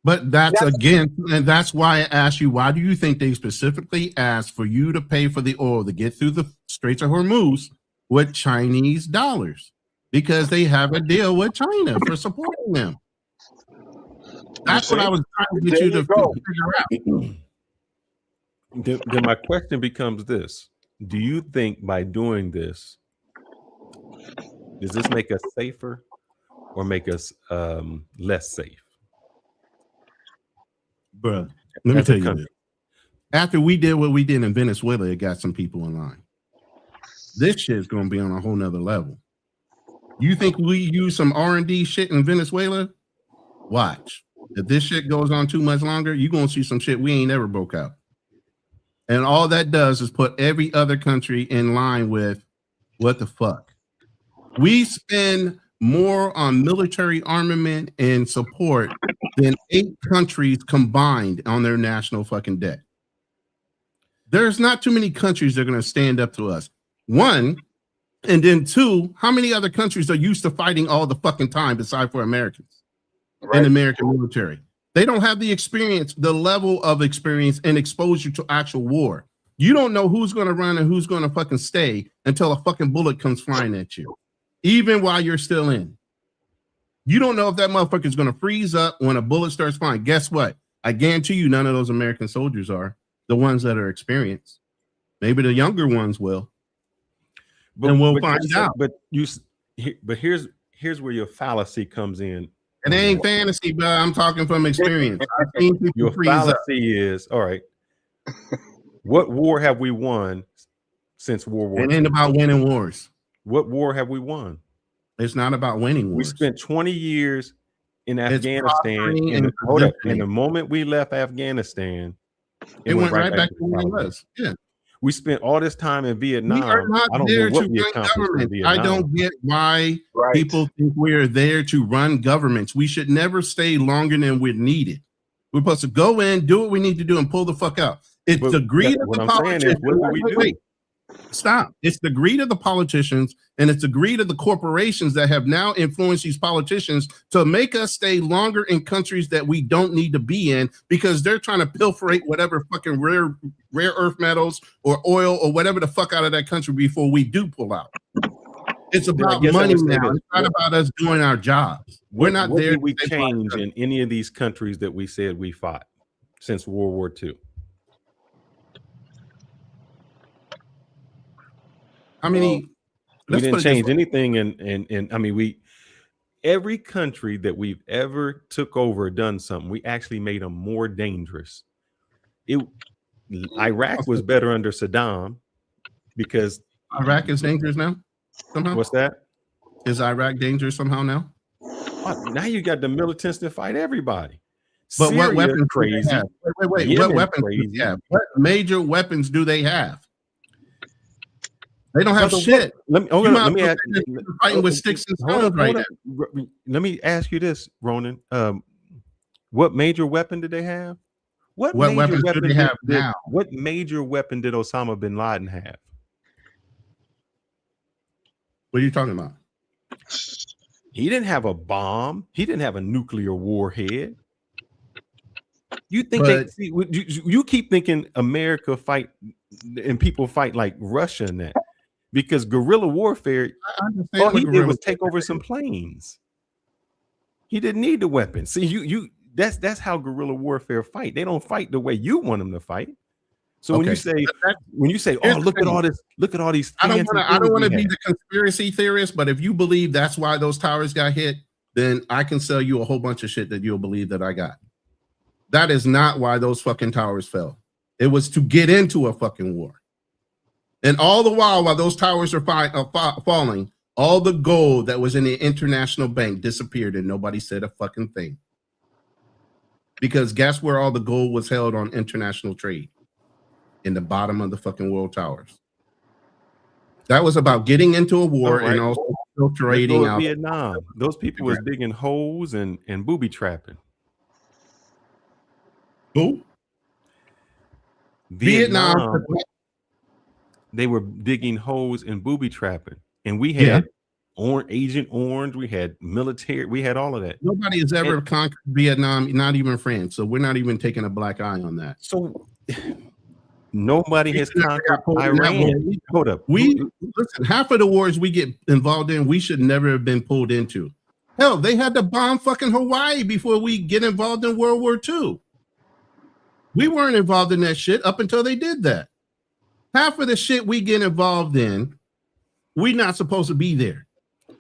But that's again, and that's why I asked you, why do you think they specifically asked for you to pay for the oil to get through the Straits of Hormuz with Chinese dollars? Because they have a deal with China for supporting them. That's what I was trying to get you to figure out. Then my question becomes this: do you think by doing this, does this make us safer or make us less safe? Bro, let me As a tell you country. this. After we did what we did in Venezuela, it got some people in line. This shit's going to be on a whole nother level. You think we use some R&D shit in Venezuela? Watch. If this shit goes on too much longer, you're going to see some shit we ain't ever broke out. And all that does is put every other country in line with what the fuck. We spend more on military armament and support than 8 countries combined on their national fucking debt. There's not too many countries that are going to stand up to us. 1, and then 2, how many other countries are used to fighting all the fucking time besides for Americans and American military? They don't have the experience, the level of experience and exposure to actual war. You don't know who's going to run and who's going to fucking stay until a fucking bullet comes flying at you, even while you're still in. You don't know if that motherfucker is going to freeze up when a bullet starts flying. Guess what? I guarantee you none of those American soldiers are the ones that are experienced. Maybe the younger ones will. And we'll find out. But here's where your fallacy comes in. It ain't fantasy, but I'm talking from experience. I've seen people Your freeze up. fallacy is, all right, what war have we won since World War II? It ain't about winning wars. What war have we won? It's not about winning wars. We spent 20 years in It's Afghanistan. prospering And and hold up. positioning. And the moment we left Afghanistan, It went right back to the where it Taliban. was. Yeah. We spent all this time in Vietnam. We are not I don't there know what to we run accomplished in governments. Vietnam. I don't get why people think we're there to run governments. We should never stay longer than we're needed. We're supposed to go in, do what we need to do, and pull the fuck out. It's the greed of the politicians. Wait. Stop. It's the greed of the politicians, and it's the greed of the corporations that have now influenced these politicians to make us stay longer in countries that we don't need to be in, because they're trying to pilferate whatever fucking rare earth metals or oil or whatever the fuck out of that country before we do pull out. It's about money now. It's not about us doing our jobs. We're not there. Did we change in any of these countries that we said we fought since World War II? I mean, we didn't change anything, and I mean, every country that we've ever took over or done something, we actually made them more dangerous. Iraq was better under Saddam because Iraq is dangerous now. Somehow, what's that? Is Iraq dangerous somehow now? Now you got the militants to fight everybody. But Syria, what weapons crazy? do they have? Wait. Yemen, What weapons do they have? What major weapons do they have? They don't have shit. Let me ask, fighting with sticks and stones right now. Let me ask you this, Ronin. What major weapon did they have? What weapons do they have now? What major weapon did Osama bin Laden have? What are you talking about? He didn't have a bomb. He didn't have a nuclear warhead. You think you keep thinking America fight and people fight like Russia and that, because guerrilla warfare, all he did was take over some planes. He didn't need the weapons. See, that's how guerrilla warfare fight. They don't fight the way you want them to fight. So when you say, oh, look at all these. I don't want to be the conspiracy theorist, but if you believe that's why those towers got hit, then I can sell you a whole bunch of shit that you'll believe that I got. That is not why those fucking towers fell. It was to get into a fucking war. And all the while those towers are falling, all the gold that was in the international bank disappeared and nobody said a fucking thing. Because guess where all the gold was held on international trade? In the bottom of the fucking world towers. That was about getting into a war and also filtering out Vietnam. Those people was digging holes and booby trapping. Who? Vietnam. They were digging holes and booby trapping, and we had Agent Orange, we had military, we had all of that. Nobody has ever conquered Vietnam, not even France. So we're not even taking a black eye on that. So nobody has conquered Iran. Hold up. Listen, half of the wars we get involved in, we should never have been pulled into. Hell, they had to bomb fucking Hawaii before we get involved in World War II. We weren't involved in that shit up until they did that. Half of the shit we get involved in, we're not supposed to be there.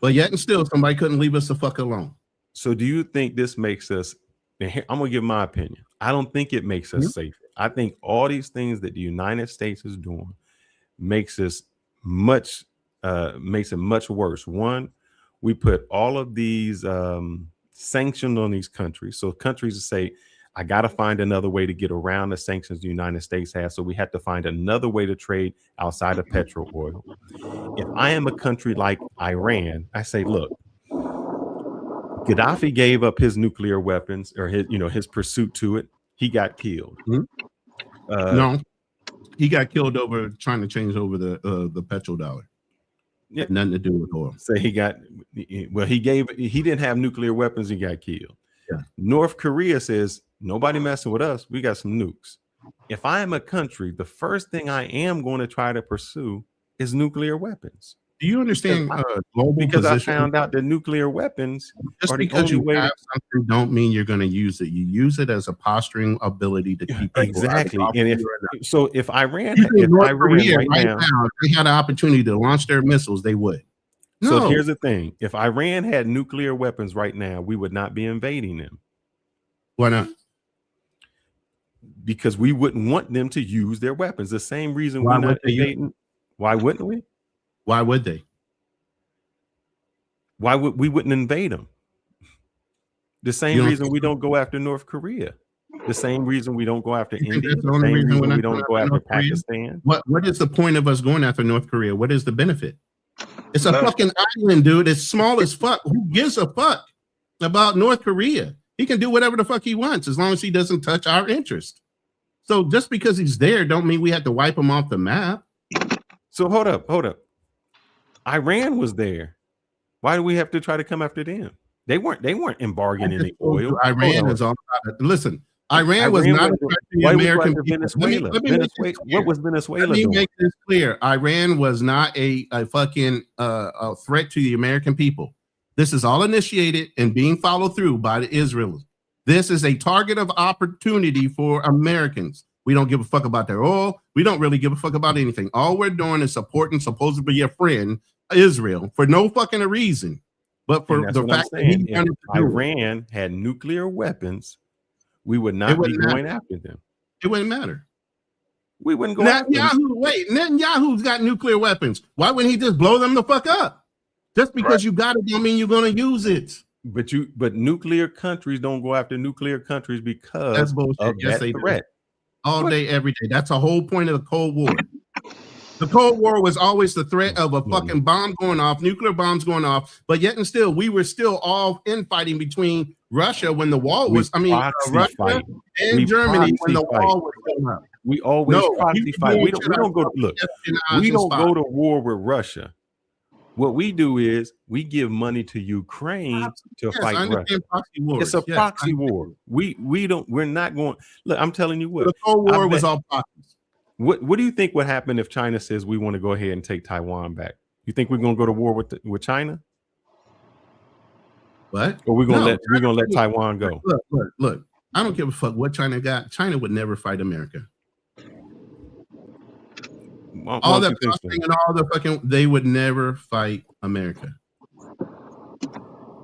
But yet and still, somebody couldn't leave us the fuck alone. So do you think this makes us, and here, I'm going to give my opinion. I don't think it makes us safer. I think all these things that the United States is doing makes it much worse. One, we put all of these sanctions on these countries. So countries say, I got to find another way to get around the sanctions the United States has. So we have to find another way to trade outside of petrol oil. If I am a country like Iran, I say, look, Gaddafi gave up his nuclear weapons or his pursuit to it. He got killed. No, he got killed over trying to change over the petrodollar. Yeah. Nothing to do with oil. So he didn't have nuclear weapons. He got killed. Yeah. North Korea says, nobody messing with us. We got some nukes. If I am a country, the first thing I am going to try to pursue is nuclear weapons. Do you understand global because position? I found out that nuclear weapons just are the because only you way have something don't mean you're going to use it. You use it as a posturing ability to keep people exactly. out of And if Iran, right now, they had an opportunity to launch their missiles, they would. No. So here's the thing: if Iran had nuclear weapons right now, we would not be invading them. Why not? Because we wouldn't want them to use their weapons. The same reason we're not invading. Why wouldn't we? Why would they? Why would we wouldn't invade them? The same reason we don't go after North Korea. The same reason we don't go after India. That's the The only same reason reason we don't go after Pakistan. What is the point of us going after North Korea? What is the benefit? It's a None. fucking island, dude. It's small as fuck. Who gives a fuck about North Korea? He can do whatever the fuck he wants as long as he doesn't touch our interest. So just because he's there don't mean we have to wipe him off the map. So hold up. Iran was there. Why do we have to try to come after them? They weren't embargoing any oil. Iran is all about it. Listen, Iran was not a threat to the American people. Venezuela. What was Venezuela doing? Let me doing? make this clear. Iran was not a fucking a threat to the American people. This is all initiated and being followed through by the Israelis. This is a target of opportunity for Americans. We don't give a fuck about their oil. We don't really give a fuck about anything. All we're doing is supporting supposedly a friend, Israel, for no fucking reason. But for the fact that he wanted to do Iran had nuclear weapons, we would not be going after them. It wouldn't matter. We wouldn't go after them. Wait, Netanyahu's got nuclear weapons. Why wouldn't he just blow them the fuck up? Just because you got it don't mean you're going to use it. But nuclear countries don't go after nuclear countries because that's bullshit. Of yes, that they threat. Do. All day, every day. That's the whole point of the Cold War. The Cold War was always the threat of a fucking bomb going off, nuclear bombs going off, but yet and still, we were still all infighting between Russia when the wall was, Russia and Germany when the wall was going up. We always proxy fight. We don't go to war with Russia. What we do is we give money to Ukraine to fight Russia. It's a proxy war. We're not going. Look, I'm telling you what. The Cold War was all proxies. What do you think would happen if China says we want to go ahead and take Taiwan back? You think we're going to go to war with China? What? Or we're gonna let Taiwan go? Look. I don't give a fuck what China got. China would never fight America. All that costing and all the fucking, they would never fight America.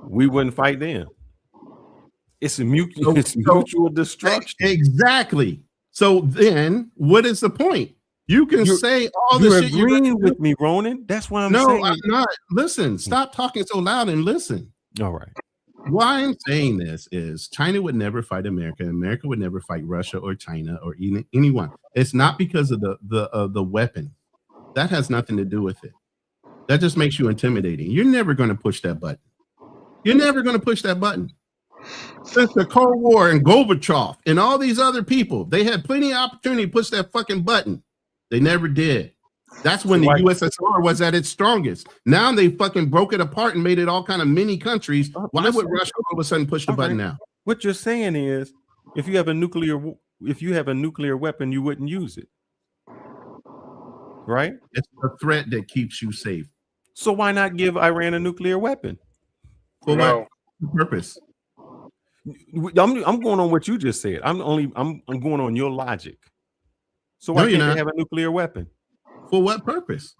We wouldn't fight them. It's mutual destruction. Exactly. So then, what is the point? You can say all the shit. You're agreeing with me, Ronin. That's what I'm saying. No, I'm not. Listen, stop talking so loud and listen. All right. Why I'm saying this is China would never fight America. America would never fight Russia or China or anyone. It's not because of the weapon. That has nothing to do with it. That just makes you intimidating. You're never going to push that button. You're never going to push that button. Since the Cold War and Gorbachev and all these other people, they had plenty of opportunity to push that fucking button. They never did. That's when the USSR was at its strongest. Now they fucking broke it apart and made it all kind of mini countries. Why would Russia all of a sudden push the button now? What you're saying is, if you have a nuclear weapon, you wouldn't use it, right? It's a threat that keeps you safe. So why not give Iran a nuclear weapon? For what purpose? I'm going on what you just said. I'm going on your logic. So why can't they have a nuclear weapon? For what purpose?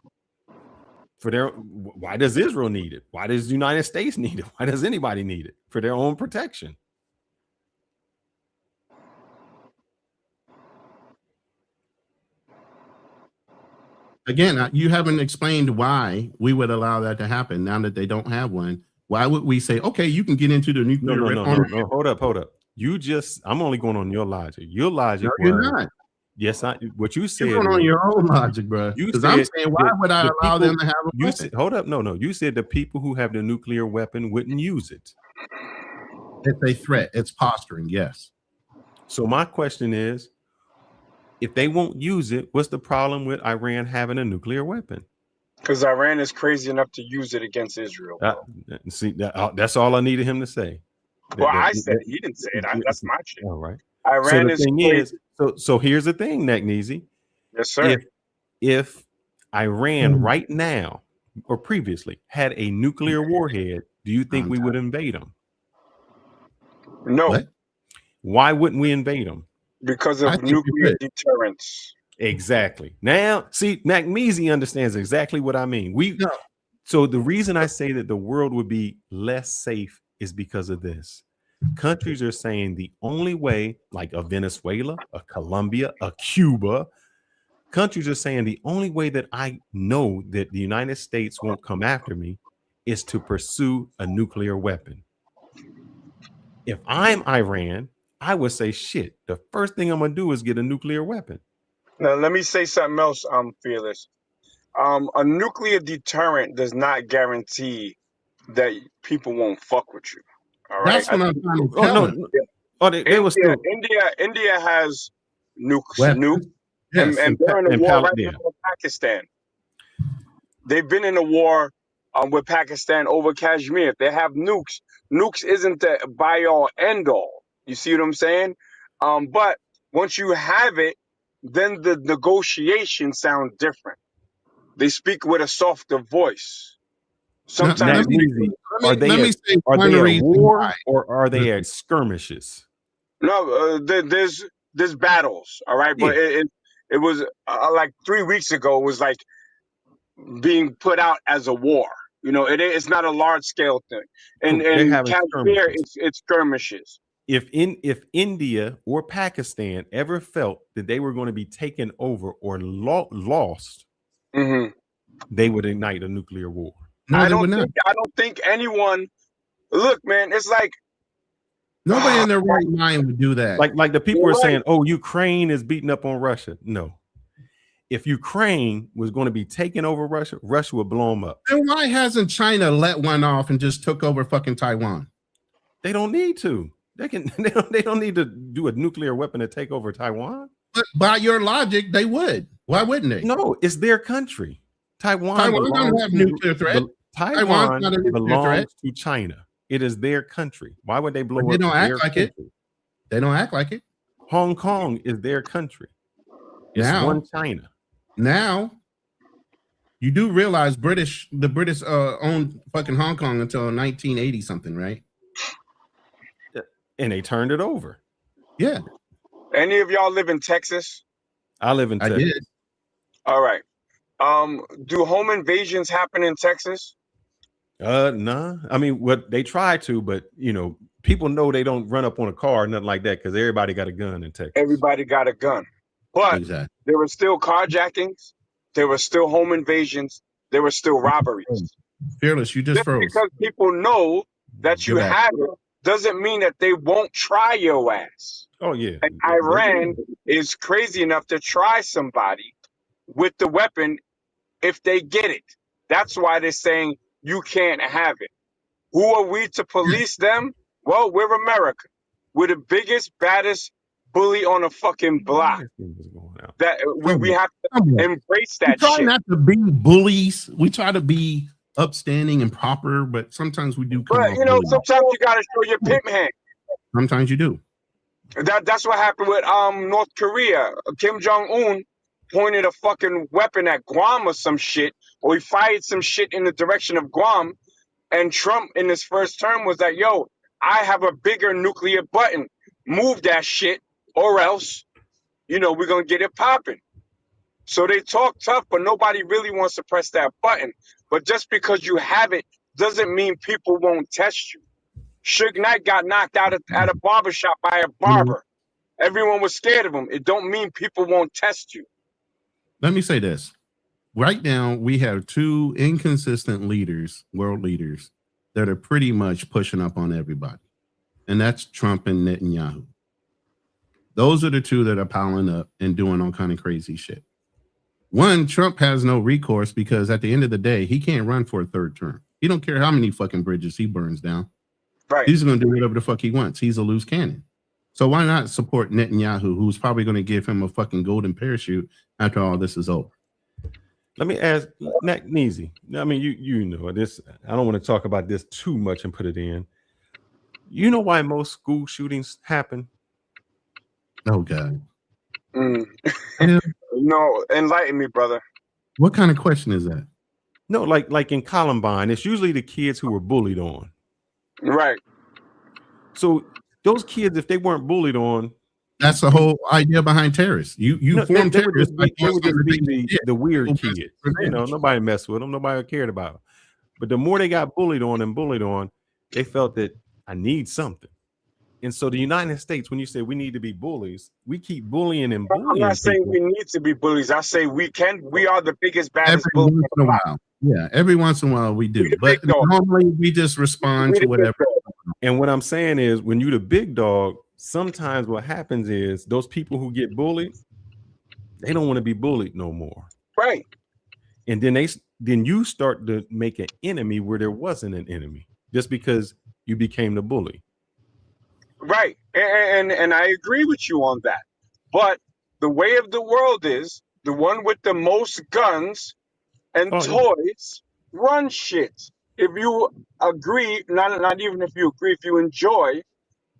Why does Israel need it? Why does the United States need it? Why does anybody need it? For their own protection. Again, you haven't explained why we would allow that to happen now that they don't have one. Why would we say, okay, you can get into the nuclear? No. Hold up. I'm only going on your logic. Your logic. No, you're not. Yes, what you said. You're going on your own logic, bro. Because I'm saying, why would I allow them to have a weapon? Hold up. No. You said the people who have the nuclear weapon wouldn't use it. It's a threat. It's posturing. Yes. So my question is, if they won't use it, what's the problem with Iran having a nuclear weapon? Because Iran is crazy enough to use it against Israel. That's all I needed him to say. Well, I said it. He didn't say it. That's my shit. All right. Iran is crazy. So here's the thing, Nagneezy. Yes, sir. If Iran right now or previously had a nuclear warhead, do you think we would invade them? No. What? Why wouldn't we invade them? Because of nuclear deterrence. Exactly. Now, see, Nagneezy understands exactly what I mean. So the reason I say that the world would be less safe is because of this. Countries are saying the only way, like a Venezuela, a Colombia, a Cuba, countries are saying the only way that I know that the United States won't come after me is to pursue a nuclear weapon. If I'm Iran, I would say, shit, the first thing I'm going to do is get a nuclear weapon. Now, let me say something else, Fearless. A nuclear deterrent does not guarantee that people won't fuck with you. All right. That's what I'm trying to tell him. Oh, they were still India has nukes, Weapons. and Yes, they're in a and war right yeah. now with Pakistan. They've been in a war with Pakistan over Kashmir. They have nukes. Nukes isn't the by all end all. You see what I'm saying? But once you have it, then the negotiations sound different. They speak with a softer voice. Sometimes are they at war or are they at skirmishes? No, there's battles, all right, but it was like 3 weeks ago. It was like being put out as a war. You know, it's not a large scale thing, and They're having Kashmir skirmishes. it's skirmishes. If India or Pakistan ever felt that they were going to be taken over or lost, they would ignite a nuclear war. No, I they would not. don't think anyone. Look, man, it's like nobody in their right mind would do that. Like the people are saying, "Oh, Ukraine is beating up on Russia." No, if Ukraine was going to be taking over Russia, Russia would blow them up. Then why hasn't China let one off and just took over fucking Taiwan? They don't need to. They can. They don't need to do a nuclear weapon to take over Taiwan. But by your logic, they would. Why wouldn't they? No, it's their country. Taiwan doesn't have nuclear threat. Taiwan not a nuclear belongs threat. to China. It is their country. Why would they blow But they up? don't act their like it. country? They don't act like it. Hong Kong is their country. It's Now- one China. Now, you do realize the British owned fucking Hong Kong until 1980 something, right? And they turned it over. Yeah. Any of y'all live in Texas? I live in Texas. did. All right. Do home invasions happen in Texas? Nah. I mean, what they try to, but people know they don't run up on a car or nothing like that because everybody got a gun in Texas. Everybody got a gun. But there were still carjackings, there were still home invasions, there were still robberies. Fearless, you just froze. Because people know that you You're back. have it doesn't mean that they won't try your ass. Oh, yeah. And Iran is crazy enough to try somebody with the weapon if they get it. That's why they're saying you can't have it. Who are we to police them? Well, we're America. We're the biggest, baddest bully on a fucking block. That we have to embrace We that try shit. not to be bullies. We try to be upstanding and proper, but sometimes we do come But off you know, bullies. sometimes you gotta show your pimp hand. Sometimes you do. That's what happened with North Korea. Kim Jong-un pointed a fucking weapon at Guam or some shit, or he fired some shit in the direction of Guam, and Trump in his first term was like, yo, I have a bigger nuclear button. Move that shit, or else, we're gonna get it popping. So they talk tough, but nobody really wants to press that button. But just because you have it doesn't mean people won't test you. Suge Knight got knocked out at a barbershop by a barber. Everyone was scared of him. It don't mean people won't test you. Let me say this. Right now, we have two inconsistent leaders, world leaders, that are pretty much pushing up on everybody. And that's Trump and Netanyahu. Those are the two that are piling up and doing all kind of crazy shit. One, Trump has no recourse because at the end of the day, he can't run for a third term. He don't care how many fucking bridges he burns down. Right. He's going to do whatever the fuck he wants. He's a loose cannon. So why not support Netanyahu, who's probably going to give him a fucking golden parachute after all this is over? Let me ask Neezy. I mean, you know this. I don't want to talk about this too much and put it in. You know why most school shootings happen? Oh God. No, enlighten me, brother. What kind of question is that? No, like in Columbine, it's usually the kids who were bullied on. Right. So those kids, if they weren't bullied on, that's the whole idea behind terrorists. You form terrorists. They would just be the weird kids. Nobody messed with them. Nobody cared about them. But the more they got bullied on, they felt that I need something. And so the United States, when you say we need to be bullies, we keep bullying and I'm bullying not saying people. we need to be bullies. I say we are the biggest, baddest Every bullies. once in a while. Yeah, every once in a while we do. But normally we just respond to whatever. And what I'm saying is, when you're the big dog, sometimes what happens is those people who get bullied, they don't want to be bullied no more. Right. And then you start to make an enemy where there wasn't an enemy, just because you became the bully. Right. And I agree with you on that. But the way of the world is the one with the most guns and toys run shit. If you agree, not even if you agree, if you enjoy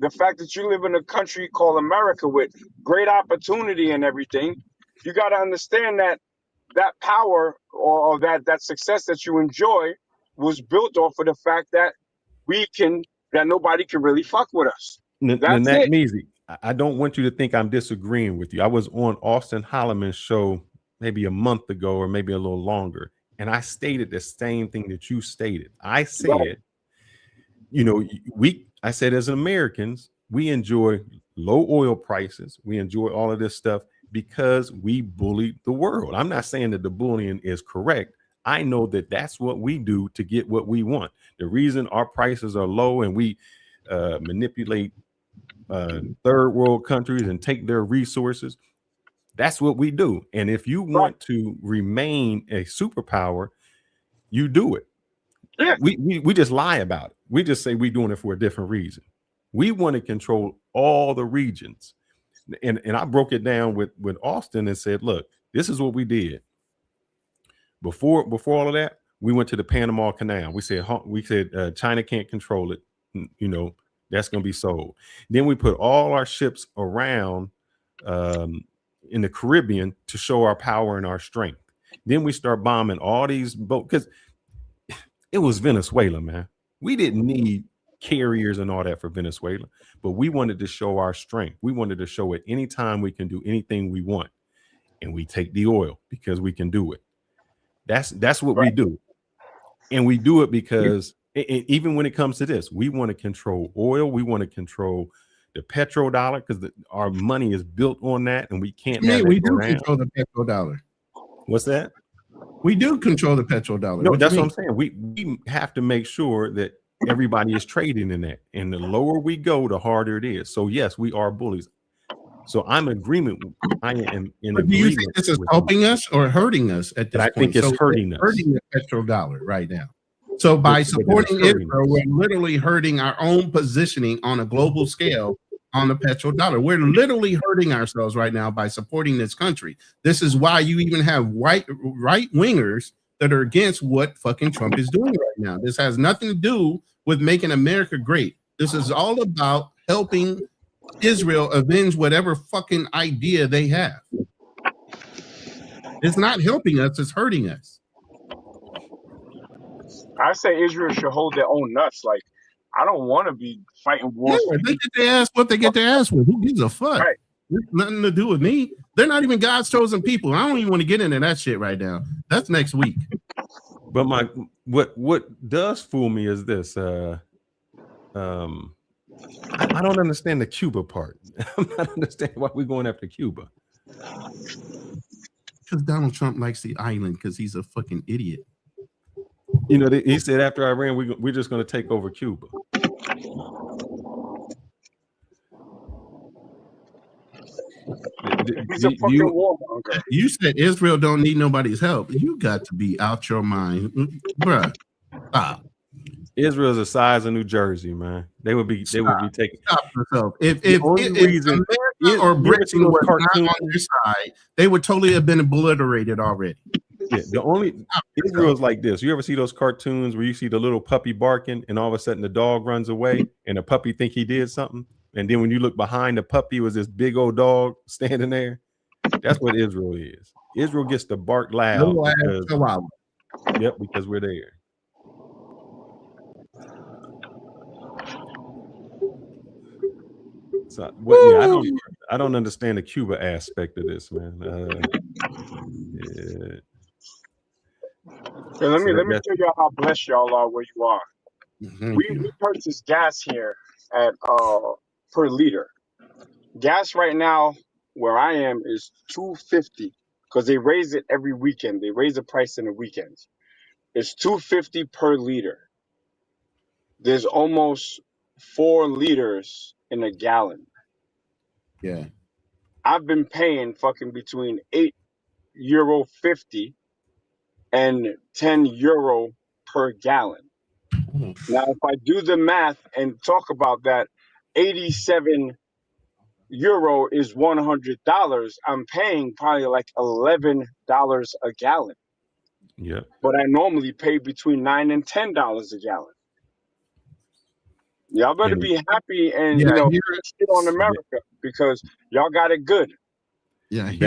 the fact that you live in a country called America with great opportunity and everything, you got to understand that that power or that success that you enjoy was built off of the fact that that nobody can really fuck with us. That's it. Measy, I don't want you to think I'm disagreeing with you. I was on Austin Holloman's show maybe a month ago or maybe a little longer, and I stated the same thing that you stated. I said, I said as Americans, we enjoy low oil prices. We enjoy all of this stuff because we bully the world. I'm not saying that the bullying is correct. I know that that's what we do to get what we want. The reason our prices are low and we manipulate third world countries and take their resources, that's what we do. And if you want to remain a superpower, you do it. Yeah. We just lie about it. We just say we're doing it for a different reason. We want to control all the regions. And I broke it down with Austin and said, look, this is what we did. Before all of that, we went to the Panama Canal. We said China can't control it. That's going to be sold. Then we put all our ships around in the Caribbean to show our power and our strength. Then we start bombing all these boats because it was Venezuela, man. We didn't need carriers and all that for Venezuela, but we wanted to show our strength. We wanted to show it anytime we can do anything we want, and we take the oil because we can do it. That's what we do, and we do it because even when it comes to this, we want to control oil. We want to control the petrodollar because our money is built on that, and we can't. We do control the petrodollar. What's that? We do control the petrodollar. No, that's what I'm saying. We have to make sure that everybody is trading in that, and the lower we go, the harder it is. So yes, we are bullies. So I'm in agreement. I am in agreement. Do you think this is helping us or hurting us at this point? I think it's hurting us. Hurting the petrodollar right now. So by supporting Israel, we're literally hurting our own positioning on a global scale on the petrodollar. We're literally hurting ourselves right now by supporting this country. This is why you even have right wingers that are against what fucking Trump is doing right now. This has nothing to do with making America great. This is all about helping Israel avenge whatever fucking idea they have. It's not helping us, it's hurting us. I say Israel should hold their own nuts. Like, I don't want to be fighting wars. Yeah, they get their ass what they get their ass with. Who gives a fuck? Right. There's nothing to do with me. They're not even God's chosen people. I don't even want to get into that shit right now. That's next week. But what does fool me is this. I don't understand the Cuba part. I'm not understanding why we're going after Cuba. Because Donald Trump likes the island because he's a fucking idiot. He said after Iran, we're just going to take over Cuba. You said Israel don't need nobody's help. You got to be out your mind, bruh. Stop. Israel's the size of New Jersey, man. They would be taking. Stop yourself. If America or Britain was not on their side, they would totally have been obliterated already. Yeah, Israel's like this. You ever see those cartoons where you see the little puppy barking and all of a sudden the dog runs away and the puppy think he did something? And then when you look behind the puppy, was this big old dog standing there? That's what Israel is. Israel gets to bark loud because we're there. So I don't understand the Cuba aspect of this, man. Yeah. So let me tell y'all how blessed y'all are where you are. Mm-hmm. We purchased gas here at per liter. Gas right now where I am is $2.50 because they raise it every weekend. They raise the price in the weekends. It's $2.50 per liter. There's almost 4 liters in a gallon. Yeah. I've been paying fucking between €8.50 and €10 per gallon. Now, if I do the math and talk about that, 87 euro is $100. I'm paying probably like $11 a gallon. Yeah. But I normally pay between $9 and $10 a gallon. Y'all better be happy and shit on America because y'all got it good. Yeah, And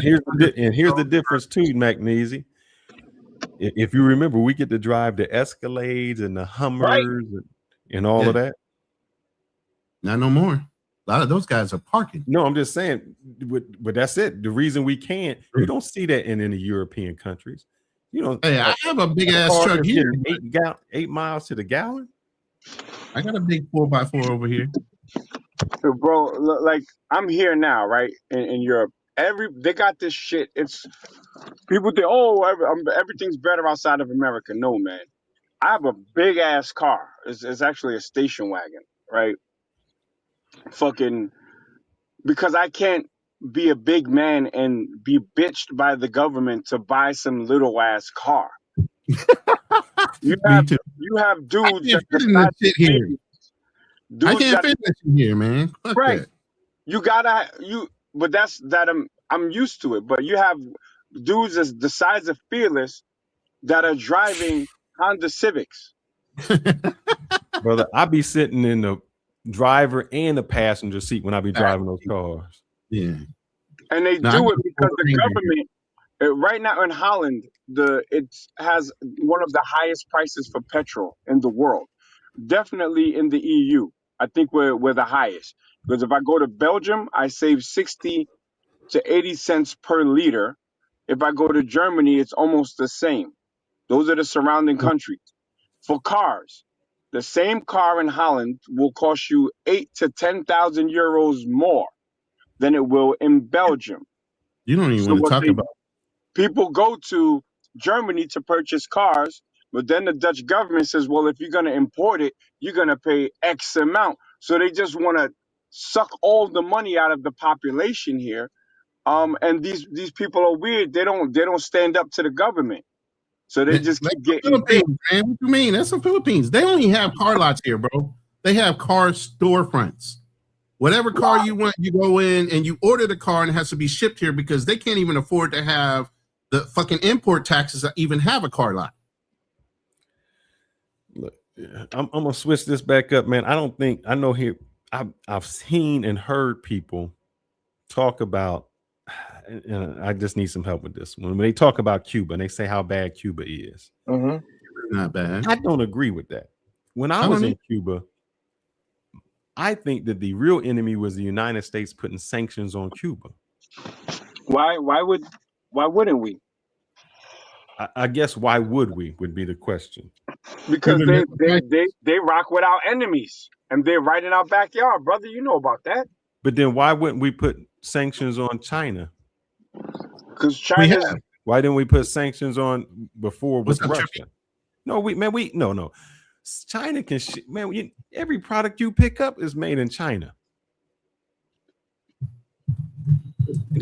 here's the difference too, McNeasy. If you remember, we get to drive the Escalades and the Hummers and all of that. Not no more. A lot of those guys are parking. No, I'm just saying, but that's it. The reason we can't, you don't see that in any European countries. You know, hey, I have a big ass truck here. 8 miles to the gallon. I got a big 4x4 over here. Bro, like I'm here now, right? In Europe. They got this shit. It's people think, everything's better outside of America. No, man. I have a big ass car. It's actually a station wagon, right? Fucking because I can't be a big man and be bitched by the government to buy some little ass car. You have dudes that decide to here. I can't fit that shit here, man. Fuck right. That. You gotta but that's that I'm used to it. But you have dudes that's the size of Fearless that are driving Honda Civics. Brother, I be sitting in the driver and the passenger seat when I be driving those cars. Yeah. And they do it because the government right now in Holland, it has one of the highest prices for petrol in the world. Definitely in the EU. I think we're the highest. Because if I go to Belgium, I save 60 to 80 cents per liter. If I go to Germany, it's almost the same. Those are the surrounding countries. For cars, the same car in Holland will cost you 8,000 to 10,000 euros more than it will in Belgium. You don't even want to talk about. People go to Germany to purchase cars, but then the Dutch government says, well, if you're going to import it, you're going to pay X amount. So they just want to suck all the money out of the population here. And these people are weird. They don't stand up to the government. So they just keep getting Philippines, man. What you mean? That's the Philippines. They only have car lots here, bro. They have car storefronts. Whatever car you want, you go in and you order the car and it has to be shipped here because they can't even afford to have the fucking import taxes that even have a car lot. Look, I'm gonna switch this back up, man. I know here I've seen and heard people talk about, and I just need some help with this. When they talk about Cuba and they say how bad Cuba is, not bad. I don't agree with that. When I was in Cuba, I think that the real enemy was the United States putting sanctions on Cuba. Why wouldn't we? I guess why would we would be the question. Because they rock with our enemies and they're right in our backyard, brother. You know about that. But then why wouldn't we put sanctions on China? Because China. Why didn't we put sanctions on before with Russia? No, no. China can every product you pick up is made in China.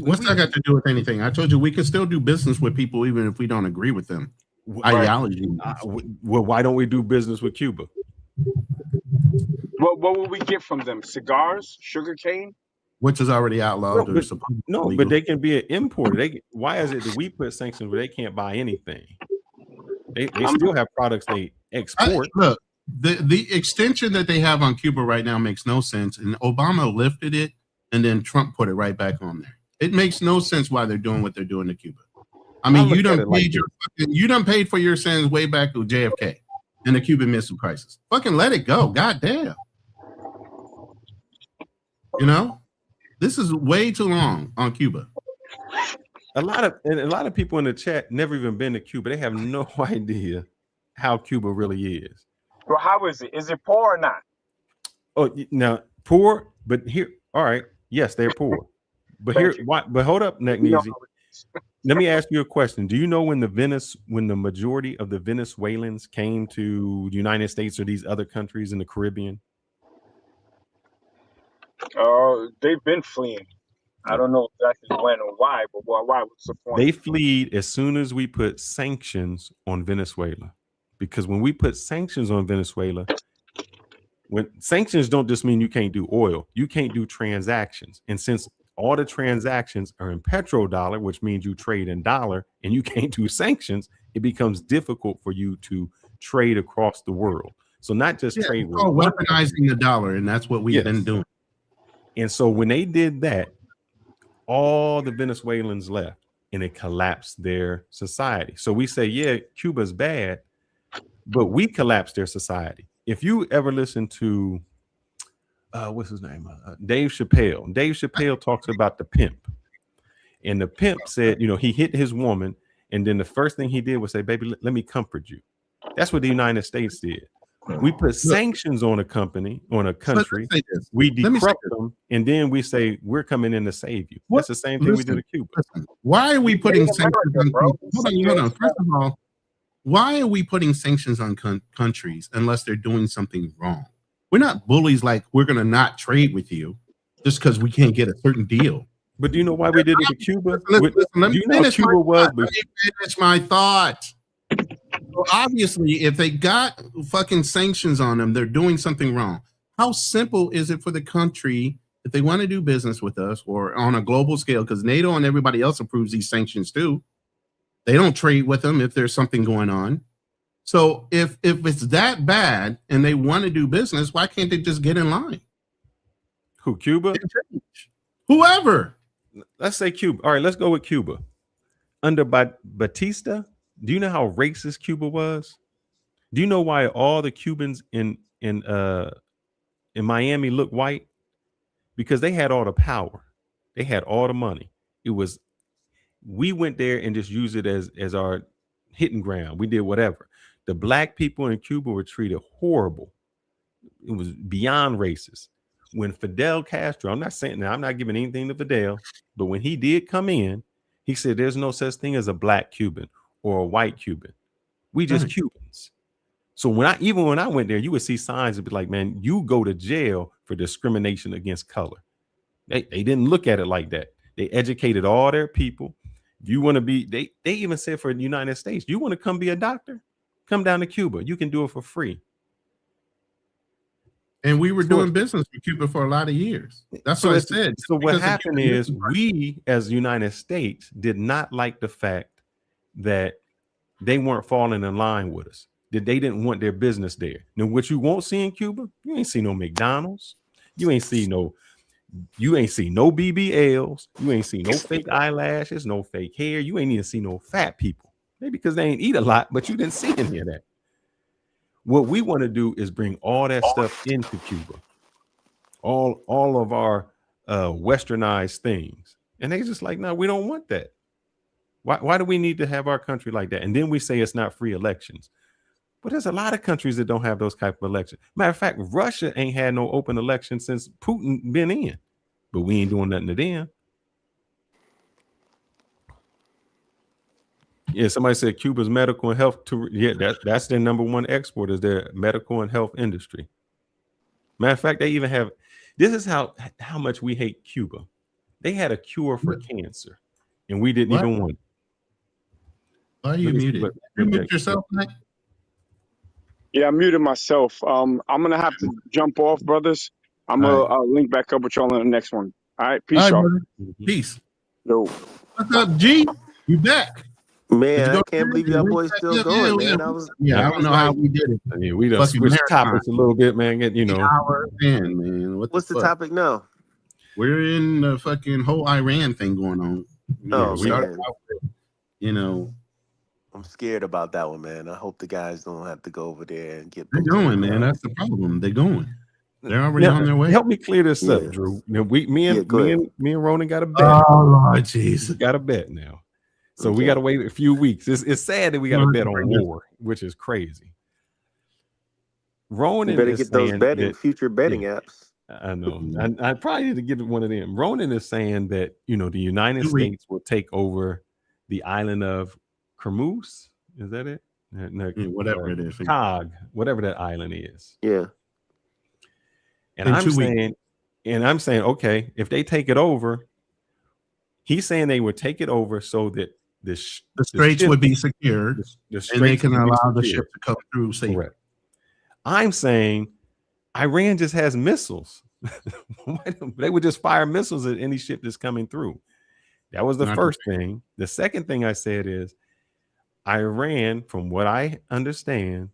What's that got to do with anything? I told you we can still do business with people even if we don't agree with them. Ideology. Well, why don't we do business with Cuba? What will we get from them? Cigars, sugarcane, which is already outlawed. But they can be an importer. Why is it that we put sanctions where they can't buy anything? They still have products they export. Look, the extension that they have on Cuba right now makes no sense, and Obama lifted it, and then Trump put it right back on there. It makes no sense why they're doing what they're doing to Cuba. I mean, you done paid for your sins way back with JFK and the Cuban Missile Crisis. Fucking let it go. God damn. You know, this is way too long on Cuba. A lot of people in the chat never even been to Cuba. They have no idea how Cuba really is. Well, how is it? Is it poor or not? Oh, now poor, but here, all right, yes, they're poor, but Thank here, you. why? But hold up, You know Neckneasy. Let me ask you a question. Do you know when the majority of the Venezuelans came to the United States or these other countries in the Caribbean? They've been fleeing. I don't know exactly when or why, but why? What's the point? They fled as soon as we put sanctions on Venezuela, because when we put sanctions on Venezuela, when sanctions don't just mean you can't do oil, you can't do transactions, and since all the transactions are in petrodollar, which means you trade in dollar, and you can't do sanctions, it becomes difficult for you to trade across the world. So not just trade with weaponizing the dollar, and that's what we've been doing. And so when they did that, all the Venezuelans left and it collapsed their society. So we say, yeah, Cuba's bad, but we collapsed their society. If you ever listen to, what's his name? Dave Chappelle. Dave Chappelle talks about the pimp. And the pimp said, you know, he hit his woman. And then the first thing he did was say, baby, let me comfort you. That's what the United States did. We put sanctions on a company, on a country. We decrypt them, and then we say we're coming in to save you. That's the same thing we did to Cuba. Why are we putting sanctions on? Hold on. First of all, why are we putting sanctions on countries unless they're doing something wrong? We're not bullies. Like we're gonna not trade with you just because we can't get a certain deal. But do you know why we did it to Cuba? Let me finish my thought. So obviously, if they got fucking sanctions on them, they're doing something wrong. How simple is it for the country if they want to do business with us or on a global scale? Because NATO and everybody else approves these sanctions too. They don't trade with them if there's something going on. So if it's that bad and they want to do business, why can't they just get in line? Who, Cuba? Whoever. Let's say Cuba. All right, let's go with Cuba. Under Batista, do you know how racist Cuba was? Do you know why all the Cubans in Miami look white? Because they had all the power. They had all the money. We went there and just used it as our hitting ground. We did whatever. The black people in Cuba were treated horrible. It was beyond racist. When Fidel Castro, I'm not giving anything to Fidel, but when he did come in, he said there's no such thing as a black Cuban or a white Cuban. We just Cubans. So when I went there, you would see signs that be like, man, you go to jail for discrimination against color. They didn't look at it like that. They educated all their people. If you want to be, they even said for the United States, you want to come be a doctor? Come down to Cuba. You can do it for free. And we were doing business with Cuba for a lot of years. That's what I said. So what happened is we, as the United States, did not like the fact that they weren't falling in line with us, that they didn't want their business there. Now, what you won't see in Cuba, you ain't see no McDonald's. You ain't see no BBLs. You ain't see no fake eyelashes, no fake hair. You ain't even see no fat people. Maybe because they ain't eat a lot, but you didn't see any of that. What we want to do is bring all that stuff into Cuba, all of our westernized things, and they just like, no, we don't want that. Why do we need to have our country like that? And then we say it's not free elections, but there's a lot of countries that don't have those type of elections. Matter of fact, Russia ain't had no open election since Putin been in, but we ain't doing nothing to them. Yeah, somebody said Cuba's medical and health. That's their number one export is their medical and health industry. Matter of fact, they even have. This is how much we hate Cuba. They had a cure for cancer, and we didn't even want it. Why are you muted? You mute yourself, Mike? Yeah, I muted myself. I'm gonna have to jump off, brothers. I'm gonna link back up with y'all on the next one. All right, peace, y'all. Peace. Yo, what's up, G? You back? Man, I can't believe y'all boys still going, man. I don't know how we did it. Yeah, we done switched topics a little bit, man. Man. What's the topic now? We're in the fucking whole Iran thing going on. Oh, man. I'm scared about that one, man. I hope the guys don't have to go over there and get. They're going, man. That's the problem. They're going. They're already on their way. Help me clear this up, Drew. Now, me and Ronin got a bet. Oh, Lord Jesus. We got a bet now. So we got to wait a few weeks. It's sad that we got to bet on war, which is crazy. Ronin You better is get those saying future betting yeah, apps. I know. I probably need to get one of them. Ronin is saying that, the United States will take over the island of Kermuz. Is that it? No, whatever it is. Cog, whatever that island is. Yeah. And In I'm 2 weeks. saying, okay, if they take it over, he's saying they would take it over so that the straits would be secured, and they can allow the ship to come through safely. Correct. I'm saying Iran just has missiles. They would just fire missiles at any ship that's coming through. That was the first thing. The second thing I said is Iran, from what I understand,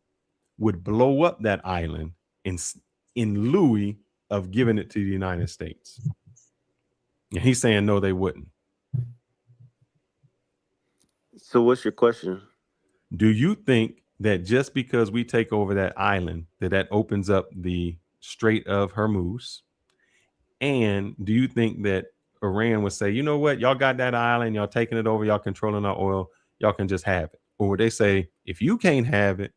would blow up that island in lieu of giving it to the United States. And he's saying no, they wouldn't. So what's your question? Do you think that just because we take over that island, that opens up the Strait of Hormuz? And do you think that Iran would say, you know what, y'all got that island, y'all taking it over, y'all controlling our oil, y'all can just have it? Or would they say, if you can't have it,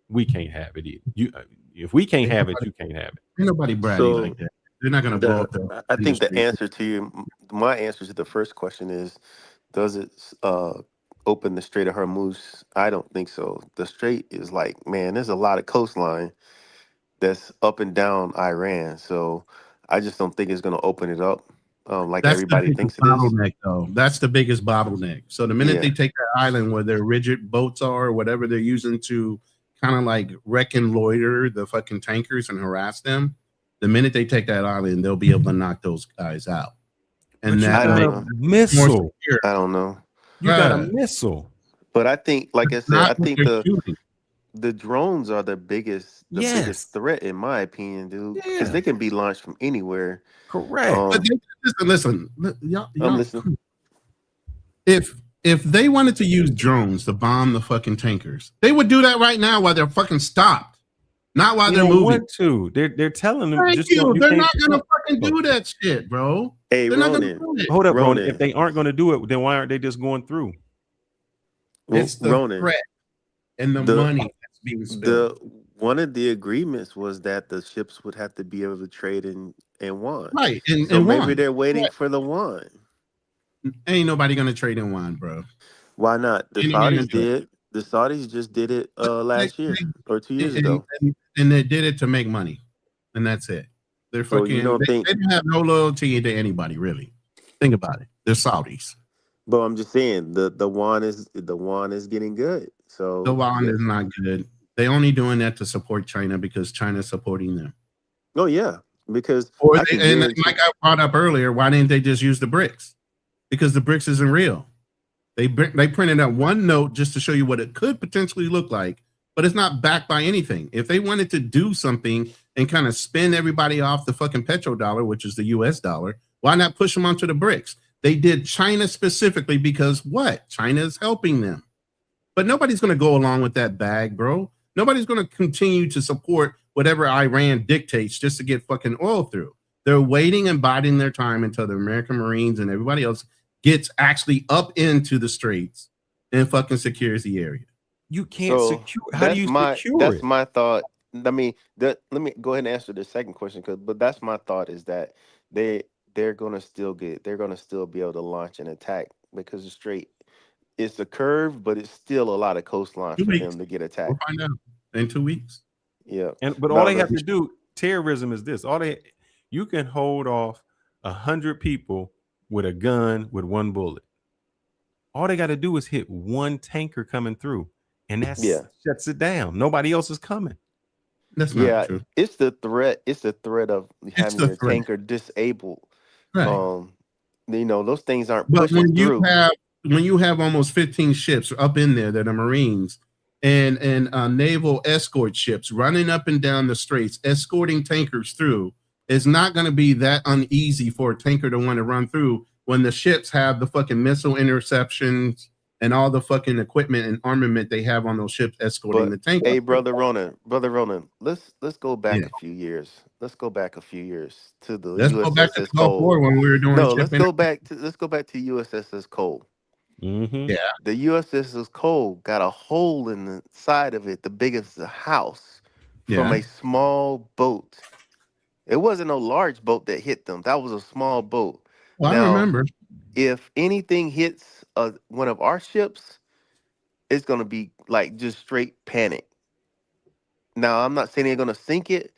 we can't have it either? If we can't have it, you can't have it. Ain't nobody bragging like that. They're not going to blow up I think the answer to my answer to the first question is, does it open the Strait of Hormuz? I don't think so. The strait is like, man, there's a lot of coastline that's up and down Iran. So I just don't think it's going to open it up like That's everybody thinks it is. Bottleneck, though. That's the biggest bottleneck. So the minute they take that island where their rigid boats are, or whatever they're using to kind of like wreck and loiter the fucking tankers and harass them, the minute they take that island, they'll be able to knock those guys out. And that a missile. I don't know. You got a missile. But I think, like I said, I think the drones are the biggest threat, in my opinion, dude. Because they can be launched from anywhere. Correct. But listen, y'all, I'm listening. If they wanted to use drones to bomb the fucking tankers, they would do that right now while they're fucking stopped. Not while they're moving. Want to. They're telling them. They're not gonna fucking do that shit, bro. Hey, they're Ronin, not gonna do it. Hold up, Ronin. If they aren't gonna do it, then why aren't they just going through? It's the threat and the money that's being spent. One of the agreements was that the ships would have to be able to trade in wine. Right. So maybe they're waiting for the wine. Ain't nobody gonna trade in wine, bro. Why not? The Saudis did. The Saudis just did it last year or 2 years ago. And they did it to make money. And that's it. They're fucking they don't have no loyalty to anybody, really. Think about it. They're Saudis. But I'm just saying the wine is getting good. So the wine is not good. They only doing that to support China because China's supporting them. Oh yeah, because like I brought up earlier, why didn't they just use the BRICS? Because the BRICS isn't real. They printed out one note just to show you what it could potentially look like, but it's not backed by anything. If they wanted to do something and kind of spin everybody off the fucking petrodollar, which is the US dollar, why not push them onto the BRICS? They did China specifically because what? China is helping them. But nobody's going to go along with that bag, bro. Nobody's going to continue to support whatever Iran dictates just to get fucking oil through. They're waiting and biding their time until the American Marines and everybody else gets actually up into the straits and fucking secures the area. You can't secure. How do you secure That's it? my thought. I mean, let me go ahead and answer the second question, but that's my thought is that they're gonna still be able to launch an attack because the strait, it's a curve, but it's still a lot of coastline for them to get attacked. We'll find out in 2 weeks. Yeah, but all they have to do, terrorism is this. You can hold off 100 people with a gun with one bullet. All they got to do is hit one tanker coming through, and that shuts it down. Nobody else is coming. That's not true. It's the threat. It's the threat of having your tanker disabled. Right. Those things aren't pushing through. When you have almost 15 ships up in there that are Marines and naval escort ships running up and down the straits, escorting tankers through, it's not going to be that uneasy for a tanker to want to run through when the ships have the fucking missile interceptions and all the fucking equipment and armament they have on those ships escorting the tanker. Hey, brother Ronin, let's go back a few years. Let's go back a few years to the USS Cole when we were doing. No, let's go back to USS Cole. Mm-hmm. Yeah, the USS Cole got a hole in the side of it, the biggest house, from a small boat. It wasn't a large boat that hit them. That was a small boat. Well, Now, I remember. if anything hits one of our ships, it's gonna be like just straight panic. Now, I'm not saying they're gonna sink it,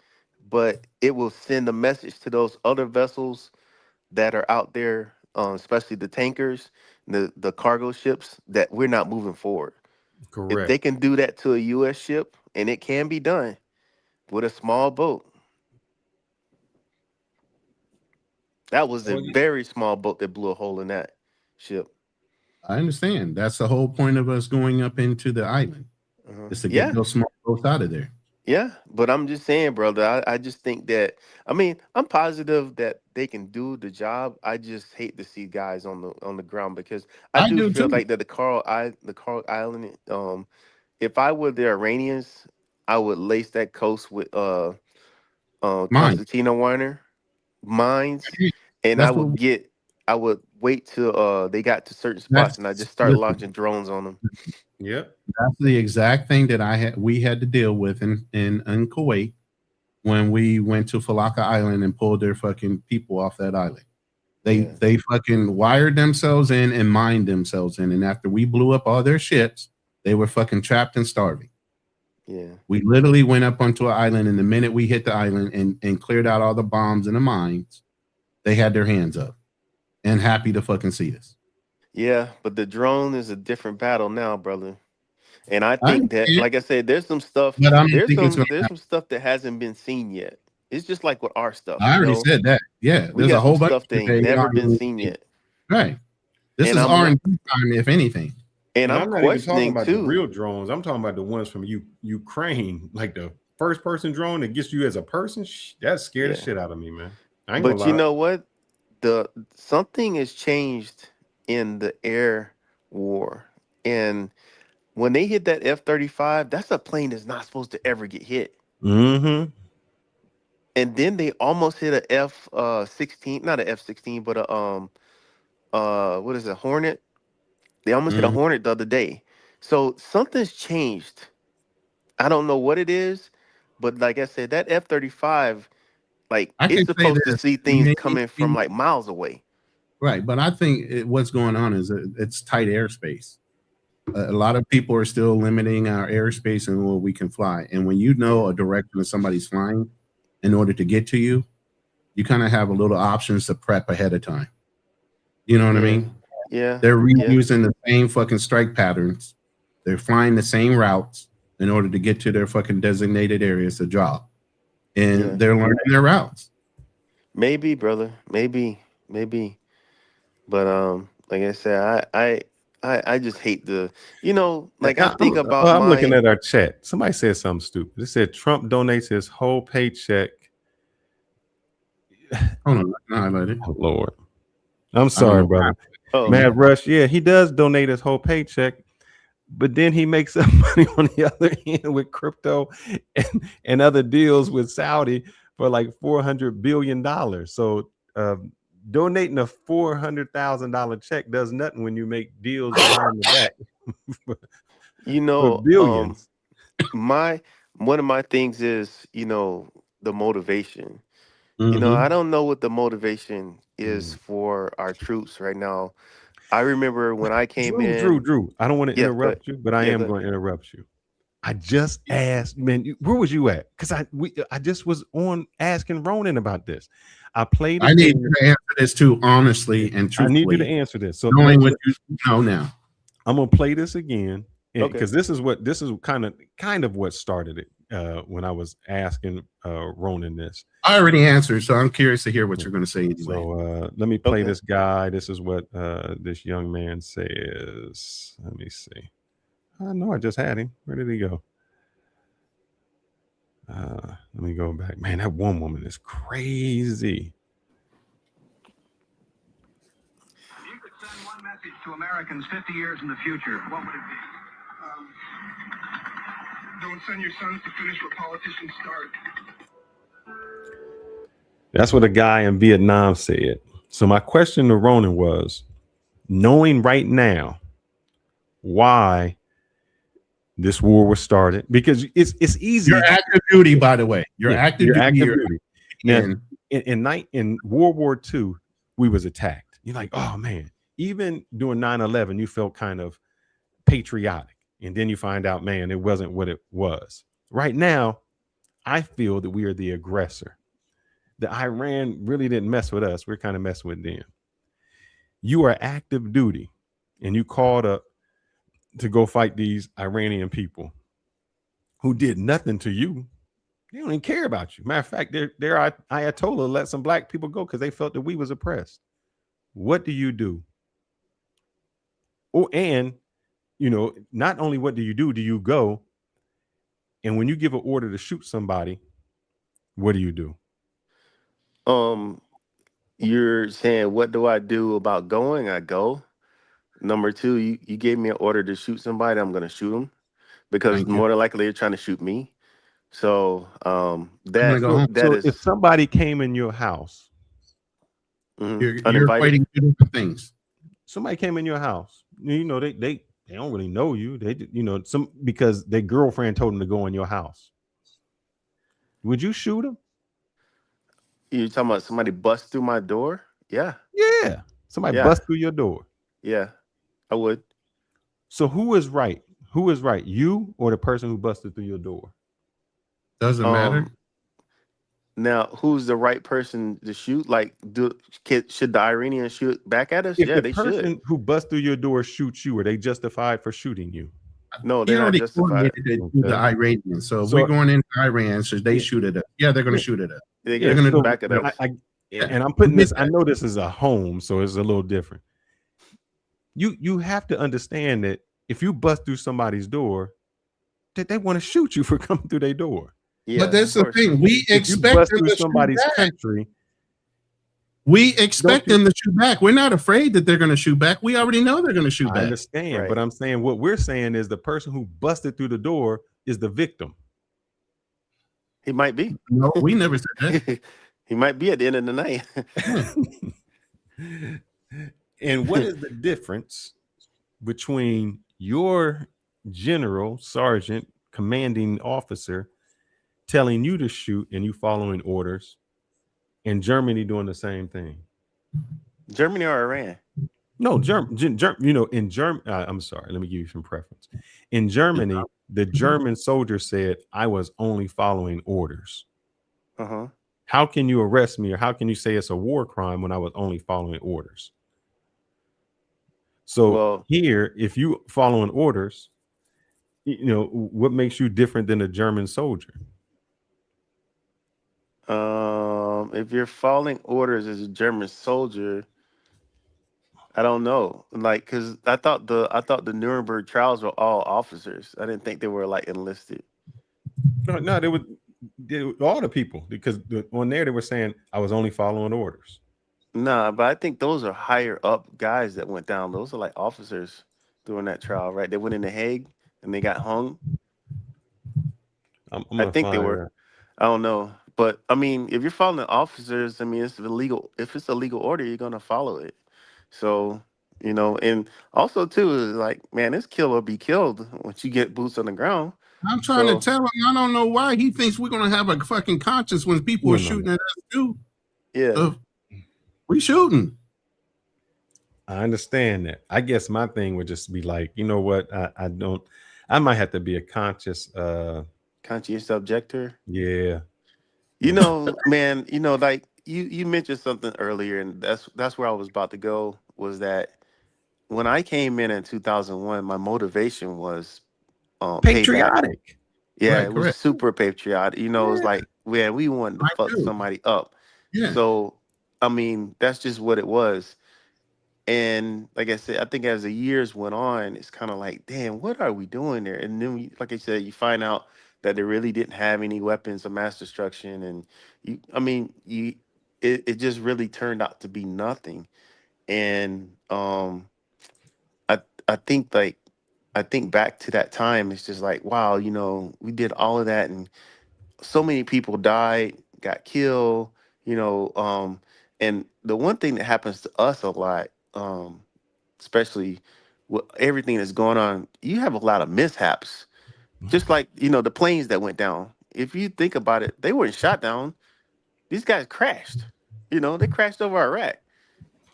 but it will send a message to those other vessels that are out there, especially the tankers, the cargo ships, that we're not moving forward. If they can do that to a U.S. ship, and it can be done with a small boat. That was a very small boat that blew a hole in that ship. I understand. That's the whole point of us going up into the island, is to get those small boats out of there. Yeah, but I'm just saying, brother, I just think that, I mean, I'm positive that they can do the job. I just hate to see guys on the ground, because I do feel like that the Carl Island, if I were the Iranians, I would lace that coast with Constantino mines, and I would wait till they got to certain spots, and I just start launching drones on them. Yep. That's the exact thing that we had to deal with in Kuwait when we went to Falaka Island and pulled their fucking people off that island. They fucking wired themselves in and mined themselves in, and after we blew up all their ships, they were fucking trapped and starving. Yeah. We literally went up onto an island, and the minute we hit the island and cleared out all the bombs and the mines, they had their hands up and happy to fucking see us. Yeah, but the drone is a different battle now, brother. And I think that, like I said, there's some stuff. There's some stuff that hasn't been seen yet. It's just like with our stuff. I already said that. Yeah, we got a whole bunch of stuff that ain't never been seen yet. Right. This is R&D time, if anything. And I'm not even talking about too. the real drones. I'm talking about the ones from Ukraine, like the first person drone that gets you as a person. That scared the shit out of me, man. I ain't gonna lie. You know what? Something has changed in the air war, and when they hit that F-35, that's a plane that's not supposed to ever get hit. Mm-hmm. And then they almost hit a F-16, not an F-16, but a what is it, Hornet? They almost hit a Hornet the other day. So something's changed. I don't know what it is, but like I said, that F-35, like, it's supposed to see things coming from like miles away. Right, but I think what's going on is it's tight airspace. A lot of people are still limiting our airspace and what we can fly. And when you know a direction that somebody's flying, in order to get to you, you kind of have a little options to prep ahead of time. You know what I mean? Yeah. They're reusing the same fucking strike patterns. They're flying the same routes in order to get to their fucking designated areas to drop. And they're learning their routes. Maybe, brother. Maybe. But like I said, I just hate the, like, I think about I'm looking at our chat. Somebody said something stupid. It said Trump donates his whole paycheck. Hold on, oh, Lord. I'm sorry, brother. Mad Rush, he does donate his whole paycheck, but then he makes some money on the other end with crypto and other deals with Saudi for like $400 billion. So donating a $400,000 check does nothing when you make deals behind the back. For billions. One of my things is, the motivation. I don't know what the motivation is for our troops right now. I remember when I came in. Drew, I don't want to interrupt you, but I am going to interrupt you. I just asked, man, where was you at? Because I just was on asking Ronin about this. I need you to answer this too, honestly and truthfully. I need you to answer this. So knowing what you know now. I'm gonna play this again because this is kind of what started it when I was asking Ronin this. I already answered, so I'm curious to hear what you're going to say anyway. So let me play this guy. This is what this young man says. Let me see. I know I just had him. Where did he go? Let me go back. Man, that one woman is crazy. If you could send one message to Americans 50 years in the future, what would it be? Don't send your sons to finish what politicians start. That's what a guy in Vietnam said. So my question to Ronin was, knowing right now why this war was started, because it's easy. Your active duty, by the way. Your active duty. Now, in World War II, we was attacked. You're like, oh man. Even during 9/11, you felt kind of patriotic, and then you find out, man, it wasn't what it was. Right now, I feel that we are the aggressor. The Iran really didn't mess with us. We're kind of messing with them. You are active duty, and you called up to go fight these Iranian people who did nothing to you. They don't even care about you. Matter of fact, their Ayatollah let some black people go because they felt that we was oppressed. What do you do? Oh, and not only what do you go? And when you give an order to shoot somebody, what do you do? You're saying, what do I do about going? I go. Number two, you gave me an order to shoot somebody, I'm going to shoot them, because more than likely they're trying to shoot me. So if somebody came in your house, you're fighting two different things. Somebody came in your house, they don't really know you. They because their girlfriend told them to go in your house. Would you shoot them? You're talking about somebody bust through my door? Yeah. Yeah. Somebody bust through your door. Yeah, I would. So who is right? Who is right? You or the person who busted through your door? Doesn't matter. Now, who's the right person to shoot? Like, should the Iranians shoot back at us? If yeah, the they person should. who bust through your door shoots you, are they justified for shooting you? No, they're not justified. The Iranians. So if we're going into Iran, should they shoot at us? Yeah, they're going to shoot at us. They're going to shoot back at us. And I'm putting this. I know this is a home, so it's a little different. You have to understand that if you bust through somebody's door, that they want to shoot you for coming through their door. Yeah, but that's the thing. We expect them to somebody's country. We expect them to shoot back. We're not afraid that they're going to shoot back. We already know they're going to shoot back. I understand, but I'm saying what we're saying is the person who busted through the door is the victim. He might be. No, we never said that. He might be at the end of the night. And what is the difference between your general, sergeant, commanding officer telling you to shoot and you following orders, and Germany doing the same thing? Germany or Iran? No, in Germany, I'm sorry, let me give you some preference. In Germany, the German soldier said, I was only following orders. How can you arrest me, or how can you say it's a war crime when I was only following orders? So here, if you following orders, what makes you different than a German soldier? If you're following orders as a German soldier, I don't know. Like, because I thought the Nuremberg trials were all officers. I didn't think they were like enlisted. No, they were all the people, because on there they were saying I was only following orders. Nah, but I think those are higher up guys that went down. Those are like officers during that trial, right? They went in The Hague and they got hung. I think they were. I don't know. But I mean, if you're following officers, I mean, it's illegal. If it's a legal order, you're gonna follow it. So, and also too, like, man, it's kill or be killed once you get boots on the ground. I'm trying to tell him, I don't know why he thinks we're gonna have a fucking conscience when people are shooting at us too. Yeah. We shooting. I understand that. I guess my thing would just be like, you know what? I might have to be a conscious objector. Yeah. Man, like you mentioned something earlier, and that's where I was about to go, was that when I came in 2001, my motivation was patriotic. Payback. Yeah, it was super patriotic. It was like, man, we wanted to fuck somebody up. Yeah. So, I mean, that's just what it was. And like I said, I think as the years went on, it's kind of like, damn, what are we doing there? And then, like I said, you find out that they really didn't have any weapons of mass destruction, and it just really turned out to be nothing. And I think back to that time, it's just like, wow, we did all of that, and so many people died, got killed, and the one thing that happens to us a lot, especially with everything that's going on, you have a lot of mishaps. Just like, the planes that went down. If you think about it, they weren't shot down. These guys crashed. They crashed over Iraq.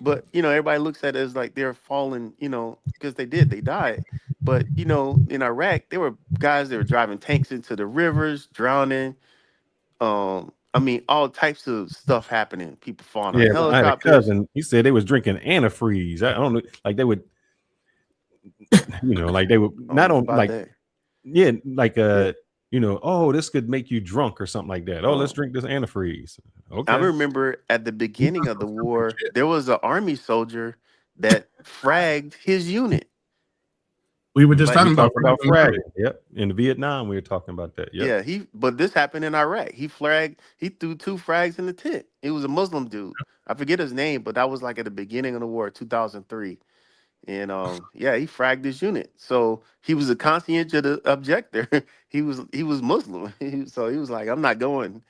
But, everybody looks at it as like they're falling, because they did. They died. But, in Iraq, there were guys that were driving tanks into the rivers, drowning. I mean, all types of stuff happening. People falling out Yeah, of I had a helicopters. cousin. He said they was drinking antifreeze. I don't know, like they would, like they would I don't not know on about like, that. yeah, like Yeah. oh, this could make you drunk or something like that. Oh, let's Um, drink this antifreeze. I Okay. remember at the beginning of the war, there was an army soldier that fragged his unit. We were just Like, We talking about talked about fragging. fragging. Yep. In Vietnam, we were talking about that. Yep. yeah, but this happened in Iraq. He threw 2 frags in the tent. He was a Muslim dude. I forget his name, but that was like at the beginning of the war, 2003. And yeah, he fragged his unit. So he was a conscientious objector. he was Muslim. So he was like, I'm not going.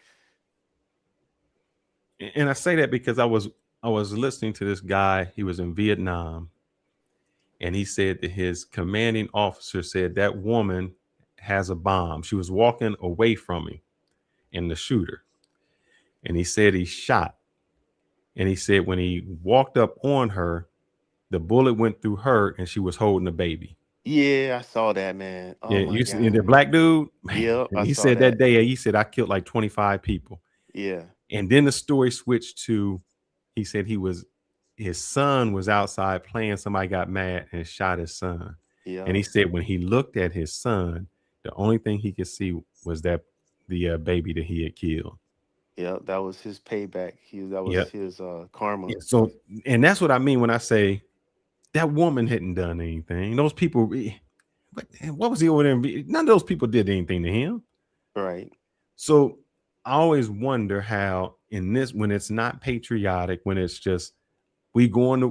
And I say that because I was listening to this guy. He was in Vietnam, and he said that his commanding officer said that woman has a bomb. She was walking away from him, and the shooter. And he said he shot. And he said when he walked up on her, the bullet went through her, and she was holding a baby. Yeah, I saw that, man. Oh Yeah, my you see the God. black dude. Man, Yep, and I he saw said that that. day, he said I killed like 25 people. Yeah. And then the story switched to, he said his son was outside playing. Somebody got mad and shot his son. Yeah. And he said when he looked at his son, the only thing he could see was that the baby that he had killed. Yeah, that was his payback. That was Yep. his karma. Yeah, so, and that's what I mean when I say that woman hadn't done anything. Those people, what was he over there? None of those people did anything to him. Right. So I always wonder how in this, when it's not patriotic, when it's just we know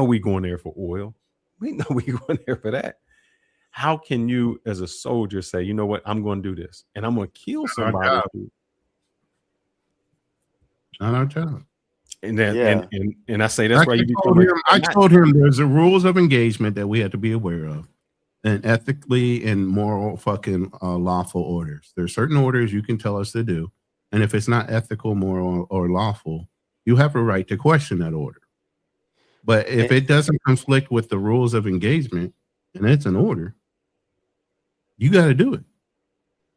we going there for oil, we know we going there for that. How can you, as a soldier, say, you know what, I'm going to do this and I'm going to kill somebody? Not our job. And then, Yeah. and I say that's why you I told him there's a rules of engagement that we had to be aware of, and ethically and moral fucking lawful orders. There are certain orders you can tell us to do, and if it's not ethical, moral, or lawful, you have a right to question that order. But if it doesn't conflict with the rules of engagement and it's an order, you got to do it.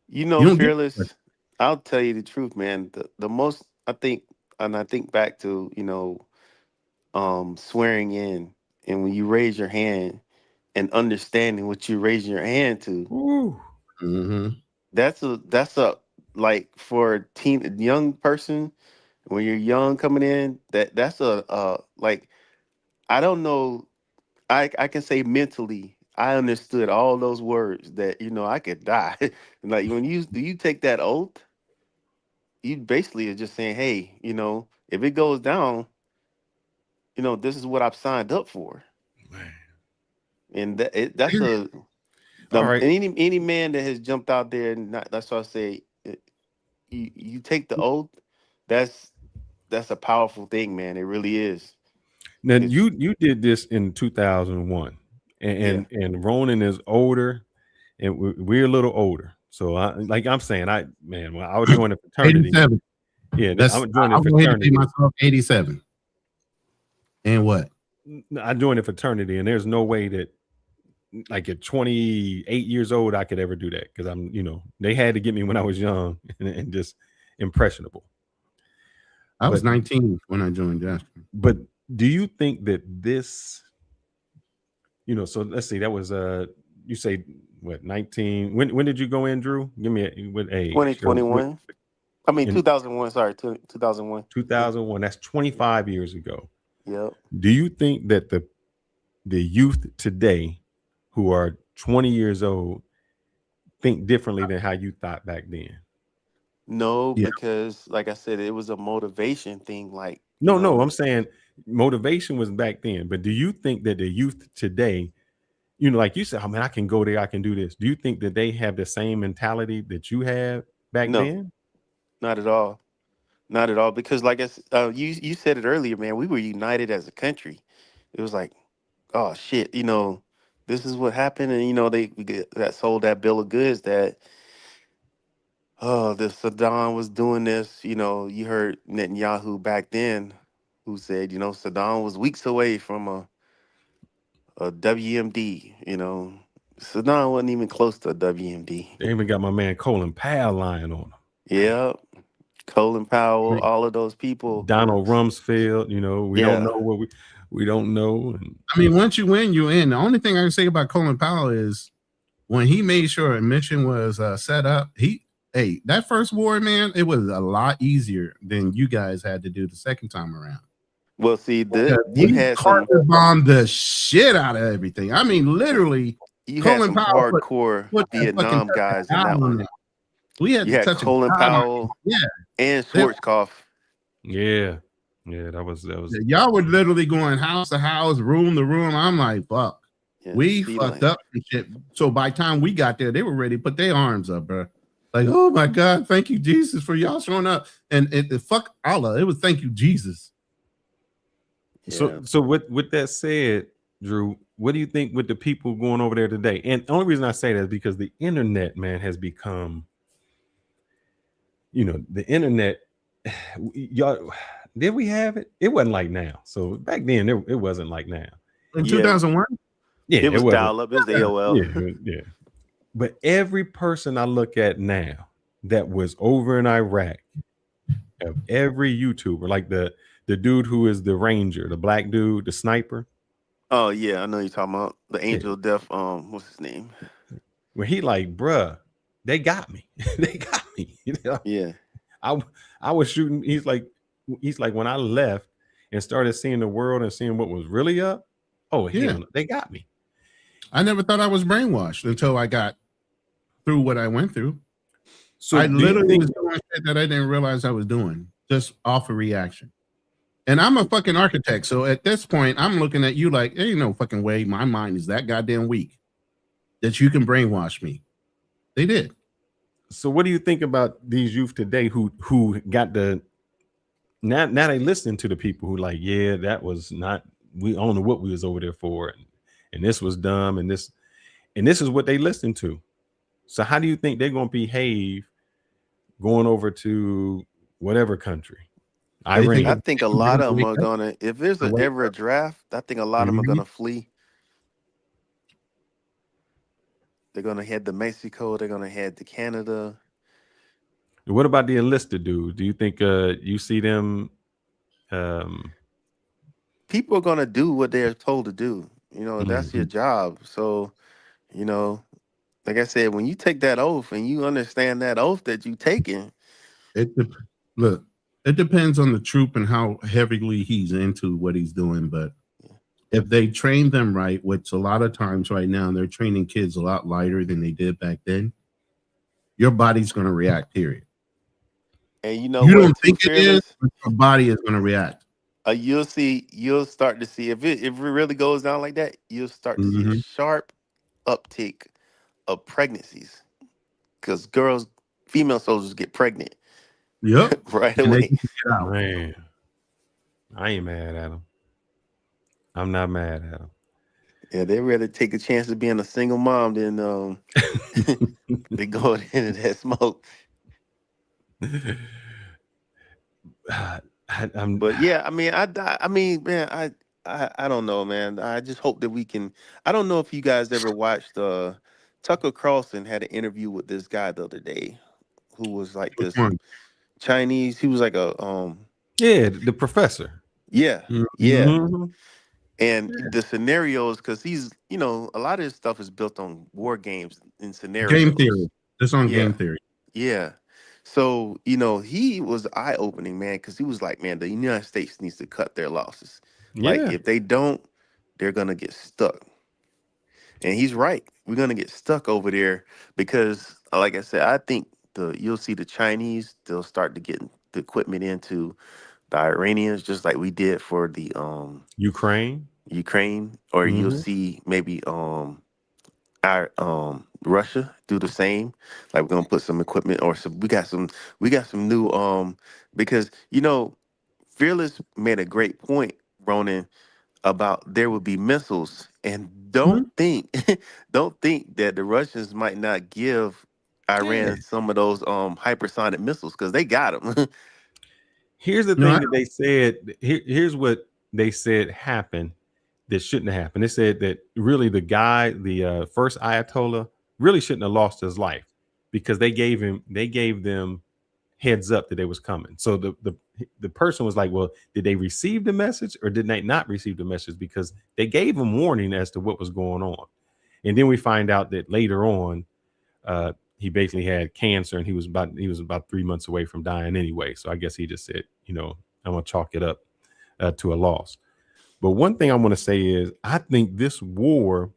Fearless, I'll tell you the truth, man. The most, I think, and I think back to, swearing in, and when you raise your hand and understanding what you're raising your hand to, that's a like for a young person, when you're young coming in, that's a like, I don't know, I can say mentally I understood all those words that I could die. Like when you take that oath, you basically are just saying, hey, if it goes down, this is what I've signed up for. And that's All right. any man that has jumped out there, and that's why I say you take the oath. That's a powerful thing, man. It really is. Now you did this in 2001, and Ronin is older, and we're a little older. So I'm saying, I was joining a fraternity. 87. Yeah, I'm joining a fraternity. Myself 87. And what? I joined a fraternity, and there's no way that, like at 28 years old, I could ever do that because they had to get me when I was young and just impressionable. I was 19 when I joined Jasper. But do you think that this, so let's see, that was you say what, 19? When did you go in, Drew? Give me what age? 2021. I mean 2001. Sorry, 2001. 2001. That's 25 years ago. Yep. Do you think that the youth today, who are 20 years old, think differently than how you thought back then? No, because like I said, it was a motivation thing. Like no, I'm saying motivation was back then. But do you think that the youth today, like you said, oh man, I can go there, I can do this. Do you think that they have the same mentality that you had back then? Not at all. Not at all. Because like you said it earlier, man, we were united as a country. It was like, oh shit, this is what happened, and that sold that bill of goods that the Saddam was doing this. You heard Netanyahu back then, who said Saddam was weeks away from a WMD. Saddam wasn't even close to a WMD. They even got my man Colin Powell lying on him. Yep. Colin Powell, all of those people. Donald Rumsfeld, we don't know what we don't know. I mean, once you win, you in. The only thing I can say about Colin Powell is when he made sure a mission was set up, that first war, man, it was a lot easier than you guys had to do the second time around. Well, see, you had carpet bombed the shit out of everything. I mean, literally, you Colin had some Powell hardcore Vietnam guys in that one. We had to touch Colin Powell, and Schwarzkopf. Yeah, that was. Y'all were literally going house to house, room to room. I'm like, fuck, we fucked up and shit. So by the time we got there, they were ready to put their arms up, bro. Like, oh my God, thank you, Jesus, for y'all showing up. And fuck Allah, it was thank you, Jesus. So with that said, Drew, what do you think with the people going over there today? And the only reason I say that is because the internet, man, has become, the internet. Y'all, did we have it? It wasn't like now. So back then, it wasn't like now. In 2001, it was dial up. It was AOL. Yeah. But every person I look at now that was over in Iraq, of every YouTuber, like the dude who is the ranger, the black dude, the sniper. Oh yeah, I know you're talking about the Angel of Death. What's his name? Where he like, bruh, they got me. They got me. Yeah. I was shooting. He's like, when I left and started seeing the world and seeing what was really up. Oh yeah, they got me. I never thought I was brainwashed until I got through what I went through. So I literally was doing shit that I didn't realize I was doing, just off a reaction. And I'm a fucking architect, so at this point, I'm looking at you like, there ain't no fucking way my mind is that goddamn weak that you can brainwash me. They did. So what do you think about these youth today who got the now they listen to the people who like, yeah, that was not, we don't know what we was over there for, and this was dumb, and this is what they listen to. So how do you think they're gonna behave going over to whatever country? I think a lot of them are gonna, if there's ever a draft, I think a lot of them are gonna flee. They're gonna head to Mexico. They're gonna head to Canada. What about the enlisted dudes? Do you think you see them? People are gonna do what they're told to do. That's your job. So, like I said, when you take that oath and you understand that oath that you taking, it depends on the troop and how heavily he's into what he's doing. But if they train them right, which a lot of times right now, they're training kids a lot lighter than they did back then, your body's going to react, period. And you don't think it is, but your body is going to react. You'll start to see, if it really goes down like that, you'll start to see a sharp uptick of pregnancies. Because female soldiers get pregnant. Yep. Right away. Man, I ain't mad at them. I'm not mad at them. Yeah, they rather take a chance of being a single mom than they go into that smoke. But yeah, I mean, man, I don't know, man. I just hope that we can. I don't know if you guys ever watched. Tucker Carlson had an interview with this guy the other day, who was like this Chinese. He was like a the professor. Yeah, yeah. And the scenarios, because he's, a lot of his stuff is built on war games and scenarios. Game theory. It's on game theory. Yeah. So, he was eye-opening, man, because he was like, man, the United States needs to cut their losses. Yeah. Like, if they don't, they're going to get stuck. And he's right. We're going to get stuck over there because, like I said, I think you'll see the Chinese, they'll start to get the equipment into the Iranians, just like we did for the Ukraine, or you'll see maybe our Russia do the same. Like, we're gonna put some equipment, or we got some new because Fearless made a great point, Ronin, about there would be missiles And don't think that the Russians might not give Iran some of those hypersonic missiles, because they got them. Here's the thing that they said. Here's what they said happened that shouldn't have happened. They said that really the guy, the first Ayatollah, really shouldn't have lost his life, because they gave them heads up that they was coming. So the person was like, well, did they receive the message or did they not receive the message? Because they gave them warning as to what was going on. And then we find out that later on, he basically had cancer, and he was about 3 months away from dying anyway. So I guess he just said, I'm gonna chalk it up to a loss. But one thing I want to say is, I think this war,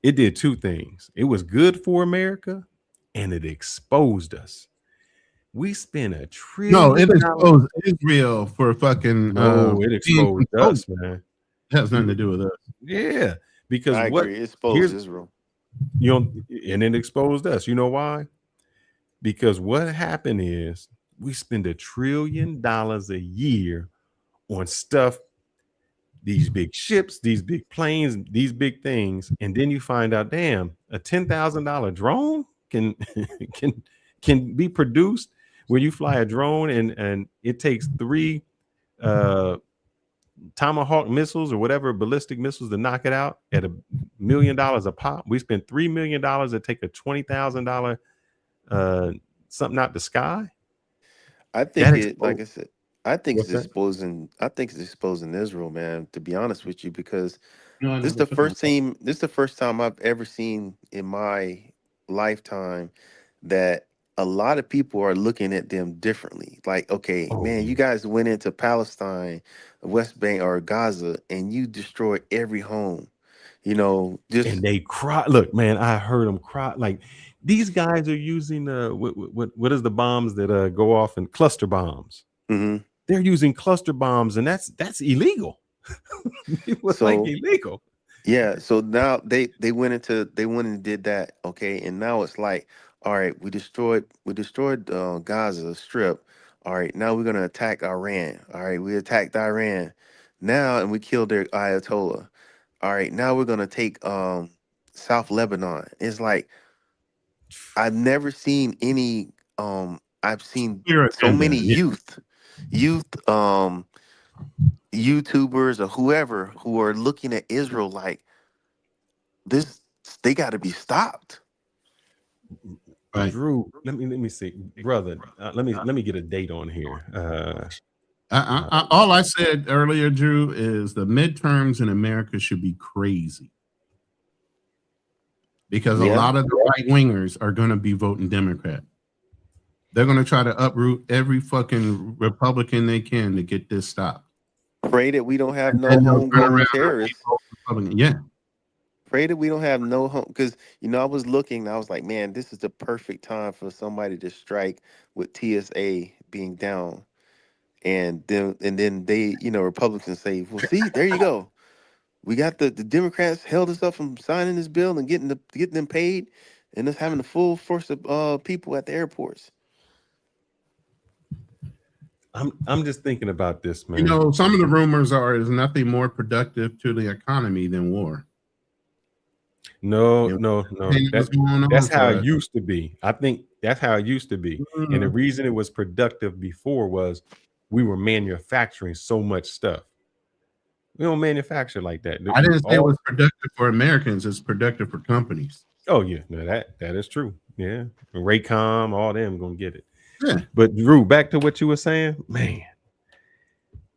it did two things. It was good for America, and it exposed us. We spent $1 trillion. No, it exposed Israel for fucking. No, it exposed us, man. It has nothing to do with us. Yeah, because I agree. It exposed Israel. And it exposed us. You know why? Because what happened is, we spend $1 trillion a year on stuff, these big ships, these big planes, these big things, and then you find out, damn, a $10,000 drone can be produced where you fly a drone, and it takes 3 Tomahawk missiles or whatever ballistic missiles to knock it out at $1 million a pop. We spent $3 million to take a $20,000 something out the sky. I think like I said, I think it's exposing Israel, man, to be honest with you, because this is the first time I've ever seen in my lifetime that a lot of people are looking at them differently. Like, okay, man, you guys went into Palestine, West Bank, or Gaza, and you destroyed every home. And they cry. Look, man, I heard them cry. Like, these guys are using what is the bombs that go off in cluster bombs? Mm-hmm. They're using cluster bombs, and that's illegal. It was illegal. Yeah. So now they went and did that. Okay, and now it's like, all right, we destroyed Gaza Strip. All right, now we're gonna attack Iran. All right, we attacked Iran now, and we killed their Ayatollah. All right, now we're gonna take South Lebanon. It's like, I've never seen any. I've seen so many youth, YouTubers or whoever who are looking at Israel like this. They got to be stopped. Right. Drew, let me see, brother. Let me get a date on here. All I said earlier, Drew, is the midterms in America should be crazy, because a lot of the right wingers are going to be voting Democrat. They're going to try to uproot every fucking Republican they can to get this stopped. Pray that we don't have no homegrown terrorists. Yeah. Pray that we don't have no home, because I was looking, I was like, man, this is the perfect time for somebody to strike with TSA being down, and then they, Republicans say, well, see, there you go, we got the Democrats held us up from signing this bill and getting them paid, and us having the full force of people at the airports. I'm just thinking about this, man. Some of the rumors are there's nothing more productive to the economy than war. No. That's how it used to be. I think that's how it used to be. Mm-hmm. And the reason it was productive before was we were manufacturing so much stuff. We don't manufacture like that. I didn't say it was productive for Americans. It's productive for companies. Oh, yeah. No, that is true. Yeah. Raycom, all them going to get it. Yeah. But Drew, back to what you were saying, man,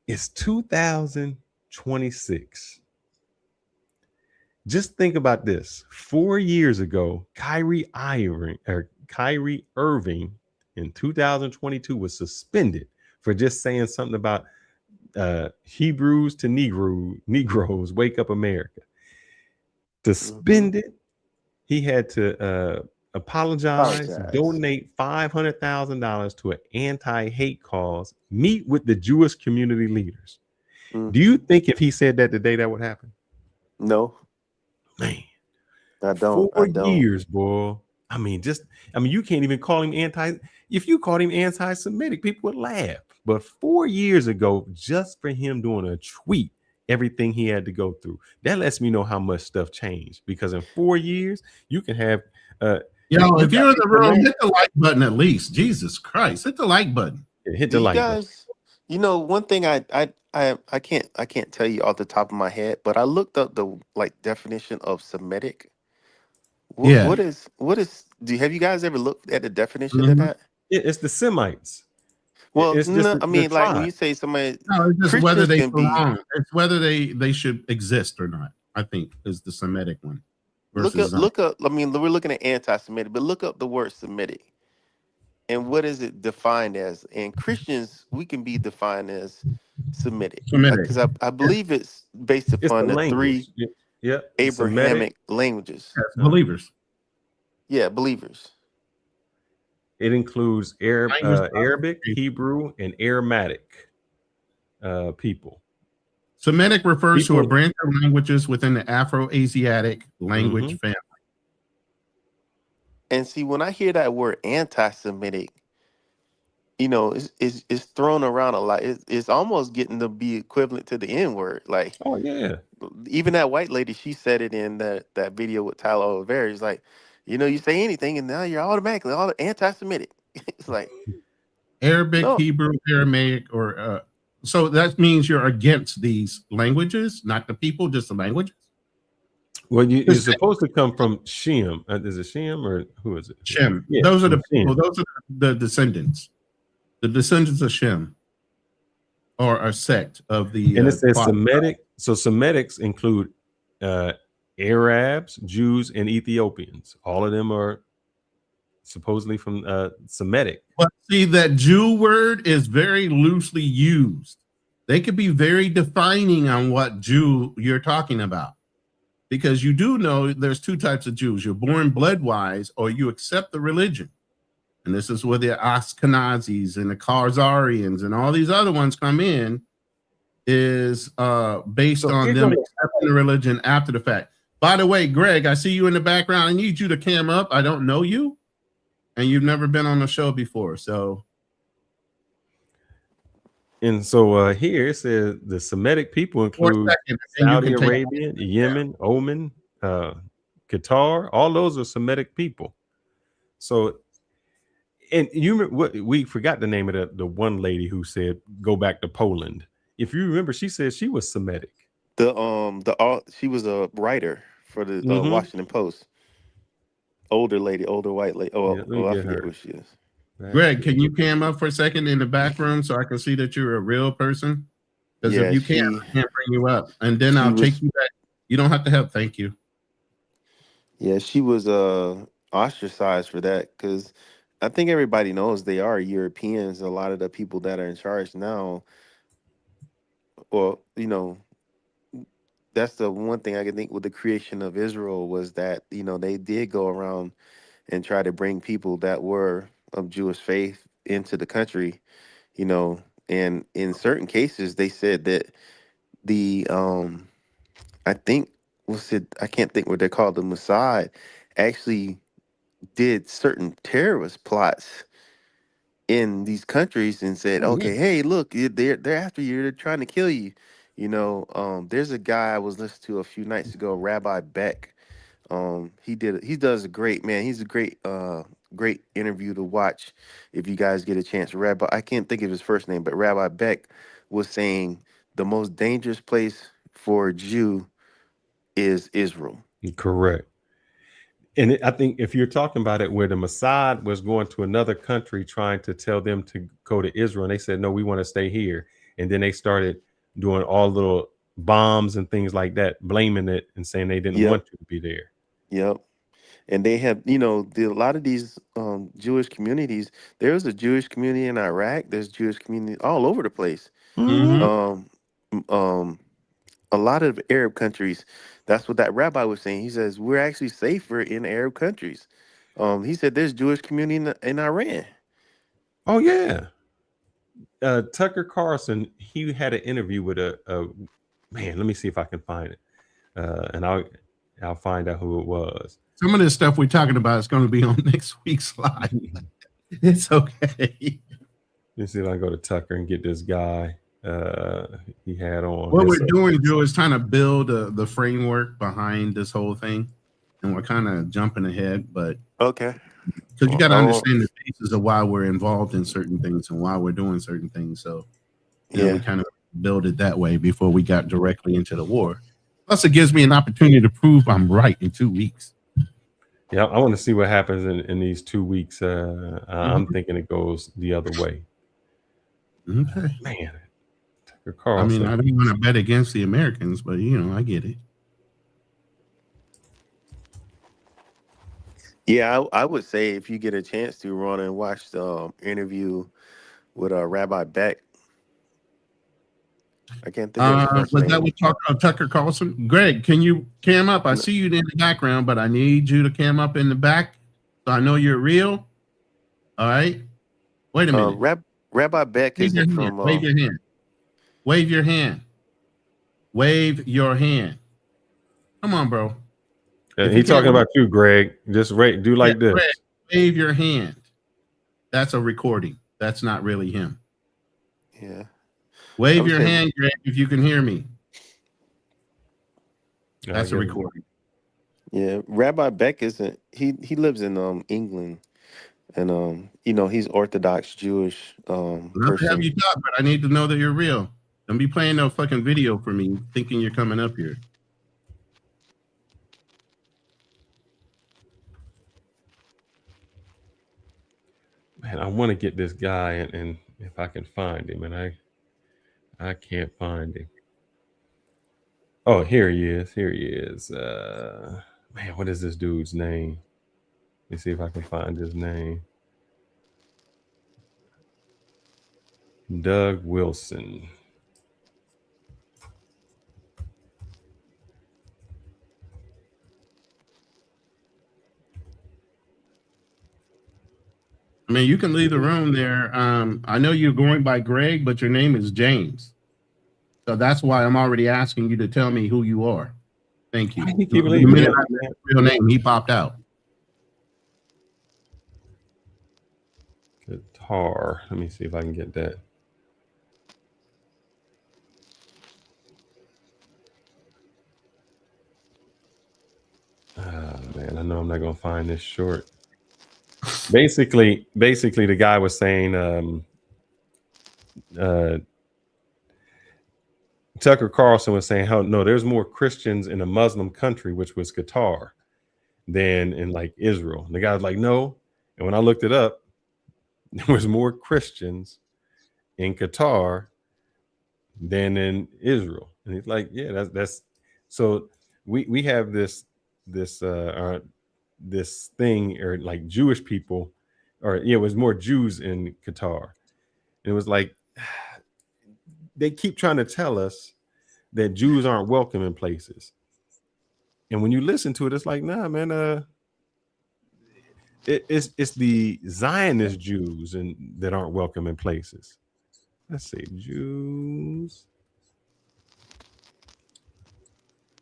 it's 2026. Just think about this. 4 years ago, Kyrie Irving in 2022 was suspended for just saying something about Hebrews to Negroes, wake up America. Suspended. He had to apologize, donate $500,000 to an anti-hate cause, meet with the Jewish community leaders. Do you think if he said that today, that would happen? No. Man, I don't. 4 years, boy. You can't even call him if you called him anti-Semitic, people would laugh. But 4 years ago, just for him doing a tweet, everything he had to go through. That lets me know how much stuff changed, because in 4 years you can have if you're in the room, hit the like button at least. Jesus Christ, hit the like button. Hit Do the you like guys, one thing I can't tell you off the top of my head, but I looked up the definition of Semitic. What is have you guys ever looked at the definition of that? It's the Semites. Well, it's just I mean, like when you say somebody, no, it's just Christians whether they can be. belong. It's whether they should exist or not. I think is the Semitic one. Look up. I mean, we're looking at anti-Semitic, but look up the word Semitic, and what is it defined as? And Christians, we can be defined as Semitic, because I believe it's based upon the language. three Abrahamic languages. Believers. Yeah, believers. It includes Arabic, Hebrew, and Aramaic people. Semitic refers to a branch of languages within the Afro-Asiatic language family. And see, when I hear that word anti-Semitic, it's thrown around a lot. It's almost getting to be equivalent to the N-word. Like, oh yeah, even that white lady, she said it in that video with Tyler Oliveira. It's like, you say anything, and now you're automatically all anti-Semitic. It's like Arabic, Hebrew, Aramaic, or so that means you're against these languages, not the people, just the languages. Well, you're supposed to come from Shem. Is it Shem or who is it? Shem. Yeah, those are the Shem. people. Those are the descendants. The descendants of Shem, or a sect of the. And it says Semitic. So Semitics include Arabs, Jews, and Ethiopians. All of them are supposedly from Semitic. But see, that Jew word is very loosely used. They could be very defining on what Jew you're talking about, because you do know there's two types of Jews. You're born blood-wise, or you accept the religion. And this is where the Ashkenazis and the Khazarians and all these other ones come in, is based on them accepting the religion after the fact. By the way, Greg, I see you in the background. I need you to cam up. I don't know you, and you've never been on the show before. So, and so here it says the Semitic people include Saudi Arabia, Yemen, Oman, Qatar. All those are Semitic people. So, and you remember what we forgot the name of the one lady who said go back to Poland. If you remember, she said she was Semitic. She was a writer for the Washington Post. Older white lady. I forget who she is. Greg, can you cam up for a second in the back room so I can see that you're a real person? Because if you can't, I can't bring you up, and then I'll take you back. You don't have to help. Thank you. Yeah, she was ostracized for that, because I think everybody knows they are Europeans. A lot of the people that are in charge now, well, that's the one thing I can think with the creation of Israel was that, they did go around and try to bring people that were of Jewish faith into the country, and in certain cases they said that the I can't think what they're called, the Mossad actually did certain terrorist plots in these countries and said, okay, hey, look, they're after you, they're trying to kill you. There's a guy I was listening to a few nights ago, Rabbi Beck. He does a great, man. He's a great interview to watch if you guys get a chance. Rabbi, I can't think of his first name, but Rabbi Beck was saying the most dangerous place for a Jew is Israel. Correct. And I think if you're talking about it where the Mossad was going to another country trying to tell them to go to Israel, and they said, no, we want to stay here. And then they started doing all little bombs and things like that, blaming it and saying they didn't want you to be there. Yep. And they have, a lot of these Jewish communities. There's a Jewish community in Iraq. There's Jewish community all over the place. A lot of Arab countries. That's what that rabbi was saying. He says we're actually safer in Arab countries. He said there's Jewish community in Iran. Oh yeah. Tucker Carlson, he had an interview with a man. Let me see if I can find it, and I'll find out who it was. Some of this stuff we're talking about is going to be on next week's live. It's okay. Let's see if I can go to Tucker and get this guy. he had on. What we're doing, Joe, is trying to build the framework behind this whole thing, and we're kind of jumping ahead, but okay, because you got to understand the basis of why we're involved in certain things and why we're doing certain things. So, you know, we kind of build it that way before we got directly into the war. Plus, it gives me an opportunity to prove I'm right in 2 weeks. Yeah, I want to see what happens in these 2 weeks. I'm thinking it goes the other way. Okay, man. I mean, I don't want to bet against the Americans, but you know, I get it. Yeah, I would say if you get a chance to run and watch the interview with Rabbi Beck. I can't think of his first was name. that with Tucker Carlson? Greg, can you cam up? I see you in the background, but I need you to cam up in the back so I know you're real. All right. Wait a minute. Rabbi Beck isn't from. Wave your hand. Wave your hand. Wave your hand. Come on, bro. He's talking about you, Greg. Just do like this. Greg, wave your hand. That's a recording. That's not really him. Yeah. Wave your hand, Greg, if you can hear me. That's a recording. Yeah, Rabbi Beck isn't. He lives in England, and you know, he's Orthodox Jewish I'll person. have you talk, but I need to know that you're real. Don't be playing no fucking video for me, thinking you're coming up here. Man, I want to get this guy, and if I can find him, and I can't find him. Oh, here he is. Here he is. Man, what is this dude's name? Let me see if I can find his name. Doug Wilson. I mean, you can leave the room there. I know you're going by Greg, but your name is James. So that's why I'm already asking you to tell me who you are. Thank you. The minute I said real name, he popped out. Guitar. Let me see if I can get that. Man, I know I'm not gonna find this short. Basically, the guy was saying Tucker Carlson was saying how no, there's more Christians in a Muslim country, which was Qatar, than in like Israel. And the guy was like, no. And when I looked it up, there was more Christians in Qatar than in Israel. And he's like, yeah, that's so we have this thing, or like Jewish people, or it was more Jews in Qatar. And it was like they keep trying to tell us that Jews aren't welcome in places. And when you listen to it, it's like, nah, man, it's the Zionist Jews that aren't welcome in places. Let's see, Jews.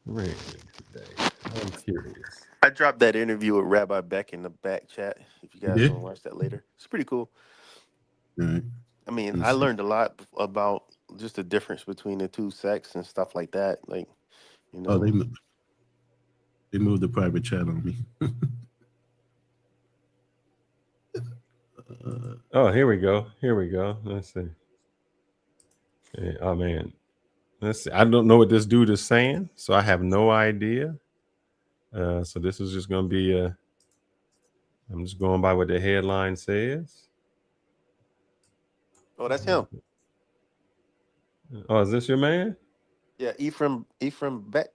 Right today. I'm curious. I dropped that interview with Rabbi Beck in the back chat. If you guys want to watch that later, it's pretty cool. Right. I mean, I learned a lot about just the difference between the two sects and stuff like that. Like, you know, they moved the private chat on me. Oh, here we go. Let's see. Yeah, oh man, let's see. I don't know what this dude is saying, so I have no idea. So this is just going to be I'm just going by what the headline says. Oh, that's him. Oh, is this your man? Yeah, Ephraim Beck.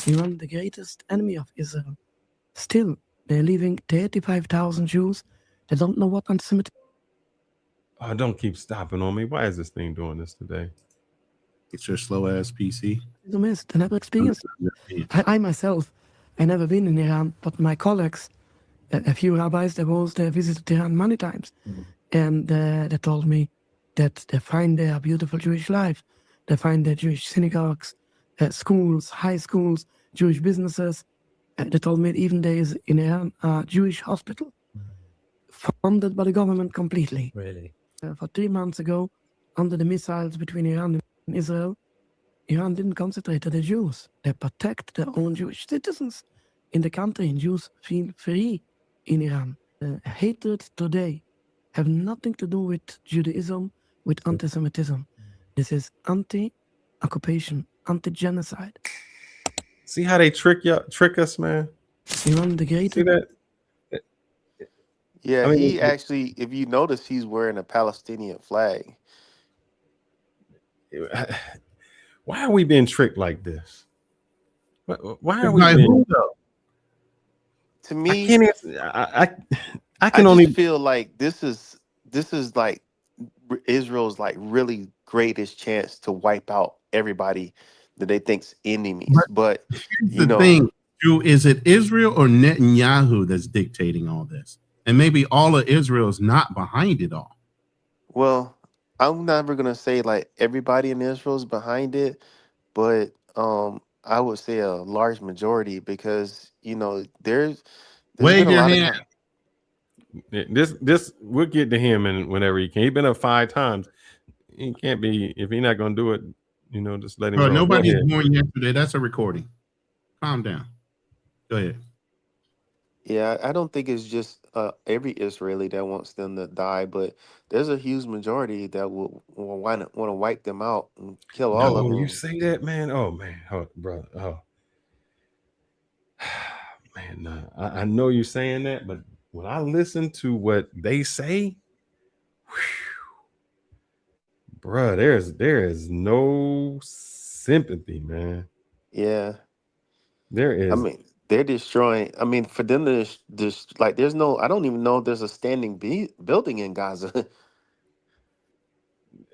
Iran, the greatest enemy of Israel. Still, they're leaving 35,000 Jews. They don't know what anti-Semitism. Oh, don't keep stopping on me. Why is this thing doing this today? It's your slow ass PC. They never experienced it. I myself, I never been in Iran, but my colleagues, a few rabbis, they visited Iran many times. And they told me that they find their beautiful Jewish life. They find their Jewish synagogues, schools, high schools, Jewish businesses. They told me even there is in Iran a Jewish hospital funded by the government completely. Really? For 3 months ago, under the missiles between Iran and Israel, Iran didn't concentrate on the Jews. They protect their own Jewish citizens in the country, and Jews feel free in Iran. Hatred today have nothing to do with Judaism, with anti-Semitism. This is anti-occupation, anti-genocide. See how they trick us, man? Iran the Great. See that? Yeah, I mean, he actually, if you notice, he's wearing a Palestinian flag. Why are we being tricked like this? Why are we By being? who, though? To me, I can only feel like this is like Israel's like really greatest chance to wipe out everybody that they think's enemies. But here's the thing, Drew, is it Israel or Netanyahu that's dictating all this? And maybe all of Israel is not behind it all. Well, I'm never gonna say like everybody in Israel is behind it, but I would say a large majority, because there's Wave been a your lot hand. of this we'll get to him, and whenever he can. He's been up 5 times. He can't be, if he's not gonna do it, just let him Bro, go. nobody was born yesterday. That's a recording. Calm down. Go ahead. Yeah, I don't think it's just every Israeli that wants them to die, but there's a huge majority that will want to wipe them out and kill all of them. You say that, man. Oh man, brother. Oh man, I know you're saying that, but when I listen to what they say, bruh, there is no sympathy, man. Yeah, there is. I mean, they're destroying. I mean, for them to just like, there's no. I don't even know if there's a standing building in Gaza.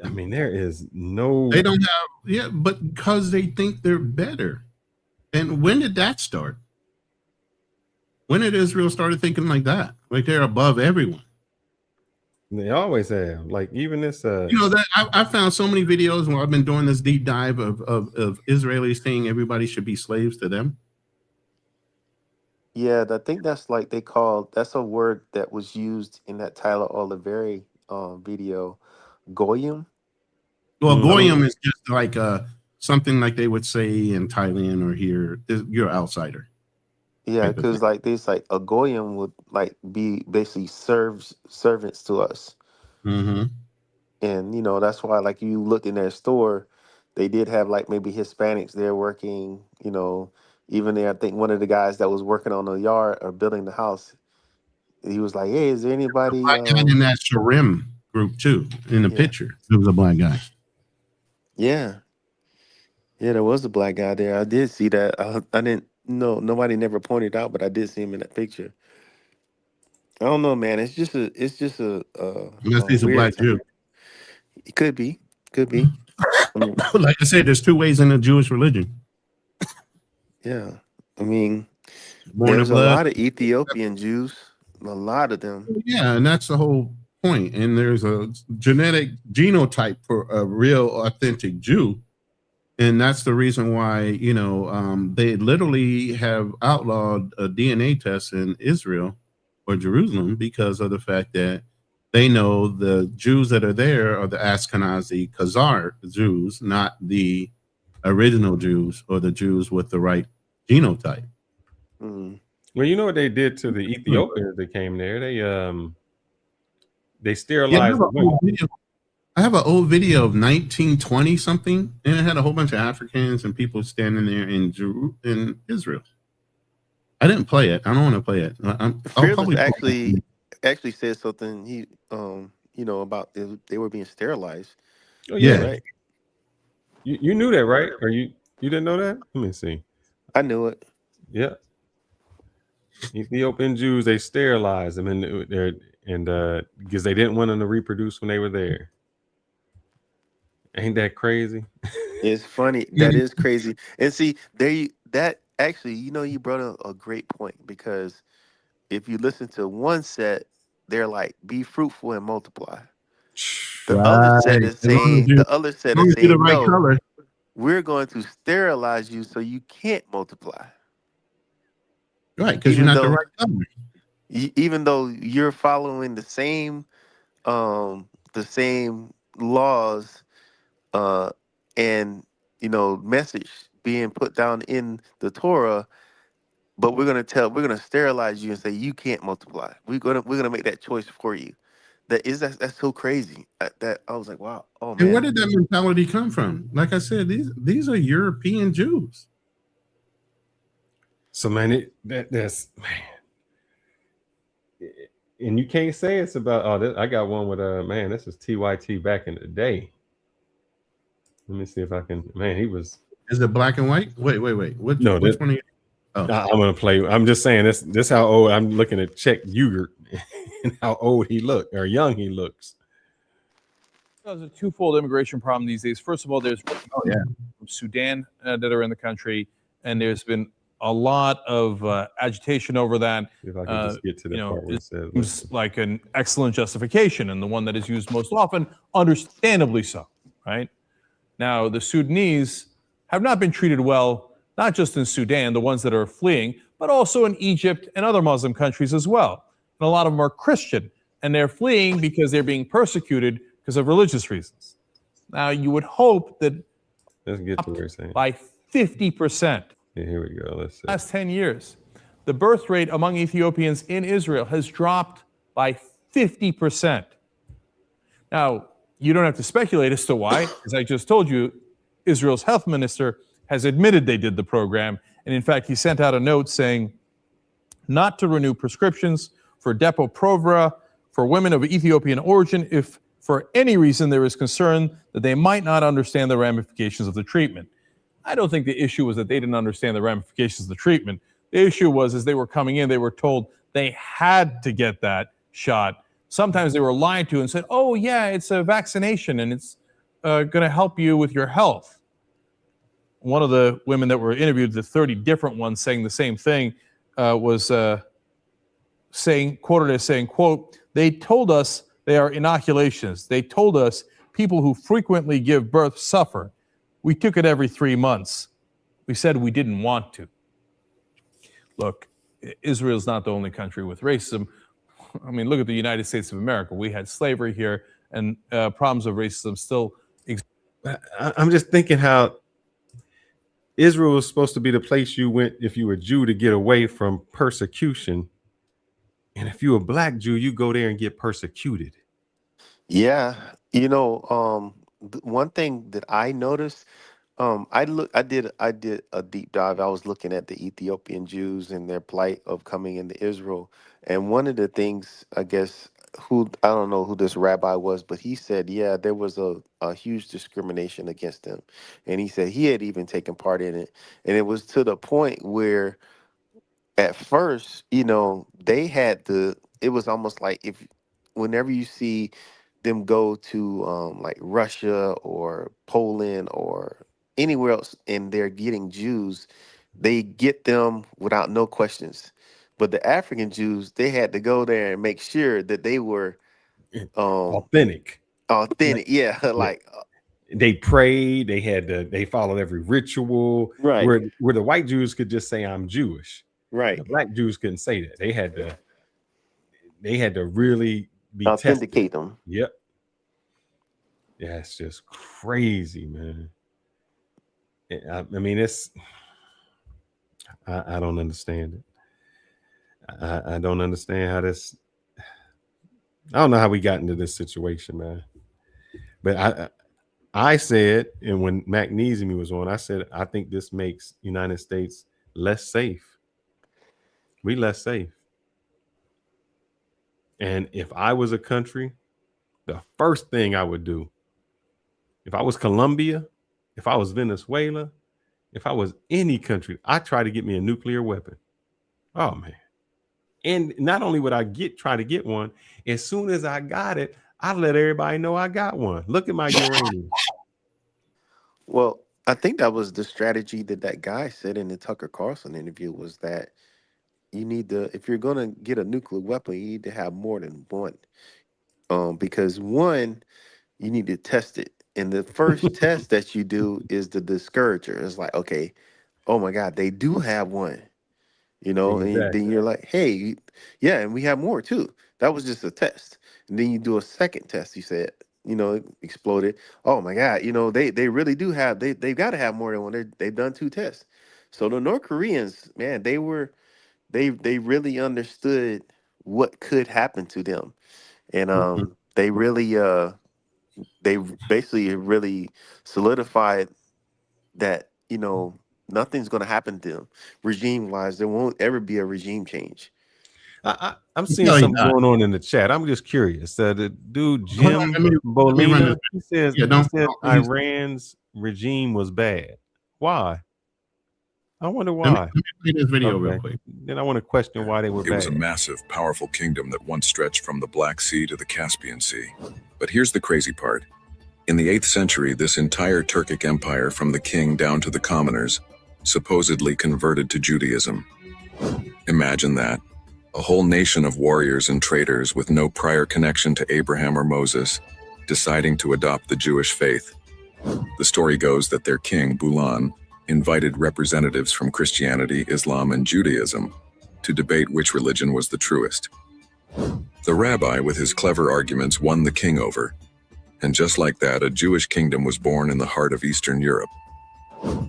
I mean, there is no. They don't have, but because they think they're better. And when did that start? When did Israel started thinking like that? Like they're above everyone. They always have. Like even this. That I found so many videos where I've been doing this deep dive of Israelis saying everybody should be slaves to them. Yeah, I think that's like that's a word that was used in that Tyler Oliveri video, goyim. Well, goyim is just like something like they would say in Thailand or here. You're an outsider. Yeah, because like this, like a goyim would like be basically servants to us. Mm-hmm. And that's why, like, you look in their store, they did have like maybe Hispanics there working. Even there, I think one of the guys that was working on the yard or building the house, he was like, "Hey, is there anybody?" Black guy in that Sharim group too. In the picture, there was a black guy. Yeah, there was a black guy there. I did see that. I didn't know. Nobody never pointed out, but I did see him in that picture. I don't know, man. It's just a Unless he's a weird black time. Jew. It could be. Like I said, there's 2 ways in the Jewish religion. Yeah, I mean, Born there's of a blood. lot of Ethiopian Jews. A lot of them. Yeah, and that's the whole point. And there's a genetic genotype for a real authentic Jew. And that's the reason why, they literally have outlawed a DNA test in Israel or Jerusalem because of the fact that they know the Jews that are there are the Ashkenazi Khazar Jews, not the original Jews or the Jews with the right genotype. Mm. Well, you know what they did to the Ethiopians that came there? They sterilized the women. I have an old video of 1920 something, and it had a whole bunch of Africans and people standing there in Israel. I didn't play it. I don't want to play it. I'll probably actually said something. He about they were being sterilized. Oh yeah, right. You knew that, right? Or you didn't know that? Let me see. I knew it. Yeah. Ethiopian Jews, they sterilized them, and because they didn't want them to reproduce when they were there. Ain't that crazy? It's funny. That is crazy. And see, that actually, you brought up a great point, because if you listen to one set, they're like, be fruitful and multiply. The other set is saying, no, color. We're going to sterilize you so you can't multiply. Right, because you're not the right color. Even though you're following the same laws and message being put down in the Torah, but we're gonna sterilize you and say you can't multiply. We're gonna make that choice for you. That's so crazy. That I was like, wow, oh man. And where did that mentality come from? Like I said, these are European Jews. So man, that's man. And you can't say it's about. I got one with man. This is TYT back in the day. Let me see if I can. Man, he was. Is it black and white? Wait. Which one are you? Oh. I'm gonna play. I'm just saying this how old I'm looking at Czech Uyghur and how old he looked or young he looks. There's a twofold immigration problem these days. First of all, there's from Sudan that are in the country, and there's been a lot of agitation over that. If I can just get to the part where it says, seems like an excellent justification, and the one that is used most often, understandably so. Right now, the Sudanese have not been treated well, not just in Sudan, the ones that are fleeing, but also in Egypt and other Muslim countries as well. And a lot of them are Christian, and they're fleeing because they're being persecuted because of religious reasons. Now, you would hope that let's get to where you're saying by 50%. Yeah, here we go. Let's see. Last 10 years, the birth rate among Ethiopians in Israel has dropped by 50%. Now, you don't have to speculate as to why. As I just told you, Israel's health minister has admitted they did the program. And in fact, he sent out a note saying not to renew prescriptions for Depo-Provera for women of Ethiopian origin if for any reason there is concern that they might not understand the ramifications of the treatment. I don't think the issue was that they didn't understand the ramifications of the treatment. The issue was as they were coming in, they were told they had to get that shot. Sometimes they were lied to and said, oh yeah, it's a vaccination and it's going to help you with your health. One of the women that were interviewed, the 30 different ones saying the same thing, was quoted as saying, quote, they told us they are inoculations. They told us people who frequently give birth suffer. We took it every 3 months. We said we didn't want to. Look, Israel's not the only country with racism. I mean, look at the United States of America. We had slavery here, and problems of racism still exist. I'm just thinking how Israel was supposed to be the place you went if you were a Jew to get away from persecution. And if you're a black Jew, you go there and get persecuted. Yeah, one thing that I noticed, I did a deep dive. I was looking at the Ethiopian Jews and their plight of coming into Israel, and one of the things, I guess, I don't know who this rabbi was, but he said, yeah, there was a huge discrimination against them, and he said he had even taken part in it, and it was to the point where, at first, they had it was almost like whenever you see them go to like Russia or Poland or anywhere else and they're getting Jews, they get them without no questions. But the African Jews, they had to go there and make sure that they were authentic. Yeah. Like they prayed, they followed every ritual. Right. Where the white Jews could just say, I'm Jewish. Right. The black Jews couldn't say that. They had to really be authenticate tested. them. Yep. Yeah, it's just crazy, man. I mean, I don't understand it. I don't understand how this. I don't know how we got into this situation, man. But I said, and when Magnesium was on, I said I think this makes United States less safe. We less safe. And if I was a country, the first thing I would do, if I was Colombia, if I was Venezuela, if I was any country, I'd try to get me a nuclear weapon. Oh, man. And not only would I try to get one, as soon as I got it, I'd let everybody know I got one. Look at my uranium. Well, I think that was the strategy that guy said in the Tucker Carlson interview was that you need if you're going to get a nuclear weapon, you need to have more than one. Because one, you need to test it. And the first test that you do is the discourager. It's like, okay, oh my God, they do have one. Exactly. And then you're like, hey, yeah, and we have more too. That was just a test. And then you do a second test, you said. exploded. Oh my God, they really do have they've got to have more than one. They've done 2 tests. So the North Koreans, man, they really understood what could happen to them, and they really they basically really solidified that nothing's going to happen to them regime wise. There won't ever be a regime change. I'm seeing something going on in the chat. I'm just curious. The dude Jim Bolina, he says Iran's regime was bad. Why? I wonder why. Let me play this video real quick. Then I want to question why they were bad. It was a massive, powerful kingdom that once stretched from the Black Sea to the Caspian Sea. But here's the crazy part. In the 8th century, this entire Turkic empire, from the king down to the commoners, supposedly converted to Judaism. Imagine that. A whole nation of warriors and traders with no prior connection to Abraham or Moses, deciding to adopt the Jewish faith. The story goes that their king, Bulan, invited representatives from Christianity, Islam, and Judaism to debate which religion was the truest. The rabbi, with his clever arguments, won the king over. And just like that, a Jewish kingdom was born in the heart of Eastern Europe.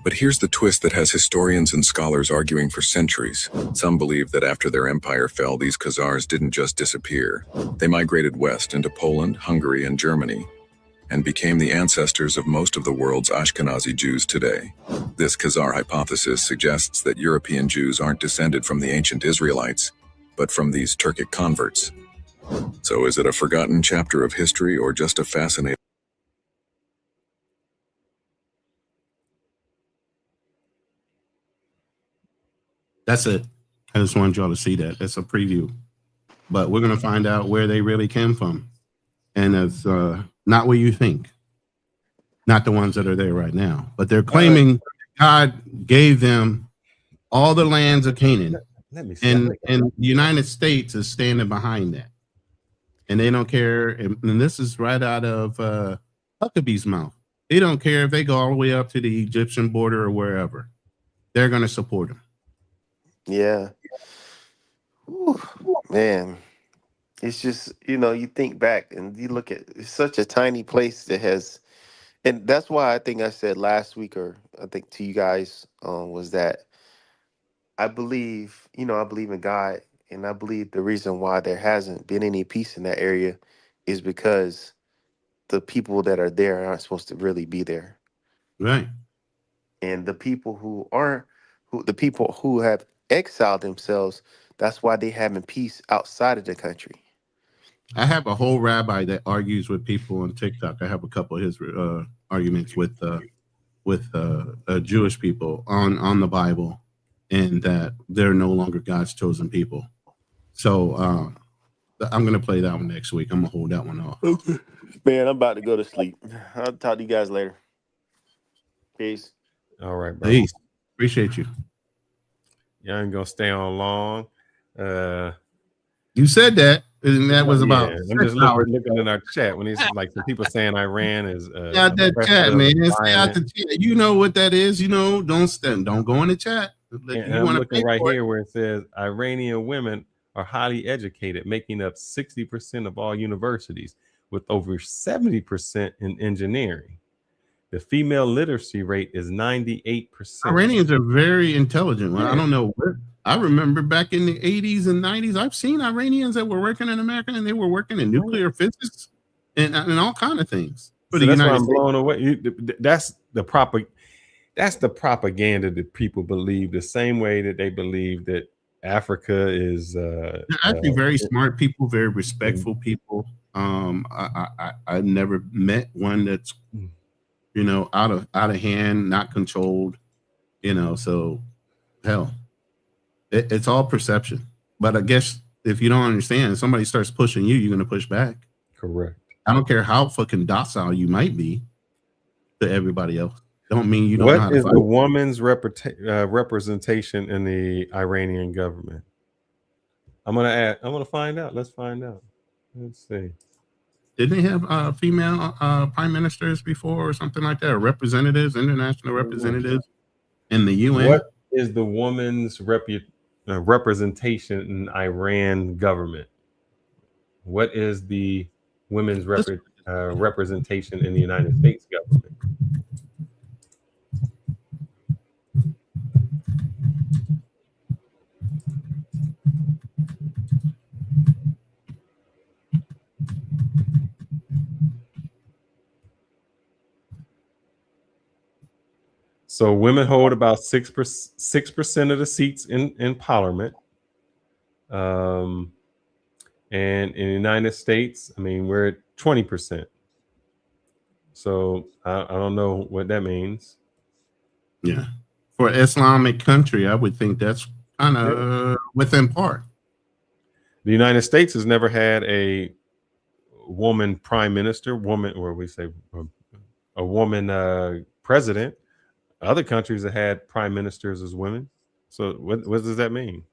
But here's the twist that has historians and scholars arguing for centuries. Some believe that after their empire fell, these Khazars didn't just disappear. They migrated west into Poland, Hungary, and Germany, and became the ancestors of most of the world's Ashkenazi Jews today. This Khazar hypothesis suggests that European Jews aren't descended from the ancient Israelites, but from these Turkic converts. So is it a forgotten chapter of history or just a fascinating... That's it. I just wanted y'all to see that. That's a preview. But we're going to find out where they really came from. And it's not what you think. Not the ones that are there right now. But they're claiming God gave them all the lands of Canaan. And the United States is standing behind that. And they don't care. And this is right out of Huckabee's mouth. They don't care if they go all the way up to the Egyptian border or wherever. They're going to support them. Yeah. Whew, man. It's just, you think back and you look at it's such a tiny place that has, and that's why I think I said last week, or I think to you guys, was that I believe in God, and I believe the reason why there hasn't been any peace in that area is because the people that are there aren't supposed to really be there. Right. And the people the people who have exiled themselves, that's why they having peace outside of the country. I have a whole rabbi that argues with people on TikTok. I have a couple of his arguments with Jewish people on the Bible, and that they're no longer God's chosen people. So I'm going to play that one next week. I'm going to hold that one off. Okay. Man, I'm about to go to sleep. I'll talk to you guys later. Peace. All right, bro. Peace. Appreciate you. Y'all ain't gonna stay on long. You said that, and that was about. Yeah, I'm just looking in our chat when it's like some people saying Iran is. Out that chat, man. Stay out the chat. You know what that is. Don't go in the chat. And I'm looking right here where it says Iranian women are highly educated, making up 60% of all universities, with over 70% in engineering. The female literacy rate is 98%. Iranians are very intelligent. Well, I don't know. I remember back in the 80s and 90s, I've seen Iranians that were working in America, and they were working in nuclear physics and all kind of things. So that's why I'm blown away. That's the propaganda that people believe, the same way that they believe that Africa is. They're actually very smart people, very respectful people. I've never met one that's out of hand, not controlled, so hell, it's all perception. But I guess if you don't understand, if somebody starts pushing you, you're going to push back. Correct. I don't care how fucking docile you might be to everybody else. Don't mean you don't know how to fight. What is the woman's representation in the Iranian government? I'm gonna find out. Let's find out. Let's see. Didn't they have female prime ministers before or something like that? Or representatives, international representatives in the UN? What is the woman's representation in Iran government? What is the women's representation? representation in the United States government. So women hold about 6% of the seats in Parliament. And in the United States, I mean, we're at 20%. So I don't know what that means. Yeah. For an Islamic country, I would think that's kind of within part. The United States has never had a woman prime minister, a woman president. Other countries have had prime ministers as women. So what does that mean?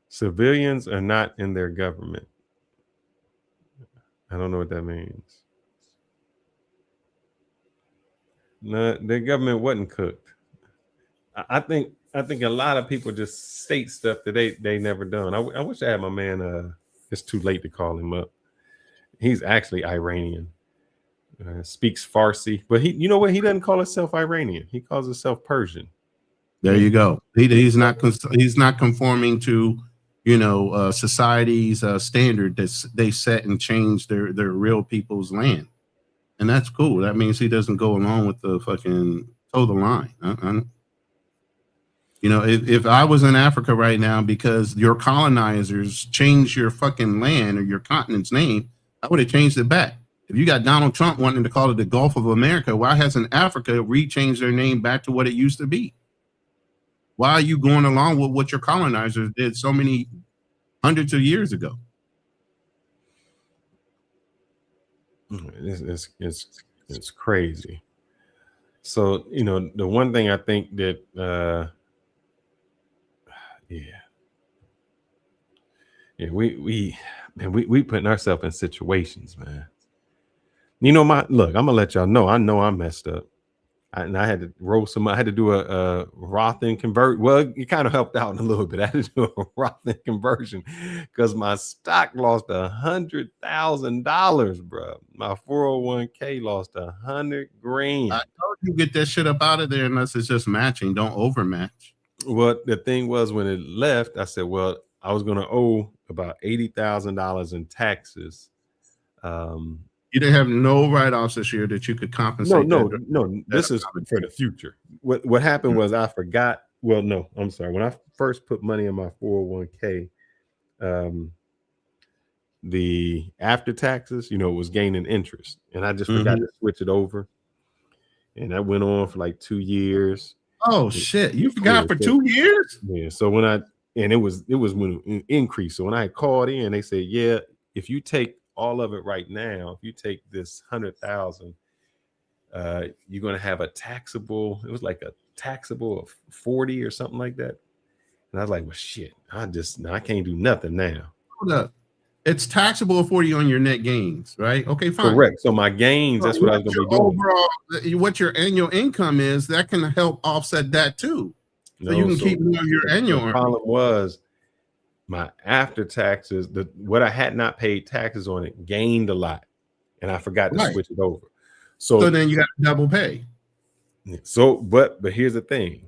Civilians are not in their government. I don't know what that means. No, their government wasn't cooked. I think a lot of people just state stuff that they never done. I wish I had my man. It's too late to call him up. He's actually Iranian. Speaks Farsi, but you know what? He doesn't call himself Iranian. He calls himself Persian. There you go. He's not conforming to, society's standard that they set and change their real people's land, and that's cool. That means he doesn't go along with the fucking toe the line. If I was in Africa right now because your colonizers changed your fucking land or your continent's name, I would have changed it back. If you got Donald Trump wanting to call it the Gulf of America, why hasn't Africa re-changed their name back to what it used to be? Why are you going along with what your colonizers did so many hundreds of years ago? It's crazy. So, the one thing I think that, we putting ourselves in situations, man. Look, I'm gonna let y'all know. I know I messed up, and I had to roll some. I had to do a Roth and convert. Well, it kind of helped out a little bit. I had to do a Roth and conversion because my stock lost $100,000, bro. My 401k lost $100,000. I told you get that shit up out of there unless it's just matching. Don't overmatch. Well, the thing was when it left, I said, well, I was gonna owe about $80,000 in taxes. You didn't have no write-offs this year that you could compensate. No. This is for the future. What happened was I forgot. Well, no, I'm sorry. When I first put money in my 401k, the after taxes, was gaining interest, and I just forgot to switch it over, and that went on for like 2 years. Oh shit! You forgot for 2 years? Yeah. So it was when it increased. So when I called in, they said, yeah, if you take all of it right now, if you take this 100,000, you're going to have a taxable. It was like a taxable of 40 or something like that. And I was like, well, shit, I can't do nothing now. Hold up. It's taxable of 40 on your net gains, right? Okay, fine. Correct. So my gains, that's what I was going to be doing. Overall, what your annual income is, that can help offset that too. So you can keep more of your annual. The problem was my after taxes, what I had not paid taxes on it gained a lot, and I forgot to switch it over. So then you got to double pay. So, but here's the thing.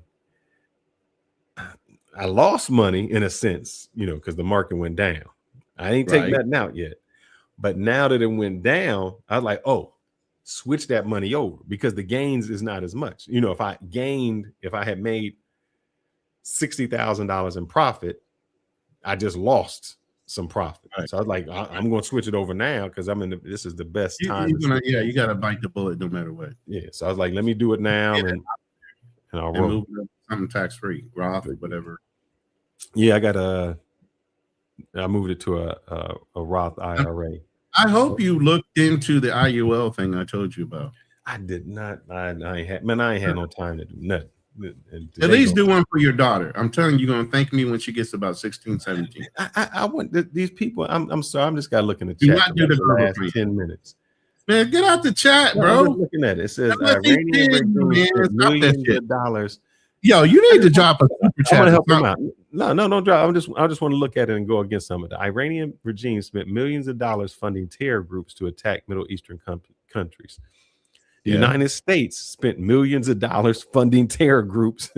I lost money in a sense, because the market went down. I ain't taking nothing out yet. But now that it went down, I was like, oh, switch that money over because the gains is not as much. If I had made $60,000 in profit, I just lost some profit. Right. So I was like, I'm going to switch it over now because this is the best time. You got to bite the bullet no matter what. Yeah. So I was like, let me do it now. And I'll roll. Something tax-free, Roth or whatever. Yeah, I moved it to a Roth IRA. I hope you looked into the IUL thing I told you about. I did not. I ain't had no time to do nothing. At least do one for your daughter. I'm telling you, you're going to thank me when she gets about 16, 17. I want these people. I'm sorry. I'm just got to look in the chat. Do not do the last 10 minutes. Man, get out the chat, bro. I'm looking at it. It says Iranian millions of dollars. Yo, you need to drop a super chat. I want to help them out. No, I just want to look at it and go against some of the Iranian regime spent millions of dollars funding terror groups to attack Middle Eastern countries. The United States spent millions of dollars funding terror groups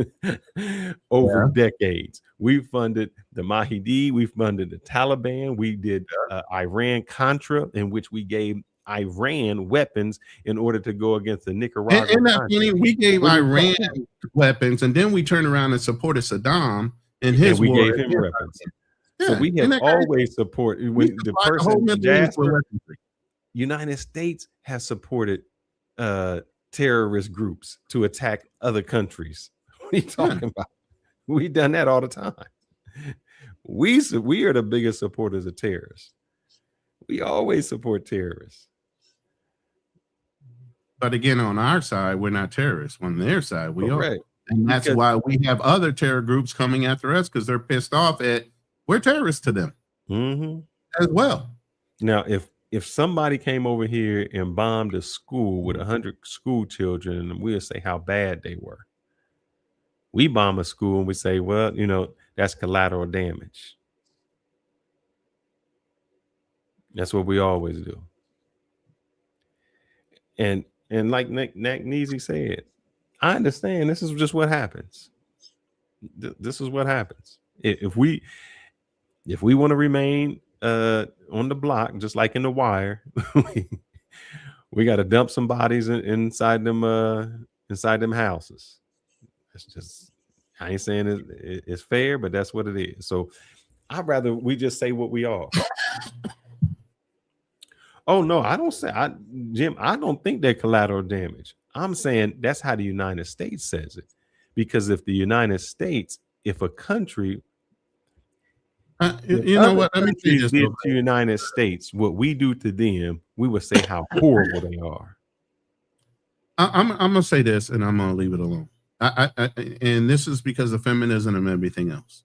over decades. We funded the Mahdi, we funded the Taliban, we did Iran-Contra, in which we gave Iran weapons in order to go against the Nicaraguan. We gave Iran weapons, and then we turned around and supported Saddam in his we war. gave him weapons. So we have always supported when the person Jasper, United States has supported terrorist groups to attack other countries. What are you talking about? We done that all the time. We are the biggest supporters of terrorists. We always support terrorists. But again, on our side, we're not terrorists. On their side, we are. And that's Because why we have other terror groups coming after us, because they're pissed off at we're terrorists to them as well. Now, if somebody came over here and bombed a school with 100 school children, and we'll say how bad they were. We bomb a school and we say, well, you know, that's collateral damage. That's what we always do. And like Nick Neezy said, I understand this is just what happens. This is what happens. If we want to remain on the block, just like in The Wire, we got to dump some bodies inside them houses. It's just, I ain't saying it's fair, but that's what it is. So I'd rather we just say what we are. Oh no, I don't say, Jim, I don't think they're collateral damage. I'm saying that's how the United States says it. Because if the United States, if a country, you know what? Let me see this to the United States, what we do to them, we would say how horrible they are. I'm gonna say this, and I'm gonna leave it alone. And this is because of feminism and everything else.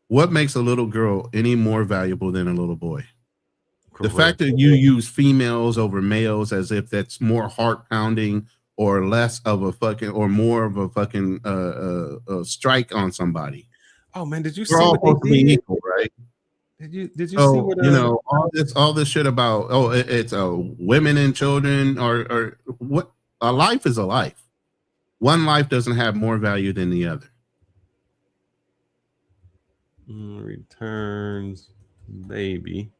What makes a little girl any more valuable than a little boy? Correct. The fact that you use females over males as if that's more heart pounding or less of a fucking or more of a fucking strike on somebody. Oh man, did you We're see all what supposed to they be did? equal, right? Did you see what you know all this shit about it's women and children or what? A life is a life. One life doesn't have more value than the other. Returns baby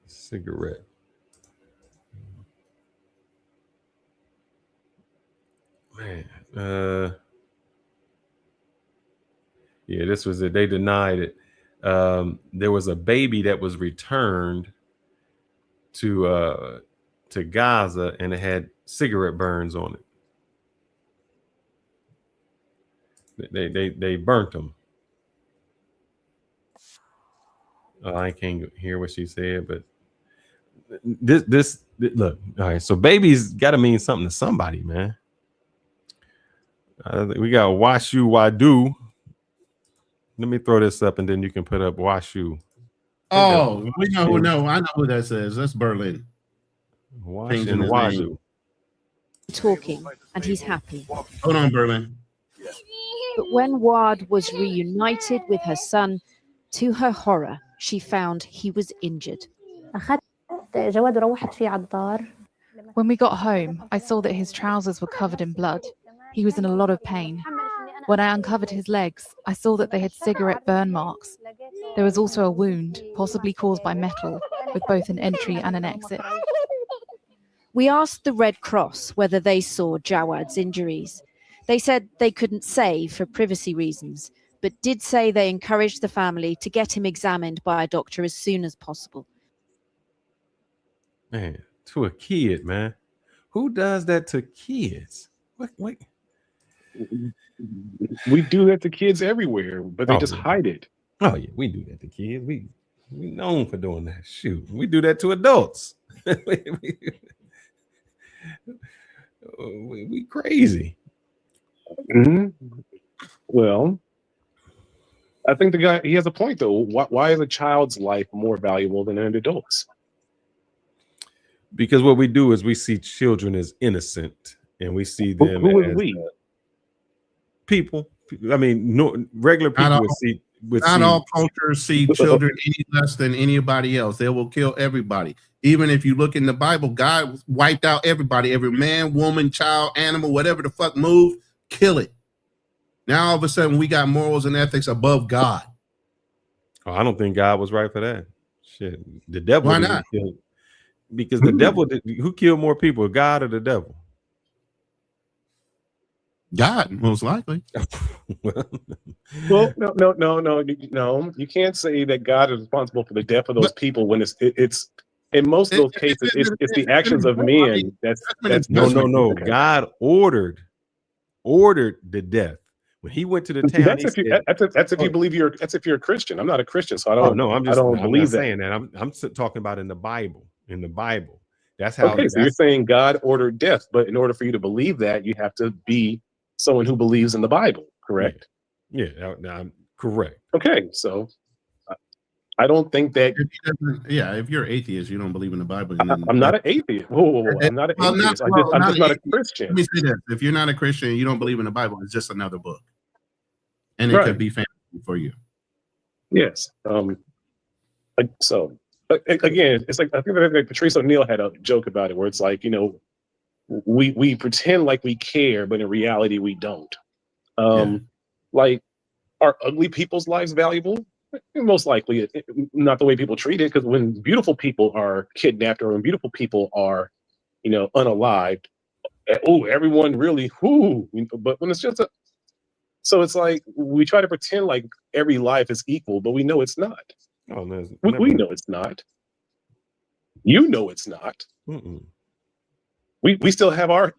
cigarette. Man, yeah, this was it. They denied it. There was a baby that was returned to Gaza, and it had cigarette burns on it. They burnt them. I can't hear what she said, but this look. All right, so babies got to mean something to somebody, man. We got Washu Wadu. Let me throw this up, and then you can put up Washu. Oh, we know who. No, I know who that says. That's Berlin. Washington Wadu. Talking, and he's happy. Hold on, Berlin. But when Wad was reunited with her son, to her horror, she found he was injured. When we got home, I saw that his trousers were covered in blood. He was in a lot of pain. When I uncovered his legs, I saw that they had cigarette burn marks. There was also a wound, possibly caused by metal, with both an entry and an exit. We asked the Red Cross whether they saw Jawad's injuries. They said they couldn't say for privacy reasons, but did say they encouraged the family to get him examined by a doctor as soon as possible. Man, to a kid, man. Who does that to kids? What? We do that to kids everywhere, but they just hide it. Oh yeah, we do that to kids. We known for doing that. Shoot, we do that to adults. we crazy. Well, I think the guy, he has a point though. Why is a child's life more valuable than an adult's? Because what we do is we see children as innocent, and we see them Who is as we? People. I mean, regular people would see. Not all cultures see children any less than anybody else. They will kill everybody. Even if you look in the Bible, God wiped out everybody, every man, woman, child, animal, whatever the fuck moved, kill it. Now all of a sudden we got morals and ethics above God. Oh, I don't think God was right for that. Shit, the devil. Why not? Because the devil. Who killed more people, God or the devil? God, most likely. Well, no. You can't say that God is responsible for the death of those people when it's in most of those cases it's the actions of men. That's no. God ordered the death when he went to the town. That's if you believe that's if you're a Christian. I'm not a Christian, so I don't. I'm believe not that. saying that. I'm talking about in the Bible. In the Bible, that's how. Okay, so you're saying God ordered death, but in order for you to believe that, you have to be someone who believes in the Bible, correct? Yeah, I'm correct. Okay, so I don't think that. If you're atheist, you don't believe in the Bible. I'm not an atheist. Whoa. I'm not an atheist. I'm just not a Christian. Let me say this: if you're not a Christian, you don't believe in the Bible. It's just another book, and it Right. could be fantasy for you. Yes. So again, it's like I think that Patrice O'Neill had a joke about it, where it's like, we pretend like we care, but in reality we don't. Like, are ugly people's lives valuable? Most likely not the way people treat it, because when beautiful people are kidnapped or when beautiful people are, unalived, everyone really, but when it's just so it's like we try to pretend like every life is equal, but we know it's not. Oh, no, we know it's not. You know it's not. Mm-mm. We still have our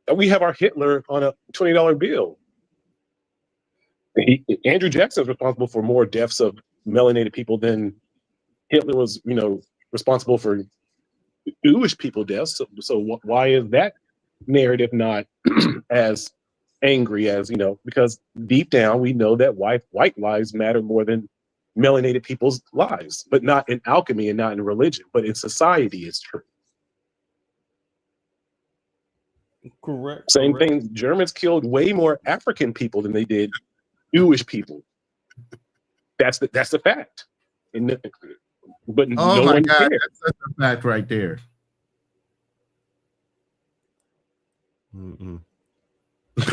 Hitler on a $20 bill. Andrew Jackson is responsible for more deaths of melanated people than Hitler was, responsible for Jewish people deaths. So why is that narrative not as angry as, because deep down we know that white lives matter more than melanated people's lives, but not in alchemy and not in religion, but in society it's true. Correct. Same thing. Germans killed way more African people than they did Jewish people. That's the fact. But Oh no my one God, cares. that's a fact right there. Mm-mm.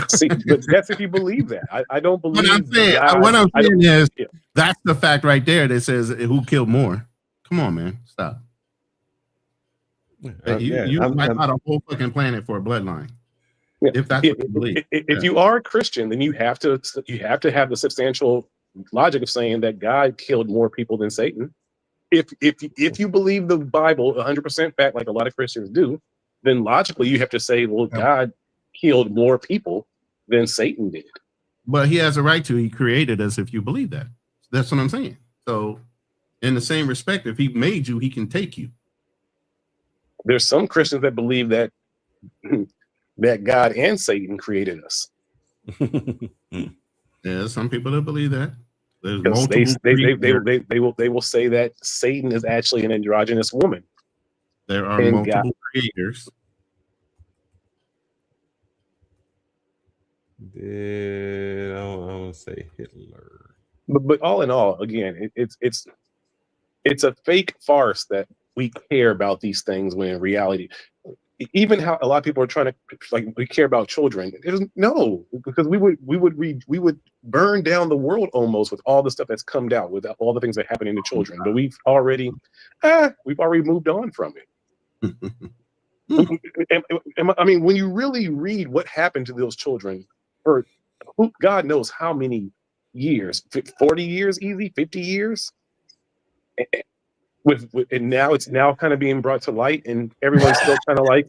See, but that's if you believe that. I don't believe. What I'm saying is that's the fact right there that says who killed more. Come on, man, stop. You wipe out a whole fucking planet for a bloodline. If that's what you believe. If you are a Christian, then you have to have the substantial logic of saying that God killed more people than Satan. If you believe the Bible 100% fact, like a lot of Christians do, then logically you have to say, well, God killed more people than Satan did. But he has a right to. He created us. If you believe that, that's what I'm saying. So, in the same respect, if he made you, he can take you. There's some Christians that believe that that God and Satan created us. Yeah, some people that believe that. There's they will say that Satan is actually an androgynous woman. There are multiple creators. I don't say Hitler. But all in all, again, it's a fake farce that we care about these things when in reality, even how a lot of people are trying to we care about children. No, because we would burn down the world almost with all the stuff that's come down, with all the things that happen to children. But we've already moved on from it. I mean, when you really read what happened to those children, or God knows how many years, 40 years easy, 50 years. And now it's kind of being brought to light, and everyone's still kind of like,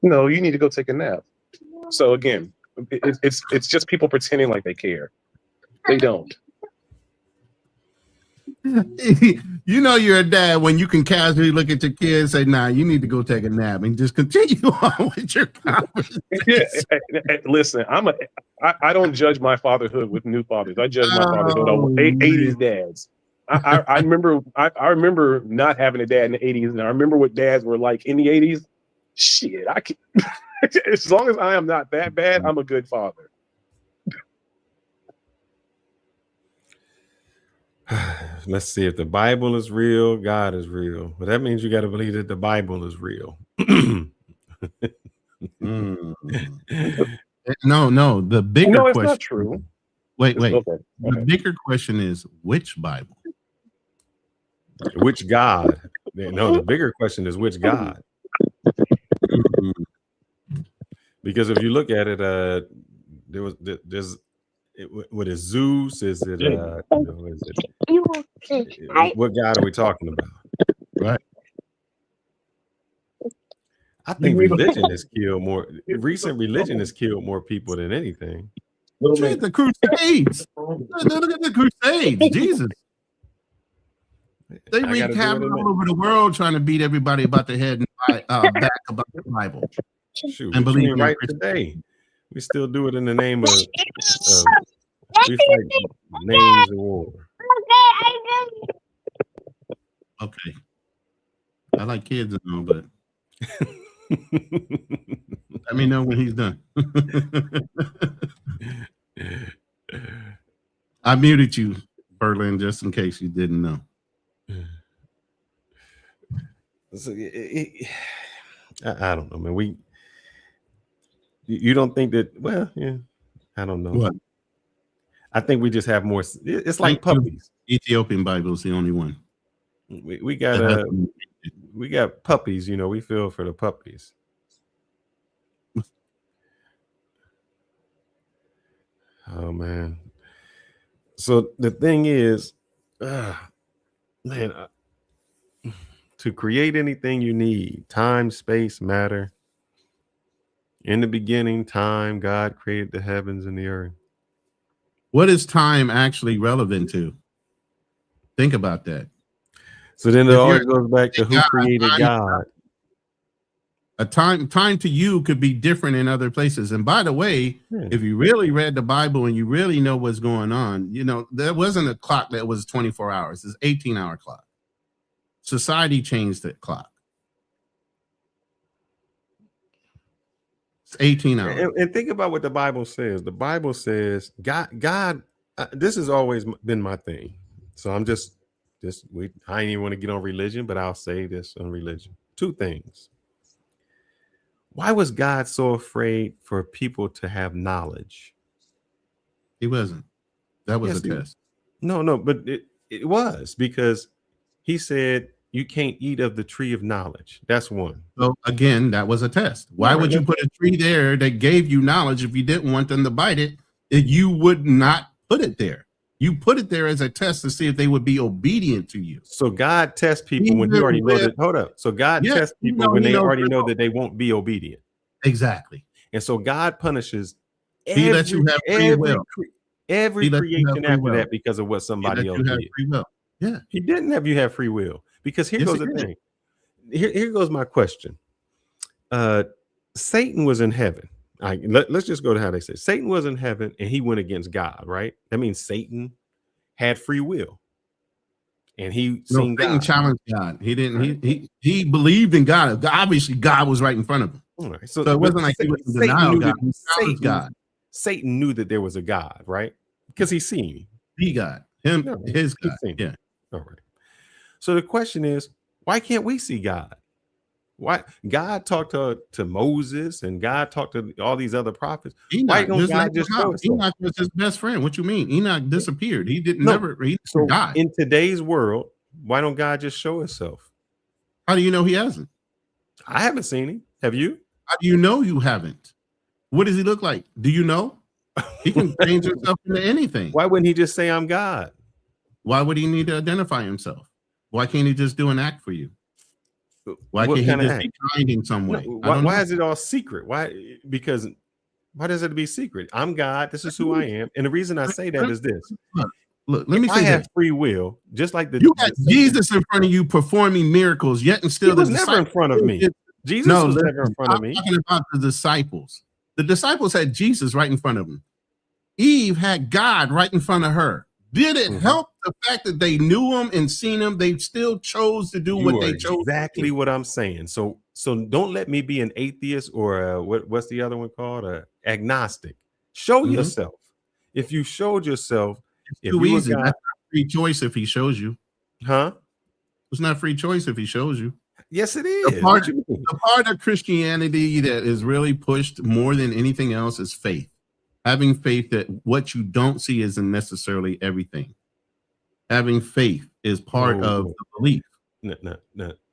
no, you need to go take a nap. So again, it's just people pretending like they care. They don't. You know you're a dad when you can casually look at your kid and say, nah, you need to go take a nap, and just continue on with your conversation. Yeah, listen, I don't judge my fatherhood with new fathers. I judge my fatherhood over 80s dads. I remember I remember not having a dad in the 80s, and I remember what dads were like in the 80s. Shit, I can as long as I am not that bad, I'm a good father. Let's see, if the Bible is real, God is real. Well, that means you got to believe that the Bible is real. No, the bigger No, it's question. not true. Wait. Okay. The bigger question is which Bible? Which God? No, the bigger question is which God? Because if you look at it, what is Zeus? Is it, what God are we talking about? Right. I think religion has killed more. Recent religion has killed more people than anything. The Crusades. Look at the Crusades. Jesus. They wreaked havoc all over the world trying to beat everybody about the head and back about the Bible. Shoot, and believe right today. We still do it in the name of we fight names of war. Okay. I like kids and all, but let me know when he's done. I muted you, Berlin, just in case you didn't know. So, I don't know, man. You don't think that? Well, yeah, I don't know. What? I think we just have more. It's like puppies. Ethiopian Bible is the only one. We got puppies. You know, we feel for the puppies. Oh man. So the thing is, man, to create anything you need, time, space, matter. In the beginning, time, God created the heavens and the earth. What is time actually relevant to? Think about that. So then it always goes back to who created God. A time to you could be different in other places. And by the way, if you really read the Bible and you really know what's going on, you know, there wasn't a clock that was 24 hours. It's 18-hour clock. Society changed the clock. It's 18 hours. And think about what the Bible says. The Bible says God, this has always been my thing. So I'm I ain't even want to get on religion, but I'll say this on religion. Two things. Why was God so afraid for people to have knowledge? He wasn't. That was a test. No, but it was, because he said you can't eat of the tree of knowledge. That's one. So again, that was a test. Why would you put a tree there that gave you knowledge if you didn't want them to bite it? You would not put it there. You put it there as a test to see if they would be obedient to you. So God tests people when he already knows that. Hold up. So God tests people when they already know that they won't be obedient. Exactly. And so God punishes He lets you have free will. Every creation after that because of what somebody else did. Free will. Yeah. He didn't have you have free will, because here goes the thing. Here goes my question. Satan was in heaven. Let's just go to how they say Satan was in heaven and he went against God, right? That means Satan had free will. And Satan challenged God. He didn't. He believed in God. Obviously, God was right in front of him. All right. So it wasn't like he was in denial. God. Satan knew that there was a God, right? Because he's seen God. His God. Yeah. All right. So the question is, why can't we see God? Why God talked to Moses and God talked to all these other prophets? Why don't God just show us? Enoch was his best friend. What you mean? Enoch disappeared. He didn't he died. In today's world, why don't God just show himself? How do you know he hasn't? I haven't seen him. Have you? How do you know you haven't? What does he look like? Do you know? He can change himself into anything. Why wouldn't he just say I'm God? Why would he need to identify himself? Why can't he just do an act for you? Why can't he just be kind in some way? Why is it all secret? Why does it be secret? I'm God. This is who I am. And the reason I say that is this. Look, let me say I have free will, just like you got Jesus in front of you performing miracles, yet and still he was never in front of me. Jesus was never in front of me. I'm talking about the disciples. The disciples had Jesus right in front of them. Eve had God right in front of her. Did it help the fact that they knew him and seen him? They still chose to do what they chose. Exactly what I'm saying. So don't let me be an atheist or what's the other one called? Agnostic. Show yourself. If you showed yourself, it's too easy. That's not free choice if he shows you. Huh? It's not free choice if he shows you. Yes, it is. The part of Christianity that is really pushed more than anything else is faith. Having faith that what you don't see isn't necessarily everything. Having faith is part of the belief.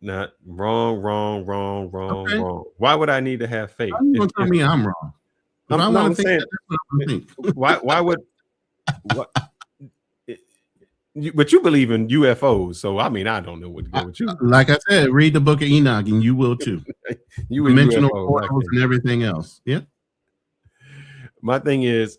No, wrong. Why would I need to have faith? I'm going to tell me I'm wrong. I'm saying, why would? But you believe in UFOs, so I mean, I don't know what to go with you. Like I said, read the Book of Enoch, and you will too. You dimensional portals and everything else. Yeah. My thing is,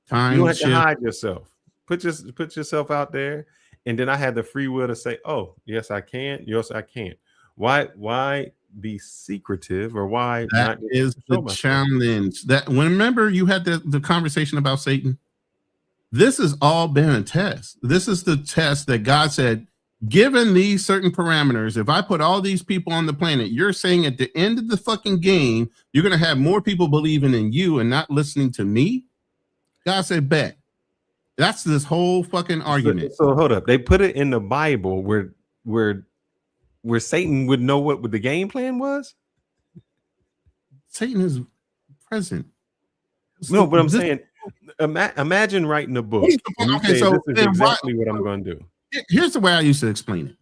time. You don't have to hide yourself. Put yourself out there, and then I had the free will to say, "Oh, yes, I can. Yes, I can't." Why be secretive, or why? That is the challenge. That remember you had the conversation about Satan. This has all been a test. This is the test that God said, given these certain parameters, if I put all these people on the planet, you're saying at the end of the fucking game, you're going to have more people believing in you and not listening to me? God said, bet. That's this whole fucking argument. So hold up. They put it in the Bible where Satan would know what the game plan was? Satan is present. No, but I'm saying, imagine writing a book. Okay, so this is exactly what I'm going to do. Here's the way I used to explain it.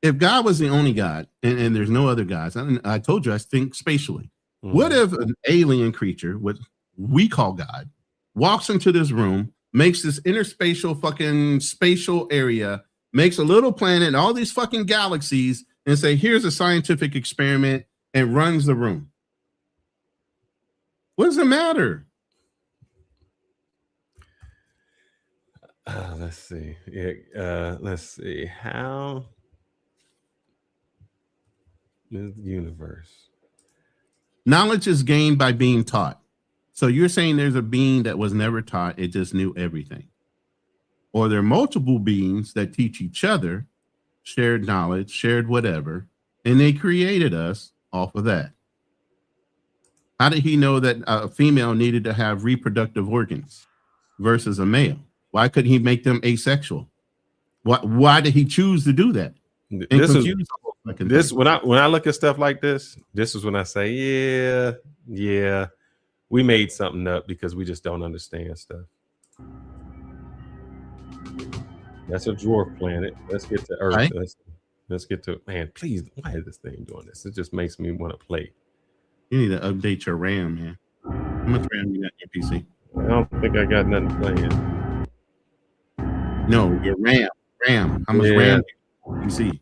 If God was the only God and there's no other gods, I told you I think spatially. What if an alien creature, what we call God, walks into this room, makes this interspatial fucking spatial area, makes a little planet, all these fucking galaxies, and say, here's a scientific experiment, and runs the room? What does it matter? Let's see. Let's see. How is the universe? Knowledge is gained by being taught. So you're saying there's a being that was never taught, it just knew everything. Or there are multiple beings that teach each other, shared knowledge, shared whatever, and they created us off of that. How did he know that a female needed to have reproductive organs versus a male? Why couldn't he make them asexual? Why did he choose to do that? When I look at stuff like this is when I say, yeah, we made something up because we just don't understand stuff. That's a dwarf planet. Let's get to Earth. Right. Let's get to, man, please, why is this thing doing this? It just makes me want to play. You need to update your RAM, man. How much RAM you got in your PC? I don't think I got nothing playing. No, your RAM. How much RAM do you see?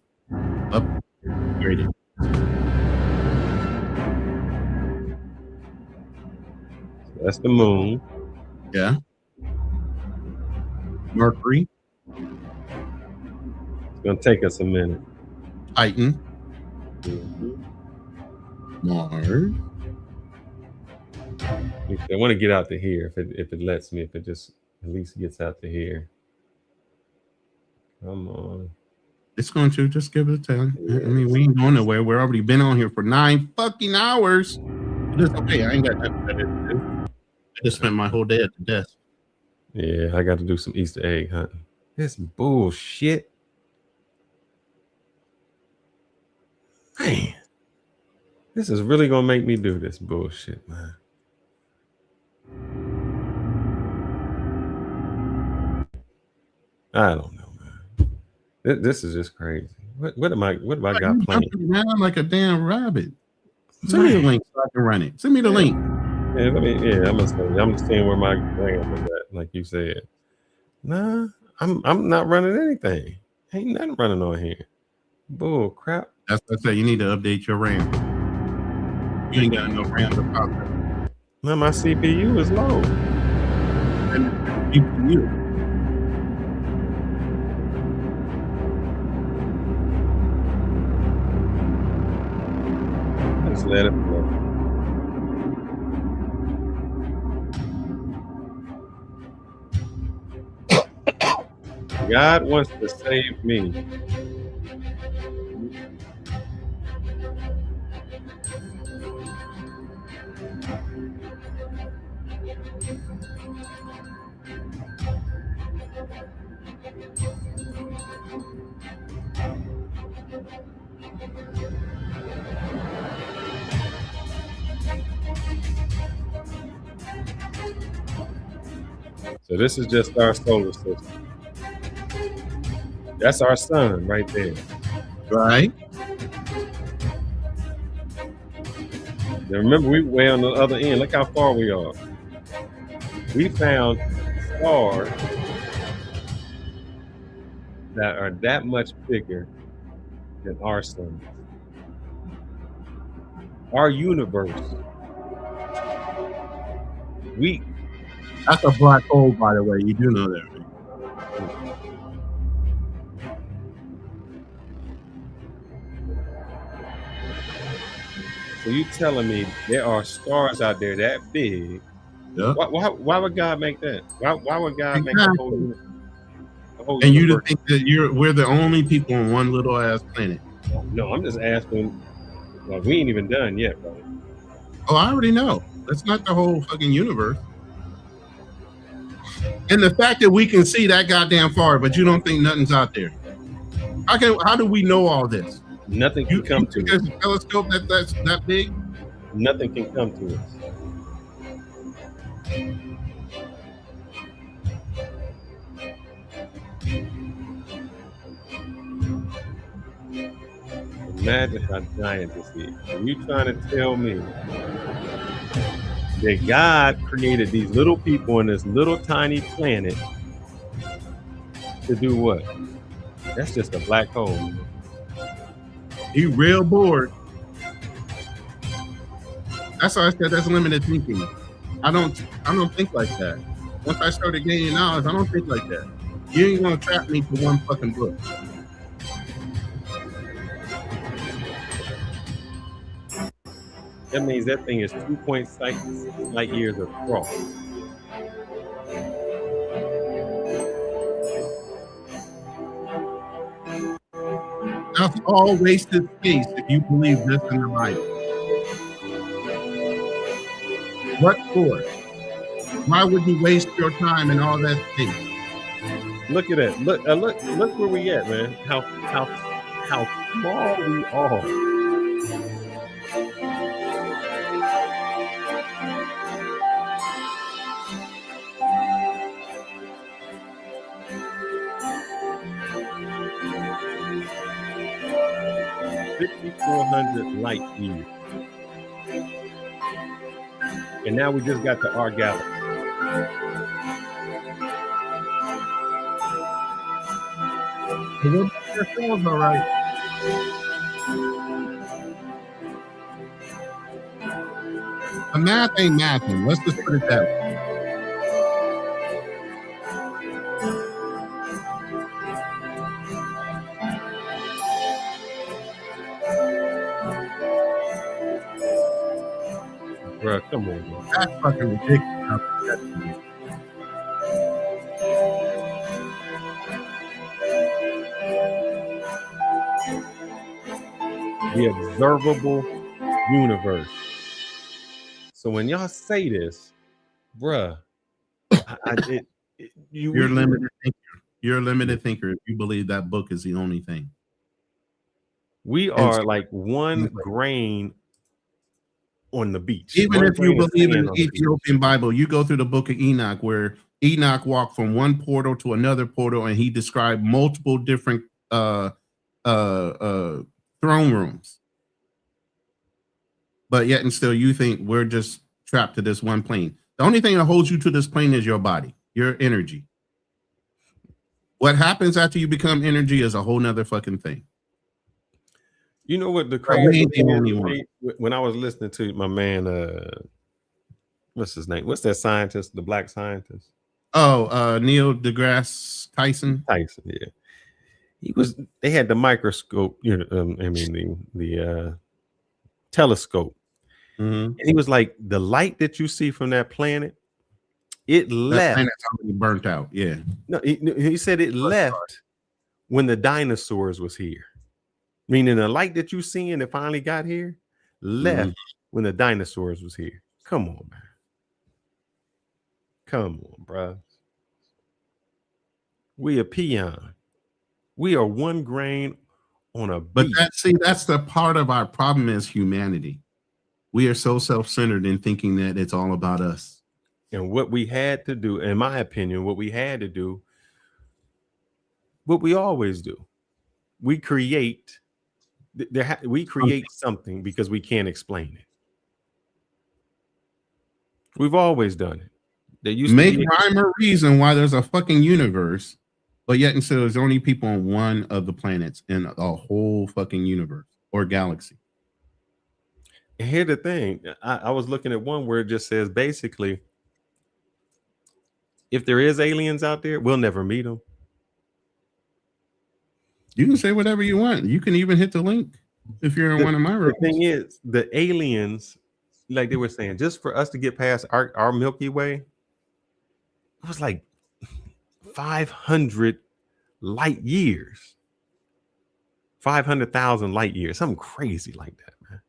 Upgrade it. That's the moon. Yeah. Mercury. It's gonna take us a minute. Titan. Mars. I want to get out to here if it lets me, if it just at least gets out to here. Come on. It's going to just give it a time. I mean, we ain't going nowhere. We've already been on here for 9 fucking hours. It's okay. I ain't got nothing better to do. I just spent my whole day at the desk. Yeah, I got to do some Easter egg hunting. This bullshit. Man, this is really gonna make me do this bullshit, man. I don't know, man. This is just crazy. What have I got playing? Around like a damn rabbit. Send me the link so I can run it. Send me the link. Yeah, I'm seeing where my gram is at, like you said. Nah, I'm not running anything. Ain't nothing running on here. Bull crap. That's what I say. You need to update your RAM. You ain't got no RAM to process. No, my CPU is low. And GPU. Just let it flow. God wants to save me. So this is just our solar system. That's our sun right there. Right. Now remember, we way on the other end. Look how far we are. We found stars that are that much bigger than our sun. Our universe. That's a black hole, by the way. You do know that, right? So you telling me there are stars out there that big? Yep. Why would God make that? Why would God make the whole universe? And you to think that we're the only people on one little ass planet? No, I'm just asking. Like, we ain't even done yet, brother. Oh, I already know. That's not the whole fucking universe. And the fact that we can see that goddamn far, but you don't think nothing's out there. How do we know all this? Nothing can come to us. There's a telescope that's that big? Nothing can come to us. Imagine how giant this is. Are you trying to tell me that God created these little people on this little tiny planet to do what? That's just a black hole. He real bored. That's why I said that's limited thinking. I don't think like that. Once I started gaining knowledge, I don't think like that. You ain't gonna trap me to one fucking book. That means that thing is 2.6 light years across. That's all wasted space if you believe this in the Bible. What for? Why would you waste your time in all that space? Look at that. Look where we at, man. How small we are. $5,400 light years. And now we just got to our galaxy. Yourselves all right. The math ain't mathing. Let's just put it that way. Bro, come on, bro. That's fucking ridiculous. The observable universe. So when y'all say this, bruh, you're a limited thinker. You're a limited thinker if you believe that book is the only thing. We are like one grain on the beach. Even if you believe in the Ethiopian Bible, you go through the book of Enoch, where Enoch walked from one portal to another portal, and he described multiple different throne rooms. But yet and still, you think we're just trapped to this one plane. The only thing that holds you to this plane is your body, your energy. What happens after you become energy is a whole nother fucking thing. You know what the crazy thing is? When I was listening to my man, what's his name? What's that scientist, the black scientist? Oh, Neil deGrasse Tyson. Tyson, yeah. They had the microscope, the telescope. Mm-hmm. And he was like, the light that you see from that planet It That left. planet's already burnt out. Yeah. No, he said it left when the dinosaurs was here. Meaning the light that you seeing that finally got here left when the dinosaurs was here. Come on, man. Come on, bro. We a peon. We are one grain on a beat. But that's the part of our problem as humanity. We are so self-centered in thinking that it's all about us. And what we had to do, in my opinion, what we had to do, what we always do, we create something because we can't explain it. We've always done it. There used Make to be rhyme or reason why there's a fucking universe, but yet instead there's only people on one of the planets in a whole fucking universe or galaxy. And here's the thing. I was looking at one where it just says basically, if there is aliens out there, we'll never meet them. You can say whatever you want. You can even hit the link if you're in one of my rooms. The thing is, the aliens, like they were saying, just for us to get past our Milky Way, it was like 500 light years. 500,000 light years. Something crazy like that, man.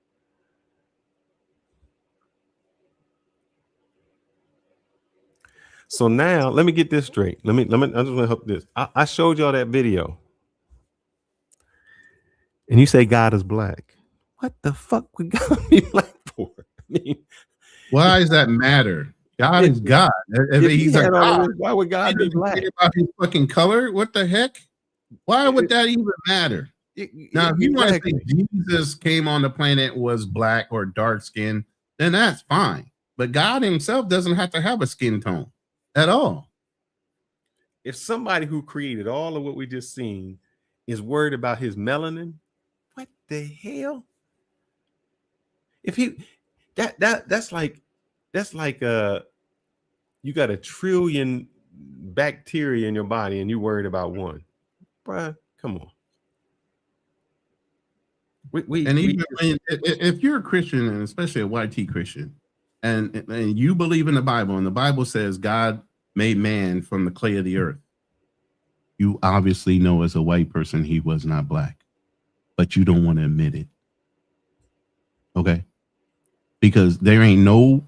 So now let me get this straight. I just want to help this. I showed y'all that video. And you say God is black. What the fuck would God be black for? I mean, why does that matter? God is God. If he's a God, why would God be black? About his fucking color? What the heck? Why would that even matter? Now, if you want to say Jesus came on the planet was black or dark skinned, then that's fine. But God himself doesn't have to have a skin tone at all. If somebody who created all of what we just seen is worried about his melanin, what the hell? If he that's like you got 1 trillion bacteria in your body and you worried about one. Bruh, come on. If you're a Christian, and especially a YT Christian, and you believe in the Bible, and the Bible says God made man from the clay of the earth, you obviously know as a white person he was not black, but you don't want to admit it. Okay? Because there ain't no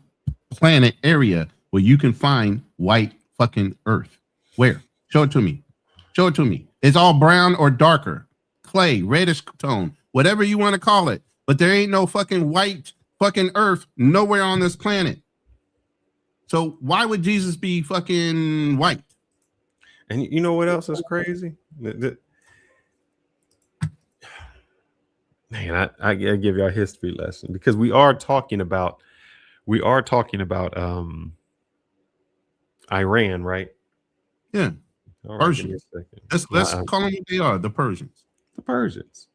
planet area where you can find white fucking earth. Where? Show it to me. Show it to me. It's all brown or darker, clay, reddish tone, whatever you want to call it. But there ain't no fucking white fucking earth nowhere on this planet. So why would Jesus be fucking white? And you know what else is crazy? Man, I give you a history lesson because we are talking about Iran, right? Yeah. All right, Persians. Let's call them what they are, the Persians. The Persians.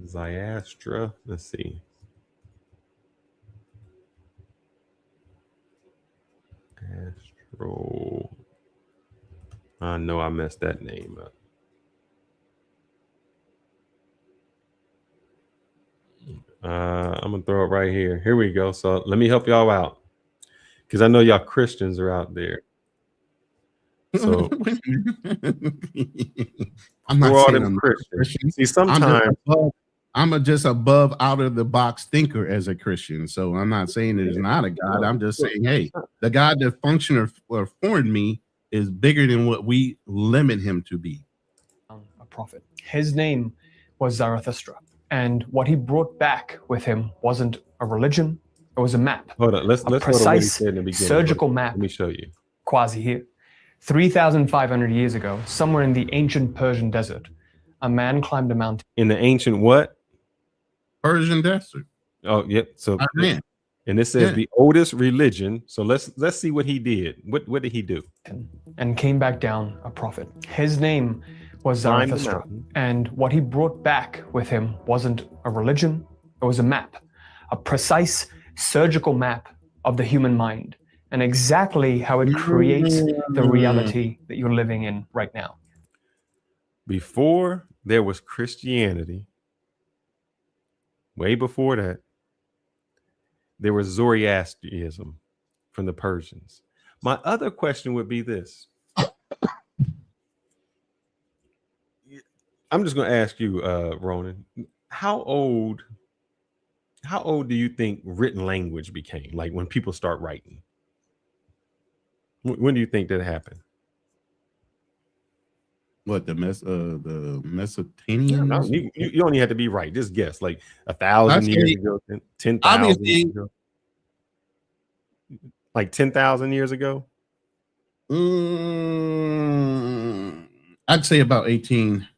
Zayastra. Let's see. Astro. I know I messed that name up. I'm gonna throw it right here. Here we go. So let me help y'all out because I know y'all Christians are out there. So I'm not saying I'm Christian. See, sometimes I'm just above out of the box thinker as a Christian. So I'm not saying there's not a God. I'm just saying, hey, the God that functioned or formed me is bigger than what we limit him to be. A prophet. His name was Zarathustra. And what he brought back with him wasn't a religion, it was a map. Hold on, let's precise go to what he said in the beginning. Surgical map. Let me show you. Quasi here. 3,500 years ago, somewhere in the ancient Persian desert, a man climbed a mountain. In the ancient what? Persian desert. Oh, yep. So Iran. And it says the oldest religion. So let's see what he did. What did he do? And came back down a prophet. His name was Zarathustra. And what he brought back with him wasn't a religion, it was a map, a precise surgical map of the human mind and exactly how it creates the reality that you're living in right now. Before there was Christianity, way before that, there was Zoroastrianism from the Persians. My other question would be this. I'm just going to ask you, Ronin, how old do you think written language became? Like when people start writing? When do you think that happened? What, the Mesopotamians? No, you only have to be right. Just guess, like 1,000 years ago, 10,000 years ago, like 10,000 years ago. I'd say about 18.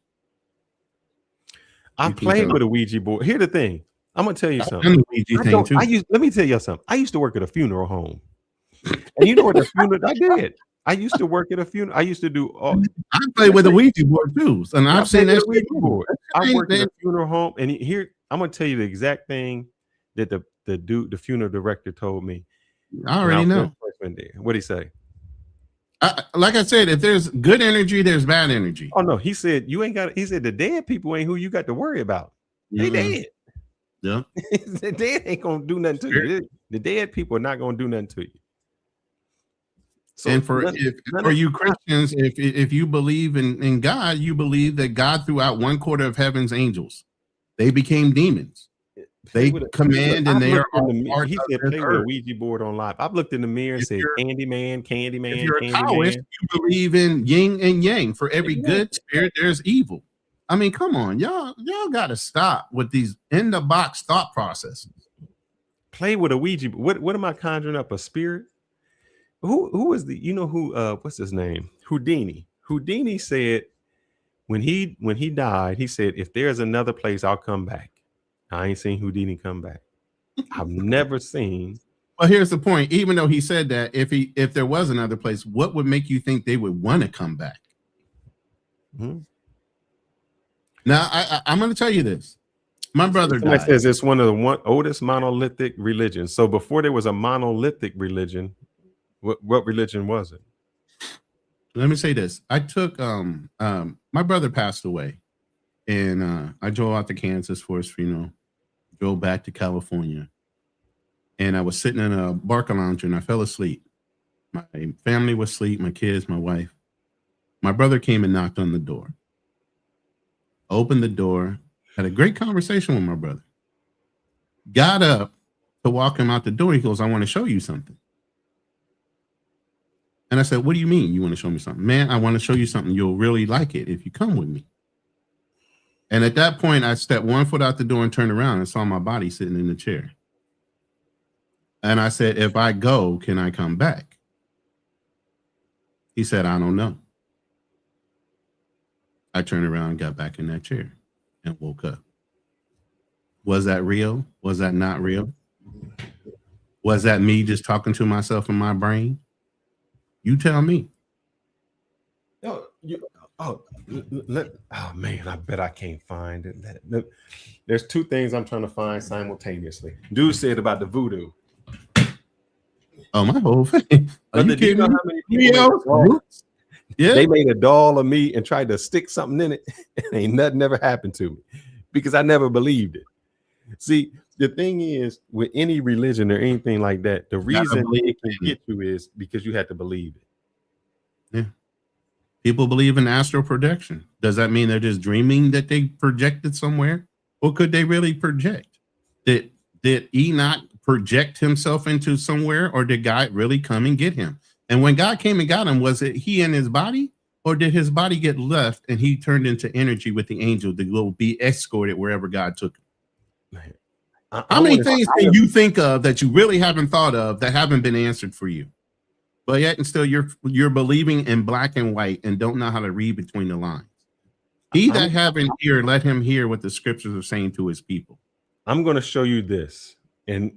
I played with a Ouija board. Here's the thing. I'm gonna tell you something. Let me tell you something. I used to work at a funeral home, and you know what the funeral I did? I used to work at a funeral. I used to do. I played with a Ouija board too, and I've seen that Ouija board. I worked at a funeral home, and here I'm gonna tell you the exact thing that the funeral director told me. I already know. What'd he say? Like I said, if there's good energy, there's bad energy. Oh no, he said you ain't got. He said the dead people ain't who you got to worry about. They dead. Yeah, the dead ain't gonna do nothing to you. The dead people are not gonna do nothing to you. So and for you Christians, if you believe in God, you believe that God threw out 1/4 of heaven's angels. They became demons. They command and they are all part He of said this play with a earth. Ouija board on live. I've looked in the mirror and said Candyman. If you're a Taoist, you believe in yin and yang. For every good spirit, there's evil. I mean, come on, y'all got to stop with these in the box thought processes. Play with a Ouija. What am I conjuring up? A spirit? Who is the? You know who? What's his name? Houdini. Houdini said when he died, he said, if there's another place, I'll come back. I ain't seen Houdini come back. I've never seen. Well, here's the point. Even though he said that, if there was another place, what would make you think they would want to come back? Mm-hmm. Now, I'm going to tell you this. My brother died. Says it's one of the oldest monolithic religions. So before there was a monolithic religion, what religion was it? Let me say this. I took my brother passed away, and I drove out to Kansas for his funeral. Drove back to California, and I was sitting in a Barca lounge and I fell asleep. My family was asleep, my kids, my wife. My brother came and knocked on the door. Opened the door, had a great conversation with my brother. Got up to walk him out the door. He goes, I want to show you something. And I said, what do you mean you want to show me something? Man, I want to show you something. You'll really like it if you come with me. And at that point, I stepped 1 foot out the door and turned around and saw my body sitting in the chair. And I said, if I go, can I come back? He said, I don't know. I turned around and got back in that chair and woke up. Was that real? Was that not real? Was that me just talking to myself in my brain? You tell me. Oh man, I bet I can't find it. There's two things I'm trying to find simultaneously. Dude said about the voodoo. Oh, my whole thing. Do you know how many people they made a doll of me and tried to stick something in it, and ain't nothing ever happened to me because I never believed it. See, the thing is, with any religion or anything like that, the reason it can get you is because you have to believe it. Yeah. People believe in astral projection. Does that mean they're just dreaming that they projected somewhere? Or could they really project? Did Enoch project himself into somewhere, or did God really come and get him? And when God came and got him, was it he and his body, or did his body get left and he turned into energy with the angel to go be escorted wherever God took him? How many things can you think of that you really haven't thought of that haven't been answered for you? But yet and still you're believing in black and white and don't know how to read between the lines. He that have an ear, let him hear what the scriptures are saying to his people. I'm going to show you this. And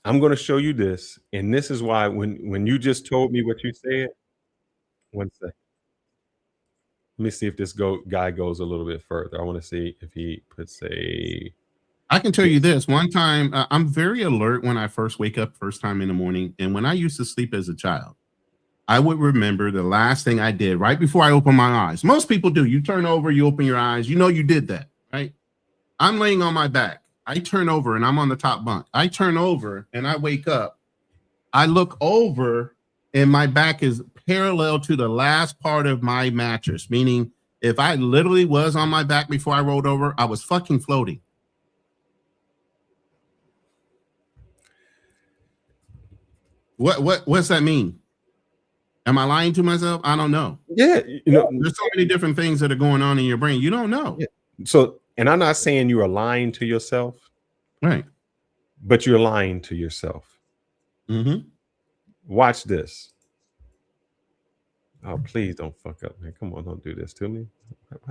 I'm going to show you this. And this is why when you just told me what you said, 1 second. Let me see if this guy goes a little bit further. I want to see if he puts a... I can tell you this. One time, I'm very alert when I first wake up first time in the morning. And when I used to sleep as a child, I would remember the last thing I did right before I opened my eyes. Most people do. You turn over, you open your eyes. You know you did that, right? I'm laying on my back. I turn over and I'm on the top bunk. I turn over and I wake up. I look over and my back is parallel to the last part of my mattress, meaning if I literally was on my back before I rolled over, I was fucking floating. What's that mean? Am I lying to myself? I don't know. Yeah, there's so many different things that are going on in your brain. You don't know. Yeah. So, and I'm not saying you are lying to yourself, right? But you're lying to yourself. Mm-hmm. Watch this. Oh, please don't fuck up, man. Come on, don't do this to me.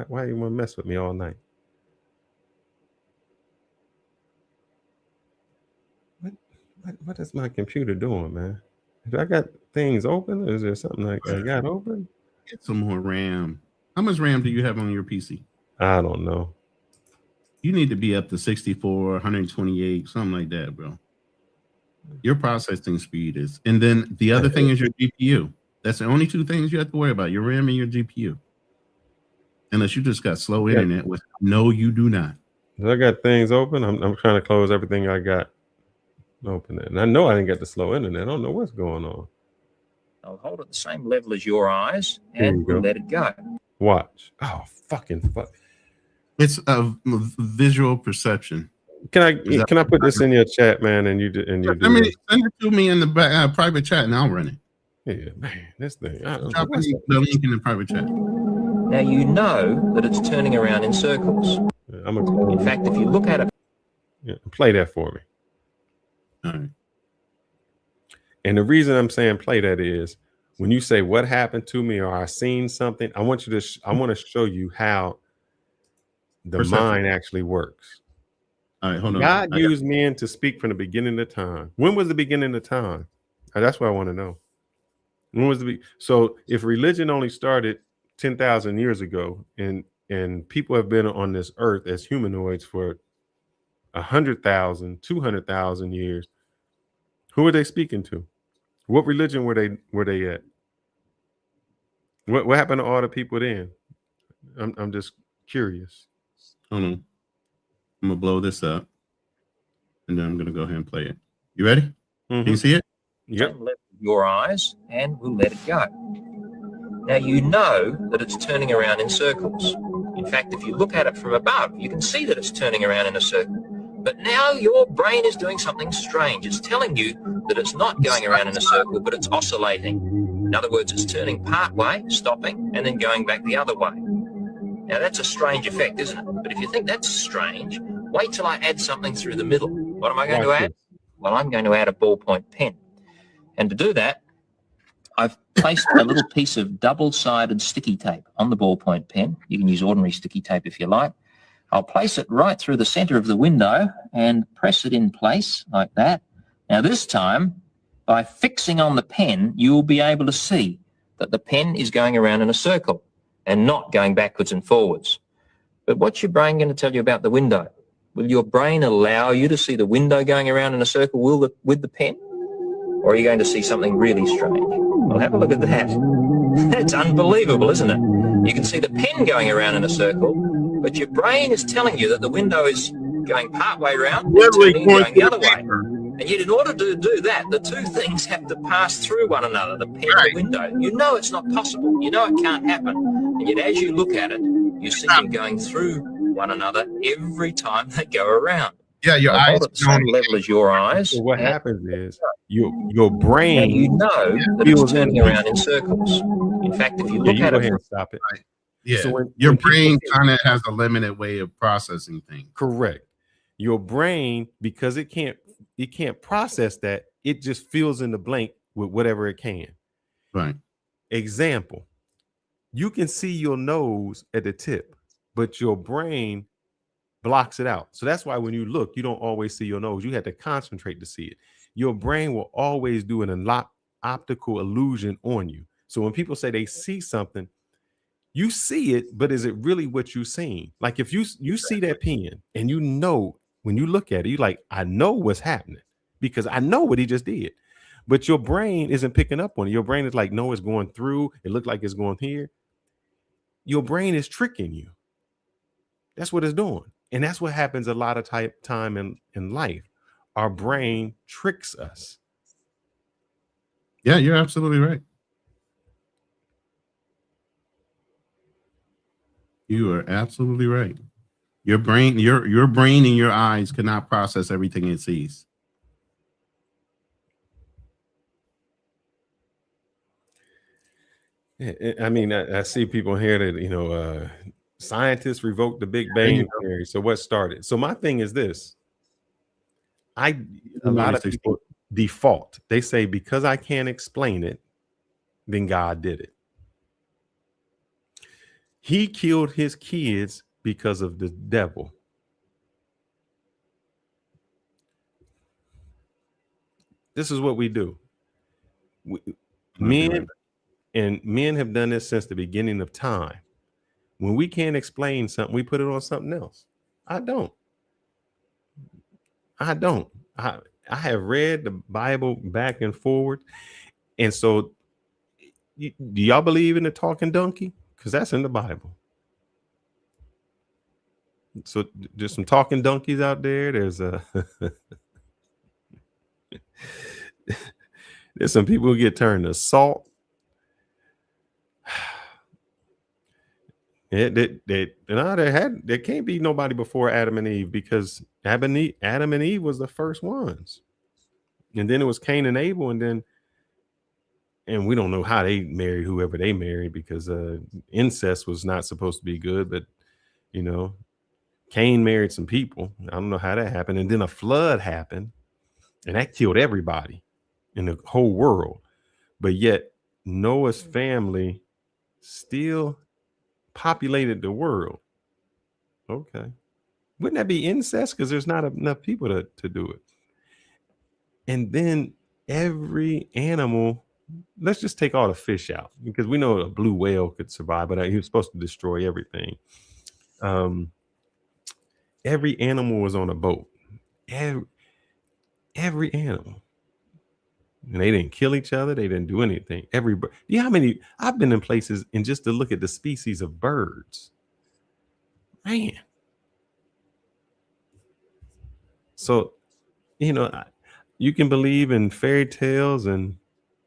Why you want to mess with me all night? What is my computer doing, man? Do I got things open? Or is there something like I got open? Get some more RAM. How much RAM do you have on your PC? I don't know. You need to be up to 64, 128, something like that, bro. Your processing speed is, and then the other thing is your GPU. That's the only two things you have to worry about, your RAM and your GPU. Unless you just got slow internet, which no, you do not. I got things open. I'm trying to close everything I got open. And I know I didn't get the slow internet. I don't know what's going on. I'll hold it the same level as your eyes and we'll let it go. Watch. Oh, fucking fuck. It's a visual perception. Can I put this in your chat, man? And you do. And you do. I mean, send it to me in the private chat, and I'll run it. Yeah, man, this thing. Drop the link in the private chat. Now you know that it's turning around in circles. Yeah, in fact, if you look at it, play that for me. All right. And the reason I'm saying play that is when you say what happened to me or I seen something, I want you to. I want to show you how the mind actually works. All right, hold on. God used men to speak from the beginning of time. When was the beginning of time? That's what I want to know. When was so if religion only started 10,000 years ago, and people have been on this earth as humanoids for 100,000, 200,000 years, who are they speaking to? What religion were they at? What happened to all the people then? I'm just curious. Hold on. I'm gonna blow this up, and then I'm gonna go ahead and play it. You ready? Mm-hmm. Can you see it? Yep. Same level as your eyes, and we'll let it go. Now you know that it's turning around in circles. In fact, if you look at it from above, you can see that it's turning around in a circle. But now your brain is doing something strange. It's telling you that it's not going around in a circle, but it's oscillating. In other words, it's turning part way, stopping, and then going back the other way. Now that's a strange effect, isn't it? But if you think that's strange, wait till I add something through the middle. What am I going to add? Well, I'm going to add a ballpoint pen. And to do that, I've placed a little piece of double-sided sticky tape on the ballpoint pen. You can use ordinary sticky tape if you like. I'll place it right through the center of the window and press it in place like that. Now this time, by fixing on the pen, you will be able to see that the pen is going around in a circle and not going backwards and forwards. But what's your brain going to tell you about the window? Will your brain allow you to see the window going around in a circle with the pen? Or are you going to see something really strange? Well, have a look at that. It's unbelievable, isn't it? You can see the pen going around in a circle, but your brain is telling you that the window is going part way around and turning and going the other way. And yet in order to do that, the two things have to pass through one another, the pen and the window. You know it's not possible. You know it can't happen. And yet as you look at it, you see them going through one another every time they go around. Yeah, your eyes at the same level as your eyes. So what happens is your brain. And you know that it's turning around in circles. In fact, if you look at go it, ahead and stop it. Yeah, So when your brain kind of has a limited way of processing things. Correct. Your brain, because it can't process that, it just fills in the blank with whatever it can. Right. Example, you can see your nose at the tip, but your brain blocks it out. So that's why when you look, you don't always see your nose. You have to concentrate to see it. Your brain will always do an optical illusion on you. So when people say they see something, you see it, but is it really what you're seeing? Like if you see that pen and you know when you look at it, you're like, I know what's happening because I know what he just did. but your brain isn't picking up on it. Your brain is like, no, it's going through. It looked like it's going here. Your brain is tricking you. That's what it's doing. And that's what happens a lot of time in life. Our brain tricks us. Yeah, you're absolutely right. You are absolutely right. Your brain, your brain and your eyes cannot process everything it sees. I mean, I see people here that, scientists revoked the Big Bang Theory. So what started? So my thing is this. A lot of people default. They say, because I can't explain it, then God did it. He killed his kids because of the devil. This is what we do. Men have done this since the beginning of time. When we can't explain something, we put it on something else. I don't. I have read the Bible back and forward. And so do y'all believe in the talking donkey? Because that's in the Bible. So there's some talking donkeys out there. There's there's some people who get turned to salt. There can't be nobody before Adam and Eve, because Adam and Eve was the first ones. And then it was Cain and Abel, and we don't know how they married whoever they married, because incest was not supposed to be good, but Cain married some people. I don't know how that happened. And then a flood happened, and that killed everybody in the whole world. But yet Noah's family still populated the world. Okay. Wouldn't that be incest? Because there's not enough people to do it. And then every animal, let's just take all the fish out, because we know a blue whale could survive, but he was supposed to destroy everything. Every animal was on a boat. Every animal. And they didn't kill each other. They didn't do anything. Everybody. You know how many? I've been in places and just to look at the species of birds. Man. So, you can believe in fairy tales and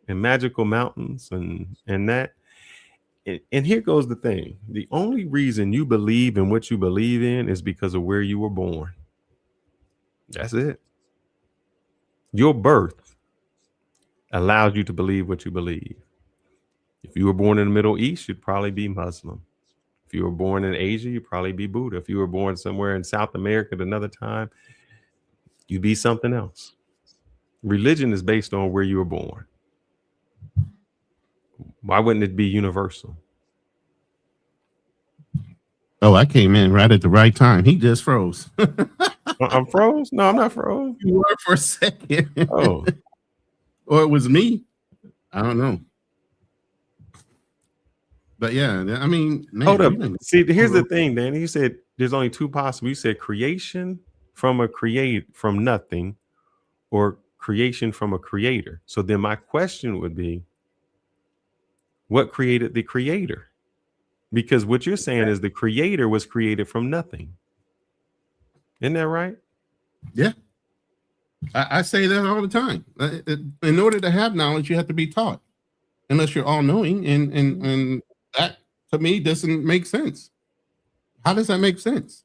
magical mountains and that. And here goes the thing. The only reason you believe in what you believe in is because of where you were born. That's it. Your birth allows you to believe what you believe. If you were born in the Middle East, you'd probably be Muslim. If you were born in Asia, you'd probably be Buddha. If you were born somewhere in South America at another time, you'd be something else. Religion is based on where you were born. Why wouldn't it be universal? Oh, I came in right at the right time. He just froze. I'm froze? No, I'm not froze. You were for a second. Oh. Or it was me. I don't know. But yeah, I mean, man, hold up. See, here's the thing, Danny. You said there's only two possible. You said creation from nothing, or creation from a creator. So then my question would be, what created the creator? Because what you're saying is the creator was created from nothing. Isn't that right? Yeah. I say that all the time. In order to have knowledge, you have to be taught. Unless you're all-knowing, and that to me doesn't make sense. How does that make sense?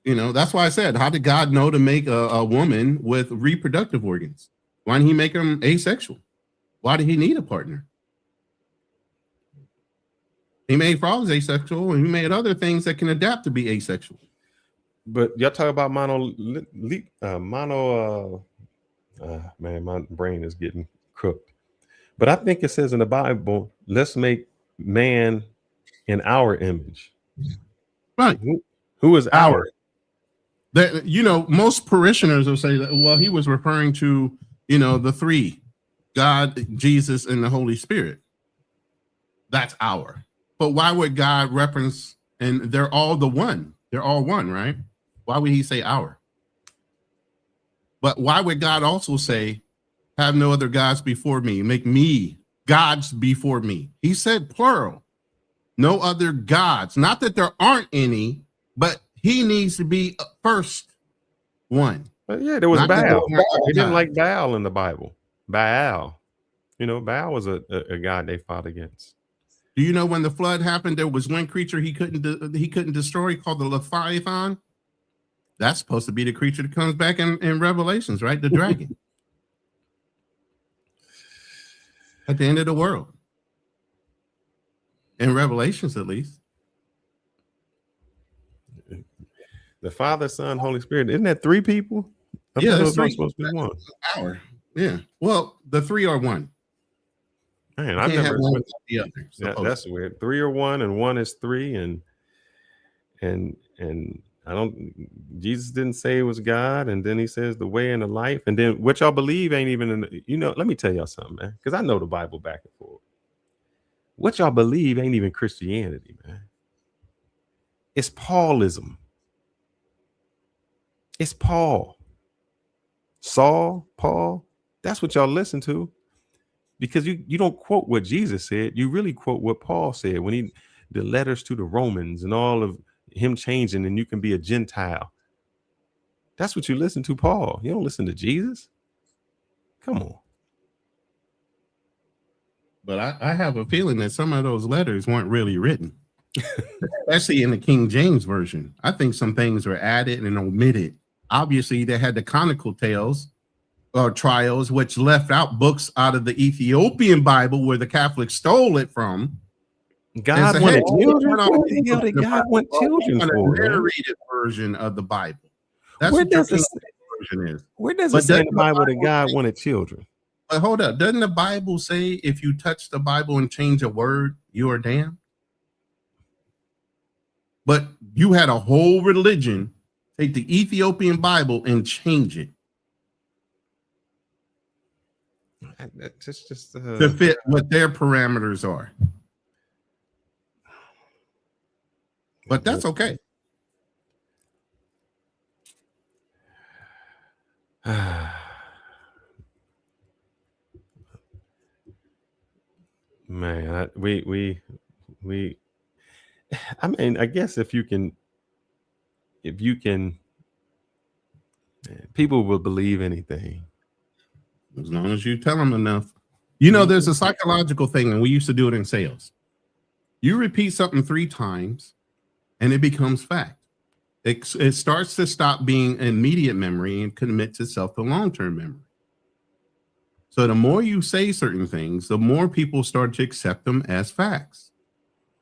That's why I said, how did God know to make a woman with reproductive organs? Why didn't he make them asexual? Why did he need a partner? He made frogs asexual, and he made other things that can adapt to be asexual. But y'all talk about man, my brain is getting cooked. But I think it says in the Bible, let's make man in our image. Right. Who is our? That, most parishioners will say that, well, he was referring to, the three, God, Jesus, and the Holy Spirit. That's our. But why would God reference, and they're all the one. They're all one, right? Why would he say our? But why would God also say, Have no other gods before me. Make me gods before me. He said plural. No other gods. Not that there aren't any, but he needs to be first one. But yeah, there was Not that Baal. there aren't They didn't gods. like Baal in the Bible. Baal. You know, Baal was a god they fought against. Do you know when the flood happened, there was one creature he couldn't destroy called the Leviathan? That's supposed to be the creature that comes back in Revelations, right? The dragon. At the end of the world. In Revelations, at least. The Father, Son, Holy Spirit. Isn't that three people? I Yeah, thought it that's was only three. supposed to be one. Hour. Yeah. Well, the three are one. Man, You I've can't never. have one without the other. That's weird. Three are one, and one is three, and I don't. Jesus didn't say it was God, and then he says the way and the life, and then what y'all believe ain't even in. You know, let me tell y'all something, man, because I know the Bible back and forth. What y'all believe ain't even Christianity, man. It's Paulism. It's Paul. Saul, Paul. That's what y'all listen to. Because you don't quote what Jesus said, you really quote what Paul said when the letters to the Romans and all of him changing, and you can be a Gentile. That's what you listen to, Paul. You don't listen to Jesus. Come on. But I have a feeling that some of those letters weren't really written, especially in the King James Version. I think some things were added and omitted. Obviously, they had the conical tales or trials, which left out books out of the Ethiopian Bible where the Catholics stole it from. God wanted children. What the hell did God want children for? A narrated version of the Bible. That's Where what your does it King James Version is. Where does it But say in doesn't the Bible that God wanted children? But hold up, doesn't the Bible say if you touch the Bible and change a word, you are damned? But you had a whole religion take the Ethiopian Bible and change it to fit what their parameters are. But that's okay. Man, I mean, I guess if you can, people will believe anything. As long as you tell them enough. You know, there's a psychological thing, and we used to do it in sales. You repeat something 3 times, and it becomes fact. It starts to stop being immediate memory and commits itself to long-term memory. So the more you say certain things, the more people start to accept them as facts.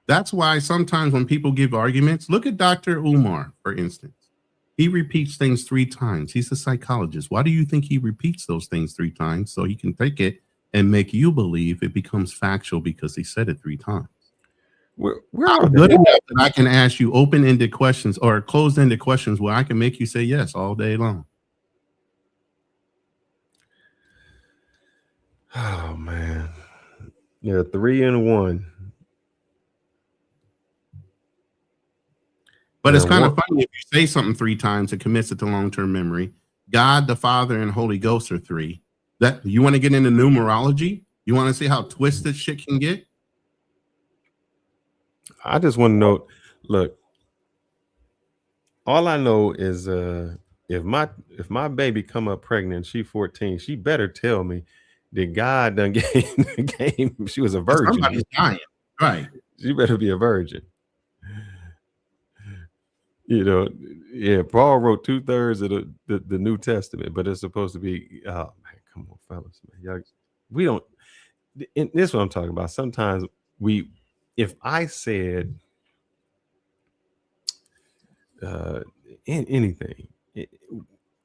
That's why sometimes when people give arguments, look at Dr. Umar, for instance. He repeats things 3 times. He's a psychologist. Why do you think he repeats those things 3 times? So he can take it and make you believe it becomes factual because he said it 3 times. I'm good enough that I can ask you open-ended questions or closed-ended questions where I can make you say yes all day long. Oh man, yeah, 3 and 1. But it's kind of funny if you say something 3 times, it commits it to long-term memory. God, the Father, and Holy Ghost are 3. That you want to get into numerology? You want to see how twisted shit can get? I just want to know. Look, all I know is if my baby come up pregnant, she 14, she better tell me that God done gave she was a virgin. Somebody's dying, right? She better be a virgin. You know, yeah. Paul wrote 2/3 of the New Testament, but it's supposed to be. Oh man, come on, fellas, man. Y'all, we don't. And this is what I'm talking about. Sometimes if I said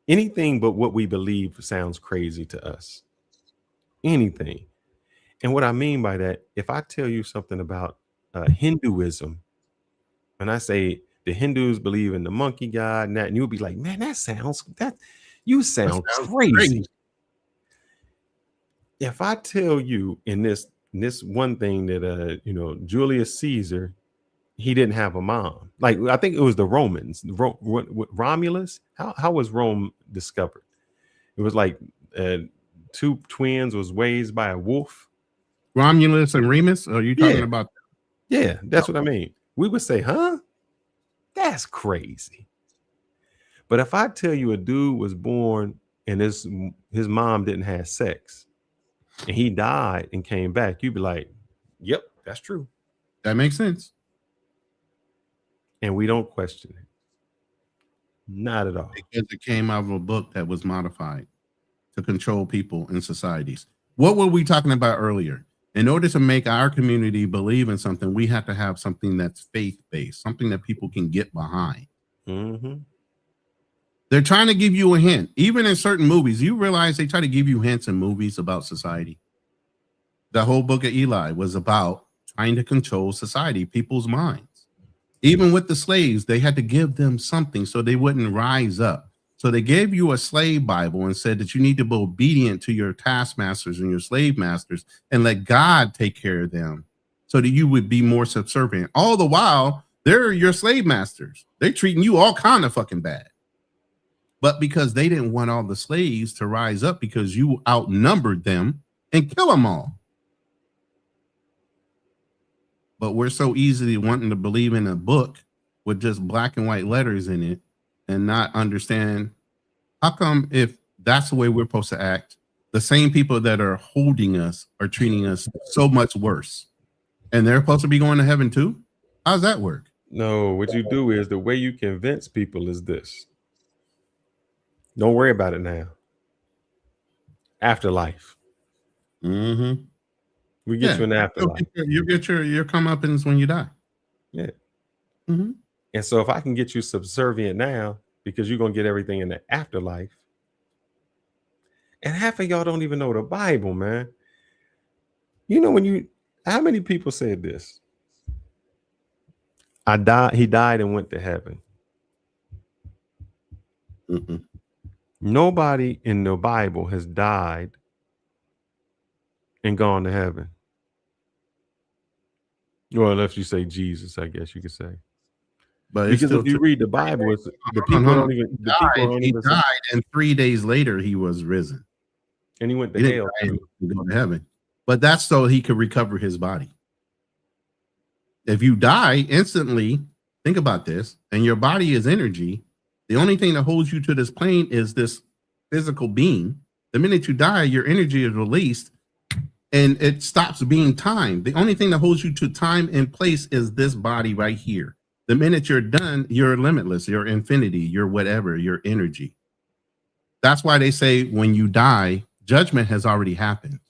anything but what we believe sounds crazy to us. Anything. And what I mean by that, if I tell you something about Hinduism, and I say the Hindus believe in the monkey god, and you'll be like, man, that sounds crazy. If I tell you in this one thing that Julius Caesar, he didn't have a mom. Like I think it was the Romans, Romulus. How was Rome discovered? It was like two twins was raised by a wolf. Romulus and Remus? Are you talking about? Yeah, that's what I mean. We would say, huh? That's crazy. But if I tell you a dude was born and his mom didn't have sex and he died and came back, you'd be like, yep, that's true. That makes sense. And we don't question it. Not at all. Because it came out of a book that was modified to control people in societies. What were we talking about earlier? In order to make our community believe in something, we have to have something that's faith-based, something that people can get behind. Mm-hmm. They're trying to give you a hint. Even in certain movies, you realize they try to give you hints in movies about society. The whole book of Eli was about trying to control society, people's minds. Even with the slaves, they had to give them something so they wouldn't rise up. So they gave you a slave Bible and said that you need to be obedient to your taskmasters and your slave masters and let God take care of them so that you would be more subservient. All the while, they're your slave masters. They're treating you all kind of fucking bad. But because they didn't want all the slaves to rise up because you outnumbered them and kill them all. But we're so easily wanting to believe in a book with just black and white letters in it and not understand how come, if that's the way we're supposed to act, the same people that are holding us are treating us so much worse, and they're supposed to be going to heaven too? How does that work? No, what you do is the way you convince people is this. Don't worry about it now. Afterlife. Mm-hmm. We get you an afterlife. You get your comeuppance when you die. Yeah. Mm-hmm. And so if I can get you subservient now, because you're going to get everything in the afterlife. And half of y'all don't even know the Bible, man. You know, how many people said this? He died and went to heaven. Mm-mm. Nobody in the Bible has died and gone to heaven. Well, unless you say Jesus, I guess you could say. But because if you read the Bible, it's, the people don't even. The people don't he even. died, and 3 days later he was risen, and he went to hell to go to heaven. But that's so he could recover his body. If you die instantly, think about this, and your body is energy. The only thing that holds you to this plane is this physical being. The minute you die, your energy is released, and it stops being time. The only thing that holds you to time and place is this body right here. The minute you're done, you're limitless, you're infinity, you're whatever, your energy. That's why they say when you die, judgment has already happened.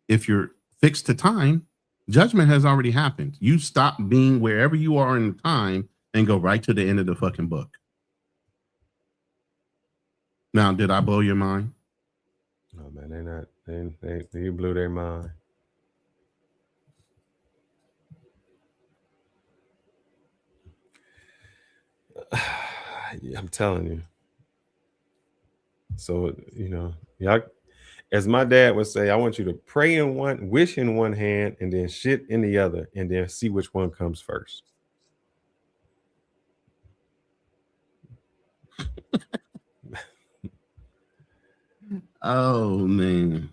If you're fixed to time, judgment has already happened. You stop being wherever you are in time and go right to the end of the fucking book. Now, did I blow your mind? No, man, they're not. They blew their mind. I'm telling you. So, you know, y'all, as my dad would say, I want you to pray in one, wish in one hand, and then shit in the other, and then see which one comes first. Oh, man.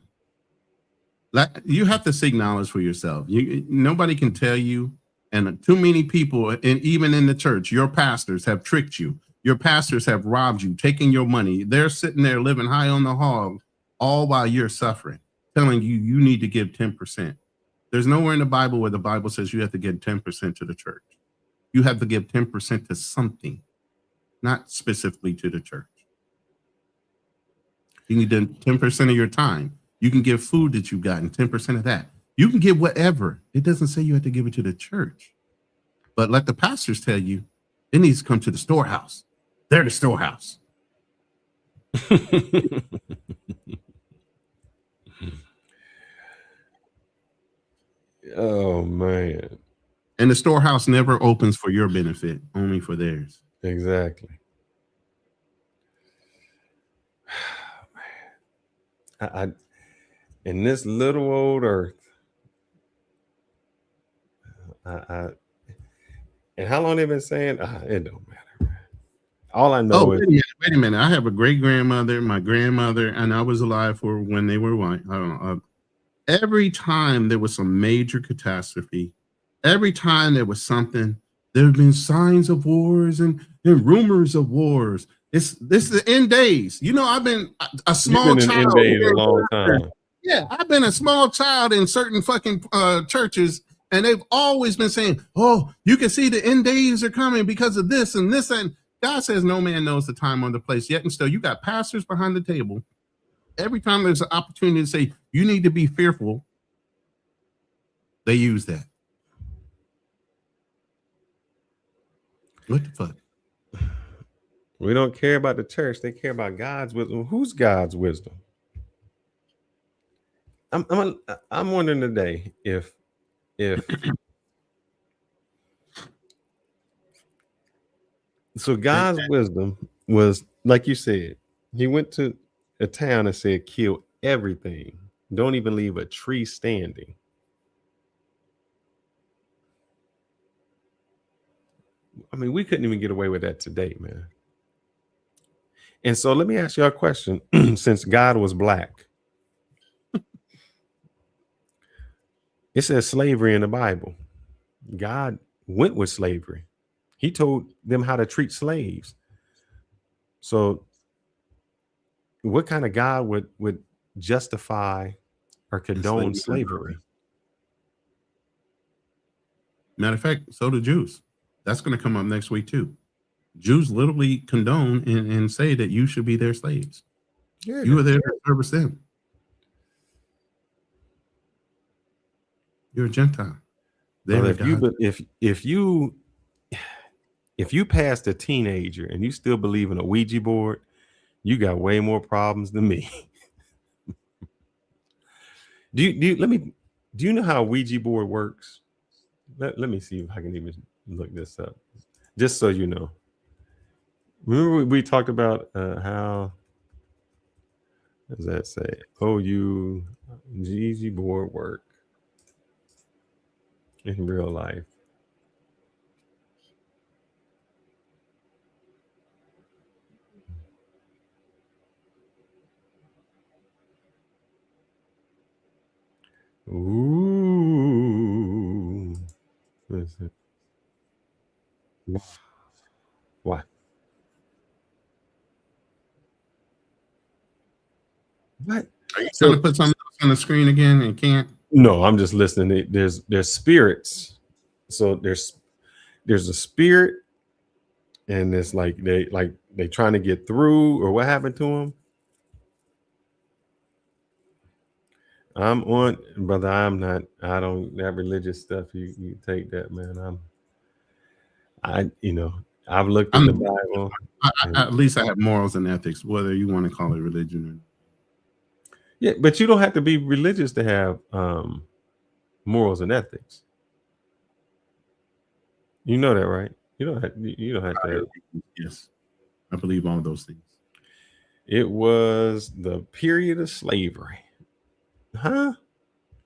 You have to seek knowledge for yourself. Nobody can tell you, and too many people, and even in the church, your pastors have tricked you. Your pastors have robbed you, taking your money. They're sitting there living high on the hog, all while you're suffering, telling you you need to give 10%. There's nowhere in the Bible where the Bible says you have to give 10% to the church. You have to give 10% to something, not specifically to the church. You need 10% of your time. You can give food that you've gotten, 10% of that. You can give whatever. It doesn't say you have to give it to the church. But let the pastors tell you, it needs to come to the storehouse. They're the storehouse. Oh, man. And the storehouse never opens for your benefit, only for theirs. Exactly. I in this little old earth, and how long they've been saying it don't matter. All I know is wait a minute. I have a great grandmother, my grandmother, and I was alive for when they were white. I don't know. Every time there was some major catastrophe, every time there was something, there have been signs of wars and rumors of wars. This is the end days. You know, I've been a small child. End days a long time. Yeah, I've been a small child in certain fucking churches, and they've always been saying, "Oh, you can see the end days are coming because of this and this." And God says, "No man knows the time or the place yet." And still, you got pastors behind the table. Every time there's an opportunity to say you need to be fearful, they use that. What the fuck? We don't care about the church. They care about God's wisdom. Who's God's wisdom? I'm wondering today if so God's wisdom was, like you said, he went to a town and said, kill everything. Don't even leave a tree standing. I mean, we couldn't even get away with that today, man. And so let me ask you a question. Since God was black, it says slavery in the Bible. God went with slavery. He told them how to treat slaves. So what kind of God would justify or condone slavery? Matter of fact, so do Jews. That's going to come up next week too. Jews literally condone and say that you should be their slaves. Yeah, you were there to service them. You're a Gentile. Well, if you passed a teenager and you still believe in a Ouija board, you got way more problems than me. Do you know how a Ouija board works? Let me see if I can even look this up, just so you know. Remember we talked about how does that say? Ouija board work in real life. Ooh. Listen. What? What? Are you trying to put something else on the screen again and can't? No, I'm just listening. There's spirits. So there's a spirit, and it's like they trying to get through, or what happened to them? I'm on, brother. I'm not. I don't that religious stuff. You take that, man. I've looked at the Bible. At least I have morals and ethics, whether you want to call it religion or. Yeah, but you don't have to be religious to have morals and ethics. You know that, right? You don't have to. Yes, I believe all of those things. It was the period of slavery. Huh?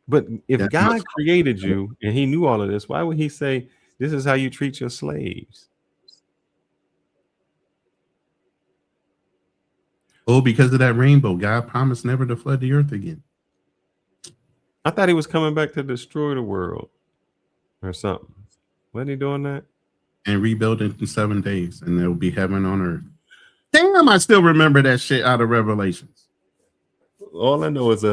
But if God created you and he knew all of this, why would he say this is how you treat your slaves? Oh, because of that rainbow. God promised never to flood the earth again. I thought he was coming back to destroy the world or something. Wasn't he doing that? And rebuild it in 7 days, and there will be heaven on earth. Damn, I still remember that shit out of Revelations. All I know is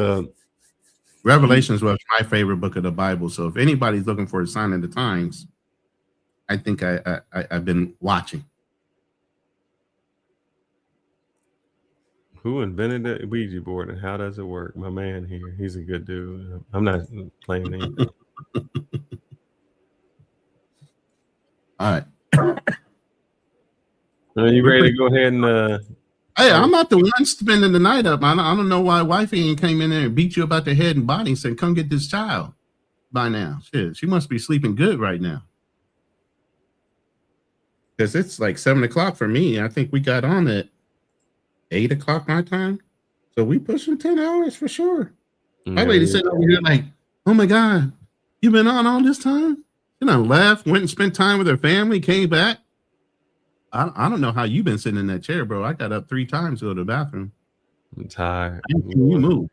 Revelations was my favorite book of the Bible. So if anybody's looking for a sign of the times, I think I've been watching. Who invented the Ouija board and how does it work? My man here, he's a good dude. I'm not playing anything. All right. Are you ready to go ahead and hey, I'm not the one spending the night up. I don't know why wifey ain't came in there and beat you about the head and body and said, come get this child by now. Shit, she must be sleeping good right now. Because it's like 7 o'clock for me. I think we got on at 8 o'clock my time. So we pushing 10 hours for sure. My lady said over here like, oh my God, you been on all this time? And I left, went and spent time with her family, came back. I don't know how you've been sitting in that chair, bro. I got up 3 times to go to the bathroom. I'm tired. You move.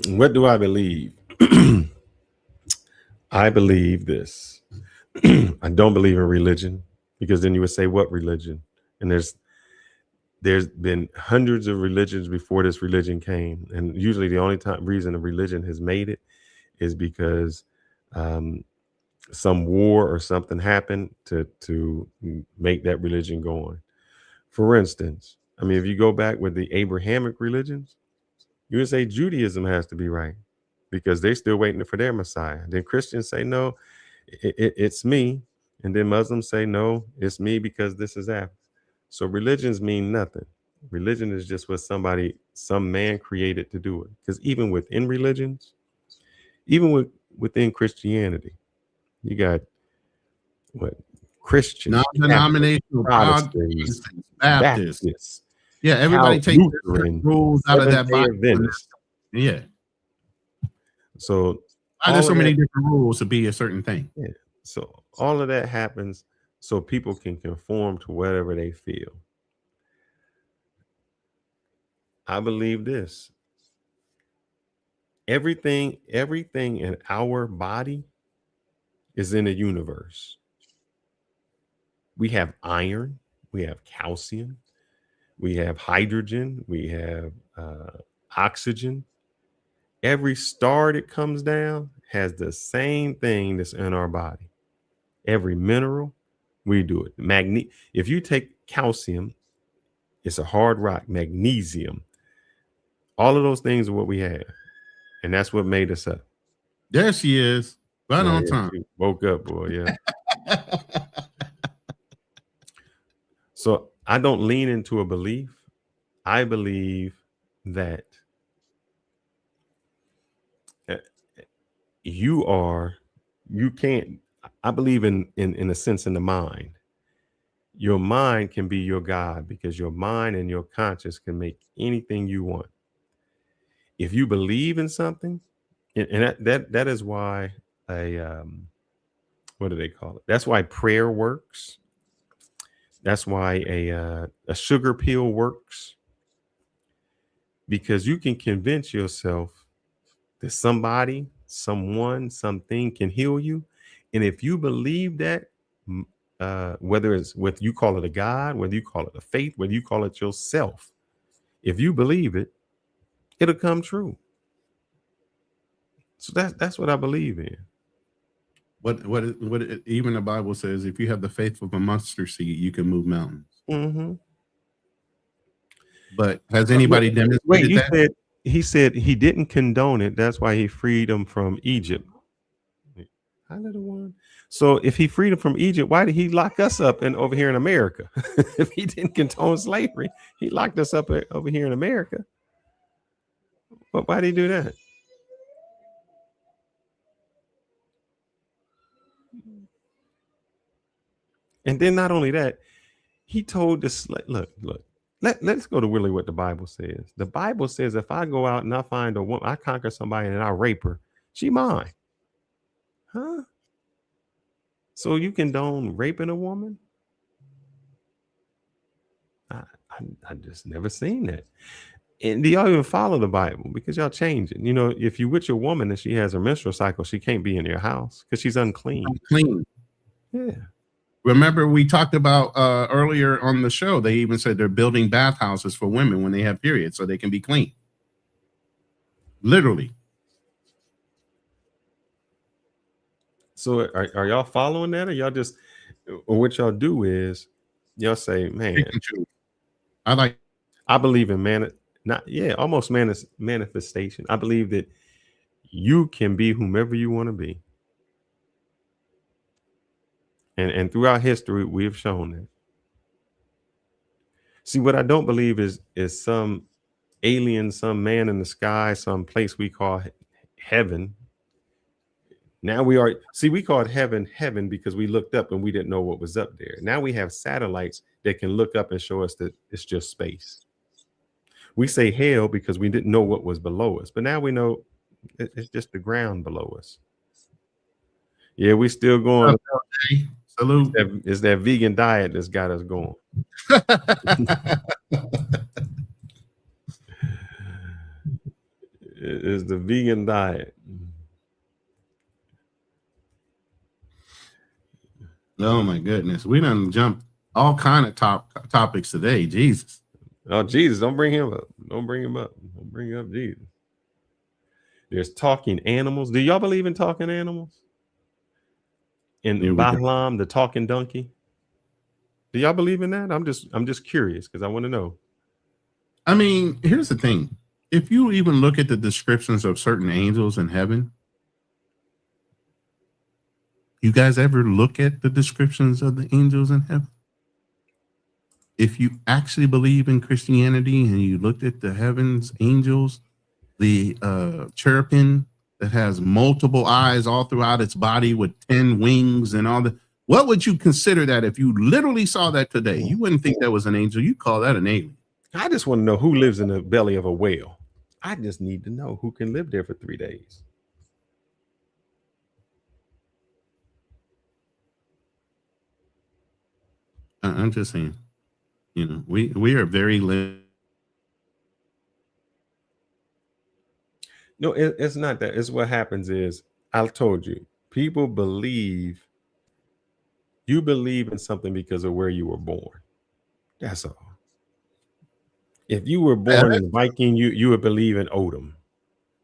What do I believe? I believe this. I don't believe in religion, because then you would say, what religion? And there's been hundreds of religions before this religion came, and usually the only reason a religion has made it is because some war or something happened to make that religion go on. For instance, I mean, if you go back with the Abrahamic religions, you would say Judaism has to be right because they're still waiting for their Messiah. Then Christians say, no, it's me. And then Muslims say, no, it's me because this is after. So religions mean nothing. Religion is just what some man created to do it. Because even within religions, even within Christianity, you got what? Christians, non-denominational, Protestants, Baptists. Yeah, everybody takes rules out of that Bible. Yeah. So there's so many different rules to be a certain thing. Yeah. So all of that happens so people can conform to whatever they feel. I believe this. Everything in our body is in the universe. We have iron, we have calcium, we have hydrogen, we have oxygen. Every star that comes down has the same thing that's in our body. Every mineral, we do it. If you take calcium, it's a hard rock. Magnesium, all of those things are what we have, and that's what made us up. There she is, right on time. Woke up, boy. Yeah. So I don't lean into a belief. I believe that I believe in a sense in the mind. Your mind can be your God, because your mind and your conscience can make anything you want. If you believe in something, and that is why what do they call it? That's why prayer works. That's why a sugar pill works, because you can convince yourself that somebody, someone, something can heal you. And if you believe that, whether it's with, you call it a God, whether you call it a faith, whether you call it yourself, if you believe it, it'll come true. So that's what I believe in. What even the Bible says, if you have the faith of a mustard seed, you can move mountains. Mm-hmm. But has anybody demonstrated that? He said he didn't condone it. That's why he freed them from Egypt. Hi, little one. So if he freed them from Egypt, why did he lock us up over here in America? If he didn't condone slavery, he locked us up over here in America. But why did he do that? And then not only that, he told us, look, let's go to really what the Bible says. The Bible says, if I go out and I find a woman, I conquer somebody and I rape her, she mine. Huh? So you condone raping a woman? I just never seen that. And do y'all even follow the Bible? Because y'all change it. You know, if you with your woman and she has her menstrual cycle, she can't be in your house because she's unclean. Yeah. Remember, we talked about earlier on the show, they even said they're building bathhouses for women when they have periods so they can be clean. Literally. So are y'all following that, or y'all just, or what y'all do is y'all say, man, I believe in almost manifestation. I believe that you can be whomever you want to be. And throughout history, we've shown that. See, what I don't believe is some alien, some man in the sky, some place we call heaven. Now we call it heaven because we looked up and we didn't know what was up there. Now we have satellites that can look up and show us that it's just space. We say hell because we didn't know what was below us, but now we know it's just the ground below us. Yeah, we still going. Salute. It's that vegan diet that's got us going. It's the vegan diet. Oh my goodness, we done jumped all kind of topics today. Jesus. Oh Jesus, don't bring him up. Don't bring him up. Don't bring up Jesus. There's talking animals. Do y'all believe in talking animals? In Bahlam, the talking donkey. Do y'all believe in that? I'm just curious because I want to know. I mean, here's the thing. If you even look at the descriptions of certain angels in heaven, you guys ever look at the descriptions of the angels in heaven? If you actually believe in Christianity and you looked at the heavens angels, the cherubim that has multiple eyes all throughout its body with 10 wings and all that, what would you consider that if you literally saw that today? You wouldn't think that was an angel. You'd call that an alien. I just want to know who lives in the belly of a whale. I just need to know who can live there for 3 days. I'm just saying, you know, we are very limited. No, it's not that. It's what happens is, I told you, people believe, you believe in something because of where you were born. That's all. If you were born in Viking, you would believe in Odin.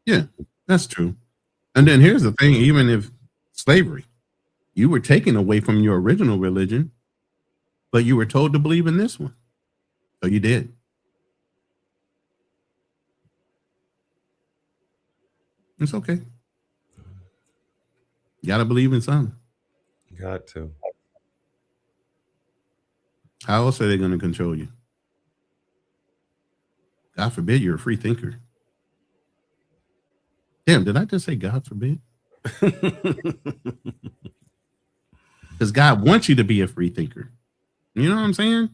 Yeah, that's true. And then here's the thing, even if slavery, you were taken away from your original religion, but you were told to believe in this one. So you did. It's okay. You gotta believe in something. Got to. How else are they going to control you? God forbid you're a free thinker. Damn, did I just say God forbid? Because God wants you to be a free thinker. You know what I'm saying?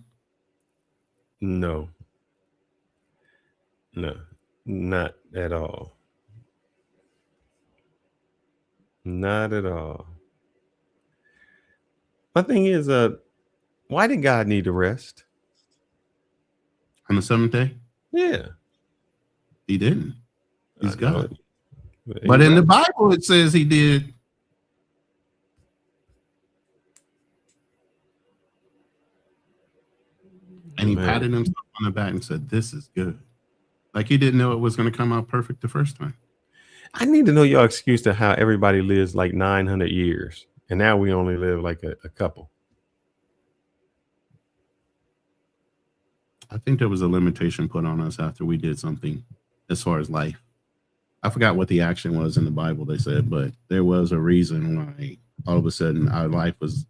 No. No, not at all. Not at all. My thing is, why did God need to rest? On the seventh day? Yeah. He didn't. He's God. But in the Bible, it says he did. And he patted himself on the back and said, "This is good." Like he didn't know it was going to come out perfect the first time. I need to know your excuse to how everybody lives like 900 years. And now we only live like a couple. I think there was a limitation put on us after we did something as far as life. I forgot what the action was in the Bible, they said, but there was a reason why all of a sudden our life was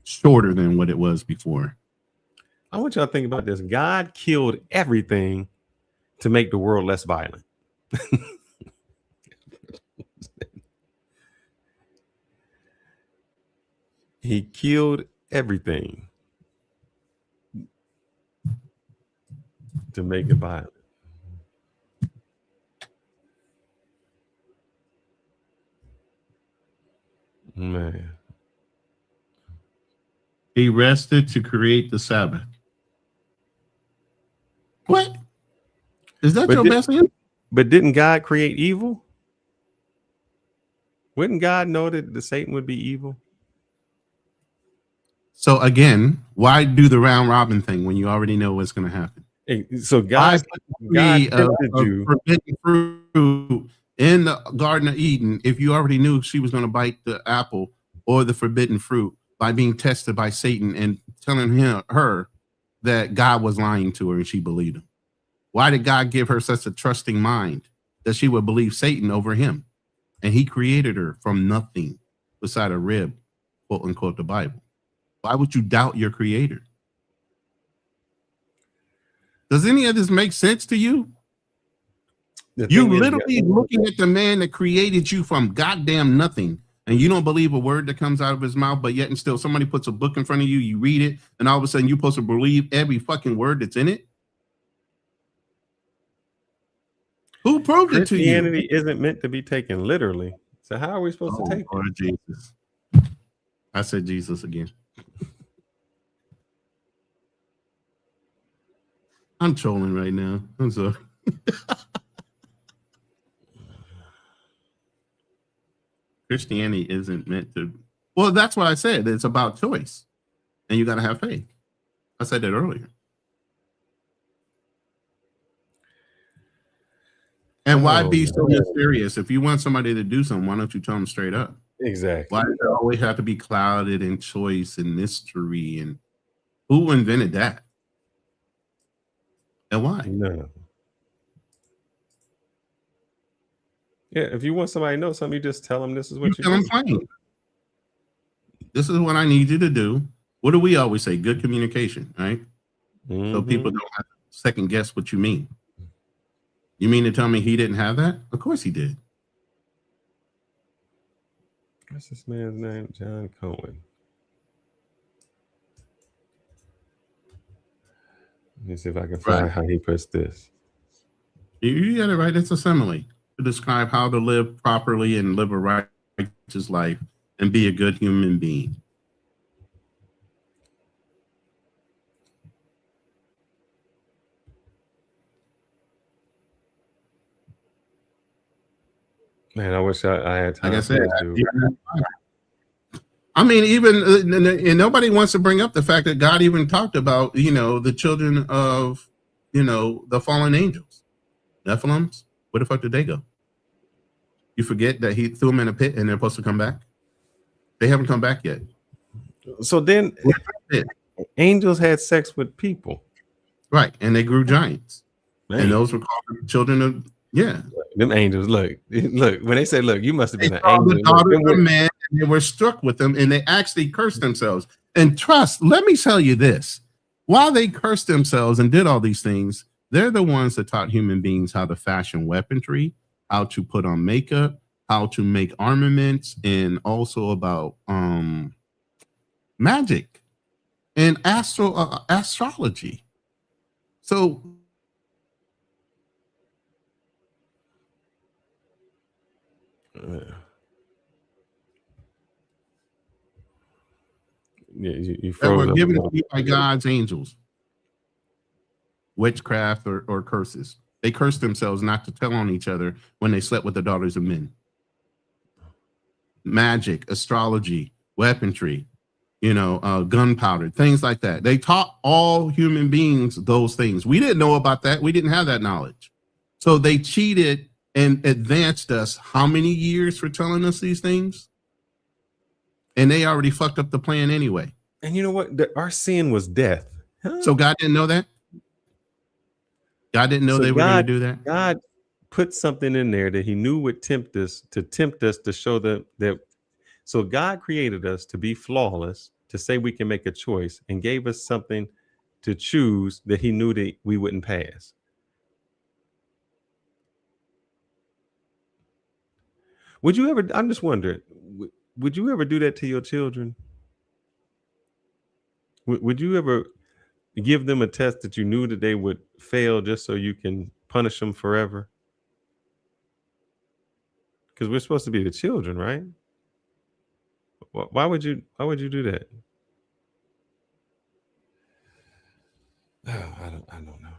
shorter than what it was before. I want y'all to think about this. God killed everything to make the world less violent. He killed everything to make it violent. Man. He rested to create the Sabbath. What? Is that your best answer? But didn't God create evil? Wouldn't God know that Satan would be evil? So again, why do the round robin thing when you already know what's going to happen? So God tempted you. Forbidden fruit in the Garden of Eden, if you already knew she was going to bite the apple or the forbidden fruit by being tested by Satan and telling her that God was lying to her and she believed him. Why did God give her such a trusting mind that she would believe Satan over him? And he created her from nothing beside a rib, quote unquote, the Bible. Why would you doubt your creator? Does any of this make sense to you? You literally looking at the man that created you from goddamn nothing, and you don't believe a word that comes out of his mouth, but yet and still somebody puts a book in front of you, you read it, and all of a sudden you're supposed to believe every fucking word that's in it? Who proved it to you? Christianity isn't meant to be taken literally. So how are we supposed to take Lord Jesus. I said Jesus again. I'm trolling right now. I'm sorry. Christianity isn't meant to. Well, that's what I said. It's about choice, and you got to have faith. I said that earlier. And why be so mysterious? If you want somebody to do something, why don't you tell them straight up? Exactly. Why does it always have to be clouded in choice and mystery? And who invented that? And why? No. Yeah, if you want somebody to know something, you just tell them this is what you tell them plain. This is what I need you to do. What do we always say? Good communication, right? So people don't have to second guess what you mean. You mean to tell me he didn't have that? Of course he did. What's this man's name? John Cohen. Let me see if I can find how he puts this. You got it right. It's a simile to describe how to live properly and live a righteous life and be a good human being. Man, I wish I had time. Like I said, I mean, even and nobody wants to bring up the fact that God even talked about, the children of, the fallen angels, Nephilims. Where the fuck did they go? You forget that he threw them in a pit and they're supposed to come back. They haven't come back yet. So then, angels had sex with people, right? And they grew giants, and those were called children of them angels. Look. When they say, "Look, you must have been an angel." angel." The daughters of men, and they were struck with them, and they actually cursed themselves. And trust, let me tell you this: while they cursed themselves and did all these things, they're the ones that taught human beings how to fashion weaponry, how to put on makeup, how to make armaments, and also about magic and astrology. So you that were froze given up. to you by God's angels. Witchcraft or curses. They cursed themselves not to tell on each other when they slept with the daughters of men. Magic, astrology, weaponry, gunpowder, things like that. They taught all human beings those things. We didn't know about that. We didn't have that knowledge. So they cheated and advanced us how many years for telling us these things? And they already fucked up the plan anyway. And you know what? Our sin was death. So God didn't know that? God didn't know they were going to do that? God put something in there that he knew would tempt us to show that. So God created us to be flawless, to say we can make a choice, and gave us something to choose that he knew that we wouldn't pass. Would you ever, I'm just wondering, would you ever do that to your children? Would you ever give them a test that you knew that they would fail just so you can punish them forever? Because we're supposed to be the children, right? Why would you do that? Oh, I don't know.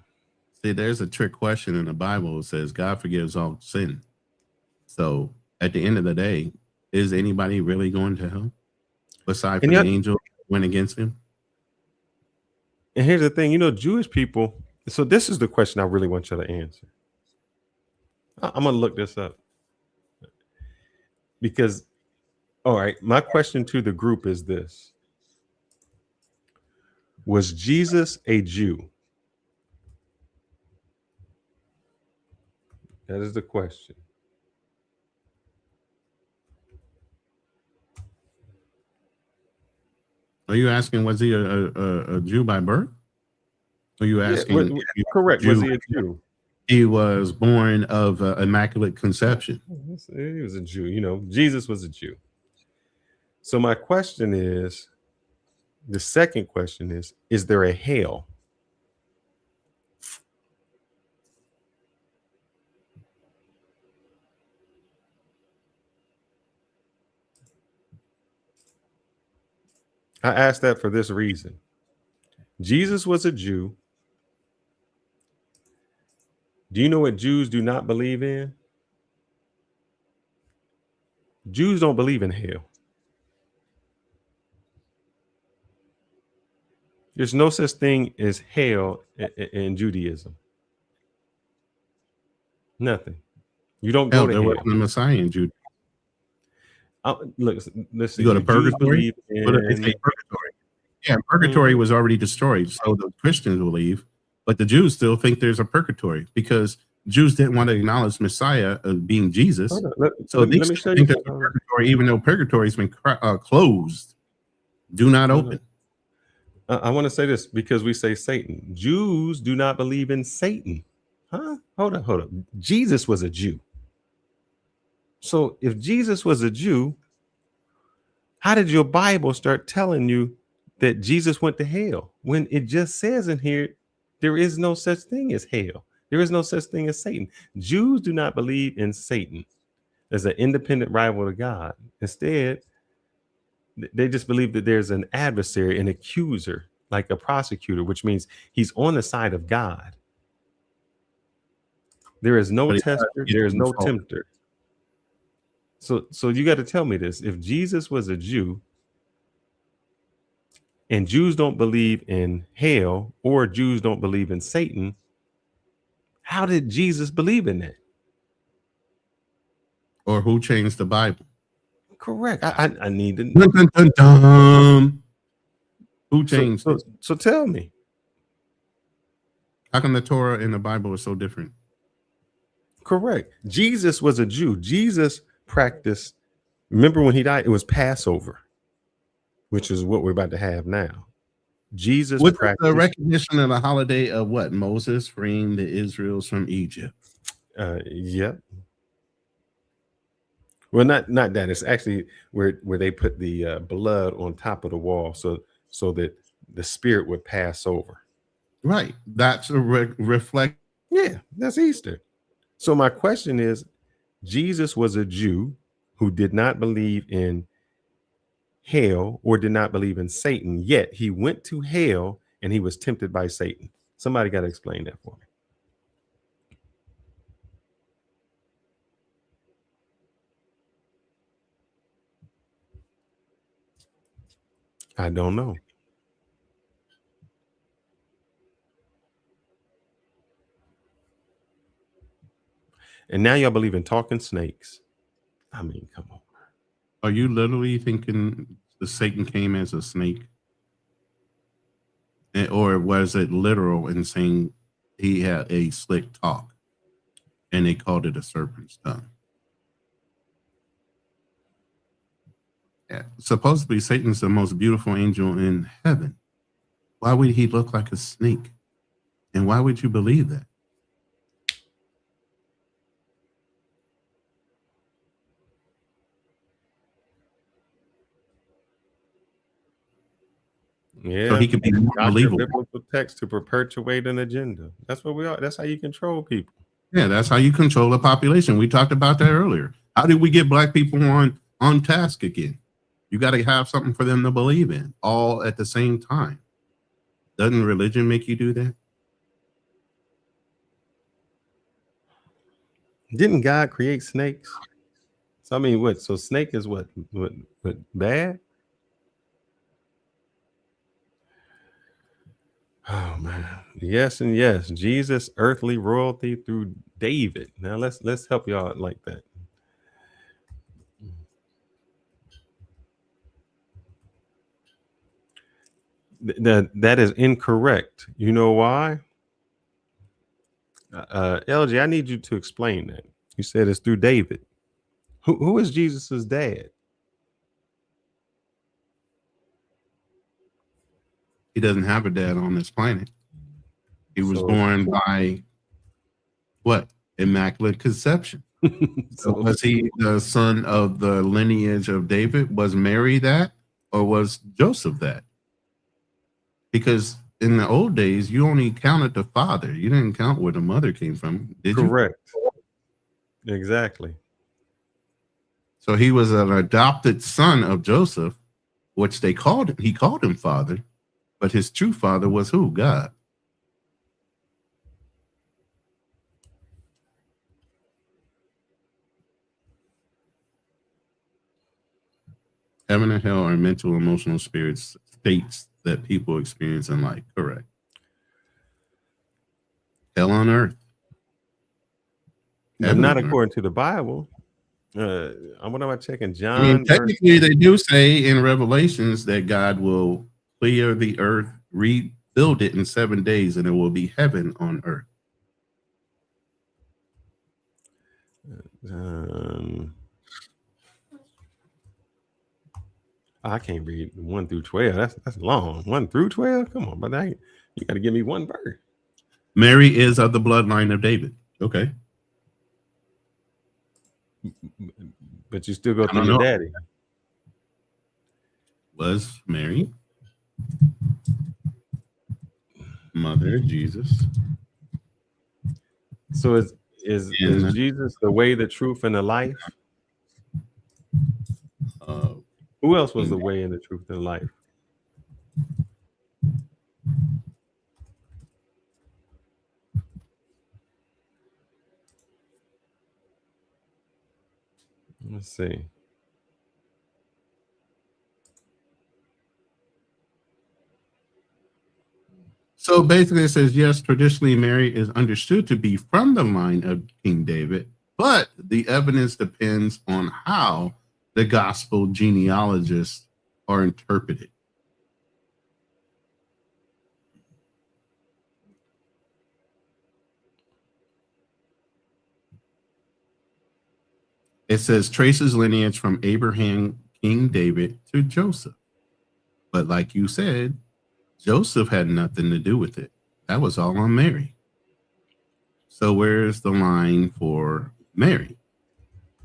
See, there's a trick question in the Bible that says God forgives all sin. So at the end of the day, is anybody really going to hell? Aside from the angel went against him? And here's the thing, Jewish people, so this is the question I really want you to answer. I'm going to look this up. Because, all right, my question to the group is this. Was Jesus a Jew? That is the question. Are you asking, was he a Jew by birth? Are you asking? Correct. Was he a Jew? He was born of immaculate conception. He was a Jew. Jesus was a Jew. So my question is, the second question is there a hell? I asked that for this reason. Jesus was a Jew. Do you know what Jews do not believe in? Jews don't believe in hell. There's no such thing as hell in Judaism. Nothing. You don't go to there hell. wasn't a Messiah in Judaism. Look, listen. You go to Jews purgatory? believe What do they say, in purgatory? Yeah, purgatory was already destroyed, so the Christians believe, but the Jews still think there's a purgatory because Jews didn't want to acknowledge Messiah as being Jesus. So they still think there's a purgatory, even though purgatory has been closed. Do not open. I want to say this because we say Satan. Jews do not believe in Satan. Huh? Hold on. Jesus was a Jew. So if Jesus was a Jew, how did your Bible start telling you that Jesus went to hell when it just says in here, there is no such thing as hell. There is no such thing as Satan. Jews do not believe in Satan as an independent rival to God. Instead, they just believe that there's an adversary, an accuser, like a prosecutor, which means he's on the side of God. There is no tester, there is no tempter. So you got to tell me this. If Jesus was a Jew, and Jews don't believe in hell, or Jews don't believe in Satan, how did Jesus believe in that? Or who changed the Bible? Correct. I need to know. Dun, dun, dun, dun. Who changed it? So tell me. How come the Torah and the Bible are so different? Correct. Jesus was a Jew. Jesus practiced, remember when he died, it was Passover, which is what we're about to have now. Jesus With practiced the recognition of the holiday of what? Moses freeing the Israelites from Egypt. Yep. Well, not that. It's actually where they put the blood on top of the wall so that the spirit would pass over. Right. That's a reflect. Yeah, that's Easter. So my question is, Jesus was a Jew who did not believe in hell or did not believe in Satan, yet he went to hell and he was tempted by Satan. Somebody got to explain that for me. I don't know. And now y'all believe in talking snakes. I mean, come on. Are you literally thinking the Satan came as a snake? Or was it literal in saying he had a slick talk and they called it a serpent's tongue? Yeah. Supposedly Satan's the most beautiful angel in heaven. Why would he look like a snake? And why would you believe that? Yeah, so he could be more believable. Biblical text to perpetuate an agenda. That's what we are. That's how you control people. Yeah, that's how you control the population. We talked about that earlier. How did we get black people on task again? You got to have something for them to believe in all at the same time. Doesn't religion make you do that? Didn't God create snakes? So I mean, what? So snake is what bad? Oh man, yes and yes. Jesus, earthly royalty through David. Now let's help y'all like that. That is incorrect. You know why? LG, I need you to explain that. You said it's through David. Who is Jesus's dad? He doesn't have a dad on this planet. He was born by what? Immaculate conception. So was he the son of the lineage of David? Was Mary that? Or was Joseph that? Because in the old days, you only counted the father. You didn't count where the mother came from, did you? Correct. Exactly. So he was an adopted son of Joseph, which he called him father, but his true father was who? God. Heaven and hell are mental, emotional, spirits states that people experience in life. Correct. Hell on earth. But not according to the Bible. What am I checking? John. I mean, technically, they do say in Revelations that God will clear the earth, rebuild it in 7 days, and it will be heaven on earth. I can't read 1 through 12. That's long. 1 through 12. Come on, but you got to give me one verse. Mary is of the bloodline of David. Okay. But you still go through your daddy. Was Mary mother of Jesus? So is Jesus the way, the truth, and the life? Who else was the way and the truth and the life? Let's see. So basically it says, yes, traditionally Mary is understood to be from the line of King David, but the evidence depends on how the gospel genealogists are interpreted. It says traces lineage from Abraham, King David to Joseph. But like you said, Joseph had nothing to do with it. That was all on Mary. So where's the line for Mary?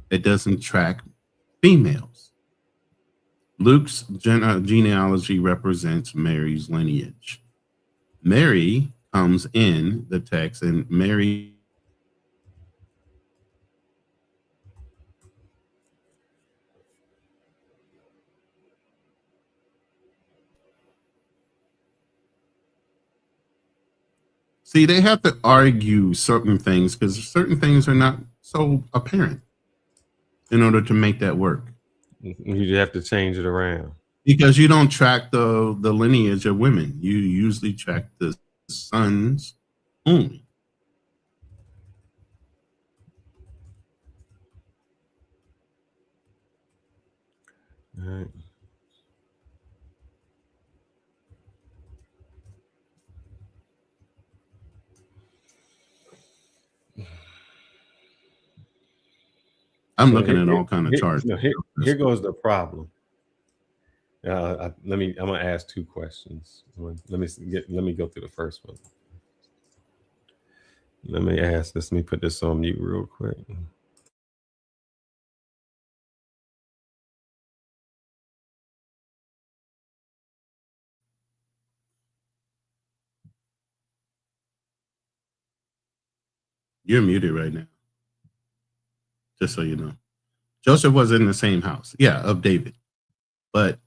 It doesn't track females. Luke's genealogy represents Mary's lineage. Mary comes in the text, and Mary see, they have to argue certain things because certain things are not so apparent in order to make that work. You have to change it around. Because you don't track the lineage of women. You usually track the sons only. All right. I'm looking at all kind of charts. Here goes the problem. I'm gonna ask 2 questions. Let me go through the first one. Let me put this on mute real quick. You're muted right now. Just so you know. Joseph was in the same house, of David. But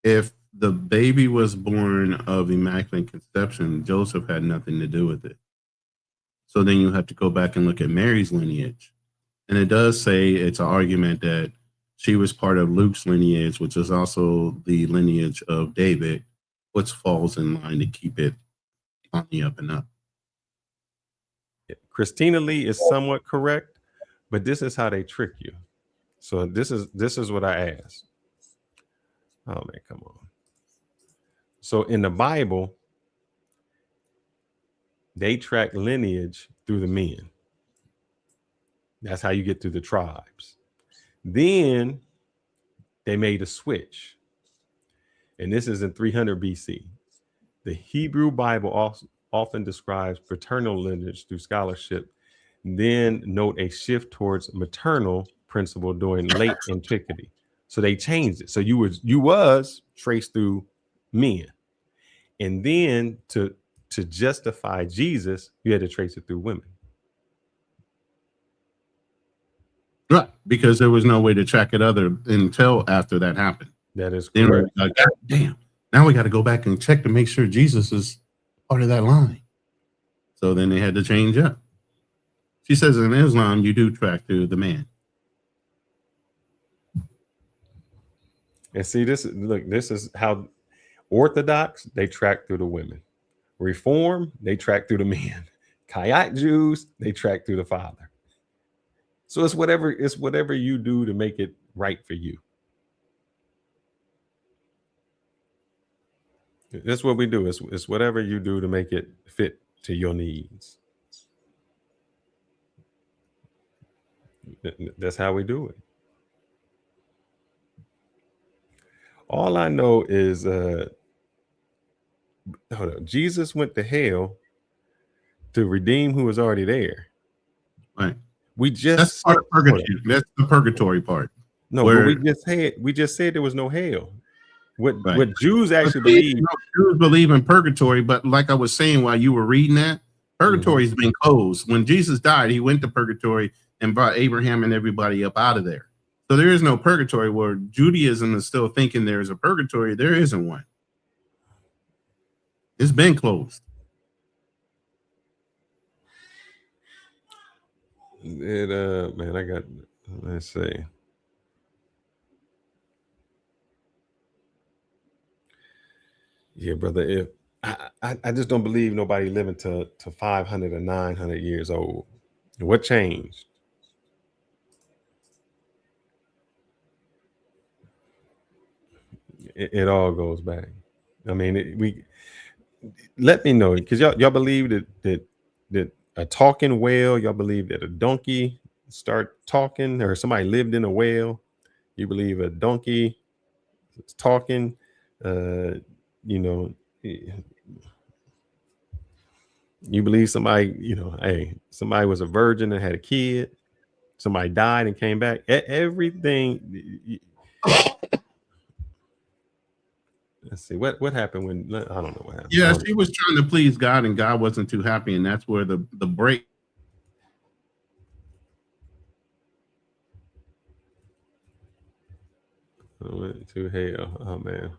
if the baby was born of immaculate conception, Joseph had nothing to do with it. So then you have to go back and look at Mary's lineage. And it does say it's an argument that she was part of Luke's lineage, which is also the lineage of David, which falls in line to keep it on the up and up. Christina Lee is somewhat correct, but this is how they trick you. So this is what I asked. Oh man, come on. So in the Bible, they track lineage through the men. That's how you get through the tribes. Then they made a switch. And this is in 300 BC. The Hebrew Bible often describes paternal lineage through scholarship, then note a shift towards maternal principle during late antiquity. So they changed it. So you was traced through men. And then to justify Jesus, you had to trace it through women. Right, because there was no way to track it until after that happened. That is Then correct. God damn. Now we got to go back and check to make sure Jesus is part of that line. So then they had to change up. She says in Islam, you do track to the man. And see, this is how Orthodox, they track through the women. Reform, they track through the men. Kayak Jews, they track through the father. So it's whatever you do to make it right for you. That's what we do. It's whatever you do to make it fit to your needs. That's how we do it. All I know is Jesus went to hell to redeem who was already there. Right. That's part of purgatory. That's the purgatory part. No, but we just said there was no hell. What Jews actually believe. Jews believe in purgatory, but like I was saying while you were reading that, purgatory has been closed. When Jesus died, he went to purgatory and brought Abraham and everybody up out of there. So there is no purgatory. Where Judaism is still thinking there is a purgatory, there isn't one. It's been closed. Let's see. Yeah, brother, if I just don't believe nobody living to 500 or 900 years old. What changed? It all goes back. I mean, let me know, because y'all believe that a talking whale, y'all believe that a donkey start talking, or somebody lived in a whale. You believe a donkey is talking, you believe somebody, somebody was a virgin and had a kid, somebody died and came back. Everything. Let's see what happened when I don't know what happened. Yeah, she was trying to please God, and God wasn't too happy, and that's where the break. I went to hell. Oh man.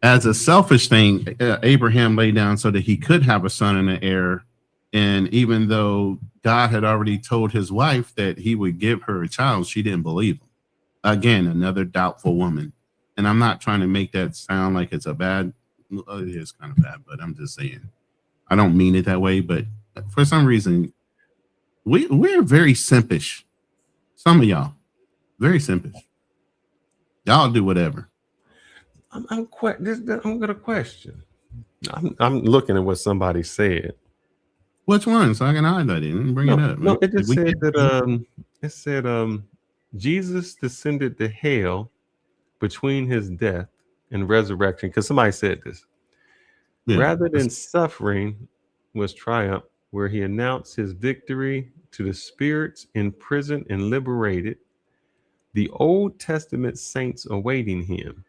As a selfish thing, Abraham laid down so that he could have a son and an heir. And even though God had already told his wife that he would give her a child, she didn't believe him. Again, another doubtful woman. And I'm not trying to make that sound like it's a bad, it is kind of bad, but I'm just saying, I don't mean it that way. But for some reason, we're very simpish. Some of y'all, very simpish. Y'all do whatever. I'm gonna question. I'm looking at what somebody said. Which one? So I can highlight it and bring it up. No, it just said that it said Jesus descended to hell between his death and resurrection. Because somebody said this. Yeah. Rather than suffering was triumph, where he announced his victory to the spirits imprisoned and liberated, the Old Testament saints awaiting him.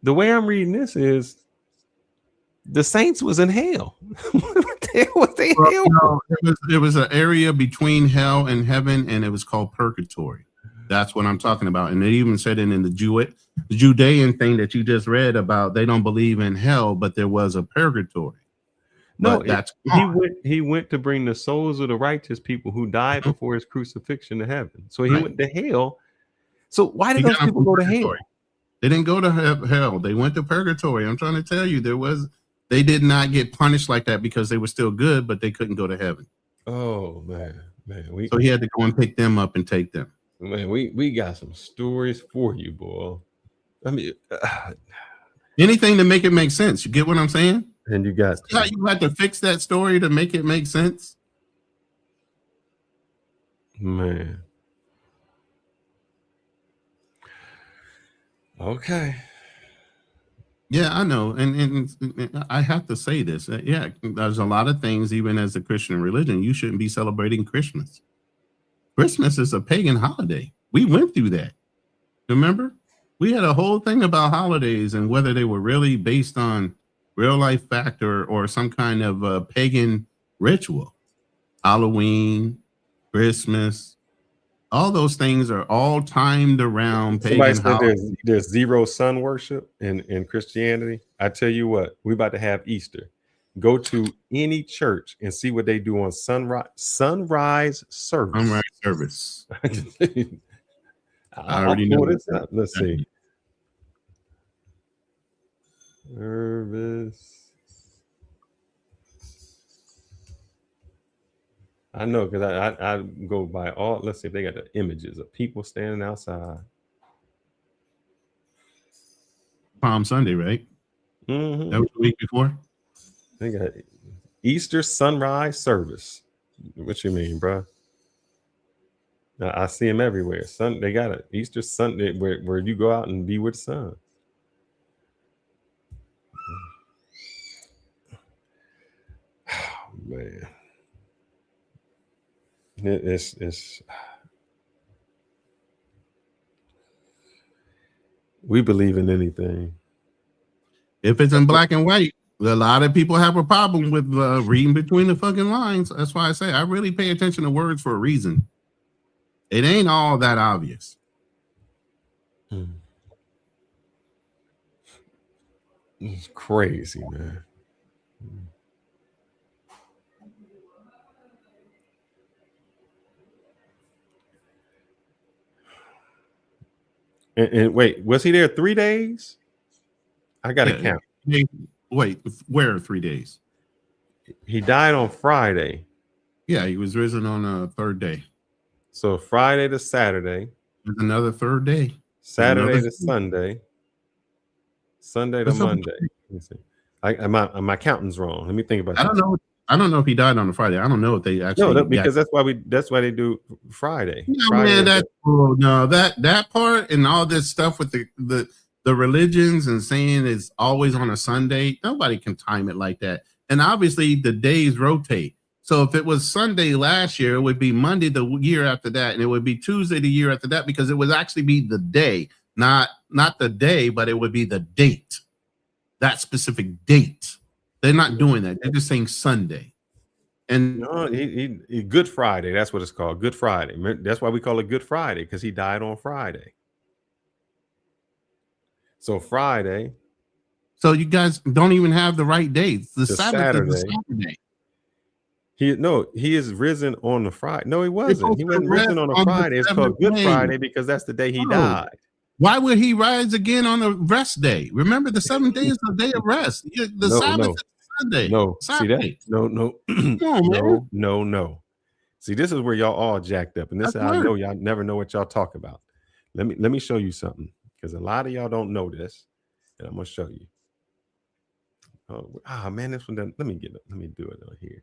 The way I'm reading this is the saints was in hell. What the hell? No, it was an area between hell and heaven, and it was called purgatory. That's what I'm talking about. And they even said it in the Judean thing that you just read about. They don't believe in hell, but there was a purgatory. No, he went to bring the souls of the righteous people who died before his crucifixion to heaven. So he went to hell. So why did those people go to hell? They didn't go to hell. They went to purgatory. I'm trying to tell you, they did not get punished like that because they were still good, but they couldn't go to heaven. Oh man. So he had to go and pick them up and take them. Man, we got some stories for you, boy. I mean, anything to make it make sense. You get what I'm saying? And you got how you had to fix that story to make it make sense. Man. Okay. Yeah, I know. And I have to say this. Yeah, there's a lot of things, even as a Christian religion, you shouldn't be celebrating Christmas. Christmas is a pagan holiday. We went through that. Remember? We had a whole thing about holidays and whether they were really based on real life fact or some kind of pagan ritual. Halloween, Christmas, All those things are all timed around Somebody pagan said holidays. there's zero sun worship in Christianity. I tell you what, we about to have Easter. Go to any church and see what they do on sunrise service. Sunrise service. I I'll already pull know. this up. Let's see. Service. I know because I go by all. Let's see if they got the images of people standing outside. Palm Sunday, right? Mm-hmm. That was the week before. They got Easter sunrise service. What you mean, bro? I see them everywhere. They got an Easter Sunday where you go out and be with the sun. Oh, man. It's we believe in anything. If it's in black and white, a lot of people have a problem with reading between the fucking lines. That's why I say I really pay attention to words for a reason. It ain't all that obvious. It's crazy, man. And wait, was he there 3 days? I gotta count. Wait, where 3 days? He died on Friday. Yeah, he was risen on a third day. So Friday to Saturday. There's another third day. Saturday to Sunday. Sunday to Monday. Let me see. My counting's wrong. Let me think about that. I don't know if he died on a Friday. I don't know if they actually. No, because that's why they do Friday. No, Friday man, that part and all this stuff with the religions and saying it's always on a Sunday. Nobody can time it like that. And obviously the days rotate. So if it was Sunday last year, it would be Monday the year after that, and it would be Tuesday the year after that, because it would actually be the day, not the day, but it would be the date, that specific date. They're not doing that. They're just saying Sunday. And no, he Good Friday. That's what it's called. Good Friday. That's why we call it Good Friday, because he died on Friday. So Friday. So you guys don't even have the right dates. The Sabbath is the Saturday. He is risen on the Friday. No, he wasn't. He wasn't risen on a Friday. It's called Good Friday because that's the day he died. Why would he rise again on the rest day? Remember, the 7th day is the day of rest. The Sabbath is Sunday. No, Saturday. See that? No. See, this is where y'all all jacked up, and this is how I know y'all never know what y'all talk about. Let me show you something, because a lot of y'all don't know this, and I'm gonna show you. Oh man, this one doesn't. Let me do it on here.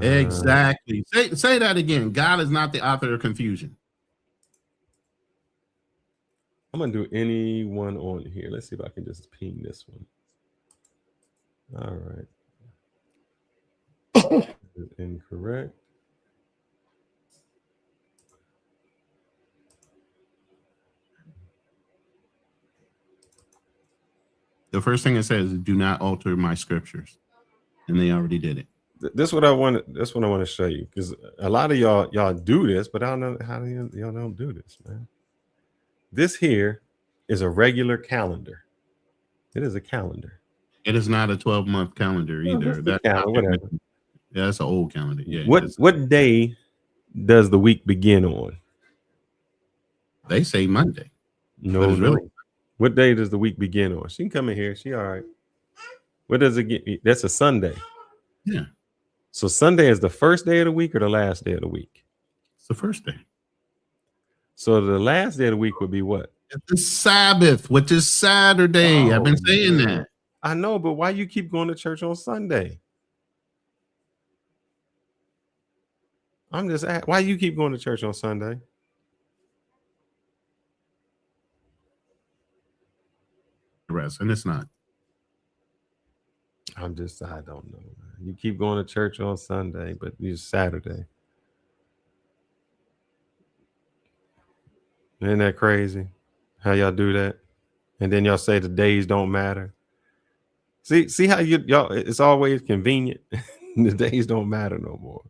Exactly. Say that again. God is not the author of confusion. I'm gonna do any one on here. Let's see if I can just ping this one. All right. Incorrect. The first thing it says is, "Do not alter my scriptures," and they already did it. That's what I want to show you, because a lot of y'all do this, but I don't know how y'all don't do this, man. This here is a regular calendar. It is a calendar. It is not a 12-month calendar either. Whatever. Yeah, that's an old calendar. Yeah. What day does the week begin on? They say Monday. No, really. What day does the week begin on? She can come in here. She all right. What does it get? That's a Sunday. Yeah. So Sunday is the first day of the week or the last day of the week? It's the first day. So the last day of the week would be what? It's the Sabbath, which is Saturday. I've been saying that. I know, but why you keep going to church on Sunday? I'm just asking, why you keep going to church on Sunday? Rest, and it's not. I don't know. You keep going to church on Sunday, but it's Saturday. Isn't that crazy? How y'all do that? And then y'all say the days don't matter. See how y'all, it's always convenient. The days don't matter no more.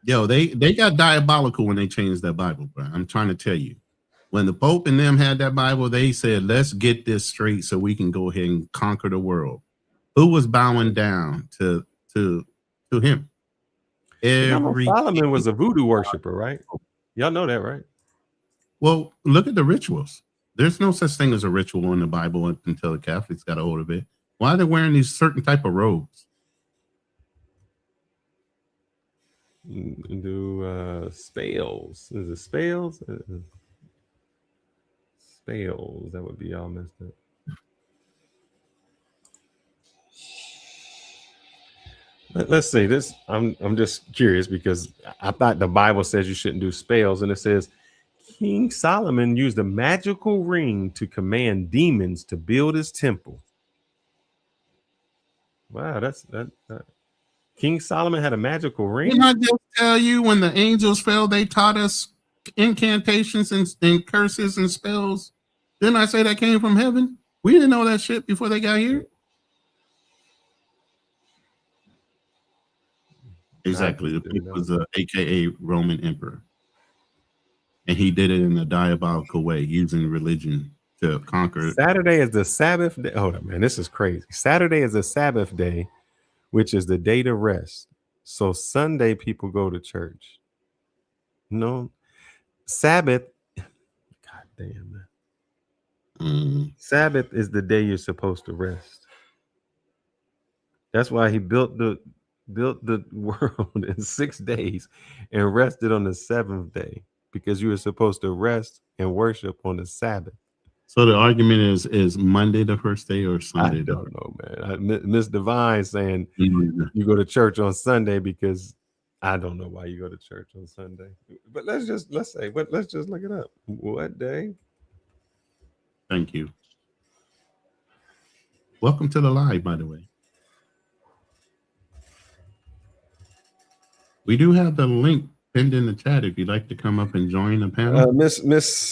Yo, they got diabolical when they changed that Bible, bro. I'm trying to tell you. When the Pope and them had that Bible, they said, let's get this straight so we can go ahead and conquer the world. Who was bowing down to him? Solomon was a voodoo worshiper, right? Y'all know that, right? Well, look at the rituals. There's no such thing as a ritual in the Bible until the Catholics got a hold of it. Why are they wearing these certain type of robes? Do spells. Is it spells? Spells. That would be all messed up. Let's see this. I'm just curious because I thought the Bible says you shouldn't do spells, and it says King Solomon used a magical ring to command demons to build his temple. Wow, that's that. King Solomon had a magical ring. Didn't I just tell you when the angels fell, they taught us incantations and curses and spells? Didn't I say that came from heaven? We didn't know that shit before they got here. Exactly. The Pope was a AKA Roman emperor. And he did it in a diabolical way, using religion to conquer. Saturday is the Sabbath day. Hold on, man. This is crazy. Saturday is the Sabbath day, which is the day to rest. So Sunday people go to church. No. Sabbath. God damn, man. Sabbath is the day you're supposed to rest. That's why he built the world in 6 days and rested on the 7th day, because you were supposed to rest and worship on the Sabbath. So the argument is Monday the first day or Sunday? I don't know, man. Miss Divine saying you go to church on Sunday because I don't know why you go to church on Sunday. But let's just look it up. What day? Thank you. Welcome to the live, by the way. We do have the link pinned in the chat if you'd like to come up and join the panel. Miss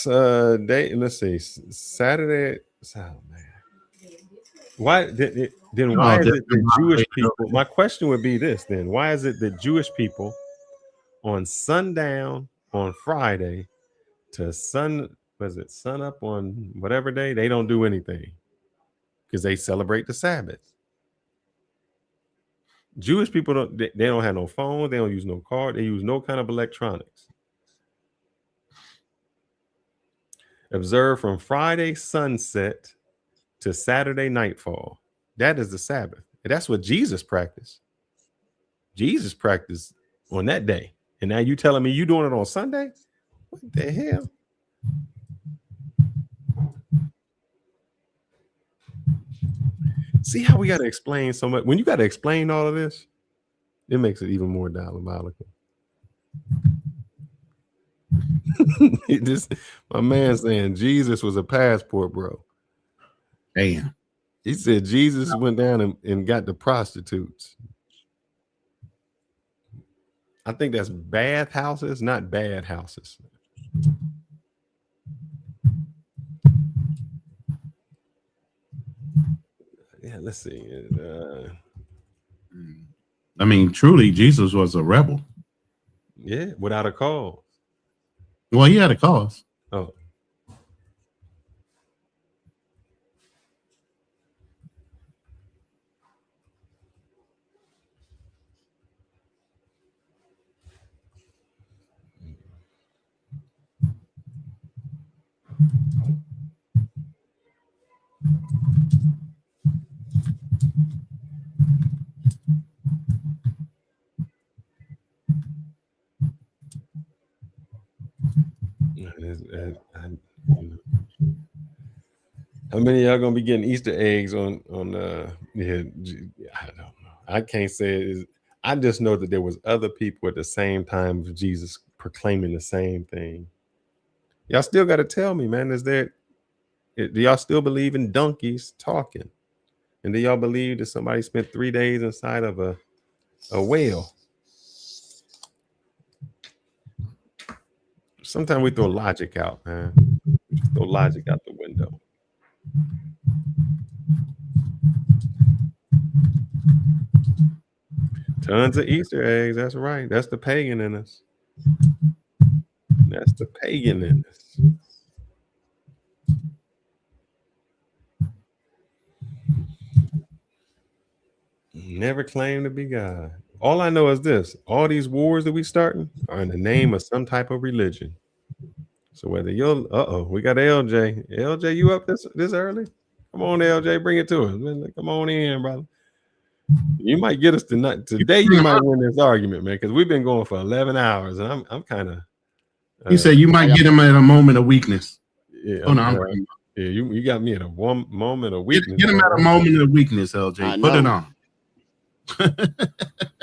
Day, let's see. Saturday. Oh man. Why is it that Jewish people? My question would be this then. Why is it that Jewish people on sundown on Friday to sun up on whatever day, they don't do anything? Because they celebrate the Sabbath. Jewish people don't have no phone, they don't use no card, they use no kind of electronics. Observe from Friday sunset to Saturday nightfall. That is the Sabbath. And that's what Jesus practiced. Jesus practiced on that day. And now you telling me you doing it on Sunday? What the hell? See how we got to explain so much? When you got to explain all of this, it makes it even more diabolical. My man saying Jesus was a passport, bro. Damn. He said Jesus went down and got the prostitutes. I think that's bath houses, not bad houses. Yeah, let's see. I mean, truly, Jesus was a rebel. Yeah, without a cause. Well, he had a cause. Oh. How many of y'all gonna be getting Easter eggs on yeah, I don't know. I can't say it is. I just know that there was other people at the same time of Jesus proclaiming the same thing. Y'all still got to tell me, man. Do y'all still believe in donkeys talking? And do y'all believe that somebody spent 3 days inside of a whale? Sometimes we throw logic out, man. We just throw logic out the window. Tons of Easter eggs. That's right. That's the pagan in us. That's the pagan in us. Never claim to be God. All I know is this: all these wars that we starting are in the name of some type of religion. So whether you're, we got LJ. LJ, you up this early? Come on, LJ, bring it to us. Come on in, brother. You might get us tonight. Today, you might win this argument, man, because we've been going for 11 hours, and I'm kind of. He said you might get him at a moment of weakness. Yeah, oh, no, yeah, you got me at a moment of weakness. Get him at a moment of weakness, LJ. Put it on.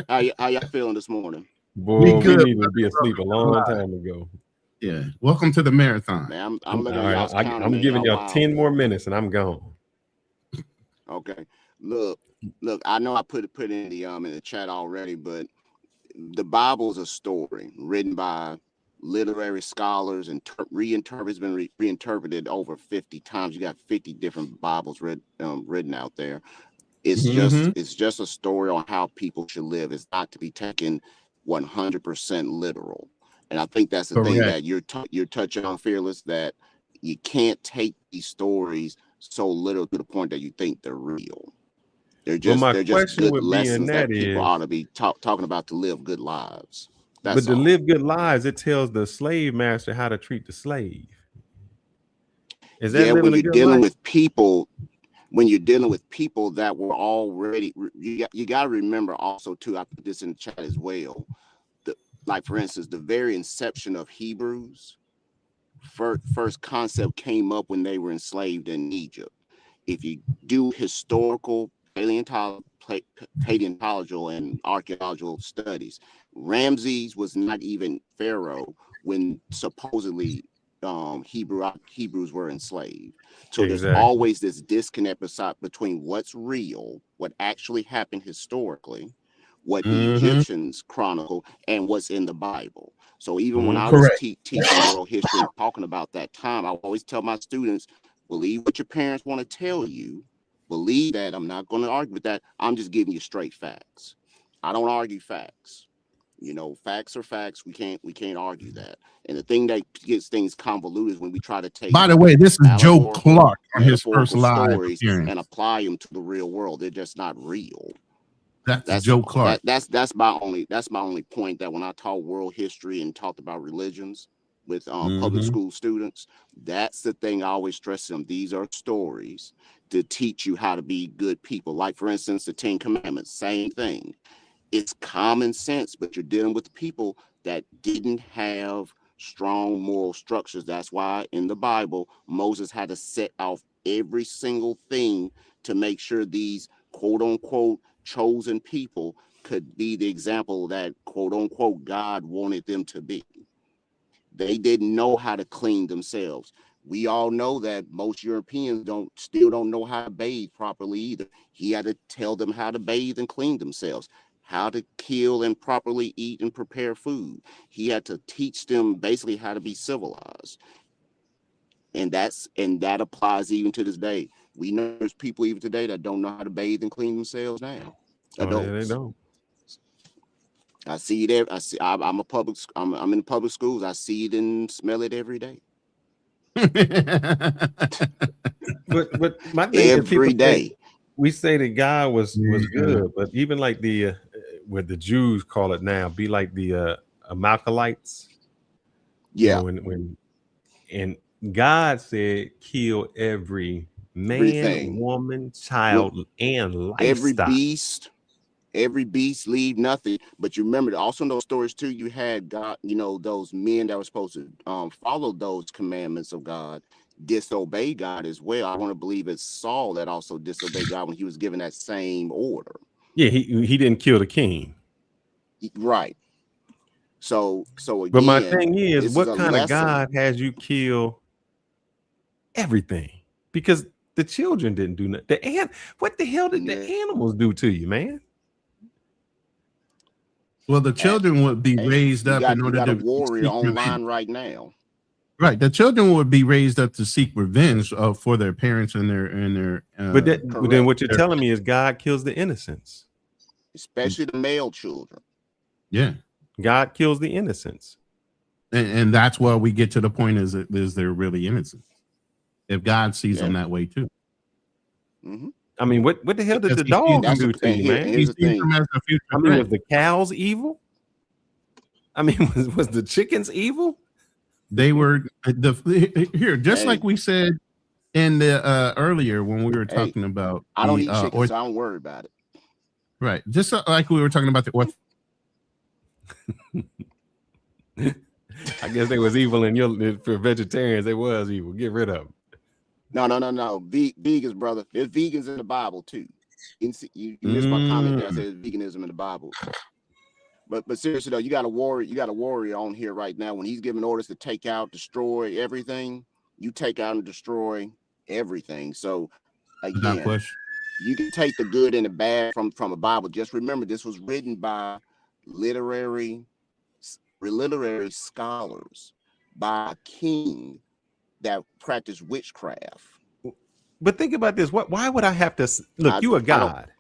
How y'all feeling this morning? Boy, we need to be asleep a long time ago. Yeah. Welcome to the marathon. Man, I'm looking at y'all's calendar. I'm giving y'all 10 more minutes and I'm gone. Okay. Look, I know I put it in the chat already, but the Bible is a story written by literary scholars and it's been reinterpreted over 50 times. You got 50 different Bibles written out there. It's just a story on how people should live. It's not to be taken 100% literal. And I think that's the thing that you're touching on, Fearless, that you can't take these stories so literal to the point that you think they're real. They're just good lessons that people ought to be talking about to live good lives. But to live good lives, it tells the slave master how to treat the slave. Is that living a good life? When you're dealing with people that were already, you got to remember also too, I put this in the chat as well, like for instance, the very inception of Hebrews, first concept came up when they were enslaved in Egypt. If you do historical paleontological and archaeological studies, Ramses was not even pharaoh when supposedly Hebrews were enslaved. So there's always this disconnect between what's real, what actually happened historically, what the Egyptians chronicle, and what's in the Bible. So even when I was teaching world history and talking about that time, I always tell my students, believe what your parents want to tell you. Believe that. I'm not going to argue with that. I'm just giving you straight facts. I don't argue facts. You know, facts are facts. We can't argue that. And the thing that gets things convoluted is when we try to take. By the way, this is Joe Clark on his first live appearance and apply them to the real world. They're just not real. That's Joe Clark. That's my only point, that when I taught world history and talked about religions with public school students, that's the thing I always stress to them. These are stories to teach you how to be good people. Like for instance, the 10 Commandments, same thing. It's common sense, but you're dealing with people that didn't have strong moral structures. That's why in the Bible, Moses had to set off every single thing to make sure these quote unquote chosen people could be the example that quote unquote God wanted them to be. They didn't know how to clean themselves. We all know that most Europeans still don't know how to bathe properly either. He had to tell them how to bathe and clean themselves, how to kill and properly eat and prepare food. He had to teach them basically how to be civilized. And that applies even to this day. We know there's people even today that don't know how to bathe and clean themselves now. Adults. Yeah, they don't. I see it. I'm in public schools. I see it and smell it every day. but my thing every day. We say that God was good, but even like what the Jews call it now, be like the Amalekites. Yeah. You know, and God said, kill every man, woman, child, and livestock. Every beast, leave nothing. But you remember also in those stories too, you had God, those men that were supposed to follow those commandments of God, disobey God as well. I want to believe it's Saul that also disobeyed God when he was given that same order. Yeah, he didn't kill the king. Right. So again, but my thing is, what kind of God has you kill everything? Because the children didn't do nothing. What the hell did the animals do to you, man? Well, the children would be raised up in order to warrior online right now. Right, the children would be raised up to seek revenge for their parents and their. But then what you're telling me is God kills the innocents. especially the male children. Yeah. God kills the innocents. And that's where we get to the point is they're really innocent. If God sees them that way too. I mean, what the hell did the dog do to you, man? Here's the thing. I mean, was the cows evil? I mean, was the chickens evil? They were here, just like we said in the earlier when we were talking about. I don't eat chicken, so I don't worry about it. Right, just like we were talking about the I guess they was evil for vegetarians. They was evil. Get rid of them. No. Vegans, brother. There's vegans in the Bible too. You missed my comment that says veganism in the Bible. But seriously though, you got a warrior on here right now. When he's giving orders to take out, destroy everything, you take out and destroy everything. So again, you can take the good and the bad from a Bible. Just remember, this was written by literary scholars, by a king that practiced witchcraft. But think about this. Why would I have to look? You a god.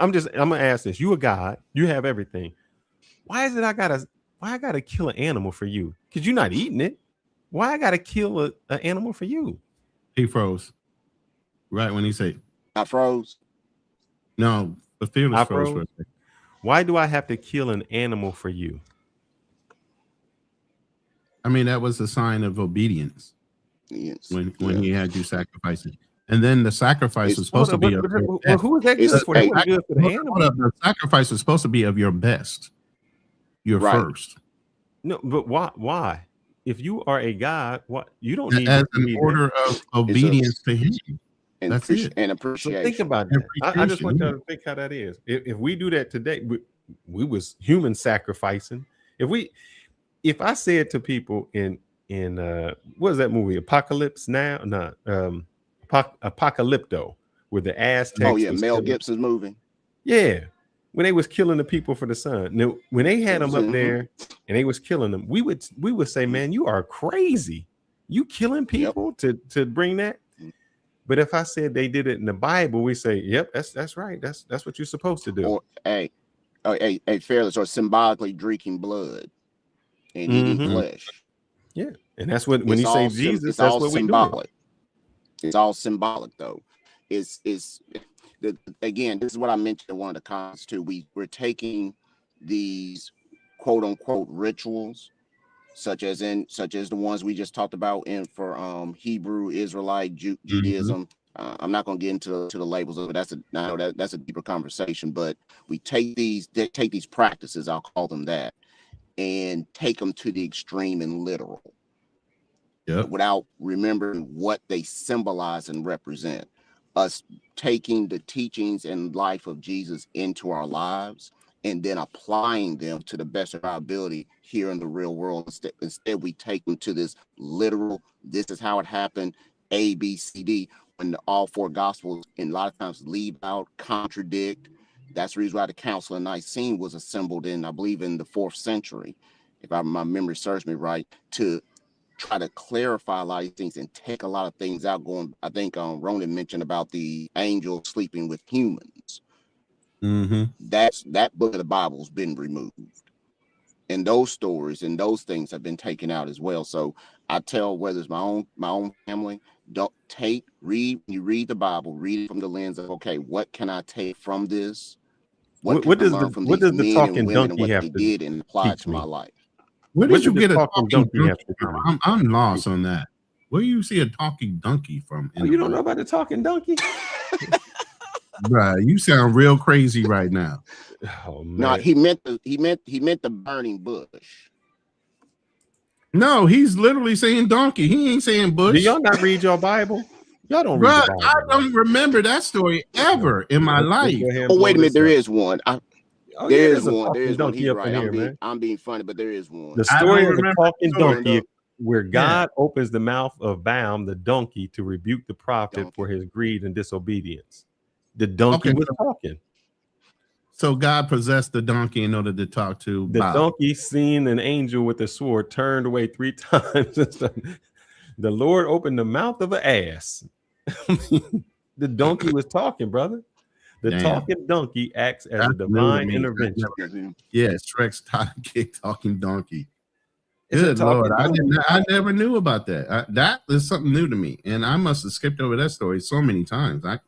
I'm gonna ask this. You a god. You have everything. Why is it I gotta kill an animal for you? Because you're not eating it. Why I gotta kill an animal for you? He froze. Right when he said I froze. No, the fearless froze for a second. Why do I have to kill an animal for you? I mean, that was a sign of obedience. Yes. When he had you sacrificing. And then the sacrifice was supposed to be of your best. Who is that good for? That good for the animal. The sacrifice was supposed to be of your best. Your first. No, but why? If you are a God, what you don't need as an order of obedience to him. That's it. And appreciation. So think about that. I just want y'all to think how that is. If we do that today, we was human sacrificing. If I said to people in what is that movie? Apocalypse Now? No, Apocalypto, with the Aztecs. Oh yeah, Mel Gibson's movie. Yeah, when they was killing the people for the sun. Now, when they had them up there and they was killing them, we would say, man, you are crazy. You killing people to bring that. But if I said they did it in the Bible, we say, yep, that's right. That's what you're supposed to do. Or fearless, or symbolically drinking blood and eating flesh. Yeah, and that's what when you say Jesus, that's what we do. It's all symbolic, though. Again, this is what I mentioned in one of the comments too. We're taking these quote unquote rituals, such as the ones we just talked about for Hebrew, Israelite, Judaism. I'm not going to get into the labels of it. That's a deeper conversation. But we take these practices, I'll call them that, and take them to the extreme and literal. Without remembering what they symbolize and represent. Us taking the teachings and life of Jesus into our lives and then applying them to the best of our ability here in the real world. Instead, we take them to this literal, this is how it happened, A, B, C, D, when all four gospels and a lot of times leave out, contradict. That's the reason why the Council of Nicene was assembled in, I believe, in the 4th century, if my memory serves me right, to try to clarify a lot of things and take a lot of things out. I think Ronin mentioned about the angel sleeping with humans. That book of the Bible has been removed, and those stories and those things have been taken out as well. So I tell, whether it's my own family, read the Bible, read it from the lens of, okay, what can I take from this? What does the talking donkey have to did and apply it to my life? Where did you get a talking donkey from? I'm lost on that. Where do you see a talking donkey from? You don't know about the talking donkey? Right, you sound real crazy right now. Oh man. No, he meant the burning bush. No, he's literally saying donkey. He ain't saying bush. Do y'all not read your Bible? Y'all don't read the Bible. I don't remember that story ever in my life. Oh, wait a minute, there is one. There is one. He's right. I'm being funny, but there is one. The story of the talking donkey, where God opens the mouth of Balaam, the donkey, to rebuke the prophet for his greed and disobedience. The donkey was talking. So God possessed the donkey in order to talk to the Balaam. Donkey, seen an angel with a sword, turned away 3 times. The Lord opened the mouth of an ass. The donkey was talking, brother. The Damn. talking donkey acts as That's a new to divine me. intervention. Yeah, Shrek's talking donkey. It's a Good talking Lord, donkey. I never knew about that. That is something new to me, and I must have skipped over that story so many times. I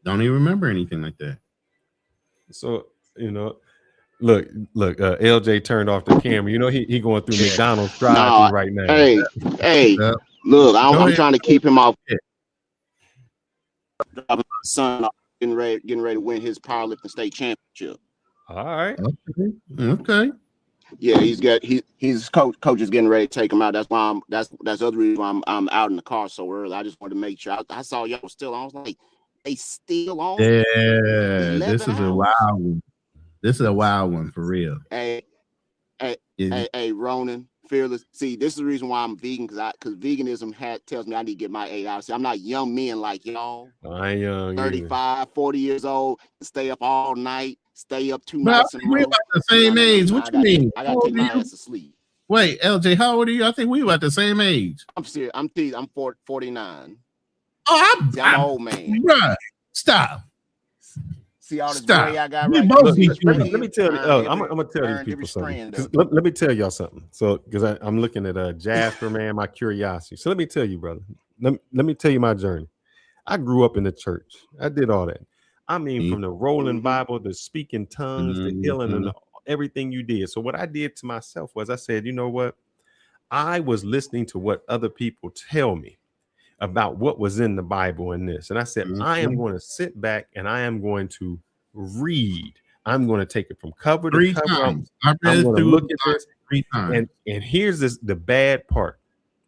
don't even remember anything like that. So look, LJ turned off the camera. You know he going through McDonald's drive-thru No, right now. hey, look, I'm trying to keep him off. Dropping my son off, getting ready to win his powerlifting state championship. All right. Okay. Yeah, his coach is getting ready to take him out. That's why that's the other reason why I'm out in the car so early. I just wanted to make sure. I saw y'all still on. I was like, they still on? Yeah, this is a wild one. This is a wild one for real. Hey, Ronin, fearless. See, this is the reason why I'm vegan, because veganism tells me I need to get my 8 hours. See, I'm not young men like y'all. I ain't young. 35, 40 years old, stay up all night, stay up 2 Bro, nights in a row. we're about the same age. What you mean? I gotta take my ass to sleep. Wait, LJ, how old are you? I think we were at the same age. I'm serious. I'm 49. Oh, I'm an old man. Bruh, stop. See all this Stop. gray I got We right both here? Let me tell you. I'm gonna tell these people something. Let me tell y'all something. So, because I'm looking at Jasper, man, my curiosity. So let me tell you, brother. Let me tell you my journey. I grew up in the church. I did all that. I mean, from the rolling Bible, the speaking tongues, the healing, and everything you did. So what I did to myself was I said, you know what? I was listening to what other people tell me about what was in the Bible and this. And I said, I am going to sit back and I am going to read. I'm going to take it from cover to cover. I'm going to look at this 3 times. And here's the bad part.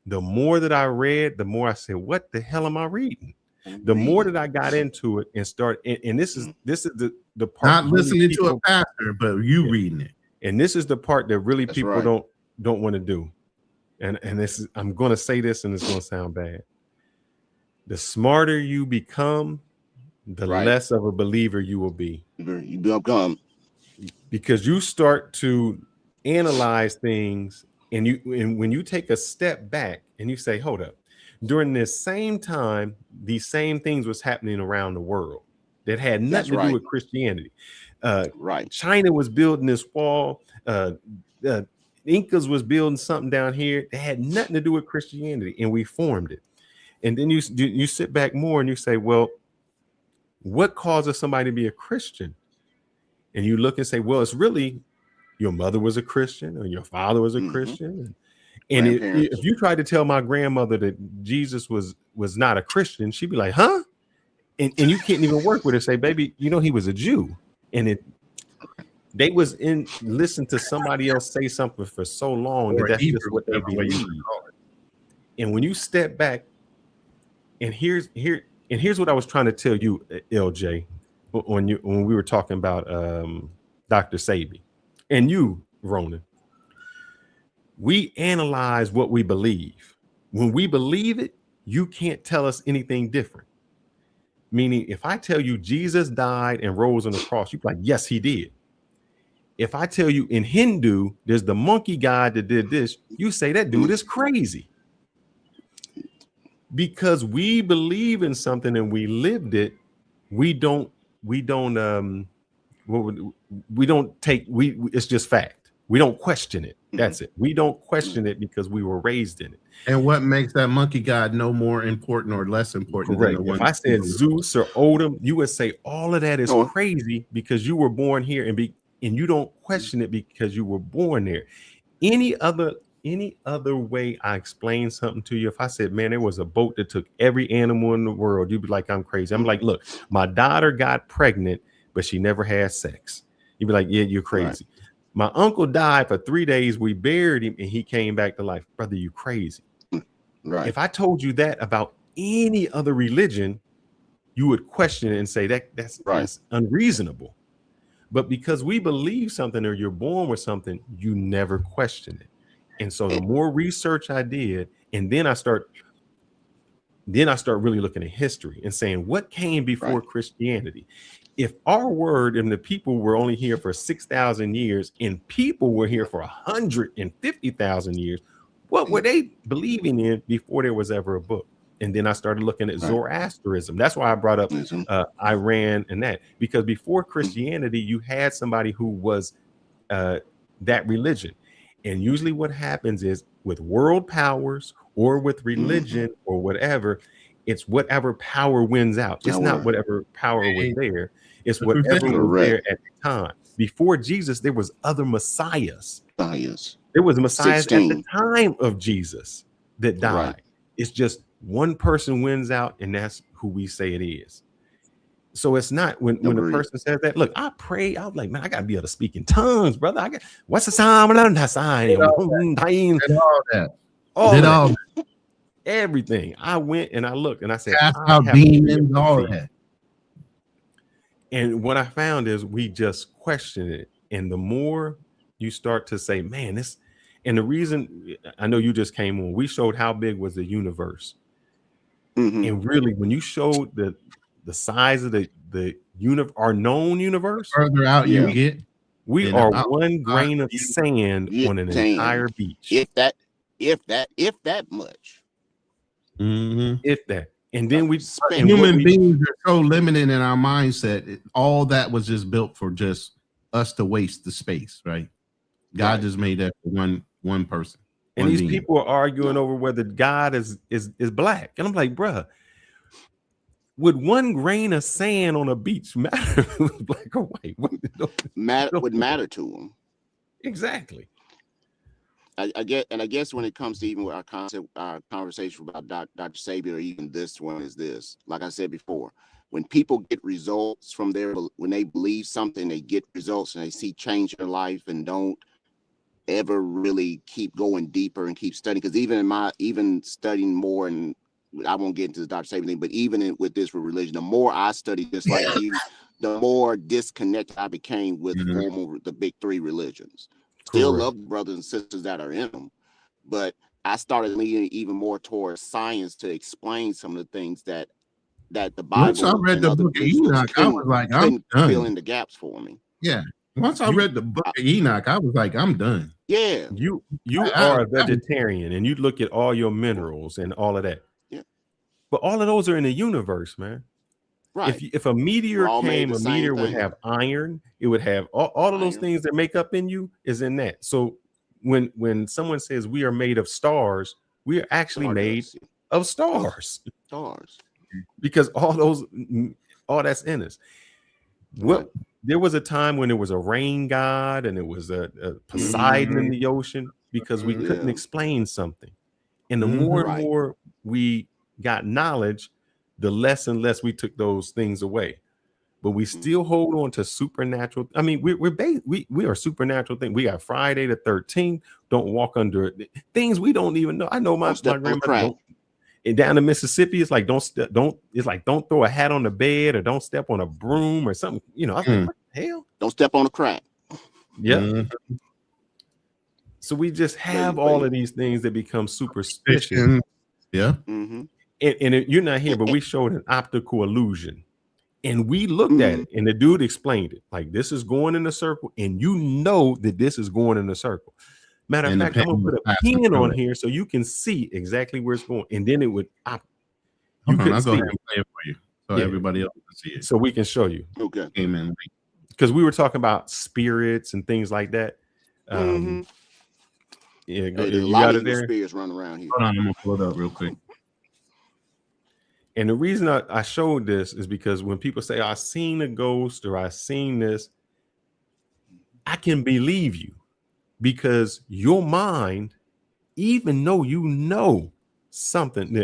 The more that I read, the more I said, what the hell am I reading? The more that I got into it and and this is the part. Not listening to a pastor, but you reading it. And this is the part that really people don't want to do. And this is, I'm going to say this and it's going to sound bad. The smarter you become, the less of a believer you will be. You become, because you start to analyze things, and when you take a step back and you say, hold up, during this same time, these same things was happening around the world that had nothing to do with Christianity. China was building this wall. The Incas was building something down here that had nothing to do with Christianity, and we formed it. And then you sit back more and you say, well, what causes somebody to be a Christian? And you look and say, well, it's really your mother was a Christian or your father was a Christian. And if you tried to tell my grandmother that Jesus was not a Christian, she'd be like, huh? And you can't even work with her. Say, baby, you know, he was a Jew. And they was listen to somebody else say something for so long that that's just what they believe. And when you step back, and here's what I was trying to tell you, LJ, when we were talking about Dr. Sabi and you, Ronin. We analyze what we believe. When we believe it, you can't tell us anything different. Meaning, if I tell you Jesus died and rose on the cross, you're like, yes, he did. If I tell you in Hindu, there's the monkey god that did this, you say that dude is crazy. Because we believe in something and we lived it, it's just fact. We don't question it. That's it. We don't question it because we were raised in it. And what makes that monkey god no more important or less important than the one? If I said Zeus or Odin, you would say all of that is crazy because you were born here and you don't question it because you were born there. Any other way I explain something to you, if I said, man, there was a boat that took every animal in the world, you'd be like, I'm crazy. I'm like, look, my daughter got pregnant, but she never had sex. You'd be like, yeah, you're crazy. Right. My uncle died for 3 days. We buried him and he came back to life. Brother, you crazy. Right. If I told you that about any other religion, you would question it and say that's unreasonable. But because we believe something or you're born with something, you never question it. And so the more research I did, and then I start really looking at history and saying what came before Christianity. If our word and the people were only here for 6,000 years and people were here for 150,000 years, what were they believing in before there was ever a book? And then I started looking at Zoroastrianism. That's why I brought up Iran and that, because before Christianity, you had somebody who was that religion. And usually what happens is with world powers or with religion or whatever, it's whatever power wins out. It's not whatever power was there. It's whatever was there at the time. Before Jesus, there was other messiahs. There was messiahs at the time of Jesus that died. It's just one person wins out, and that's who we say it is. So it's not when a person says that. Look, I pray. I was like, man, I gotta be able to speak in tongues, brother. I got what's the sign? All that. Everything. I went and I looked and I said, cast out demons, all that. And what I found is we just question it. And the more you start to say, man, this, and the reason I know you just came on, we showed how big was the universe. And really, when you showed the size of the our known universe, further out you get, we are one grain of sand on an entire beach. If that much. If that. And then human beings are so limited in our mindset. All that was just built for just us to waste the space, right? God just made that for one person. And these people are arguing over whether God is black. And I'm like, bruh, would one grain of sand on a beach matter if it was black or white? Would matter to them. Exactly. I guess when it comes to even with our conversation about Dr. Sabian, or even this one is this, like I said before, when people get results from when they believe something, they get results and they see change in their life and don't ever really keep going deeper and keep studying. Because even studying more, and I won't get into the Dr. Sabian thing, but even with this with religion, the more I studied just like you, the more disconnected I became with the big three religions. Still love the brothers and sisters that are in them, but I started leaning even more towards science to explain some of the things that the Bible. Once I read the book of Enoch, I was like, I'm done. Fill in the gaps for me. Yeah. Once I read the book of Enoch, I was like, I'm done. Yeah. You are a vegetarian, and you look at all your minerals and all of that. Yeah. But all of those are in the universe, man. Right. If a meteor came, a meteor would have iron. It would have all of those things that make up in you is in that. So when someone says we are made of stars, we are actually made of stars. Because all that's in us. There was a time when there was a rain god and it was a Poseidon in the ocean because we couldn't explain something. And the more and more we got knowledge, the less and less we took those things away. But we still hold on to supernatural. I mean, we are supernatural things. We got Friday the 13th. Don't walk under things we don't even know. I know my grandmother. And down in Mississippi, it's like don't throw a hat on the bed or don't step on a broom or something. You know, I was like, what the hell? Don't step on a crack. Yeah. So we just have all of these things that become superstition. Yeah. Mm-hmm. And you're not here, but we showed an optical illusion. And we looked at it, and the dude explained it. Like, this is going in a circle, and you know that this is going in a circle. Matter of fact, I'm going to put a pin on here so you can see exactly where it's going. And then it would... I'll go ahead and play it for you so everybody else can see it. So we can show you. Okay. Amen. Because we were talking about spirits and things like that. Yeah, you got it there? Spirits running around here. Hold on, I'm going to pull it up real quick. And the reason I showed this is because when people say, I seen a ghost or I seen this, I can believe you because your mind, even though you know something,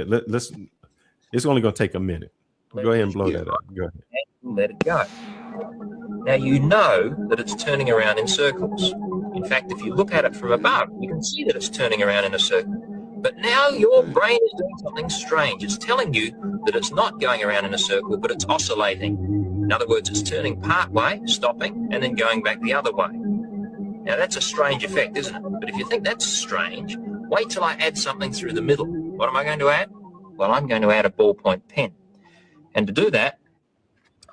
it's only going to take a minute. Go ahead and blow that up. Go ahead. Let it go. Now you know that it's turning around in circles. In fact, if you look at it from above, you can see that it's turning around in a circle. But now your brain is doing something strange. It's telling you that it's not going around in a circle, but it's oscillating. In other words, it's turning part way, stopping, and then going back the other way. Now that's a strange effect, isn't it? But if you think that's strange, wait till I add something through the middle. What am I going to add? Well, I'm going to add a ballpoint pen. And to do that,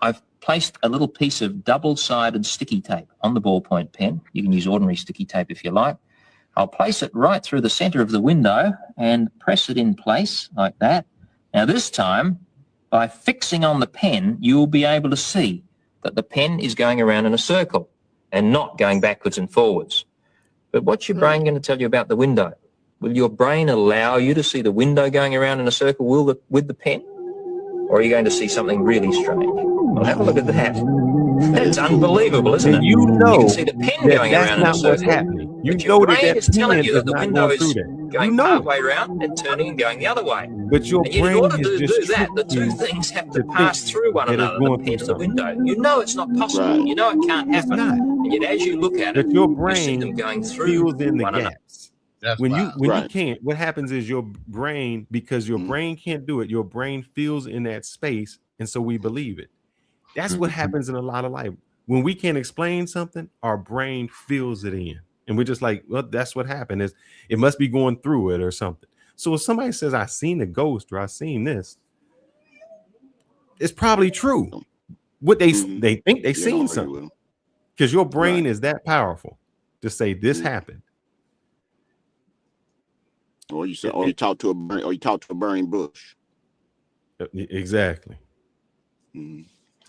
I've placed a little piece of double-sided sticky tape on the ballpoint pen. You can use ordinary sticky tape if you like. I'll place it right through the center of the window and press it in place like that. Now this time, by fixing on the pen, you will be able to see that the pen is going around in a circle and not going backwards and forwards. But what's your brain going to tell you about the window? Will your brain allow you to see the window going around in a circle with the pen? Or are you going to see something really strange? Well, have a look at that. That's unbelievable, isn't it? You know you can see the pen going that's around in a not what's circle. happening. You But know your that brain that is telling pen you is that the not window going through is that. going You know partway around and turning and going the other way. But your And yet in brain order has to just do that, the tricked two you things have to to pass think through one that it's another, the going pen through and the something. window. You know it's not possible. You know it can't happen. And yet as you look at it, But your you see them brain going through fills in the one another. gaps. When you can't, what happens is your brain, because your brain can't do it, your brain fills in that space, and so we believe it. That's what happens in a lot of life. When we can't explain something, our brain fills it in, and we're just like, well, that's what happened. It must be going through it or something. So if somebody says, "I seen a ghost" or "I seen this," it's probably true. What they think they seen something, because your brain is that powerful to say this happened. Or you say, or you talk to a burning bush. Exactly.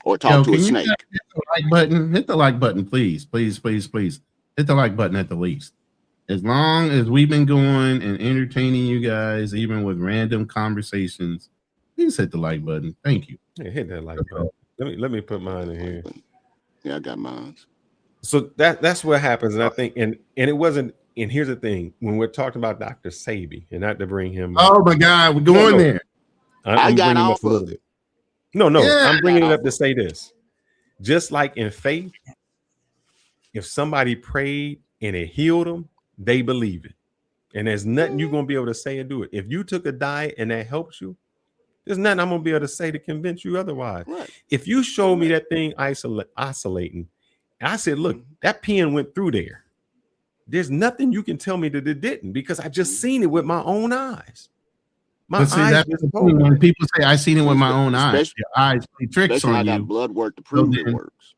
Or talk to a can you snake. hit the like button? Hit the like button, please, please, please, please. Hit the like button at the least. As long as we've been going and entertaining you guys, even with random conversations, please hit the like button. Thank you. Yeah, hit that like button. Let me put mine in here. Yeah, I got mine. So that's what happens, and I think, and it wasn't. And here's the thing: when we're talking about Dr. Sabi, and not to bring him, oh my God, we're going there. I'm bringing him up a little bit. No, Yeah, I'm bringing it up to say this. Just like in faith, if somebody prayed and it healed them, they believe it, and there's nothing you're gonna be able to say or do it. If you took a diet and that helps you, there's nothing I'm gonna be able to say to convince you otherwise. If you show me that thing oscillating, and I said, look, that pen went through there. There's nothing you can tell me that it didn't, because I just seen it with my own eyes. My But see, eyes that's just the told thing. me. When people say I seen it with my own eyes, your eyes play tricks Especially on I you. got blood work to prove it works.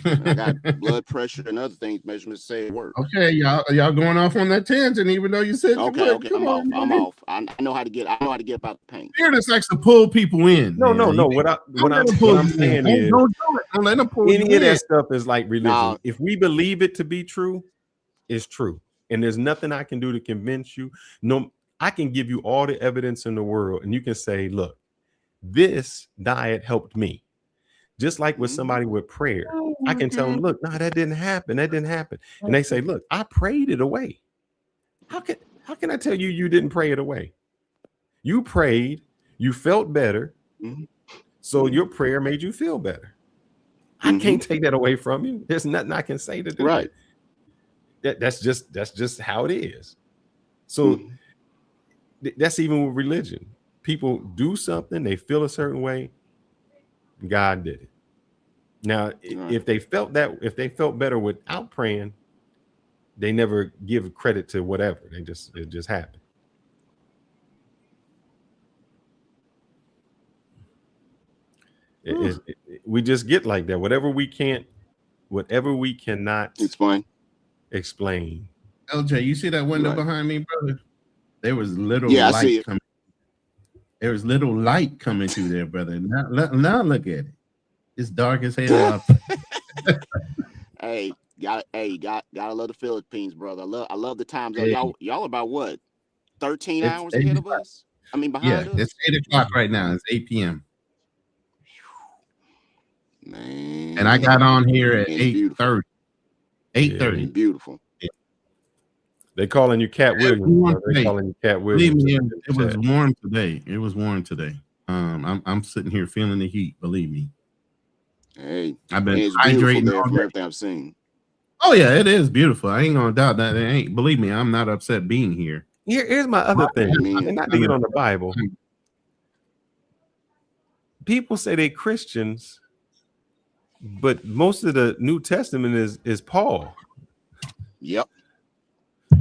I got blood pressure and other things measurements say it works. Okay, y'all going off on that tangent, even though you said you would. Come on, I'm off. I know how to get about the paint. Fearless likes to pull people in. No. What I'm saying is, don't do it. Don't let them pull any you of that in. stuff is like religion. If we believe it to be true, it's true, and there's nothing I can do to convince you. No, I can give you all the evidence in the world, and you can say, look, this diet helped me. Just like with somebody with prayer, I can tell them, look, no, that didn't happen. That didn't happen. And they say, look, I prayed it away. How can I tell you you didn't pray it away? You prayed, you felt better. So your prayer made you feel better. I can't take that away from you. There's nothing I can say to do that. That's just how it is. So that's even with religion. People do something, they feel a certain way. God did it. Now, if they felt better without praying, they never give credit to whatever. It just happened. We just get like that. Whatever we cannot explain. LJ, you see that window behind me, brother? There was little I light see it. coming. There was little light coming through there, brother. Now look at it. It's dark as hell out there. Hey, gotta love the Philippines, brother. I love the time zone. Hey. Y'all about what? 13 It's hours ahead of us? I mean behind us? It's 8 o'clock right now. It's 8 p.m. Man. And I got on here at 8:30. 8:30. Beautiful. They calling you Cat Williams. They calling you Cat Williams. Believe me, it was warm today. It was warm today. I'm sitting here feeling the heat. Believe me. Hey, I've been it's hydrating there all from day. everything I've seen. Oh yeah, it is beautiful. I ain't gonna doubt that. It ain't. Believe me, I'm not upset being here. Here's my other thing. And not to get on the Bible. People say they Christians, but most of the New Testament is Paul. Yep.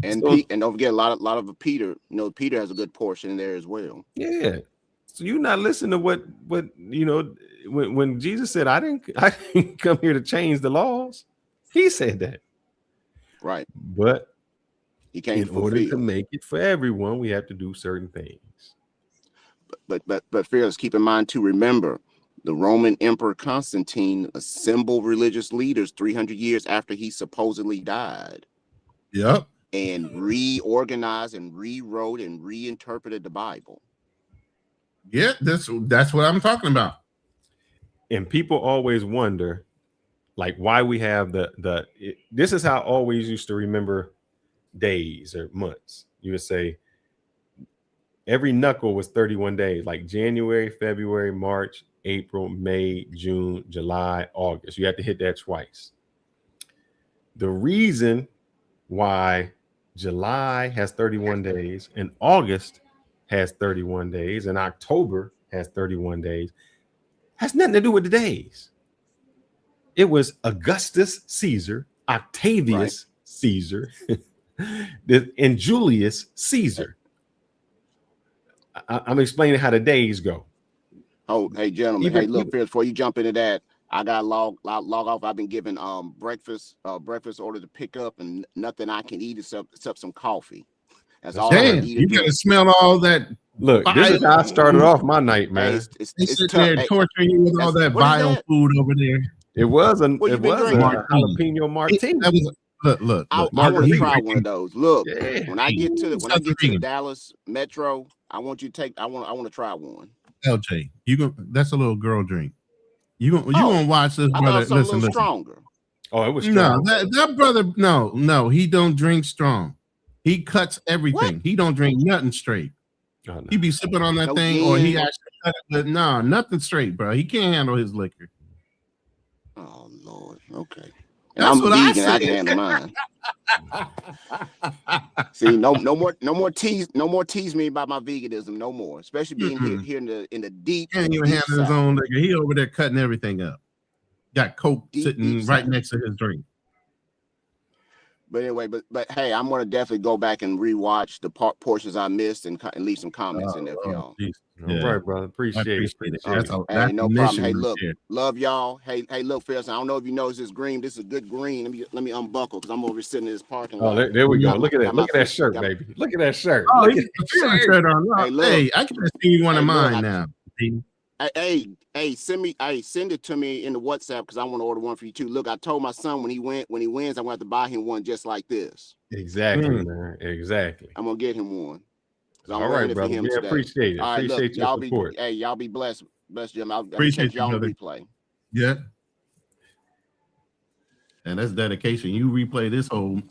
And and don't forget a lot of Peter. You know, Peter has a good portion in there as well. Yeah. So you're not listening to what you know when Jesus said, I didn't come here to change the laws. He said that. Right. But he came in order to make it for everyone, we have to do certain things. but fearless, keep in mind to remember the Roman Emperor Constantine assembled religious leaders 300 years after he supposedly died. Yep. And reorganized and rewrote and reinterpreted the Bible. Yeah, that's what I'm talking about. And people always wonder, like, why we have this is how I always used to remember days or months. You would say every knuckle was 31 days, like January, February, March, April, May, June, July, August. You have to hit that twice. The reason why July has 31 days and August has 31 days and October has 31 days has nothing to do with the days. It was Augustus Caesar, Octavius Caesar, and Julius Caesar. I'm explaining how the days go. Oh, hey, gentlemen. Hey, look, Fierce, before you jump into that, I got log off. I've been given breakfast order to pick up, and nothing I can eat except some coffee. That's all I can eat. You gotta smell all that. Look, this is how I started off my night, man. Hey, it's there torturing you with all that vile food over there. It was a jalapeno martini. Look. I want to try one of those. Look, when I get to the Dallas Metro, I want you to take. I want to try one. LJ, that's a little girl drink. You gonna watch this brother? Listen. Stronger. Oh, it was strong. No, that brother. No, he don't drink strong. He cuts everything. He don't drink nothing straight. Oh, no. He be sipping on that thing, or he actually cut it, but no, nothing straight, bro. He can't handle his liquor. Oh Lord. Okay. That's what I said. I can handle mine. See, no more tease me about my veganism, no more. Especially being here in the deep. He can't even handle his own liquor. He over there cutting everything up. Got Coke sitting right next to his drink. But anyway, but hey, I'm gonna definitely go back and rewatch the portions I missed and leave some comments in there for y'all. All right, brother. Appreciate it. Hey, no problem. Hey, look, love y'all. Hey, look, Ferris. I don't know if you notice this green. This is a good green. Let me unbuckle because I'm over here sitting in this parking lot. Oh, there we go. Look at that. Look at that shirt, baby. Look at that shirt. Oh, look at that shirt on. Hey, I can see one of mine now. Hey, send it to me in the WhatsApp because I want to order one for you too. Look, I told my son when he wins, I'm gonna have to buy him one just like this. Exactly, man. Exactly. I'm gonna get him one. All right, brother. Yeah, appreciate it. All right, appreciate your your support. Y'all be blessed, Jim. I'll Appreciate y'all on brother. replay. Yeah. And that's dedication. You replay this whole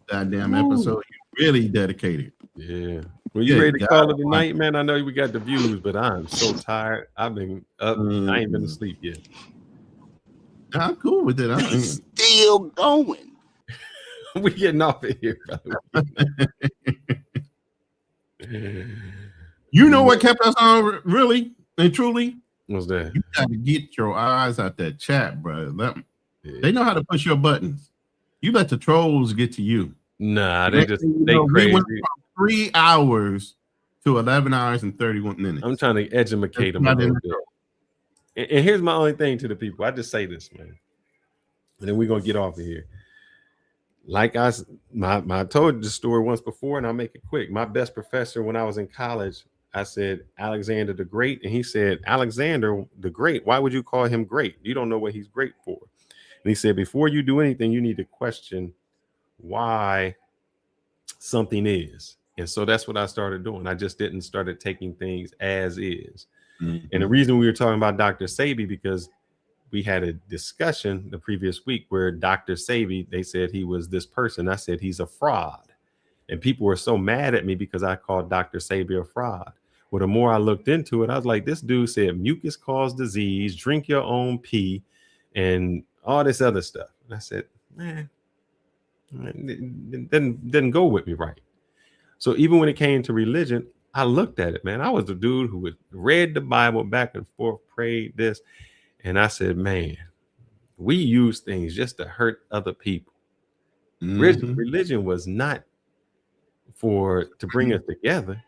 goddamn episode. You really dedicated. Yeah. Well, you ready to call it a night, man? I know we got the views, but I'm so tired. I've been up. I ain't been asleep yet. I'm cool with it. I'm still going. We getting off of here, brother. You know what kept us on really and truly? What's that? You got to get your eyes out that chat, bro. They know how to push your buttons. You let the trolls get to you. Nah, they crazy. We went from 3 hours to 11 hours and 31 minutes. I'm trying to educate them a little bit. And here's my only thing to the people. I just say this, man. And then we're going to get off of here. Like I told you the story once before, and I'll make it quick. My best professor when I was in college, I said Alexander the Great, and he said, Alexander the Great, why would you call him great? You don't know what he's great for. And he said, before you do anything, you need to question why something is. And so that's what I started doing. I just didn't started taking things as is. Mm-hmm. And the reason we were talking about Dr. Sebi, because we had a discussion the previous week where Dr. Sebi, they said he was this person. I said he's a fraud. And people were so mad at me because I called Dr. Sebi a fraud. Well, the more I looked into it, I was like, this dude said mucus caused disease, drink your own pee, and all this other stuff. And I said, man, it didn't go with me right. So even when it came to religion, I looked at it, man. I was the dude who would read the Bible back and forth, prayed this. And I said, man, we use things just to hurt other people. Mm-hmm. Religion was not to bring us together.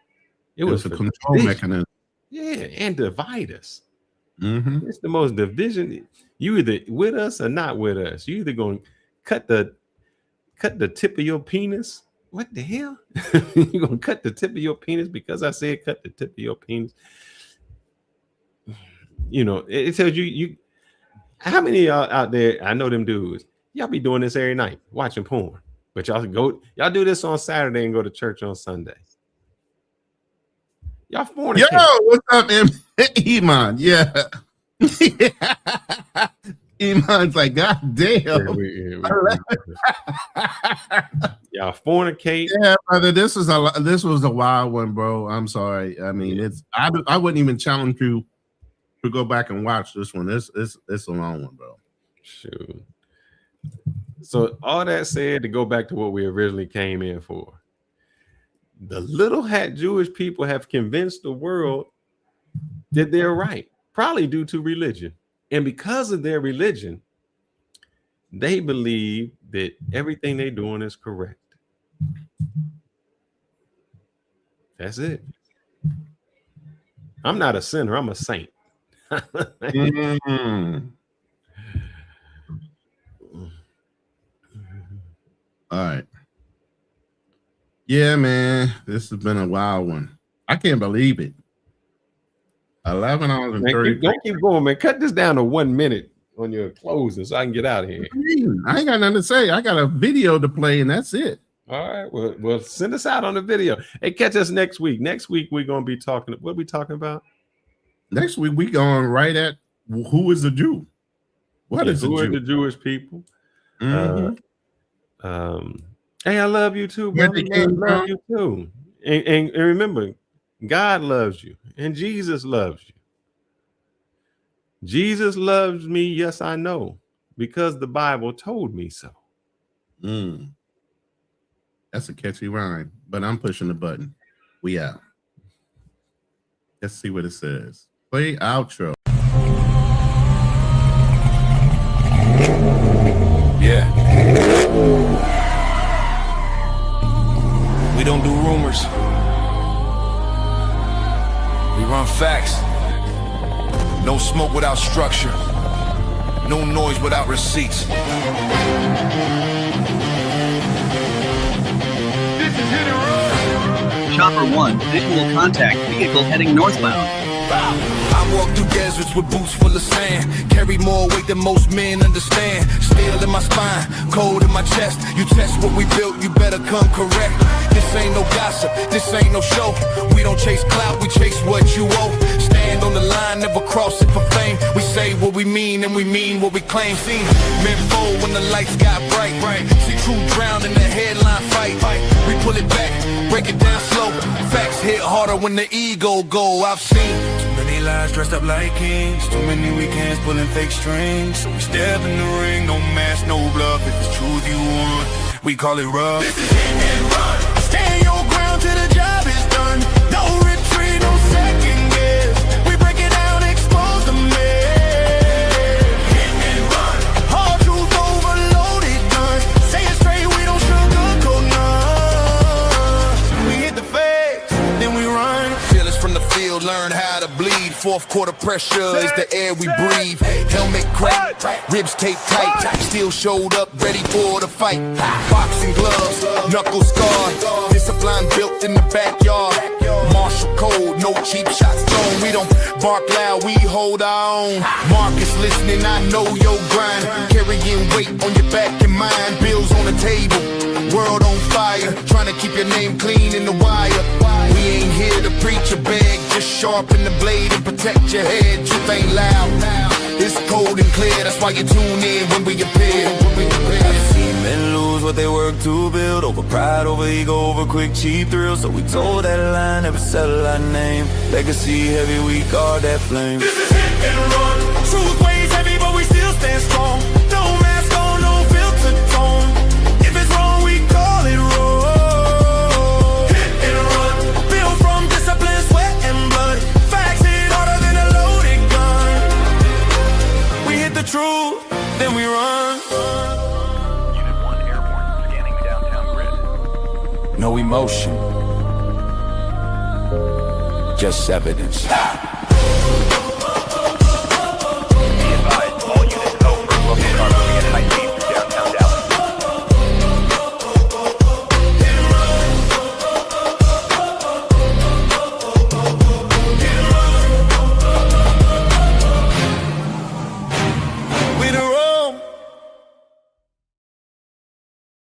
It was a control mechanism. Yeah, and divide us. Mm-hmm. It's the most division. You either with us or not with us. You either going to cut the tip of your penis. What the hell? You're going to cut the tip of your penis because I said cut the tip of your penis. it tells you how many of y'all out there, I know them dudes, y'all be doing this every night, watching porn, but y'all do this on Saturday and go to church on Sunday. Y'all fornicate. Yo, what's up, Iman? Yeah. Iman's like, God damn. Y'all fornicate. Yeah, brother. This was a wild one, bro. I'm sorry. I mean, I wouldn't even challenge you to go back and watch this one. It's a long one, bro. Shoot. So all that said, to go back to what we originally came in for, the little hat Jewish people have convinced the world that they're right, probably due to religion. And because of their religion, they believe that everything they're doing is correct. That's it. I'm not a sinner, I'm a saint. All right. Yeah, man. This has been a wild one. I can't believe it. 11 hours and 30. Don't keep going, man. Cut this down to 1 minute on your closing so I can get out of here. I ain't got nothing to say. I got a video to play, and that's it. All right. Well, send us out on the video. Hey, catch us next week. Next week, we're going to be talking. What are we talking about? Next week, we going right at who is a Jew? What is a Jew? Who are the Jewish people? Mm-hmm. Hey, I love you too, brother. Love you too. And remember, God loves you and Jesus loves you. Jesus loves me, yes, I know, because the Bible told me so. That's a catchy rhyme, but I'm pushing the button. We out. Let's see what it says. Play outro. Yeah. We don't do rumors. We run facts. No smoke without structure. No noise without receipts. This is Hit and Run. Chopper 1, visual contact, vehicle heading northbound. I walk through deserts with boots full of sand. Carry more weight than most men understand. Steel in my spine, cold in my chest. You test what we built, you better come correct. This ain't no gossip, this ain't no show. We don't chase clout, we chase what you owe. Stand on the line, never cross it for fame. We say what we mean and we mean what we claim. See men fold when the lights got bright. See true drown in the headline fight. We pull it back, break it down slow. Facts hit harder when the ego go. I've seen too many lies dressed up like kings. Too many weekends pulling fake strings. So we step in the ring, no mask, no bluff. If it's truth you want, we call it rough. This is hit and run. Stand your ground till the job is done. No retreat, no second guess. We break it down, expose the mess. Hit and run. Hard truth overloaded guns. Say it straight, we don't sugarcoat none. We hit the face, then we run. Feel us from the field, learn how to bleed. Fourth quarter pressure is the air we breathe. Helmet crack, ribs taped tight. Still showed up, ready for the fight. Boxing gloves, knuckle scarred. Discipline built in the backyard. Martial code, no cheap shots thrown. We don't bark loud, we hold our own. Marcus listening, I know your grind. Carrying weight on your back and mind. Bills on the table, world on fire. Trying to keep your name clean in the wire. We ain't here to preach a bag, just sharpen the blade and protect your head. Truth ain't loud, it's cold and clear. That's why you tune in when we appear. I've seen men lose what they work to build. Over pride, over ego, over quick, cheap thrills. So we told that line, never settle our name. Legacy heavy, we guard that flame. This is hit and run. Truth weighs heavy, but we still stand strong. No mask on, no filter tone. If it's wrong, we call it wrong. Hit and run. Built from discipline, sweat and blood. Facts hit harder than a loaded gun. We hit the truth, then we run. Unit 1 airborne, scanning the downtown grid. No emotion, just evidence.